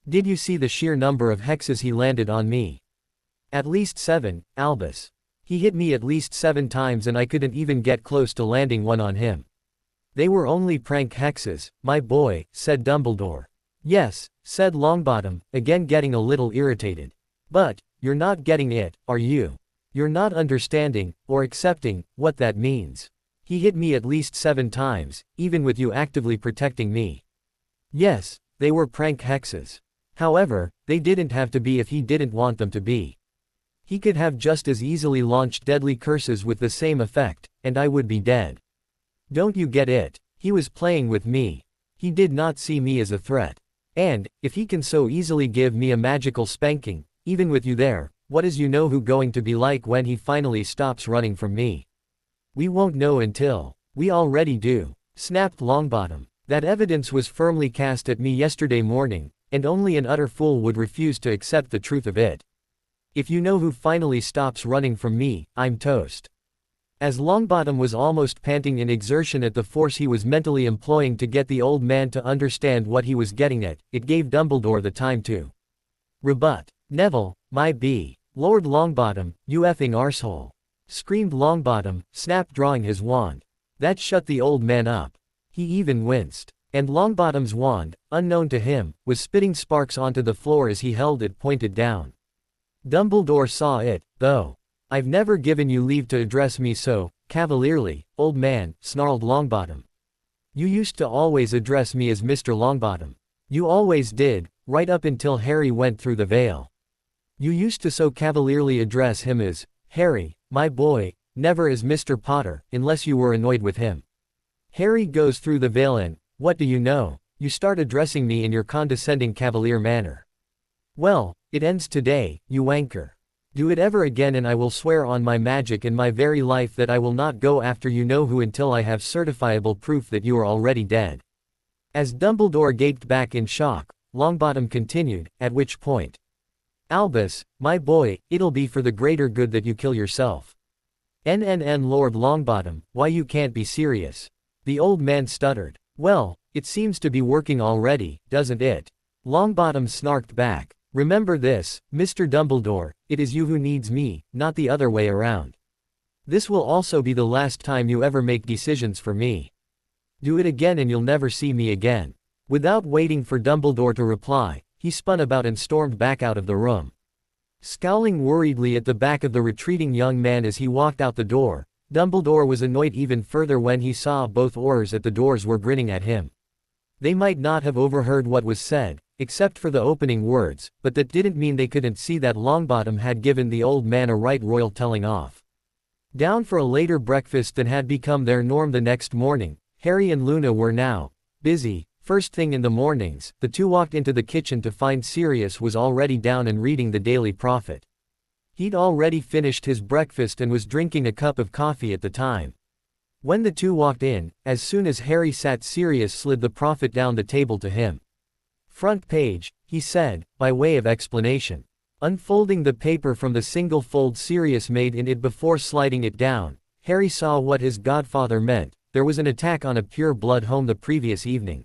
Did you see the sheer number of hexes he landed on me? At least 7, Albus. He hit me at least 7 times and I couldn't even get close to landing one on him." "They were only prank hexes, my boy," said Dumbledore. "Yes," said Longbottom, again getting a little irritated. "But, you're not getting it, are you? You're not understanding, or accepting, what that means. He hit me at least 7 times, even with you actively protecting me." "Yes, they were prank hexes. However, they didn't have to be if he didn't want them to be. He could have just as easily launched deadly curses with the same effect, and I would be dead. Don't you get it? He was playing with me. He did not see me as a threat. And, if he can so easily give me a magical spanking, even with you there, what is who going to be like when he finally stops running from me? We won't know until. We already do," snapped Longbottom. "That evidence was firmly cast at me yesterday morning, and only an utter fool would refuse to accept the truth of it. If who finally stops running from me, I'm toast." As Longbottom was almost panting in exertion at the force he was mentally employing to get the old man to understand what he was getting at, it gave Dumbledore the time to rebut. Neville, my b. Lord Longbottom, you effing arsehole. Screamed Longbottom, snap drawing his wand. That shut the old man up. He even winced. And Longbottom's wand, unknown to him, was spitting sparks onto the floor as he held it pointed down. Dumbledore saw it, though. I've never given you leave to address me so cavalierly, old man, snarled Longbottom. You used to always address me as Mr. Longbottom. You always did, right up until Harry went through the veil. You used to so cavalierly address him as, Harry, my boy, never as Mr. Potter, unless you were annoyed with him. Harry goes through the veil and, what do you know, you start addressing me in your condescending cavalier manner. Well, it ends today, you wanker. Do it ever again and I will swear on my magic and my very life that I will not go after you know who until I have certifiable proof that you are already dead. As Dumbledore gaped back in shock, Longbottom continued, at which point. Albus, my boy, it'll be for the greater good that you kill yourself. Lord Longbottom, why you can't be serious. The old man stuttered. Well, it seems to be working already, doesn't it? Longbottom snarked back. Remember this, Mr. Dumbledore, it is you who needs me, not the other way around. This will also be the last time you ever make decisions for me. Do it again and you'll never see me again. Without waiting for Dumbledore to reply, he spun about and stormed back out of the room. Scowling worriedly at the back of the retreating young man as he walked out the door, Dumbledore was annoyed even further when he saw both Aurors at the doors were grinning at him. They might not have overheard what was said, except for the opening words, but that didn't mean they couldn't see that Longbottom had given the old man a right royal telling off. Down for a later breakfast than had become their norm the next morning, Harry and Luna were now busy. First thing in the mornings, the two walked into the kitchen to find Sirius was already down and reading the Daily Prophet. He'd already finished his breakfast and was drinking a cup of coffee at the time. When the two walked in, as soon as Harry sat, Sirius slid the Prophet down the table to him. Front page, he said, by way of explanation. Unfolding the paper from the single fold Sirius made in it before sliding it down, Harry saw what his godfather meant. There was an attack on a pure blood home the previous evening.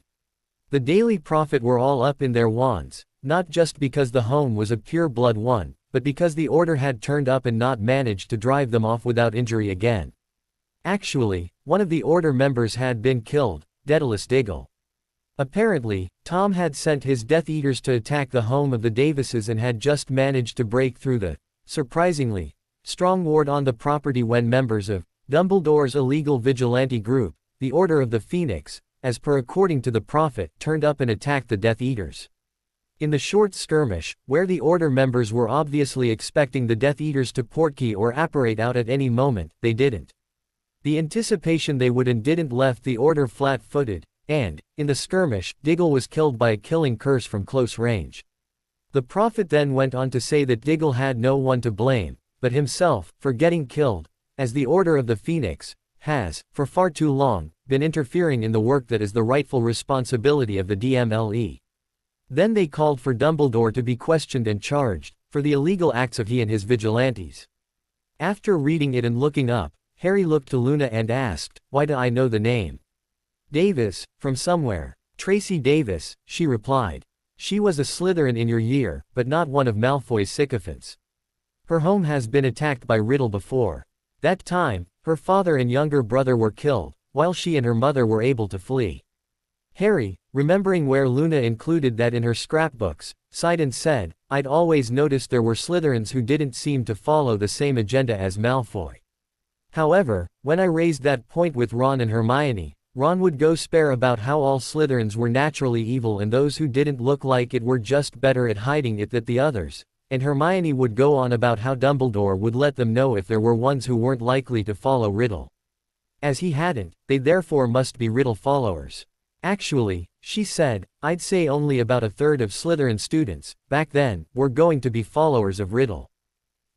The Daily Prophet were all up in their wands, not just because the home was a pure blood one, but because the order had turned up and not managed to drive them off without injury again. Actually, one of the order members had been killed, Daedalus Diggle. Apparently, Tom had sent his Death Eaters to attack the home of the Davises and had just managed to break through the, surprisingly, strong ward on the property when members of Dumbledore's illegal vigilante group, the Order of the Phoenix, as per according to the Prophet, turned up and attacked the Death Eaters. In the short skirmish, where the Order members were obviously expecting the Death Eaters to portkey or apparate out at any moment, they didn't. The anticipation they would and didn't left the Order flat-footed, and, in the skirmish, Diggle was killed by a killing curse from close range. The Prophet then went on to say that Diggle had no one to blame, but himself, for getting killed, as the Order of the Phoenix has, for far too long, been interfering in the work that is the rightful responsibility of the DMLE. Then they called for Dumbledore to be questioned and charged, for the illegal acts of he and his vigilantes. After reading it and looking up, Harry looked to Luna and asked, why do I know the name? Davis, from somewhere. Tracy Davis, she replied. She was a Slytherin in your year, but not one of Malfoy's sycophants. Her home has been attacked by Riddle before. That time, her father and younger brother were killed, while she and her mother were able to flee. Harry, remembering where Luna included that in her scrapbooks, sighed and said, I'd always noticed there were Slytherins who didn't seem to follow the same agenda as Malfoy. However, when I raised that point with Ron and Hermione, Ron would go spare about how all Slytherins were naturally evil and those who didn't look like it were just better at hiding it than the others, and Hermione would go on about how Dumbledore would let them know if there were ones who weren't likely to follow Riddle. As he hadn't, they therefore must be Riddle followers. Actually, she said, I'd say only about a third of Slytherin students, back then, were going to be followers of Riddle.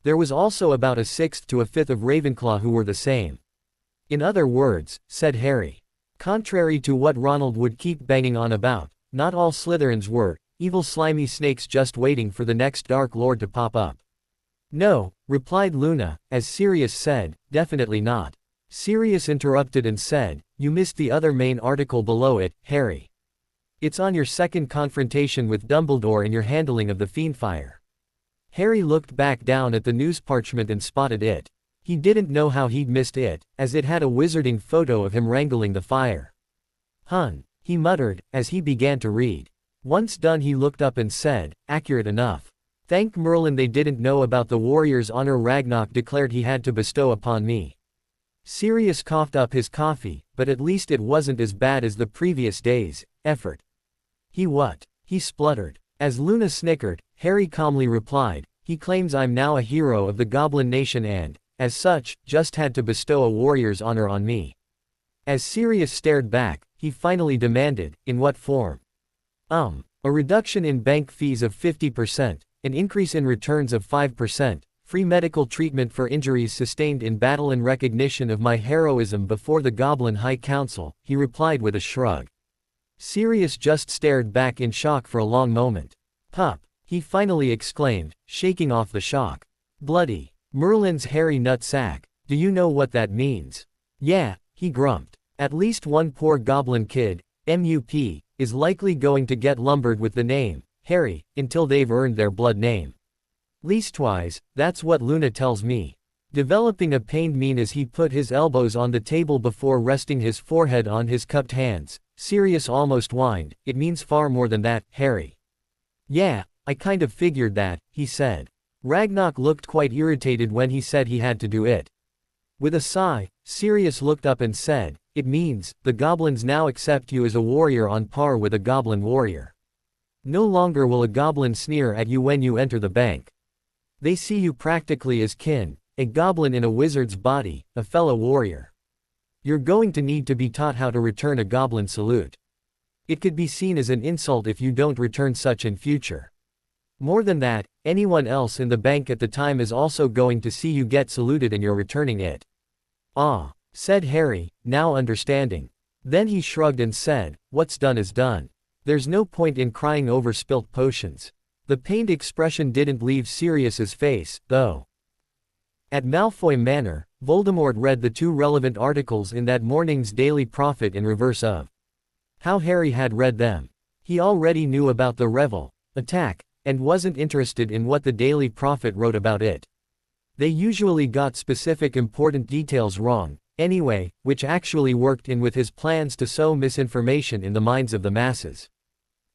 There was also about a sixth to a fifth of Ravenclaw who were the same. In other words, said Harry. Contrary to what Ronald would keep banging on about, not all Slytherins were evil slimy snakes just waiting for the next Dark Lord to pop up. No, replied Luna, as Sirius said, definitely not. Sirius interrupted and said, you missed the other main article below it, Harry. It's on your second confrontation with Dumbledore and your handling of the Fiendfire. Harry looked back down at the news parchment and spotted it. He didn't know how he'd missed it, as it had a wizarding photo of him wrangling the fire. Hun, he muttered, as he began to read. Once done he looked up and said, accurate enough. Thank Merlin they didn't know about the warrior's honor Ragnarok declared he had to bestow upon me. Sirius coughed up his coffee, but at least it wasn't as bad as the previous day's effort. He spluttered. As Luna snickered, Harry calmly replied, he claims I'm now a hero of the Goblin Nation and, as such, just had to bestow a warrior's honor on me. As Sirius stared back, he finally demanded, in what form? A reduction in bank fees of 50%, an increase in returns of 5%, free medical treatment for injuries sustained in battle in recognition of my heroism before the Goblin High Council, he replied with a shrug. Sirius just stared back in shock for a long moment. Pup, he finally exclaimed, shaking off the shock. Bloody Merlin's hairy nutsack, do you know what that means? Yeah, he grumped. At least one poor goblin kid, MUP, is likely going to get lumbered with the name, Harry, until they've earned their blood name. Leastwise, that's what Luna tells me. Developing a pained mien as he put his elbows on the table before resting his forehead on his cupped hands, Sirius almost whined, it means far more than that, Harry. Yeah, I kind of figured that, he said. Ragnarok looked quite irritated when he said he had to do it. With a sigh, Sirius looked up and said, it means, the goblins now accept you as a warrior on par with a goblin warrior. No longer will a goblin sneer at you when you enter the bank. They see you practically as kin, a goblin in a wizard's body, a fellow warrior. You're going to need to be taught how to return a goblin salute. It could be seen as an insult if you don't return such in future. More than that, anyone else in the bank at the time is also going to see you get saluted and you're returning it. Ah, said Harry, now understanding. Then he shrugged and said, what's done is done. There's no point in crying over spilt potions. The pained expression didn't leave Sirius's face, though. At Malfoy Manor, Voldemort read the 2 relevant articles in that morning's Daily Prophet in reverse of how Harry had read them. He already knew about the Revel attack, and wasn't interested in what the Daily Prophet wrote about it. They usually got specific important details wrong, anyway, which actually worked in with his plans to sow misinformation in the minds of the masses.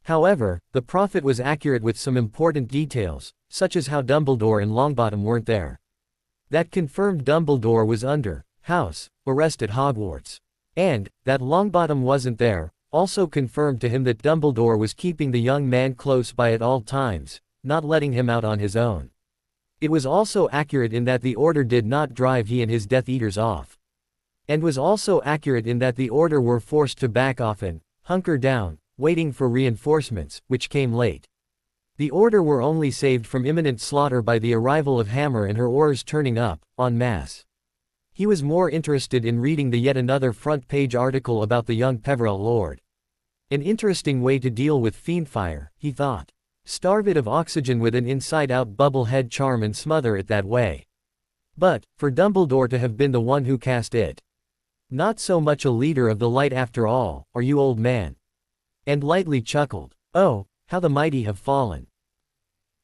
However, the Prophet was accurate with some important details, such as how Dumbledore and Longbottom weren't there. That confirmed Dumbledore was under house arrest at Hogwarts. And that Longbottom wasn't there also confirmed to him that Dumbledore was keeping the young man close by at all times, not letting him out on his own. It was also accurate in that the Order did not drive he and his Death Eaters off. And was also accurate in that the Order were forced to back off and hunker down, waiting for reinforcements, which came late. The Order were only saved from imminent slaughter by the arrival of Hammer and her Aurors turning up, en masse. He was more interested in reading the yet another front-page article about the young Peverell Lord. An interesting way to deal with fiendfire, he thought. Starve it of oxygen with an inside-out bubble head charm and smother it that way. But, for Dumbledore to have been the one who cast it. Not so much a leader of the light after all, are you, old man? And lightly chuckled. Oh, how the mighty have fallen.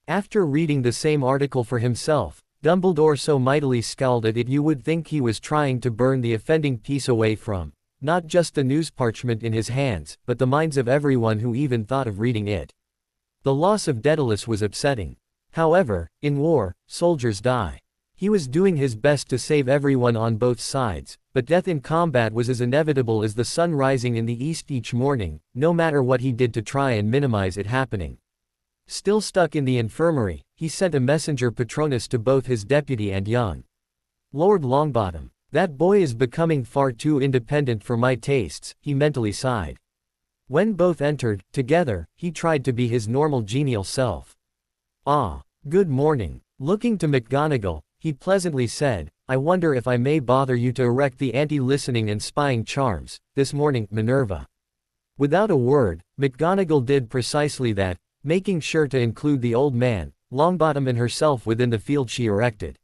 After reading the same article for himself, Dumbledore so mightily scowled at it you would think he was trying to burn the offending piece away from, not just the news parchment in his hands, but the minds of everyone who even thought of reading it. The loss of Daedalus was upsetting. However, in war, soldiers die. He was doing his best to save everyone on both sides, but death in combat was as inevitable as the sun rising in the east each morning, no matter what he did to try and minimize it happening. Still stuck in the infirmary, he sent a messenger Patronus to both his deputy and young Lord Longbottom. That boy is becoming far too independent for my tastes, he mentally sighed. When both entered, together, he tried to be his normal genial self. Ah, good morning. Looking to McGonagall, he pleasantly said, I wonder if I may bother you to erect the anti-listening and spying charms, this morning, Minerva. Without a word, McGonagall did precisely that, making sure to include the old man, Longbottom and herself within the field she erected.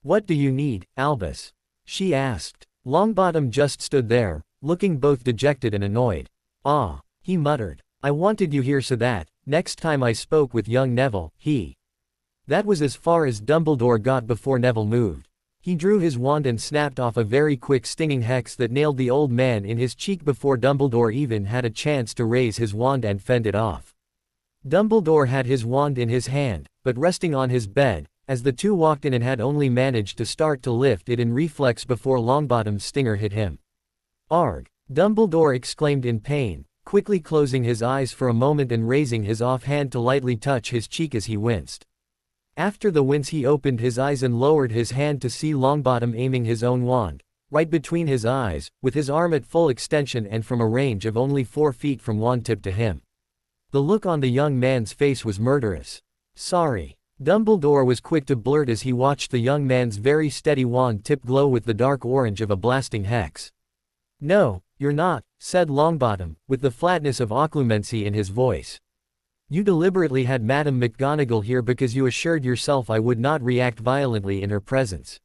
What do you need, Albus? She asked. Longbottom just stood there, looking both dejected and annoyed. Ah, he muttered. I wanted you here so that, next time I spoke with young Neville, he That was as far as Dumbledore got before Neville moved. He drew his wand and snapped off a very quick stinging hex that nailed the old man in his cheek before Dumbledore even had a chance to raise his wand and fend it off. Dumbledore had his wand in his hand, but resting on his bed, as the two walked in and had only managed to start to lift it in reflex before Longbottom's stinger hit him. "Arg!" Dumbledore exclaimed in pain, quickly closing his eyes for a moment and raising his off hand to lightly touch his cheek as he winced. After the wince he opened his eyes and lowered his hand to see Longbottom aiming his own wand, right between his eyes, with his arm at full extension and from a range of only 4 feet from wand tip to him. The look on the young man's face was murderous. "Sorry." Dumbledore was quick to blurt as he watched the young man's very steady wand tip glow with the dark orange of a blasting hex. "No, you're not," said Longbottom, with the flatness of occlumency in his voice. "You deliberately had Madame McGonagall here because you assured yourself I would not react violently in her presence.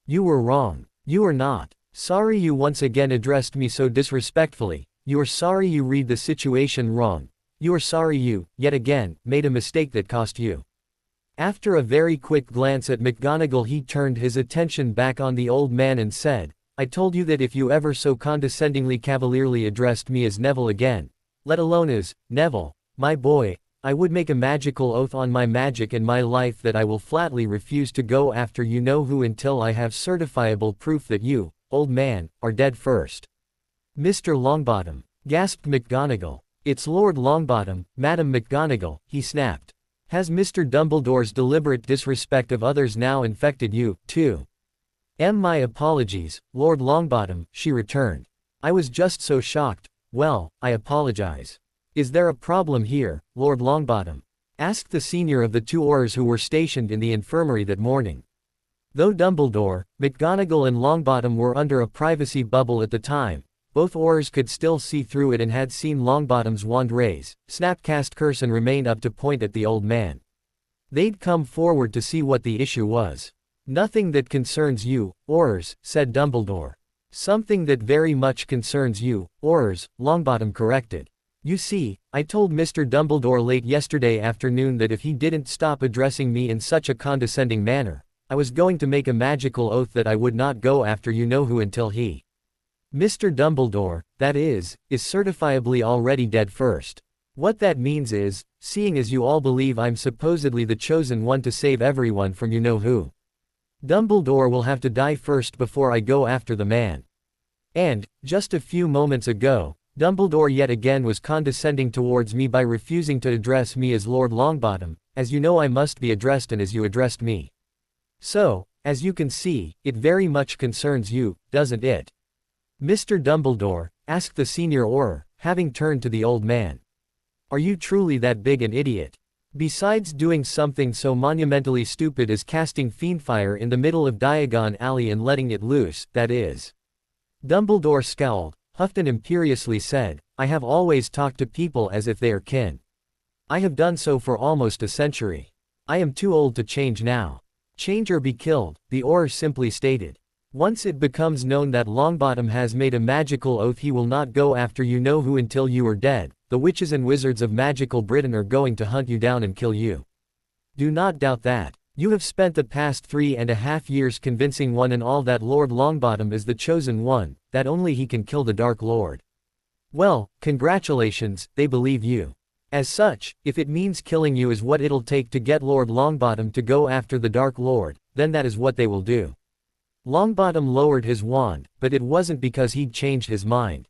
You were wrong. You are not sorry you once again addressed me so disrespectfully. You are sorry you read the situation wrong. You are sorry you, yet again, made a mistake that cost you." After a very quick glance at McGonagall he turned his attention back on the old man and said, "I told you that if you ever so condescendingly cavalierly addressed me as Neville again, let alone as Neville, my boy, I would make a magical oath on my magic and my life that I will flatly refuse to go after you know who until I have certifiable proof that you, old man, are dead first." "Mr. Longbottom," gasped McGonagall. "It's Lord Longbottom, Madam McGonagall," he snapped. "Has Mr. Dumbledore's deliberate disrespect of others now infected you, too?" My apologies, Lord Longbottom," she returned. "I was just so shocked. Well, I apologize." "Is there a problem here, Lord Longbottom?" asked the senior of the 2 Aurors who were stationed in the infirmary that morning. Though Dumbledore, McGonagall and Longbottom were under a privacy bubble at the time, both Aurors could still see through it and had seen Longbottom's wand raise, snap cast curse and remain up to point at the old man. They'd come forward to see what the issue was. "Nothing that concerns you, Aurors," said Dumbledore. "Something that very much concerns you, Aurors," Longbottom corrected. "You see, I told Mr. Dumbledore late yesterday afternoon that if he didn't stop addressing me in such a condescending manner, I was going to make a magical oath that I would not go after you know who until he, Mr. Dumbledore, that is certifiably already dead first. What that means is, seeing as you all believe I'm supposedly the chosen one to save everyone from you know who, Dumbledore will have to die first before I go after the man." And, just a few moments ago, Dumbledore yet again was condescending towards me by refusing to address me as Lord Longbottom, as you know I must be addressed and as you addressed me. So, as you can see, it very much concerns you, doesn't it? Mr. Dumbledore, asked the senior Auror, having turned to the old man. Are you truly that big an idiot? Besides doing something so monumentally stupid as casting fiendfire in the middle of Diagon Alley and letting it loose, that is. Dumbledore scowled, huffed and imperiously said, I have always talked to people as if they are kin. I have done so for almost a century. I am too old to change now. Change or be killed, the Auror simply stated. Once it becomes known that Longbottom has made a magical oath he will not go after you know who until you are dead, the witches and wizards of magical Britain are going to hunt you down and kill you. Do not doubt that. You have spent the past 3.5 years convincing one and all that Lord Longbottom is the chosen one, that only he can kill the Dark Lord. Well, congratulations, they believe you. As such, if it means killing you is what it'll take to get Lord Longbottom to go after the Dark Lord, then that is what they will do. Longbottom lowered his wand, but it wasn't because he'd changed his mind.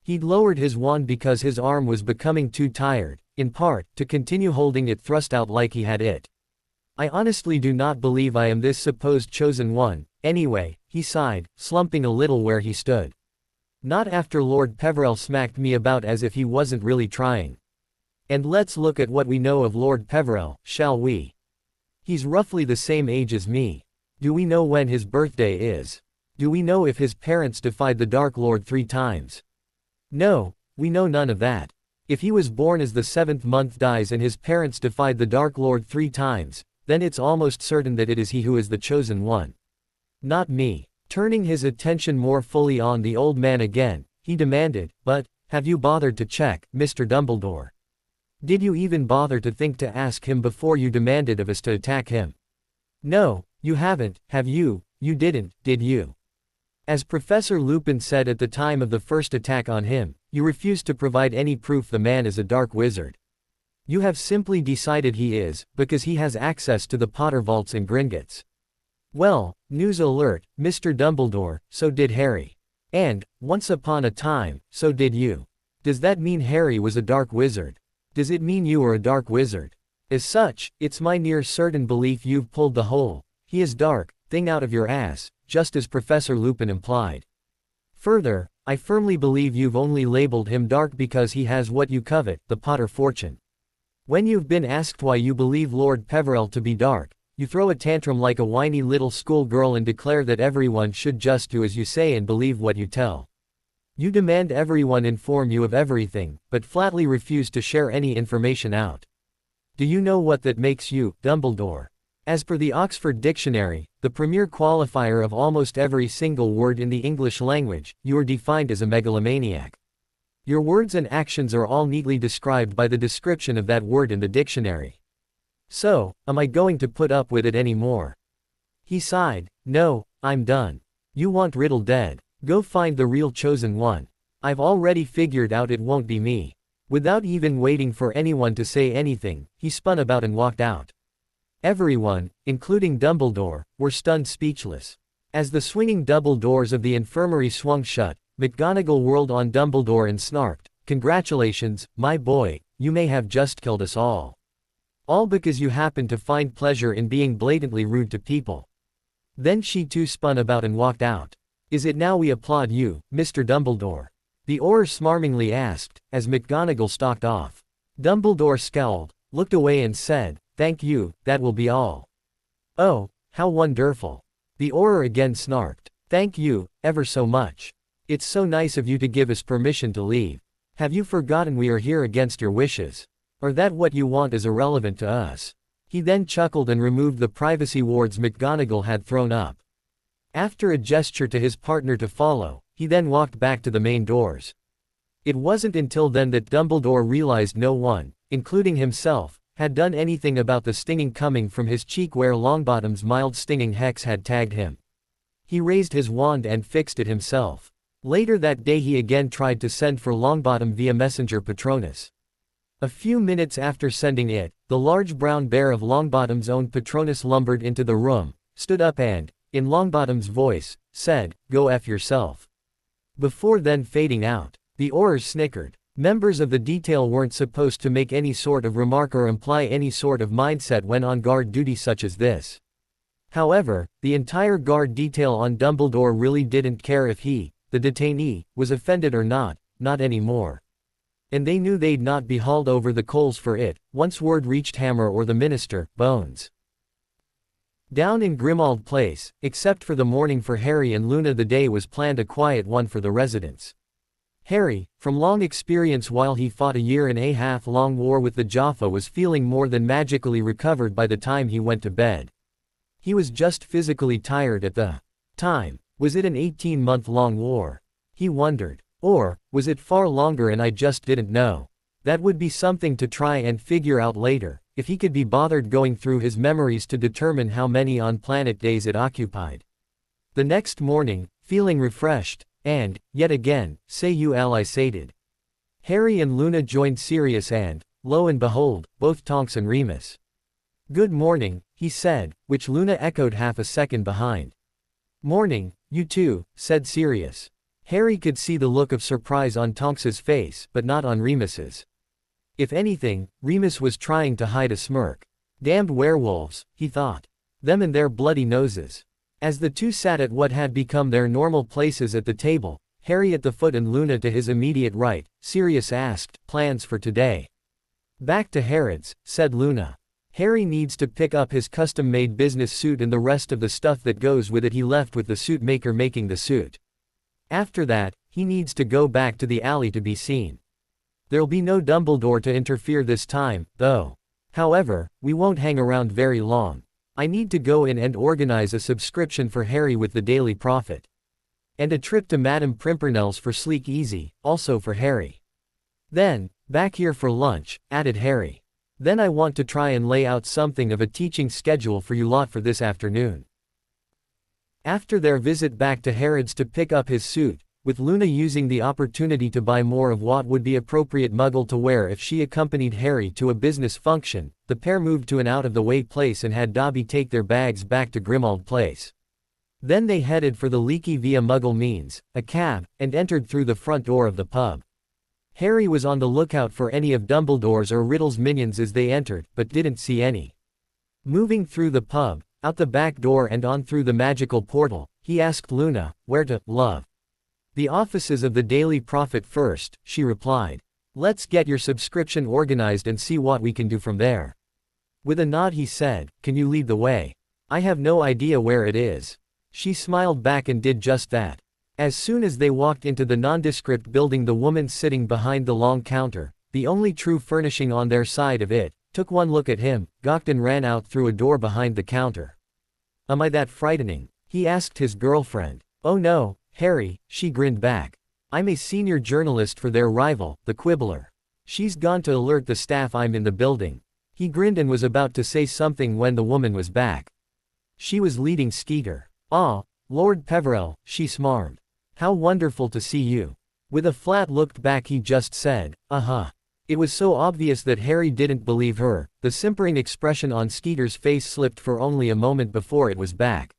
He'd lowered his wand because his arm was becoming too tired, in part, to continue holding it thrust out like he had it. I honestly do not believe I am this supposed chosen one, anyway, he sighed, slumping a little where he stood. Not after Lord Peverell smacked me about as if he wasn't really trying. And let's look at what we know of Lord Peverell, shall we? He's roughly the same age as me. Do we know when his birthday is? Do we know if his parents defied the Dark Lord 3 times? No, we know none of that. If he was born as the 7th month dies and his parents defied the Dark Lord 3 times, then it's almost certain that it is he who is the chosen one. Not me. Turning his attention more fully on the old man again, he demanded, but, have you bothered to check, Mr. Dumbledore? Did you even bother to think to ask him before you demanded of us to attack him? No, you haven't, have you? You didn't, did you? As Professor Lupin said at the time of the first attack on him, you refused to provide any proof the man is a dark wizard. You have simply decided he is, because he has access to the Potter vaults in Gringotts. Well, news alert, Mr. Dumbledore, so did Harry. And, once upon a time, so did you. Does that mean Harry was a dark wizard? Does it mean you are a dark wizard? As such, it's my near certain belief you've pulled the whole "he is dark" thing out of your ass, just as Professor Lupin implied. Further, I firmly believe you've only labeled him dark because he has what you covet, the Potter fortune. When you've been asked why you believe Lord Peverell to be dark, you throw a tantrum like a whiny little schoolgirl and declare that everyone should just do as you say and believe what you tell. You demand everyone inform you of everything, but flatly refuse to share any information out. Do you know what that makes you, Dumbledore? As per the Oxford Dictionary, the premier qualifier of almost every single word in the English language, you are defined as a megalomaniac. Your words and actions are all neatly described by the description of that word in the dictionary. So, am I going to put up with it anymore? He sighed. No, I'm done. You want Riddle dead. Go find the real chosen one. I've already figured out it won't be me. Without even waiting for anyone to say anything, he spun about and walked out. Everyone, including Dumbledore, were stunned speechless. As the swinging double doors of the infirmary swung shut, McGonagall whirled on Dumbledore and snarked, "Congratulations, my boy, you may have just killed us all. All because you happened to find pleasure in being blatantly rude to people." Then she too spun about and walked out. "Is it now we applaud you, Mr. Dumbledore?" the Auror smarmingly asked, as McGonagall stalked off. Dumbledore scowled, looked away and said, "Thank you, that will be all." "Oh, how wonderful." The Auror again snarked, "Thank you, ever so much. It's so nice of you to give us permission to leave. Have you forgotten we are here against your wishes? Or that what you want is irrelevant to us?" He then chuckled and removed the privacy wards McGonagall had thrown up. After a gesture to his partner to follow, he then walked back to the main doors. It wasn't until then that Dumbledore realized no one, including himself, had done anything about the stinging coming from his cheek where Longbottom's mild stinging hex had tagged him. He raised his wand and fixed it himself. Later that day he again tried to send for Longbottom via Messenger Patronus. A few minutes after sending it, the large brown bear of Longbottom's own Patronus lumbered into the room, stood up and, in Longbottom's voice, said, "Go F yourself." Before then fading out, the Aurors snickered. Members of the detail weren't supposed to make any sort of remark or imply any sort of mindset when on guard duty such as this. However, the entire guard detail on Dumbledore really didn't care if he, the detainee, was offended or not anymore. And they knew they'd not be hauled over the coals for it, once word reached Hammer or the Minister, Bones. Down in Grimmauld Place, except for the morning for Harry and Luna, the day was planned a quiet one for the residents. Harry, from long experience while he fought a year-and-a-half long war with the Jaffa, was feeling more than magically recovered by the time he went to bed. He was just physically tired at the time. Was it an 18-month-long war? He wondered. Or, was it far longer and I just didn't know? That would be something to try and figure out later, if he could be bothered going through his memories to determine how many on-planet days it occupied. The next morning, feeling refreshed, and, yet again, sated, Harry and Luna joined Sirius and, lo and behold, both Tonks and Remus. "Good morning," he said, which Luna echoed half a second behind. "Morning, you too," said Sirius. Harry could see the look of surprise on Tonks's face, but not on Remus's. If anything, Remus was trying to hide a smirk. "Damned werewolves," he thought. "Them and their bloody noses." As the two sat at what had become their normal places at the table, Harry at the foot and Luna to his immediate right, Sirius asked, "Plans for today?" "Back to Harrods," said Luna. "Harry needs to pick up his custom-made business suit and the rest of the stuff that goes with it he left with the suit maker making the suit. After that, he needs to go back to the alley to be seen. There'll be no Dumbledore to interfere this time, though. However, we won't hang around very long. I need to go in and organize a subscription for Harry with the Daily Prophet. And a trip to Madame Pimpernel's for Sleek Easy, also for Harry. Then, Back here for lunch, added Harry. Then I want to try and lay out something of a teaching schedule for you lot for this afternoon. After their visit back to Harrods to pick up his suit, with Luna using the opportunity to buy more of what would be appropriate muggle to wear if she accompanied Harry to a business function, the pair moved to an out-of-the-way place and had Dobby take their bags back to Grimmauld Place. Then they headed for the Leaky via Muggle means, a cab, and entered through the front door of the pub. Harry was on the lookout for any of Dumbledore's or Riddle's minions as they entered, but didn't see any. Moving through the pub, out the back door and on through the magical portal, he asked Luna, "Where to, love?" "The offices of the Daily Prophet first," she replied. "Let's get your subscription organized and see what we can do from there." With a nod he said, "Can you lead the way? I have no idea where it is." She smiled back and did just that. As soon as they walked into the nondescript building, the woman sitting behind the long counter, the only true furnishing on their side of it, took one look at him, gawked and ran out through a door behind the counter. "Am I that frightening?" he asked his girlfriend. "Oh no, Harry," she grinned back. "I'm a senior journalist for their rival, the Quibbler. She's gone to alert the staff I'm in the building." He grinned and was about to say something when the woman was back. She was leading Skeeter. "Ah, Lord Peverell," she smarmed. "How wonderful to see you." With a flat look back he just said, "Uh-huh." It was so obvious that Harry didn't believe her. The simpering expression on Skeeter's face slipped for only a moment before it was back.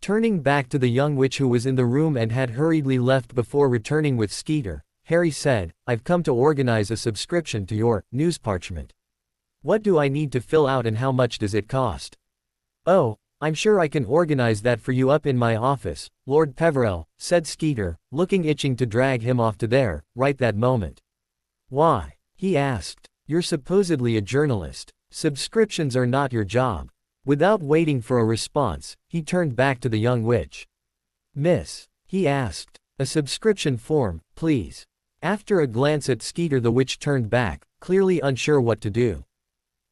Turning back to the young witch who was in the room and had hurriedly left before returning with Skeeter, Harry said, "I've come to organize a subscription to your news parchment. What do I need to fill out and how much does it cost?" "Oh, I'm sure I can organize that for you up in my office, Lord Peverell," said Skeeter, looking itching to drag him off to there, right that moment. "Why?" he asked. "You're supposedly a journalist. Subscriptions are not your job." Without waiting for a response, he turned back to the young witch. "Miss," he asked, "a subscription form, please." After a glance at Skeeter, the witch turned back, clearly unsure what to do.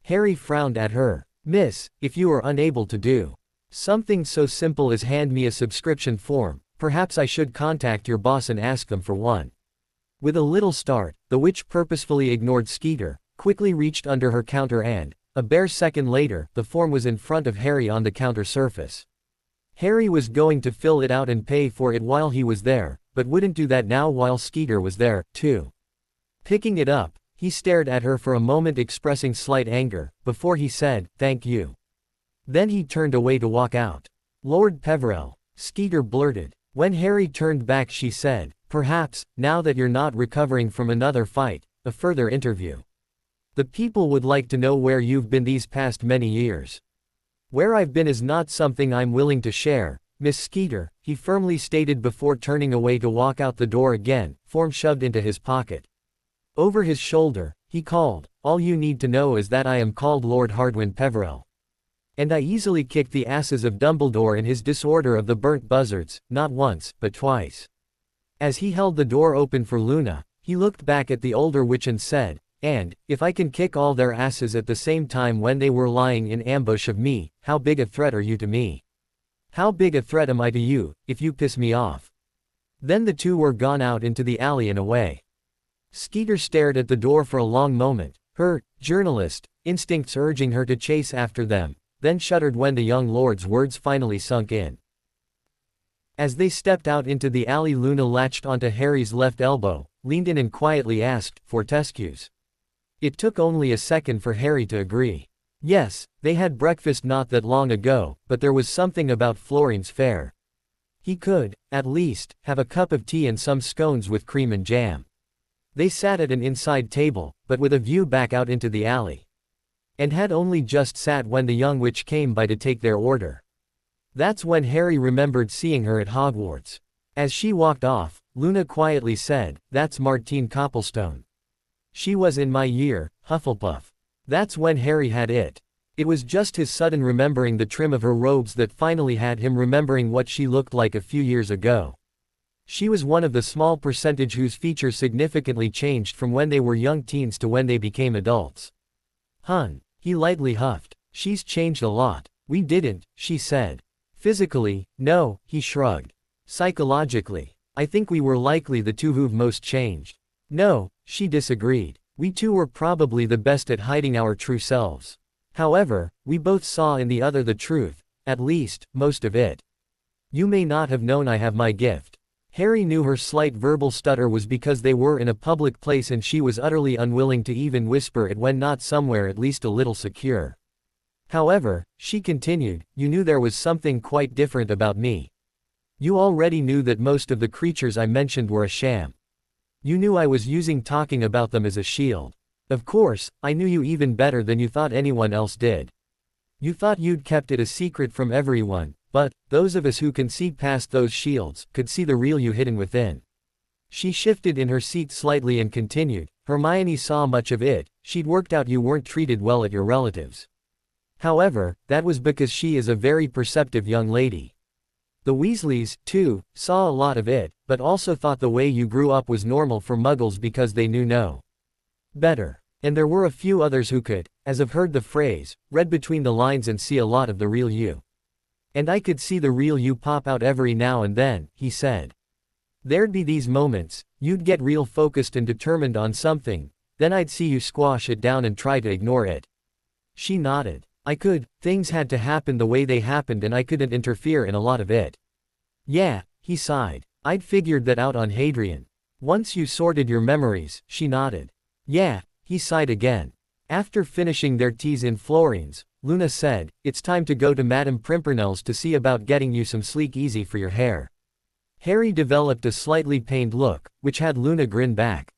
Harry frowned at her. "Miss, if you are unable to do something so simple as hand me a subscription form, perhaps I should contact your boss and ask them for one." With a little start, the witch purposefully ignored Skeeter, quickly reached under her counter and, a bare second later, the form was in front of Harry on the counter surface. Harry was going to fill it out and pay for it while he was there, but wouldn't do that now while Skeeter was there, too. Picking it up, he stared at her for a moment expressing slight anger, before he said, "Thank you." Then he turned away to walk out. "Lord Peverell," Skeeter blurted. When Harry turned back she said, "Perhaps, now that you're not recovering from another fight, a further interview. The people would like to know where you've been these past many years." "Where I've been is not something I'm willing to share, Miss Skeeter," he firmly stated before turning away to walk out the door again, form shoved into his pocket. Over his shoulder, he called, "All you need to know is that I am called Lord Hardwin Peverell. And I easily kicked the asses of Dumbledore in his disorder of the burnt buzzards, not once, but twice." As he held the door open for Luna, he looked back at the older witch and said, "And, if I can kick all their asses at the same time when they were lying in ambush of me, how big a threat are you to me? How big a threat am I to you, if you piss me off?" Then the two were gone out into the alley and away. Skeeter stared at the door for a long moment, her journalist instincts urging her to chase after them, then shuddered when the young lord's words finally sunk in. As they stepped out into the alley, Luna latched onto Harry's left elbow, leaned in and quietly asked, "Fortescue's?" It took only a second for Harry to agree. Yes, they had breakfast not that long ago, but there was something about Florian's fare. He could, at least, have a cup of tea and some scones with cream and jam. They sat at an inside table, but with a view back out into the alley. And had only just sat when the young witch came by to take their order. That's when Harry remembered seeing her at Hogwarts. As she walked off, Luna quietly said, "That's Martine Copplestone. She was in my year, Hufflepuff." That's when Harry had it. It was just his sudden remembering the trim of her robes that finally had him remembering what she looked like a few years ago. She was one of the small percentage whose features significantly changed from when they were young teens to when they became adults. "Hun," he lightly huffed, "she's changed a lot." "We didn't," she said. "Physically, no," he shrugged. "Psychologically, I think we were likely the two who've most changed." "No," she disagreed. We two were probably the best at hiding our true selves. However, we both saw in the other the truth, at least, most of it. You may not have known I have my gift. Harry knew her slight verbal stutter was because they were in a public place and she was utterly unwilling to even whisper it when not somewhere at least a little secure. However, she continued, you knew there was something quite different about me. You already knew that most of the creatures I mentioned were a sham. You knew I was using talking about them as a shield. Of course, I knew you even better than you thought anyone else did. You thought you'd kept it a secret from everyone, but, those of us who can see past those shields, could see the real you hidden within. She shifted in her seat slightly and continued, Hermione saw much of it, she'd worked out you weren't treated well at your relatives'. However, that was because she is a very perceptive young lady. The Weasleys, too, saw a lot of it, but also thought the way you grew up was normal for muggles because they knew no better. And there were a few others who could, as have heard the phrase, read between the lines and see a lot of the real you. And I could see the real you pop out every now and then, he said. There'd be these moments, you'd get real focused and determined on something, then I'd see you squash it down and try to ignore it. She nodded. I could, things had to happen the way they happened and I couldn't interfere in a lot of it. Yeah, he sighed. I'd figured that out on Hadrian. Once you sorted your memories, she nodded. Yeah, he sighed again. After finishing their teas in Florine's, Luna said, it's time to go to Madame Pimpernel's to see about getting you some sleek easy for your hair. Harry developed a slightly pained look, which had Luna grin back.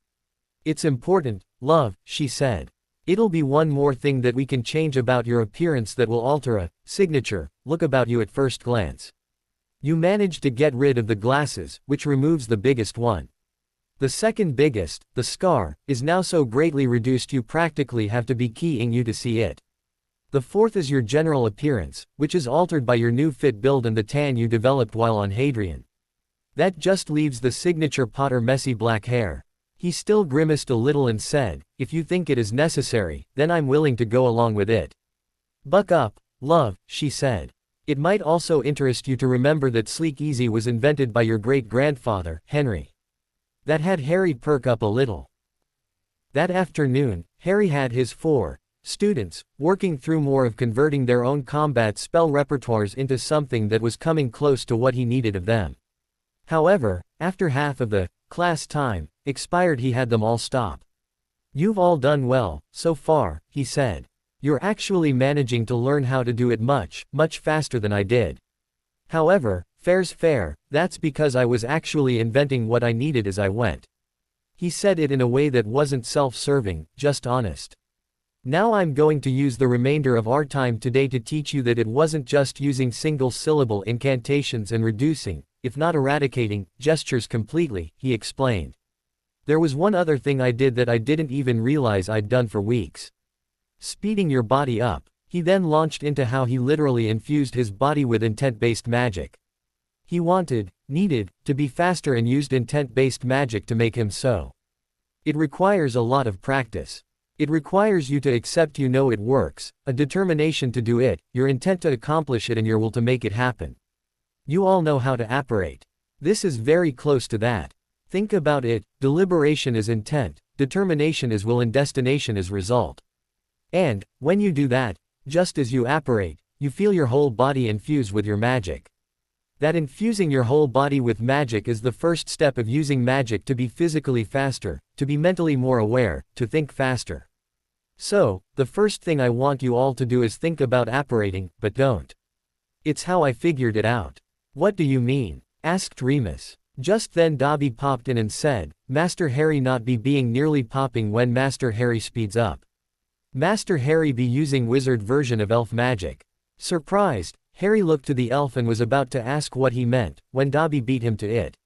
It's important, love, she said. It'll be one more thing that we can change about your appearance that will alter a signature look about you at first glance. You managed to get rid of the glasses, which removes the biggest one. The second biggest, the scar, is now so greatly reduced you practically have to be keying you to see it. The fourth is your general appearance, which is altered by your new fit build and the tan you developed while on Hadrian. That just leaves the signature Potter messy black hair. He still grimaced a little and said, if you think it is necessary, then I'm willing to go along with it. Buck up, love, she said. It might also interest you to remember that Sleek Easy was invented by your great-grandfather, Henry. That had Harry perk up a little. That afternoon, Harry had his 4 students working through more of converting their own combat spell repertoires into something that was coming close to what he needed of them. However, after half of the class time expired he had them all stop. You've all done well, so far, he said. You're actually managing to learn how to do it much faster than I did. However, fair's fair, that's because I was actually inventing what I needed as I went. He said it in a way that wasn't self-serving, just honest. Now I'm going to use the remainder of our time today to teach you that it wasn't just using single-syllable incantations and reducing, if not eradicating, gestures completely, he explained. There was one other thing I did that I didn't even realize I'd done for weeks. Speeding your body up. He then launched into how he literally infused his body with intent-based magic. He needed, to be faster and used intent-based magic to make him so. It requires a lot of practice. It requires you to accept you know it works, a determination to do it, your intent to accomplish it and your will to make it happen. You all know how to apparate. This is very close to that. Think about it, deliberation is intent, determination is will and destination is result. And, when you do that, just as you apparate, you feel your whole body infused with your magic. That infusing your whole body with magic is the first step of using magic to be physically faster, to be mentally more aware, to think faster. So, the first thing I want you all to do is think about apparating, but don't. It's how I figured it out. What do you mean? Asked Remus. Just then Dobby popped in and said, Master Harry not be being nearly popping when Master Harry speeds up. Master Harry be using wizard version of elf magic. Surprised, Harry looked to the elf and was about to ask what he meant, when Dobby beat him to it.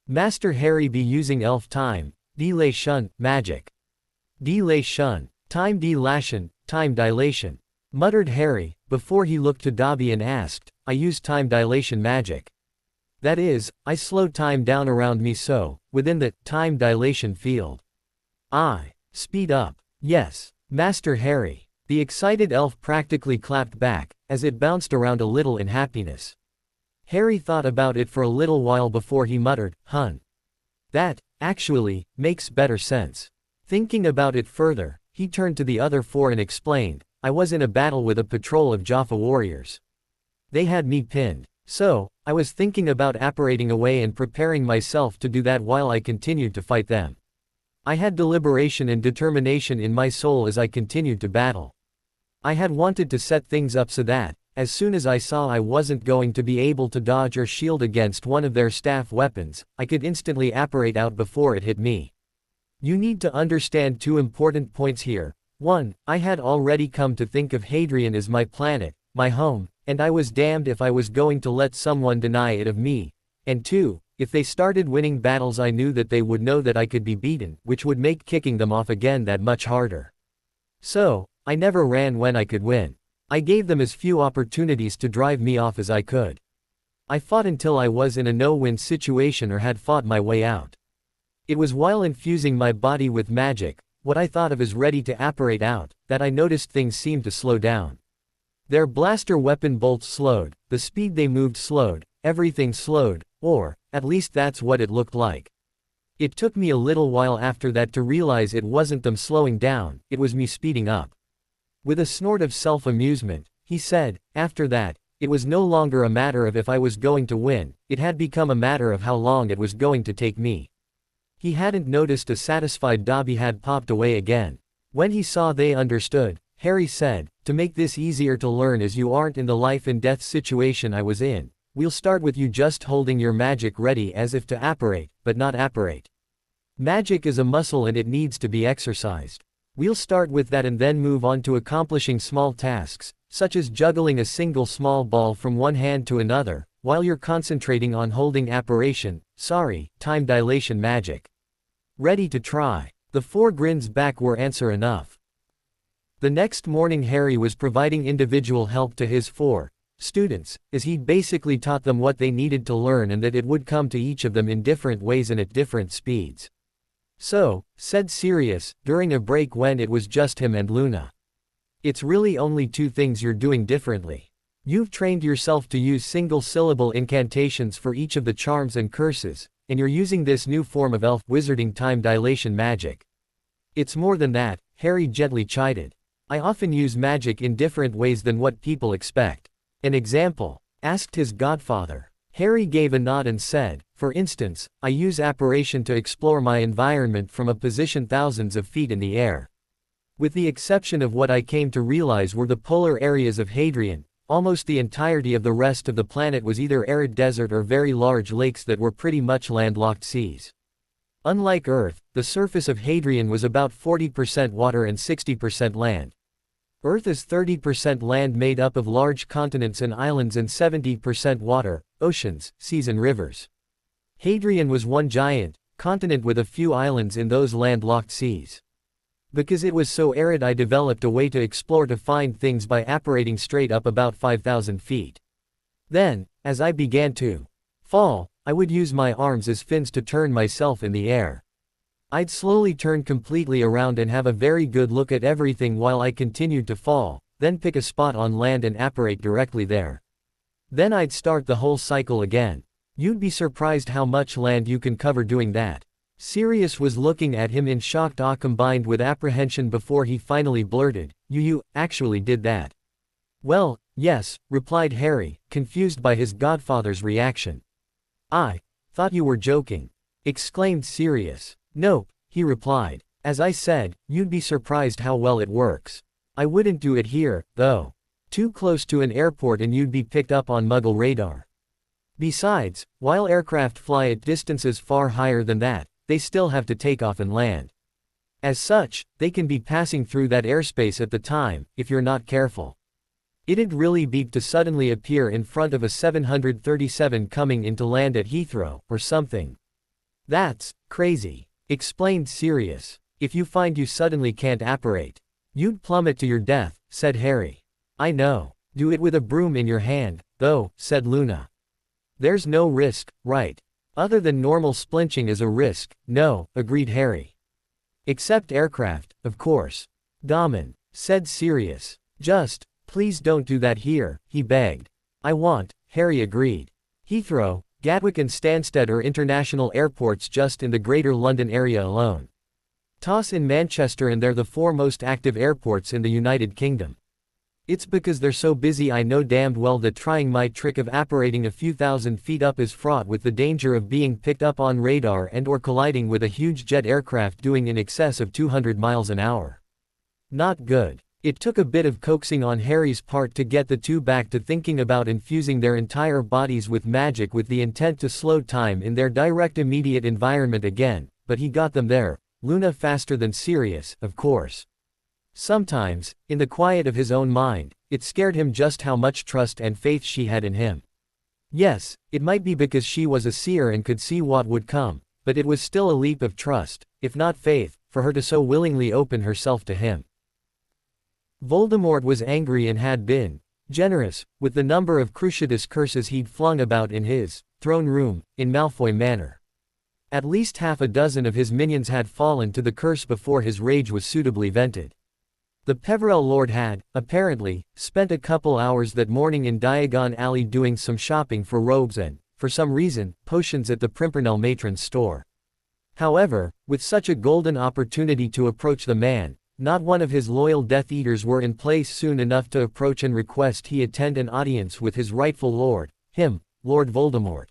Master Harry be using elf time, dilation, magic. Dilation, time dilation, time dilation. Muttered Harry, before he looked to Dobby and asked, I use time dilation magic. That is, I slow time down around me so, within the time dilation field. I speed up. Yes, Master Harry. The excited elf practically clapped back, as it bounced around a little in happiness. Harry thought about it for a little while before he muttered, That, actually, makes better sense. Thinking about it further, he turned to the other four and explained, I was in a battle with a patrol of Jaffa warriors. They had me pinned. So, I was thinking about apparating away and preparing myself to do that while I continued to fight them. I had deliberation and determination in my soul as I continued to battle. I had wanted to set things up so that, as soon as I saw I wasn't going to be able to dodge or shield against one of their staff weapons, I could instantly apparate out before it hit me. You need to understand two important points here. 1. I had already come to think of Hadrian as my planet, my home, and I was damned if I was going to let someone deny it of me. And 2. If they started winning battles, I knew that they would know that I could be beaten, which would make kicking them off again that much harder. So, I never ran when I could win. I gave them as few opportunities to drive me off as I could. I fought until I was in a no-win situation or had fought my way out. It was while infusing my body with magic, what I thought of as ready to apparate out, that I noticed things seemed to slow down. Their blaster weapon bolts slowed, the speed they moved slowed, everything slowed, or, at least that's what it looked like. It took me a little while after that to realize it wasn't them slowing down, it was me speeding up. With a snort of self-amusement, he said, after that, it was no longer a matter of if I was going to win, it had become a matter of how long it was going to take me. He hadn't noticed a satisfied Dobby had popped away again. When he saw they understood, Harry said, to make this easier to learn as you aren't in the life and death situation I was in, we'll start with you just holding your magic ready as if to apparate, but not apparate. Magic is a muscle and it needs to be exercised. We'll start with that and then move on to accomplishing small tasks, such as juggling a single small ball from one hand to another, while you're concentrating on holding time dilation magic. Ready to try? The four grins back were answer enough. The next morning Harry was providing individual help to his four students, as he'd basically taught them what they needed to learn and that it would come to each of them in different ways and at different speeds. So, said Sirius, during a break when it was just him and Luna. It's really only two things you're doing differently. You've trained yourself to use single-syllable incantations for each of the charms and curses, and you're using this new form of elf wizarding time dilation magic. It's more than that, Harry gently chided. I often use magic in different ways than what people expect. An example? Asked his godfather. Harry gave a nod and said, for instance, I use apparition to explore my environment from a position thousands of feet in the air. With the exception of what I came to realize were the polar areas of Hadrian, almost the entirety of the rest of the planet was either arid desert or very large lakes that were pretty much landlocked seas. Unlike Earth, the surface of Hadrian was about 40% water and 60% land. Earth is 30% land made up of large continents and islands and 70% water, oceans, seas and rivers. Hadrian was one giant continent with a few islands in those landlocked seas. Because it was so arid, I developed a way to explore to find things by apparating straight up about 5,000 feet. Then, as I began to fall, I would use my arms as fins to turn myself in the air. I'd slowly turn completely around and have a very good look at everything while I continued to fall, then pick a spot on land and apparate directly there. Then I'd start the whole cycle again. You'd be surprised how much land you can cover doing that. Sirius was looking at him in shocked awe combined with apprehension before he finally blurted, You actually did that? Well, yes, replied Harry, confused by his godfather's reaction. I thought you were joking, exclaimed Sirius. Nope, he replied. As I said, you'd be surprised how well it works. I wouldn't do it here, though. Too close to an airport and you'd be picked up on Muggle radar. Besides, while aircraft fly at distances far higher than that, they still have to take off and land. As such, they can be passing through that airspace at the time, if you're not careful. It'd really beep to suddenly appear in front of a 737 coming into land at Heathrow, or something. That's crazy, explained Sirius. If you find you suddenly can't apparate, you'd plummet to your death, said Harry. I know. Do it with a broom in your hand, though, said Luna. There's no risk, right? Other than normal splinching is a risk, no, agreed Harry. Except aircraft, of course. Damen, said Sirius. Just, please don't do that here, he begged. I want, Harry agreed. Heathrow, Gatwick and Stansted are international airports just in the Greater London area alone. Toss in Manchester and they're the 4 most active airports in the United Kingdom. It's because they're so busy I know damned well that trying my trick of apparating a few thousand feet up is fraught with the danger of being picked up on radar and or colliding with a huge jet aircraft doing in excess of 200 miles an hour. Not good. It took a bit of coaxing on Harry's part to get the two back to thinking about infusing their entire bodies with magic with the intent to slow time in their direct immediate environment again, but he got them there, Luna faster than Sirius, of course. Sometimes, in the quiet of his own mind, it scared him just how much trust and faith she had in him. Yes, it might be because she was a seer and could see what would come, but it was still a leap of trust, if not faith, for her to so willingly open herself to him. Voldemort was angry and had been generous with the number of Cruciatus curses he'd flung about in his throne room, in Malfoy Manor. At least half a dozen of his minions had fallen to the curse before his rage was suitably vented. The Peverell Lord had, apparently, spent a couple hours that morning in Diagon Alley doing some shopping for robes and, for some reason, potions at the Pimpernel matron's store. However, with such a golden opportunity to approach the man, not one of his loyal Death Eaters were in place soon enough to approach and request he attend an audience with his rightful lord, him, Lord Voldemort.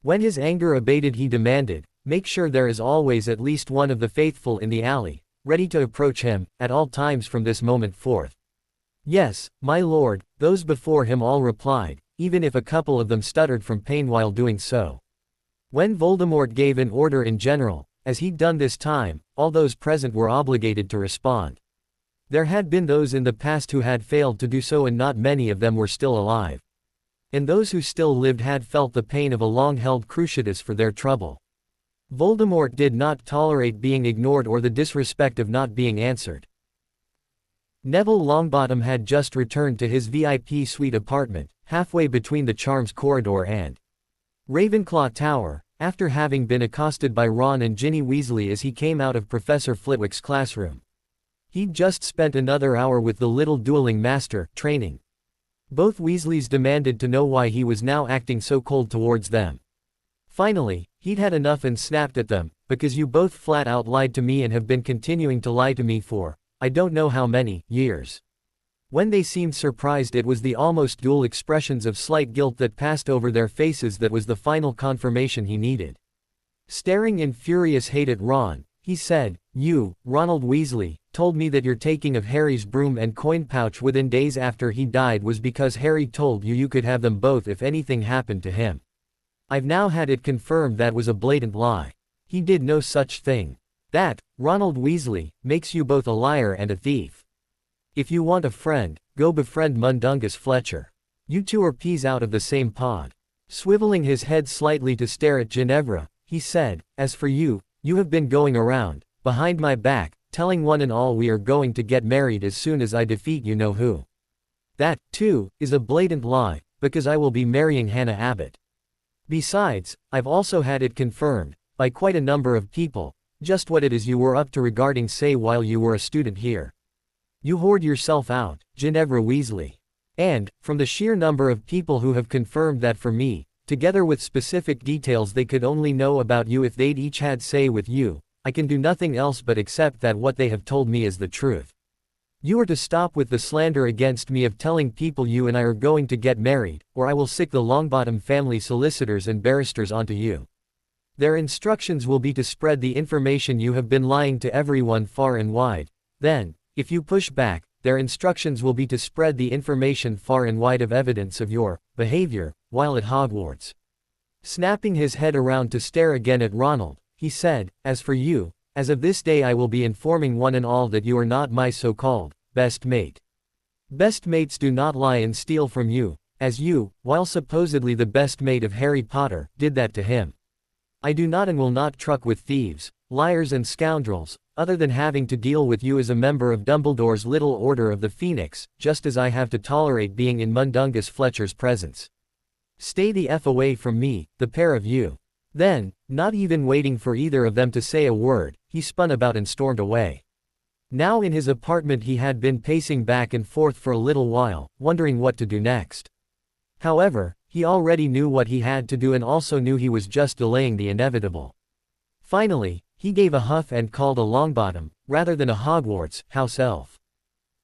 When his anger abated he demanded, "Make sure there is always at least one of the faithful in the alley, ready to approach him, at all times from this moment forth." "Yes, my lord," those before him all replied, even if a couple of them stuttered from pain while doing so. When Voldemort gave an order in general, as he'd done this time, all those present were obligated to respond. There had been those in the past who had failed to do so and not many of them were still alive. And those who still lived had felt the pain of a long-held Cruciatus for their trouble. Voldemort did not tolerate being ignored or the disrespect of not being answered. Neville Longbottom had just returned to his VIP suite apartment, halfway between the Charms Corridor and Ravenclaw Tower, after having been accosted by Ron and Ginny Weasley as he came out of Professor Flitwick's classroom. He'd just spent another hour with the little dueling master, training. Both Weasleys demanded to know why he was now acting so cold towards them. Finally, he'd had enough and snapped at them, "Because you both flat out lied to me and have been continuing to lie to me for, I don't know how many, years." When they seemed surprised it was the almost dual expressions of slight guilt that passed over their faces that was the final confirmation he needed. Staring in furious hate at Ron, he said, "You, Ronald Weasley, told me that your taking of Harry's broom and coin pouch within days after he died was because Harry told you you could have them both if anything happened to him. I've now had it confirmed that was a blatant lie. He did no such thing. That, Ronald Weasley, makes you both a liar and a thief. If you want a friend, go befriend Mundungus Fletcher. You two are peas out of the same pod." Swiveling his head slightly to stare at Ginevra, he said, "As for you, you have been going around, behind my back, telling one and all we are going to get married as soon as I defeat you know who. That, too, is a blatant lie, because I will be marrying Hannah Abbott. Besides, I've also had it confirmed, by quite a number of people, just what it is you were up to regarding Say while you were a student here. You whored yourself out, Ginevra Weasley. And, from the sheer number of people who have confirmed that for me, together with specific details they could only know about you if they'd each had say with you, I can do nothing else but accept that what they have told me is the truth. You are to stop with the slander against me of telling people you and I are going to get married, or I will sick the Longbottom family solicitors and barristers onto you. Their instructions will be to spread the information you have been lying to everyone far and wide. Then, if you push back, their instructions will be to spread the information far and wide of evidence of your behavior while at Hogwarts." Snapping his head around to stare again at Ronald, he said, "As for you, as of this day I will be informing one and all that you are not my so-called best mate. Best mates do not lie and steal from you, as you, while supposedly the best mate of Harry Potter, did that to him. I do not and will not truck with thieves, liars and scoundrels, other than having to deal with you as a member of Dumbledore's Little Order of the Phoenix, just as I have to tolerate being in Mundungus Fletcher's presence. Stay the F away from me, the pair of you." Then, not even waiting for either of them to say a word, he spun about and stormed away. Now in his apartment he had been pacing back and forth for a little while, wondering what to do next. However, he already knew what he had to do and also knew he was just delaying the inevitable. Finally, He gave a huff and called a Longbottom, rather than a Hogwarts, house elf.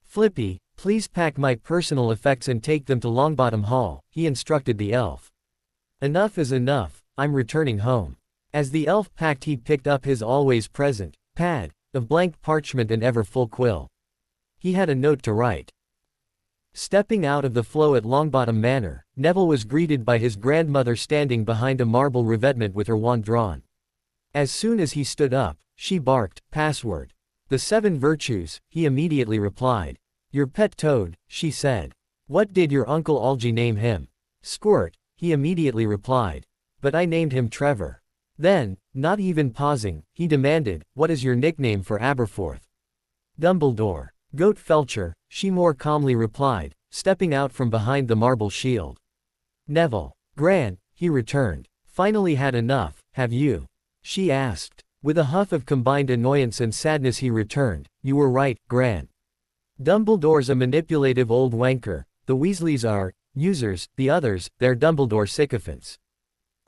Flippy, please pack my personal effects and take them to Longbottom Hall, he instructed the elf. Enough is enough, I'm returning home. As the elf packed, he picked up his always present pad of blank parchment and ever full quill. He had a note to write. Stepping out of the flow at Longbottom Manor, Neville was greeted by his grandmother standing behind a marble revetment with her wand drawn. As soon as he stood up, she barked, "Password." "The 7 virtues," he immediately replied. "Your pet toad," she said. "What did your Uncle Algy name him?" "Squirt," he immediately replied. "But I named him Trevor." Then, not even pausing, he demanded, "What is your nickname for Aberforth?" "Dumbledore." "Goat Felcher," she more calmly replied, stepping out from behind the marble shield. "Neville." "Gran," he returned. "Finally had enough, have you?" she asked. With a huff of combined annoyance and sadness he returned, "You were right, Gran. Dumbledore's a manipulative old wanker, the Weasleys are users, the others, they're Dumbledore sycophants."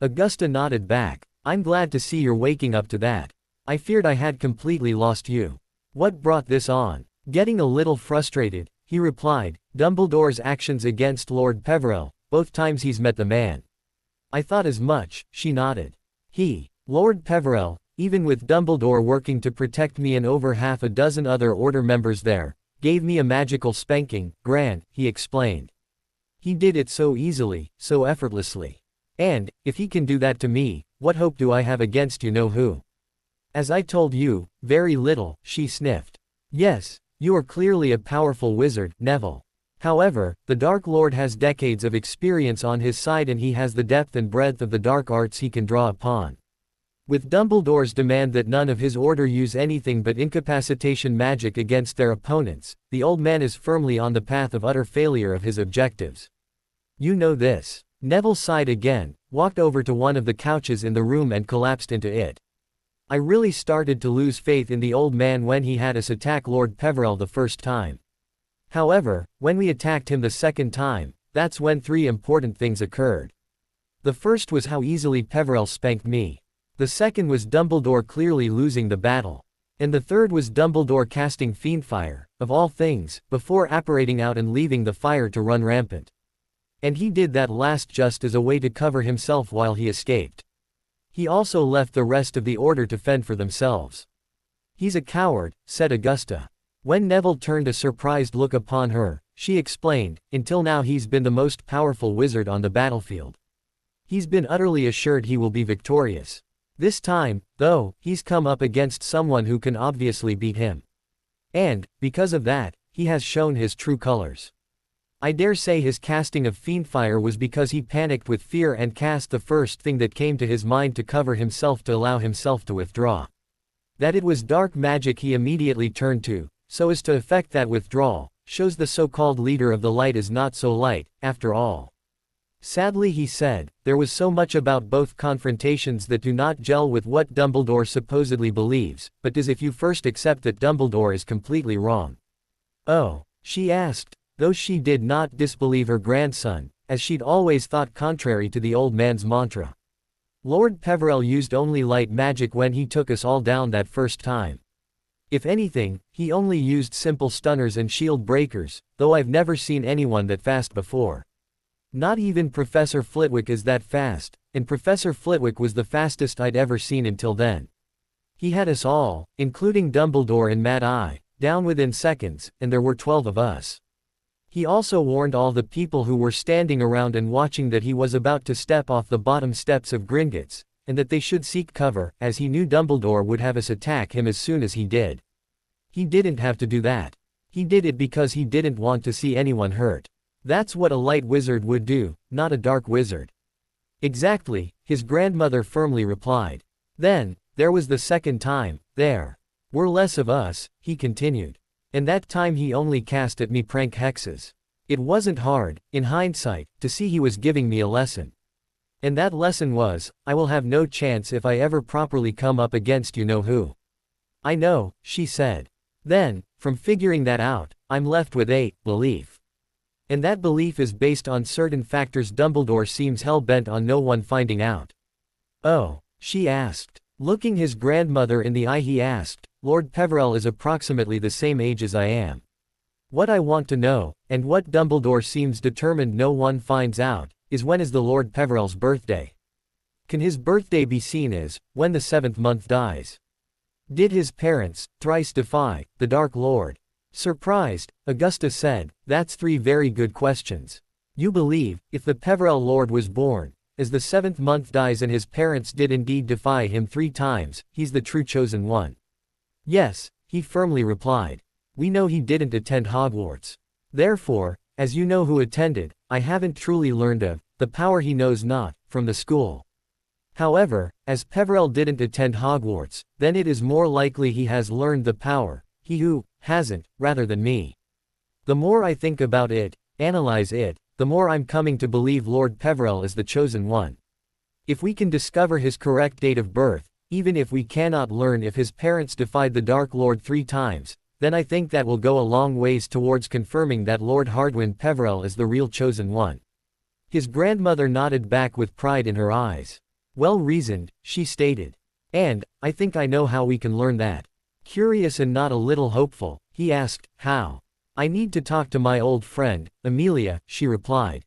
Augusta nodded back. "I'm glad to see you're waking up to that. I feared I had completely lost you. What brought this on?" Getting a little frustrated, he replied, "Dumbledore's actions against Lord Peverell, both times he's met the man." "I thought as much," she nodded. Lord Peverell, even with Dumbledore working to protect me and over half a dozen other Order members there, gave me a magical spanking, Gran," he explained. "He did it so easily, so effortlessly. And, if he can do that to me, what hope do I have against you know who?" "As I told you, very little," she sniffed. "Yes, you are clearly a powerful wizard, Neville. However, the Dark Lord has decades of experience on his side and he has the depth and breadth of the dark arts he can draw upon. With Dumbledore's demand that none of his order use anything but incapacitation magic against their opponents, the old man is firmly on the path of utter failure of his objectives. You know this." Neville sighed again, walked over to one of the couches in the room and collapsed into it. "I really started to lose faith in the old man when he had us attack Lord Peverell the first time. However, when we attacked him the second time, that's when 3 important things occurred. The first was how easily Peverell spanked me. The second was Dumbledore clearly losing the battle. And the third was Dumbledore casting Fiendfire, of all things, before apparating out and leaving the fire to run rampant. And he did that last just as a way to cover himself while he escaped. He also left the rest of the Order to fend for themselves." "He's a coward," said Augusta. When Neville turned a surprised look upon her, she explained, "Until now he's been the most powerful wizard on the battlefield. He's been utterly assured he will be victorious. This time, though, he's come up against someone who can obviously beat him. And, because of that, he has shown his true colors. I dare say his casting of Fiendfire was because he panicked with fear and cast the first thing that came to his mind to cover himself to allow himself to withdraw. That it was dark magic he immediately turned to, so as to effect that withdrawal, shows the so-called leader of the light is not so light, after all. Sadly he said, there was so much about both confrontations that do not gel with what Dumbledore supposedly believes, but does if you first accept that Dumbledore is completely wrong." "Oh?" she asked, though she did not disbelieve her grandson, as she'd always thought contrary to the old man's mantra. "Lord Peverell used only light magic when he took us all down that first time. If anything, he only used simple stunners and shield breakers, though I've never seen anyone that fast before. Not even Professor Flitwick is that fast, and Professor Flitwick was the fastest I'd ever seen until then. He had us all, including Dumbledore and Mad Eye, down within seconds, and there were 12 of us. He also warned all the people who were standing around and watching that he was about to step off the bottom steps of Gringotts, and that they should seek cover, as he knew Dumbledore would have us attack him as soon as he did. He didn't have to do that. He did it because he didn't want to see anyone hurt. That's what a light wizard would do, not a dark wizard." "Exactly," his grandmother firmly replied. "Then, there was the second time, there were less of us," he continued. "And that time he only cast at me prank hexes. It wasn't hard, in hindsight, to see he was giving me a lesson. And that lesson was, I will have no chance if I ever properly come up against you know who." "I know," she said. "Then, from figuring that out, I'm left with a belief. And that belief is based on certain factors Dumbledore seems hell-bent on no one finding out." "Oh?" she asked. Looking his grandmother in the eye he asked, Lord Peverell is approximately the same age as I am. What I want to know, and what Dumbledore seems determined no one finds out, is when is the Lord Peverell's birthday? Can his birthday be seen as, when the 7th month dies? Did his parents, thrice defy, the Dark Lord? Surprised, Augusta said, that's 3 very good questions. You believe, if the Peverell Lord was born, as the 7th month dies and his parents did indeed defy him 3 times, he's the true chosen one. Yes, he firmly replied. We know he didn't attend Hogwarts. Therefore, as you know who attended, I haven't truly learned of, the power he knows not, from the school. However, as Peverell didn't attend Hogwarts, then it is more likely he has learned the power, he who hasn't, rather than me. The more I think about it, analyze it, the more I'm coming to believe Lord Peverell is the chosen one. If we can discover his correct date of birth, even if we cannot learn if his parents defied the Dark Lord 3 times, then I think that will go a long ways towards confirming that Lord Hardwin Peverell is the real chosen one. His grandmother nodded back with pride in her eyes. Well reasoned, she stated. And, I think I know how we can learn that. Curious and not a little hopeful, he asked, how? I need to talk to my old friend, Amelia, she replied.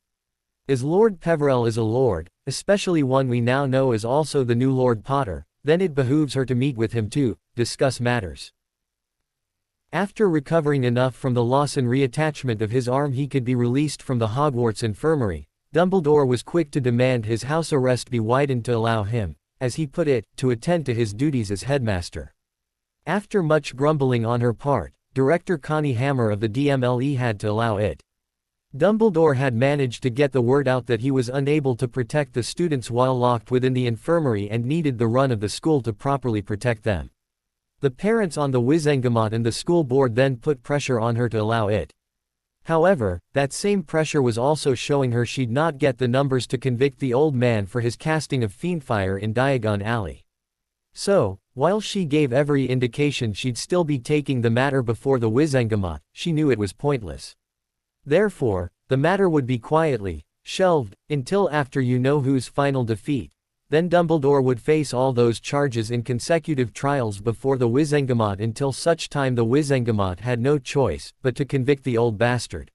As Lord Peverell is a lord, especially one we now know is also the new Lord Potter, then it behooves her to meet with him to discuss matters. After recovering enough from the loss and reattachment of his arm he could be released from the Hogwarts infirmary, Dumbledore was quick to demand his house arrest be widened to allow him, as he put it, to attend to his duties as headmaster. After much grumbling on her part, Director Connie Hammer of the DMLE had to allow it. Dumbledore had managed to get the word out that he was unable to protect the students while locked within the infirmary and needed the run of the school to properly protect them. The parents on the Wizengamot and the school board then put pressure on her to allow it. However, that same pressure was also showing her she'd not get the numbers to convict the old man for his casting of Fiendfire in Diagon Alley. So, while she gave every indication she'd still be taking the matter before the Wizengamot, she knew it was pointless. Therefore, the matter would be quietly shelved until after you-know-who's final defeat. Then Dumbledore would face all those charges in consecutive trials before the Wizengamot until such time the Wizengamot had no choice but to convict the old bastard.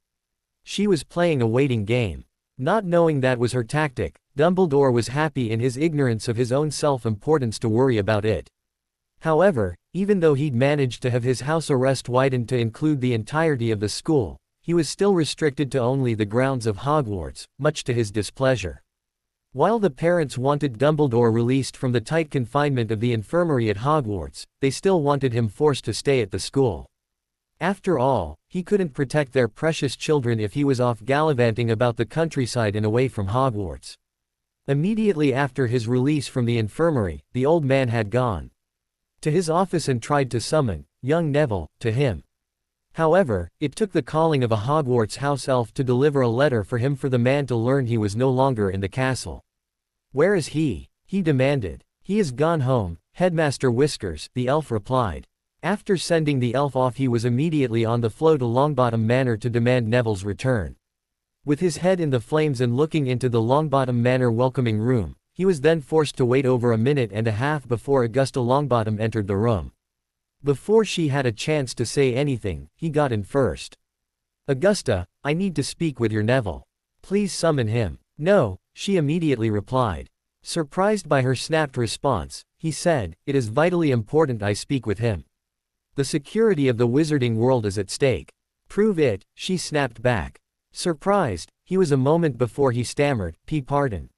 She was playing a waiting game. Not knowing that was her tactic, Dumbledore was happy in his ignorance of his own self-importance to worry about it. However, even though he'd managed to have his house arrest widened to include the entirety of the school, he was still restricted to only the grounds of Hogwarts, much to his displeasure. While the parents wanted Dumbledore released from the tight confinement of the infirmary at Hogwarts, they still wanted him forced to stay at the school. After all, he couldn't protect their precious children if he was off gallivanting about the countryside and away from Hogwarts. Immediately after his release from the infirmary, the old man had gone to his office and tried to summon young Neville to him. However, it took the calling of a Hogwarts house elf to deliver a letter for him for the man to learn he was no longer in the castle. Where is he? He demanded. He is gone home, Headmaster Whiskers, the elf replied. After sending the elf off he was immediately on the float to Longbottom Manor to demand Neville's return. With his head in the flames and looking into the Longbottom Manor welcoming room, he was then forced to wait over a minute and a half before Augusta Longbottom entered the room. Before she had a chance to say anything, he got in first. Augusta, I need to speak with your Neville. Please summon him. No, she immediately replied. Surprised by her snapped response, he said, it is vitally important I speak with him. The security of the wizarding world is at stake. Prove it, she snapped back. Surprised, he was a moment before he stammered, pardon.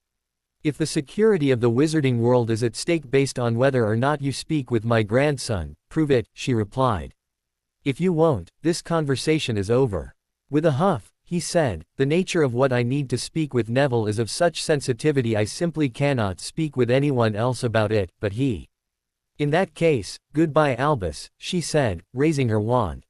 If the security of the wizarding world is at stake based on whether or not you speak with my grandson, prove it, she replied. If you won't, this conversation is over. With a huff, he said, the nature of what I need to speak with Neville is of such sensitivity I simply cannot speak with anyone else about it, but he. In that case, goodbye Albus, she said, raising her wand.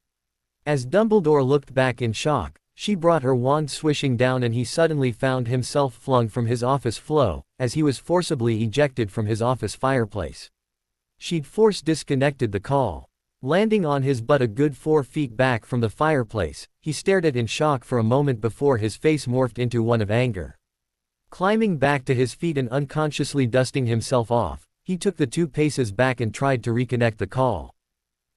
As Dumbledore looked back in shock, she brought her wand swishing down and he suddenly found himself flung from his office floor, as he was forcibly ejected from his office fireplace. She'd force disconnected the call. Landing on his butt a good 4 feet back from the fireplace, he stared at it in shock for a moment before his face morphed into one of anger. Climbing back to his feet and unconsciously dusting himself off, He took the 2 paces back and tried to reconnect the call.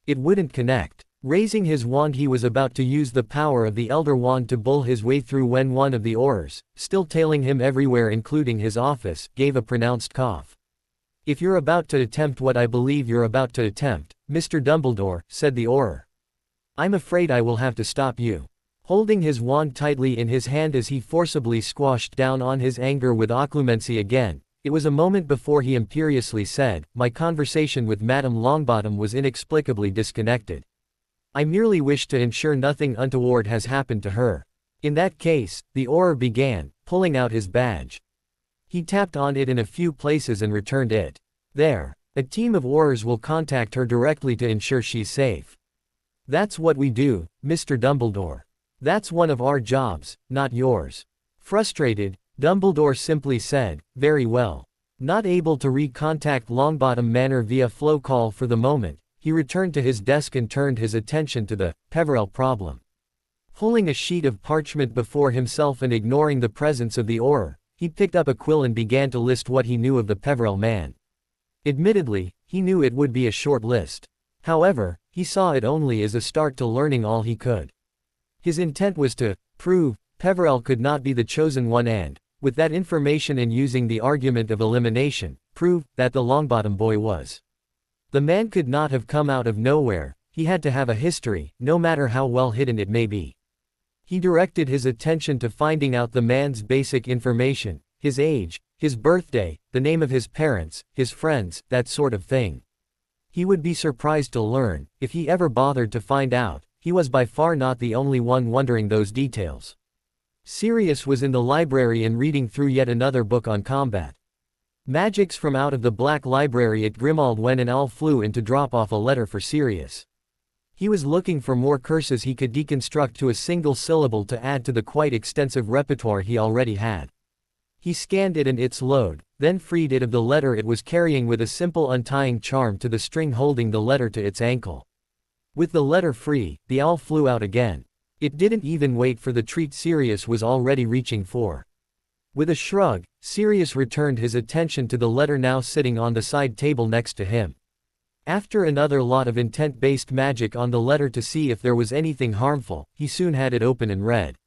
It wouldn't connect. Raising his wand, he was about to use the power of the Elder Wand to bull his way through when one of the Aurors, still tailing him everywhere including his office, gave a pronounced cough. "If you're about to attempt what I believe you're about to attempt, Mr. Dumbledore," said the Auror, "I'm afraid I will have to stop you." Holding his wand tightly in his hand as he forcibly squashed down on his anger with occlumency again, it was a moment before he imperiously said, "My conversation with Madame Longbottom was inexplicably disconnected. I merely wish to ensure nothing untoward has happened to her." "In that case," the Auror began, pulling out his badge. He tapped on it in a few places and returned it. "There. A team of Aurors will contact her directly to ensure she's safe." "That's what we do, Mr. Dumbledore. That's one of our jobs, not yours." Frustrated, Dumbledore simply said, "Very well." Not able to recontact Longbottom Manor via flow call for the moment, he returned to his desk and turned his attention to the Peverell problem. Pulling a sheet of parchment before himself and ignoring the presence of the Auror, he picked up a quill and began to list what he knew of the Peverell man. Admittedly, he knew it would be a short list. However, he saw it only as a start to learning all he could. His intent was to prove Peverell could not be the chosen one and, with that information and using the argument of elimination, prove that the Longbottom boy was. The man could not have come out of nowhere, he had to have a history, no matter how well hidden it may be. He directed his attention to finding out the man's basic information, his age, his birthday, the name of his parents, his friends, that sort of thing. He would be surprised to learn, if he ever bothered to find out, he was by far not the only one wondering those details. Sirius was in the library and reading through yet another book on combat. Magics from out of the Black Library at Grimmauld when an owl flew in to drop off a letter for Sirius. He was looking for more curses he could deconstruct to a single syllable to add to the quite extensive repertoire he already had. He scanned it and its load, then freed it of the letter it was carrying with a simple untying charm to the string holding the letter to its ankle. With the letter free, the owl flew out again. It didn't even wait for the treat Sirius was already reaching for. With a shrug, Sirius returned his attention to the letter now sitting on the side table next to him. After another lot of intent-based magic on the letter to see if there was anything harmful, he soon had it open and read.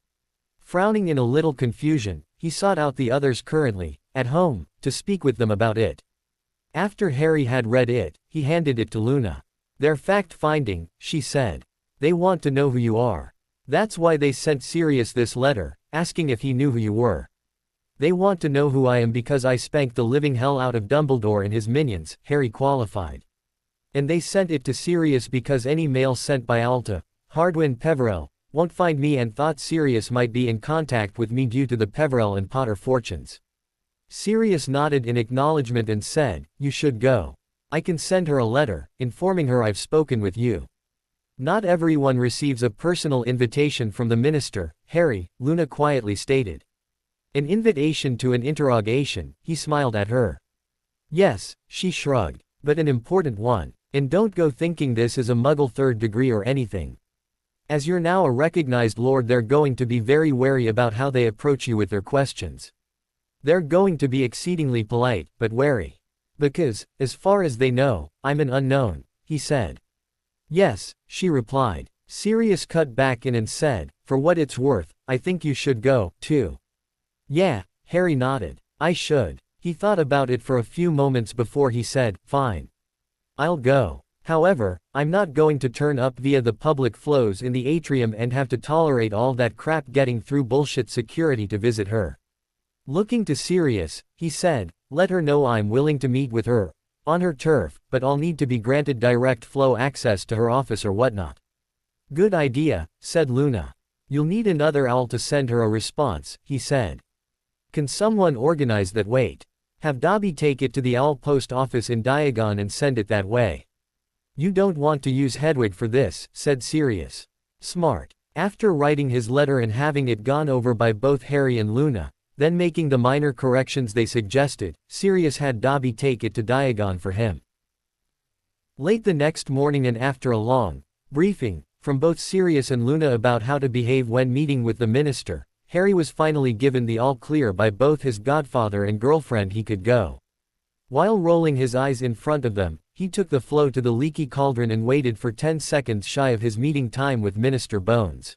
Frowning in a little confusion, he sought out the others currently at home, to speak with them about it. After Harry had read it, he handed it to Luna. "They're fact-finding," she said. "They want to know who you are. That's why they sent Sirius this letter, asking if he knew who you were. They want to know who I am because I spanked the living hell out of Dumbledore and his minions," Harry qualified. "And they sent it to Sirius because any mail sent by Alta, Hardwin Peverell, won't find me and thought Sirius might be in contact with me due to the Peverell and Potter fortunes." Sirius nodded in acknowledgement and said, "You should go. I can send her a letter, informing her I've spoken with you." "Not everyone receives a personal invitation from the minister, Harry," Luna quietly stated. "An invitation to an interrogation," he smiled at her. "Yes," she shrugged, "but an important one. And don't go thinking this is a Muggle third degree or anything. As you're now a recognized lord, they're going to be very wary about how they approach you with their questions. They're going to be exceedingly polite, but wary. Because, as far as they know, I'm an unknown," he said. "Yes," she replied. Sirius cut back in and said, "For what it's worth, I think you should go, too." "Yeah," Harry nodded. "I should." He thought about it for a few moments before he said, "Fine. I'll go. However, I'm not going to turn up via the public flows in the atrium and have to tolerate all that crap getting through bullshit security to visit her." Looking to Sirius, he said, "Let her know I'm willing to meet with her, on her turf, but I'll need to be granted direct flow access to her office or whatnot." "Good idea," said Luna. "You'll need another owl to send her a response," he said. "Can someone organize that? Wait. Have Dobby take it to the owl post office in Diagon and send it that way." "You don't want to use Hedwig for this," said Sirius. "Smart." After writing his letter and having it gone over by both Harry and Luna, then making the minor corrections they suggested, Sirius had Dobby take it to Diagon for him. Late the next morning and after a long briefing from both Sirius and Luna about how to behave when meeting with the minister, Harry was finally given the all-clear by both his godfather and girlfriend he could go. While rolling his eyes in front of them, he took the flow to the leaky cauldron and waited for 10 seconds shy of his meeting time with Minister Bones.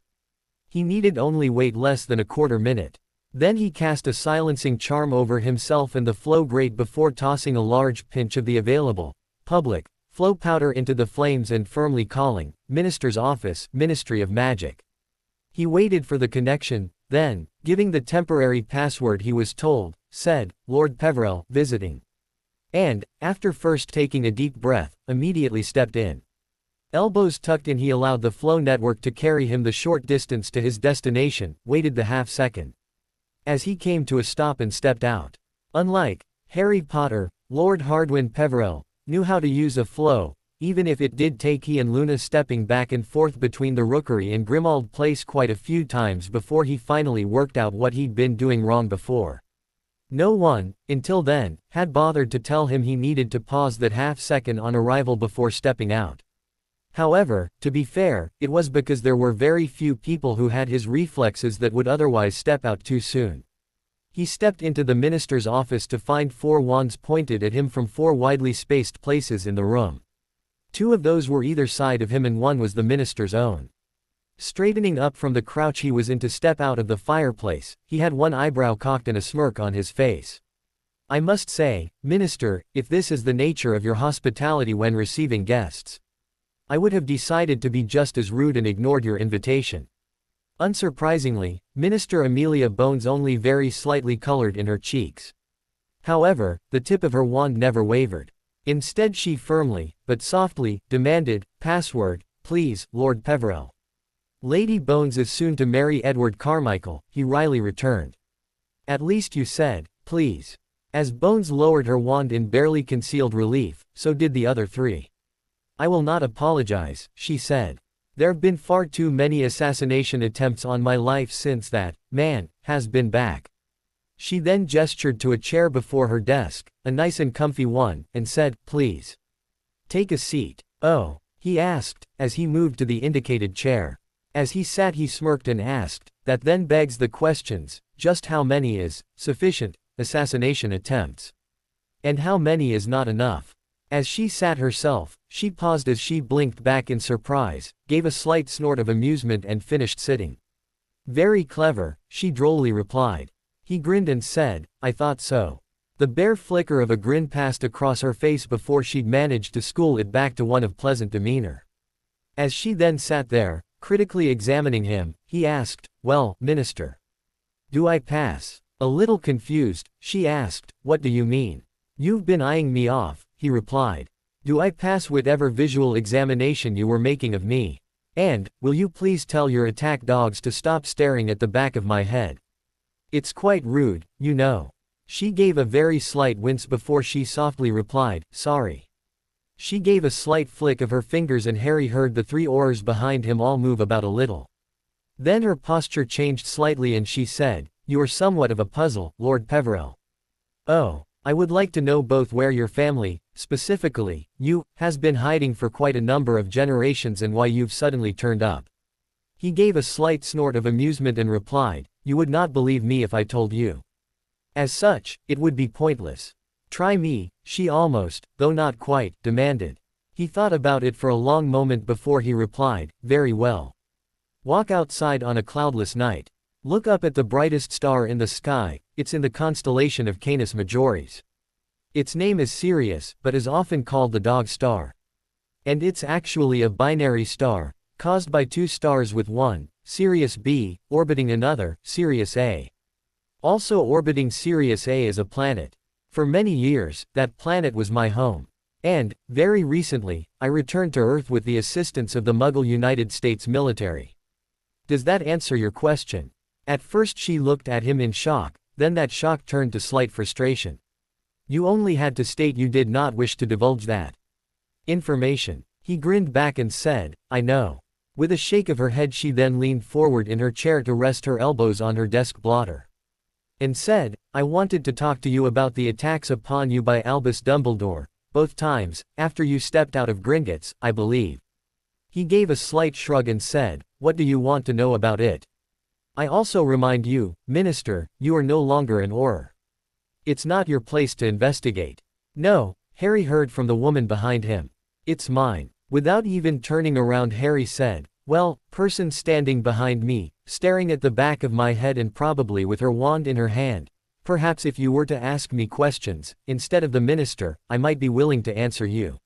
He needed only wait less than a quarter minute. Then he cast a silencing charm over himself and the flow grate before tossing a large pinch of the available, public, flow powder into the flames and firmly calling, "Minister's office, Ministry of Magic." He waited for the connection, then, giving the temporary password he was told, said, "Lord Peverell, visiting." And, after first taking a deep breath, immediately stepped in. Elbows tucked in, he allowed the flow network to carry him the short distance to his destination, waited the half-second. As he came to a stop and stepped out. Unlike Harry Potter, Lord Hardwin Peverell knew how to use a flow, even if it did take he and Luna stepping back and forth between the Rookery and Grimmauld Place quite a few times before he finally worked out what he'd been doing wrong before. No one, until then, had bothered to tell him he needed to pause that half-second on arrival before stepping out. However, to be fair, it was because there were very few people who had his reflexes that would otherwise step out too soon. He stepped into the minister's office to find 4 wands pointed at him from 4 widely spaced places in the room. 2 of those were either side of him and 1 was the minister's own. Straightening up from the crouch he was in to step out of the fireplace, he had 1 eyebrow cocked and a smirk on his face. "I must say, Minister, if this is the nature of your hospitality when receiving guests, I would have decided to be just as rude and ignored your invitation." Unsurprisingly, Minister Amelia Bones only very slightly colored in her cheeks. However, the tip of her wand never wavered. Instead she firmly, but softly, demanded, "Password, please, Lord Peverell." "Lady Bones is soon to marry Edward Carmichael," he wryly returned. "At least you said, please." As Bones lowered her wand in barely concealed relief, so did the other 3. "I will not apologize," she said. "There've been far too many assassination attempts on my life since that man has been back." She then gestured to a chair before her desk, a nice and comfy one, and said, "Please take a seat." "Oh?" he asked, as he moved to the indicated chair. As he sat he smirked and asked, "That then begs the questions, just how many is sufficient assassination attempts? And how many is not enough?" As she sat herself, she paused as she blinked back in surprise, gave a slight snort of amusement and finished sitting. "Very clever," she drolly replied. He grinned and said, "I thought so." The bare flicker of a grin passed across her face before she'd managed to school it back to one of pleasant demeanor. As she then sat there, critically examining him, he asked, "Well, Minister, do I pass?" A little confused, she asked, "What do you mean?" "You've been eyeing me off," he replied. "Do I pass whatever visual examination you were making of me? And, will you please tell your attack dogs to stop staring at the back of my head? It's quite rude, you know." She gave a very slight wince before she softly replied, "Sorry." She gave a slight flick of her fingers and Harry heard the 3 oars behind him all move about a little. Then her posture changed slightly and she said, "You are somewhat of a puzzle, Lord Peverell. Oh, I would like to know both where your family, specifically, you, has been hiding for quite a number of generations and why you've suddenly turned up." He gave a slight snort of amusement and replied, "You would not believe me if I told you. As such, it would be pointless." "Try me," she almost, though not quite, demanded. He thought about it for a long moment before he replied, "Very well. Walk outside on a cloudless night. Look up at the brightest star in the sky, it's in the constellation of Canis Majoris. Its name is Sirius, but is often called the Dog Star. And it's actually a binary star, caused by 2 stars with one, Sirius B, orbiting another, Sirius A. Also orbiting Sirius A is a planet. For many years, that planet was my home. And, very recently, I returned to Earth with the assistance of the Muggle United States military. Does that answer your question?" At first she looked at him in shock, then that shock turned to slight frustration. "You only had to state you did not wish to divulge that information." He grinned back and said, "I know." With a shake of her head she then leaned forward in her chair to rest her elbows on her desk blotter. And said, "I wanted to talk to you about the attacks upon you by Albus Dumbledore, both times, after you stepped out of Gringotts, I believe." He gave a slight shrug and said, "What do you want to know about it? I also remind you, Minister, you are no longer an Auror. It's not your place to investigate." No, Harry heard from the woman behind him. It's mine. Without even turning around, Harry said, well, person standing behind me, staring at the back of my head and probably with her wand in her hand. Perhaps if you were to ask me questions, instead of the minister, I might be willing to answer you.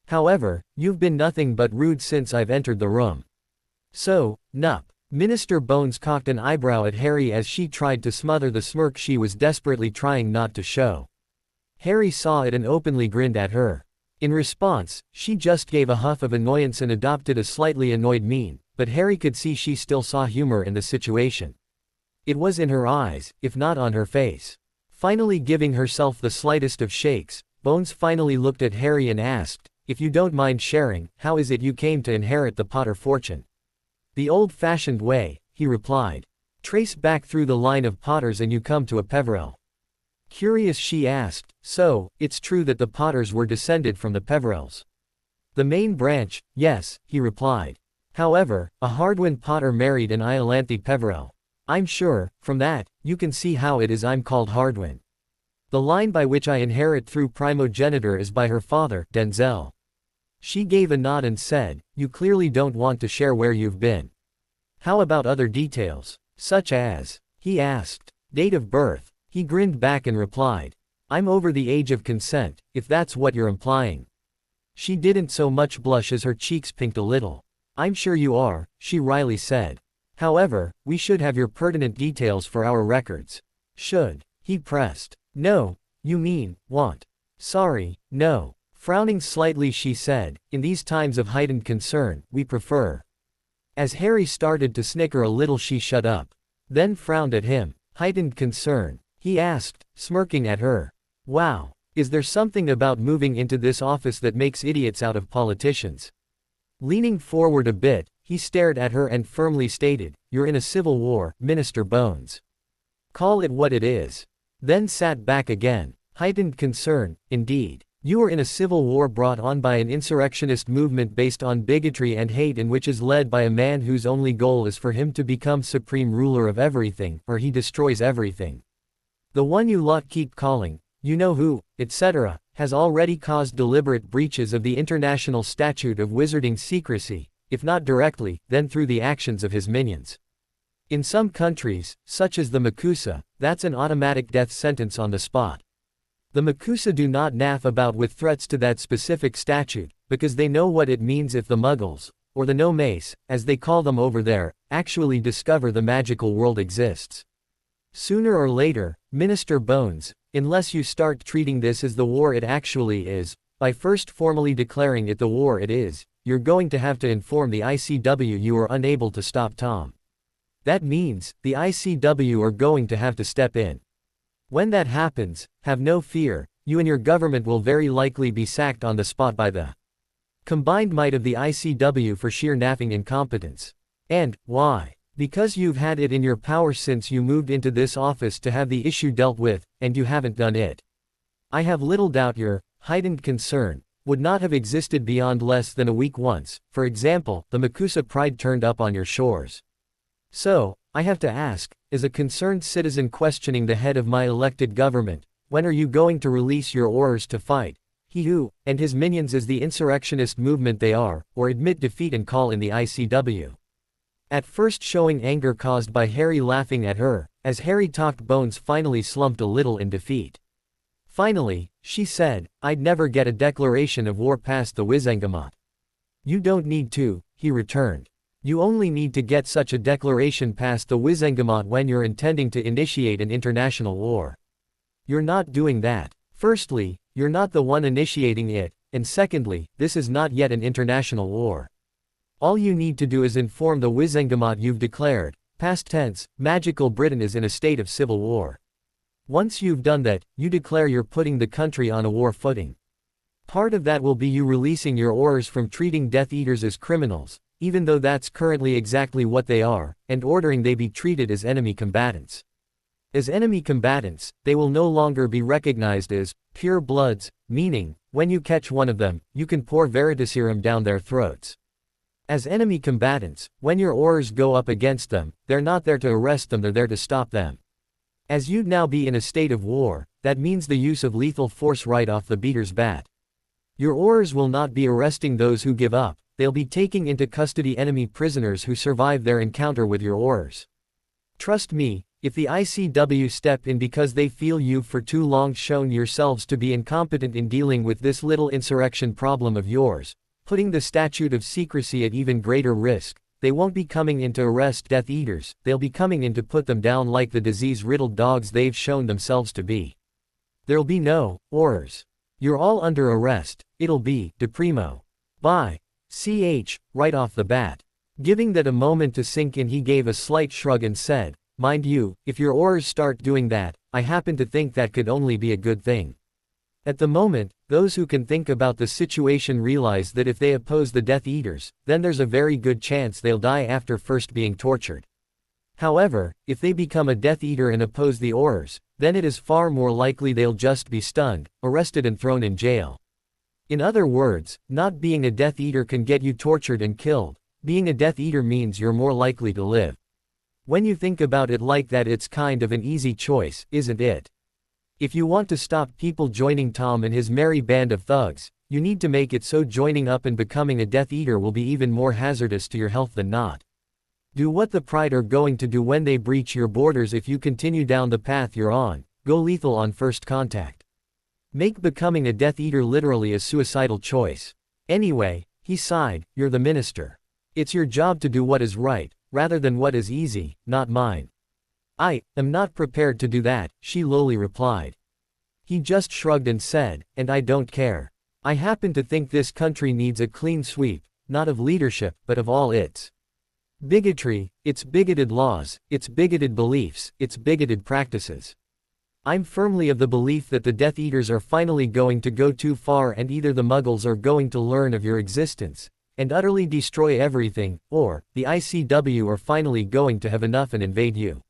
However, you've been nothing but rude since I've entered the room. So, nup. Minister Bones cocked an eyebrow at Harry as she tried to smother the smirk she was desperately trying not to show. Harry saw it and openly grinned at her. In response, she just gave a huff of annoyance and adopted a slightly annoyed mien, but Harry could see she still saw humor in the situation. It was in her eyes, if not on her face. Finally giving herself the slightest of shakes, Bones finally looked at Harry and asked, if you don't mind sharing, how is it you came to inherit the Potter fortune? The old-fashioned way, he replied. Trace back through the line of Potters and you come to a Peverell. Curious, she asked, so, it's true that the Potters were descended from the Peverells? The main branch, yes, he replied. However, a Hardwin Potter married an Iolanthe Peverell. I'm sure, from that, you can see how it is I'm called Hardwin. The line by which I inherit through primogeniture is by her father, Denzel. She gave a nod and said, you clearly don't want to share where you've been. How about other details? Such as? He asked. Date of birth. He grinned back and replied. I'm over the age of consent, if that's what you're implying. She didn't so much blush as her cheeks pinked a little. I'm sure you are, she wryly said. However, we should have your pertinent details for our records. Should? He pressed. No, you mean, want. Sorry, no. Frowning slightly, she said, in these times of heightened concern, we prefer. As Harry started to snicker a little, she shut up. Then frowned at him. Heightened concern? He asked, smirking at her. Wow. Is there something about moving into this office that makes idiots out of politicians? Leaning forward a bit, he stared at her and firmly stated, you're in a civil war, Minister Bones. Call it what it is. Then sat back again. Heightened concern, indeed. You are in a civil war brought on by an insurrectionist movement based on bigotry and hate, and which is led by a man whose only goal is for him to become supreme ruler of everything, or he destroys everything. The one you lot keep calling, you know who, etc., has already caused deliberate breaches of the International Statute of Wizarding secrecy, if not directly, then through the actions of his minions. In some countries, such as the Makusa, that's an automatic death sentence on the spot. The Makusa do not naff about with threats to that specific statute, because they know what it means if the Muggles, or the No-Mace, as they call them over there, actually discover the magical world exists. Sooner or later, Minister Bones, unless you start treating this as the war it actually is, by first formally declaring it the war it is, you're going to have to inform the ICW you are unable to stop Tom. That means, the ICW are going to have to step in. When that happens, have no fear, you and your government will very likely be sacked on the spot by the combined might of the ICW for sheer naffing incompetence. And, why? Because you've had it in your power since you moved into this office to have the issue dealt with, and you haven't done it. I have little doubt your heightened concern would not have existed beyond less than a week once, for example, the Makusa pride turned up on your shores. So, I have to ask, as a concerned citizen questioning the head of my elected government, when are you going to release your orders to fight he who, and his minions as the insurrectionist movement they are, or admit defeat and call in the ICW? At first showing anger caused by Harry laughing at her, as Harry talked, Bones finally slumped a little in defeat. Finally, she said, I'd never get a declaration of war past the Wizengamot. You don't need to, he returned. You only need to get such a declaration past the Wizengamot when you're intending to initiate an international war. You're not doing that. Firstly, you're not the one initiating it, and secondly, this is not yet an international war. All you need to do is inform the Wizengamot you've declared, past tense, magical Britain is in a state of civil war. Once you've done that, you declare you're putting the country on a war footing. Part of that will be you releasing your orders from treating Death Eaters as criminals, even though that's currently exactly what they are, and ordering they be treated as enemy combatants. As enemy combatants, they will no longer be recognized as pure bloods, meaning, when you catch one of them, you can pour Veritaserum down their throats. As enemy combatants, when your orders go up against them, they're not there to arrest them, they're there to stop them. As you'd now be in a state of war, that means the use of lethal force right off the beater's bat. Your Aurors will not be arresting those who give up, they'll be taking into custody enemy prisoners who survive their encounter with your Aurors. Trust me, if the ICW step in because they feel you've for too long shown yourselves to be incompetent in dealing with this little insurrection problem of yours, putting the statute of secrecy at even greater risk, they won't be coming in to arrest Death Eaters, they'll be coming in to put them down like the disease-riddled dogs they've shown themselves to be. There'll be no Aurors. You're all under arrest, it'll be de primo. Bye. Right off the bat. Giving that a moment to sink in, he gave a slight shrug and said, mind you, if your Aurors start doing that, I happen to think that could only be a good thing. At the moment, those who can think about the situation realize that if they oppose the Death Eaters, then there's a very good chance they'll die after first being tortured. However, if they become a Death Eater and oppose the Aurors, then it is far more likely they'll just be stunned, arrested and thrown in jail. In other words, not being a Death Eater can get you tortured and killed. Being a Death Eater means you're more likely to live. When you think about it like that, it's kind of an easy choice, isn't it? If you want to stop people joining Tom and his merry band of thugs, you need to make it so joining up and becoming a Death Eater will be even more hazardous to your health than not. Do what the Pride are going to do when they breach your borders. If you continue down the path you're on, go lethal on first contact. Make becoming a Death Eater literally a suicidal choice. Anyway, he sighed, you're the minister. It's your job to do what is right, rather than what is easy, not mine. I am not prepared to do that, she lowly replied. He just shrugged and said, and I don't care. I happen to think this country needs a clean sweep, not of leadership, but of all its bigotry, its bigoted laws, its bigoted beliefs, its bigoted practices. I'm firmly of the belief that the Death Eaters are finally going to go too far, and either the Muggles are going to learn of your existence and utterly destroy everything, or the ICW are finally going to have enough and invade you.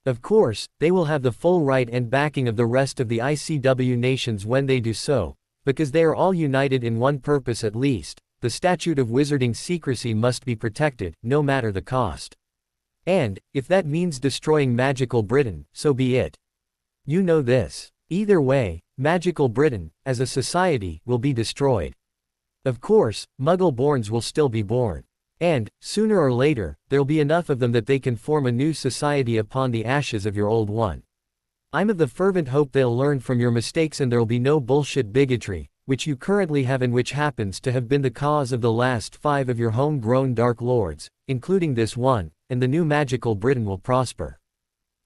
Of course, they will have the full right and backing of the rest of the ICW nations when they do so, because they are all united in one purpose at least: the statute of wizarding secrecy must be protected, no matter the cost. And, if that means destroying Magical Britain, so be it. You know this. Either way, Magical Britain, as a society, will be destroyed. Of course, Muggle-borns will still be born. And, sooner or later, there'll be enough of them that they can form a new society upon the ashes of your old one. I'm of the fervent hope they'll learn from your mistakes and there'll be no bullshit bigotry, which you currently have and which happens to have been the cause of the last 5 of your homegrown Dark Lords, including this one, and the new Magical Britain will prosper.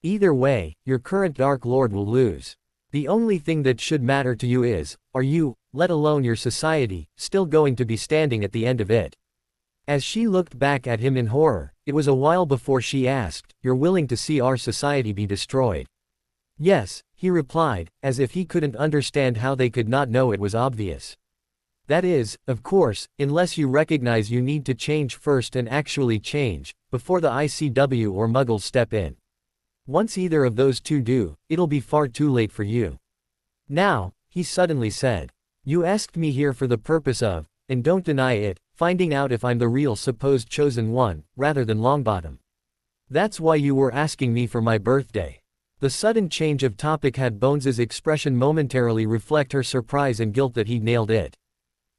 Either way, your current Dark Lord will lose. The only thing that should matter to you is, are you, let alone your society, still going to be standing at the end of it? As she looked back at him in horror, it was a while before she asked, you're willing to see our society be destroyed? Yes, he replied, as if he couldn't understand how they could not know it was obvious. That is, of course, unless you recognize you need to change first and actually change, before the ICW or Muggles step in. Once either of those two do, it'll be far too late for you. Now, he suddenly said, you asked me here for the purpose of, and don't deny it, finding out if I'm the real supposed chosen one, rather than Longbottom. That's why you were asking me for my birthday. The sudden change of topic had Bones's expression momentarily reflect her surprise and guilt that he'd nailed it.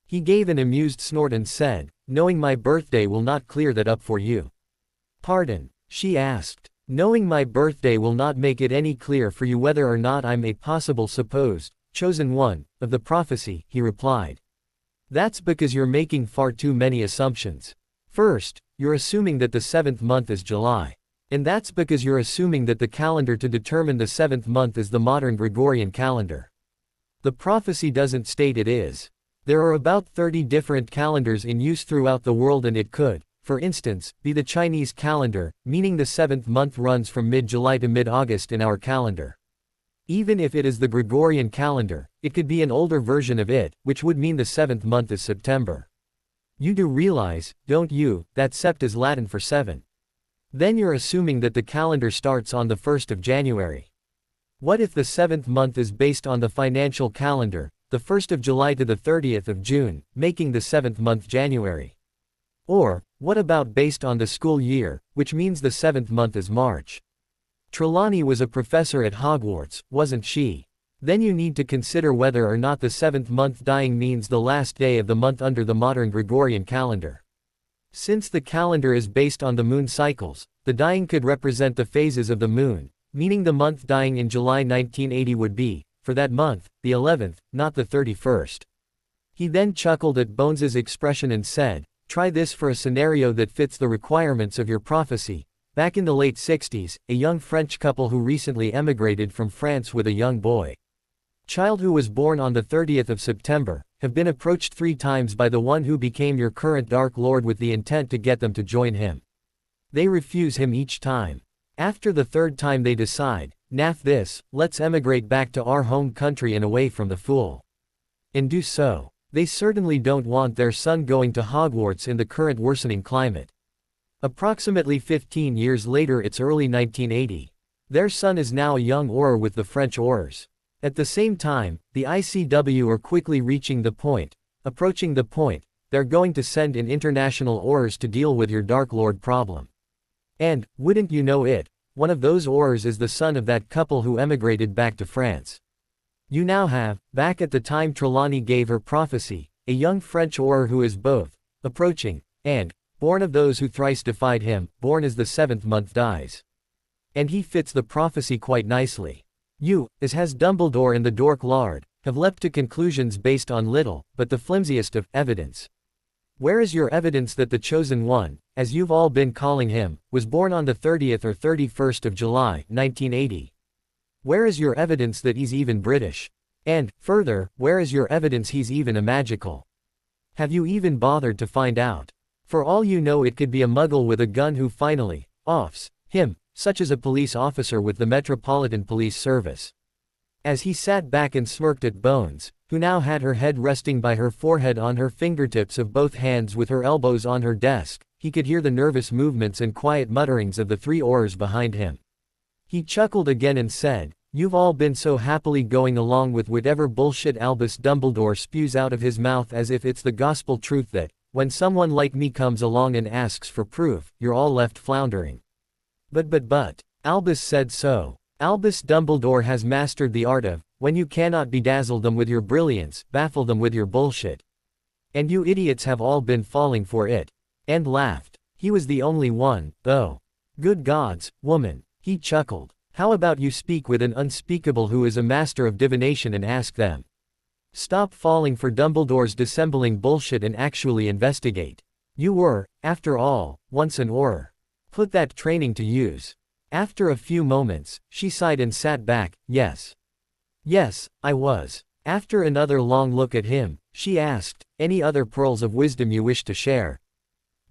He gave an amused snort and said, knowing my birthday will not clear that up for you. Pardon? She asked. Knowing my birthday will not make it any clear for you whether or not I'm a possible supposed chosen one of the prophecy, he replied. That's because you're making far too many assumptions. First, you're assuming that the 7th month is July. And that's because you're assuming that the calendar to determine the 7th month is the modern Gregorian calendar. The prophecy doesn't state it is. There are about 30 different calendars in use throughout the world, and it could, for instance, be the Chinese calendar, meaning the 7th month runs from mid-July to mid-August in our calendar. Even if it is the Gregorian calendar, it could be an older version of it, which would mean the 7th month is September. You do realize, don't you, that sept is Latin for 7. Then you're assuming that the calendar starts on the 1st of January. What if the 7th month is based on the financial calendar, the 1st of July to the 30th of June, making the 7th month January? Or, what about based on the school year, which means the 7th month is March? Trelawney was a professor at Hogwarts, wasn't she? Then you need to consider whether or not the 7th month dying means the last day of the month under the modern Gregorian calendar. Since the calendar is based on the moon cycles, the dying could represent the phases of the moon, meaning the month dying in July 1980 would be, for that month, the 11th, not the 31st. He then chuckled at Bones's expression and said, "Try this for a scenario that fits the requirements of your prophecy." Back in the late 60s, a young French couple who recently emigrated from France with a young boy child who was born on the 30th of September, have been approached 3 times by the one who became your current Dark Lord with the intent to get them to join him. They refuse him each time. After the 3rd time they decide, "Naff this, let's emigrate back to our home country and away from the fool." And do so. They certainly don't want their son going to Hogwarts in the current worsening climate. Approximately 15 years later, it's early 1980. Their son is now a young Auror with the French Aurors. At the same time, the ICW are quickly approaching the point, they're going to send in international Aurors to deal with your Dark Lord problem. And, wouldn't you know it, one of those Aurors is the son of that couple who emigrated back to France. You now have, back at the time Trelawney gave her prophecy, a young French Auror who is both, approaching, and, born of those who thrice defied him, born as the 7th month dies. And he fits the prophecy quite nicely. You, as has Dumbledore and the Dork Lord, have leapt to conclusions based on little, but the flimsiest of, evidence. Where is your evidence that the Chosen One, as you've all been calling him, was born on the 30th or 31st of July, 1980? Where is your evidence that he's even British? And, further, where is your evidence he's even a magical? Have you even bothered to find out? For all you know, it could be a muggle with a gun who finally offs him, such as a police officer with the Metropolitan Police Service. As he sat back and smirked at Bones, who now had her head resting by her forehead on her fingertips of both hands with her elbows on her desk, he could hear the nervous movements and quiet mutterings of the 3 Aurors behind him. He chuckled again and said, "You've all been so happily going along with whatever bullshit Albus Dumbledore spews out of his mouth as if it's the gospel truth that, when someone like me comes along and asks for proof, you're all left floundering. But, Albus said so. Albus Dumbledore has mastered the art of, when you cannot bedazzle them with your brilliance, baffle them with your bullshit. And you idiots have all been falling for it." And laughed. He was the only one, though. "Good gods, woman," he chuckled. "How about you speak with an unspeakable who is a master of divination and ask them? Stop falling for Dumbledore's dissembling bullshit and actually investigate. You were, after all, once an Auror. Put that training to use." After a few moments, she sighed and sat back. Yes, I was." After another long look at him, she asked, "Any other pearls of wisdom you wish to share?"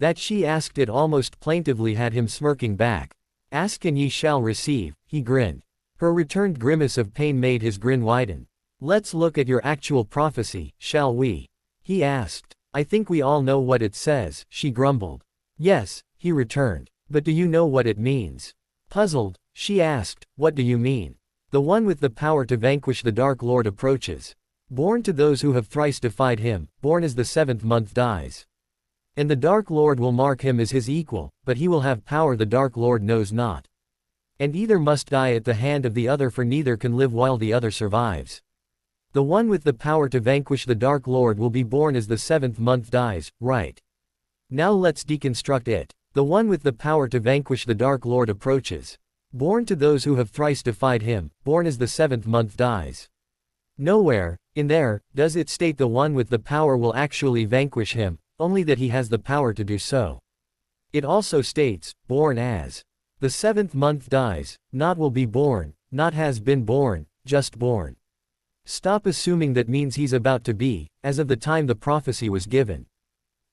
That she asked it almost plaintively had him smirking back. "Ask and ye shall receive," he grinned. Her returned grimace of pain made his grin widen. "Let's look at your actual prophecy, shall we?" he asked. "I think we all know what it says," she grumbled. "Yes," he returned. "But do you know what it means?" Puzzled, she asked, "What do you mean?" "The one with the power to vanquish the Dark Lord approaches. Born to those who have thrice defied him, born as the 7th month dies. And the Dark Lord will mark him as his equal, but he will have power the Dark Lord knows not. And either must die at the hand of the other, for neither can live while the other survives. The one with the power to vanquish the Dark Lord will be born as the 7th month dies, right? Now let's deconstruct it. The one with the power to vanquish the Dark Lord approaches. Born to those who have thrice defied him, born as the 7th month dies. Nowhere, in there, does it state the one with the power will actually vanquish him, only that he has the power to do so. It also states, born as. The 7th month dies, not will be born, not has been born, just born. Stop assuming that means he's about to be, as of the time the prophecy was given.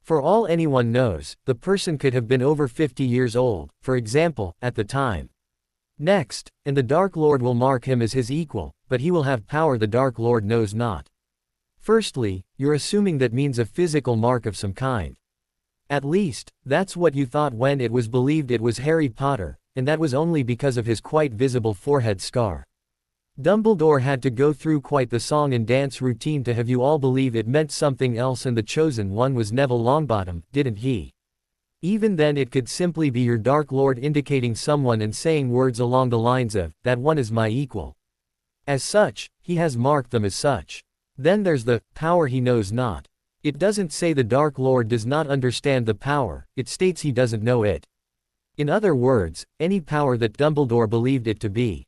For all anyone knows, the person could have been over 50 years old, for example, at the time. Next, and the Dark Lord will mark him as his equal, but he will have power the Dark Lord knows not. Firstly, you're assuming that means a physical mark of some kind. At least, that's what you thought when it was believed it was Harry Potter, and that was only because of his quite visible forehead scar. Dumbledore had to go through quite the song and dance routine to have you all believe it meant something else, and the Chosen One was Neville Longbottom, didn't he? Even then it could simply be your Dark Lord indicating someone and saying words along the lines of, "That one is my equal." As such, he has marked them as such. Then there's the power he knows not. It doesn't say the Dark Lord does not understand the power, it states he doesn't know it. In other words, any power that Dumbledore believed it to be.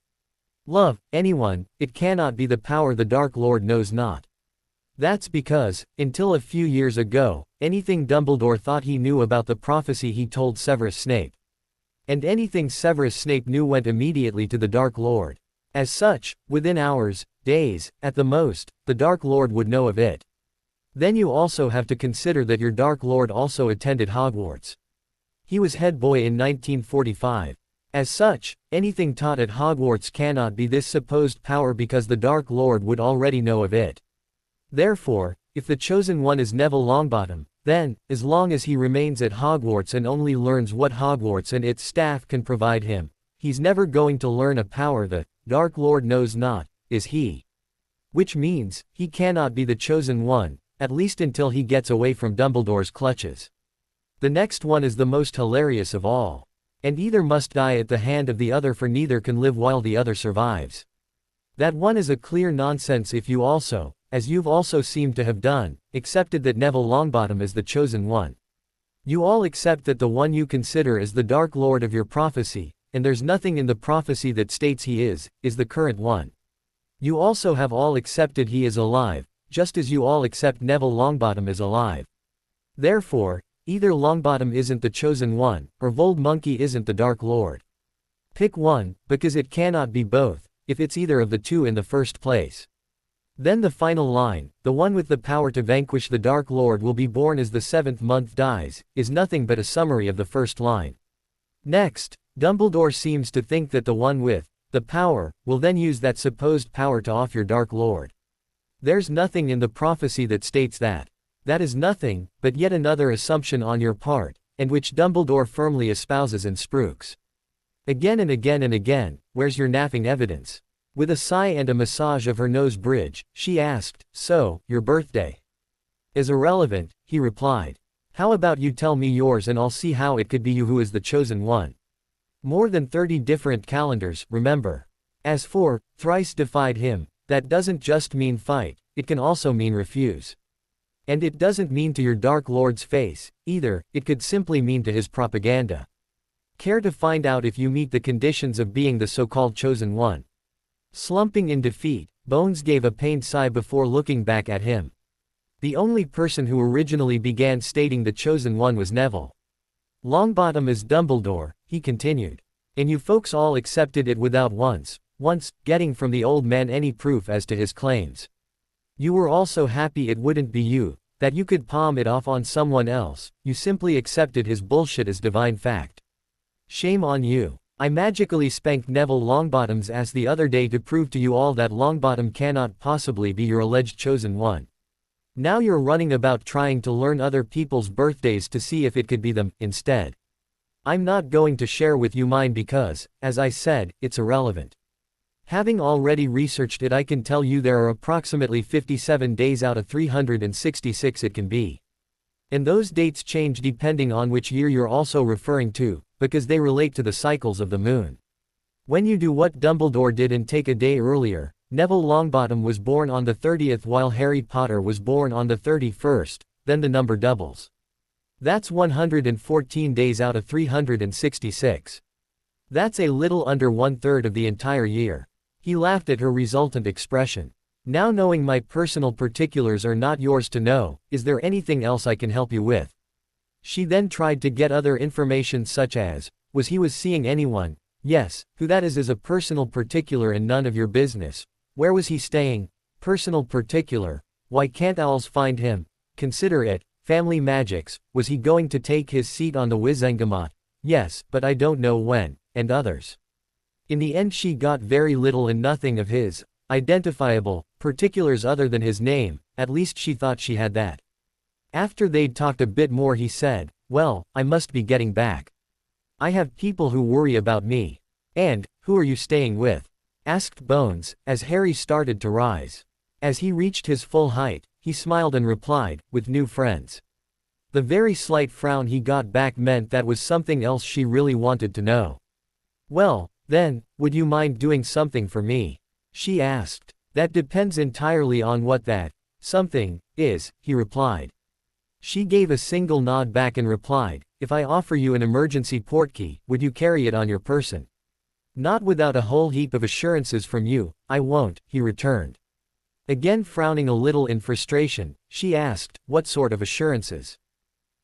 Love, anyone, it cannot be the power the Dark Lord knows not. That's because, until a few years ago, anything Dumbledore thought he knew about the prophecy he told Severus Snape. And anything Severus Snape knew went immediately to the Dark Lord. As such, within hours, days, at the most, the Dark Lord would know of it. Then you also have to consider that your Dark Lord also attended Hogwarts. He was head boy in 1945. As such, anything taught at Hogwarts cannot be this supposed power because the Dark Lord would already know of it. Therefore, if the chosen one is Neville Longbottom, then, as long as he remains at Hogwarts and only learns what Hogwarts and its staff can provide him, he's never going to learn a power the Dark Lord knows not, is he. Which means, he cannot be the chosen one, at least until he gets away from Dumbledore's clutches. The next one is the most hilarious of all. And either must die at the hand of the other, for neither can live while the other survives. That one is a clear nonsense if you also, as you've also seemed to have done, accepted that Neville Longbottom is the chosen one. You all accept that the one you consider as the Dark Lord of your prophecy, and there's nothing in the prophecy that states he is the current one. You also have all accepted he is alive, just as you all accept Neville Longbottom is alive. Therefore, either Longbottom isn't the chosen one, or Vold Monkey isn't the Dark Lord. Pick one, because it cannot be both, if it's either of the two in the first place. Then the final line, the one with the power to vanquish the Dark Lord will be born as the 7th month dies, is nothing but a summary of the first line. Next, Dumbledore seems to think that the one with the power will then use that supposed power to off your Dark Lord. There's nothing in the prophecy that states that. That is nothing, but yet another assumption on your part, and which Dumbledore firmly espouses and spruiks. Again and again and again, where's your naffing evidence? With a sigh and a massage of her nose bridge, she asked, so, your birthday is irrelevant, he replied. How about you tell me yours and I'll see how it could be you who is the chosen one. More than 30 different calendars, remember. As for, thrice defied him, that doesn't just mean fight, it can also mean refuse. And it doesn't mean to your Dark Lord's face, either, it could simply mean to his propaganda. Care to find out if you meet the conditions of being the so-called chosen one? Slumping in defeat, Bones gave a pained sigh before looking back at him. The only person who originally began stating the chosen one was Neville Longbottom is Dumbledore, he continued. And you folks all accepted it without once getting from the old man any proof as to his claims. You were also happy it wouldn't be you, that you could palm it off on someone else, you simply accepted his bullshit as divine fact. Shame on you. I magically spanked Neville Longbottom's ass the other day to prove to you all that Longbottom cannot possibly be your alleged chosen one. Now you're running about trying to learn other people's birthdays to see if it could be them, instead. I'm not going to share with you mine because, as I said, it's irrelevant. Having already researched it, I can tell you there are approximately 57 days out of 366 it can be. And those dates change depending on which year you're also referring to, because they relate to the cycles of the moon. When you do what Dumbledore did and take a day earlier, Neville Longbottom was born on the 30th while Harry Potter was born on the 31st, then the number doubles. That's 114 days out of 366. That's a little under 1/3 of the entire year. He laughed at her resultant expression. Now, knowing my personal particulars are not yours to know, is there anything else I can help you with? She then tried to get other information such as, was he seeing anyone? Yes, who that is a personal particular and none of your business. Where was he staying? Personal particular. Why can't owls find him? Consider it. Family magics. Was he going to take his seat on the Wizengamot? Yes, but I don't know when, and others. In the end she got very little and nothing of his identifiable particulars other than his name, at least she thought she had that. After they'd talked a bit more he said, well, I must be getting back. I have people who worry about me. And, who are you staying with? Asked Bones, as Harry started to rise. As he reached his full height, he smiled and replied, with new friends. The very slight frown he got back meant that was something else she really wanted to know. Well, then, would you mind doing something for me? She asked. That depends entirely on what that something is, he replied. She gave a single nod back and replied, if I offer you an emergency portkey, would you carry it on your person? Not without a whole heap of assurances from you, I won't, he returned. Again frowning a little in frustration, she asked, what sort of assurances?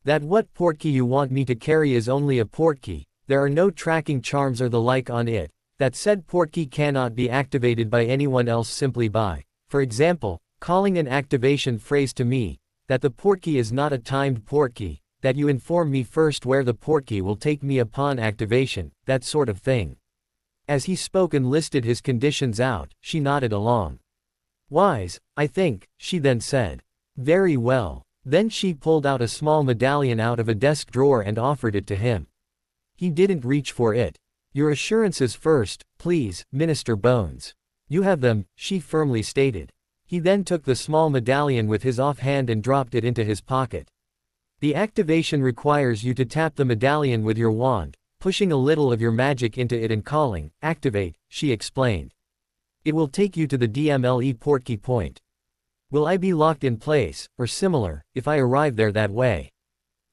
That what portkey you want me to carry is only a portkey, there are no tracking charms or the like on it, that said portkey cannot be activated by anyone else simply by, for example, calling an activation phrase to me, that the portkey is not a timed portkey, that you inform me first where the portkey will take me upon activation, that sort of thing. As he spoke and listed his conditions out, she nodded along. Wise, I think, she then said. Very well. Then she pulled out a small medallion out of a desk drawer and offered it to him. He didn't reach for it. Your assurances first, please, Minister Bones. You have them, she firmly stated. He then took the small medallion with his offhand and dropped it into his pocket. The activation requires you to tap the medallion with your wand, pushing a little of your magic into it and calling, activate, she explained. It will take you to the DMLE portkey point. Will I be locked in place, or similar, if I arrive there that way?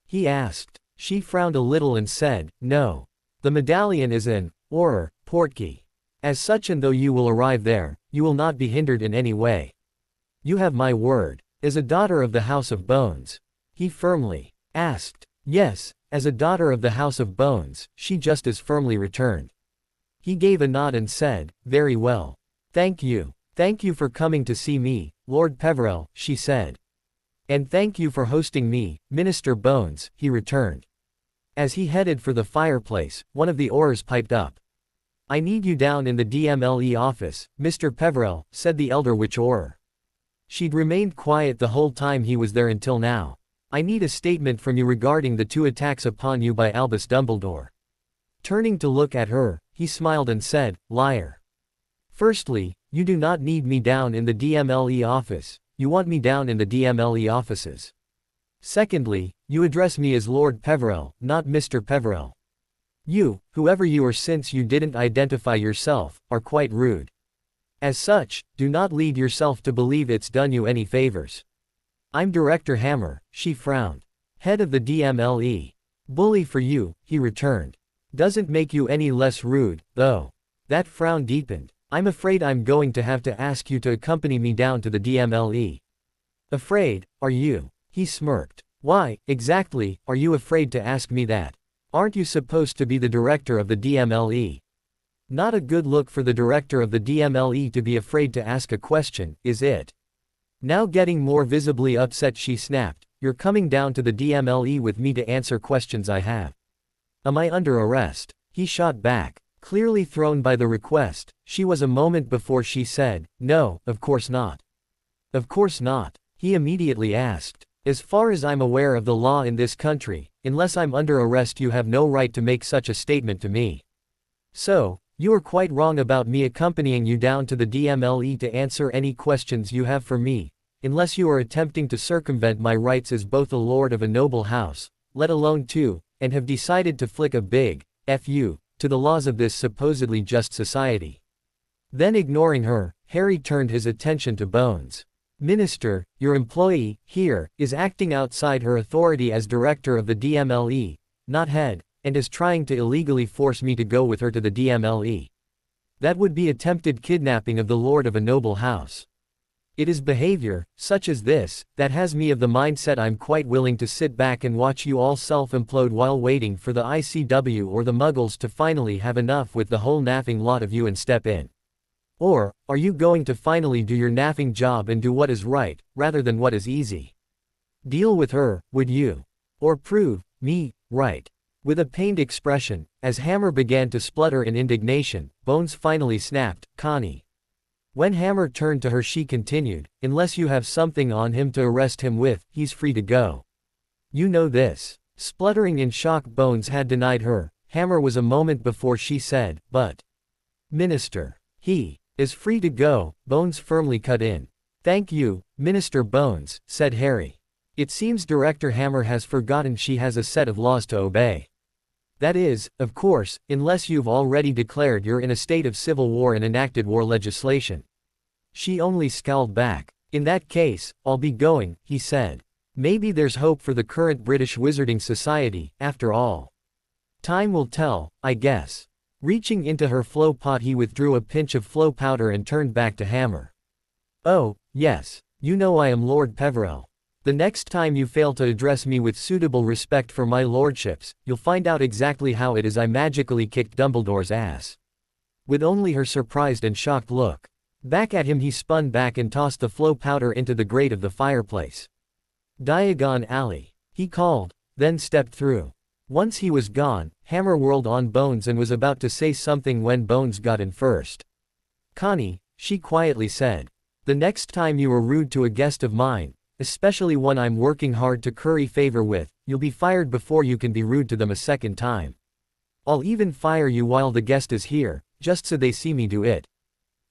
He asked. She frowned a little and said, no. The medallion is an portkey. As such, and though you will arrive there, you will not be hindered in any way. You have my word. As a daughter of the House of Bones? He firmly asked. Yes, as a daughter of the House of Bones, she just as firmly returned. He gave a nod and said, very well. Thank you. Thank you for coming to see me, Lord Peverell, she said. And thank you for hosting me, Minister Bones, he returned. As he headed for the fireplace, one of the Aurors piped up. I need you down in the DMLE office, Mr. Peverell, said the elder witch Auror. She'd remained quiet the whole time he was there until now. I need a statement from you regarding the 2 attacks upon you by Albus Dumbledore. Turning to look at her, he smiled and said, liar. Firstly, you do not need me down in the DMLE office, you want me down in the DMLE offices. Secondly, you address me as Lord Peverell, not Mr. Peverell. You, whoever you are since you didn't identify yourself, are quite rude. As such, do not lead yourself to believe it's done you any favors. I'm Director Hammer, she frowned. Head of the DMLE. Bully for you, he returned. Doesn't make you any less rude, though. That frown deepened. I'm afraid I'm going to have to ask you to accompany me down to the DMLE. Afraid, are you? He smirked. Why, exactly, are you afraid to ask me that? Aren't you supposed to be the director of the DMLE? Not a good look for the director of the DMLE to be afraid to ask a question, is it? Now getting more visibly upset, she snapped, you're coming down to the DMLE with me to answer questions I have. Am I under arrest? He shot back. Clearly thrown by the request, she was a moment before she said, no, of course not. Of course not. He immediately asked. As far as I'm aware of the law in this country, unless I'm under arrest you have no right to make such a statement to me. So, you are quite wrong about me accompanying you down to the DMLE to answer any questions you have for me, unless you are attempting to circumvent my rights as both a lord of a noble house, let alone two, and have decided to flick a big F you to the laws of this supposedly just society. Then ignoring her, Harry turned his attention to Bones. Minister, your employee, here, is acting outside her authority as director of the DMLE, not head, and is trying to illegally force me to go with her to the DMLE. That would be attempted kidnapping of the lord of a noble house. It is behavior, such as this, that has me of the mindset I'm quite willing to sit back and watch you all self-implode while waiting for the ICW or the Muggles to finally have enough with the whole naffing lot of you and step in. Or, are you going to finally do your naffing job and do what is right, rather than what is easy? Deal with her, would you? Or prove me right? With a pained expression, as Hammer began to splutter in indignation, Bones finally snapped, Connie. When Hammer turned to her she continued, unless you have something on him to arrest him with, he's free to go. You know this. Spluttering in shock, Bones had denied her. Hammer was a moment before she said, but. Minister. He is free to go, Bones firmly cut in. Thank you, Minister Bones, said Harry. It seems Director Hammer has forgotten she has a set of laws to obey. That is, of course, unless you've already declared you're in a state of civil war and enacted war legislation. She only scowled back. In that case, I'll be going, he said. Maybe there's hope for the current British Wizarding Society, after all. Time will tell, I guess. Reaching into her flow pot, he withdrew a pinch of flow powder and turned back to Hammer. Oh, yes. You know I am Lord Peverell. The next time you fail to address me with suitable respect for my lordships, you'll find out exactly how it is I magically kicked Dumbledore's ass. With only her surprised and shocked look back at him, he spun back and tossed the flow powder into the grate of the fireplace. Diagon Alley, he called, then stepped through. Once he was gone, Hammer whirled on Bones and was about to say something when Bones got in first. Connie, she quietly said. The next time you are rude to a guest of mine, especially one I'm working hard to curry favor with, you'll be fired before you can be rude to them a second time. I'll even fire you while the guest is here, just so they see me do it.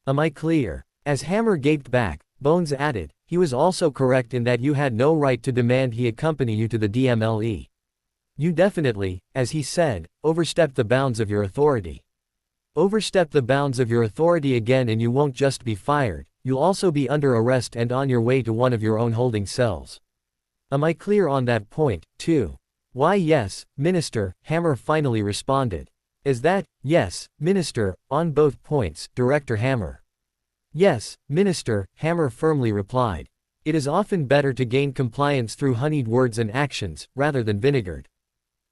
Am I clear? As Hammer gaped back, Bones added, he was also correct in that you had no right to demand he accompany you to the DMLE. You definitely, as he said, overstepped the bounds of your authority. Overstep the bounds of your authority again and you won't just be fired, you'll also be under arrest and on your way to one of your own holding cells. Am I clear on that point, too? Why yes, Minister, Hammer finally responded. Is that, yes, Minister, on both points, Director Hammer? Yes, Minister, Hammer firmly replied. It is often better to gain compliance through honeyed words and actions, rather than vinegared.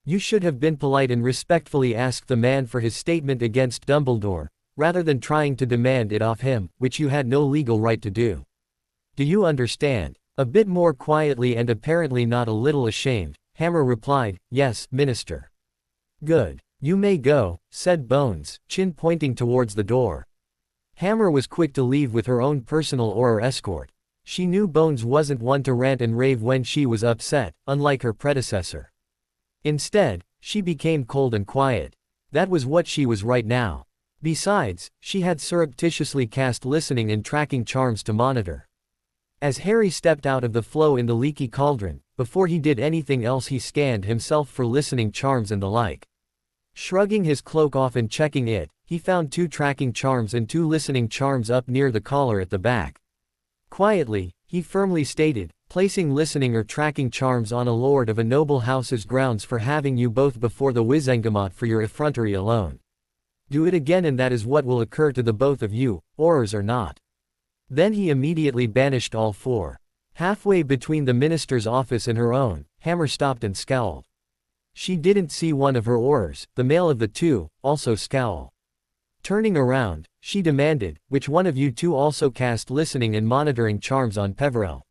You should have been polite and respectfully asked the man for his statement against Dumbledore, rather than trying to demand it off him, which you had no legal right to do. Do you understand? A bit more quietly and apparently not a little ashamed, Hammer replied, yes, Minister. Good. You may go, said Bones, chin pointing towards the door. Hammer was quick to leave with her own personal Auror escort. She knew Bones wasn't one to rant and rave when she was upset, unlike her predecessor. Instead, she became cold and quiet. That was what she was right now. Besides, she had surreptitiously cast listening and tracking charms to monitor. As Harry stepped out of the flow in the leaky cauldron, before he did anything else he scanned himself for listening charms and the like. Shrugging his cloak off and checking it, he found 2 tracking charms and 2 listening charms up near the collar at the back. Quietly, he firmly stated, placing listening or tracking charms on a lord of a noble house's grounds for having you both before the Wizengamot for your effrontery alone. Do it again and that is what will occur to the both of you, Aurors or not. Then he immediately banished all 4. Halfway between the minister's office and her own, Hammer stopped and scowled. She didn't see one of her Aurors, the male of the 2, also scowl. Turning around, she demanded, which one of you 2 also cast listening and monitoring charms on Peverell?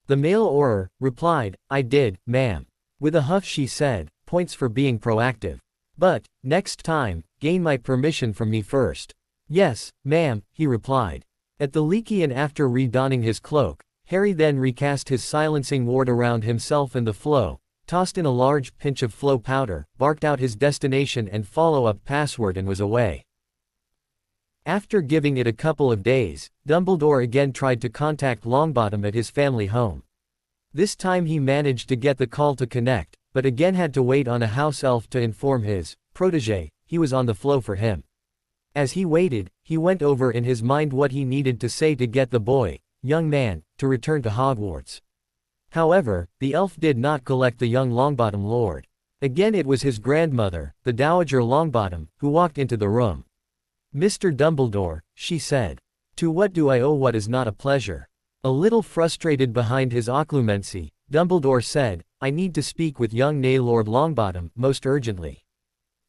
The male Auror replied, I did, ma'am. With a huff she said, points for being proactive. But, next time, gain my permission from me first. Yes, ma'am, he replied. At the leaky and after redonning his cloak, Harry then recast his silencing ward around himself and the flow, tossed in a large pinch of flow powder, barked out his destination and follow-up password and was away. After giving it a couple of days, Dumbledore again tried to contact Longbottom at his family home. This time he managed to get the call to connect, but again had to wait on a house elf to inform his protege he was on the flow for him. As he waited, he went over in his mind what he needed to say to get the boy, young man, to return to Hogwarts. However, the elf did not collect the young Longbottom lord. Again it was his grandmother, the Dowager Longbottom, who walked into the room. Mr. Dumbledore, she said. To what do I owe what is not a pleasure? A little frustrated behind his occlumency, Dumbledore said, I need to speak with young Lord Longbottom, most urgently.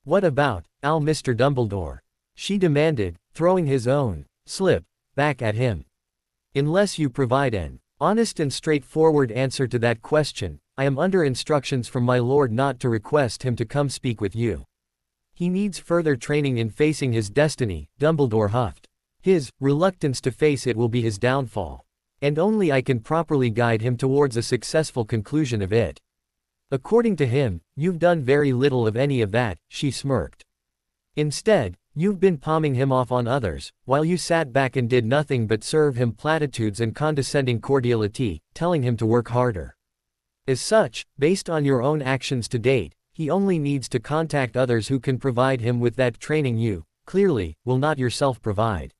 What about, Mr. Dumbledore? She demanded, throwing his own slip back at him. Unless you provide an honest and straightforward answer to that question, I am under instructions from my lord not to request him to come speak with you. He needs further training in facing his destiny, Dumbledore huffed. His reluctance to face it will be his downfall. And only I can properly guide him towards a successful conclusion of it. According to him, you've done very little of any of that, she smirked. Instead, you've been palming him off on others, while you sat back and did nothing but serve him platitudes and condescending cordiality, telling him to work harder. As such, based on your own actions to date, He only needs to contact others who can provide him with that training you, clearly, will not yourself provide.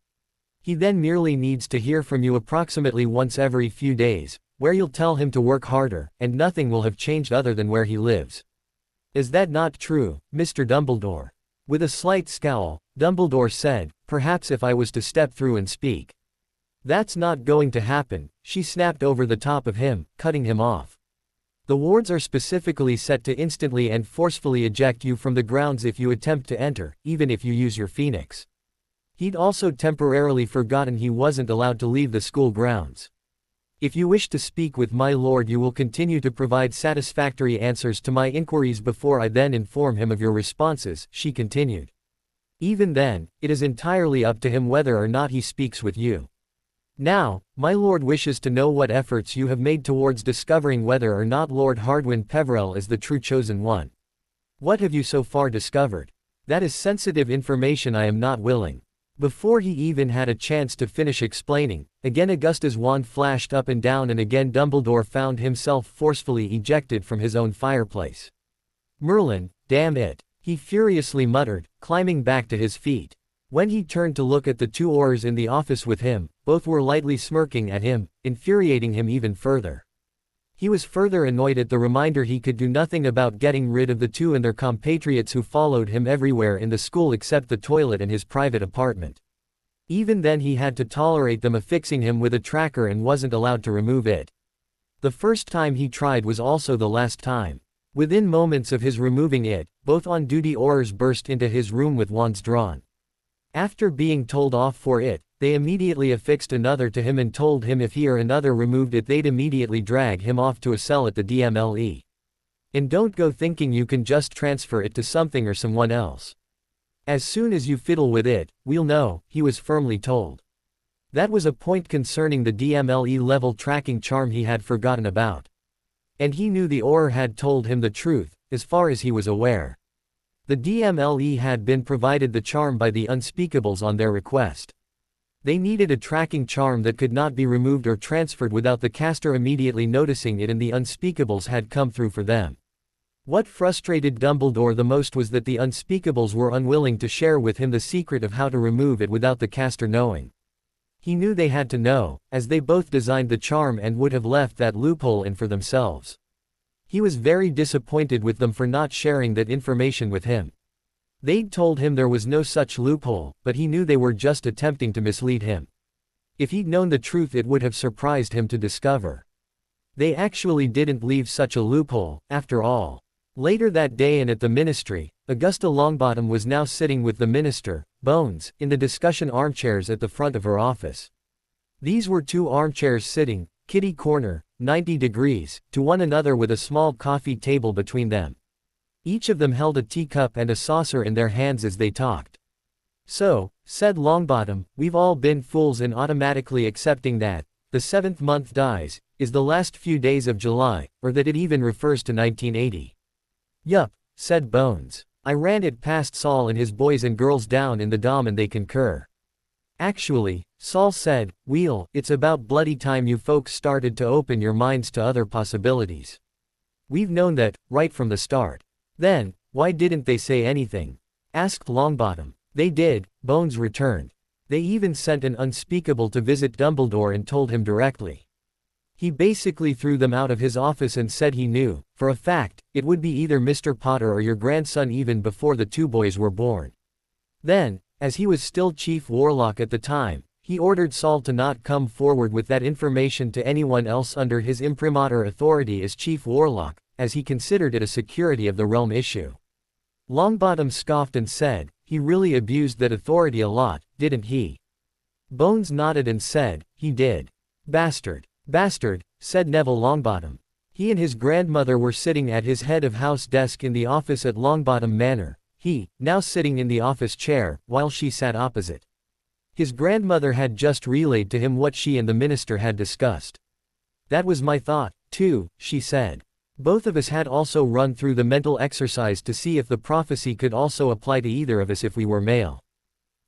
He then merely needs to hear from you approximately once every few days, where you'll tell him to work harder, and nothing will have changed other than where he lives. Is that not true, Mr. Dumbledore? With a slight scowl, Dumbledore said, perhaps if I was to step through and speak. That's not going to happen, she snapped over the top of him, cutting him off. The wards are specifically set to instantly and forcefully eject you from the grounds if you attempt to enter, even if you use your phoenix. He'd also temporarily forgotten he wasn't allowed to leave the school grounds. If you wish to speak with my lord, you will continue to provide satisfactory answers to my inquiries before I then inform him of your responses, she continued. Even then, it is entirely up to him whether or not he speaks with you. Now, my lord wishes to know what efforts you have made towards discovering whether or not Lord Hardwin Peverell is the true chosen one. What have you so far discovered? That is sensitive information. I am not willing. Before he even had a chance to finish explaining, again Augusta's wand flashed up and down, and again Dumbledore found himself forcefully ejected from his own fireplace. Merlin, damn it, he furiously muttered, climbing back to his feet. When he turned to look at the two Aurors in the office with him, both were lightly smirking at him, infuriating him even further. He was further annoyed at the reminder he could do nothing about getting rid of the two and their compatriots who followed him everywhere in the school except the toilet and his private apartment. Even then he had to tolerate them affixing him with a tracker and wasn't allowed to remove it. The first time he tried was also the last time. Within moments of his removing it, both on-duty Aurors burst into his room with wands drawn. After being told off for it, they immediately affixed another to him and told him if he or another removed it they'd immediately drag him off to a cell at the DMLE. And don't go thinking you can just transfer it to something or someone else. As soon as you fiddle with it, we'll know, he was firmly told. That was a point concerning the DMLE level tracking charm he had forgotten about. And he knew the Auror had told him the truth, as far as he was aware. The DMLE had been provided the charm by the Unspeakables on their request. They needed a tracking charm that could not be removed or transferred without the caster immediately noticing it, and the Unspeakables had come through for them. What frustrated Dumbledore the most was that the Unspeakables were unwilling to share with him the secret of how to remove it without the caster knowing. He knew they had to know, as they both designed the charm and would have left that loophole in for themselves. He was very disappointed with them for not sharing that information with him. They'd told him there was no such loophole, but he knew they were just attempting to mislead him. If he'd known the truth, it would have surprised him to discover they actually didn't leave such a loophole, after all. Later that day and at the ministry, Augusta Longbottom was now sitting with the minister, Bones, in the discussion armchairs at the front of her office. These were two armchairs sitting, kitty corner, 90 degrees, to one another with a small coffee table between them. Each of them held a teacup and a saucer in their hands as they talked. So, said Longbottom, we've all been fools in automatically accepting that the 7th month dies is the last few days of July, or that it even refers to 1980. Yup, said Bones. I ran it past Saul and his boys and girls down in the dom and they concur. Actually, Saul said, Wheel, it's about bloody time you folks started to open your minds to other possibilities. We've known that, right from the start. Then, why didn't they say anything? Asked Longbottom. They did, Bones returned. They even sent an Unspeakable to visit Dumbledore and told him directly. He basically threw them out of his office and said he knew, for a fact, it would be either Mr. Potter or your grandson even before the two boys were born. Then, as he was still Chief Warlock at the time, he ordered Saul to not come forward with that information to anyone else under his imprimatur authority as Chief Warlock, as he considered it a security of the realm issue. Longbottom scoffed and said, he really abused that authority a lot, didn't he? Bones nodded and said, he did. Bastard. Bastard, said Neville Longbottom. He and his grandmother were sitting at his head of house desk in the office at Longbottom Manor, he, now sitting in the office chair, while she sat opposite. His grandmother had just relayed to him what she and the minister had discussed. That was my thought, too, she said. Both of us had also run through the mental exercise to see if the prophecy could also apply to either of us if we were male.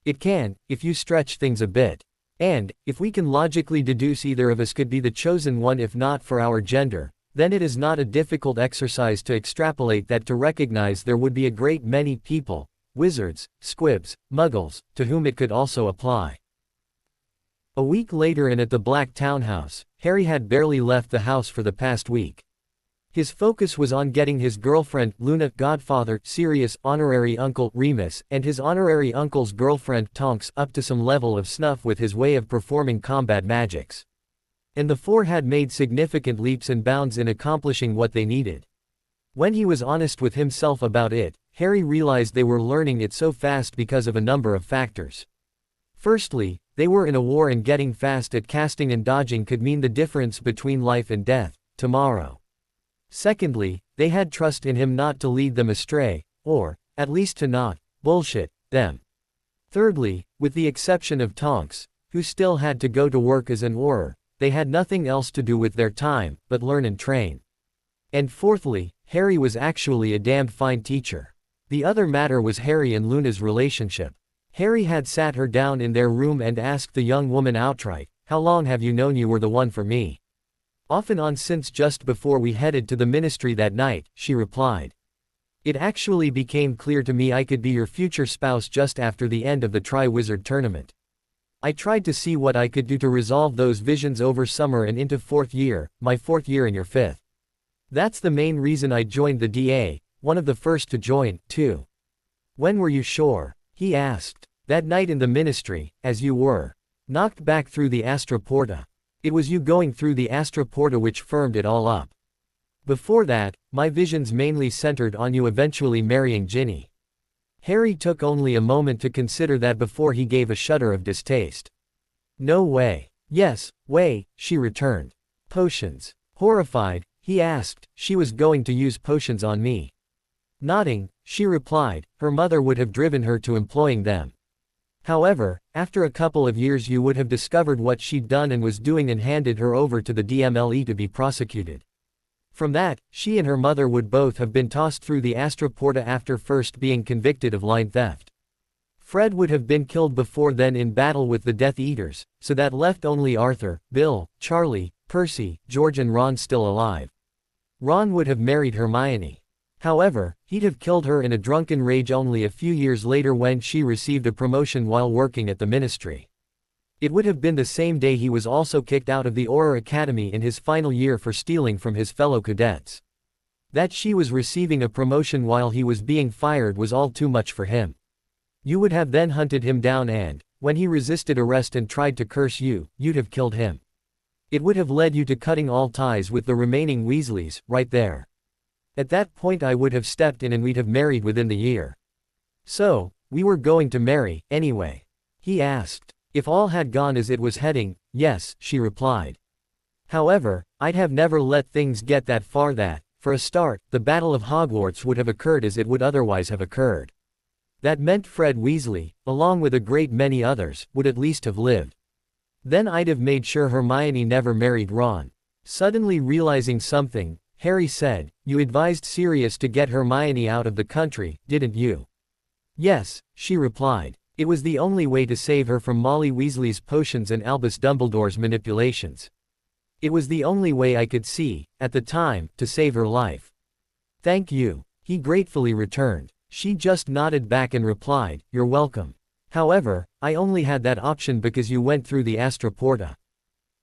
It can, if you stretch things a bit. And, if we can logically deduce either of us could be the chosen one if not for our gender, then it is not a difficult exercise to extrapolate that to recognize there would be a great many people, wizards, squibs, muggles, to whom it could also apply. A week later and at the Black Townhouse, Harry had barely left the house for the past week. His focus was on getting his girlfriend, Luna, godfather, Sirius, honorary uncle, Remus, and his honorary uncle's girlfriend, Tonks, up to some level of snuff with his way of performing combat magics. And the four had made significant leaps and bounds in accomplishing what they needed. When he was honest with himself about it, Harry realized they were learning it so fast because of a number of factors. Firstly, they were in a war, and getting fast at casting and dodging could mean the difference between life and death, tomorrow. Secondly, they had trust in him not to lead them astray, or, at least to not, bullshit, them. Thirdly, with the exception of Tonks, who still had to go to work as an Auror, they had nothing else to do with their time, but learn and train. And fourthly, Harry was actually a damned fine teacher. The other matter was Harry and Luna's relationship. Harry had sat her down in their room and asked the young woman outright, "How long have you known you were the one for me?" "Off and on since just before we headed to the ministry that night," she replied. "It actually became clear to me I could be your future spouse just after the end of the Tri-Wizard tournament. I tried to see what I could do to resolve those visions over summer and into fourth year, my fourth year and your fifth. That's the main reason I joined the DA, one of the first to join, too." "When were you sure?" he asked. "That night in the ministry, as you were knocked back through the Astra Porta. It was you going through the Astra Porta which firmed it all up. Before that, my visions mainly centered on you eventually marrying Ginny." Harry took only a moment to consider that before he gave a shudder of distaste. "No way." "Yes, way," she returned. "Potions." Horrified, he asked, "She was going to use potions on me?" Nodding, she replied, "Her mother would have driven her to employing them. However, after a couple of years you would have discovered what she'd done and was doing and handed her over to the DMLE to be prosecuted. From that, she and her mother would both have been tossed through the Astra Porta after first being convicted of line theft. Fred would have been killed before then in battle with the Death Eaters, so that left only Arthur, Bill, Charlie, Percy, George and Ron still alive. Ron would have married Hermione. However, he'd have killed her in a drunken rage only a few years later when she received a promotion while working at the ministry. It would have been the same day he was also kicked out of the Auror Academy in his final year for stealing from his fellow cadets. That she was receiving a promotion while he was being fired was all too much for him. You would have then hunted him down and, when he resisted arrest and tried to curse you, you'd have killed him. It would have led you to cutting all ties with the remaining Weasleys, right there. At that point I would have stepped in and we'd have married within the year." "So, we were going to marry, anyway?" he asked. "If all had gone as it was heading, yes," she replied. "However, I'd have never let things get that far that, for a start, the Battle of Hogwarts would have occurred as it would otherwise have occurred. That meant Fred Weasley, along with a great many others, would at least have lived. Then I'd have made sure Hermione never married Ron." Suddenly realizing something, Harry said, "You advised Sirius to get Hermione out of the country, didn't you?" "Yes," she replied. "It was the only way to save her from Molly Weasley's potions and Albus Dumbledore's manipulations. It was the only way I could see, at the time, to save her life." "Thank you," he gratefully returned. She just nodded back and replied, "You're welcome. However, I only had that option because you went through the Astra Porta.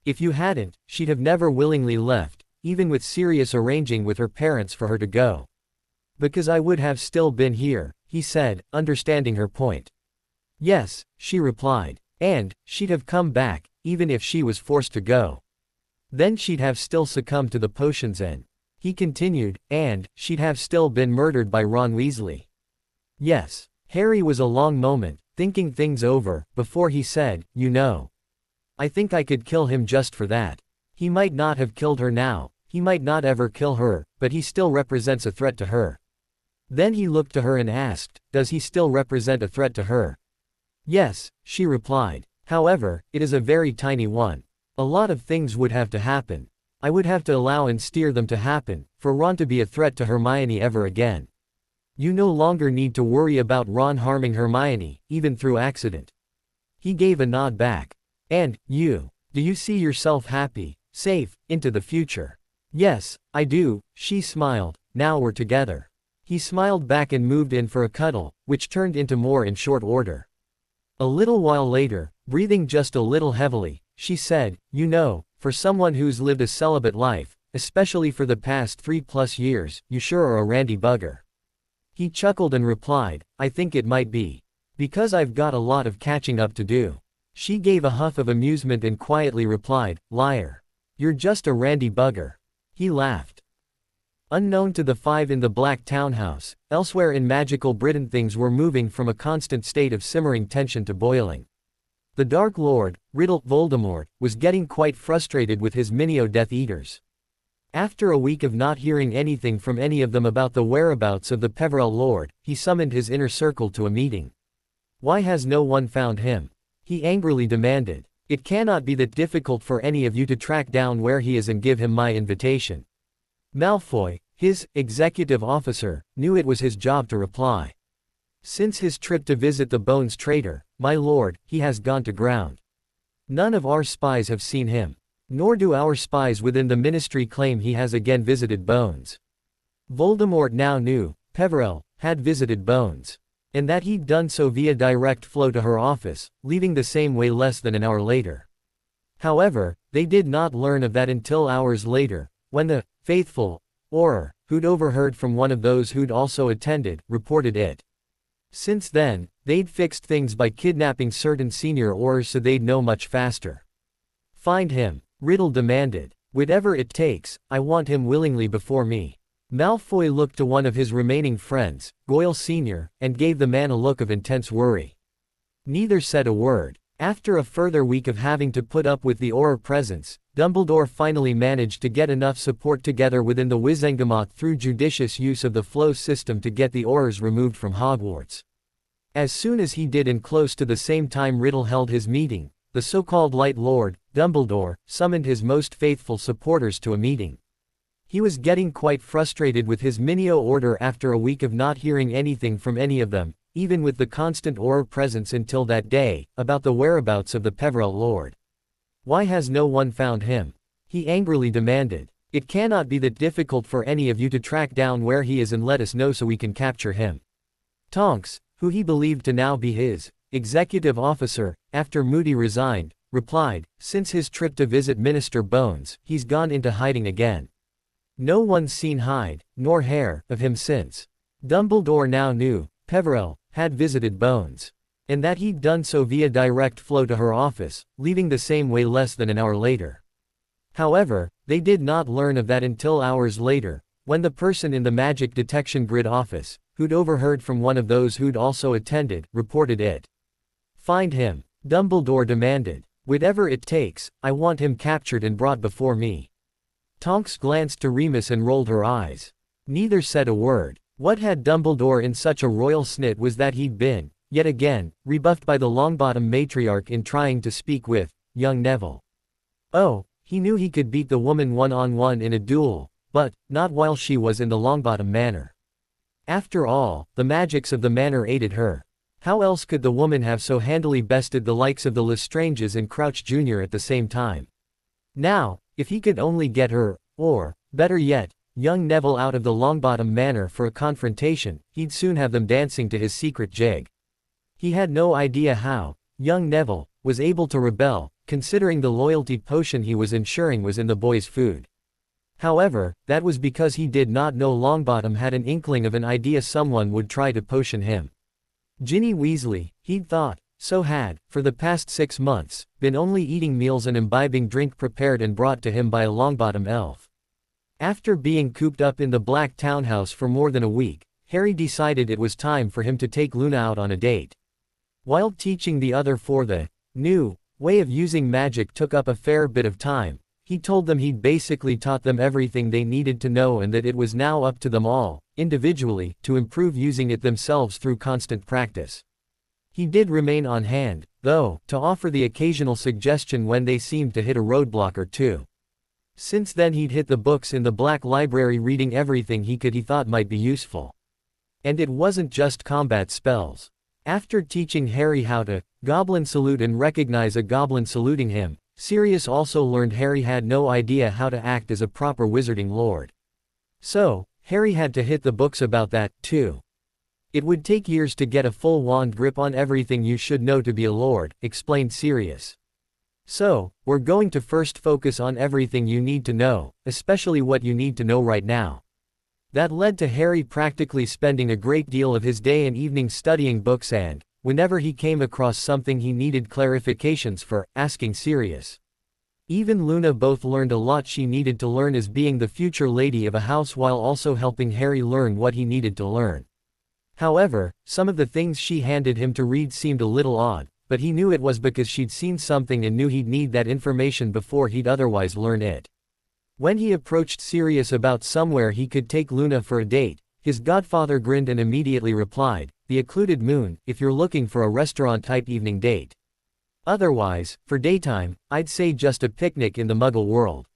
If you hadn't, she'd have never willingly left, even with Sirius arranging with her parents for her to go." "Because I would have still been here," he said, understanding her point. "Yes," she replied. "And, she'd have come back, even if she was forced to go. Then she'd have still succumbed to the potions and," he continued, "and, she'd have still been murdered by Ron Weasley." "Yes." Harry was a long moment, thinking things over, before he said, "You know, I think I could kill him just for that. He might not have killed her now, he might not ever kill her, but he still represents a threat to her." Then he looked to her and asked, "Does he still represent a threat to her?" "Yes," she replied. "However, it is a very tiny one. A lot of things would have to happen. I would have to allow and steer them to happen, for Ron to be a threat to Hermione ever again. You no longer need to worry about Ron harming Hermione, even through accident." He gave a nod back. "And, you, do you see yourself happy, safe, into the future?" Yes, I do, she smiled, now we're together. He smiled back and moved in for a cuddle, which turned into more in short order. A little while later, breathing just a little heavily, she said, you know, for someone who's lived a celibate life, especially for the past 3+ years, you sure are a randy bugger. He chuckled and replied, I think it might be. Because I've got a lot of catching up to do. She gave a huff of amusement and quietly replied, liar. You're just a randy bugger. He laughed. Unknown to the five in the black townhouse, elsewhere in magical Britain things were moving from a constant state of simmering tension to boiling. The Dark Lord, Riddle Voldemort, was getting quite frustrated with his Minio Death Eaters. After a week of not hearing anything from any of them about the whereabouts of the Peverell Lord, he summoned his inner circle to a meeting. Why has no one found him? He angrily demanded. It cannot be that difficult for any of you to track down where he is and give him my invitation. Malfoy, his executive officer, knew it was his job to reply. Since his trip to visit the Bones Trader, my lord, he has gone to ground. None of our spies have seen him. Nor do our spies within the ministry claim he has again visited Bones. Voldemort now knew, Peverell had visited Bones. And that he'd done so via direct flow to her office, leaving the same way less than an hour later. However, they did not learn of that until hours later, when the faithful Auror, who'd overheard from one of those who'd also attended, reported it. Since then, they'd fixed things by kidnapping certain senior Aurors so they'd know much faster. Find him, Riddle demanded. Whatever it takes, I want him willingly before me. Malfoy looked to one of his remaining friends, Goyle Sr., and gave the man a look of intense worry. Neither said a word. After a further week of having to put up with the Auror presence, Dumbledore finally managed to get enough support together within the Wizengamot through judicious use of the flow system to get the Aurors removed from Hogwarts. As soon as he did and close to the same time Riddle held his meeting, the so-called Light Lord, Dumbledore, summoned his most faithful supporters to a meeting. He was getting quite frustrated with his Minio Order after a week of not hearing anything from any of them, even with the constant Auror presence until that day, about the whereabouts of the Peverell Lord. Why has no one found him? He angrily demanded. It cannot be that difficult for any of you to track down where he is and let us know so we can capture him. Tonks, who he believed to now be his executive officer, after Moody resigned, replied, since his trip to visit Minister Bones, he's gone into hiding again. No one's seen hide, nor hair, of him since. Dumbledore now knew, Peverell had visited Bones. And that he'd done so via direct flow to her office, leaving the same way less than an hour later. However, they did not learn of that until hours later, when the person in the magic detection grid office, who'd overheard from one of those who'd also attended, reported it. Find him, Dumbledore demanded. Whatever it takes, I want him captured and brought before me. Tonks glanced to Remus and rolled her eyes. Neither said a word. What had Dumbledore in such a royal snit was that he'd been, yet again, rebuffed by the Longbottom matriarch in trying to speak with young Neville. Oh, he knew he could beat the woman one-on-one in a duel, but not while she was in the Longbottom Manor. After all, the magics of the manor aided her. How else could the woman have so handily bested the likes of the Lestranges and Crouch Jr. at the same time? Now, if he could only get her, or, better yet, young Neville out of the Longbottom Manor for a confrontation, he'd soon have them dancing to his secret jig. He had no idea how young Neville was able to rebel, considering the loyalty potion he was ensuring was in the boy's food. However, that was because he did not know Longbottom had an inkling of an idea someone would try to potion him. Ginny Weasley, he'd thought, so had, for the past 6 months, been only eating meals and imbibing drink prepared and brought to him by a Longbottom elf. After being cooped up in the black townhouse for more than a week, Harry decided it was time for him to take Luna out on a date. While teaching the other four the new way of using magic took up a fair bit of time, he told them he'd basically taught them everything they needed to know and that it was now up to them all, individually, to improve using it themselves through constant practice. He did remain on hand, though, to offer the occasional suggestion when they seemed to hit a roadblock or two. Since then he'd hit the books in the Black Library reading everything he could he thought might be useful. And it wasn't just combat spells. After teaching Harry how to goblin salute and recognize a goblin saluting him, Sirius also learned Harry had no idea how to act as a proper wizarding lord. So, Harry had to hit the books about that, too. It would take years to get a full wand grip on everything you should know to be a lord, explained Sirius. So, we're going to first focus on everything you need to know, especially what you need to know right now. That led to Harry practically spending a great deal of his day and evening studying books and, whenever he came across something he needed clarifications for, asking Sirius. Even Luna both learned a lot she needed to learn as being the future lady of a house while also helping Harry learn what he needed to learn. However, some of the things she handed him to read seemed a little odd, but he knew it was because she'd seen something and knew he'd need that information before he'd otherwise learn it. When he approached Sirius about somewhere he could take Luna for a date, his godfather grinned and immediately replied, "The occluded moon, if you're looking for a restaurant-type evening date. Otherwise, for daytime, I'd say just a picnic in the Muggle world."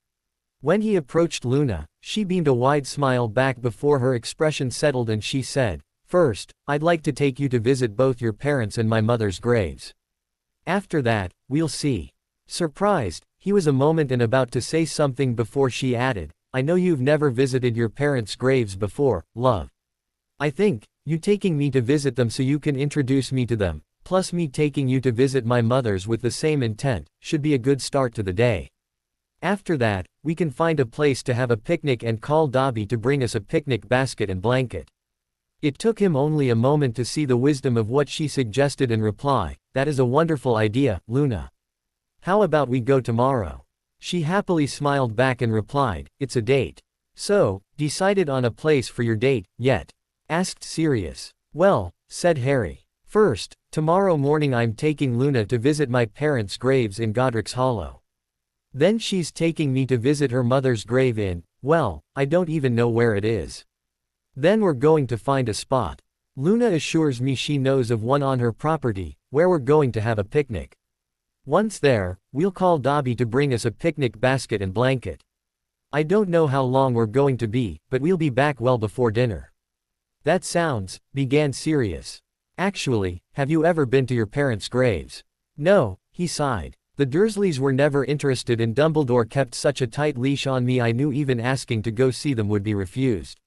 When he approached Luna, she beamed a wide smile back before her expression settled and she said, "First, I'd like to take you to visit both your parents and my mother's graves. After that, we'll see." Surprised, he was a moment and about to say something before she added, "I know you've never visited your parents' graves before, love. I think, you taking me to visit them so you can introduce me to them, plus me taking you to visit my mother's with the same intent, should be a good start to the day. After that, we can find a place to have a picnic and call Dobby to bring us a picnic basket and blanket." It took him only a moment to see the wisdom of what she suggested and reply, "That is a wonderful idea, Luna. How about we go tomorrow?" She happily smiled back and replied, "It's a date. So, decided on a place for your date, yet?" asked Sirius. "Well," said Harry. "First, tomorrow morning I'm taking Luna to visit my parents' graves in Godric's Hollow. Then she's taking me to visit her mother's grave in, well, I don't even know where it is. Then we're going to find a spot. Luna assures me she knows of one on her property, where we're going to have a picnic. Once there, we'll call Dobby to bring us a picnic basket and blanket. I don't know how long we're going to be, but we'll be back well before dinner." "That sounds," began Sirius. "Actually, have you ever been to your parents' graves?" "No," he sighed. "The Dursleys were never interested and Dumbledore kept such a tight leash on me I knew even asking to go see them would be refused."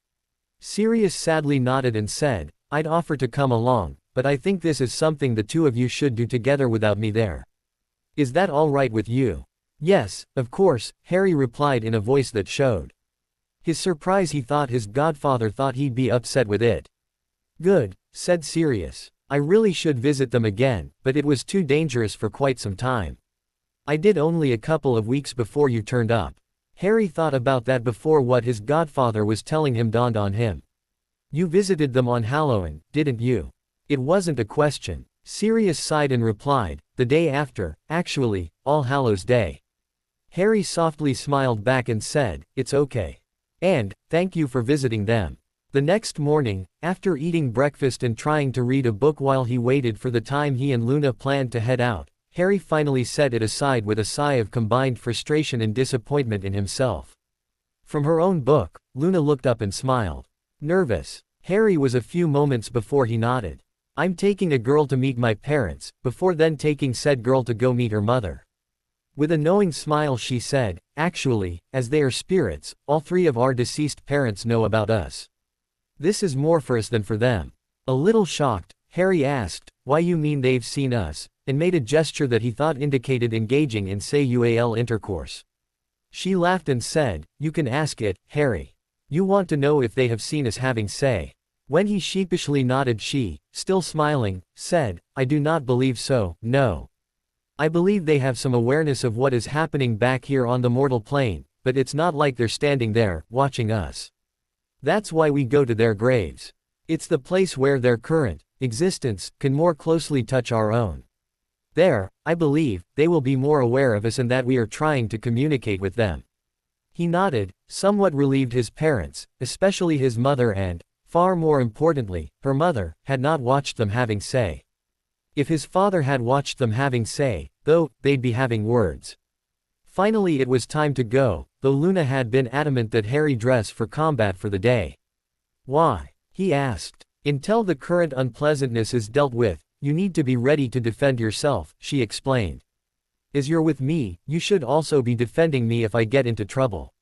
Sirius sadly nodded and said, "I'd offer to come along, but I think this is something the two of you should do together without me there. Is that all right with you?" "Yes, of course," Harry replied in a voice that showed his surprise. He thought his godfather thought he'd be upset with it. "Good," said Sirius. "I really should visit them again, but it was too dangerous for quite some time. I did only a couple of weeks before you turned up." Harry thought about that before what his godfather was telling him dawned on him. "You visited them on Halloween, didn't you?" It wasn't a question. Sirius sighed and replied, "The day after, actually, All Hallows' Day." Harry softly smiled back and said, "It's okay. And, thank you for visiting them." The next morning, after eating breakfast and trying to read a book while he waited for the time he and Luna planned to head out, Harry finally set it aside with a sigh of combined frustration and disappointment in himself. From her own book, Luna looked up and smiled. "Nervous?" Harry was a few moments before he nodded. "I'm taking a girl to meet my parents, before then taking said girl to go meet her mother." With a knowing smile she said, "Actually, as they are spirits, all three of our deceased parents know about us. This is more for us than for them." A little shocked, Harry asked, "Why you mean they've seen us?" and made a gesture that he thought indicated engaging in sexual intercourse. She laughed and said, "You can ask it, Harry. You want to know if they have seen us having sex?" When he sheepishly nodded she, still smiling, said, "I do not believe so, no. I believe they have some awareness of what is happening back here on the mortal plane, but it's not like they're standing there, watching us. That's why we go to their graves. It's the place where their current existence can more closely touch our own. There, I believe, they will be more aware of us and that we are trying to communicate with them." He nodded, somewhat relieved his parents, especially his mother and, far more importantly, her mother, had not watched them having sex. If his father had watched them having sex, though, they'd be having words. Finally it was time to go, though Luna had been adamant that Harry dress for combat for the day. "Why?" he asked. "Until the current unpleasantness is dealt with, you need to be ready to defend yourself," she explained. As you're with me, you should also be defending me if I get into trouble.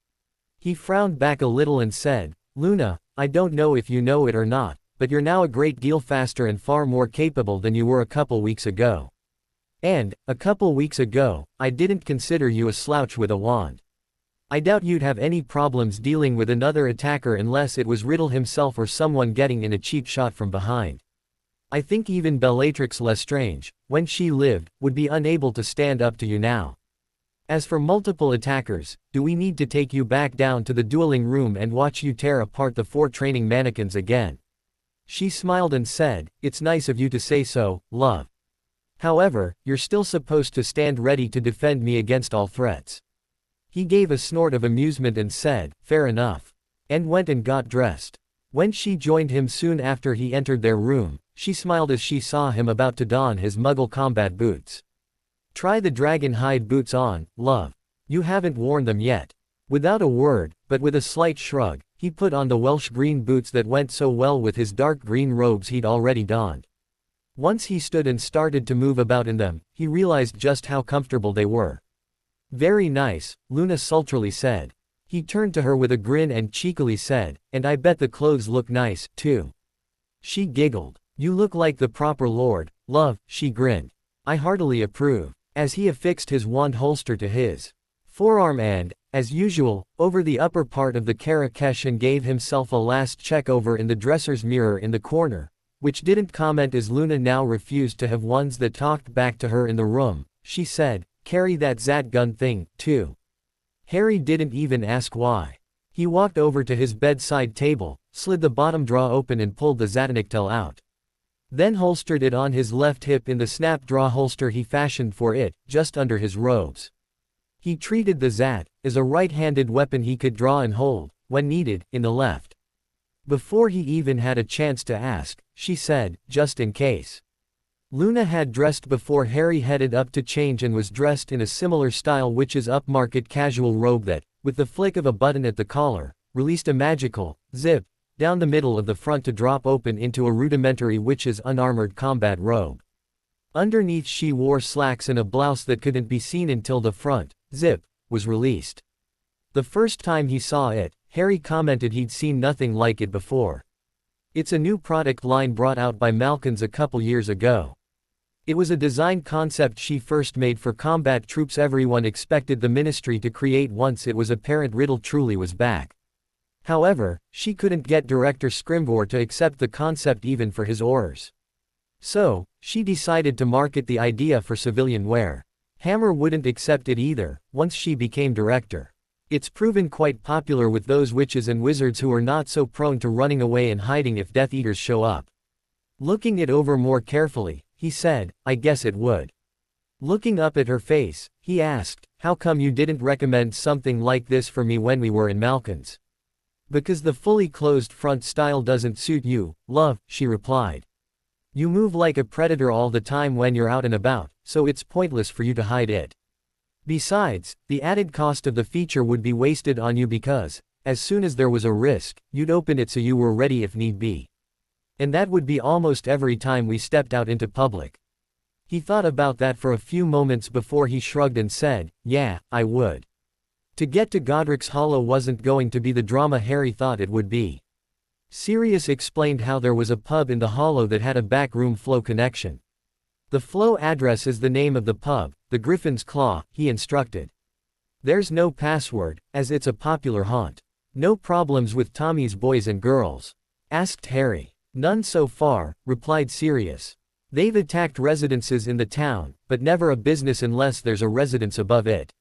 He frowned back a little and said, Luna, I don't know if you know it or not, but you're now a great deal faster and far more capable than you were a couple weeks ago. And, a couple weeks ago, I didn't consider you a slouch with a wand. I doubt you'd have any problems dealing with another attacker unless it was Riddle himself or someone getting in a cheap shot from behind. I think even Bellatrix Lestrange, when she lived, would be unable to stand up to you now. As for multiple attackers, do we need to take you back down to the dueling room and watch you tear apart the 4 training mannequins again? She smiled and said, It's nice of you to say so, love. However, you're still supposed to stand ready to defend me against all threats. He gave a snort of amusement and said, Fair enough. And went and got dressed. When she joined him soon after he entered their room, she smiled as she saw him about to don his Muggle combat boots. Try the dragon hide boots on, love. You haven't worn them yet. Without a word, but with a slight shrug, he put on the Welsh green boots that went so well with his dark green robes he'd already donned. Once he stood and started to move about in them, he realized just how comfortable they were. Very nice, Luna sultrily said. He turned to her with a grin and cheekily said, And I bet the clothes look nice, too. She giggled. You look like the proper lord, love, she grinned. I heartily approve. As he affixed his wand holster to his forearm and, as usual, over the upper part of the Karakesh and gave himself a last check over in the dresser's mirror in the corner, which didn't comment as Luna now refused to have ones that talked back to her in the room, she said, Carry that Zat gun thing, too. Harry didn't even ask why. He walked over to his bedside table, slid the bottom drawer open and pulled the Zatanictel out. Then holstered it on his left hip in the snap draw holster he fashioned for it, just under his robes. He treated the Zat as a right-handed weapon he could draw and hold, when needed, in the left. Before he even had a chance to ask, she said, just in case. Luna had dressed before Harry headed up to change and was dressed in a similar style witch's upmarket casual robe that, with the flick of a button at the collar, released a magical zip down the middle of the front to drop open into a rudimentary witch's unarmored combat robe. Underneath she wore slacks and a blouse that couldn't be seen until the front zip was released. The first time he saw it, Harry commented he'd seen nothing like it before. It's a new product line brought out by Malkin's a couple years ago. It was a design concept she first made for combat troops everyone expected the Ministry to create once it was apparent Riddle truly was back. However, she couldn't get Director Scrimgeour to accept the concept even for his orders. So, she decided to market the idea for civilian wear. Hammer wouldn't accept it either, once she became director. It's proven quite popular with those witches and wizards who are not so prone to running away and hiding if Death Eaters show up. Looking it over more carefully, he said, I guess it would. Looking up at her face, he asked, How come you didn't recommend something like this for me when we were in Malkin's? Because the fully closed front style doesn't suit you, love, she replied. You move like a predator all the time when you're out and about, so it's pointless for you to hide it. Besides, the added cost of the feature would be wasted on you because, as soon as there was a risk, you'd open it so you were ready if need be. And that would be almost every time we stepped out into public. He thought about that for a few moments before he shrugged and said, Yeah, I would. To get to Godric's Hollow wasn't going to be the drama Harry thought it would be. Sirius explained how there was a pub in the Hollow that had a backroom flow connection. The flow address is the name of the pub, the Griffin's Claw, he instructed. There's no password, as it's a popular haunt. No problems with Tommy's boys and girls? Asked Harry. None so far, replied Sirius. They've attacked residences in the town, but never a business unless there's a residence above it.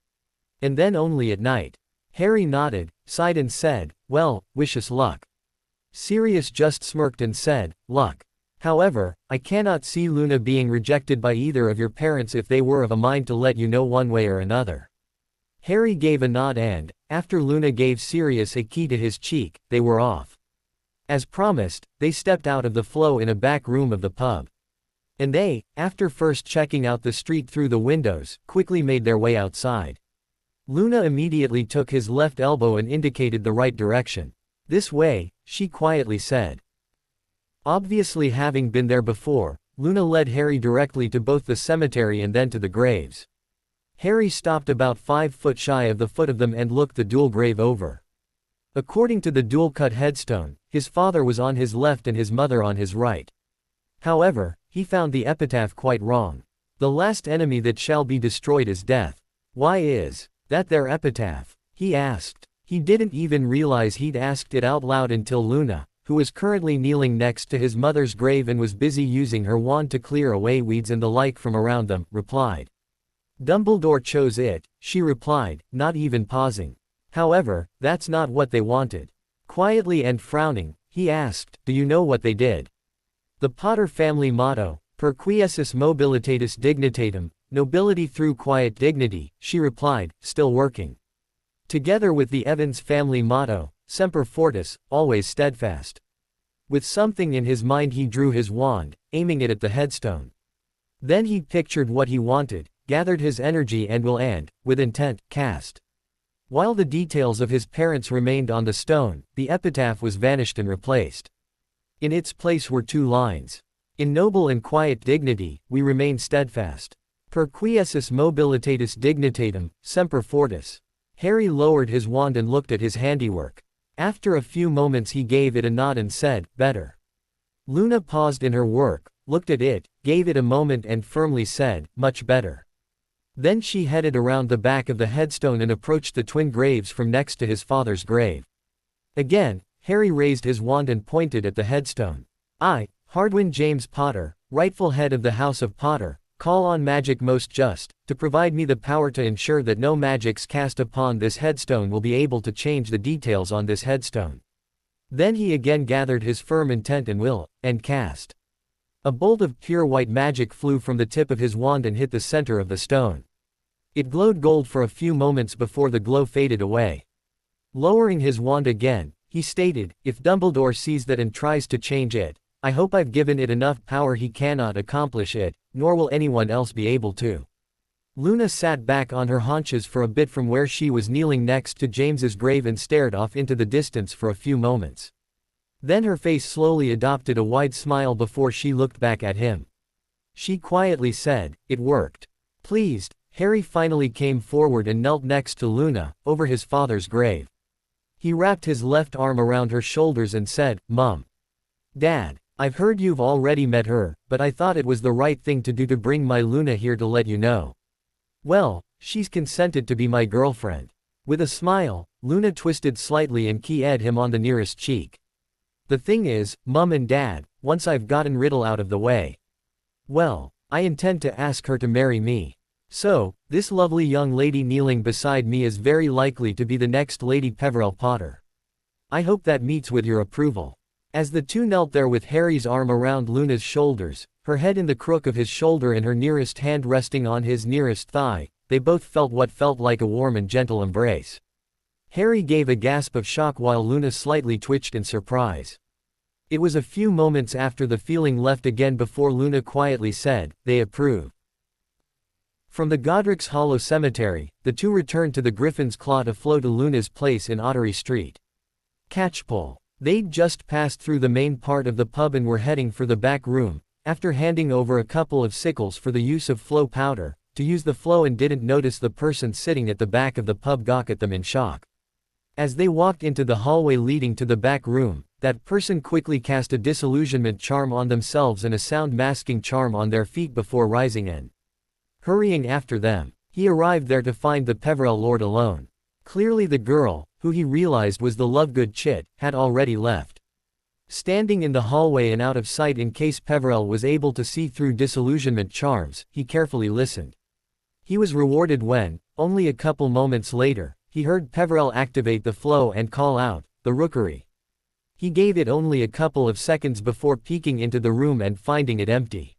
And then only at night. Harry nodded, sighed and said, Well, wish us luck. Sirius just smirked and said, Luck. However, I cannot see Luna being rejected by either of your parents if they were of a mind to let you know one way or another. Harry gave a nod and, after Luna gave Sirius a key to his cheek, they were off. As promised, they stepped out of the flow in a back room of the pub. And they, after first checking out the street through the windows, quickly made their way outside. Luna immediately took his left elbow and indicated the right direction. This way, she quietly said. Obviously having been there before, Luna led Harry directly to both the cemetery and then to the graves. Harry stopped about 5 foot shy of the foot of them and looked the dual grave over. According to the dual-cut headstone, his father was on his left and his mother on his right. However, he found the epitaph quite wrong. The last enemy that shall be destroyed is death. Why is that their epitaph? He asked. He didn't even realize he'd asked it out loud until Luna, who was currently kneeling next to his mother's grave and was busy using her wand to clear away weeds and the like from around them, replied. Dumbledore chose it, she replied, not even pausing. However, that's not what they wanted. Quietly and frowning, he asked, do you know what they did? The Potter family motto, per quiesus mobilitatis dignitatem, nobility through quiet dignity, she replied, still working. Together with the Evans family motto, semper fortis, always steadfast. With something in his mind he drew his wand, aiming it at the headstone. Then he pictured what he wanted, gathered his energy and will and, with intent, cast. While the details of his parents remained on the stone, the epitaph was vanished and replaced. In its place were 2 lines. In noble and quiet dignity, we remain steadfast. Per quiesus mobilitatis dignitatem, semper fortis. Harry lowered his wand and looked at his handiwork. After a few moments he gave it a nod and said, better. Luna paused in her work, looked at it, gave it a moment and firmly said, much better. Then she headed around the back of the headstone and approached the twin graves from next to his father's grave. Again, Harry raised his wand and pointed at the headstone. I, Hardwin James Potter, rightful head of the House of Potter, call on magic most just, to provide me the power to ensure that no magics cast upon this headstone will be able to change the details on this headstone. Then he again gathered his firm intent and will, and cast. A bolt of pure white magic flew from the tip of his wand and hit the center of the stone. It glowed gold for a few moments before the glow faded away. Lowering his wand again, he stated, if Dumbledore sees that and tries to change it, I hope I've given it enough power he cannot accomplish it, nor will anyone else be able to. Luna sat back on her haunches for a bit from where she was kneeling next to James's grave and stared off into the distance for a few moments. Then her face slowly adopted a wide smile before she looked back at him. She quietly said, it worked. Pleased, Harry finally came forward and knelt next to Luna, over his father's grave. He wrapped his left arm around her shoulders and said, Mom. Dad, I've heard you've already met her, but I thought it was the right thing to do to bring my Luna here to let you know. Well, she's consented to be my girlfriend. With a smile, Luna twisted slightly and keyed him on the nearest cheek. The thing is, Mum and Dad, once I've gotten Riddle out of the way. Well, I intend to ask her to marry me. So, this lovely young lady kneeling beside me is very likely to be the next Lady Peverell Potter. I hope that meets with your approval. As the two knelt there with Harry's arm around Luna's shoulders, her head in the crook of his shoulder and her nearest hand resting on his nearest thigh, they both felt what felt like a warm and gentle embrace. Harry gave a gasp of shock while Luna slightly twitched in surprise. It was a few moments after the feeling left again before Luna quietly said, they approve. From the Godric's Hollow Cemetery, the two returned to the Griffin's Claw to flow to Luna's place in Ottery Street. Catchpole. They'd just passed through the main part of the pub and were heading for the back room, after handing over a couple of sickles for the use of flow powder, to use the flow and didn't notice the person sitting at the back of the pub gawk at them in shock. As they walked into the hallway leading to the back room, that person quickly cast a disillusionment charm on themselves and a sound masking charm on their feet before rising in. Hurrying after them, he arrived there to find the Peverell Lord alone. Clearly the girl, who he realized was the Lovegood chit, had already left. Standing in the hallway and out of sight in case Peverell was able to see through disillusionment charms, he carefully listened. He was rewarded when, only a couple moments later, he heard Peverell activate the flow and call out, the Rookery. He gave it only a couple of seconds before peeking into the room and finding it empty.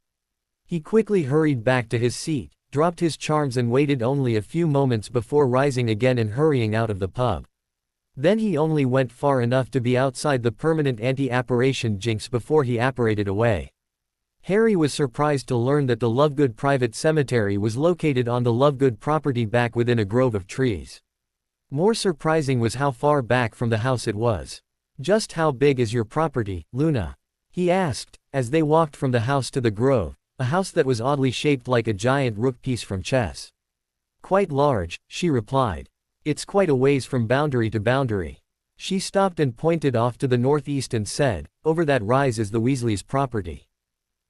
He quickly hurried back to his seat, dropped his charms and waited only a few moments before rising again and hurrying out of the pub. Then he only went far enough to be outside the permanent anti-apparition jinx before he apparated away. Harry was surprised to learn that the Lovegood private cemetery was located on the Lovegood property back within a grove of trees. More surprising was how far back from the house it was. Just how big is your property, Luna? He asked, as they walked from the house to the grove, a house that was oddly shaped like a giant rook piece from chess. Quite large, she replied. It's quite a ways from boundary to boundary. She stopped and pointed off to the northeast and said, over that rise is the Weasleys' property.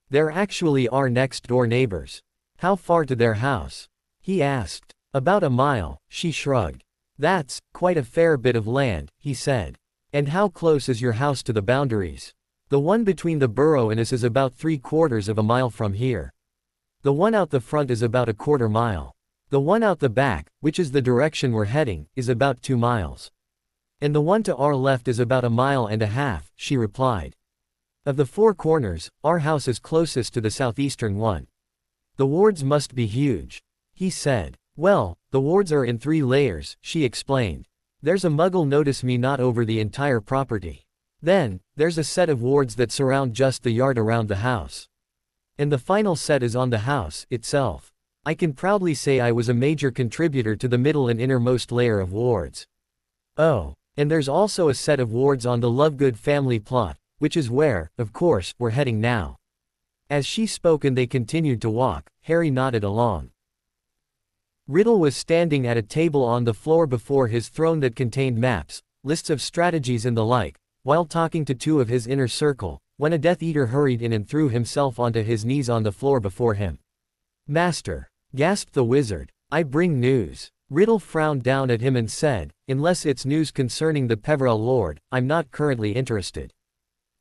There actually are next-door neighbors. How far to their house? He asked. About a mile, she shrugged. That's quite a fair bit of land, he said. And how close is your house to the boundaries? The one between the burrow and us is about 3/4 of a mile from here. The one out the front is about a 1/4 mile. The one out the back, which is the direction we're heading, is about 2 miles. And the one to our left is about 1.5 miles, she replied. Of the 4 corners, our house is closest to the southeastern one. The wards must be huge. He said. Well, the wards are in 3 layers, she explained. There's a Muggle notice me not over the entire property. Then, there's a set of wards that surround just the yard around the house. And the final set is on the house itself. I can proudly say I was a major contributor to the middle and innermost layer of wards. Oh, and there's also a set of wards on the Lovegood family plot, which is where, of course, we're heading now. As she spoke and they continued to walk, Harry nodded along. Riddle was standing at a table on the floor before his throne that contained maps, lists of strategies and the like, while talking to 2 of his inner circle, when a Death Eater hurried in and threw himself onto his knees on the floor before him. Master, gasped the wizard, I bring news. Riddle frowned down at him and said, unless it's news concerning the Peverell Lord, I'm not currently interested.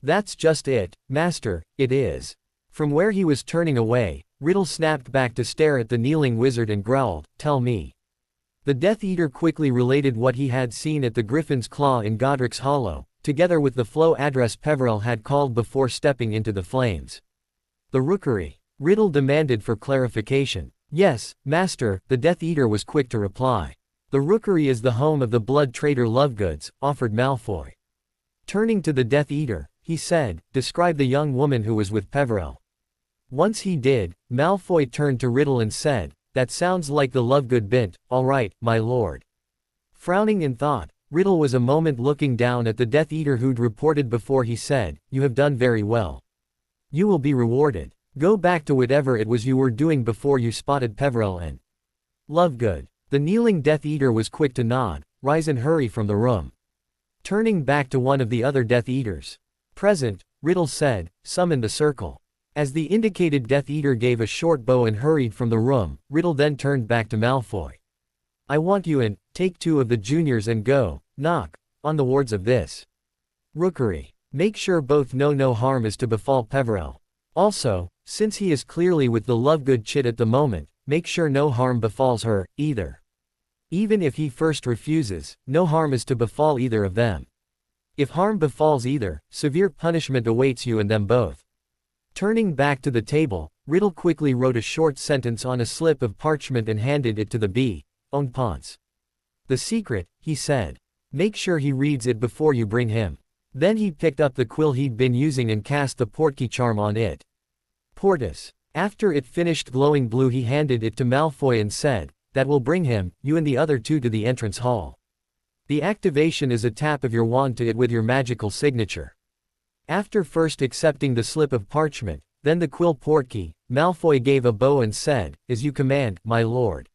That's just it, Master, it is. From where he was turning away, Riddle snapped back to stare at the kneeling wizard and growled, tell me. The Death Eater quickly related what he had seen at the Griffin's Claw in Godric's Hollow, together with the flow address Peverell had called before stepping into the flames. The Rookery. Riddle demanded for clarification. Yes, Master, the Death Eater was quick to reply. The Rookery is the home of the blood traitor Lovegoods, offered Malfoy. Turning to the Death Eater, he said, describe the young woman who was with Peverell. Once he did, Malfoy turned to Riddle and said, that sounds like the Lovegood bint, all right, my lord. Frowning in thought, Riddle was a moment looking down at the Death Eater who'd reported before he said, you have done very well. You will be rewarded. Go back to whatever it was you were doing before you spotted Peverell and Lovegood. The kneeling Death Eater was quick to nod, rise and hurry from the room. Turning back to one of the other Death Eaters present, Riddle said, summon the circle. As the indicated Death Eater gave a short bow and hurried from the room, Riddle then turned back to Malfoy. I want you and take 2 of the juniors and go, knock, on the wards of this Rookery. Make sure both know no harm is to befall Peverell. Also, since he is clearly with the Lovegood chit at the moment, make sure no harm befalls her, either. Even if he first refuses, no harm is to befall either of them. If harm befalls either, severe punishment awaits you and them both. Turning back to the table, Riddle quickly wrote a short sentence on a slip of parchment and handed it to the owned Ponce. The secret, he said. Make sure he reads it before you bring him. Then he picked up the quill he'd been using and cast the portkey charm on it. Portus. After it finished glowing blue he handed it to Malfoy and said, that will bring him, you and the other 2 to the entrance hall. The activation is a tap of your wand to it with your magical signature. After first accepting the slip of parchment, then the quill portkey, Malfoy gave a bow and said, as you command, my lord.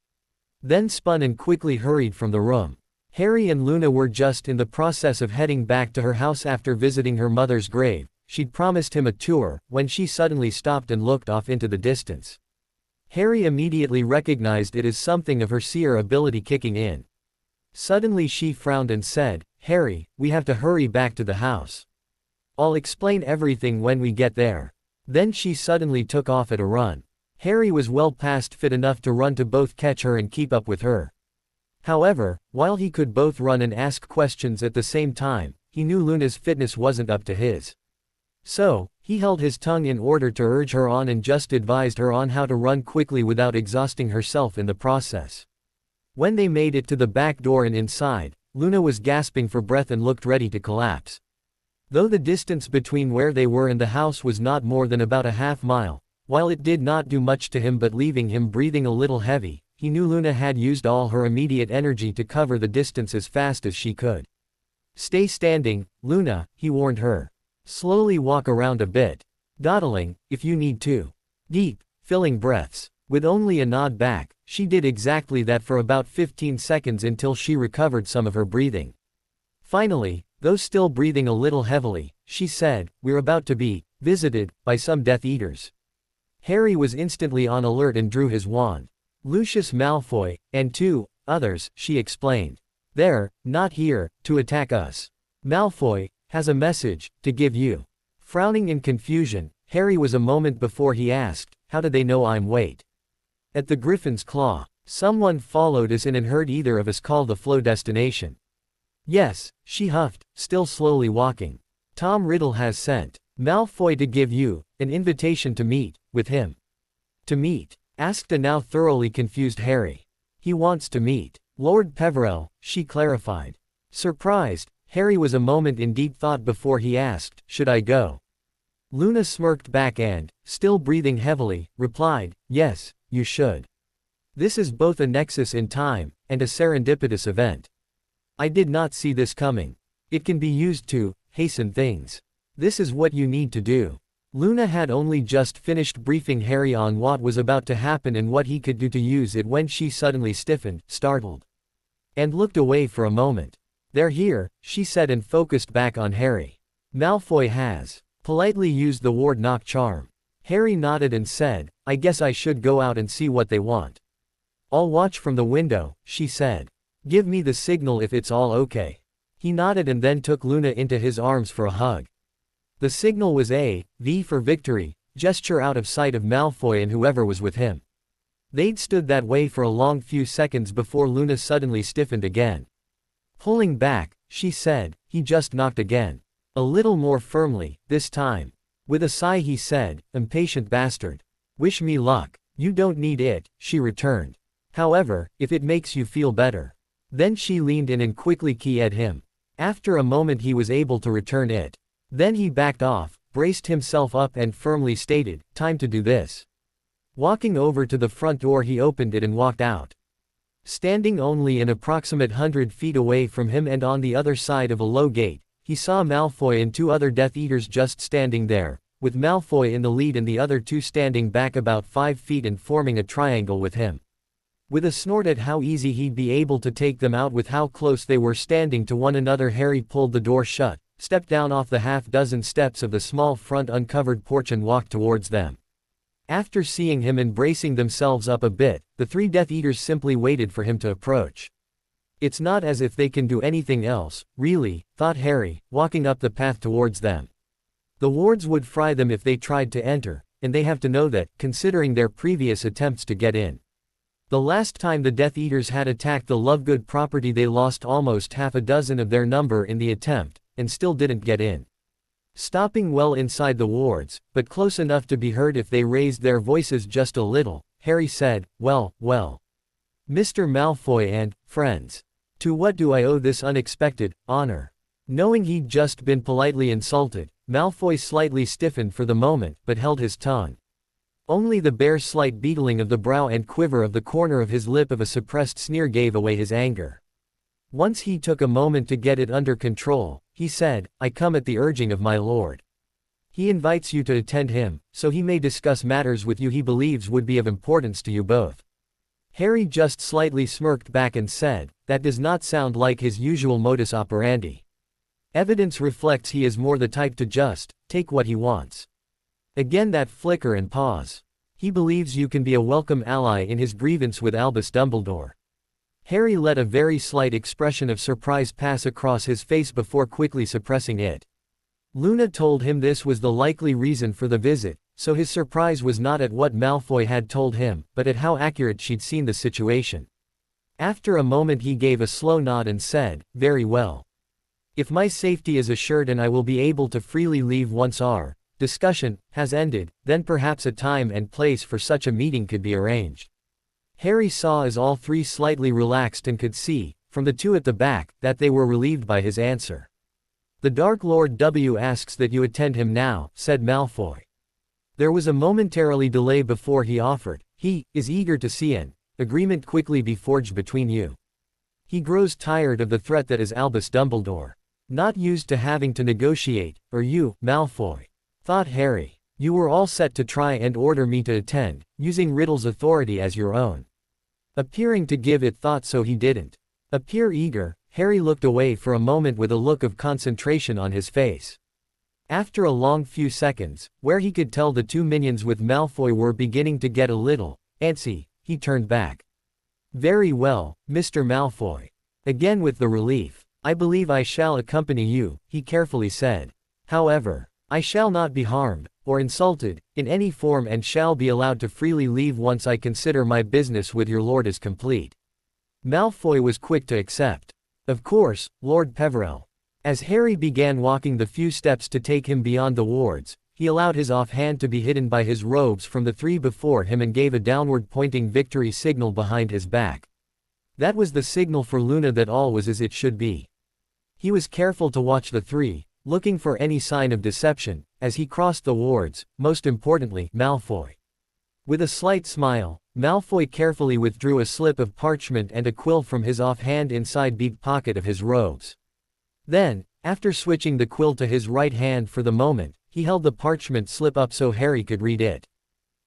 Then spun and quickly hurried from the room. Harry and Luna were just in the process of heading back to her house after visiting her mother's grave. She'd promised him a tour, when she suddenly stopped and looked off into the distance. Harry immediately recognized it as something of her seer ability kicking in. Suddenly she frowned and said, Harry, we have to hurry back to the house. I'll explain everything when we get there. Then she suddenly took off at a run. Harry was well past fit enough to run to both catch her and keep up with her. However, while he could both run and ask questions at the same time, he knew Luna's fitness wasn't up to his. So, he held his tongue in order to urge her on and just advised her on how to run quickly without exhausting herself in the process. When they made it to the back door and inside, Luna was gasping for breath and looked ready to collapse. Though the distance between where they were and the house was not more than about a half mile, while it did not do much to him but leaving him breathing a little heavy, he knew Luna had used all her immediate energy to cover the distance as fast as she could. Stay standing, Luna, he warned her. Slowly walk around a bit. Dawdling, if you need to. Deep, filling breaths. With only a nod back, she did exactly that for about 15 seconds until she recovered some of her breathing. Finally, though still breathing a little heavily, she said, "We're about to be visited by some Death Eaters." Harry was instantly on alert and drew his wand. "Lucius Malfoy, and 2 others," she explained. "They're not here to attack us. Malfoy has a message to give you." Frowning in confusion, Harry was a moment before he asked, "How do they know I'm wait at the Griffin's Claw?" "Someone followed us in and heard either of us call the flow destination." "Yes," she huffed, still slowly walking. "Tom Riddle has sent Malfoy to give you an invitation to meet with him." "To meet?" asked a now thoroughly confused Harry. "He wants to meet Lord Peverell," she clarified. Surprised, Harry was a moment in deep thought before he asked, "Should I go?" Luna smirked back and, still breathing heavily, replied, "Yes, you should. This is both a nexus in time, and a serendipitous event. I did not see this coming. It can be used to hasten things. This is what you need to do." Luna had only just finished briefing Harry on what was about to happen and what he could do to use it when she suddenly stiffened, startled, and looked away for a moment. "They're here," she said and focused back on Harry. "Malfoy has politely used the ward knock charm." Harry nodded and said, "I guess I should go out and see what they want." "I'll watch from the window," she said. "Give me the signal if it's all okay." He nodded and then took Luna into his arms for a hug. The signal was a V for victory gesture out of sight of Malfoy and whoever was with him. They'd stood that way for a long few seconds before Luna suddenly stiffened again. Pulling back, she said, "He just knocked again. A little more firmly, this time." With a sigh he said, "Impatient bastard. Wish me luck." "You don't need it," she returned. "However, if it makes you feel better." Then she leaned in and quickly keyed him. After a moment he was able to return it. Then he backed off, braced himself up and firmly stated, "Time to do this." Walking over to the front door he opened it and walked out. Standing only an approximate 100 feet away from him and on the other side of a low gate, he saw Malfoy and 2 other Death Eaters just standing there, with Malfoy in the lead and the other 2 standing back about 5 feet and forming a triangle with him. With a snort at how easy he'd be able to take them out with how close they were standing to one another, Harry pulled the door shut, stepped down off the half-dozen steps of the small front uncovered porch and walked towards them. After seeing him and bracing themselves up a bit, the 3 Death Eaters simply waited for him to approach. It's not as if they can do anything else, really, thought Harry, walking up the path towards them. The wards would fry them if they tried to enter, and they have to know that, considering their previous attempts to get in. The last time the Death Eaters had attacked the Lovegood property they lost almost half a dozen of their number in the attempt, and still didn't get in. Stopping well inside the wards, but close enough to be heard if they raised their voices just a little, Harry said, well, Mr. Malfoy and friends. To what do I owe this unexpected honor?" Knowing he'd just been politely insulted, Malfoy slightly stiffened for the moment but held his tongue. Only the bare slight beetling of the brow and quiver of the corner of his lip of a suppressed sneer gave away his anger. Once he took a moment to get it under control, he said, "I come at the urging of my lord. He invites you to attend him, so he may discuss matters with you he believes would be of importance to you both." Harry just slightly smirked back and said, "That does not sound like his usual modus operandi. Evidence reflects he is more the type to just take what he wants." Again that flicker and pause. "He believes you can be a welcome ally in his grievance with Albus Dumbledore." Harry let a very slight expression of surprise pass across his face before quickly suppressing it. Luna told him this was the likely reason for the visit, so his surprise was not at what Malfoy had told him, but at how accurate she'd seen the situation. After a moment he gave a slow nod and said, "Very well. If my safety is assured and I will be able to freely leave once our discussion has ended, then perhaps a time and place for such a meeting could be arranged." Harry saw as all 3 slightly relaxed and could see, from the 2 at the back, that they were relieved by his answer. "The Dark Lord W asks that you attend him now," said Malfoy. There was a momentarily delay before he offered. "He is eager to see an agreement quickly be forged between you. He grows tired of the threat that is Albus Dumbledore. Not used to having to negotiate, or you, Malfoy," thought Harry. You were all set to try and order me to attend, using Riddle's authority as your own. Appearing to give it thought so he didn't appear eager, Harry looked away for a moment with a look of concentration on his face. After a long few seconds, where he could tell the two minions with Malfoy were beginning to get a little antsy, he turned back. Very well, Mr. Malfoy. Again with the relief. I believe I shall accompany you, he carefully said. However, I shall not be harmed, or insulted, in any form and shall be allowed to freely leave once I consider my business with your lord is complete. Malfoy was quick to accept. Of course, Lord Peverell. As Harry began walking the few steps to take him beyond the wards, he allowed his offhand to be hidden by his robes from the three before him and gave a downward-pointing victory signal behind his back. That was the signal for Luna that all was as it should be. He was careful to watch the three, looking for any sign of deception, as he crossed the wards, most importantly, Malfoy. With a slight smile, Malfoy carefully withdrew a slip of parchment and a quill from his offhand inside deep pocket of his robes. Then, after switching the quill to his right hand for the moment, he held the parchment slip up so Harry could read it.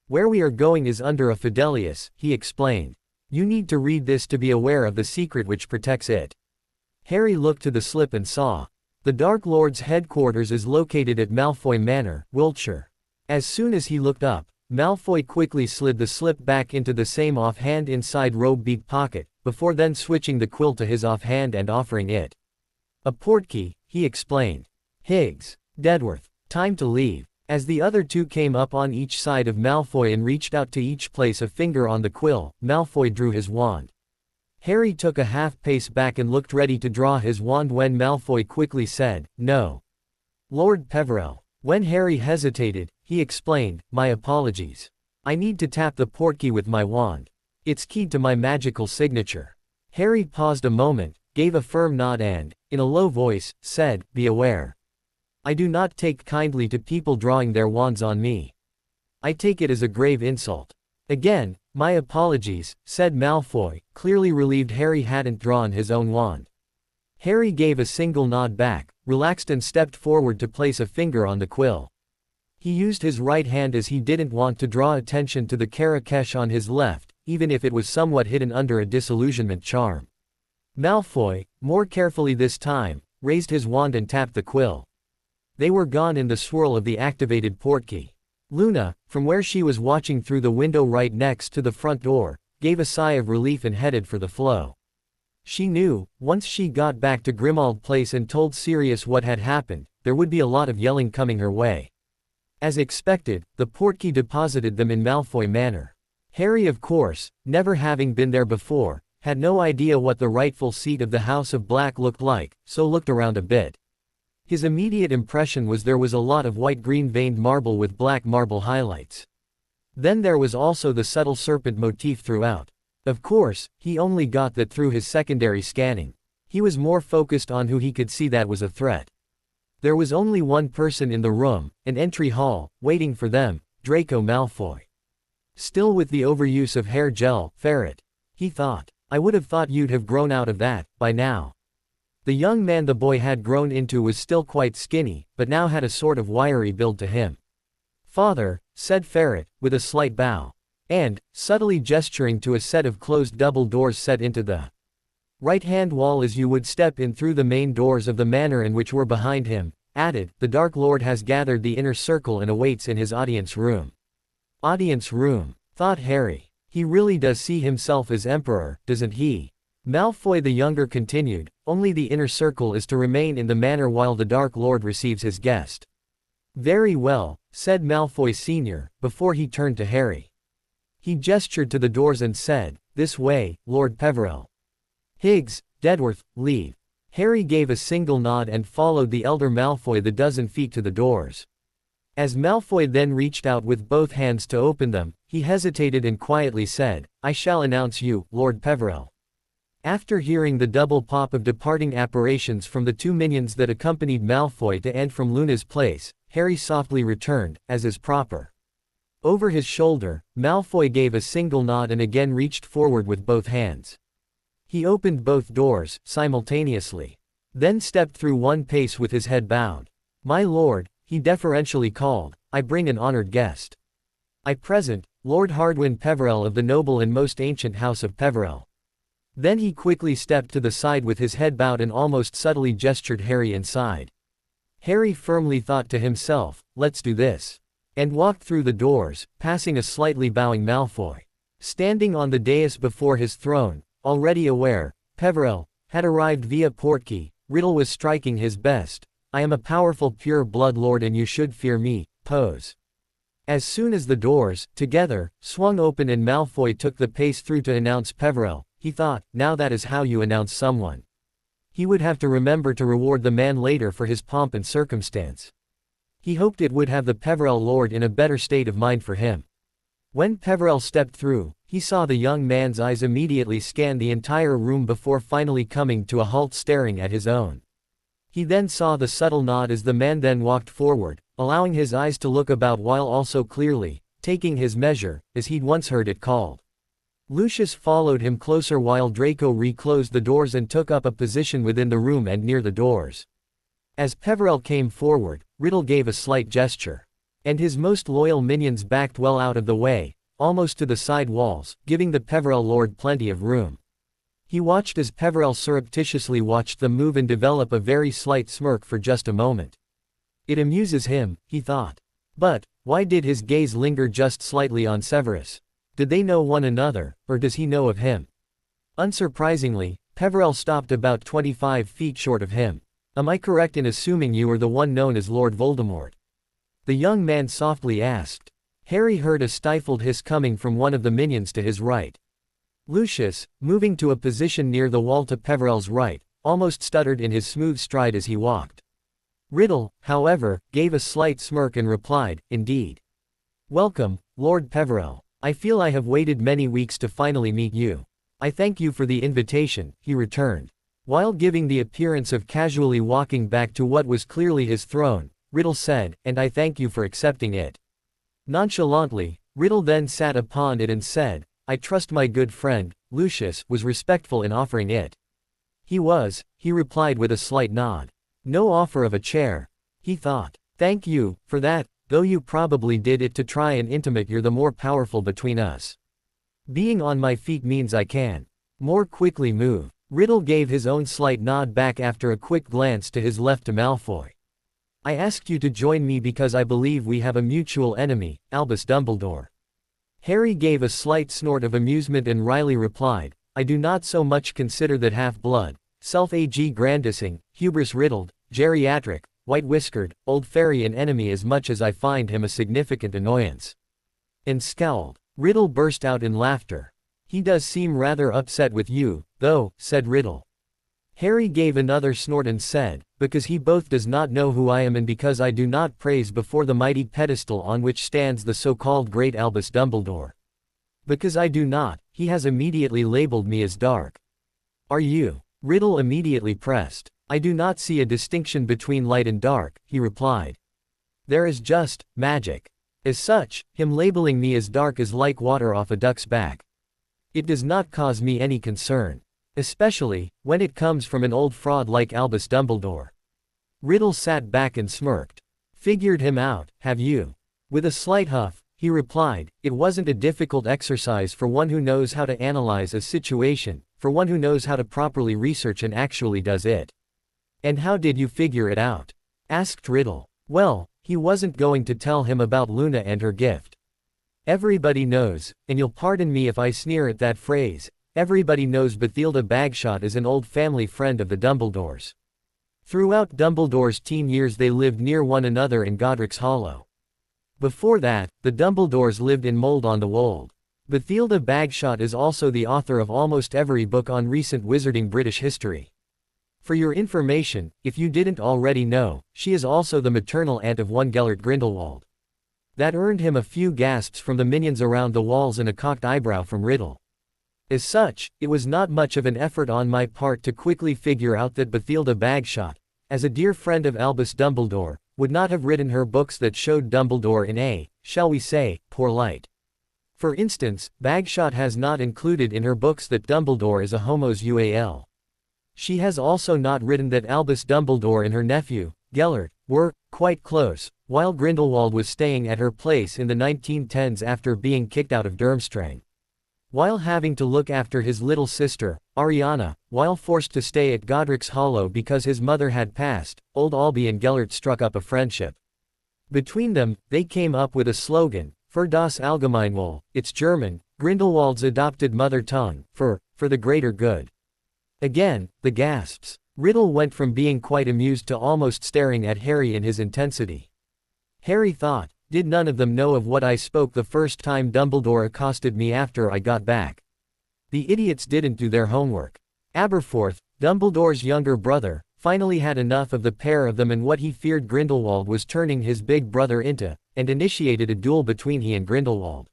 Where we are going is under a Fidelius, he explained. You need to read this to be aware of the secret which protects it. Harry looked to the slip and saw. The Dark Lord's headquarters is located at Malfoy Manor, Wiltshire. As soon as he looked up, Malfoy quickly slid the slip back into the same offhand inside robe beak pocket, before then switching the quill to his offhand and offering it. A portkey, he explained. Higgs, Dedworth, time to leave. As the other two came up on each side of Malfoy and reached out to each place a finger on the quill, Malfoy drew his wand. Harry took a half-pace back and looked ready to draw his wand when Malfoy quickly said, No. Lord Peverell. When Harry hesitated, he explained, My apologies. I need to tap the portkey with my wand. It's keyed to my magical signature. Harry paused a moment, gave a firm nod and, in a low voice, said, Be aware. I do not take kindly to people drawing their wands on me. I take it as a grave insult. Again, my apologies, said Malfoy, clearly relieved Harry hadn't drawn his own wand. Harry gave a single nod back, relaxed and stepped forward to place a finger on the quill. He used his right hand as he didn't want to draw attention to the Karakesh on his left, even if it was somewhat hidden under a disillusionment charm. Malfoy, more carefully this time, raised his wand and tapped the quill. They were gone in the swirl of the activated portkey. Luna, from where she was watching through the window right next to the front door, gave a sigh of relief and headed for the flow. She knew, once she got back to Grimmauld Place and told Sirius what had happened, there would be a lot of yelling coming her way. As expected, the portkey deposited them in Malfoy Manor. Harry, of course, never having been there before, had no idea what the rightful seat of the House of Black looked like, so looked around a bit. His immediate impression was there was a lot of white-green veined marble with black marble highlights. Then there was also the subtle serpent motif throughout. Of course, he only got that through his secondary scanning. He was more focused on who he could see that was a threat. There was only one person in the room, an entry hall, waiting for them, Draco Malfoy. Still with the overuse of hair gel, ferret. He thought. I would have thought you'd have grown out of that, by now. The young man the boy had grown into was still quite skinny, but now had a sort of wiry build to him. Father, said Ferret, with a slight bow. And, subtly gesturing to a set of closed double doors set into the right-hand wall as you would step in through the main doors of the manor and which were behind him, added, the Dark Lord has gathered the inner circle and awaits in his audience room. Audience room, thought Harry. He really does see himself as emperor, doesn't he? Malfoy the Younger continued, only the inner circle is to remain in the manor while the Dark Lord receives his guest. Very well, said Malfoy Sr., before he turned to Harry. He gestured to the doors and said, this way, Lord Peverell. Higgs, Dedworth, leave. Harry gave a single nod and followed the elder Malfoy the dozen feet to the doors. As Malfoy then reached out with both hands to open them, he hesitated and quietly said, I shall announce you, Lord Peverell. After hearing the double pop of departing apparitions from the two minions that accompanied Malfoy to and from Luna's place, Harry softly returned, as is proper. Over his shoulder, Malfoy gave a single nod and again reached forward with both hands. He opened both doors, simultaneously. Then stepped through one pace with his head bowed. My lord, he deferentially called, "I bring an honored guest. I present, Lord Hardwin Peverell of the noble and most ancient house of Peverell." Then he quickly stepped to the side with his head bowed and almost subtly gestured Harry inside. Harry firmly thought to himself, "Let's do this," and walked through the doors, passing a slightly bowing Malfoy. Standing on the dais before his throne, already aware, Peverell had arrived via portkey. Riddle was striking his best, "I am a powerful pure-blood lord and you should fear me," pose. As soon as the doors, together, swung open and Malfoy took the pace through to announce Peverell, he thought, now that is how you announce someone. He would have to remember to reward the man later for his pomp and circumstance. He hoped it would have the Peverell lord in a better state of mind for him. When Peverell stepped through, he saw the young man's eyes immediately scan the entire room before finally coming to a halt staring at his own. He then saw the subtle nod as the man then walked forward, allowing his eyes to look about while also clearly taking his measure, as he'd once heard it called. Lucius followed him closer while Draco reclosed the doors and took up a position within the room and near the doors. As Peverell came forward, Riddle gave a slight gesture, and his most loyal minions backed well out of the way, almost to the side walls, giving the Peverell lord plenty of room. He watched as Peverell surreptitiously watched them move and develop a very slight smirk for just a moment. It amuses him, he thought. But, why did his gaze linger just slightly on Severus? Did they know one another, or does he know of him? Unsurprisingly, Peverell stopped about 25 feet short of him. "Am I correct in assuming you are the one known as Lord Voldemort?" the young man softly asked. Harry heard a stifled hiss coming from one of the minions to his right. Lucius, moving to a position near the wall to Peverell's right, almost stuttered in his smooth stride as he walked. Riddle, however, gave a slight smirk and replied, "Indeed. Welcome, Lord Peverell. I feel I have waited many weeks to finally meet you." "I thank you for the invitation," he returned. While giving the appearance of casually walking back to what was clearly his throne, Riddle said, "And I thank you for accepting it." Nonchalantly, Riddle then sat upon it and said, "I trust my good friend, Lucius, was respectful in offering it." "He was," he replied with a slight nod. No offer of a chair. He thought, "Thank you for that, though you probably did it to try and intimate you're the more powerful between us. Being on my feet means I can more quickly move." Riddle gave his own slight nod back after a quick glance to his left to Malfoy. "I asked you to join me because I believe we have a mutual enemy, Albus Dumbledore." Harry gave a slight snort of amusement and wryly replied, "I do not so much consider that half-blood, self-ag grandissing, hubris-riddled, geriatric, white-whiskered, old fairy an enemy as much as I find him a significant annoyance." And scowled. Riddle burst out in laughter. "He does seem rather upset with you, though," said Riddle. Harry gave another snort and said, "Because he both does not know who I am and because I do not praise before the mighty pedestal on which stands the so-called great Albus Dumbledore. Because I do not, he has immediately labeled me as dark." "Are you?" Riddle immediately pressed. "I do not see a distinction between light and dark," he replied. "There is just magic. As such, him labeling me as dark is like water off a duck's back. It does not cause me any concern. Especially, when it comes from an old fraud like Albus Dumbledore." Riddle sat back and smirked. "Figured him out, have you?" With a slight huff, he replied, "It wasn't a difficult exercise for one who knows how to analyze a situation, for one who knows how to properly research and actually does it." "And how did you figure it out?" asked Riddle. Well, he wasn't going to tell him about Luna and her gift. Everybody knows, and you'll pardon me if I sneer at that phrase, everybody knows Bathilda Bagshot is an old family friend of the Dumbledores. Throughout Dumbledore's teen years they lived near one another in Godric's Hollow. Before that, the Dumbledores lived in Mold on the Wold. Bathilda Bagshot is also the author of almost every book on recent wizarding British history. For your information, if you didn't already know, she is also the maternal aunt of one Gellert Grindelwald. That earned him a few gasps from the minions around the walls and a cocked eyebrow from Riddle. As such, it was not much of an effort on my part to quickly figure out that Bathilda Bagshot, as a dear friend of Albus Dumbledore, would not have written her books that showed Dumbledore in a, shall we say, poor light. For instance, Bagshot has not included in her books that Dumbledore is a homos ual. She has also not written that Albus Dumbledore and her nephew, Gellert, were quite close, while Grindelwald was staying at her place in the 1910s after being kicked out of Durmstrang. While having to look after his little sister, Ariana, while forced to stay at Godric's Hollow because his mother had passed, old Albus and Gellert struck up a friendship. Between them, they came up with a slogan, für das Allgemeinwohl, it's German, Grindelwald's adopted mother tongue, for the greater good. Again, the gasps. Riddle went from being quite amused to almost staring at Harry in his intensity. Harry thought, did none of them know of what I spoke the first time Dumbledore accosted me after I got back? The idiots didn't do their homework. Aberforth, Dumbledore's younger brother, finally had enough of the pair of them and what he feared Grindelwald was turning his big brother into, and initiated a duel between he and Grindelwald.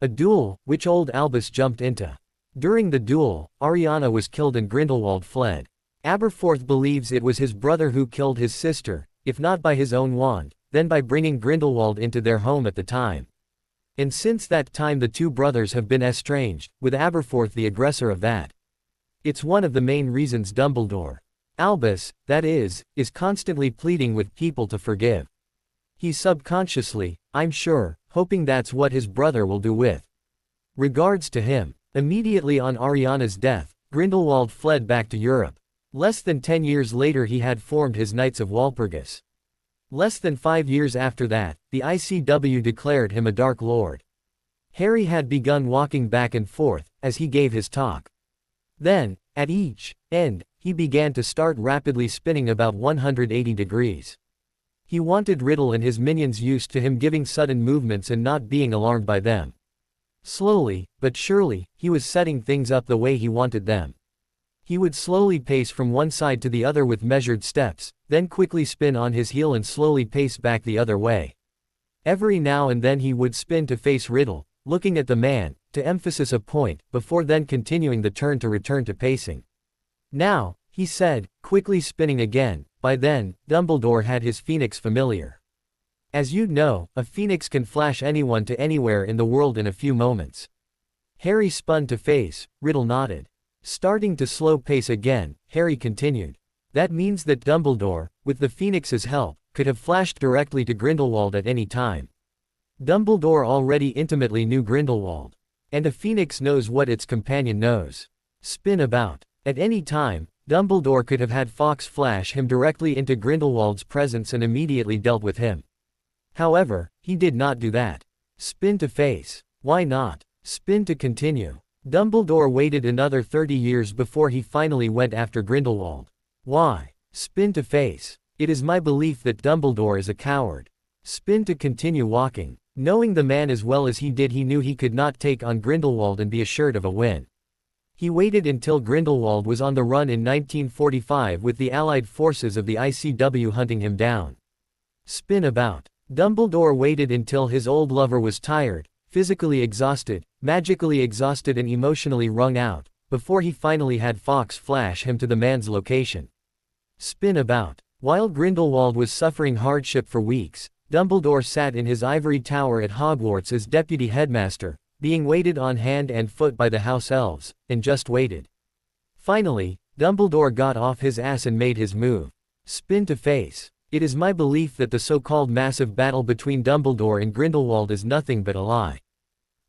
A duel, which old Albus jumped into. During the duel, Ariana was killed and Grindelwald fled. Aberforth believes it was his brother who killed his sister, if not by his own wand, then by bringing Grindelwald into their home at the time. And since that time the two brothers have been estranged, with Aberforth the aggressor of that. It's one of the main reasons Dumbledore, Albus, that is constantly pleading with people to forgive. He's subconsciously, I'm sure, hoping that's what his brother will do with regards to him. Immediately on Ariana's death, Grindelwald fled back to Europe. Less than 10 years later he had formed his Knights of Walpurgis. Less than 5 years after that, the ICW declared him a Dark Lord. Harry had begun walking back and forth, as he gave his talk. Then, at each end, he began to start rapidly spinning about 180 degrees. He wanted Riddle and his minions used to him giving sudden movements and not being alarmed by them. Slowly, but surely, he was setting things up the way he wanted them. He would slowly pace from one side to the other with measured steps, then quickly spin on his heel and slowly pace back the other way. Every now and then he would spin to face Riddle, looking at the man, to emphasize a point, before then continuing the turn to return to pacing. Now, he said, quickly spinning again, by then, Dumbledore had his phoenix familiar. As you know, a phoenix can flash anyone to anywhere in the world in a few moments. Harry spun to face, Riddle nodded. Starting to slow pace again, Harry continued. That means that Dumbledore, with the Phoenix's help, could have flashed directly to Grindelwald at any time. Dumbledore already intimately knew Grindelwald. And a Phoenix knows what its companion knows. Spin about. At any time, Dumbledore could have had Fawkes flash him directly into Grindelwald's presence and immediately dealt with him. However, he did not do that. Spin to face. Why not? Spin to continue. Dumbledore waited another 30 years before he finally went after Grindelwald. Why? Spin to face. It is my belief that Dumbledore is a coward. Spin to continue walking. Knowing the man as well as he did, he knew he could not take on Grindelwald and be assured of a win. He waited until Grindelwald was on the run in 1945 with the allied forces of the ICW hunting him down. Spin about. Dumbledore waited until his old lover was tired, physically exhausted, magically exhausted and emotionally wrung out, before he finally had Fawkes flash him to the man's location. Spin about. While Grindelwald was suffering hardship for weeks, Dumbledore sat in his ivory tower at Hogwarts as deputy headmaster, being waited on hand and foot by the house elves, and just waited. Finally, Dumbledore got off his ass and made his move. Spin to face. It is my belief that the so-called massive battle between Dumbledore and Grindelwald is nothing but a lie.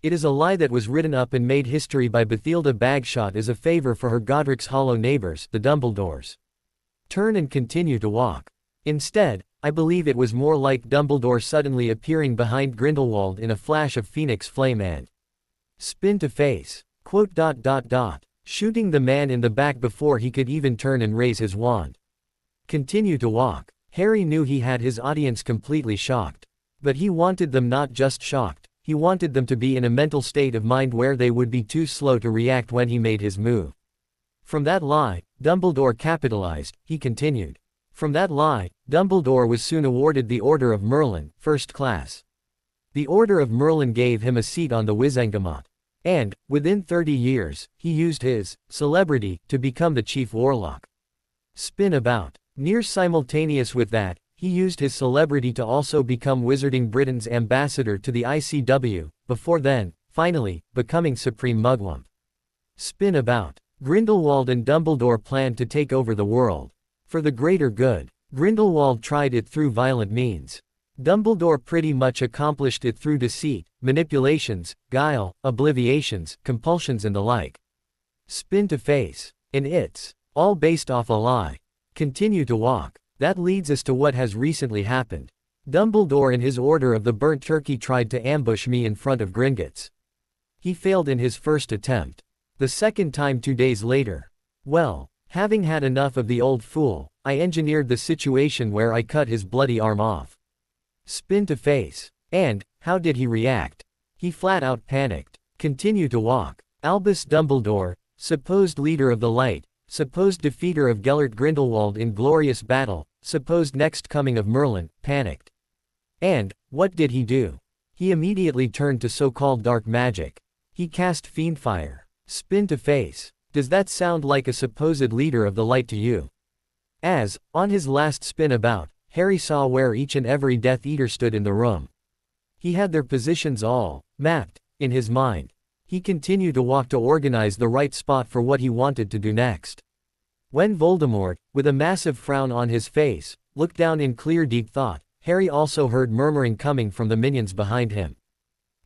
It is a lie that was written up and made history by Bathilda Bagshot as a favor for her Godric's Hollow neighbors, the Dumbledores. Turn and continue to walk. Instead, I believe it was more like Dumbledore suddenly appearing behind Grindelwald in a flash of phoenix flame and spin to face. Shooting the man in the back before he could even turn and raise his wand. Continue to walk. Harry knew he had his audience completely shocked. But he wanted them not just shocked, he wanted them to be in a mental state of mind where they would be too slow to react when he made his move. From that lie, Dumbledore capitalized, he continued. From that lie, Dumbledore was soon awarded the Order of Merlin, First Class. The Order of Merlin gave him a seat on the Wizengamot. And, within 30 years, he used his celebrity to become the chief warlock. Spin about. Near simultaneous with that, he used his celebrity to also become Wizarding Britain's ambassador to the ICW, before then, finally, becoming Supreme Mugwump. Spin about. Grindelwald and Dumbledore planned to take over the world. For the greater good. Grindelwald tried it through violent means. Dumbledore pretty much accomplished it through deceit, manipulations, guile, obliviations, compulsions and the like. Spin to face. And it's all based off a lie. Continue to walk. That leads us to what has recently happened. Dumbledore in his Order of the Burnt Turkey tried to ambush me in front of Gringotts. He failed in his first attempt. The second time 2 days later. Well, having had enough of the old fool, I engineered the situation where I cut his bloody arm off. Spin to face. And, how did he react? He flat out panicked. Continue to walk. Albus Dumbledore, supposed leader of the light, supposed defeater of Gellert Grindelwald in glorious battle, supposed next coming of Merlin, panicked. And, what did he do? He immediately turned to so-called dark magic. He cast Fiendfire. Spin to face. Does that sound like a supposed leader of the light to you? As, on his last spin about, Harry saw where each and every Death Eater stood in the room. He had their positions all mapped in his mind. He continued to walk to organize the right spot for what he wanted to do next. When Voldemort, with a massive frown on his face, looked down in clear deep thought, Harry also heard murmuring coming from the minions behind him.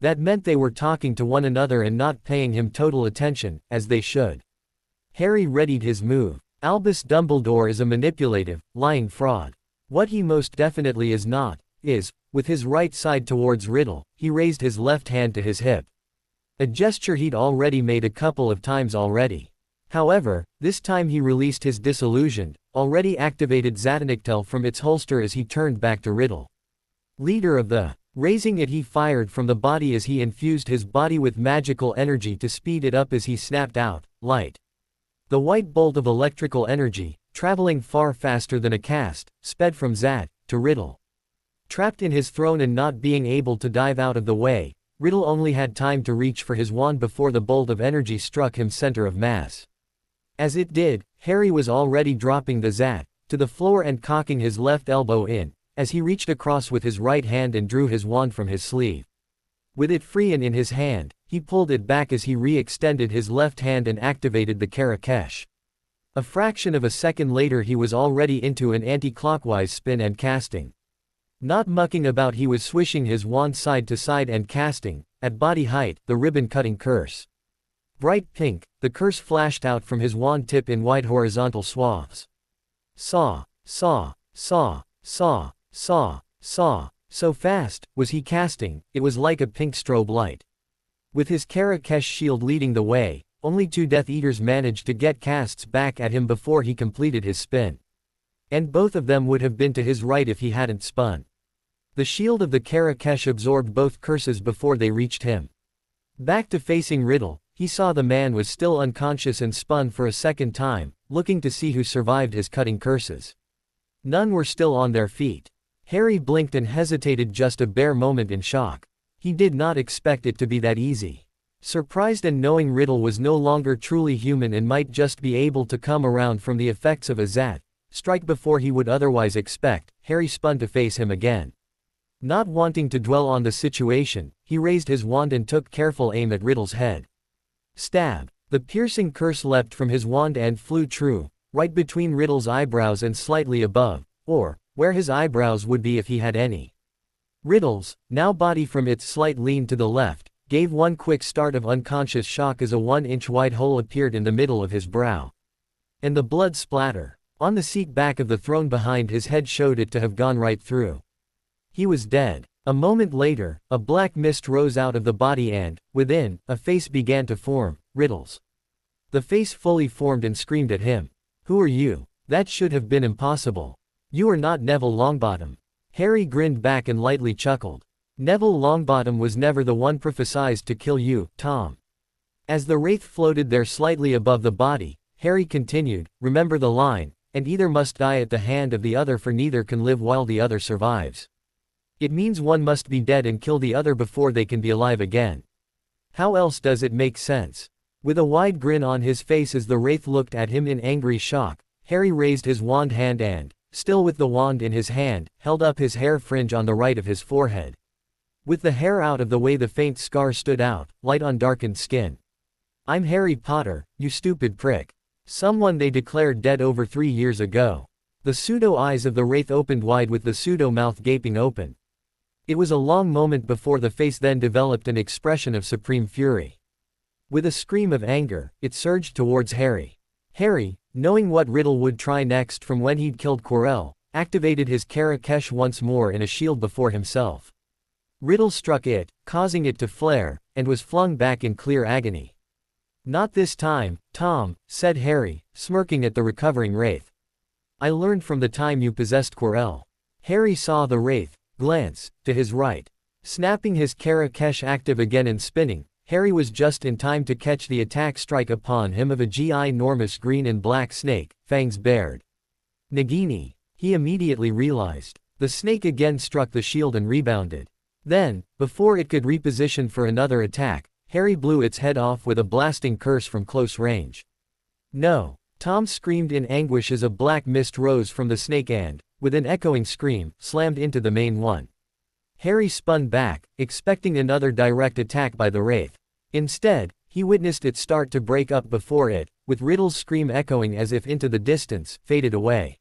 That meant they were talking to one another and not paying him total attention, as they should. Harry readied his move. Albus Dumbledore is a manipulative, lying fraud. What he most definitely is not, is, with his right side towards Riddle, he raised his left hand to his hip. A gesture he'd already made a couple of times already. However, this time he released his disillusioned, already activated Zatanyktel from its holster as he turned back to Riddle. Leader of the, raising it he fired from the body as he infused his body with magical energy to speed it up as he snapped out, light. The white bolt of electrical energy, traveling far faster than a cast, sped from Zat, to Riddle. Trapped in his throne and not being able to dive out of the way, Riddle only had time to reach for his wand before the bolt of energy struck him center of mass. As it did, Harry was already dropping the Zat to the floor and cocking his left elbow in, as he reached across with his right hand and drew his wand from his sleeve. With it free and in his hand, he pulled it back as he re-extended his left hand and activated the Karakesh. A fraction of a second later he was already into an anti-clockwise spin and casting. Not mucking about, he was swishing his wand side to side and casting, at body height, the ribbon-cutting curse. Bright pink, the curse flashed out from his wand tip in wide horizontal swaths. Saw, saw, saw, saw, saw, saw. So fast was he casting, it was like a pink strobe light. With his Karakesh shield leading the way, only 2 Death Eaters managed to get casts back at him before he completed his spin. And both of them would have been to his right if he hadn't spun. The shield of the Karakesh absorbed both curses before they reached him. Back to facing Riddle, he saw the man was still unconscious and spun for a second time, looking to see who survived his cutting curses. None were still on their feet. Harry blinked and hesitated just a bare moment in shock. He did not expect it to be that easy. Surprised and knowing Riddle was no longer truly human and might just be able to come around from the effects of a Zat strike before he would otherwise expect, Harry spun to face him again. Not wanting to dwell on the situation, he raised his wand and took careful aim at Riddle's head. Stab! The piercing curse leapt from his wand and flew true, right between Riddle's eyebrows and slightly above, or where his eyebrows would be if he had any. Riddle's, now body from its slight lean to the left, gave one quick start of unconscious shock as a 1-inch wide hole appeared in the middle of his brow. And the blood splatter on the seat back of the throne behind his head showed it to have gone right through. He was dead. A moment later, a black mist rose out of the body and, within, a face began to form, Riddle's. The face fully formed and screamed at him. "Who are you? That should have been impossible. You are not Neville Longbottom." Harry grinned back and lightly chuckled. "Neville Longbottom was never the one prophesied to kill you, Tom." As the wraith floated there slightly above the body, Harry continued, "Remember the line, and either must die at the hand of the other, for neither can live while the other survives. It means one must be dead and kill the other before they can be alive again. How else does it make sense?" With a wide grin on his face as the wraith looked at him in angry shock, Harry raised his wand hand and, still with the wand in his hand, held up his hair fringe on the right of his forehead. With the hair out of the way, the faint scar stood out, light on darkened skin. "I'm Harry Potter, you stupid prick. Someone they declared dead over 3 years ago. The pseudo-eyes of the wraith opened wide with the pseudo-mouth gaping open. It was a long moment before the face then developed an expression of supreme fury. With a scream of anger, it surged towards Harry. Harry, knowing what Riddle would try next from when he'd killed Quirrell, activated his Karakesh once more in a shield before himself. Riddle struck it, causing it to flare, and was flung back in clear agony. "Not this time, Tom," said Harry, smirking at the recovering wraith. "I learned from the time you possessed Quirrell." Harry saw the wraith glance to his right. Snapping his Karakesh active again and spinning, Harry was just in time to catch the attack strike upon him of a ginormous green and black snake, fangs bared. Nagini, he immediately realized. The snake again struck the shield and rebounded. Then, before it could reposition for another attack, Harry blew its head off with a blasting curse from close range. "No!" Tom screamed in anguish as a black mist rose from the snake and, with an echoing scream, slammed into the main one. Harry spun back, expecting another direct attack by the wraith. Instead, he witnessed it start to break up before it, with Riddle's scream echoing as if into the distance, faded away.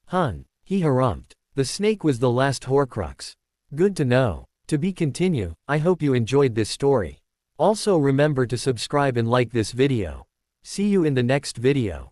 "Hun," he harumphed. The snake was the last Horcrux. Good to know. To be continue. I hope you enjoyed this story. Also remember to subscribe and like this video. See you in the next video.